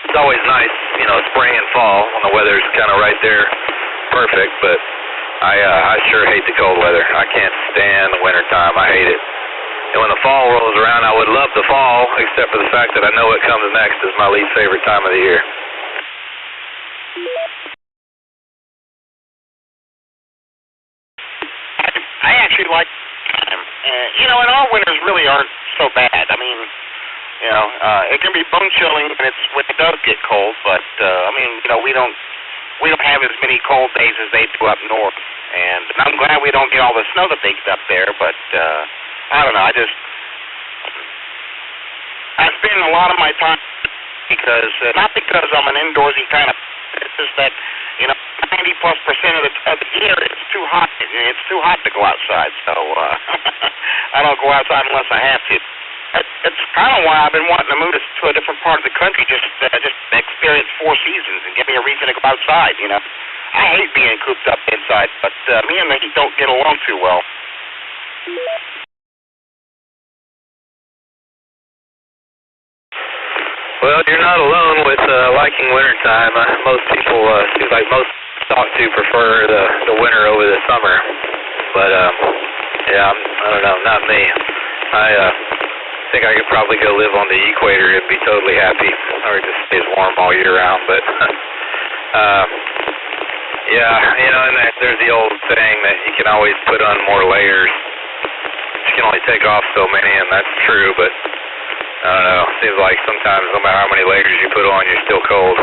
it's always nice, you know, spring and fall when the weather's kind of right there, perfect. But I sure hate the cold weather. I can't stand the wintertime. I hate it. And when the fall rolls around, I would love the fall, except for the fact that I know what comes next is my least favorite time of the year. I actually like time. You know, and our winters really aren't so bad. I mean, you know, it can be bone chilling when it does get cold, but I mean, you know, we don't have as many cold days as they do up north. And I'm glad we don't get all the snow that they get up there, but I don't know, I spend a lot of my time because not because I'm an indoorsy kind of, it's just that, you know, 90+% of the year it's too hot. It's too hot to go outside, so I don't go outside unless I have to. It's kind of why I've been wanting to move to a different part of the country, just experience 4 seasons and give me a reason to go outside. You know, I hate being cooped up inside, but me and the heat don't get along too well. Well, you're not alone with liking wintertime. Most people, seems like most talk to prefer the winter over the summer. But yeah, I don't know, not me. I think I could probably go live on the equator and be totally happy, or it just stays warm all year round. But Yeah, and there's the old saying that you can always put on more layers. You can only take off so many, and that's true, but I don't know. Seems like sometimes no matter how many layers you put on, you're still cold.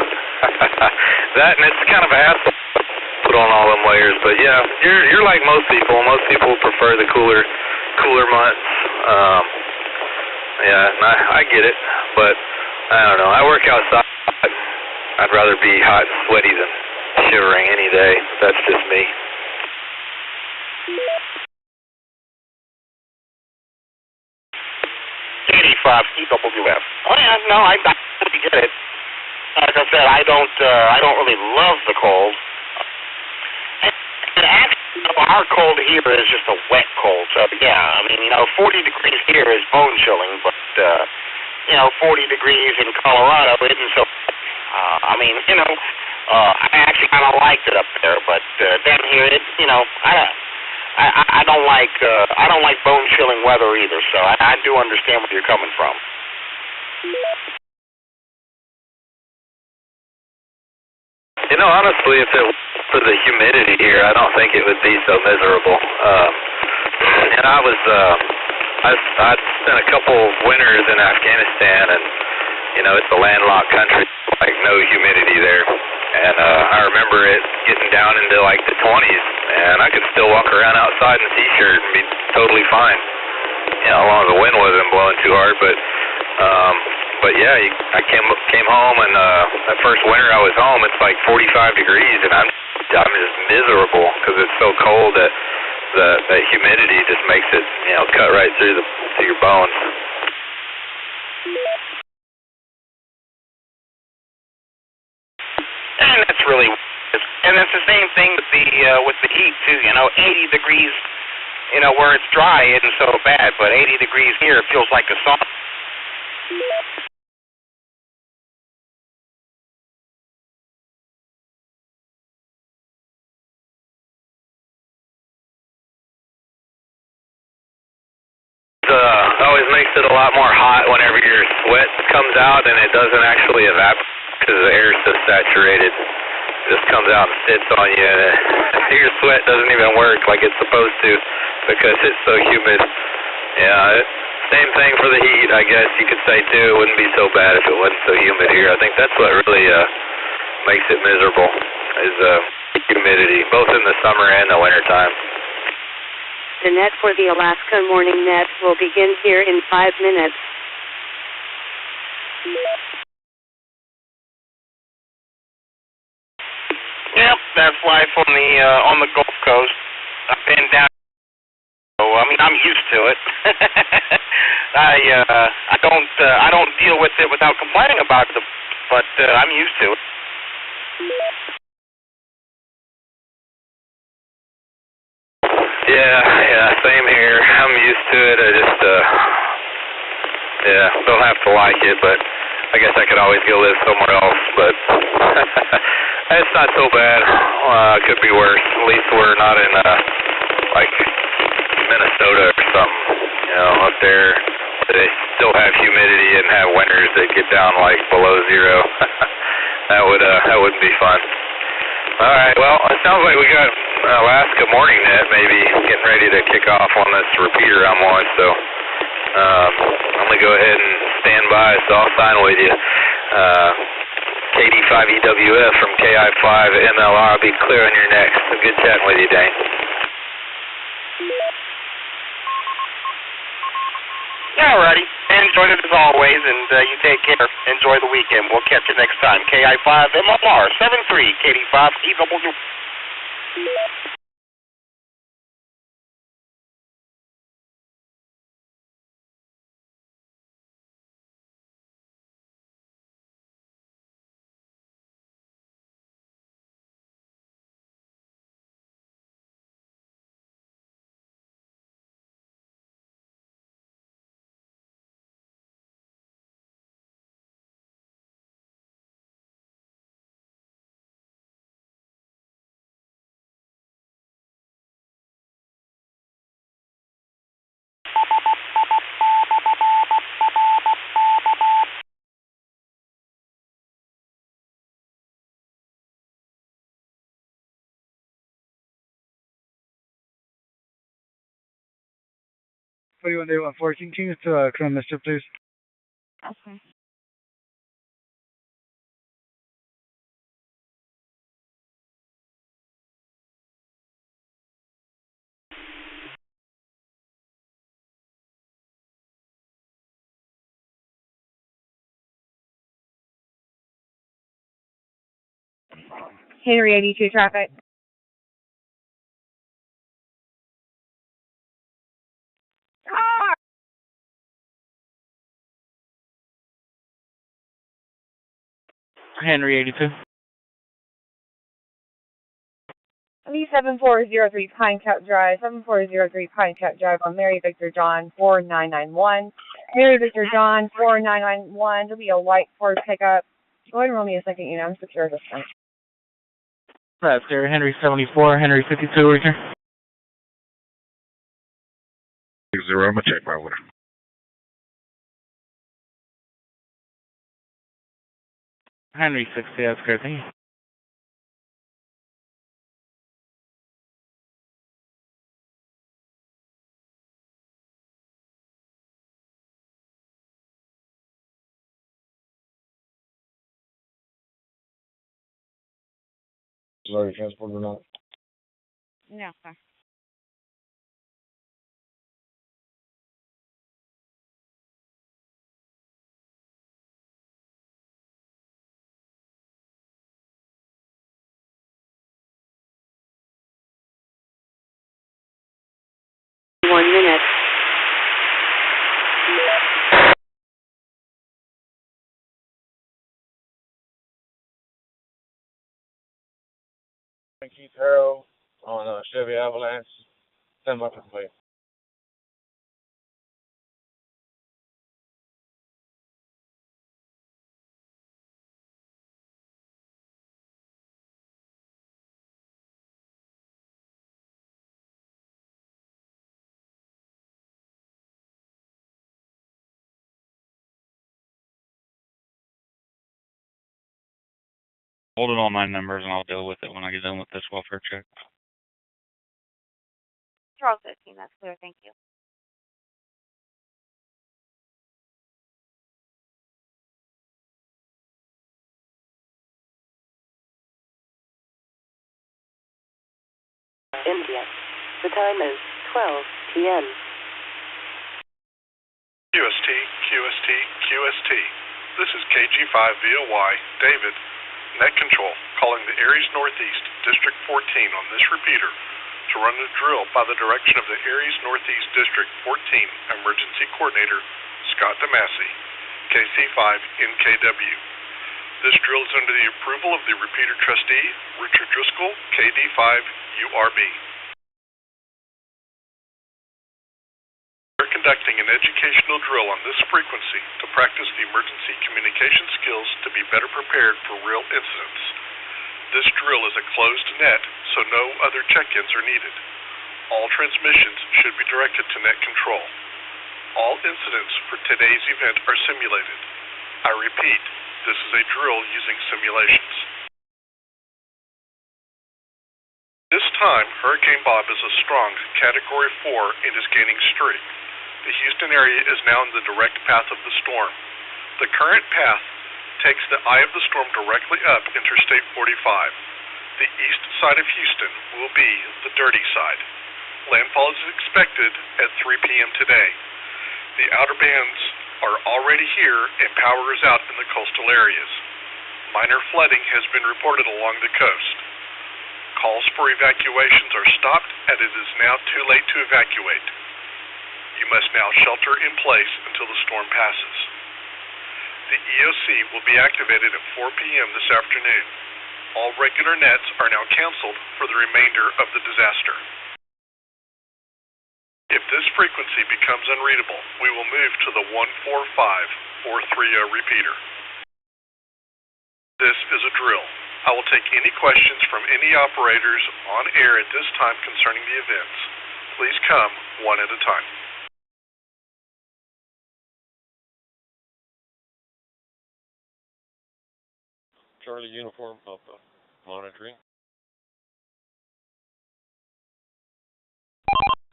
That, and it's kind of a hassle to put on all them layers, but yeah, you're like most people. Most people prefer the cooler months. Yeah, and I get it, but I don't know. I work outside. I'd rather be hot and sweaty than shivering any day. That's just me. EWF. Oh yeah, no, I totally get it. Like I said, I don't really love the cold. And actually, our cold here is just a wet cold. So yeah, I mean, 40 degrees here is bone chilling, but 40 degrees in Colorado isn't so. I actually kind of liked it up there, but down here, I don't like bone chilling weather either. So I do understand where you're coming from. Honestly, if it was for the humidity here, I don't think it would be so miserable. And I spent a couple winters in Afghanistan, and it's a landlocked country, like no humidity there. And I remember it getting down into like the 20s, and I could still walk around outside in a t-shirt and be totally fine. As long as the wind wasn't blowing too hard, but yeah, I came home, and that first winter I was home, it's like 45 degrees, and I'm just miserable because it's so cold that the humidity just makes it, cut right through your bones. And that's the same thing with the heat too. 80 degrees, where it's dry isn't so bad, but 80 degrees here, it feels like a sauna. Always makes it a lot more hot whenever your sweat comes out, and it doesn't actually evaporate because the air is so saturated. It just comes out and sits on you, and your sweat doesn't even work like it's supposed to because it's so humid. Yeah, same thing for the heat, I guess you could say too. It wouldn't be so bad if it wasn't so humid here. I think that's what really makes it miserable is humidity, both in the summer and the winter time. The net for the Alaska Morning Net will begin here in 5 minutes. Yep, that's life on the Gulf Coast. I've been down, so I'm used to it. I don't deal with it without complaining about it, but I'm used to it. Yeah, same here. I'm used to it. I just, don't have to like it, but I guess I could always go live somewhere else, but it's not so bad. It could be worse. At least we're not in, like, Minnesota or something, up there. They still have humidity and have winters that get down, like, below zero. That wouldn't be fun. All right, well, it sounds like we got Alaska Morning Net maybe getting ready to kick off on this repeater I'm on, so I'm going to go ahead and stand by, so I'll sign with you. KD5EWF from KI5MLR. I'll be clear on your next. Good chatting with you, Dane. Alrighty. Enjoyed it as always, and you take care. Enjoy the weekend. We'll catch you next time. KI5MLR 73 KD5EW. 41 day 114. Can you get to Crown Mister, please? Okay. Henry 82 traffic. Henry 82. 7403 Pine Cap Drive, 7403 Pine Cap Drive on Mary Victor John 4991. Mary Victor John 4991. There'll be a white Ford pickup. Go ahead and roll me a second unit. I'm secure assistant. That's there, Henry 74, Henry 52 right here. 0, I'm going to check my order. Henry 60, that's great, thank you. Is already transported or not? No, sir. One minute. Keith Harrow on Chevy Avalanche. Send my complaint. Hold it on my numbers and I'll deal with it when I get done with this welfare check. Charles 15, that's clear, thank you. India. The time is 12 p.m. QST, QST, QST. This is KG5VOY, David, Net Control, calling the Aries Northeast, District 14 on this repeater to run a drill by the direction of the Aries Northeast District 14 Emergency Coordinator, Scott DeMassey, KC5NKW. This drill is under the approval of the repeater trustee, Richard Driscoll, KD5URB. We're conducting an educational drill on this frequency to practice the emergency communication skills to be better prepared for real incidents. This drill is a closed net, so no other check-ins are needed. All transmissions should be directed to net control. All incidents for today's event are simulated. I repeat, this is a drill using simulations. This time, Hurricane Bob is a strong Category 4 and is gaining strength. The Houston area is now in the direct path of the storm. The current path takes the eye of the storm directly up Interstate 45. The east side of Houston will be the dirty side. Landfall is expected at 3 p.m. today. The outer bands are already here and power is out in the coastal areas. Minor flooding has been reported along the coast. Calls for evacuations are stopped and it is now too late to evacuate. You must now shelter in place until the storm passes. The EOC will be activated at 4 p.m. this afternoon. All regular nets are now canceled for the remainder of the disaster. If this frequency becomes unreadable, we will move to the 145-430 repeater. This is a drill. I will take any questions from any operators on air at this time concerning the events. Please come one at a time. Charlie Uniform Alpha, monitoring.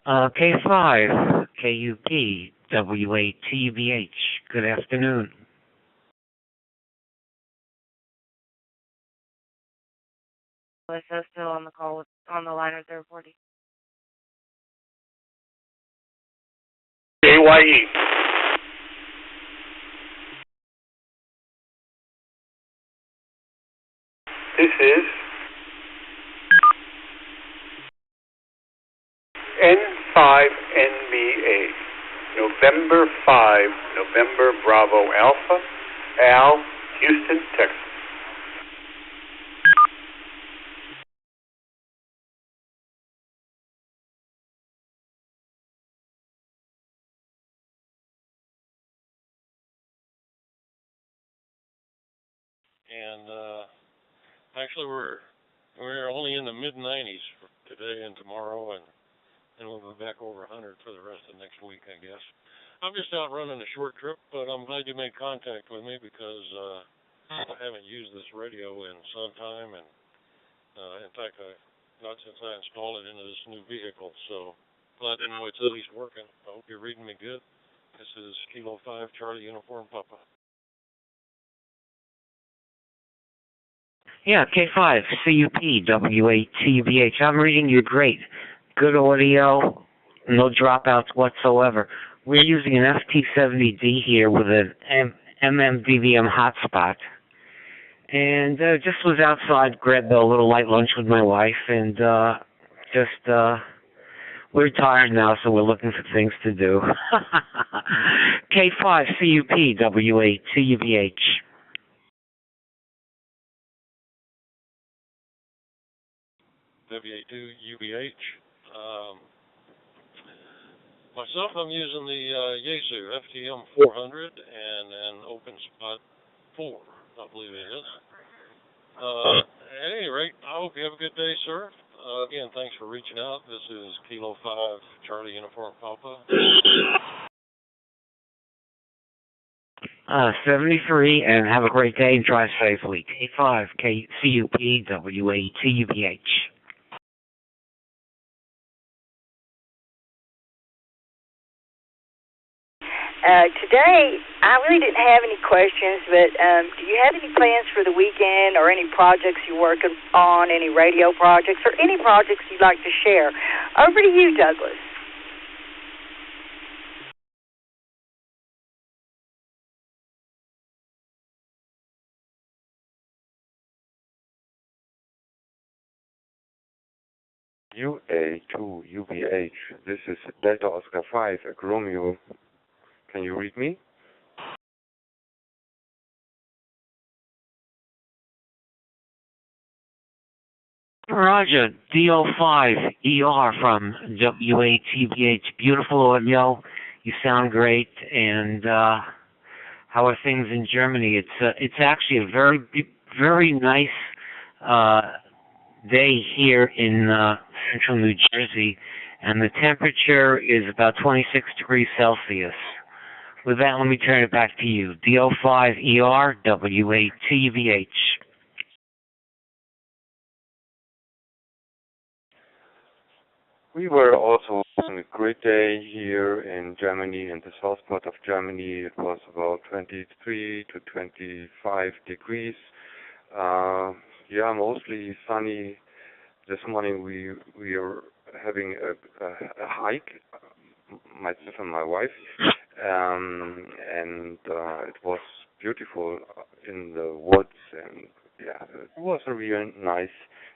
K5, KUP, W8TBH. Good afternoon. Melissa still on the call on the line with the reporting. AYE. This is N5NBA, November 5, November Bravo Alpha, Al, Houston, Texas. And actually we're only in the mid-90s for today and tomorrow, and we'll be back over 100 for the rest of next week, I guess. I'm just out running a short trip, but I'm glad you made contact with me because I haven't used this radio in some time, and in fact, not since I installed it into this new vehicle, so glad to know it's at least working. I hope you're reading me good. This is Kilo 5 Charlie Uniform Papa. Yeah, K5, CUP, W8TBH. I'm reading you great. Good audio, no dropouts whatsoever. We're using an FT70D here with an MMDVM hotspot. And just was outside, grabbed a little light lunch with my wife, and we're tired now, so we're looking for things to do. K5, CUP, W8TBH. W82UBH. Myself, I'm using the Yaesu FTM 400 and an Open Spot 4, I believe it is. At any rate, I hope you have a good day, sir. Again, thanks for reaching out. This is Kilo 5 Charlie Uniform Papa. 73, and have a great day and drive safely. K5, CUP, W8TBH. Today, I really didn't have any questions, but do you have any plans for the weekend or any projects you're working on, any radio projects or any projects you'd like to share? Over to you, Douglas. UA2UBH. This is Delta Oscar 5 at Romeo. Can you read me? Roger, DO5ER from WATBH. Beautiful audio. You sound great. And how are things in Germany? It's actually a very nice day here in central New Jersey, and the temperature is about 26 degrees Celsius. With that, let me turn it back to you. DO5ER, W8TBH. We were also having a great day here in Germany, in the south part of Germany. It was about 23 to 25 degrees. Yeah, mostly sunny. This morning we are having a hike, myself and my wife, and it was beautiful in the woods, and yeah, it was a real nice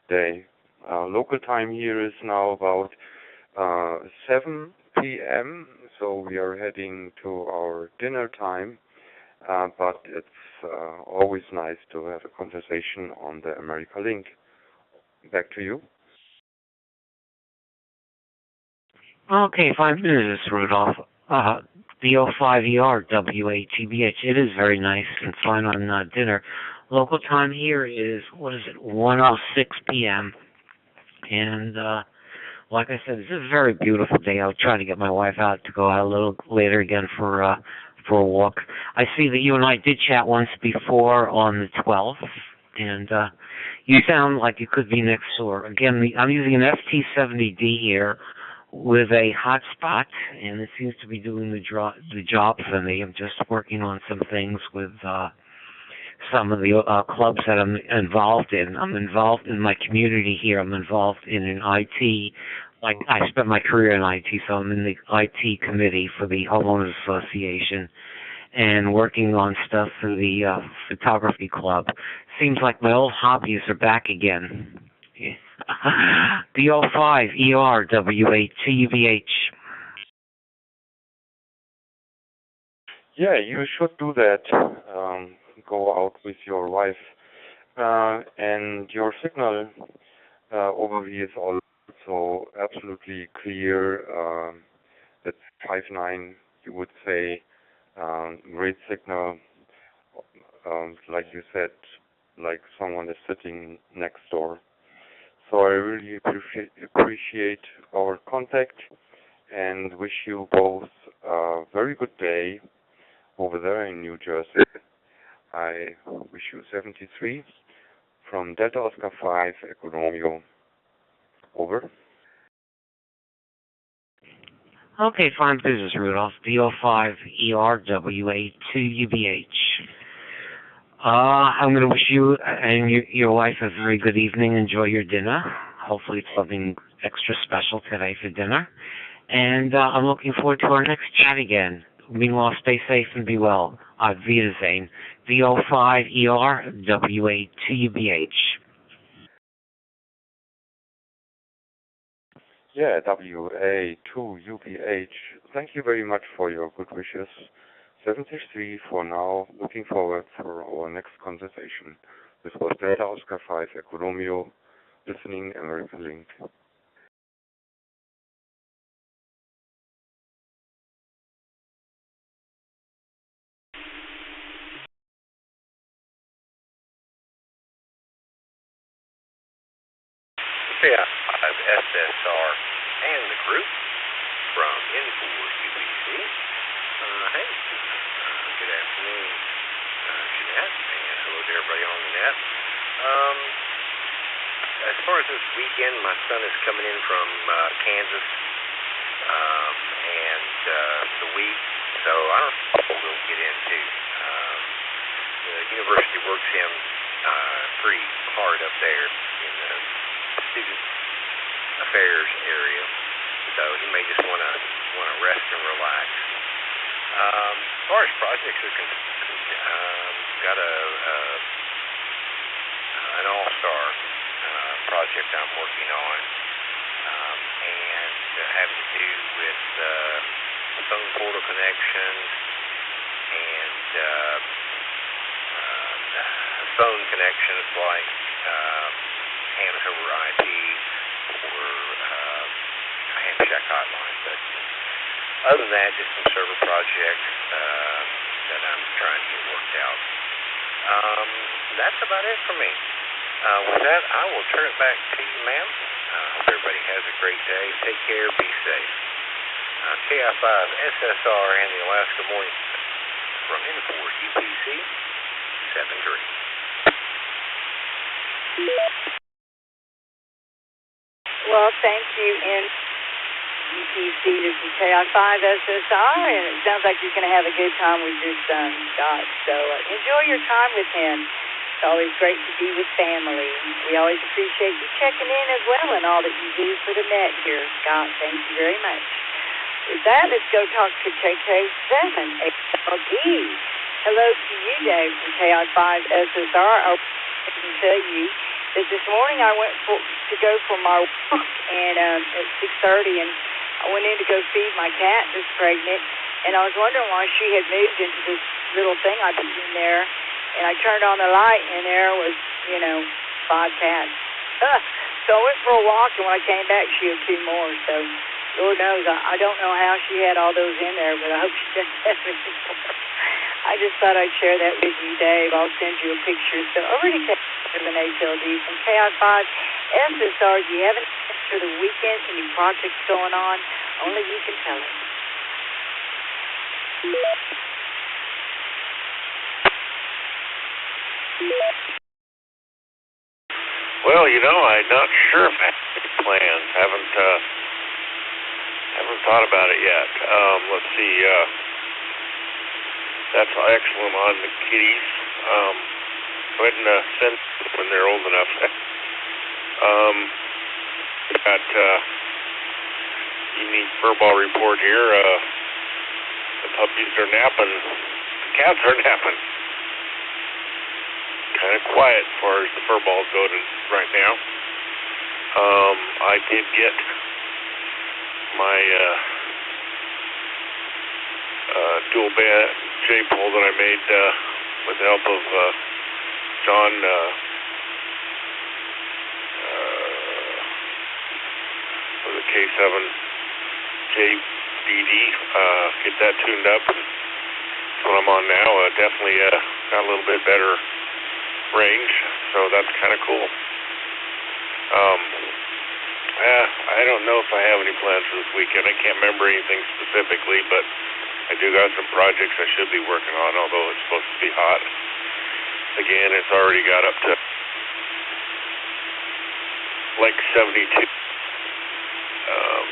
day. Local time here is now about 7 p.m., so we are heading to our dinner time, but it's always nice to have a conversation on the America Link. Back to you. Okay, 5 minutes, Rudolph. DO5ER, W8TBH. It is very nice and fine on dinner. Local time here is, 1:06 p.m. And like I said, it's a very beautiful day. I'll try to get my wife out to go out a little later again for a walk. I see that you and I did chat once before on the 12th, and you sound like you could be next door. Again, I'm using an FT70D here with a hotspot, and it seems to be doing the job for me. I'm just working on some things with some of the clubs that I'm involved in. I'm involved in my community here. I'm involved in an IT. Like, I spent my career in IT, so I'm in the IT committee for the Homeowners Association and working on stuff for the photography club. Seems like my old hobbies are back again. DO5 ERWATUBH. Yeah, you should do that. Go out with your wife. And your signal overview is also absolutely clear. It's 5.9, you would say. Great signal. Like you said, like someone is sitting next door. So I really appreciate our contact and wish you both a very good day over there in New Jersey. I wish you 73 from Delta Oscar 5, Echo Romeo. Over. Okay, fine business, Rudolph. DO5 ERWA2UBH. I'm going to wish you and your wife a very good evening. Enjoy your dinner. Hopefully it's something extra special today for dinner. And I'm looking forward to our next chat again. Meanwhile, stay safe and be well. Auf Wiedersehen. DO5 ERWA2UBH. Yeah, WA2UBH. Thank you very much for your good wishes. 73 for now. Looking forward for our next conversation. This was Delta Oscar 5 Echo Romeo, listening American Link. Yeah, SSR and the group from N4UBC. Hey, good afternoon, Jeanette, and hello to everybody on the net. As far as this weekend, my son is coming in from Kansas, and the week, so I don't know what we'll get into. The university works him pretty hard up there in the student affairs area, so he may just want to rest and relax. As far as projects are concerned, got an all-star project I'm working on, and having to do with phone portal connections and phone connections like Hannah's over IP or Hamshack Hotline. But other than that, just some server projects that I'm trying to get worked out. That's about it for me. With that, I will turn it back to you, ma'am. Hope everybody has a great day. Take care. Be safe. KI5 SSR and the Alaska Morning from N4UBC 73. Well, thank you, UPC. This is KI5 SSR, and it sounds like you're going to have a good time with your son, Scott. So enjoy your time with him. It's always great to be with family. We always appreciate you checking in as well and all that you do for the net here, Scott. Thank you very much. With that, let's go talk to KK7HLD. Hello to you, Dave, from KI5 SSR. I can tell you that this morning I went to go for my walk and at 6:30, and I went in to go feed my cat that's pregnant, and I was wondering why she had moved into this little thing I put in there, and I turned on the light, and there was, 5 cats. So I went for a walk, and when I came back, she had 2 more. So Lord knows, I don't know how she had all those in there, but I hope she doesn't have any more. I just thought I'd share that with you, Dave. I'll send you a picture. So over to KI7HLD from KI5 SSR. Do you have any plans for the weekend? Any projects going on? Only you can tell us. Well, I'm not sure if I have any plans. Haven't thought about it yet. Let's see. That's excellent on the kitties. Go ahead and send when they're old enough. Got evening furball report here. The puppies are napping. The cats are napping. Kind of quiet as far as the furballs go right now. I did get my dual band J-pole that I made with the help of John with a K7 JBD. Get that tuned up. That's what I'm on now. Definitely got a little bit better range, so that's kind of cool. I don't know if I have any plans for this weekend. I can't remember anything specifically, but I do got some projects I should be working on, although it's supposed to be hot. Again, it's already got up to like 72.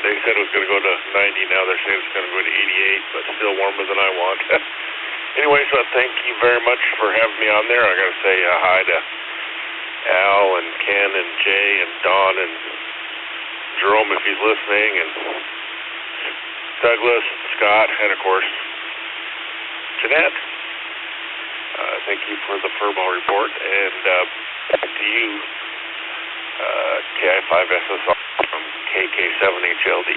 They said it was going to go to 90. Now they're saying it's going to go to 88, but still warmer than I want. Anyway, so thank you very much for having me on there. I got to say hi to Al and Ken and Jay and Don and Jerome if he's listening, and Douglas, Scott, and of course Jeanette. Thank you for the furball report, and back to you, KI5SSR from KK7HLD.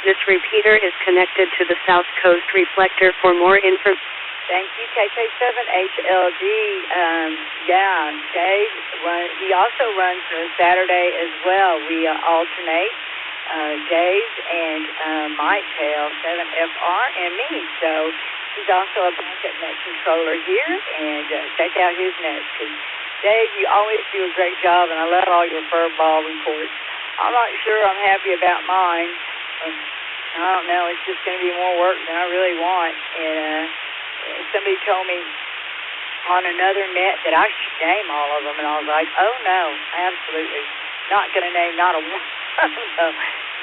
This repeater is connected to the South Coast reflector. For more information. Thank you, KK7HLD. Dave, he also runs Saturday as well. We alternate Dave and Mike Tail, 7FR, and me. So he's also a backup net controller here, and check out his nets. Because Dave, you always do a great job, and I love all your furball reports. I'm not sure I'm happy about mine. I don't know. It's just going to be more work than I really want. And somebody told me on another net that I should name all of them, and I was like, oh, no, absolutely not going to name not a one. So,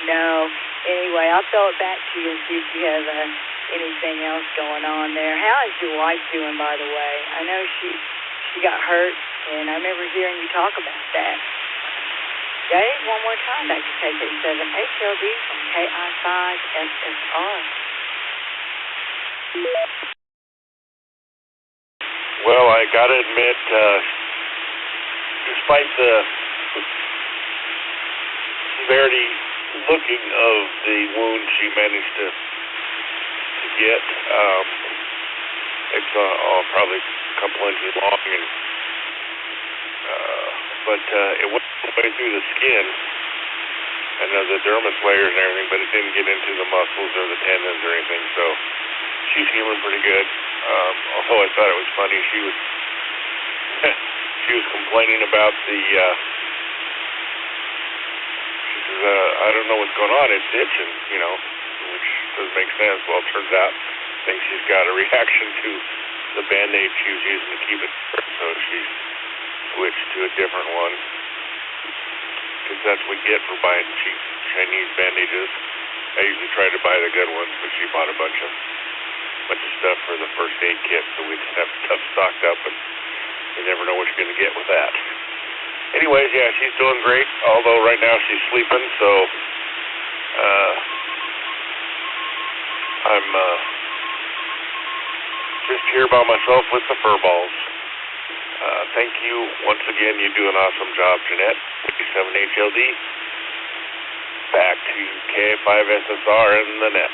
no. Anyway, I'll throw it back to you and see if you have anything else going on there. How is your wife doing, by the way? I know she got hurt, and I remember hearing you talk about that. Dave, one more time, back to KK7HLD from KI5SSR. Well, I gotta admit, despite the severity looking of the wound she managed to get, it's probably a couple inches long, and but it went all the way through the skin and the dermis layers and everything, but it didn't get into the muscles or the tendons or anything, so she's healing pretty good. Although I thought it was funny, she was complaining about the she says, I don't know what's going on, it's itching, which doesn't make sense. Well, it turns out I think she's got a reaction to the Band-Aid she was using to keep it, so she switched to a different one, because that's what we get for buying cheap Chinese bandages. I usually try to buy the good ones, but she bought a bunch of stuff for the first aid kit, so we just have stuff stocked up, and you never know what you're going to get with that. Anyways, yeah, she's doing great, although right now she's sleeping, so I'm just here by myself with the furballs. Thank you once again. You do an awesome job, Jeanette. 7HLD. Back to K5SSR and the net.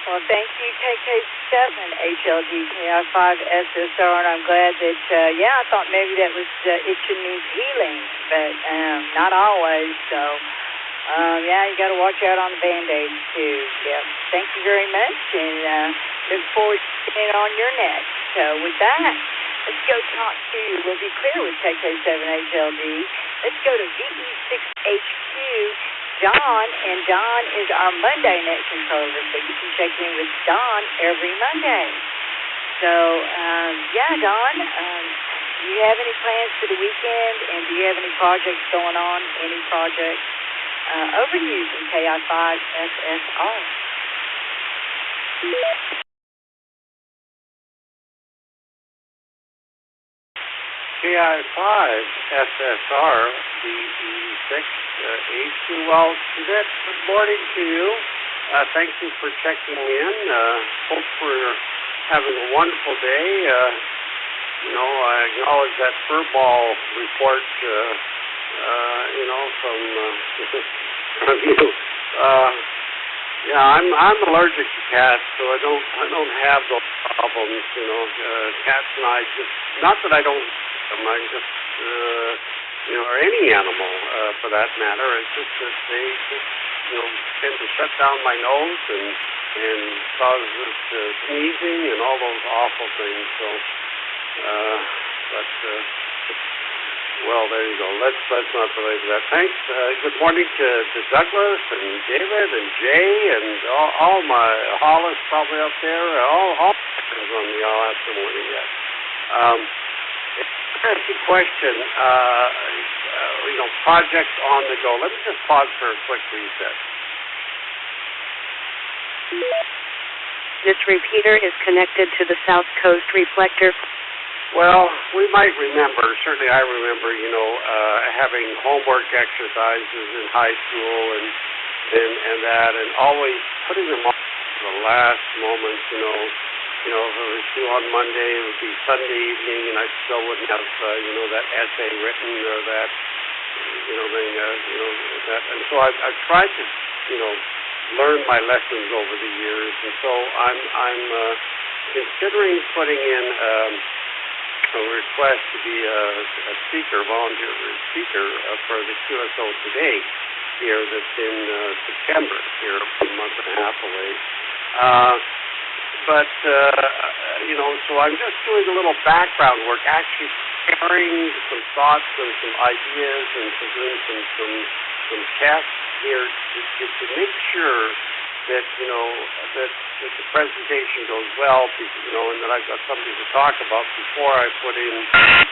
Well, thank you, KK7HLD, KI5SSR, and I'm glad that, I thought maybe that was itching means healing, but not always, so, you got to watch out on the Band-Aids, too. Yeah, thank you very much, and look forward to seeing it on your net. So with that, let's go talk to, we'll be clear with KK7HLD. Let's go to VE6HQ, Don, and Don is our Monday net controller, so you can check in with Don every Monday. So, Don, Do you have any plans for the weekend, and do you have any projects going on? Any projects? Over to you from KI5SSR. KI5SSR, DE6HQ. Well, Jeanette, good morning to you. Thank you for checking in. Hope we're having a wonderful day. I acknowledge that fur ball report, from you. I'm allergic to cats, so I don't have those problems. Cats and I just, not that I don't them, I just, or any animal for that matter. It's just that they just, tend to shut down my nose and cause sneezing and all those awful things. So, well, there you go. Let's not belabor that. Thanks. Good morning to Douglas and David and Jay and all my Hollis probably up there. All on the all after morning yet. Interesting question. Projects on the go. Let me just pause for a quick reset. This repeater is connected to the South Coast reflector. Well, we might remember, certainly I remember, having homework exercises in high school and that, and always putting them on to the last moment, if it was due on Monday, it would be Sunday evening, and I still wouldn't have, that essay written or that, thing, that. And so I've tried to, learn my lessons over the years, and so I'm considering putting in a request to be a speaker, volunteer speaker for the QSO Today here that's in September, here a month and a half away. So I'm just doing a little background work, actually sharing some thoughts and some ideas and doing some tests here to make sure that that the presentation goes well, and that I've got something to talk about before I put in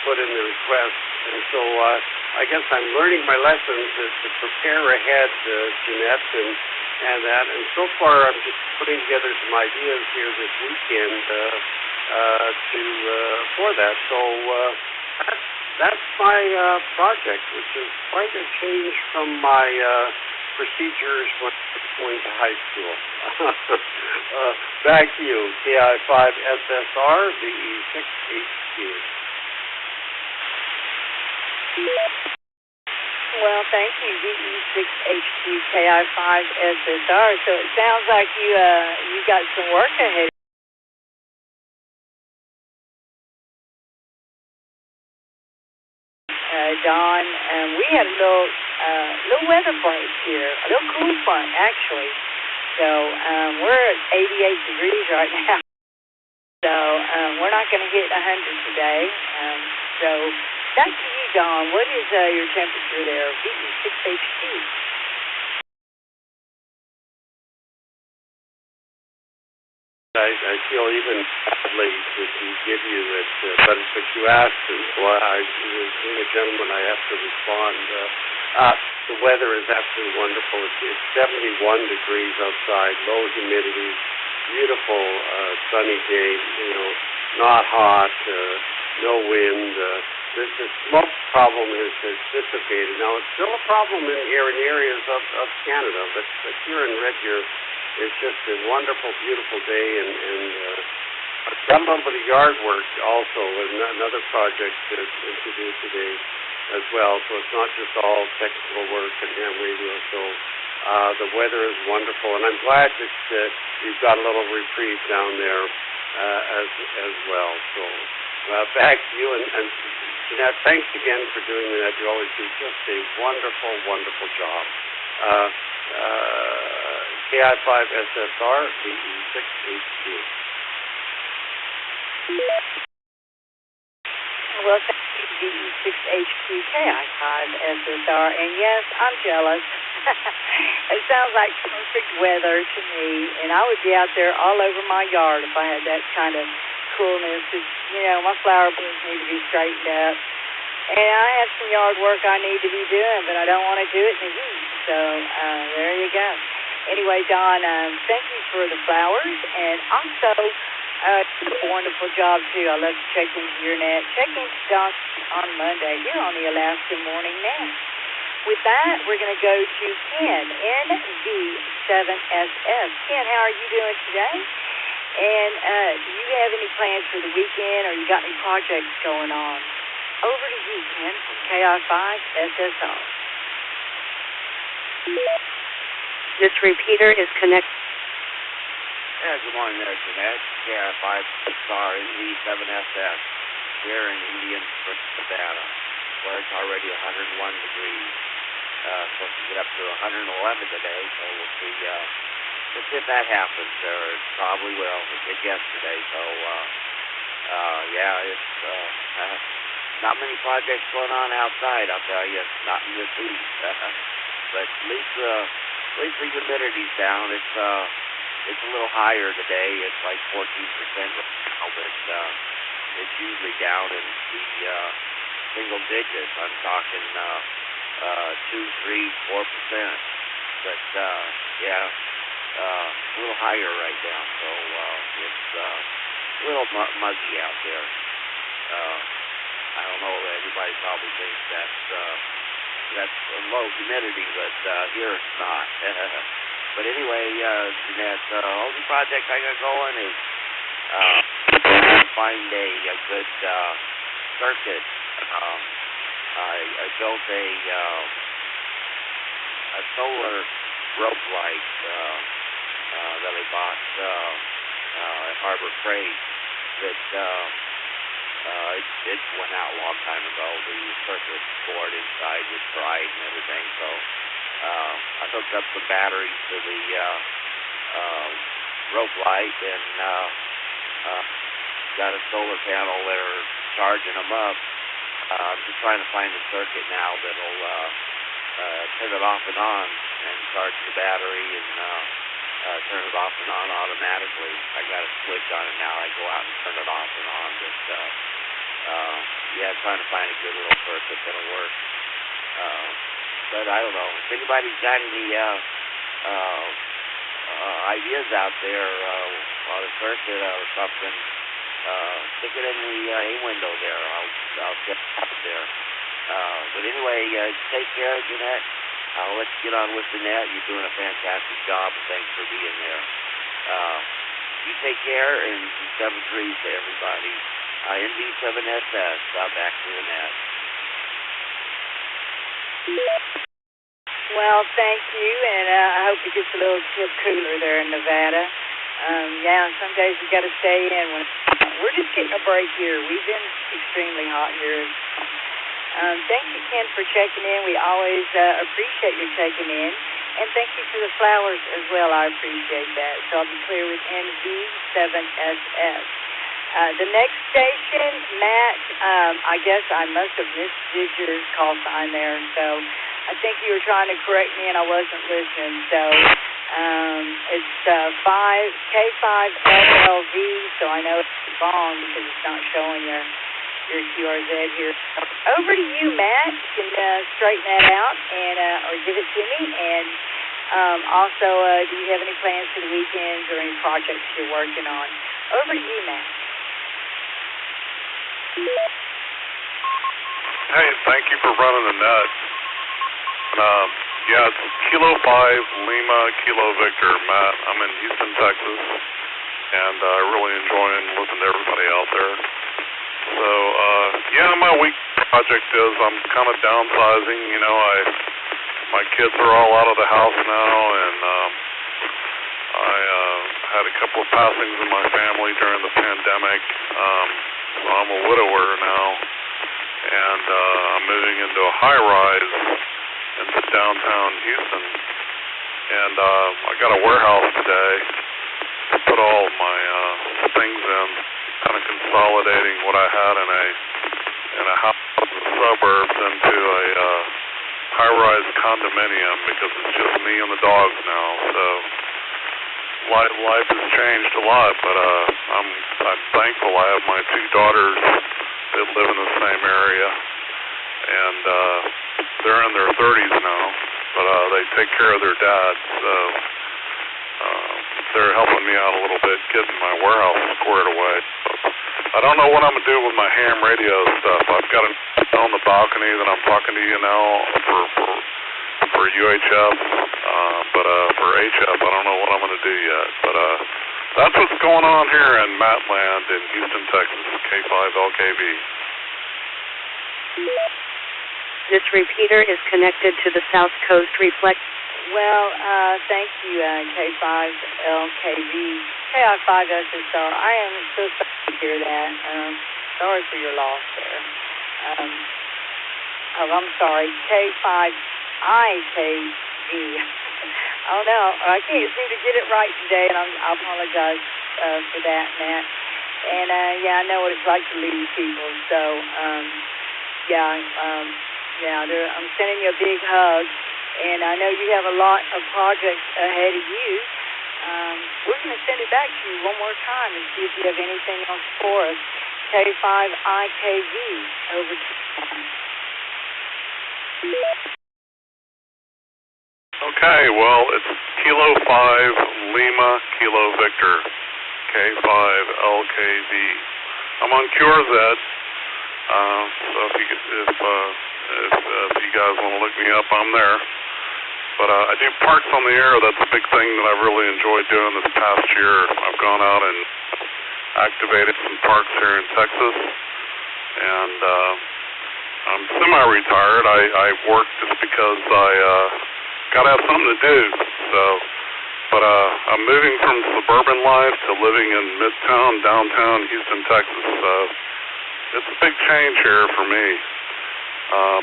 the request. And so I guess I'm learning my lessons to prepare ahead, Jeanette, and that. And so far I'm just putting together some ideas here this weekend for that. So that's my project, which is quite a change from my procedures when going to high school. Back to you, KI5SSR, VE6HQ. Well, thank you, VE6HQ, KI5SSR. So it sounds like you got some work ahead. Don, we had a little weather break here, a little cool front actually. So we're at 88 degrees right now. So we're not going to hit 100 today. So back to you, Don. What is your temperature there? VE6HQ. I feel even badly to give you it, but you asked, and so being a gentleman, I have to respond. The weather is absolutely wonderful. It's 71 degrees outside, low humidity, beautiful sunny day. Not hot, no wind. The smoke problem has dissipated. Now it's still a problem in areas of Canada, but here in Red Deer, it's just a wonderful, beautiful day, and I've done a little bit of yard work also, and another project to do today as well. So it's not just all technical work and ham radio. So the weather is wonderful, and I'm glad that you've got a little reprieve down there as well. So back to you, and Jeanette, thanks again for doing that. You always do just a wonderful, wonderful job. KI5SSR, VE6HQ. Well, thank you, VE6HQ, KI5SSR. And yes, I'm jealous. It sounds like perfect weather to me, and I would be out there all over my yard if I had that kind of coolness. It's, you know, my flower beds need to be straightened up. And I have some yard work I need to be doing, but I don't want to do it in the heat. So there you go. Anyway, Don, thank you for the flowers. And also, you did a wonderful job, too. I love to check into your net. Check into Don on Monday here on the Alaska Morning Net. With that, we're going to go to Ken, NV7SS. Ken, how are you doing today? And do you have any plans for the weekend, or you got any projects going on? Over to you, Ken, from KI5SSR. This repeater is connected. Yeah, good morning there, Jeanette. KI5SSR NV7SS here in Indian Springs, Nevada, where it's already 101 degrees. Supposed to get up to 111 today, so we'll see if that happens. It probably will. It did yesterday, so yeah, it's not many projects going on outside, I'll tell you. It's not in this heat. But at least the humidity's down. It's a little higher today. It's like 14% right now, but it's usually down in the single digits. I'm talking 2, 3, 4%. But yeah, a little higher right now. So it's a little muggy out there. I don't know. Everybody probably thinks that's low humidity, but here it's not. But anyway, Jeanette, the only project I got going is find a good circuit. I built a solar rope light that I bought at Harbor Freight that it went out a long time ago. The circuit board inside was fried and everything, so I hooked up some batteries to the rope light and got a solar panel that are charging them up. I'm just trying to find a circuit now that'll turn it off and on and charge the battery and turn it off and on automatically. I got a switch on it now. I go out and turn it off and on. But yeah, I'm trying to find a good little circuit that'll work. But I don't know. If anybody's got any ideas out there on a circuit or something, stick it in the A-window there. I'll get out there. But anyway, take care, Jeanette. I'll let you get on with the net. You're doing a fantastic job, and thanks for being there. You take care, and 7-3 to everybody. NV7SS, back to the net. Well, thank you, and I hope it gets a little cooler there in Nevada. Yeah, some days we got to stay in. We're just getting a break here. We've been extremely hot here. Thank you, Ken, for checking in. We always appreciate your checking in. And thank you for the flowers as well. I appreciate that. So I'll be clear with NV7SS. The next station, Matt, I guess I must have misdid your call sign there. So I think you were trying to correct me and I wasn't listening. So it's K5LLV, so I know it's wrong because it's not showing your QRZ here. Over to you, Matt. You can straighten that out and or give it to me. And also, do you have any plans for the weekends or any projects you're working on? Over to you, Matt. Hey, thank you for running the net. Yeah, it's Kilo 5, Lima, Kilo Victor, Matt. I'm in Houston, Texas, and really enjoying listening to everybody out there. So, yeah, my week project is I'm kind of downsizing. You know, my kids are all out of the house now, and I had a couple of passings in my family during the pandemic. So I'm a widower now, and I'm moving into a high-rise into downtown Houston. And I got a warehouse today to put all my things in, kind of consolidating what I had in a house in the suburbs into a high-rise condominium because it's just me and the dogs now. So life has changed a lot, but I'm thankful. I have my two daughters that live in the same area, and they're in their 30s now, but they take care of their dad, so they're helping me out a little bit, getting my warehouse squared away. I don't know what I'm gonna do with my ham radio stuff. I've got it on the balcony that I'm talking to you now for UHF, but for HF, I don't know what I'm gonna do yet. But that's what's going on here in Matland in Houston, Texas, K5LKV. This repeater is connected to the South Coast Reflect. Well, thank you, K5LKV, KI5SSR. I am so sorry to hear that. Sorry for your loss there. I'm sorry, K5IKV. Oh, no, I can't seem to get it right today, and I apologize for that, Matt. And, yeah, I know what it's like to lose people, so, I'm sending you a big hug. And I know you have a lot of projects ahead of you. We're going to send it back to you one more time and see if you have anything else for us. K5IKV, over to you. Okay, well, it's Kilo 5, Lima, Kilo Victor, K5LKV. I'm on QRZ, so if you guys want to look me up, I'm there. But I do parks on the air. That's a big thing that I've really enjoyed doing this past year. I've gone out and activated some parks here in Texas, and I'm semi-retired. I work just because I gotta have something to do. So, but I'm moving from suburban life to living in Midtown, downtown Houston, Texas. So it's a big change here for me.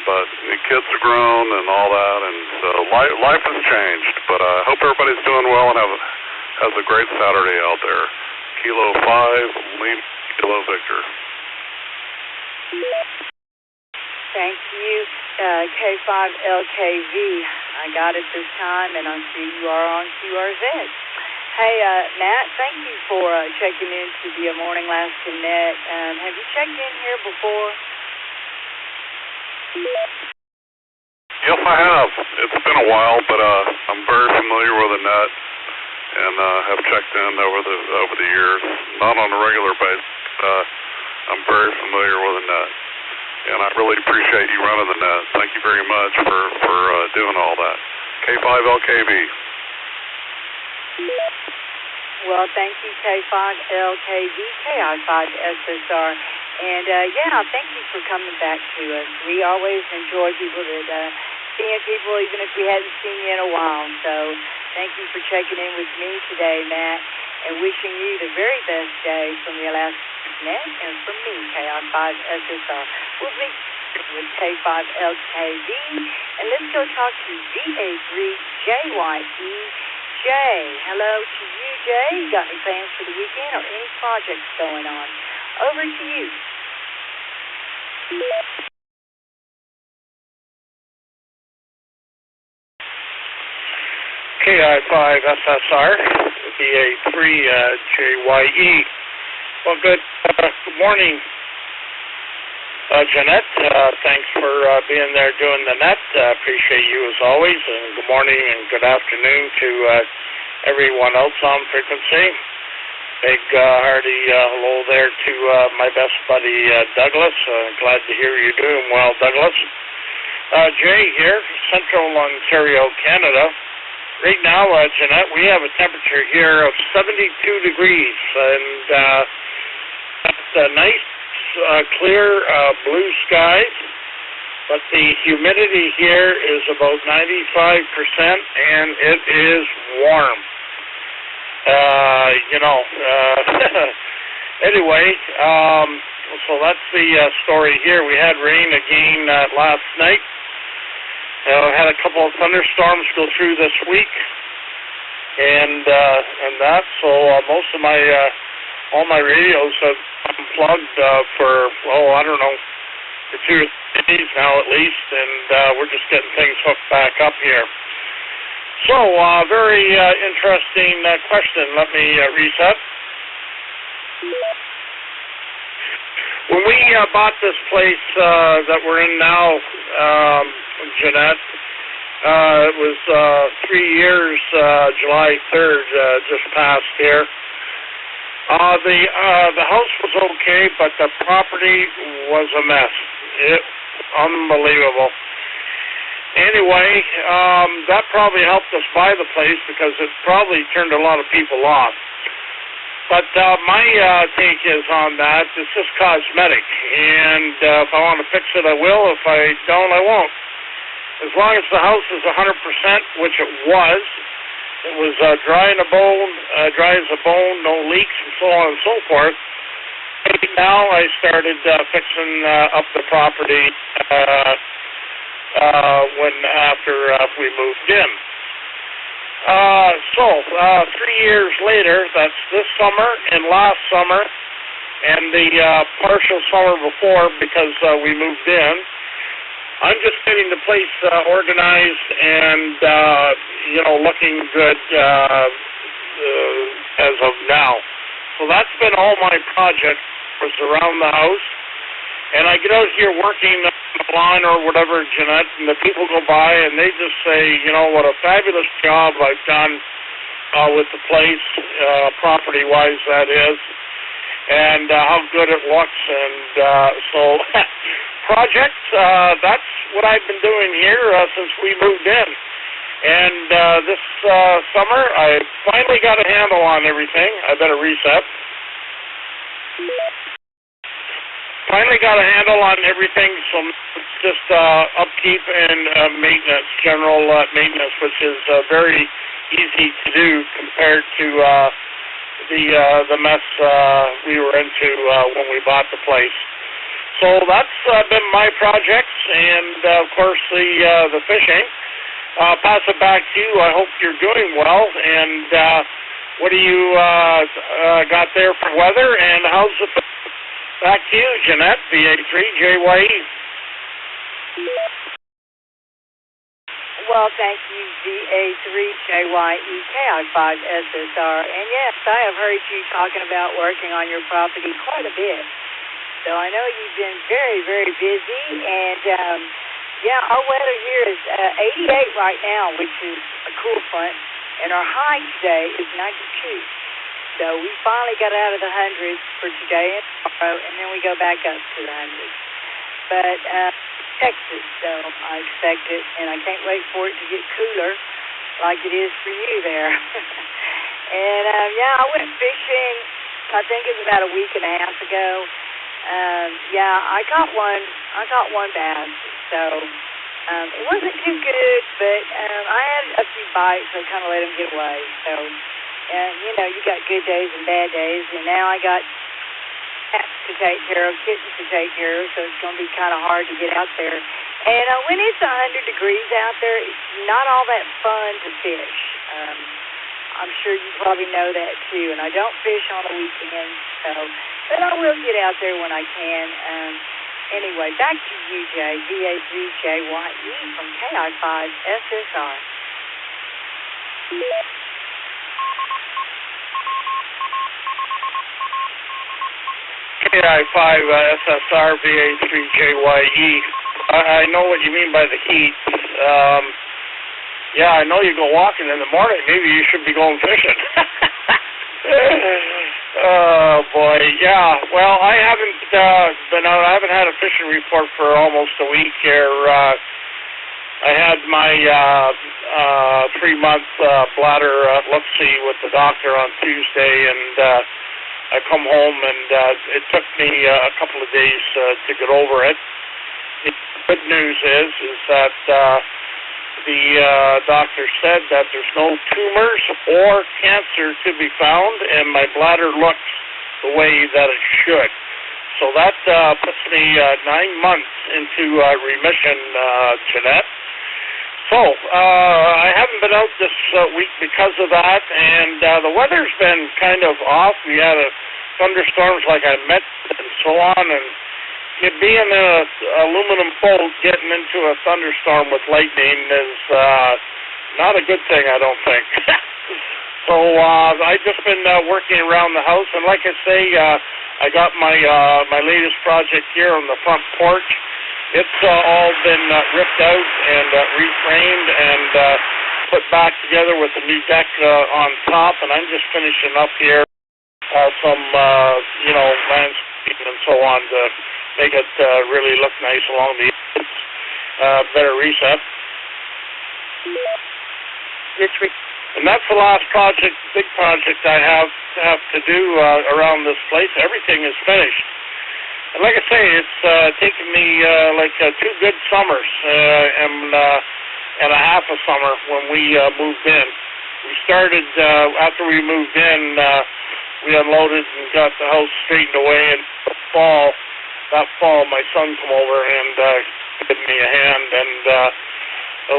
But the kids are grown and all that, and so life has changed. But I hope everybody's doing well and has a great Saturday out there. Kilo 5, Lima, Kilo Victor. Thank you, K5LKV. I got it this time, and I see you are on QRZ. Hey, Matt, thank you for checking into the Morning Last Connect. Have you checked in here before? Yes, I have. It's been a while, but I'm very familiar with the net and have checked in over the years. Not on a regular basis. I'm very familiar with the net, and I really appreciate you running the net. Thank you very much for doing all that. K5LKV. Well, thank you, K5LKV, KI5SSR. And, thank you for coming back to us. We always enjoy people that, seeing people even if we hadn't seen you in a while. So thank you for checking in with me today, Matt, and wishing you the very best day from the Alaska Net and from me, KI5SSR. We'll be with K5LKV, and let's go talk to VA3JYE. Jay, hello to you, Jay. You got any plans for the weekend or any projects going on? Over to you. KI5SSR, VA3JYE. Well, good morning, Jeanette. Thanks for being there doing the net. Appreciate you as always. And good morning and good afternoon to everyone else on frequency. Big hearty hello there to my best buddy Douglas. Glad to hear you're doing well, Douglas. Jay here, Central Ontario, Canada. Right now, Jeanette, we have a temperature here of 72 degrees, and it's a nice, clear blue skies, but the humidity here is about 95%, and it is warm. Anyway, so that's the story here. We had rain again last night. Had a couple of thunderstorms go through this week, and that. So most of my all my radios have unplugged for I don't know, for 2 or 3 days now at least, and we're just getting things hooked back up here. So, very interesting question. Let me reset. When we bought this place that we're in now, Jeanette, it was 3 years, July 3rd, just passed here. The house was okay, but the property was a mess. Unbelievable. Anyway, that probably helped us buy the place because it probably turned a lot of people off. But my take is on that, it's just cosmetic. And if I want to fix it, I will. If I don't, I won't. As long as the house is 100%, which it was dry as a bone, no leaks, and so on and so forth. Now I started fixing up the property after we moved in. So 3 years later, that's this summer and last summer, and the partial summer before because we moved in. I'm just getting the place organized and, looking good as of now. So that's been all my project was around the house. And I get out here working on the lawn or whatever, Jeanette, and the people go by and they just say, what a fabulous job I've done with the place, property-wise that is, and how good it looks. And so projects, that's what I've been doing here since we moved in. And this summer, I finally got a handle on everything. I better reset. Finally got a handle on everything, so it's just upkeep and maintenance, general maintenance, which is very easy to do compared to the mess we were into when we bought the place. So that's been my projects, and of course the fishing. Pass it back to you. I hope you're doing well. And what do you got there for weather? And how's the back to you, Jeanette, VA3JYE. Well, thank you, VA3JYE KI5SSR. And yes, I have heard you talking about working on your property quite a bit. So I know you've been very, very busy. And our weather here is 88 right now, which is a cool front. And our high today is 92. So we finally got out of the hundreds for today and tomorrow, and then we go back up to the hundreds. But Texas, so I expect it, and I can't wait for it to get cooler like it is for you there. And I went fishing, I think it was about a week and a half ago. I caught one bass, so it wasn't too good, but I had a few bites, so I kind of let him get away. So, you got good days and bad days, and now I got cats to take care of, kittens to take care of, so it's going to be kind of hard to get out there. And when it's 100 degrees out there, it's not all that fun to fish. I'm sure you probably know that, too, and I don't fish on the weekends, but I will get out there when I can. Anyway, back to you, Jay, VA3JYE from KI5SSR. KI5SSR VA3JYE. I know what you mean by the heat. I know you go walking in the morning. Maybe you should be going fishing. Oh boy, yeah. Well, I haven't been out. I haven't had a fishing report for almost a week here. I had my 3-month bladder look-see with the doctor on Tuesday, and I come home, and it took me a couple of days to get over it. The good news is that the doctor said that there's no tumors or cancer to be found, and my bladder looks the way that it should. So that puts me 9 months into remission, Jeanette. So I haven't been out this week because of that, and the weather's been kind of off. We had thunderstorms like I mentioned and so on, and being in an aluminum boat, getting into a thunderstorm with lightning is Not a good thing, I don't think. So I've just been working around the house, and like I say, I got my my latest project here on the front porch. It's all been ripped out and reframed and put back together with a new deck on top, and I'm just finishing up here some landscaping and so on to make it really look nice along the edges. Better reset. And that's the last project, big project I have to do around this place. Everything is finished. And like I say, it's taken me like 2 good summers and a half a summer when we moved in. We started, after we moved in, we unloaded and got the house straightened away, and that fall, my son came over and gave me a hand, and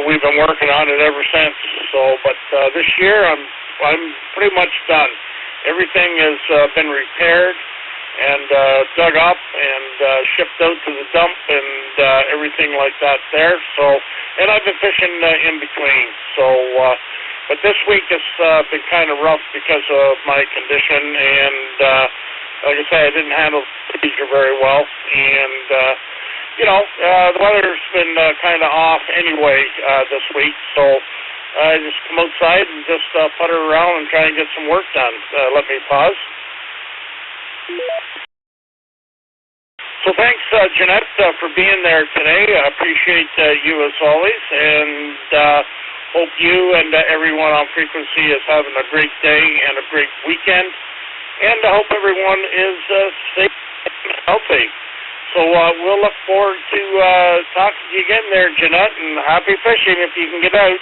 we've been working on it ever since. So, but this year I'm pretty much done. Everything has been repaired and dug up and shipped out to the dump and everything like that there. So, and I've been fishing in between. So, but this week has been kind of rough because of my condition, and like I say, I didn't handle the procedure very well, and the weather's been kind of off anyway this week, so I just come outside and just putter around and try and get some work done. Let me pause. So thanks, Jeanette, for being there today. I appreciate you as always, and hope you and everyone on Frequency is having a great day and a great weekend, and I hope everyone is safe and healthy. So we'll look forward to talking to you again there, Jeanette, and happy fishing if you can get out.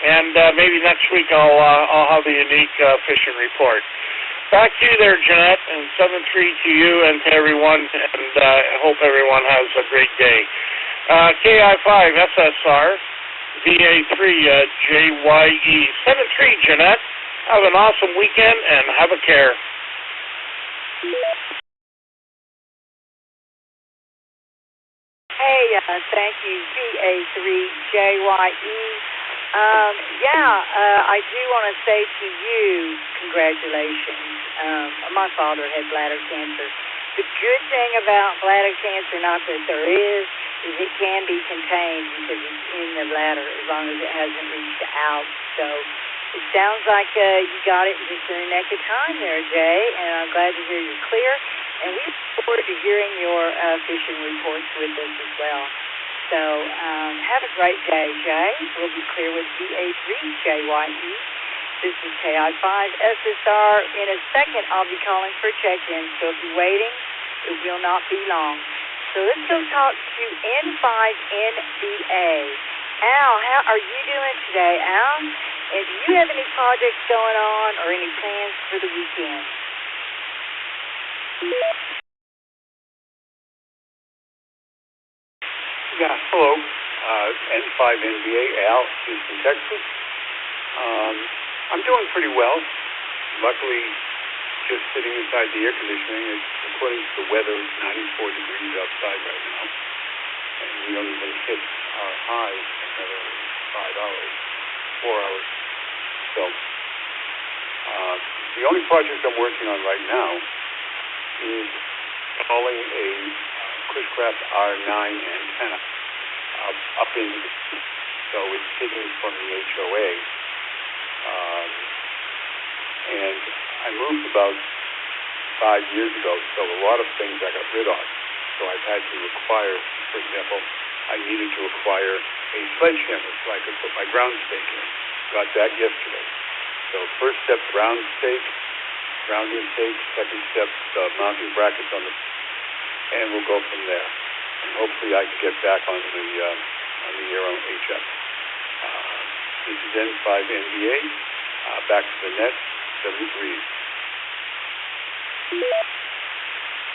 And maybe next week I'll have a unique fishing report. Back to you there, Jeanette, and 7-3 to you and to everyone, and I hope everyone has a great day. KI5 SSR, VA3 JYE. 7-3, Jeanette. Have an awesome weekend and have a care. Hey, thank you, VA3JYE. I do want to say to you, congratulations. My father had bladder cancer. The good thing about bladder cancer, not that there is it can be contained because it's in the bladder as long as it hasn't reached out. So it sounds like you got it just in the nick of time there, Jay, and I'm glad to hear you're clear. And we look forward to hearing your fishing reports with us as well. So have a great day, Jay. We'll be clear with VA3JYE. This is KI5SSR. In a second, I'll be calling for check-in. So if you're waiting, it will not be long. So let's go talk to N5NBA. Al, how are you doing today, Al? And do you have any projects going on or any plans for the weekend? Yeah, hello. N5NBA, Al, Houston, Texas. I'm doing pretty well. Luckily, just sitting inside the air conditioning. According to the weather, it's 94 degrees outside right now. And we don't even hit our high for another 5 hours, 4 hours. So, the only project I'm working on right now is installing a Cushcraft R9 antenna up into the sea. So it's hidden from the HOA. And I moved about 5 years ago, so a lot of things I got rid of. So I've had to acquire, for example, I needed to acquire a sledgehammer so I could put my ground stake in. Got that yesterday. So first step, grounding stake. Second step, mounting brackets on the, and we'll go from there. And hopefully I can get back on the air on HF. This is N5NBA. Back to the net, 73.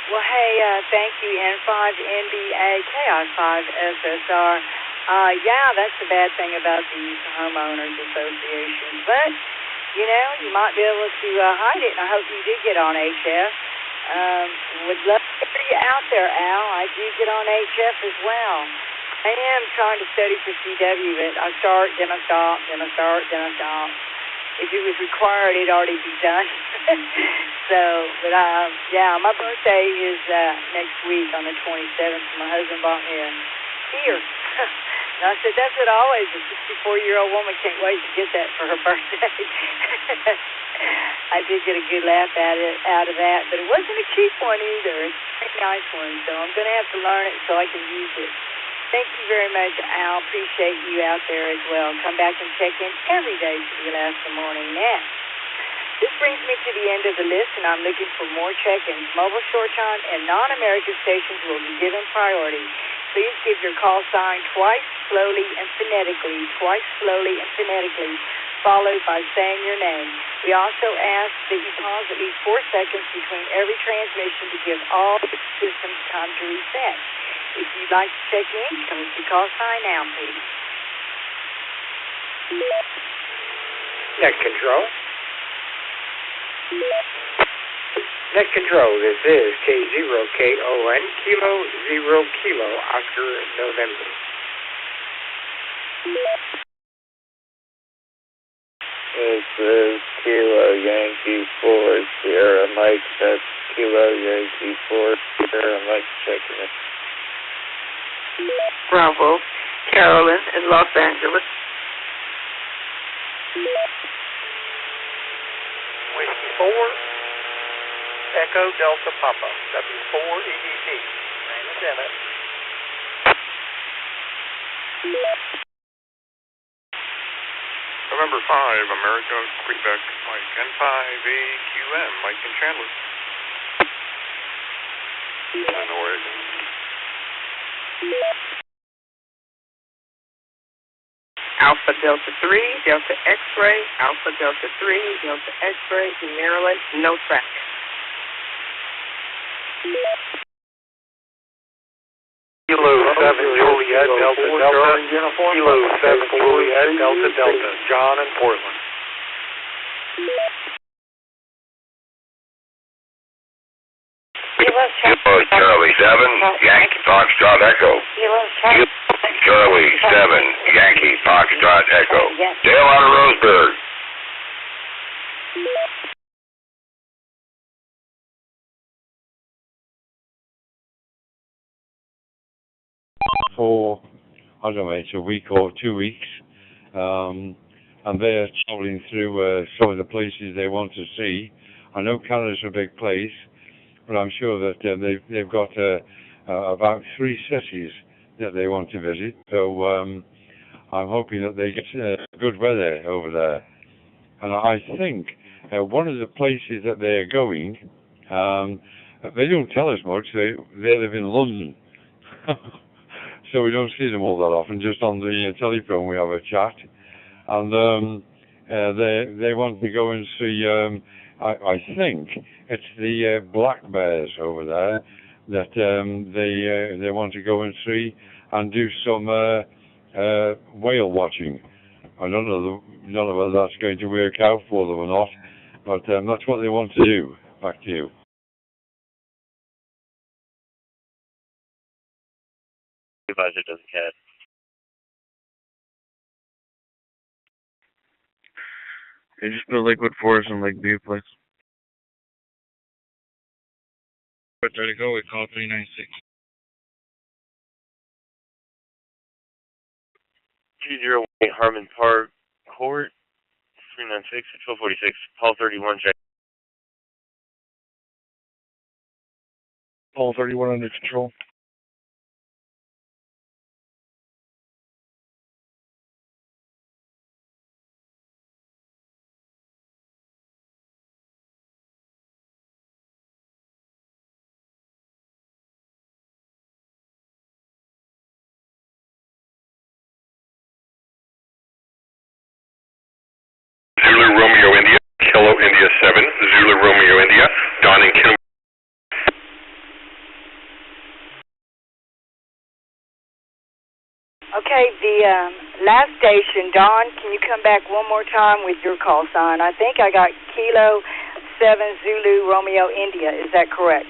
Well, hey, thank you, N5NBA, KI5SSR. That's the bad thing about these homeowners associations. But, you might be able to hide it, and I hope you do get on HF. Would love to hear you out there, Al. I do get on HF as well. I am trying to study for CW, but I start, then I stop, then I start, then I stop. If it was required, it'd already be done. So, but yeah, my birthday is next week on the 27th. My husband bought me a beer. And I said, that's what always a 64-year-old woman can't wait to get that for her birthday. I did get a good laugh out of that, but it wasn't a cheap one either. It's a pretty nice one, so I'm going to have to learn it so I can use it. Thank you very much, Al. Appreciate you out there as well. Come back and check in every day for the Alaska Morning Nap. This brings me to the end of the list, and I'm looking for more check-ins. Mobile short time and non-American stations will be given priority. Please give your call sign twice slowly and phonetically, followed by saying your name. We also ask that you pause at least 4 seconds between every transmission to give all systems time to reset. If you'd like to check in, come with your call sign now, please. Net Control. Net Control, this is K0KON, Kilo 0 Kilo, Oscar November. This is Kilo Yankee 4 Sierra Mike, that's Kilo Yankee 4 Sierra Mike checking it. Bravo, Carolyn in Los Angeles. Whiskey 4, Echo Delta Papa, W4EDT, name is Emmett. November 5, America, Quebec, Mike, N5AQM, Mike and Chandler. In Oregon. Alpha Delta 3, Delta X-ray, Alpha Delta 3, Delta X-ray to Maryland, no track. Kilo 7 Juliet Delta Delta, Kilo 7 Juliet Delta Delta, John in Portland. Kilo Charlie 7, Yankee Foxtrot Echo. Kilo Charlie 7, Yankee Foxtrot Echo. Dale out of Roseburg. For, I don't know, it's a week or 2 weeks, and they're traveling through some of the places they want to see. I know Canada's a big place, but I'm sure that they've got about 3 cities that they want to visit. So I'm hoping that they get good weather over there. And I think one of the places that they're going, they don't tell us much. They live in London. So we don't see them all that often. Just on the telephone we have a chat. And they want to go and see, I think it's the black bears over there that they want to go and see and do some whale watching. I don't know whether that's going to work out for them or not, but that's what they want to do. Back to you. Supervisor does cat. They just put Lakewood Forest and Lake View place. Ready to go, we call 396. 208 Harmon Park Court, 396 at 1246, Paul 31 check. Paul 31 under control. Zulu Romeo India, Kilo India 7, Zulu Romeo India, Don and Kim. Okay, the last station, Don, can you come back one more time with your call sign? I think I got Kilo 7 Zulu Romeo India. Is that correct?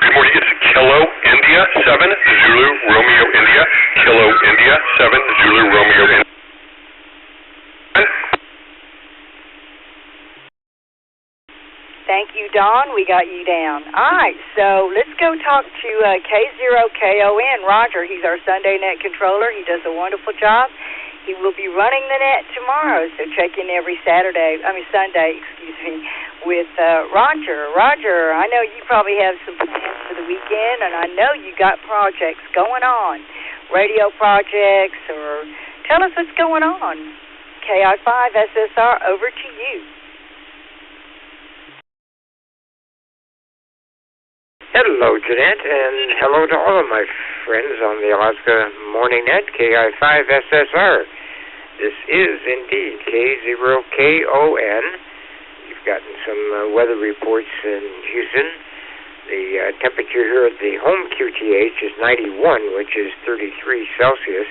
Good morning. It's Kilo India 7 Zulu Romeo India. Kilo India 7 Zulu Romeo India. Thank you, Don. We got you down. All right, so let's go talk to K0KON, Roger. He's our Sunday net controller. He does a wonderful job. He will be running the net tomorrow, so check in every Sunday, with Roger. Roger, I know you probably have some plans for the weekend, and I know you got projects going on, radio projects, or tell us what's going on. KI5SSR, over to you. Hello, Jeanette, and hello to all of my friends on the Alaska Morning Net, KI5SSR. This is indeed K0KON. You've gotten some weather reports in Houston. The temperature here at the home QTH is 91, which is 33 Celsius,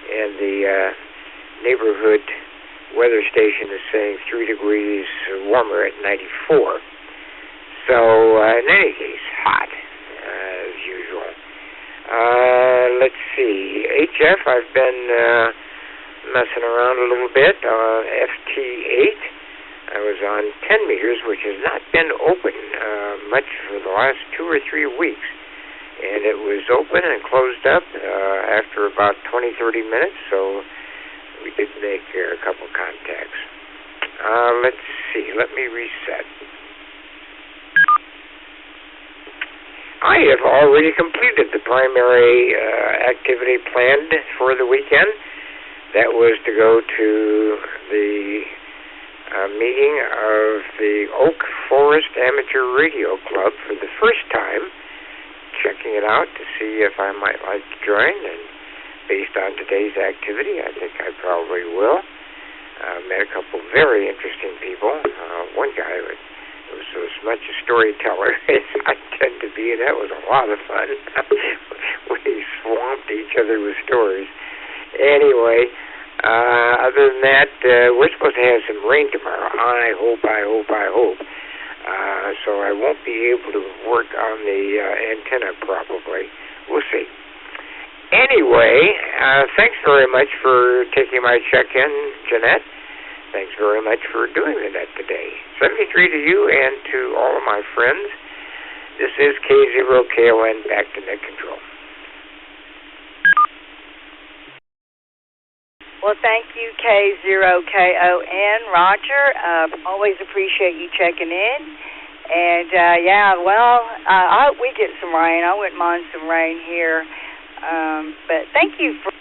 and the neighborhood weather station is saying 3 degrees warmer at 94. So, in any case, hot, as usual. Let's see. HF, I've been messing around a little bit. FT8, I was on 10 meters, which has not been open much for the last 2 or 3 weeks. And it was open and closed up after about 20-30 minutes, so we did make a couple contacts. Let's see. Let me reset. I have already completed the primary activity planned for the weekend. That was to go to the meeting of the Oak Forest Amateur Radio Club for the first time, checking it out to see if I might like to join, and based on today's activity, I think I probably will. Met a couple very interesting people. One guy was as much a storyteller as I tend to be, and that was a lot of fun. We swamped each other with stories. Anyway, other than that, we're supposed to have some rain tomorrow. I hope. So I won't be able to work on the antenna probably. We'll see. Anyway, thanks very much for taking my check-in, Jeanette. Thanks very much for doing the net today. 73 to you and to all of my friends. This is K0KON, back to net control. Well, thank you, K0KON, Roger. Always appreciate you checking in. And, I hope we get some rain. I wouldn't mind some rain here. But thank you for...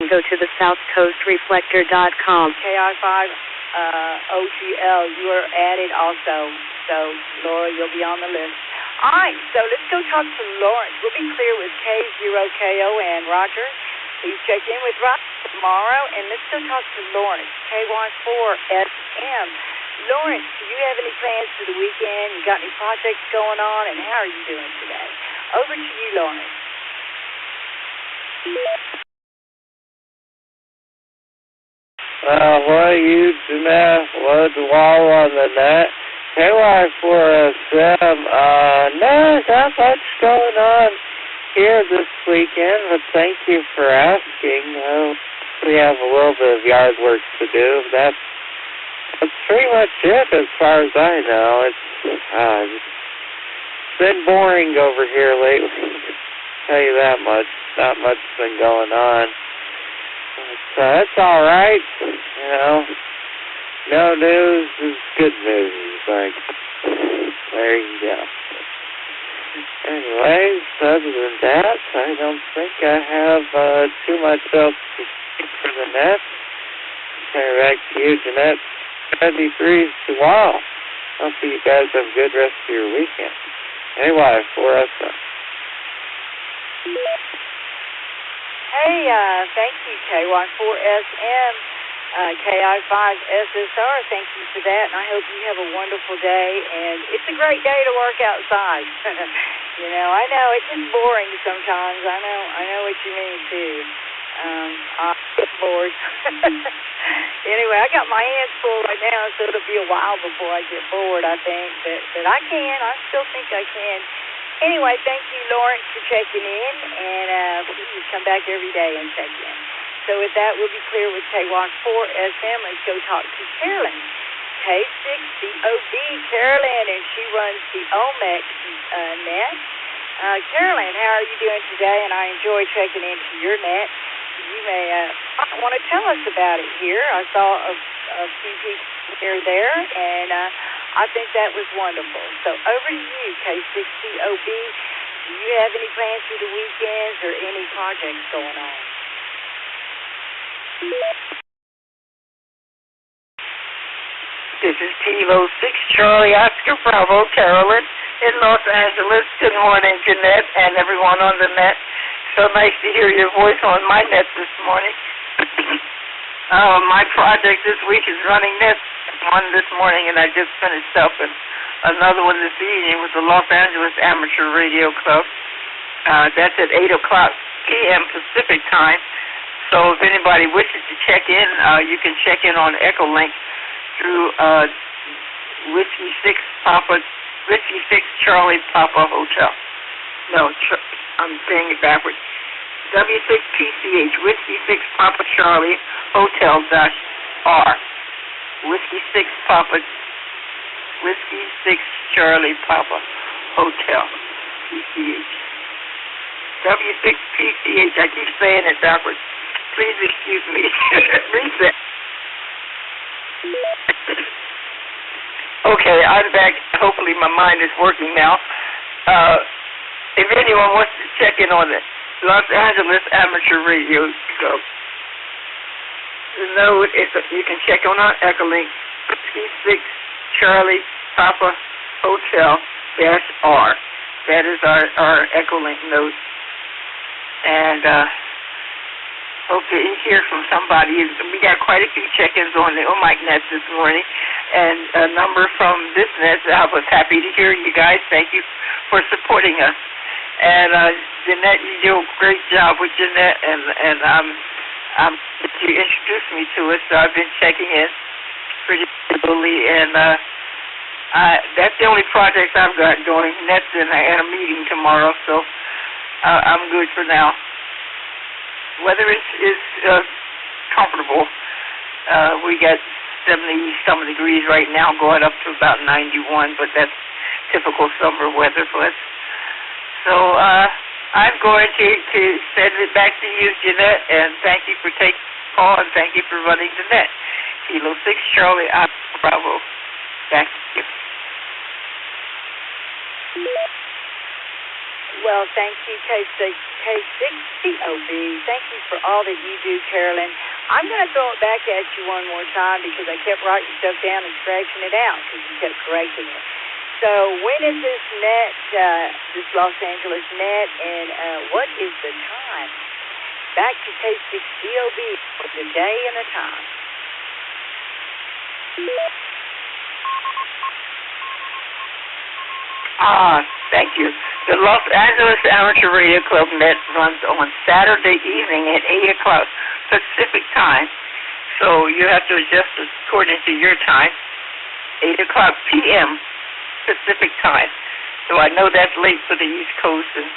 Go to the southcoastreflector.com. KI5 OGL, you are added also. So, Laura, you'll be on the list. All right, so let's go talk to Lawrence. We'll be clear with K0KON. Roger, please check in with Roger tomorrow, and let's go talk to Lawrence, KY4SM. Lawrence, do you have any plans for the weekend? You got any projects going on, and how are you doing today? Over to you, Lawrence. What you, Jeanette? What's the wall on the net? KY4SM, not much going on here this weekend, but thank you for asking. We have a little bit of yard work to do. That's pretty much it as far as I know. It's been boring over here lately, I'll tell you that much. Not much been going on. But it's all right, you know. No news is good news. There you go. Anyways, other than that, I don't think I have too much else to speak for the net. Turn it back to you, Jeanette. 73 tomorrow. Hope you guys have a good rest of your weekend. Anyway, for us. Hey, thank you, KY4SM, KI5SSR. Thank you for that, and I hope you have a wonderful day. And it's a great day to work outside. You know, I know it gets boring sometimes. I know what you mean too. I get bored. anyway, I got my hands full right now, so it'll be a while before I get bored, I think. But I can. I still think I can. Anyway, thank you, Lawrence, for checking in, and please come back every day and check in. So with that, we'll be clear with KWAS 4SM. Let's go talk to Carolyn. K6COB, Carolyn, and she runs the OMEX net. Carolyn, how are you doing today? And I enjoy checking into your net. You may want to tell us about it here. I saw a few people here there, and I think that was wonderful. So over to you, K6COB. Do you have any plans for the weekends or any projects going on? This is Kilo 6 Charlie Oscar Bravo, Carolyn in Los Angeles. Good morning, Jeanette, and everyone on the net. So nice to hear your voice on my net this morning. My project this week is running nets. One this morning, and I just finished up, and another one this evening with the Los Angeles Amateur Radio Club. That's at 8 o'clock p.m. Pacific time. So if anybody wishes to check in, you can check in on Echolink through Whiskey 6 Charlie Papa Hotel. No, I'm saying it backwards. W6PCH, Whiskey 6 Papa Charlie Hotel -R. Whiskey 6 Charlie Papa Hotel PCH. W6PCH, I keep saying it backwards. Please excuse me. Reset. Okay, I'm back. Hopefully my mind is working now. If anyone wants to check in on it, Los Angeles Amateur Radio Club, you can check on our Echolink, 6 Charlie Papa Hotel -R. That is our Echolink node. And hope to hear from somebody. We got quite a few check-ins on the OMIC net this morning, and a number from this net. I was happy to hear you guys. Thank you for supporting us. And Jeanette, you do a great job with Jeanette, and you introduced me to it, so I've been checking in pretty regularly, and that's the only project I've got going. Nets and a meeting tomorrow, so I'm good for now. Weather is comfortable. We got 70-some degrees right now, going up to about 91, but that's typical summer weather for us. So I'm going to send it back to you, Jeanette, and thank you for taking the call, and thank you for running the net. Kilo 6 Charlie Oscar Bravo. Back to you. Well, thank you, K6COB. Thank you for all that you do, Carolyn. I'm going to throw it back at you one more time because I kept writing stuff down and scratching it out because you kept correcting it. So when is this net, this Los Angeles net, and what is the time? Back to K6COB for the day and the time. Thank you. The Los Angeles Amateur Radio Club net runs on Saturday evening at 8 o'clock Pacific time. So you have to adjust it according to your time, 8 o'clock p.m. Pacific time. So I know that's late for the East Coast and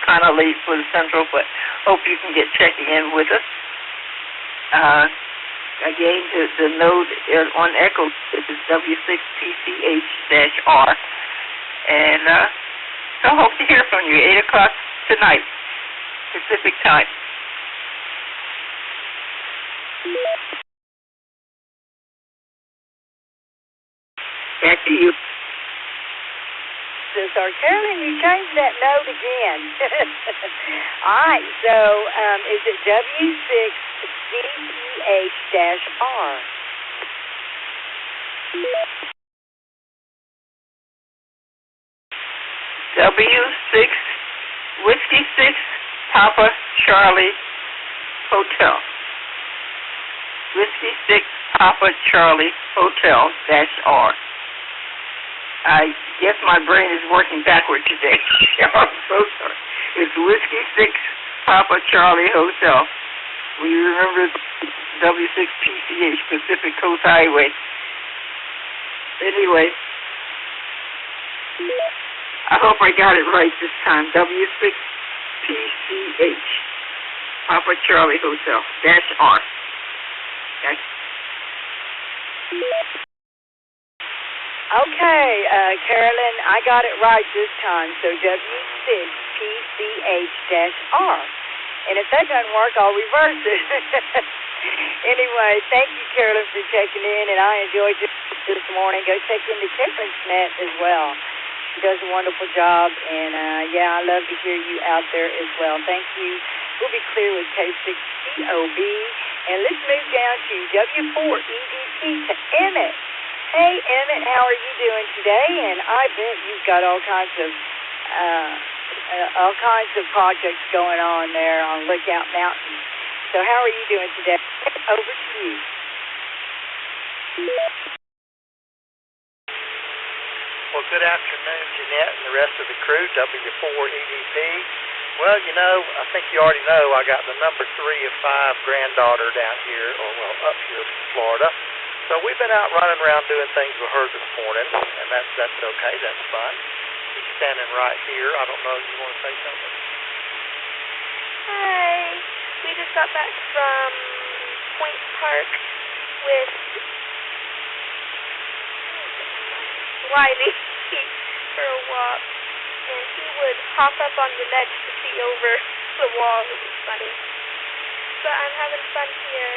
kind of late for the Central, but hope you can get checking in with us. Again, the node on Echo is W6PCH-R. And so I hope to hear from you, 8 o'clock tonight, Pacific time. Back to you. Carolyn, you changed that note again. All right, so is it W6CPH-R? W6 Whiskey 6 Papa Charlie Hotel. Whiskey 6 Papa Charlie Hotel -R. I guess my brain is working backward today. I'm so sorry. It's Whiskey 6 Papa Charlie Hotel. We remember W6PCH, Pacific Coast Highway. Anyway, I hope I got it right this time. W6PCH, Papa Charlie Hotel, -R. Okay, Carolyn, I got it right this time. So W6PCH-R. And if that doesn't work, I'll reverse it. Anyway, thank you, Carolyn, for checking in, and I enjoyed this morning. Go check into Carolyn's net as well. She does a wonderful job, and yeah, I love to hear you out there as well. Thank you. We'll be clear with K6COB, and let's move down to W4EDT to Emmett. Hey, Emmett, how are you doing today? And I bet you've got all kinds of projects going on there on Lookout Mountain. So how are you doing today? Over to you. Well, good afternoon, Jeanette and the rest of the crew, W4EDP. Well, you know, I think you already know I got the number 3 of 5 granddaughter down here, or well, up here from Florida. So we've been out running around doing things with her this morning, and that's okay, that's fun. She's standing right here. I don't know if you want to say something. Hi. We just got back from Point Park with Wiley for a walk, and he would hop up on the ledge to see over the wall. It was funny. But I'm having fun here.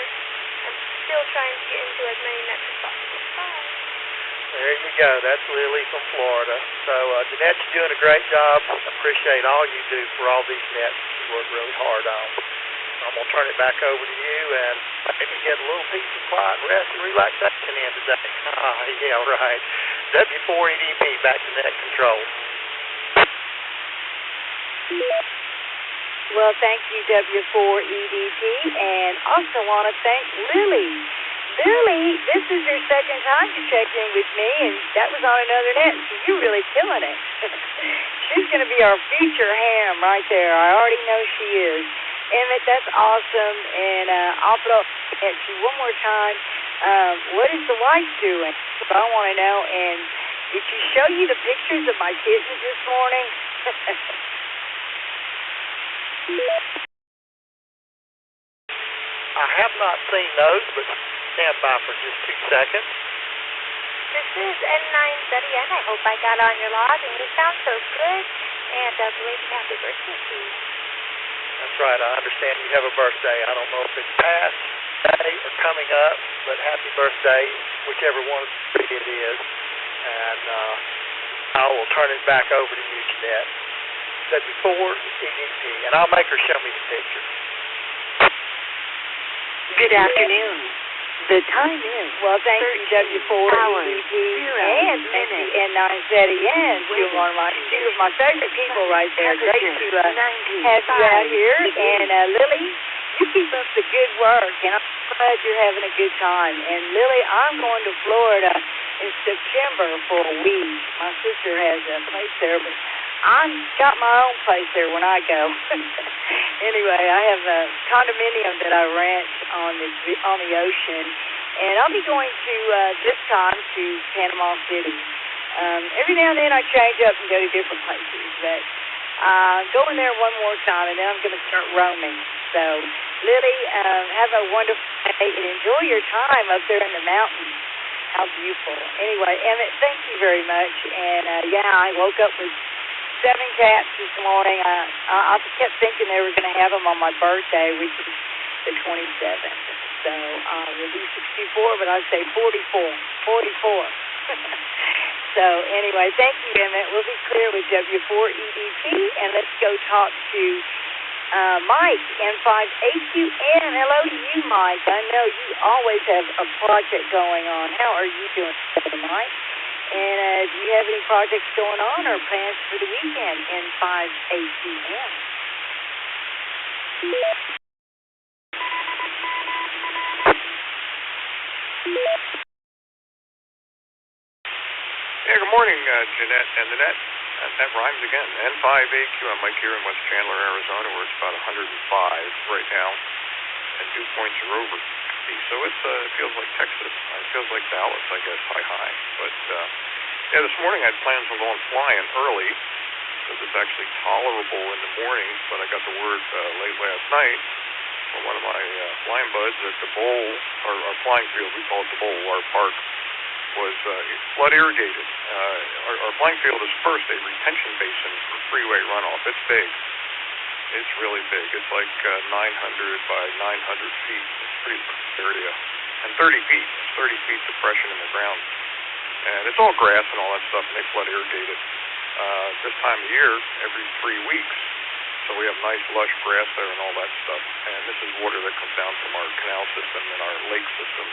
I'm still trying to get into as many nets as possible. Bye. There you go. That's Lily from Florida. So, Jeanette, you're doing a great job. Appreciate all you do for all these nets. You work really hard on. I'm going to turn it back over to you and maybe get a little peace and quiet, rest, and relaxation in today. Yeah, right. W4EDP, back to net control. Well, thank you, W4EDP, and also want to thank Lily. Lily, this is your second time to check in with me, and that was on another net, so you're really killing it. She's going to be our future ham right there. I already know she is. Emmett, that's awesome, and I'll put up at you one more time. What is the wife doing? I want to know, and did she show you the pictures of my kittens this morning? I have not seen those, but stand by for just 2 seconds. This is N9ZN. I hope I got on your log, and you sound so good, and belated happy birthday to you. That's right. I understand you have a birthday. I don't know if it's past, day, or coming up, but happy birthday, whichever one it is. And I will turn it back over to you, Jeanette. W4EDP, and I'll make her show me the picture. Good afternoon. The time is well, thank you, W4EDP, and thank you, N9ZN, two of my favorite people right there. Great to have you out here. And Lily, you keep up the good work, and I'm glad you're having a good time. And Lily, I'm going to Florida in September for a week. My sister has a place there, but I've got my own place there when I go. Anyway, I have a condominium that I rent on the ocean, and I'll be going to this time to Panama City. Every now and then I change up and go to different places, but go in there one more time, and then I'm going to start roaming. So, Lily, have a wonderful day and enjoy your time up there in the mountains. How beautiful. Anyway, Emmett, thank you very much. And yeah, I woke up with 7 cats this morning. I kept thinking they were going to have them on my birthday, which is the 27th. So we'll be 64, but I'd say 44. So anyway, thank you, Emmett. We'll be clear with W4EDP, and let's go talk to Mike, N5AQN. Hello to you, Mike. I know you always have a project going on. How are you doing today, Mike? And do you have any projects going on or plans for the weekend in 5ATM? Yeah, good morning, Jeanette and Annette. That rhymes again. N5AQ. I'm Mike here in West Chandler, Arizona, where it's about 105 right now. and dew points are over. So it feels like Texas. It feels like Dallas, I guess, high. But yeah, this morning I had plans on going flying early because it's actually tolerable in the mornings. But I got the word late last night from one of my flying buds that the bowl, our flying field, we call it the bowl, our park, was flood irrigated. Our flying field is first a retention basin for freeway runoff. It's big. It's really big. It's like 900 by 900 feet. It's a pretty big area. And 30 feet. It's 30 feet depression in the ground. And it's all grass and all that stuff, and they flood irrigated. This time of year, every 3 weeks. So we have nice lush grass there and all that stuff. And this is water that comes down from our canal system and our lake system.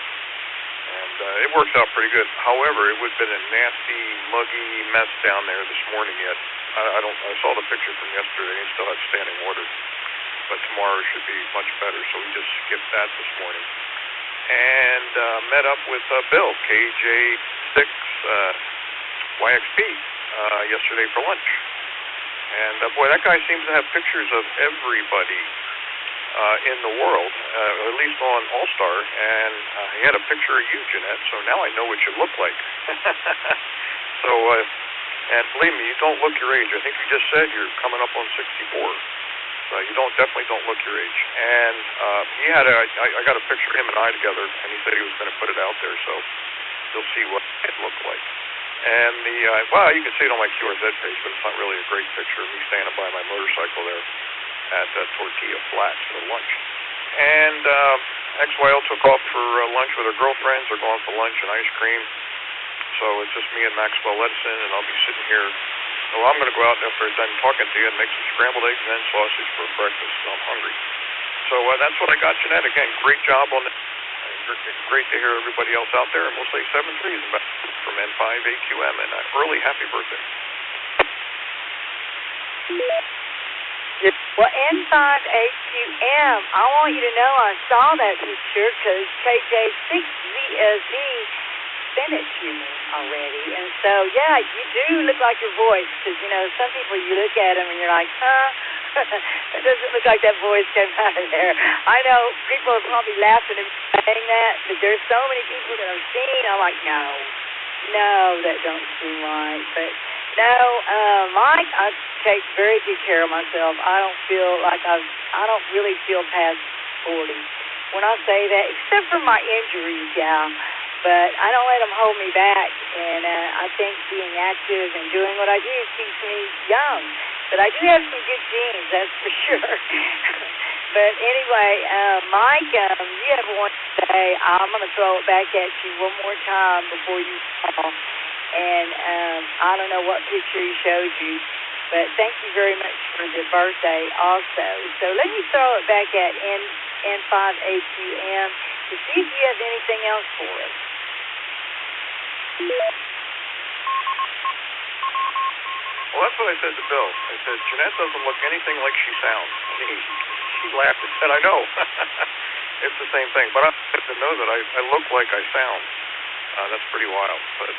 And it works out pretty good. However, it would have been a nasty, muggy mess down there this morning yet. I saw the picture from yesterday and still had standing water. But tomorrow should be much better, so we just skipped that this morning. And met up with Bill, KJ6 YXP, yesterday for lunch. And boy, that guy seems to have pictures of everybody in the world, at least on All-Star, and he had a picture of you, Jeanette, so now I know what you look like. So, and believe me, you don't look your age. I think you just said you're coming up on 64. So you definitely don't look your age. And he had I got a picture of him and I together, and he said he was going to put it out there, so you'll see what it looked like. And well, you can see it on my QRZ page, but it's not really a great picture of me standing by my motorcycle there at Tortilla Flats for lunch. And XYL took off for lunch with her girlfriends. They're going for lunch and ice cream. So it's just me and Maxwell Edison, and I'll be sitting here. Well, I'm going to go out after I'm done talking to you and make some scrambled eggs and sausage for breakfast. So I'm hungry. So that's what I got, Jeanette. Again, great job on it. Great to hear everybody else out there. And we'll say 7-3 is about from N5AQM, and early happy birthday. Well, N5AQM, I want you to know I saw that picture because KJ6ZSD sent it to me already. And so, yeah, you do look like your voice because, you know, some people you look at them and you're like, huh? It doesn't look like that voice came out of there. I know people are probably laughing and saying that, but there's so many people that I've seen. I'm like, no, that don't seem right. But no, Mike, I take very good care of myself. I don't feel like I don't really feel past 40 when I say that, except for my injuries, yeah. But I don't let them hold me back, and I think being active and doing what I do keeps me young. But I do have some good genes, that's for sure. But anyway, Mike, you have one to say. I'm going to throw it back at you one more time before you call. And I don't know what picture he showed you, but thank you very much for the birthday also. So let me throw it back at N5AQM to see if you have anything else for us. Well, that's what I said to Bill. I said, Jeanette doesn't look anything like she sounds. And she laughed and said, I know. It's the same thing. But I have to know that I look like I sound. That's pretty wild. But,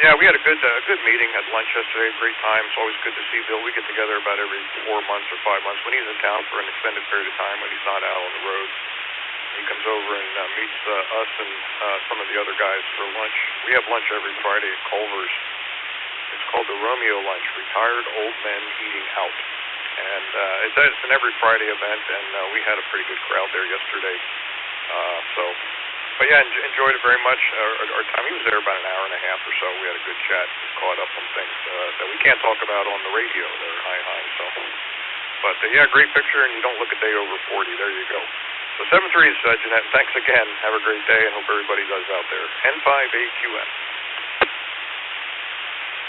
yeah, we had a good meeting at lunch yesterday. Great time. It's always good to see Bill. We get together about every 4 months or 5 months when he's in town for an extended period of time, when he's not out on the road. He comes over and meets us and some of the other guys for lunch. We have lunch every Friday at Culver's. It's called the Romeo Lunch, Retired Old Men Eating Out. And it's an every Friday event, and we had a pretty good crowd there yesterday. But yeah, enjoyed it very much. Our time, he was there about an hour and a half or so. We had a good chat, just caught up on things that we can't talk about on the radio there, hi. So, but yeah, great picture, and you don't look a day over 40. There you go. So 7-3 is Jeanette. Thanks again. Have a great day, and hope everybody does out there. N5AQM.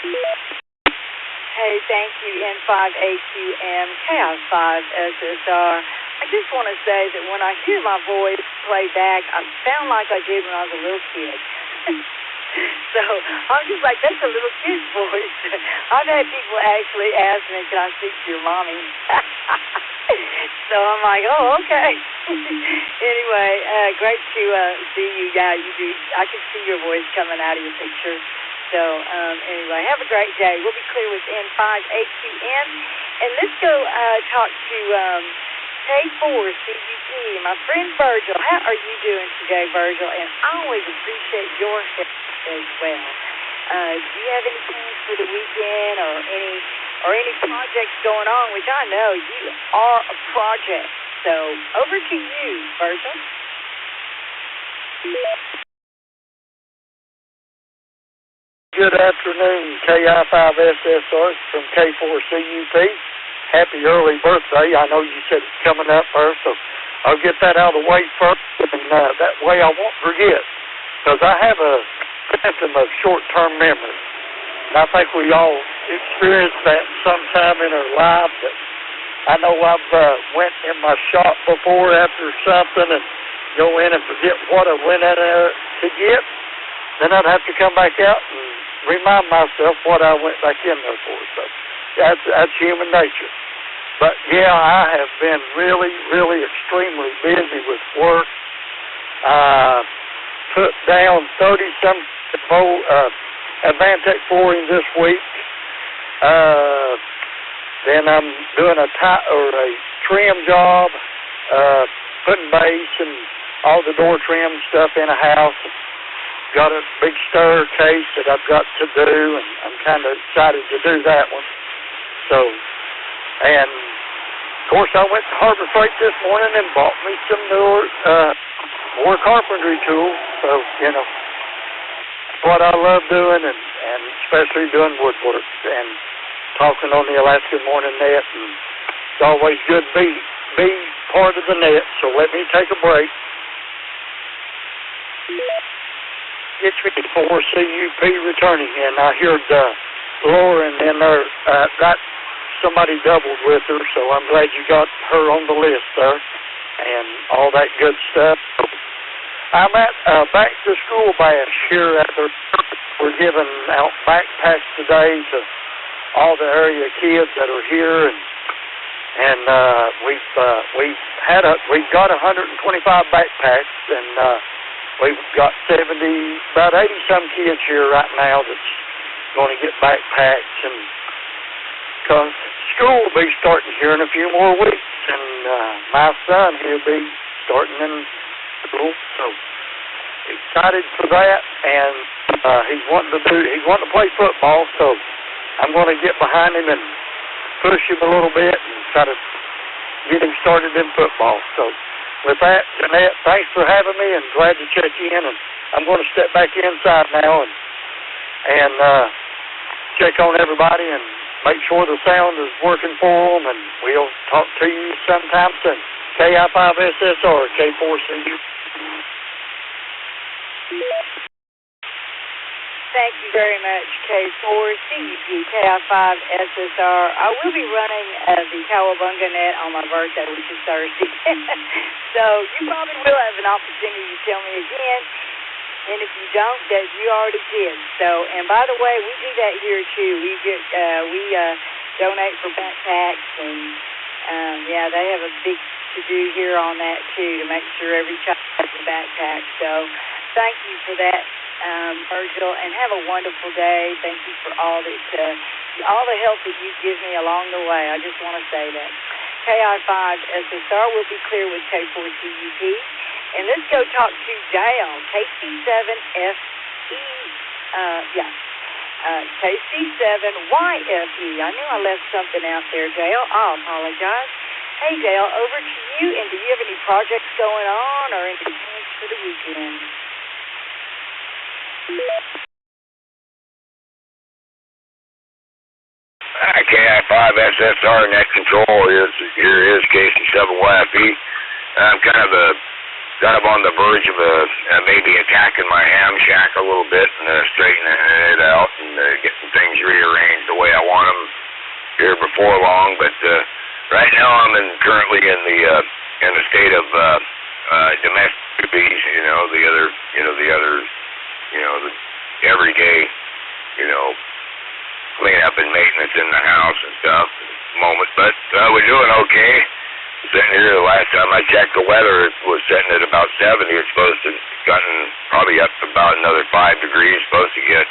Hey, thank you, N5AQM, Chaos5SSR. I just want to say that when I hear my voice play back, I sound like I did when I was a little kid. So I'm just like, that's a little kid's voice. I've had people actually ask me, can I speak to your mommy? So I'm like, oh, okay. Anyway, great to see you. Yeah, you do. I can see your voice coming out of your picture. So anyway, have a great day. We'll be clear with N5AQM. And let's go talk to K4CUP, my friend Virgil. How are you doing today, Virgil? And I always appreciate your help as well. Do you have any plans for the weekend or any projects going on? Which I know you are a project. So over to you, Virgil. Good afternoon, KI5SSR from K4CUP. Happy early birthday. I know you said it's coming up first, so I'll get that out of the way first, and that way I won't forget. Because I have a symptom of short-term memory. And I think we all experience that sometime in our life. But I know I've went in my shop before after something and go in and forget what I went in there to get. Then I'd have to come back out and remind myself what I went back in there for. So that's human nature. But yeah, I have been really, really extremely busy with work. Put down 30-some Advantech flooring this week. Then I'm doing a trim job, putting base and all the door trim stuff in a house. Got a big staircase that I've got to do, and I'm kind of excited to do that one. So, and of course I went to Harbor Freight this morning and bought me some more carpentry tools. So, you know, what I love doing, and especially doing woodwork and talking on the Alaska Morning Net. And it's always good to be part of the net. So let me take a break. It's for CUP returning, and I heard Lauren in there got somebody doubled with her, so I'm glad you got her on the list there, and all that good stuff. I'm at back to school bash here at the. We're giving out backpacks today to all the area kids that are here, and we've got 125 backpacks, and we've got about 80-some kids here right now that's going to get backpacks, and because school will be starting here in a few more weeks, and my son, he'll be starting in school, so excited for that, and he's wanting to play football, so I'm going to get behind him and push him a little bit and try to get him started in football. So with that, Jeanette, thanks for having me, and glad to check in. And I'm going to step back inside now and check on everybody and make sure the sound is working for them, and we'll talk to you sometime soon. KI5SSR, K4CU. Thank you very much, K4CUP, KI5SSR. I will be running the Cowabunga net on my birthday, which is Thursday. So you probably will have an opportunity to tell me again. And if you don't, that you already did. So, and by the way, we do that here too. We donate for backpacks, and yeah, they have a big to-do here on that too, to make sure every child has a backpack. So thank you for that, Virgil, and have a wonderful day. Thank you for all the help that you give me along the way. I just want to say that. KI5SSR will be clear with K4CUP. And let's go talk to Dale, KC7FE. KC7YFE. I knew I left something out there, Dale. I'll apologize. Hey, Dale, over to you. And do you have any projects going on or any plans for the weekend? KI5SSR net control is KC7YFE. I'm kind of on the verge of maybe attacking my ham shack a little bit and straightening it out and getting things rearranged the way I want them here before long. But right now I'm currently in the state of domestic duties. The everyday clean up and maintenance in the house and stuff at the moment. But we're doing okay. Sitting here, the last time I checked the weather, it was sitting at about 70. It's supposed to have gotten probably up to about another 5 degrees. Supposed to get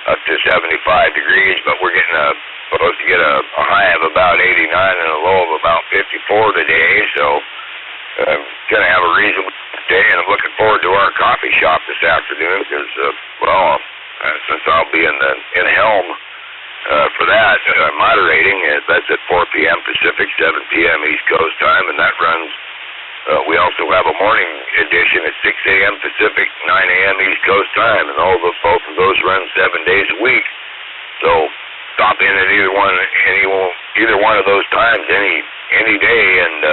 up to 75 degrees, but we're getting a supposed to get a high of about 89 and a low of about 54 today, so I'm going to have a reasonable day, and I'm looking forward to our coffee shop this afternoon because, since I'll be in Helm for that, moderating, that's at 4 p.m. Pacific, 7 p.m. East Coast time, and that runs. We also have a morning edition at 6 a.m. Pacific, 9 a.m. East Coast time, and both of those run 7 days a week. So stop in at either one of those times any day and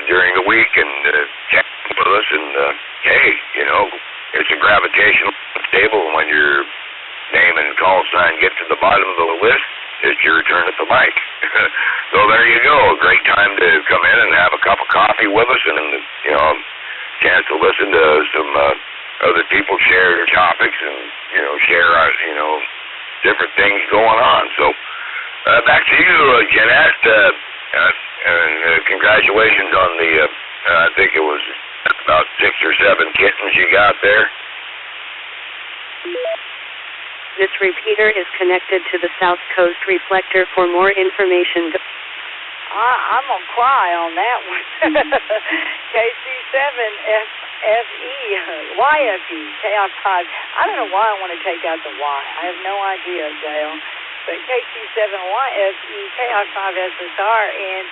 during the week and chat with us. And hey, it's a gravitational stable when your name and call sign get to the bottom of the list. It's your turn at the mic. So there you go. A great time to come in and have a cup of coffee with us and, chance to listen to some other people share their topics and, share, different things going on. So back to you, Jeanette. And congratulations on the, I think it was about 6 or 7 kittens you got there. This repeater is connected to the South Coast reflector. For more information, I'm going to cry on that one. KC7FE, YFE, KI5. I don't know why I want to take out the Y. I have no idea, Dale. But KC7YFE, KI5SSR, and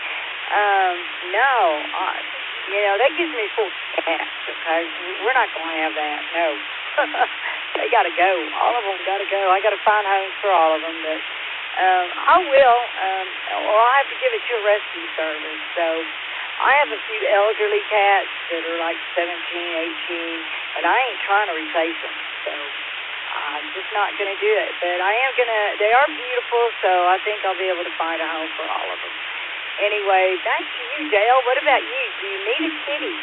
that gives me full gas, okay? We're not going to have that, no. They got to go. All of them got to go. I got to find homes for all of them. But I will. I'll have to give it to a rescue service. So I have a few elderly cats that are like 17, 18, but I ain't trying to replace them. So I'm just not going to do it. But I am going to. They are beautiful, so I think I'll be able to find a home for all of them. Anyway, back to you, Dale. What about you? Do you need a kitty?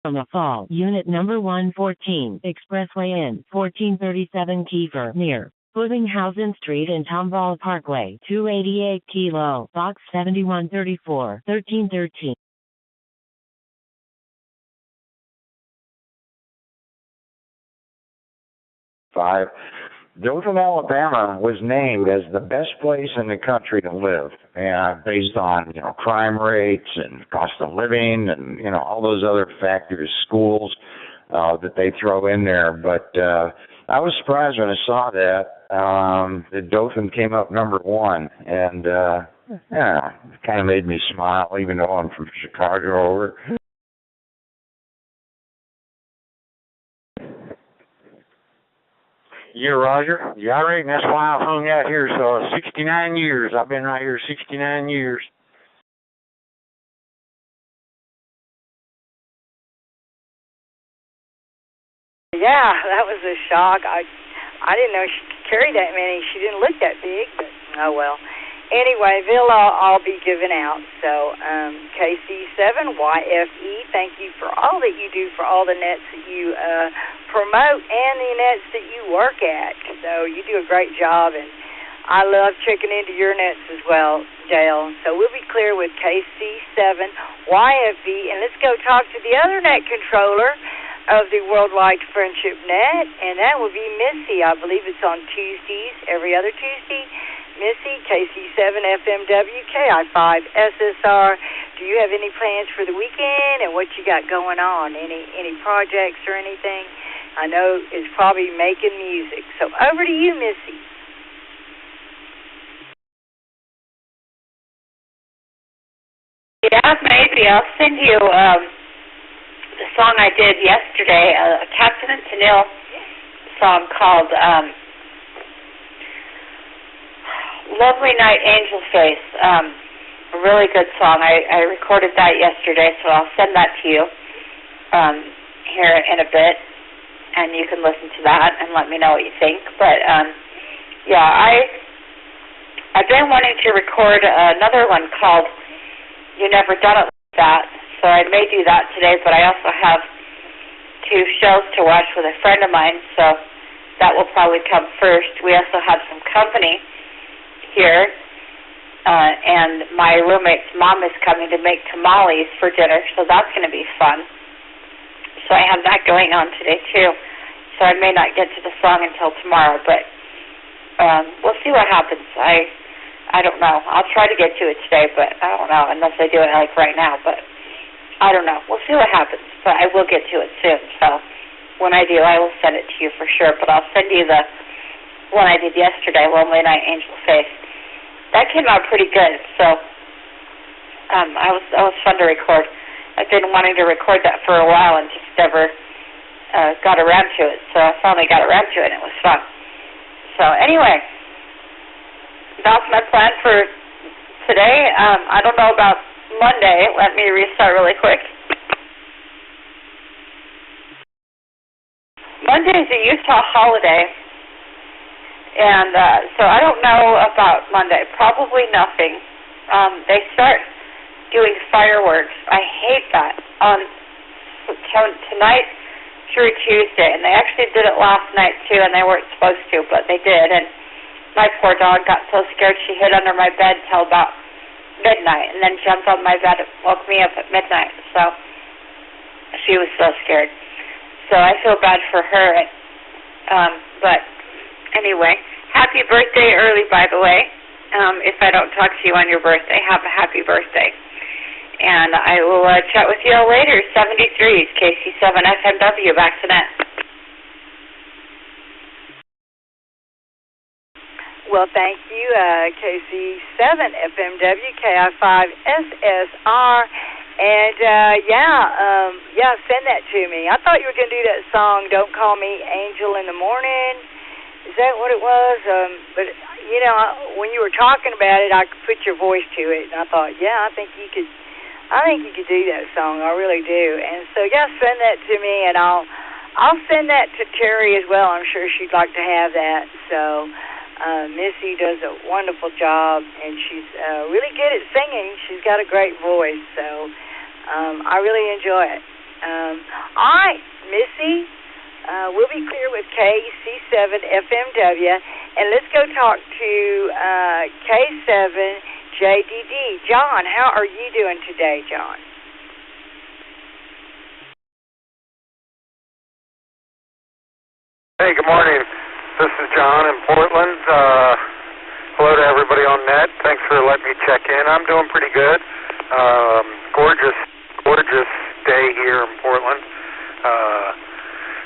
From the fall, Unit Number 114, Expressway N, 1437 Kiefer, near Footinghausen Street and Tomball Parkway, 288 Kilo, Box 7134, 1313. Dothan, Alabama was named as the best place in the country to live, based on crime rates and cost of living and all those other factors, schools that they throw in there. But I was surprised when I saw that Dothan came up number 1, and it kind of made me smile, even though I'm from Chicago. Over. Yeah, Roger. Yeah, I reckon that's why I've hung out here 69 years. I've been right here 69 years. Yeah, that was a shock. I didn't know she could carry that many. She didn't look that big, but oh well. Anyway, they'll all be given out. So KC7YFE, thank you for all that you do for all the nets that you promote and the nets that you work at. So you do a great job, and I love checking into your nets as well, Dale. So we'll be clear with KC7YFE, and let's go talk to the other net controller of the Worldwide Friendship Net, and that will be Missy. I believe it's on Tuesdays, every other Tuesday. Missy, KC7FMW, KI5SSR. Do you have any plans for the weekend and what you got going on? Any projects or anything? I know it's probably making music. So over to you, Missy. Yeah, maybe. I'll send you the song I did yesterday, a Captain and Tennille song called Lovely Night, Angel Face. A really good song. I recorded that yesterday, so I'll send that to you here in a bit, and you can listen to that and let me know what you think. But, I've been wanting to record another one called You Never Done It Like That, so I may do that today, but I also have 2 shows to watch with a friend of mine, so that will probably come first. We also have some company here, And my roommate's mom is coming to make tamales for dinner, so that's going to be fun. So I have that going on today, too. So I may not get to the song until tomorrow, but we'll see what happens. I don't know. I'll try to get to it today, but I don't know, unless I do it like right now. But I don't know. We'll see what happens, but I will get to it soon. So when I do, I will send it to you for sure. But I'll send you the one I did yesterday, Lonely Night, Angel Face. That came out pretty good, so that was fun to record. I've been wanting to record that for a while and just never got around to it, so I finally got around to it, and it was fun. So anyway, that's my plan for today. I don't know about Monday. Let me restart really quick. Monday is a Utah holiday. And so I don't know about Monday. Probably nothing. They start doing fireworks. I hate that. On tonight through Tuesday. And they actually did it last night, too, and they weren't supposed to, but they did. And my poor dog got so scared she hid under my bed till about midnight and then jumped on my bed and woke me up at midnight. So she was so scared. So I feel bad for her. But anyway, happy birthday early, by the way. If I don't talk to you on your birthday, have a happy birthday. And I will chat with you all later. 73, KC7 FMW, back to net. Well, thank you, KC7 FMW, KI5 SSR. And, send that to me. I thought you were going to do that song, Don't Call Me Angel in the Morning. Is that what it was? But, when you were talking about it, I could put your voice to it. And I thought, I think you could do that song. I really do. And so, send that to me, and I'll send that to Terry as well. I'm sure she'd like to have that. So, Missy does a wonderful job, and she's really good at singing. She's got a great voice, so I really enjoy it. All right, Missy, we'll be clear with KC7 FMW, and let's go talk to K7JDD. John, how are you doing today, John? Hey, good morning. This is John in Portland. Hello to everybody on net. Thanks for letting me check in. I'm doing pretty good. Gorgeous day here in Portland.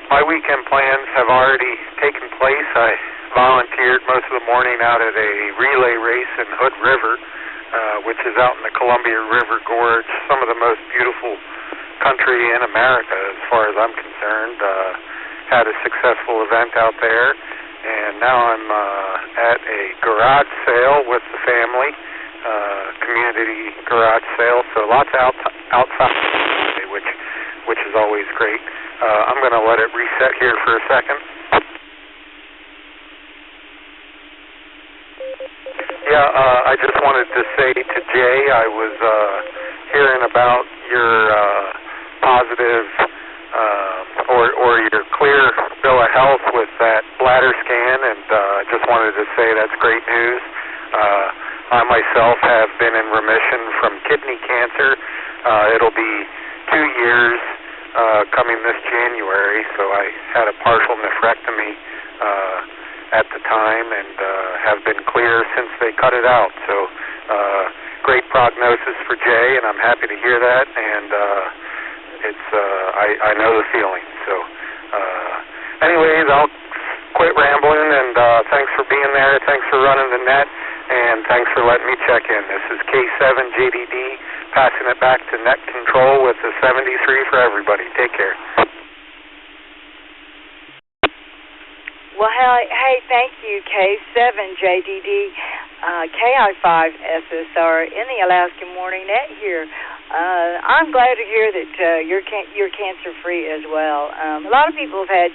My weekend plans have already taken place. I volunteered most of the morning out at a relay race in Hood River, which is out in the Columbia River Gorge, some of the most beautiful country in America as far as I'm concerned. Had a successful event out there. And now I'm at a garage sale with the family, community garage sale. So lots outside, which is always great. I'm going to let it reset here for a second. I just wanted to say to Jay, I was hearing about your positive or your clear bill of health with that bladder scan, and just wanted to say that's great news. I myself have been in remission from kidney cancer. It'll be 2 years coming this January, so I had a partial nephrectomy at the time and have been clear since they cut it out. So great prognosis for Jay, and I'm happy to hear that, and I know the feeling. So anyways, I'll quit rambling, and thanks for being there, thanks for running the net, and thanks for letting me check in. This is K7JDD, passing it back to net control with the 73 for everybody. Take care. Well, hey, thank you, K7JDD, KI5SSR in the Alaska Morning Net here. I'm glad to hear that you're cancer-free as well. A lot of people have had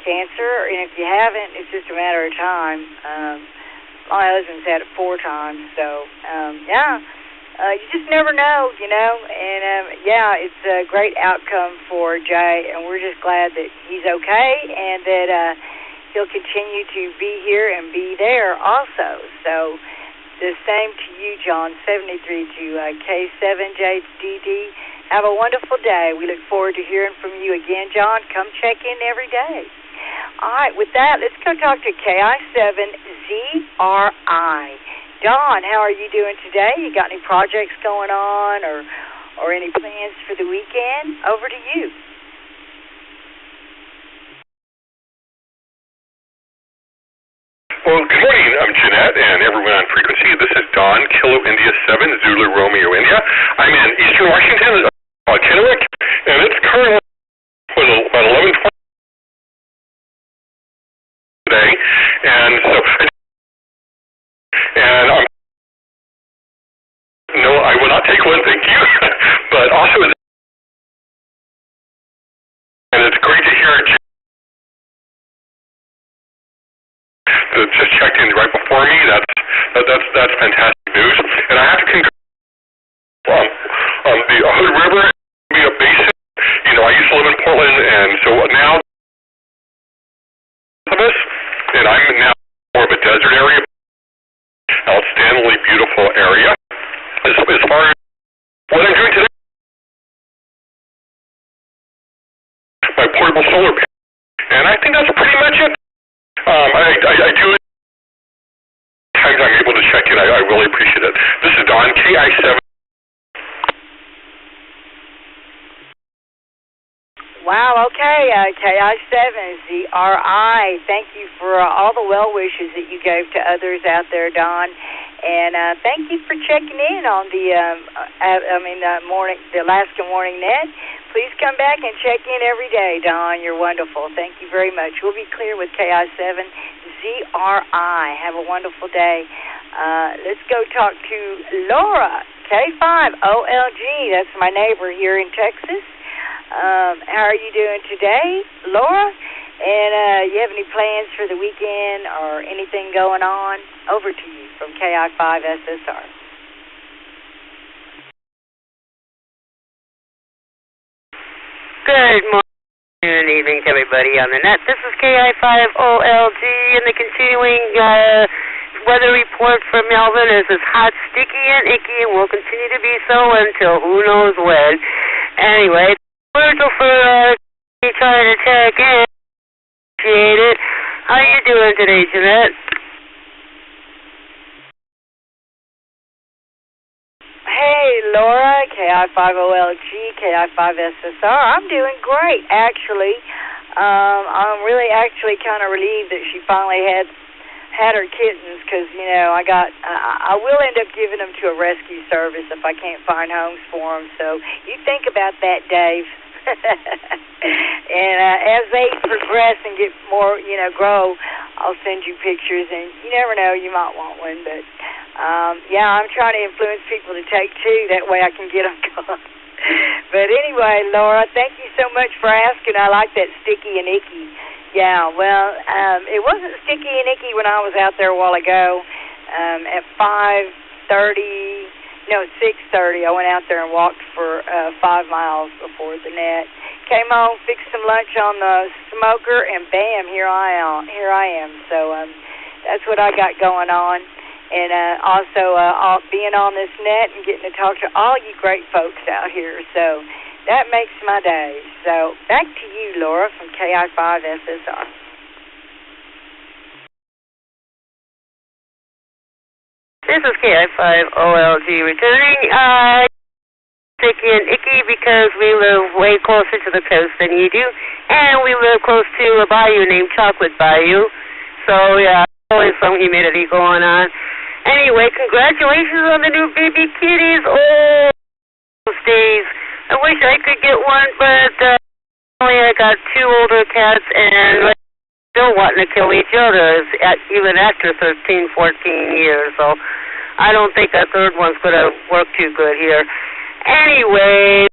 cancer, and if you haven't, it's just a matter of time. My husband's had it 4 times, so, you just never know, and, it's a great outcome for Jay, and we're just glad that he's okay and that he'll continue to be here and be there also. So The same to you, John, 73 to K7JDD. Have a wonderful day. We look forward to hearing from you again, John. Come check in every day. All right, with that, let's go talk to KI7ZRI. Don, how are you doing today? You got any projects going on or any plans for the weekend? Over to you. Well, good morning. I'm Jeanette and everyone on frequency. This is Don, Kilo India 7, Zulu Romeo India. I'm in Eastern Washington, Kennewick, and it's currently about 11:20 today. And so, no, I will not take one, thank you. But also, and it's great to hear just checked in right before me. That's fantastic news. And I have to congratulate the Hood River being a basin. You know, I used to live in Portland, and so now of us, and I'm now more of a desert area, outstandingly beautiful area. As far as what I'm doing today, my portable solar panel, and I think that's pretty much it. I do it times I'm able to check in. I really appreciate it. This is Don, KI7. Wow, okay, KI7ZRI. Thank you for all the well wishes that you gave to others out there, Don. And thank you for checking in on the Alaska Morning Net. Please come back and check in every day, Don. You're wonderful. Thank you very much. We'll be clear with KI7ZRI. Have a wonderful day. Let's go talk to Laura, K5OLG. That's my neighbor here in Texas. How are you doing today, Laura? And you have any plans for the weekend or anything going on? Over to you from KI5SSR. Good morning and evening to everybody on the net. This is KI5OLG, and the continuing weather report from Melbourne is it's hot, sticky, and icky, and will continue to be so until who knows when. Anyway, Virgil for trying to check in. Appreciate it. How you doing today, Jeanette? Hey, Laura, KI5OLG, KI5SSR. I'm doing great, actually. I'm really actually kind of relieved that she finally had her kittens because, you know, I will end up giving them to a rescue service if I can't find homes for them. So you think about that, Dave. And as they progress and get more, you know, grow, I'll send you pictures, and you never know, you might want one. But yeah, I'm trying to influence people to take two. That way I can get them going. But anyway, Laura, thank you so much for asking. I like that sticky and icky. Yeah, well, it wasn't sticky and icky when I was out there a while ago. At 6:30, I went out there and walked for 5 miles before the net. Came home, fixed some lunch on the smoker, and bam, here I am. So that's what I got going on. And also being on this net and getting to talk to all you great folks out here. So that makes my day. So back to you, Laura, from KI5SSR. This is KI5OLG returning. Sticky and icky because we live way closer to the coast than you do, and we live close to a bayou named Chocolate Bayou. So yeah, always some humidity going on. Anyway, congratulations on the new baby kitties. Oh, those days. I wish I could get one, but I got 2 older cats, and still wanting to kill each other, even after 13, 14 years. So I don't think that third one's going to work too good here. Anyway,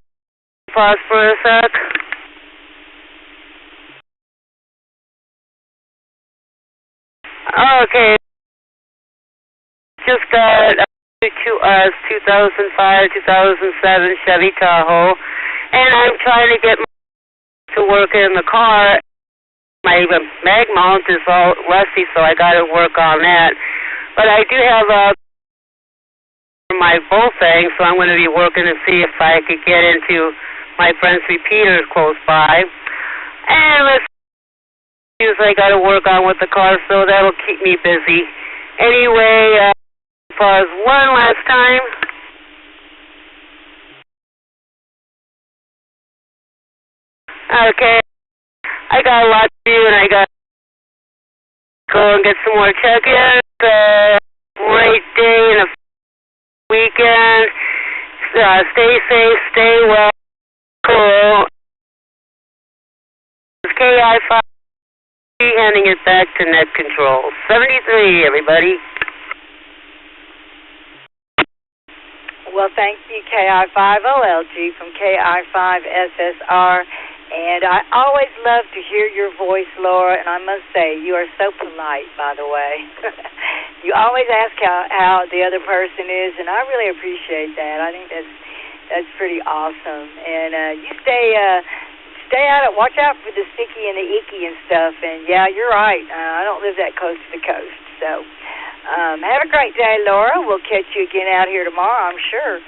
pause for a sec. Okay. Just got a 2005, 2007 Chevy Tahoe, and I'm trying to get to work in the car. My mag mount is all rusty, so I got to work on that. But I do have a my both things, so I'm going to be working to see if I could get into my friend's repeaters close by. And let's see what I got to work on with the car, so that'll keep me busy. Anyway, pause one last time. Okay, I got a lot to do, and I got to go and get some more check-ins. Great day and a weekend. Stay safe, stay well, cool. KI5 handing it back to net control. 73, everybody. Well, thank you, KI5OLG from KI5SSR. And I always love to hear your voice, Laura, and I must say, you are so polite, by the way. You always ask how the other person is, and I really appreciate that. I think that's pretty awesome. And you stay out of, watch out for the sticky and the icky and stuff. And yeah, you're right. I don't live that coast to coast. So have a great day, Laura. We'll catch you again out here tomorrow, I'm sure.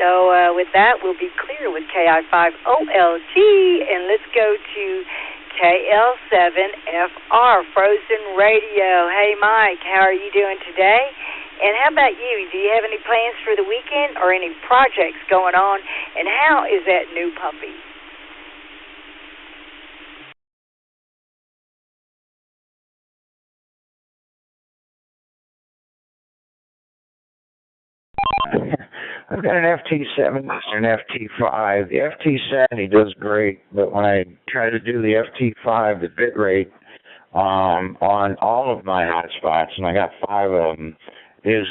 So with that, we'll be clear with KI5OLG, and let's go to KL7FR, Frozen Radio. Hey, Mike, how are you doing today? And how about you? Do you have any plans for the weekend or any projects going on? And how is that new puppy? I've got an FT7 and an FT5. The FT70 does great, but when I try to do the FT5, the bit rate on all of my hotspots, and I got 5 of them, is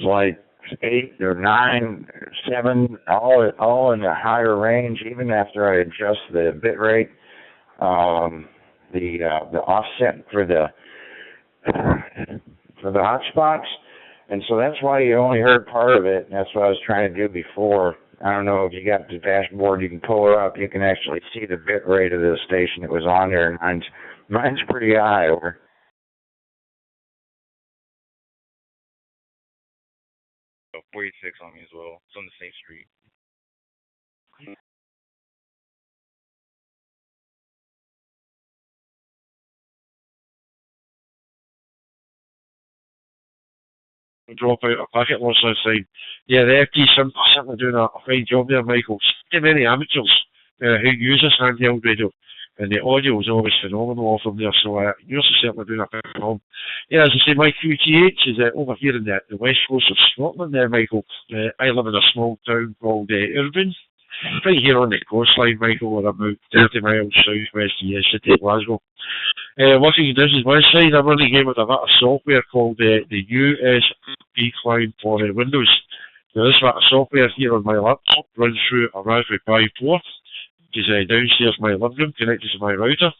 like 8 or 9, 7, all in a higher range. Even after I adjust the bit rate, the offset for the hotspots. And so that's why you only heard part of it, and that's what I was trying to do before. I don't know if you got the dashboard, you can pull it up, you can actually see the bit rate of the station that was on there, and mine's pretty high over. Oh, 486 on me as well. It's on the same street. Drop out a packet loss outside. Yeah, the FD certainly doing a fine job there, Michael. So many amateurs who use this handheld radio, and the audio is always phenomenal off them there, so you're certainly doing a fine job. Yeah, as I say, my QTH is over here in the west coast of Scotland there, Michael. I live in a small town called Irvine, right here on the coastline, Michael. We're about 30 miles southwest of the city of Glasgow. What you can do is one side, I'm running here with a bit of software called the USB client for Windows. Now this bit of software here on my laptop runs through a Raspberry Pi 4, which is downstairs in my living room, connected to my router.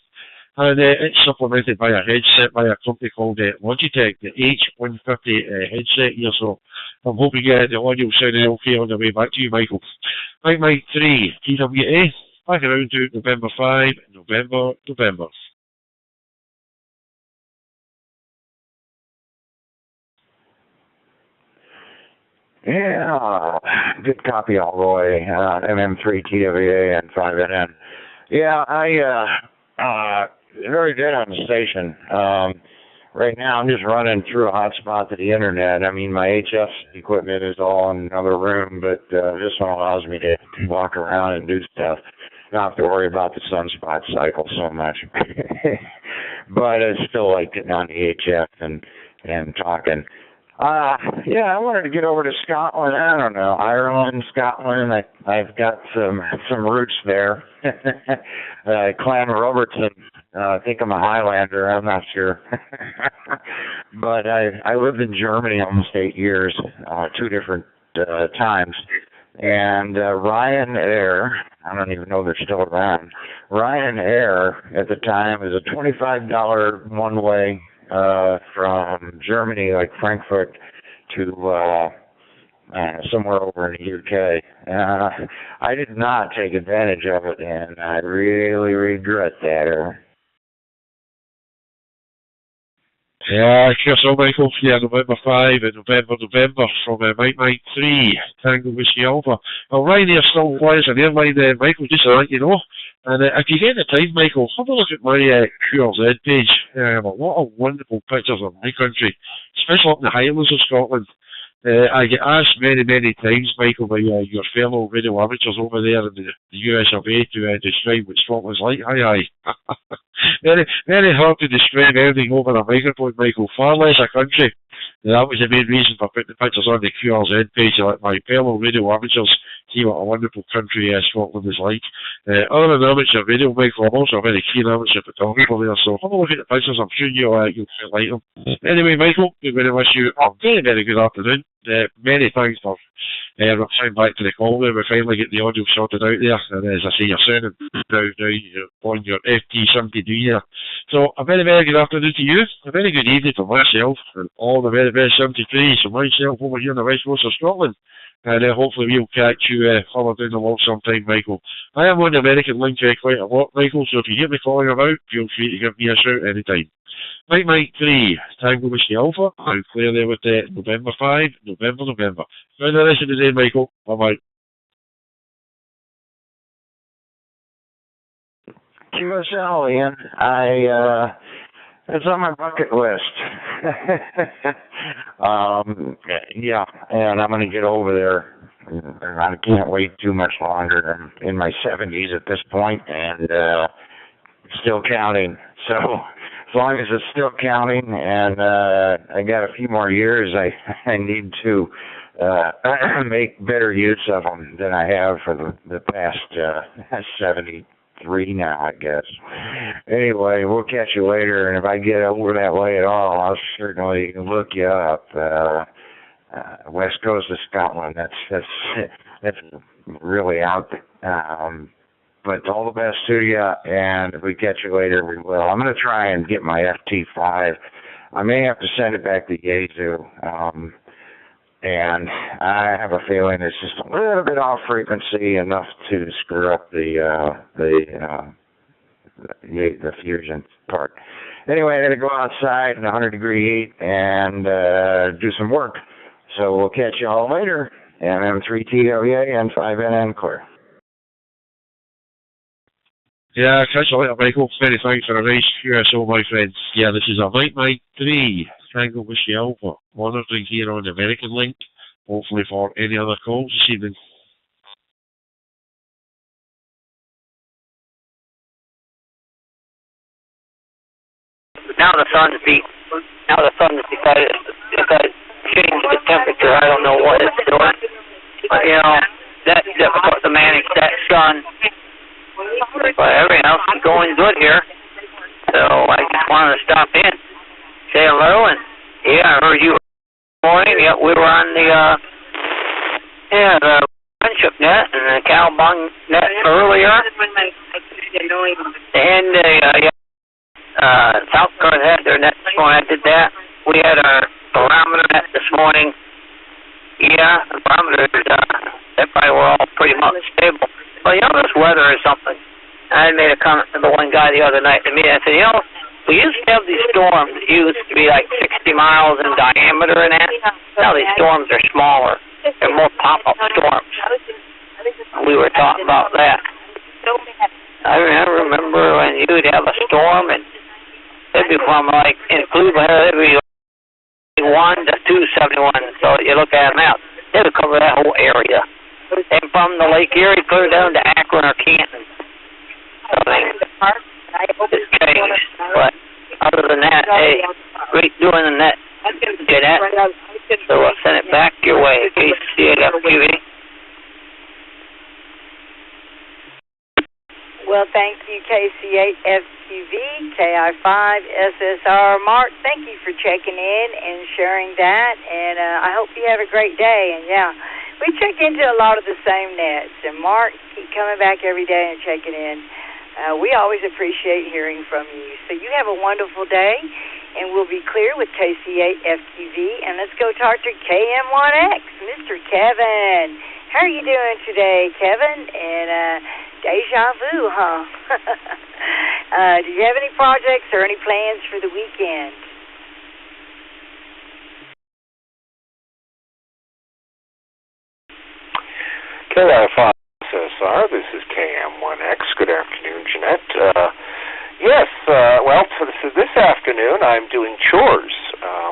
And it's supplemented by a headset by a company called Logitech, the H150 headset here. So I'm hoping the audio sounded okay on the way back to you, Michael. Mike 3, TWA, back around to November 5, November. Yeah, good copy all the way. MM3 TWA and 5NN. Yeah, I very good on the station. Right now I'm just running through a hotspot to the internet. I mean, my HF equipment is all in another room, but this one allows me to walk around and do stuff. Not have to worry about the sunspot cycle so much. But it's still like getting on the HF and talking. Yeah, I wanted to get over to Scotland. I don't know, Ireland, Scotland. I've got some roots there. Clan Robertson. I think I'm a Highlander. I'm not sure. But I lived in Germany almost 8 years, 2 different times. And Ryanair, I don't even know if they're still around. Ryanair at the time was a $25 one-way from Germany, like Frankfurt, to somewhere over in the UK. I did not take advantage of it, and I really regret that. Yeah, so Michael, yeah, November 5 and November from Mike 3, Tango Whiskey Alpha. Well, Ryanair still flies an airline, Michael, just to let you know. And if you get the time, Michael, have a look at my QRZ page. A lot of wonderful pictures of my country, especially up in the Highlands of Scotland. I get asked many, many times, Michael, by your fellow radio amateurs over there in the US of A to describe what Scotland's like. Aye. Very, very hard to describe anything over a microphone, Michael. Far less a country. That was the main reason for putting the pictures on the QRZ page, to let my fellow radio amateurs see what a wonderful country Scotland is like. Other than amateur radio, Michael, I'm also a very keen amateur photographer there, so have a look at the pictures. I'm sure you'll like them. Anyway, Michael, we're going to wish you a very, very good afternoon. Many thanks for replying back to the call there. We finally get the audio sorted out there, and as I say, you're sounding now you're on your FT72 here. So a very, very good afternoon to you, a very good evening for myself and all the very, very 73s, so myself over here on the west coast of Scotland. And hopefully we'll catch you further down the walk sometime, Michael. I am on the American link quite a lot, Michael, so if you hear me calling about, feel free to give me a shout anytime. Mike 3, Tango Whiskey Alpha, I'm clear there with November 5, November. Enjoy the rest of the day, Michael. Bye-bye. QSL, Ian. It's on my bucket list. Yeah, and I'm going to get over there. I can't wait too much longer. I'm in my 70s at this point, and still counting. So as long as it's still counting, and I got a few more years, I need to make better use of them than I have for the past 73 now, I guess. Anyway, we'll catch you later, and if I get over that way at all, I'll certainly look you up. West coast of Scotland, that's really out there. But all the best to you, and if we catch you later, we will. I'm going to try and get my FT5. I may have to send it back to Yazoo. And I have a feeling it's just a little bit off frequency, enough to screw up the fusion part. Anyway, I'm going to go outside in 100-degree heat and do some work. So we'll catch you all later. MM3TWA and 5NN clear. Yeah, catch you later, Michael. Many thanks for a nice QSO, my friends. Yeah, this is a Mike 3. Tango Whiskey Alpha, monitoring here on the American link, hopefully for any other calls this evening. Now the sun's decided to change the temperature. I don't know what it's doing. But, that's difficult to manage that sun. But everything else is going good here. So I just wanted to stop in, say hello, and I heard you this morning. Yeah, we were on the friendship net and the Cowbung net earlier. And South Dakota had their net this morning. I did that. We had our barometer net this morning. Yeah, the barometers, they probably were all pretty much stable. But this weather is something. I made a comment to the one guy the other night to me. I said, we used to have these storms that used to be like 60 miles in diameter and that. Now these storms are smaller. They're more pop-up storms. We were talking about that. I remember when you'd have a storm and it'd be from like in Cleveland, it'd be 1 to 271. So you look at them out, they would cover that whole area. And from the Lake Erie clear down to Akron or Canton. It's changed, but other than that, hey, great doing the net, Jeanette. So I'll send it back your way, KCFQV. Well, thank you, KC8FQV, KI5SSR. Mark, thank you for checking in and sharing that, and I hope you have a great day. And we check into a lot of the same nets, and Mark, keep coming back every day and checking in. We always appreciate hearing from you. So you have a wonderful day, and we'll be clear with KC8FQV, and let's go talk to KM1X, Mr. Kevin. How are you doing today, Kevin? And deja vu, huh? Do you have any projects or any plans for the weekend? KI5SSR, this is KM1X. Good afternoon, Jeanette. Yes, well, this afternoon I'm doing chores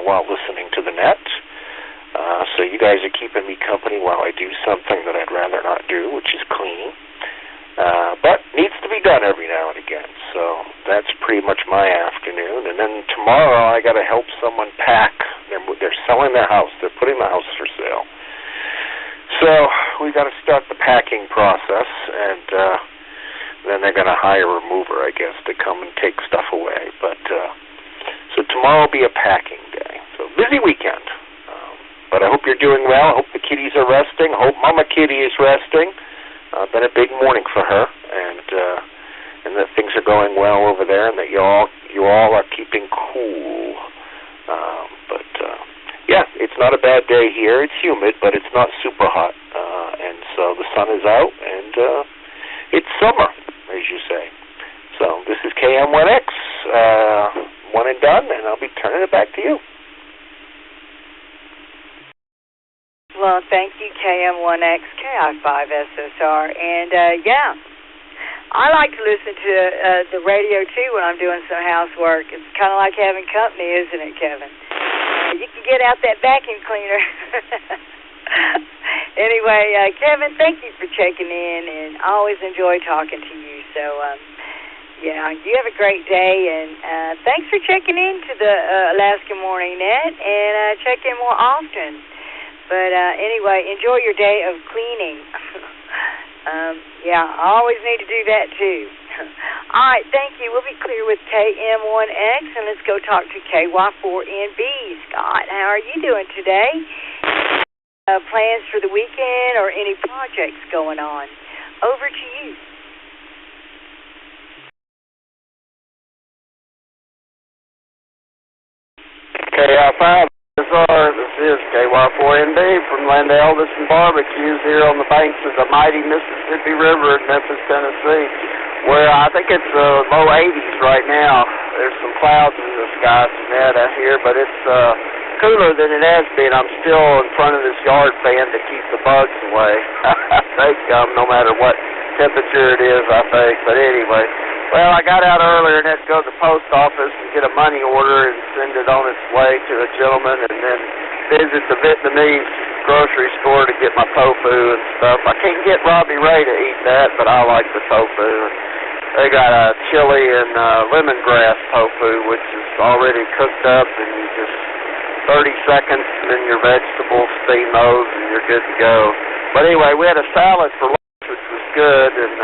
while listening to the net. So you guys are keeping me company while I do something that I'd rather not do, which is cleaning. But needs to be done every now and again. So that's pretty much my afternoon. And then tomorrow I got to help someone pack. They're selling their house. They're putting the house for sale. So we got to start the packing process, and then they're going to hire a mover, I guess, to come and take stuff away. But so tomorrow will be a packing day. So busy weekend. But I hope you're doing well. I hope the kitties are resting. I hope Mama Kitty is resting. Been a big morning for her, and that things are going well over there, and that you all are keeping cool. Yeah, it's not a bad day here. It's humid, but it's not super hot, and so the sun is out, and it's summer, as you say. So this is KM1X, one and done, and I'll be turning it back to you. Well, thank you, KM1X, KI5SSR, and yeah, I like to listen to the radio too when I'm doing some housework. It's kind of like having company, isn't it, Kevin? You can get out that vacuum cleaner. Anyway, Kevin, thank you for checking in, and I always enjoy talking to you. So, yeah, you have a great day, and thanks for checking in to the Alaska Morning Net, and check in more often. But anyway, enjoy your day of cleaning. Yeah, I always need to do that too. All right, thank you. We'll be clear with KM1X, and let's go talk to KY4NB. Scott, how are you doing today? Plans for the weekend or any projects going on? Over to you. KI5. This is KY4NB from Land Elvis and Barbecues here on the banks of the mighty Mississippi River in Memphis, Tennessee, where I think it's low 80s right now. There's some clouds in the sky tonight out here, but it's cooler than it has been. I'm still in front of this yard fan to keep the bugs away. I think no matter what temperature it is, I think. But anyway, well, I got out earlier and had to go to the post office and get a money order and send it on its way to a gentleman, and then visit the Vietnamese grocery store to get my tofu and stuff. I can't get Robbie Ray to eat that, but I like the tofu. They got a chili and lemongrass tofu, which is already cooked up, and you just 30 seconds, and then your vegetables, steam those, and you're good to go. But anyway, we had a salad for lunch, which was good, and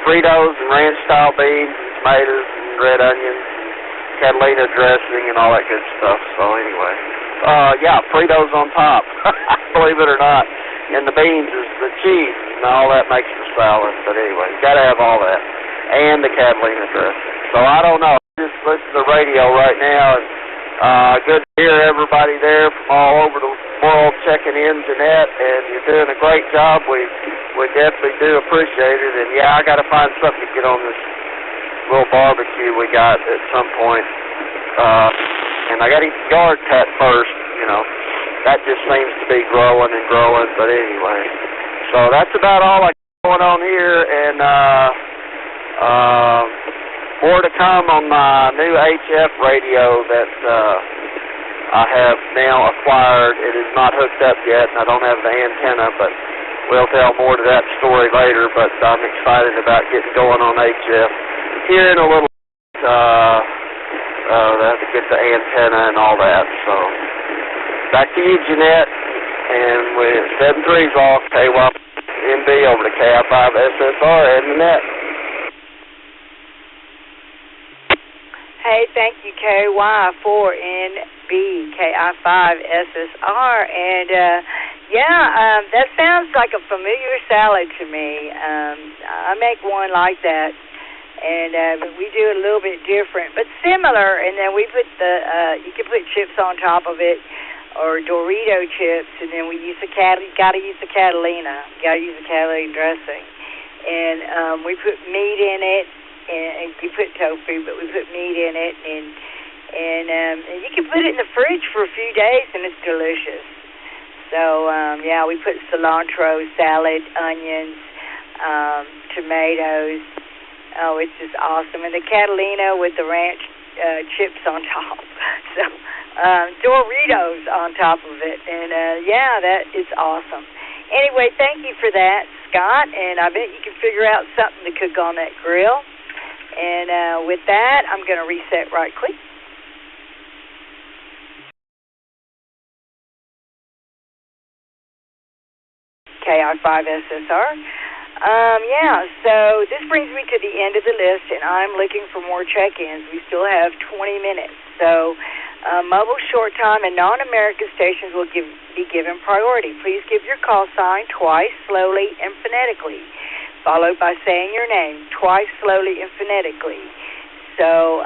Fritos and ranch-style beans and tomatoes and red onions and Catalina dressing and all that good stuff. So anyway, yeah, Fritos on top, believe it or not. And the beans is the cheese, and all that makes the salad. But anyway, you got to have all that. And the Catalina dressing. So I don't know. Just listen to the radio right now, and good to hear everybody there from all over the world checking in, Jeanette, and you're doing a great job. We definitely do appreciate it, and yeah, I got to find something to get on this little barbecue we got at some point. And I got to get the yard cut first, you know. That just seems to be growing and growing, but anyway. So that's about all I got going on here, and more to come on my new HF radio that I have now acquired. It is not hooked up yet, and I don't have the antenna, but we'll tell more to that story later. But I'm excited about getting going on HF. Here in a little I have to get the antenna and all that. So back to you, Jeanette, and with 7-3's off, KY4NB over to KI5SSR and the net. Hey, thank you, KY4NB, KI5SSR, and yeah, that sounds like a familiar salad to me. I make one like that, and but we do it a little bit different, but similar. And then we put you can put chips on top of it, or Dorito chips, and then we use gotta use the Catalina, gotta use the Catalina dressing, and we put meat in it. And you put tofu, but we put meat in it, and you can put it in the fridge for a few days, and it's delicious. So, yeah, we put cilantro, salad, onions, tomatoes. Oh, it's just awesome. And the Catalina with the ranch chips on top. So, Doritos on top of it. And, yeah, that is awesome. Anyway, thank you for that, Scott. And I bet you can figure out something to cook on that grill. And with that, I'm going to reset right quick. KI5SSR. Yeah, so this brings me to the end of the list, and I'm looking for more check-ins. We still have 20 minutes. So mobile, short time, and non-American stations will be given priority. Please give your call sign twice, slowly, and phonetically, followed by saying your name twice, slowly, and phonetically. So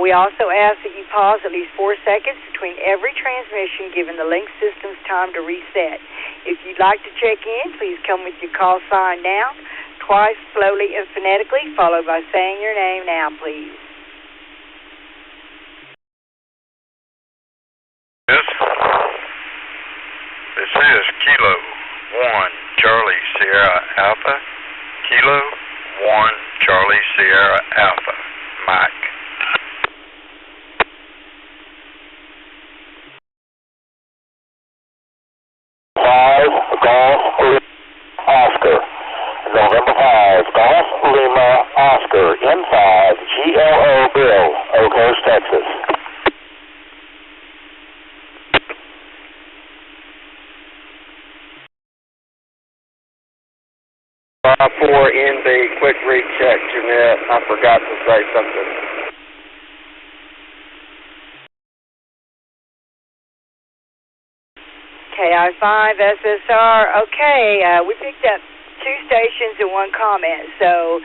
we also ask that you pause at least 4 seconds between every transmission, given the link system's time to reset. If you'd like to check in, please come with your call sign now, twice, slowly, and phonetically, followed by saying your name now, please. This is Kilo 1 Charlie Sierra Alpha, Kilo 1 Charlie Sierra Alpha, Mike. 5 Golf Oscar, November 5 Golf Lima Oscar, N5 GLO Bill, Oak Coast, Texas. For NB, quick recheck, Jeanette. I forgot to say something. KI5SSR. Okay, we picked up 2 stations and 1 comment. So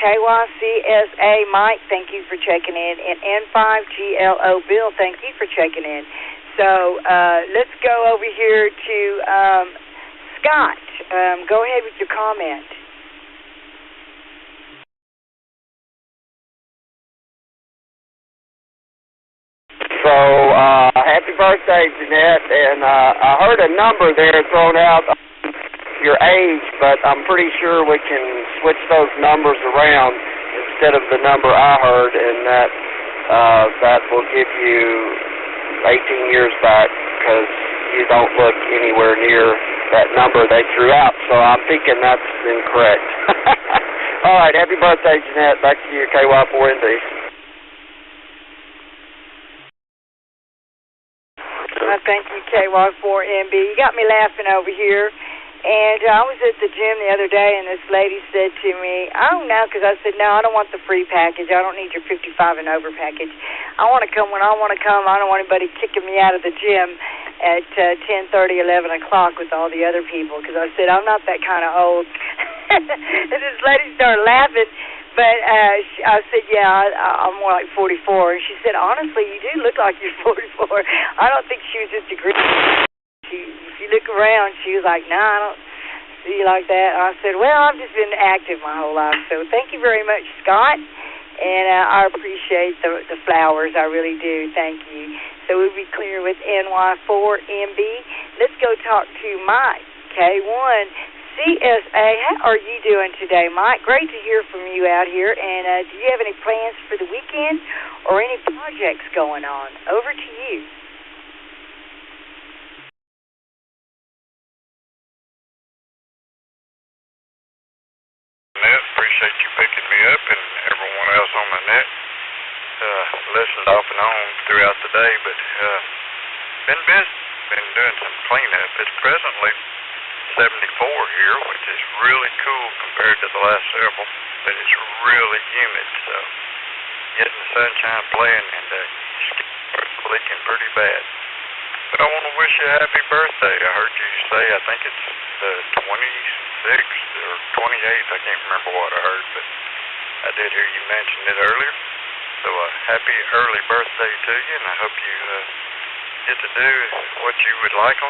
KYCSA Mike, thank you for checking in, and N5GLO Bill, thank you for checking in. So let's go over here to Scott. Go ahead with your comment. So, happy birthday, Jeanette, and I heard a number there thrown out, your age, but I'm pretty sure we can switch those numbers around instead of the number I heard, and that will give you 18 years back, because you don't look anywhere near that number they threw out, so I'm thinking that's incorrect. All right, happy birthday, Jeanette. Back to you, KY4ND. Thank you, KY4MB. You got me laughing over here. And I was at the gym the other day, and this lady said to me, I don't know, because I said, no, I don't want the free package. I don't need your 55 and over package. I want to come when I want to come. I don't want anybody kicking me out of the gym at 10:30, 11 o'clock with all the other people, because I said, I'm not that kind of old. And this lady started laughing. But I said, yeah, I'm more like 44. And she said, honestly, you do look like you're 44. I don't think she was just agreeing. If you look around, she was like, no, I don't see you like that. And I said, well, I've just been active my whole life. So thank you very much, Scott. And I appreciate the flowers. I really do. Thank you. So we'll be clear with NY4MB. Let's go talk to Mike, K1. CSA, how are you doing today, Mike? Great to hear from you out here. And do you have any plans for the weekend or any projects going on? Over to you. Net, appreciate you picking me up and everyone else on the net. Listened off and on throughout the day, but been busy. Been doing some cleanup. It's presently 74 here, which is really cool compared to the last several, but it's really humid, so getting the sunshine playing and it's leaking pretty bad. But I want to wish you a happy birthday. I heard you say, I think it's the 26th or 28th, I can't remember what I heard, but I did hear you mention it earlier. So happy early birthday to you, and I hope you get to do what you would like on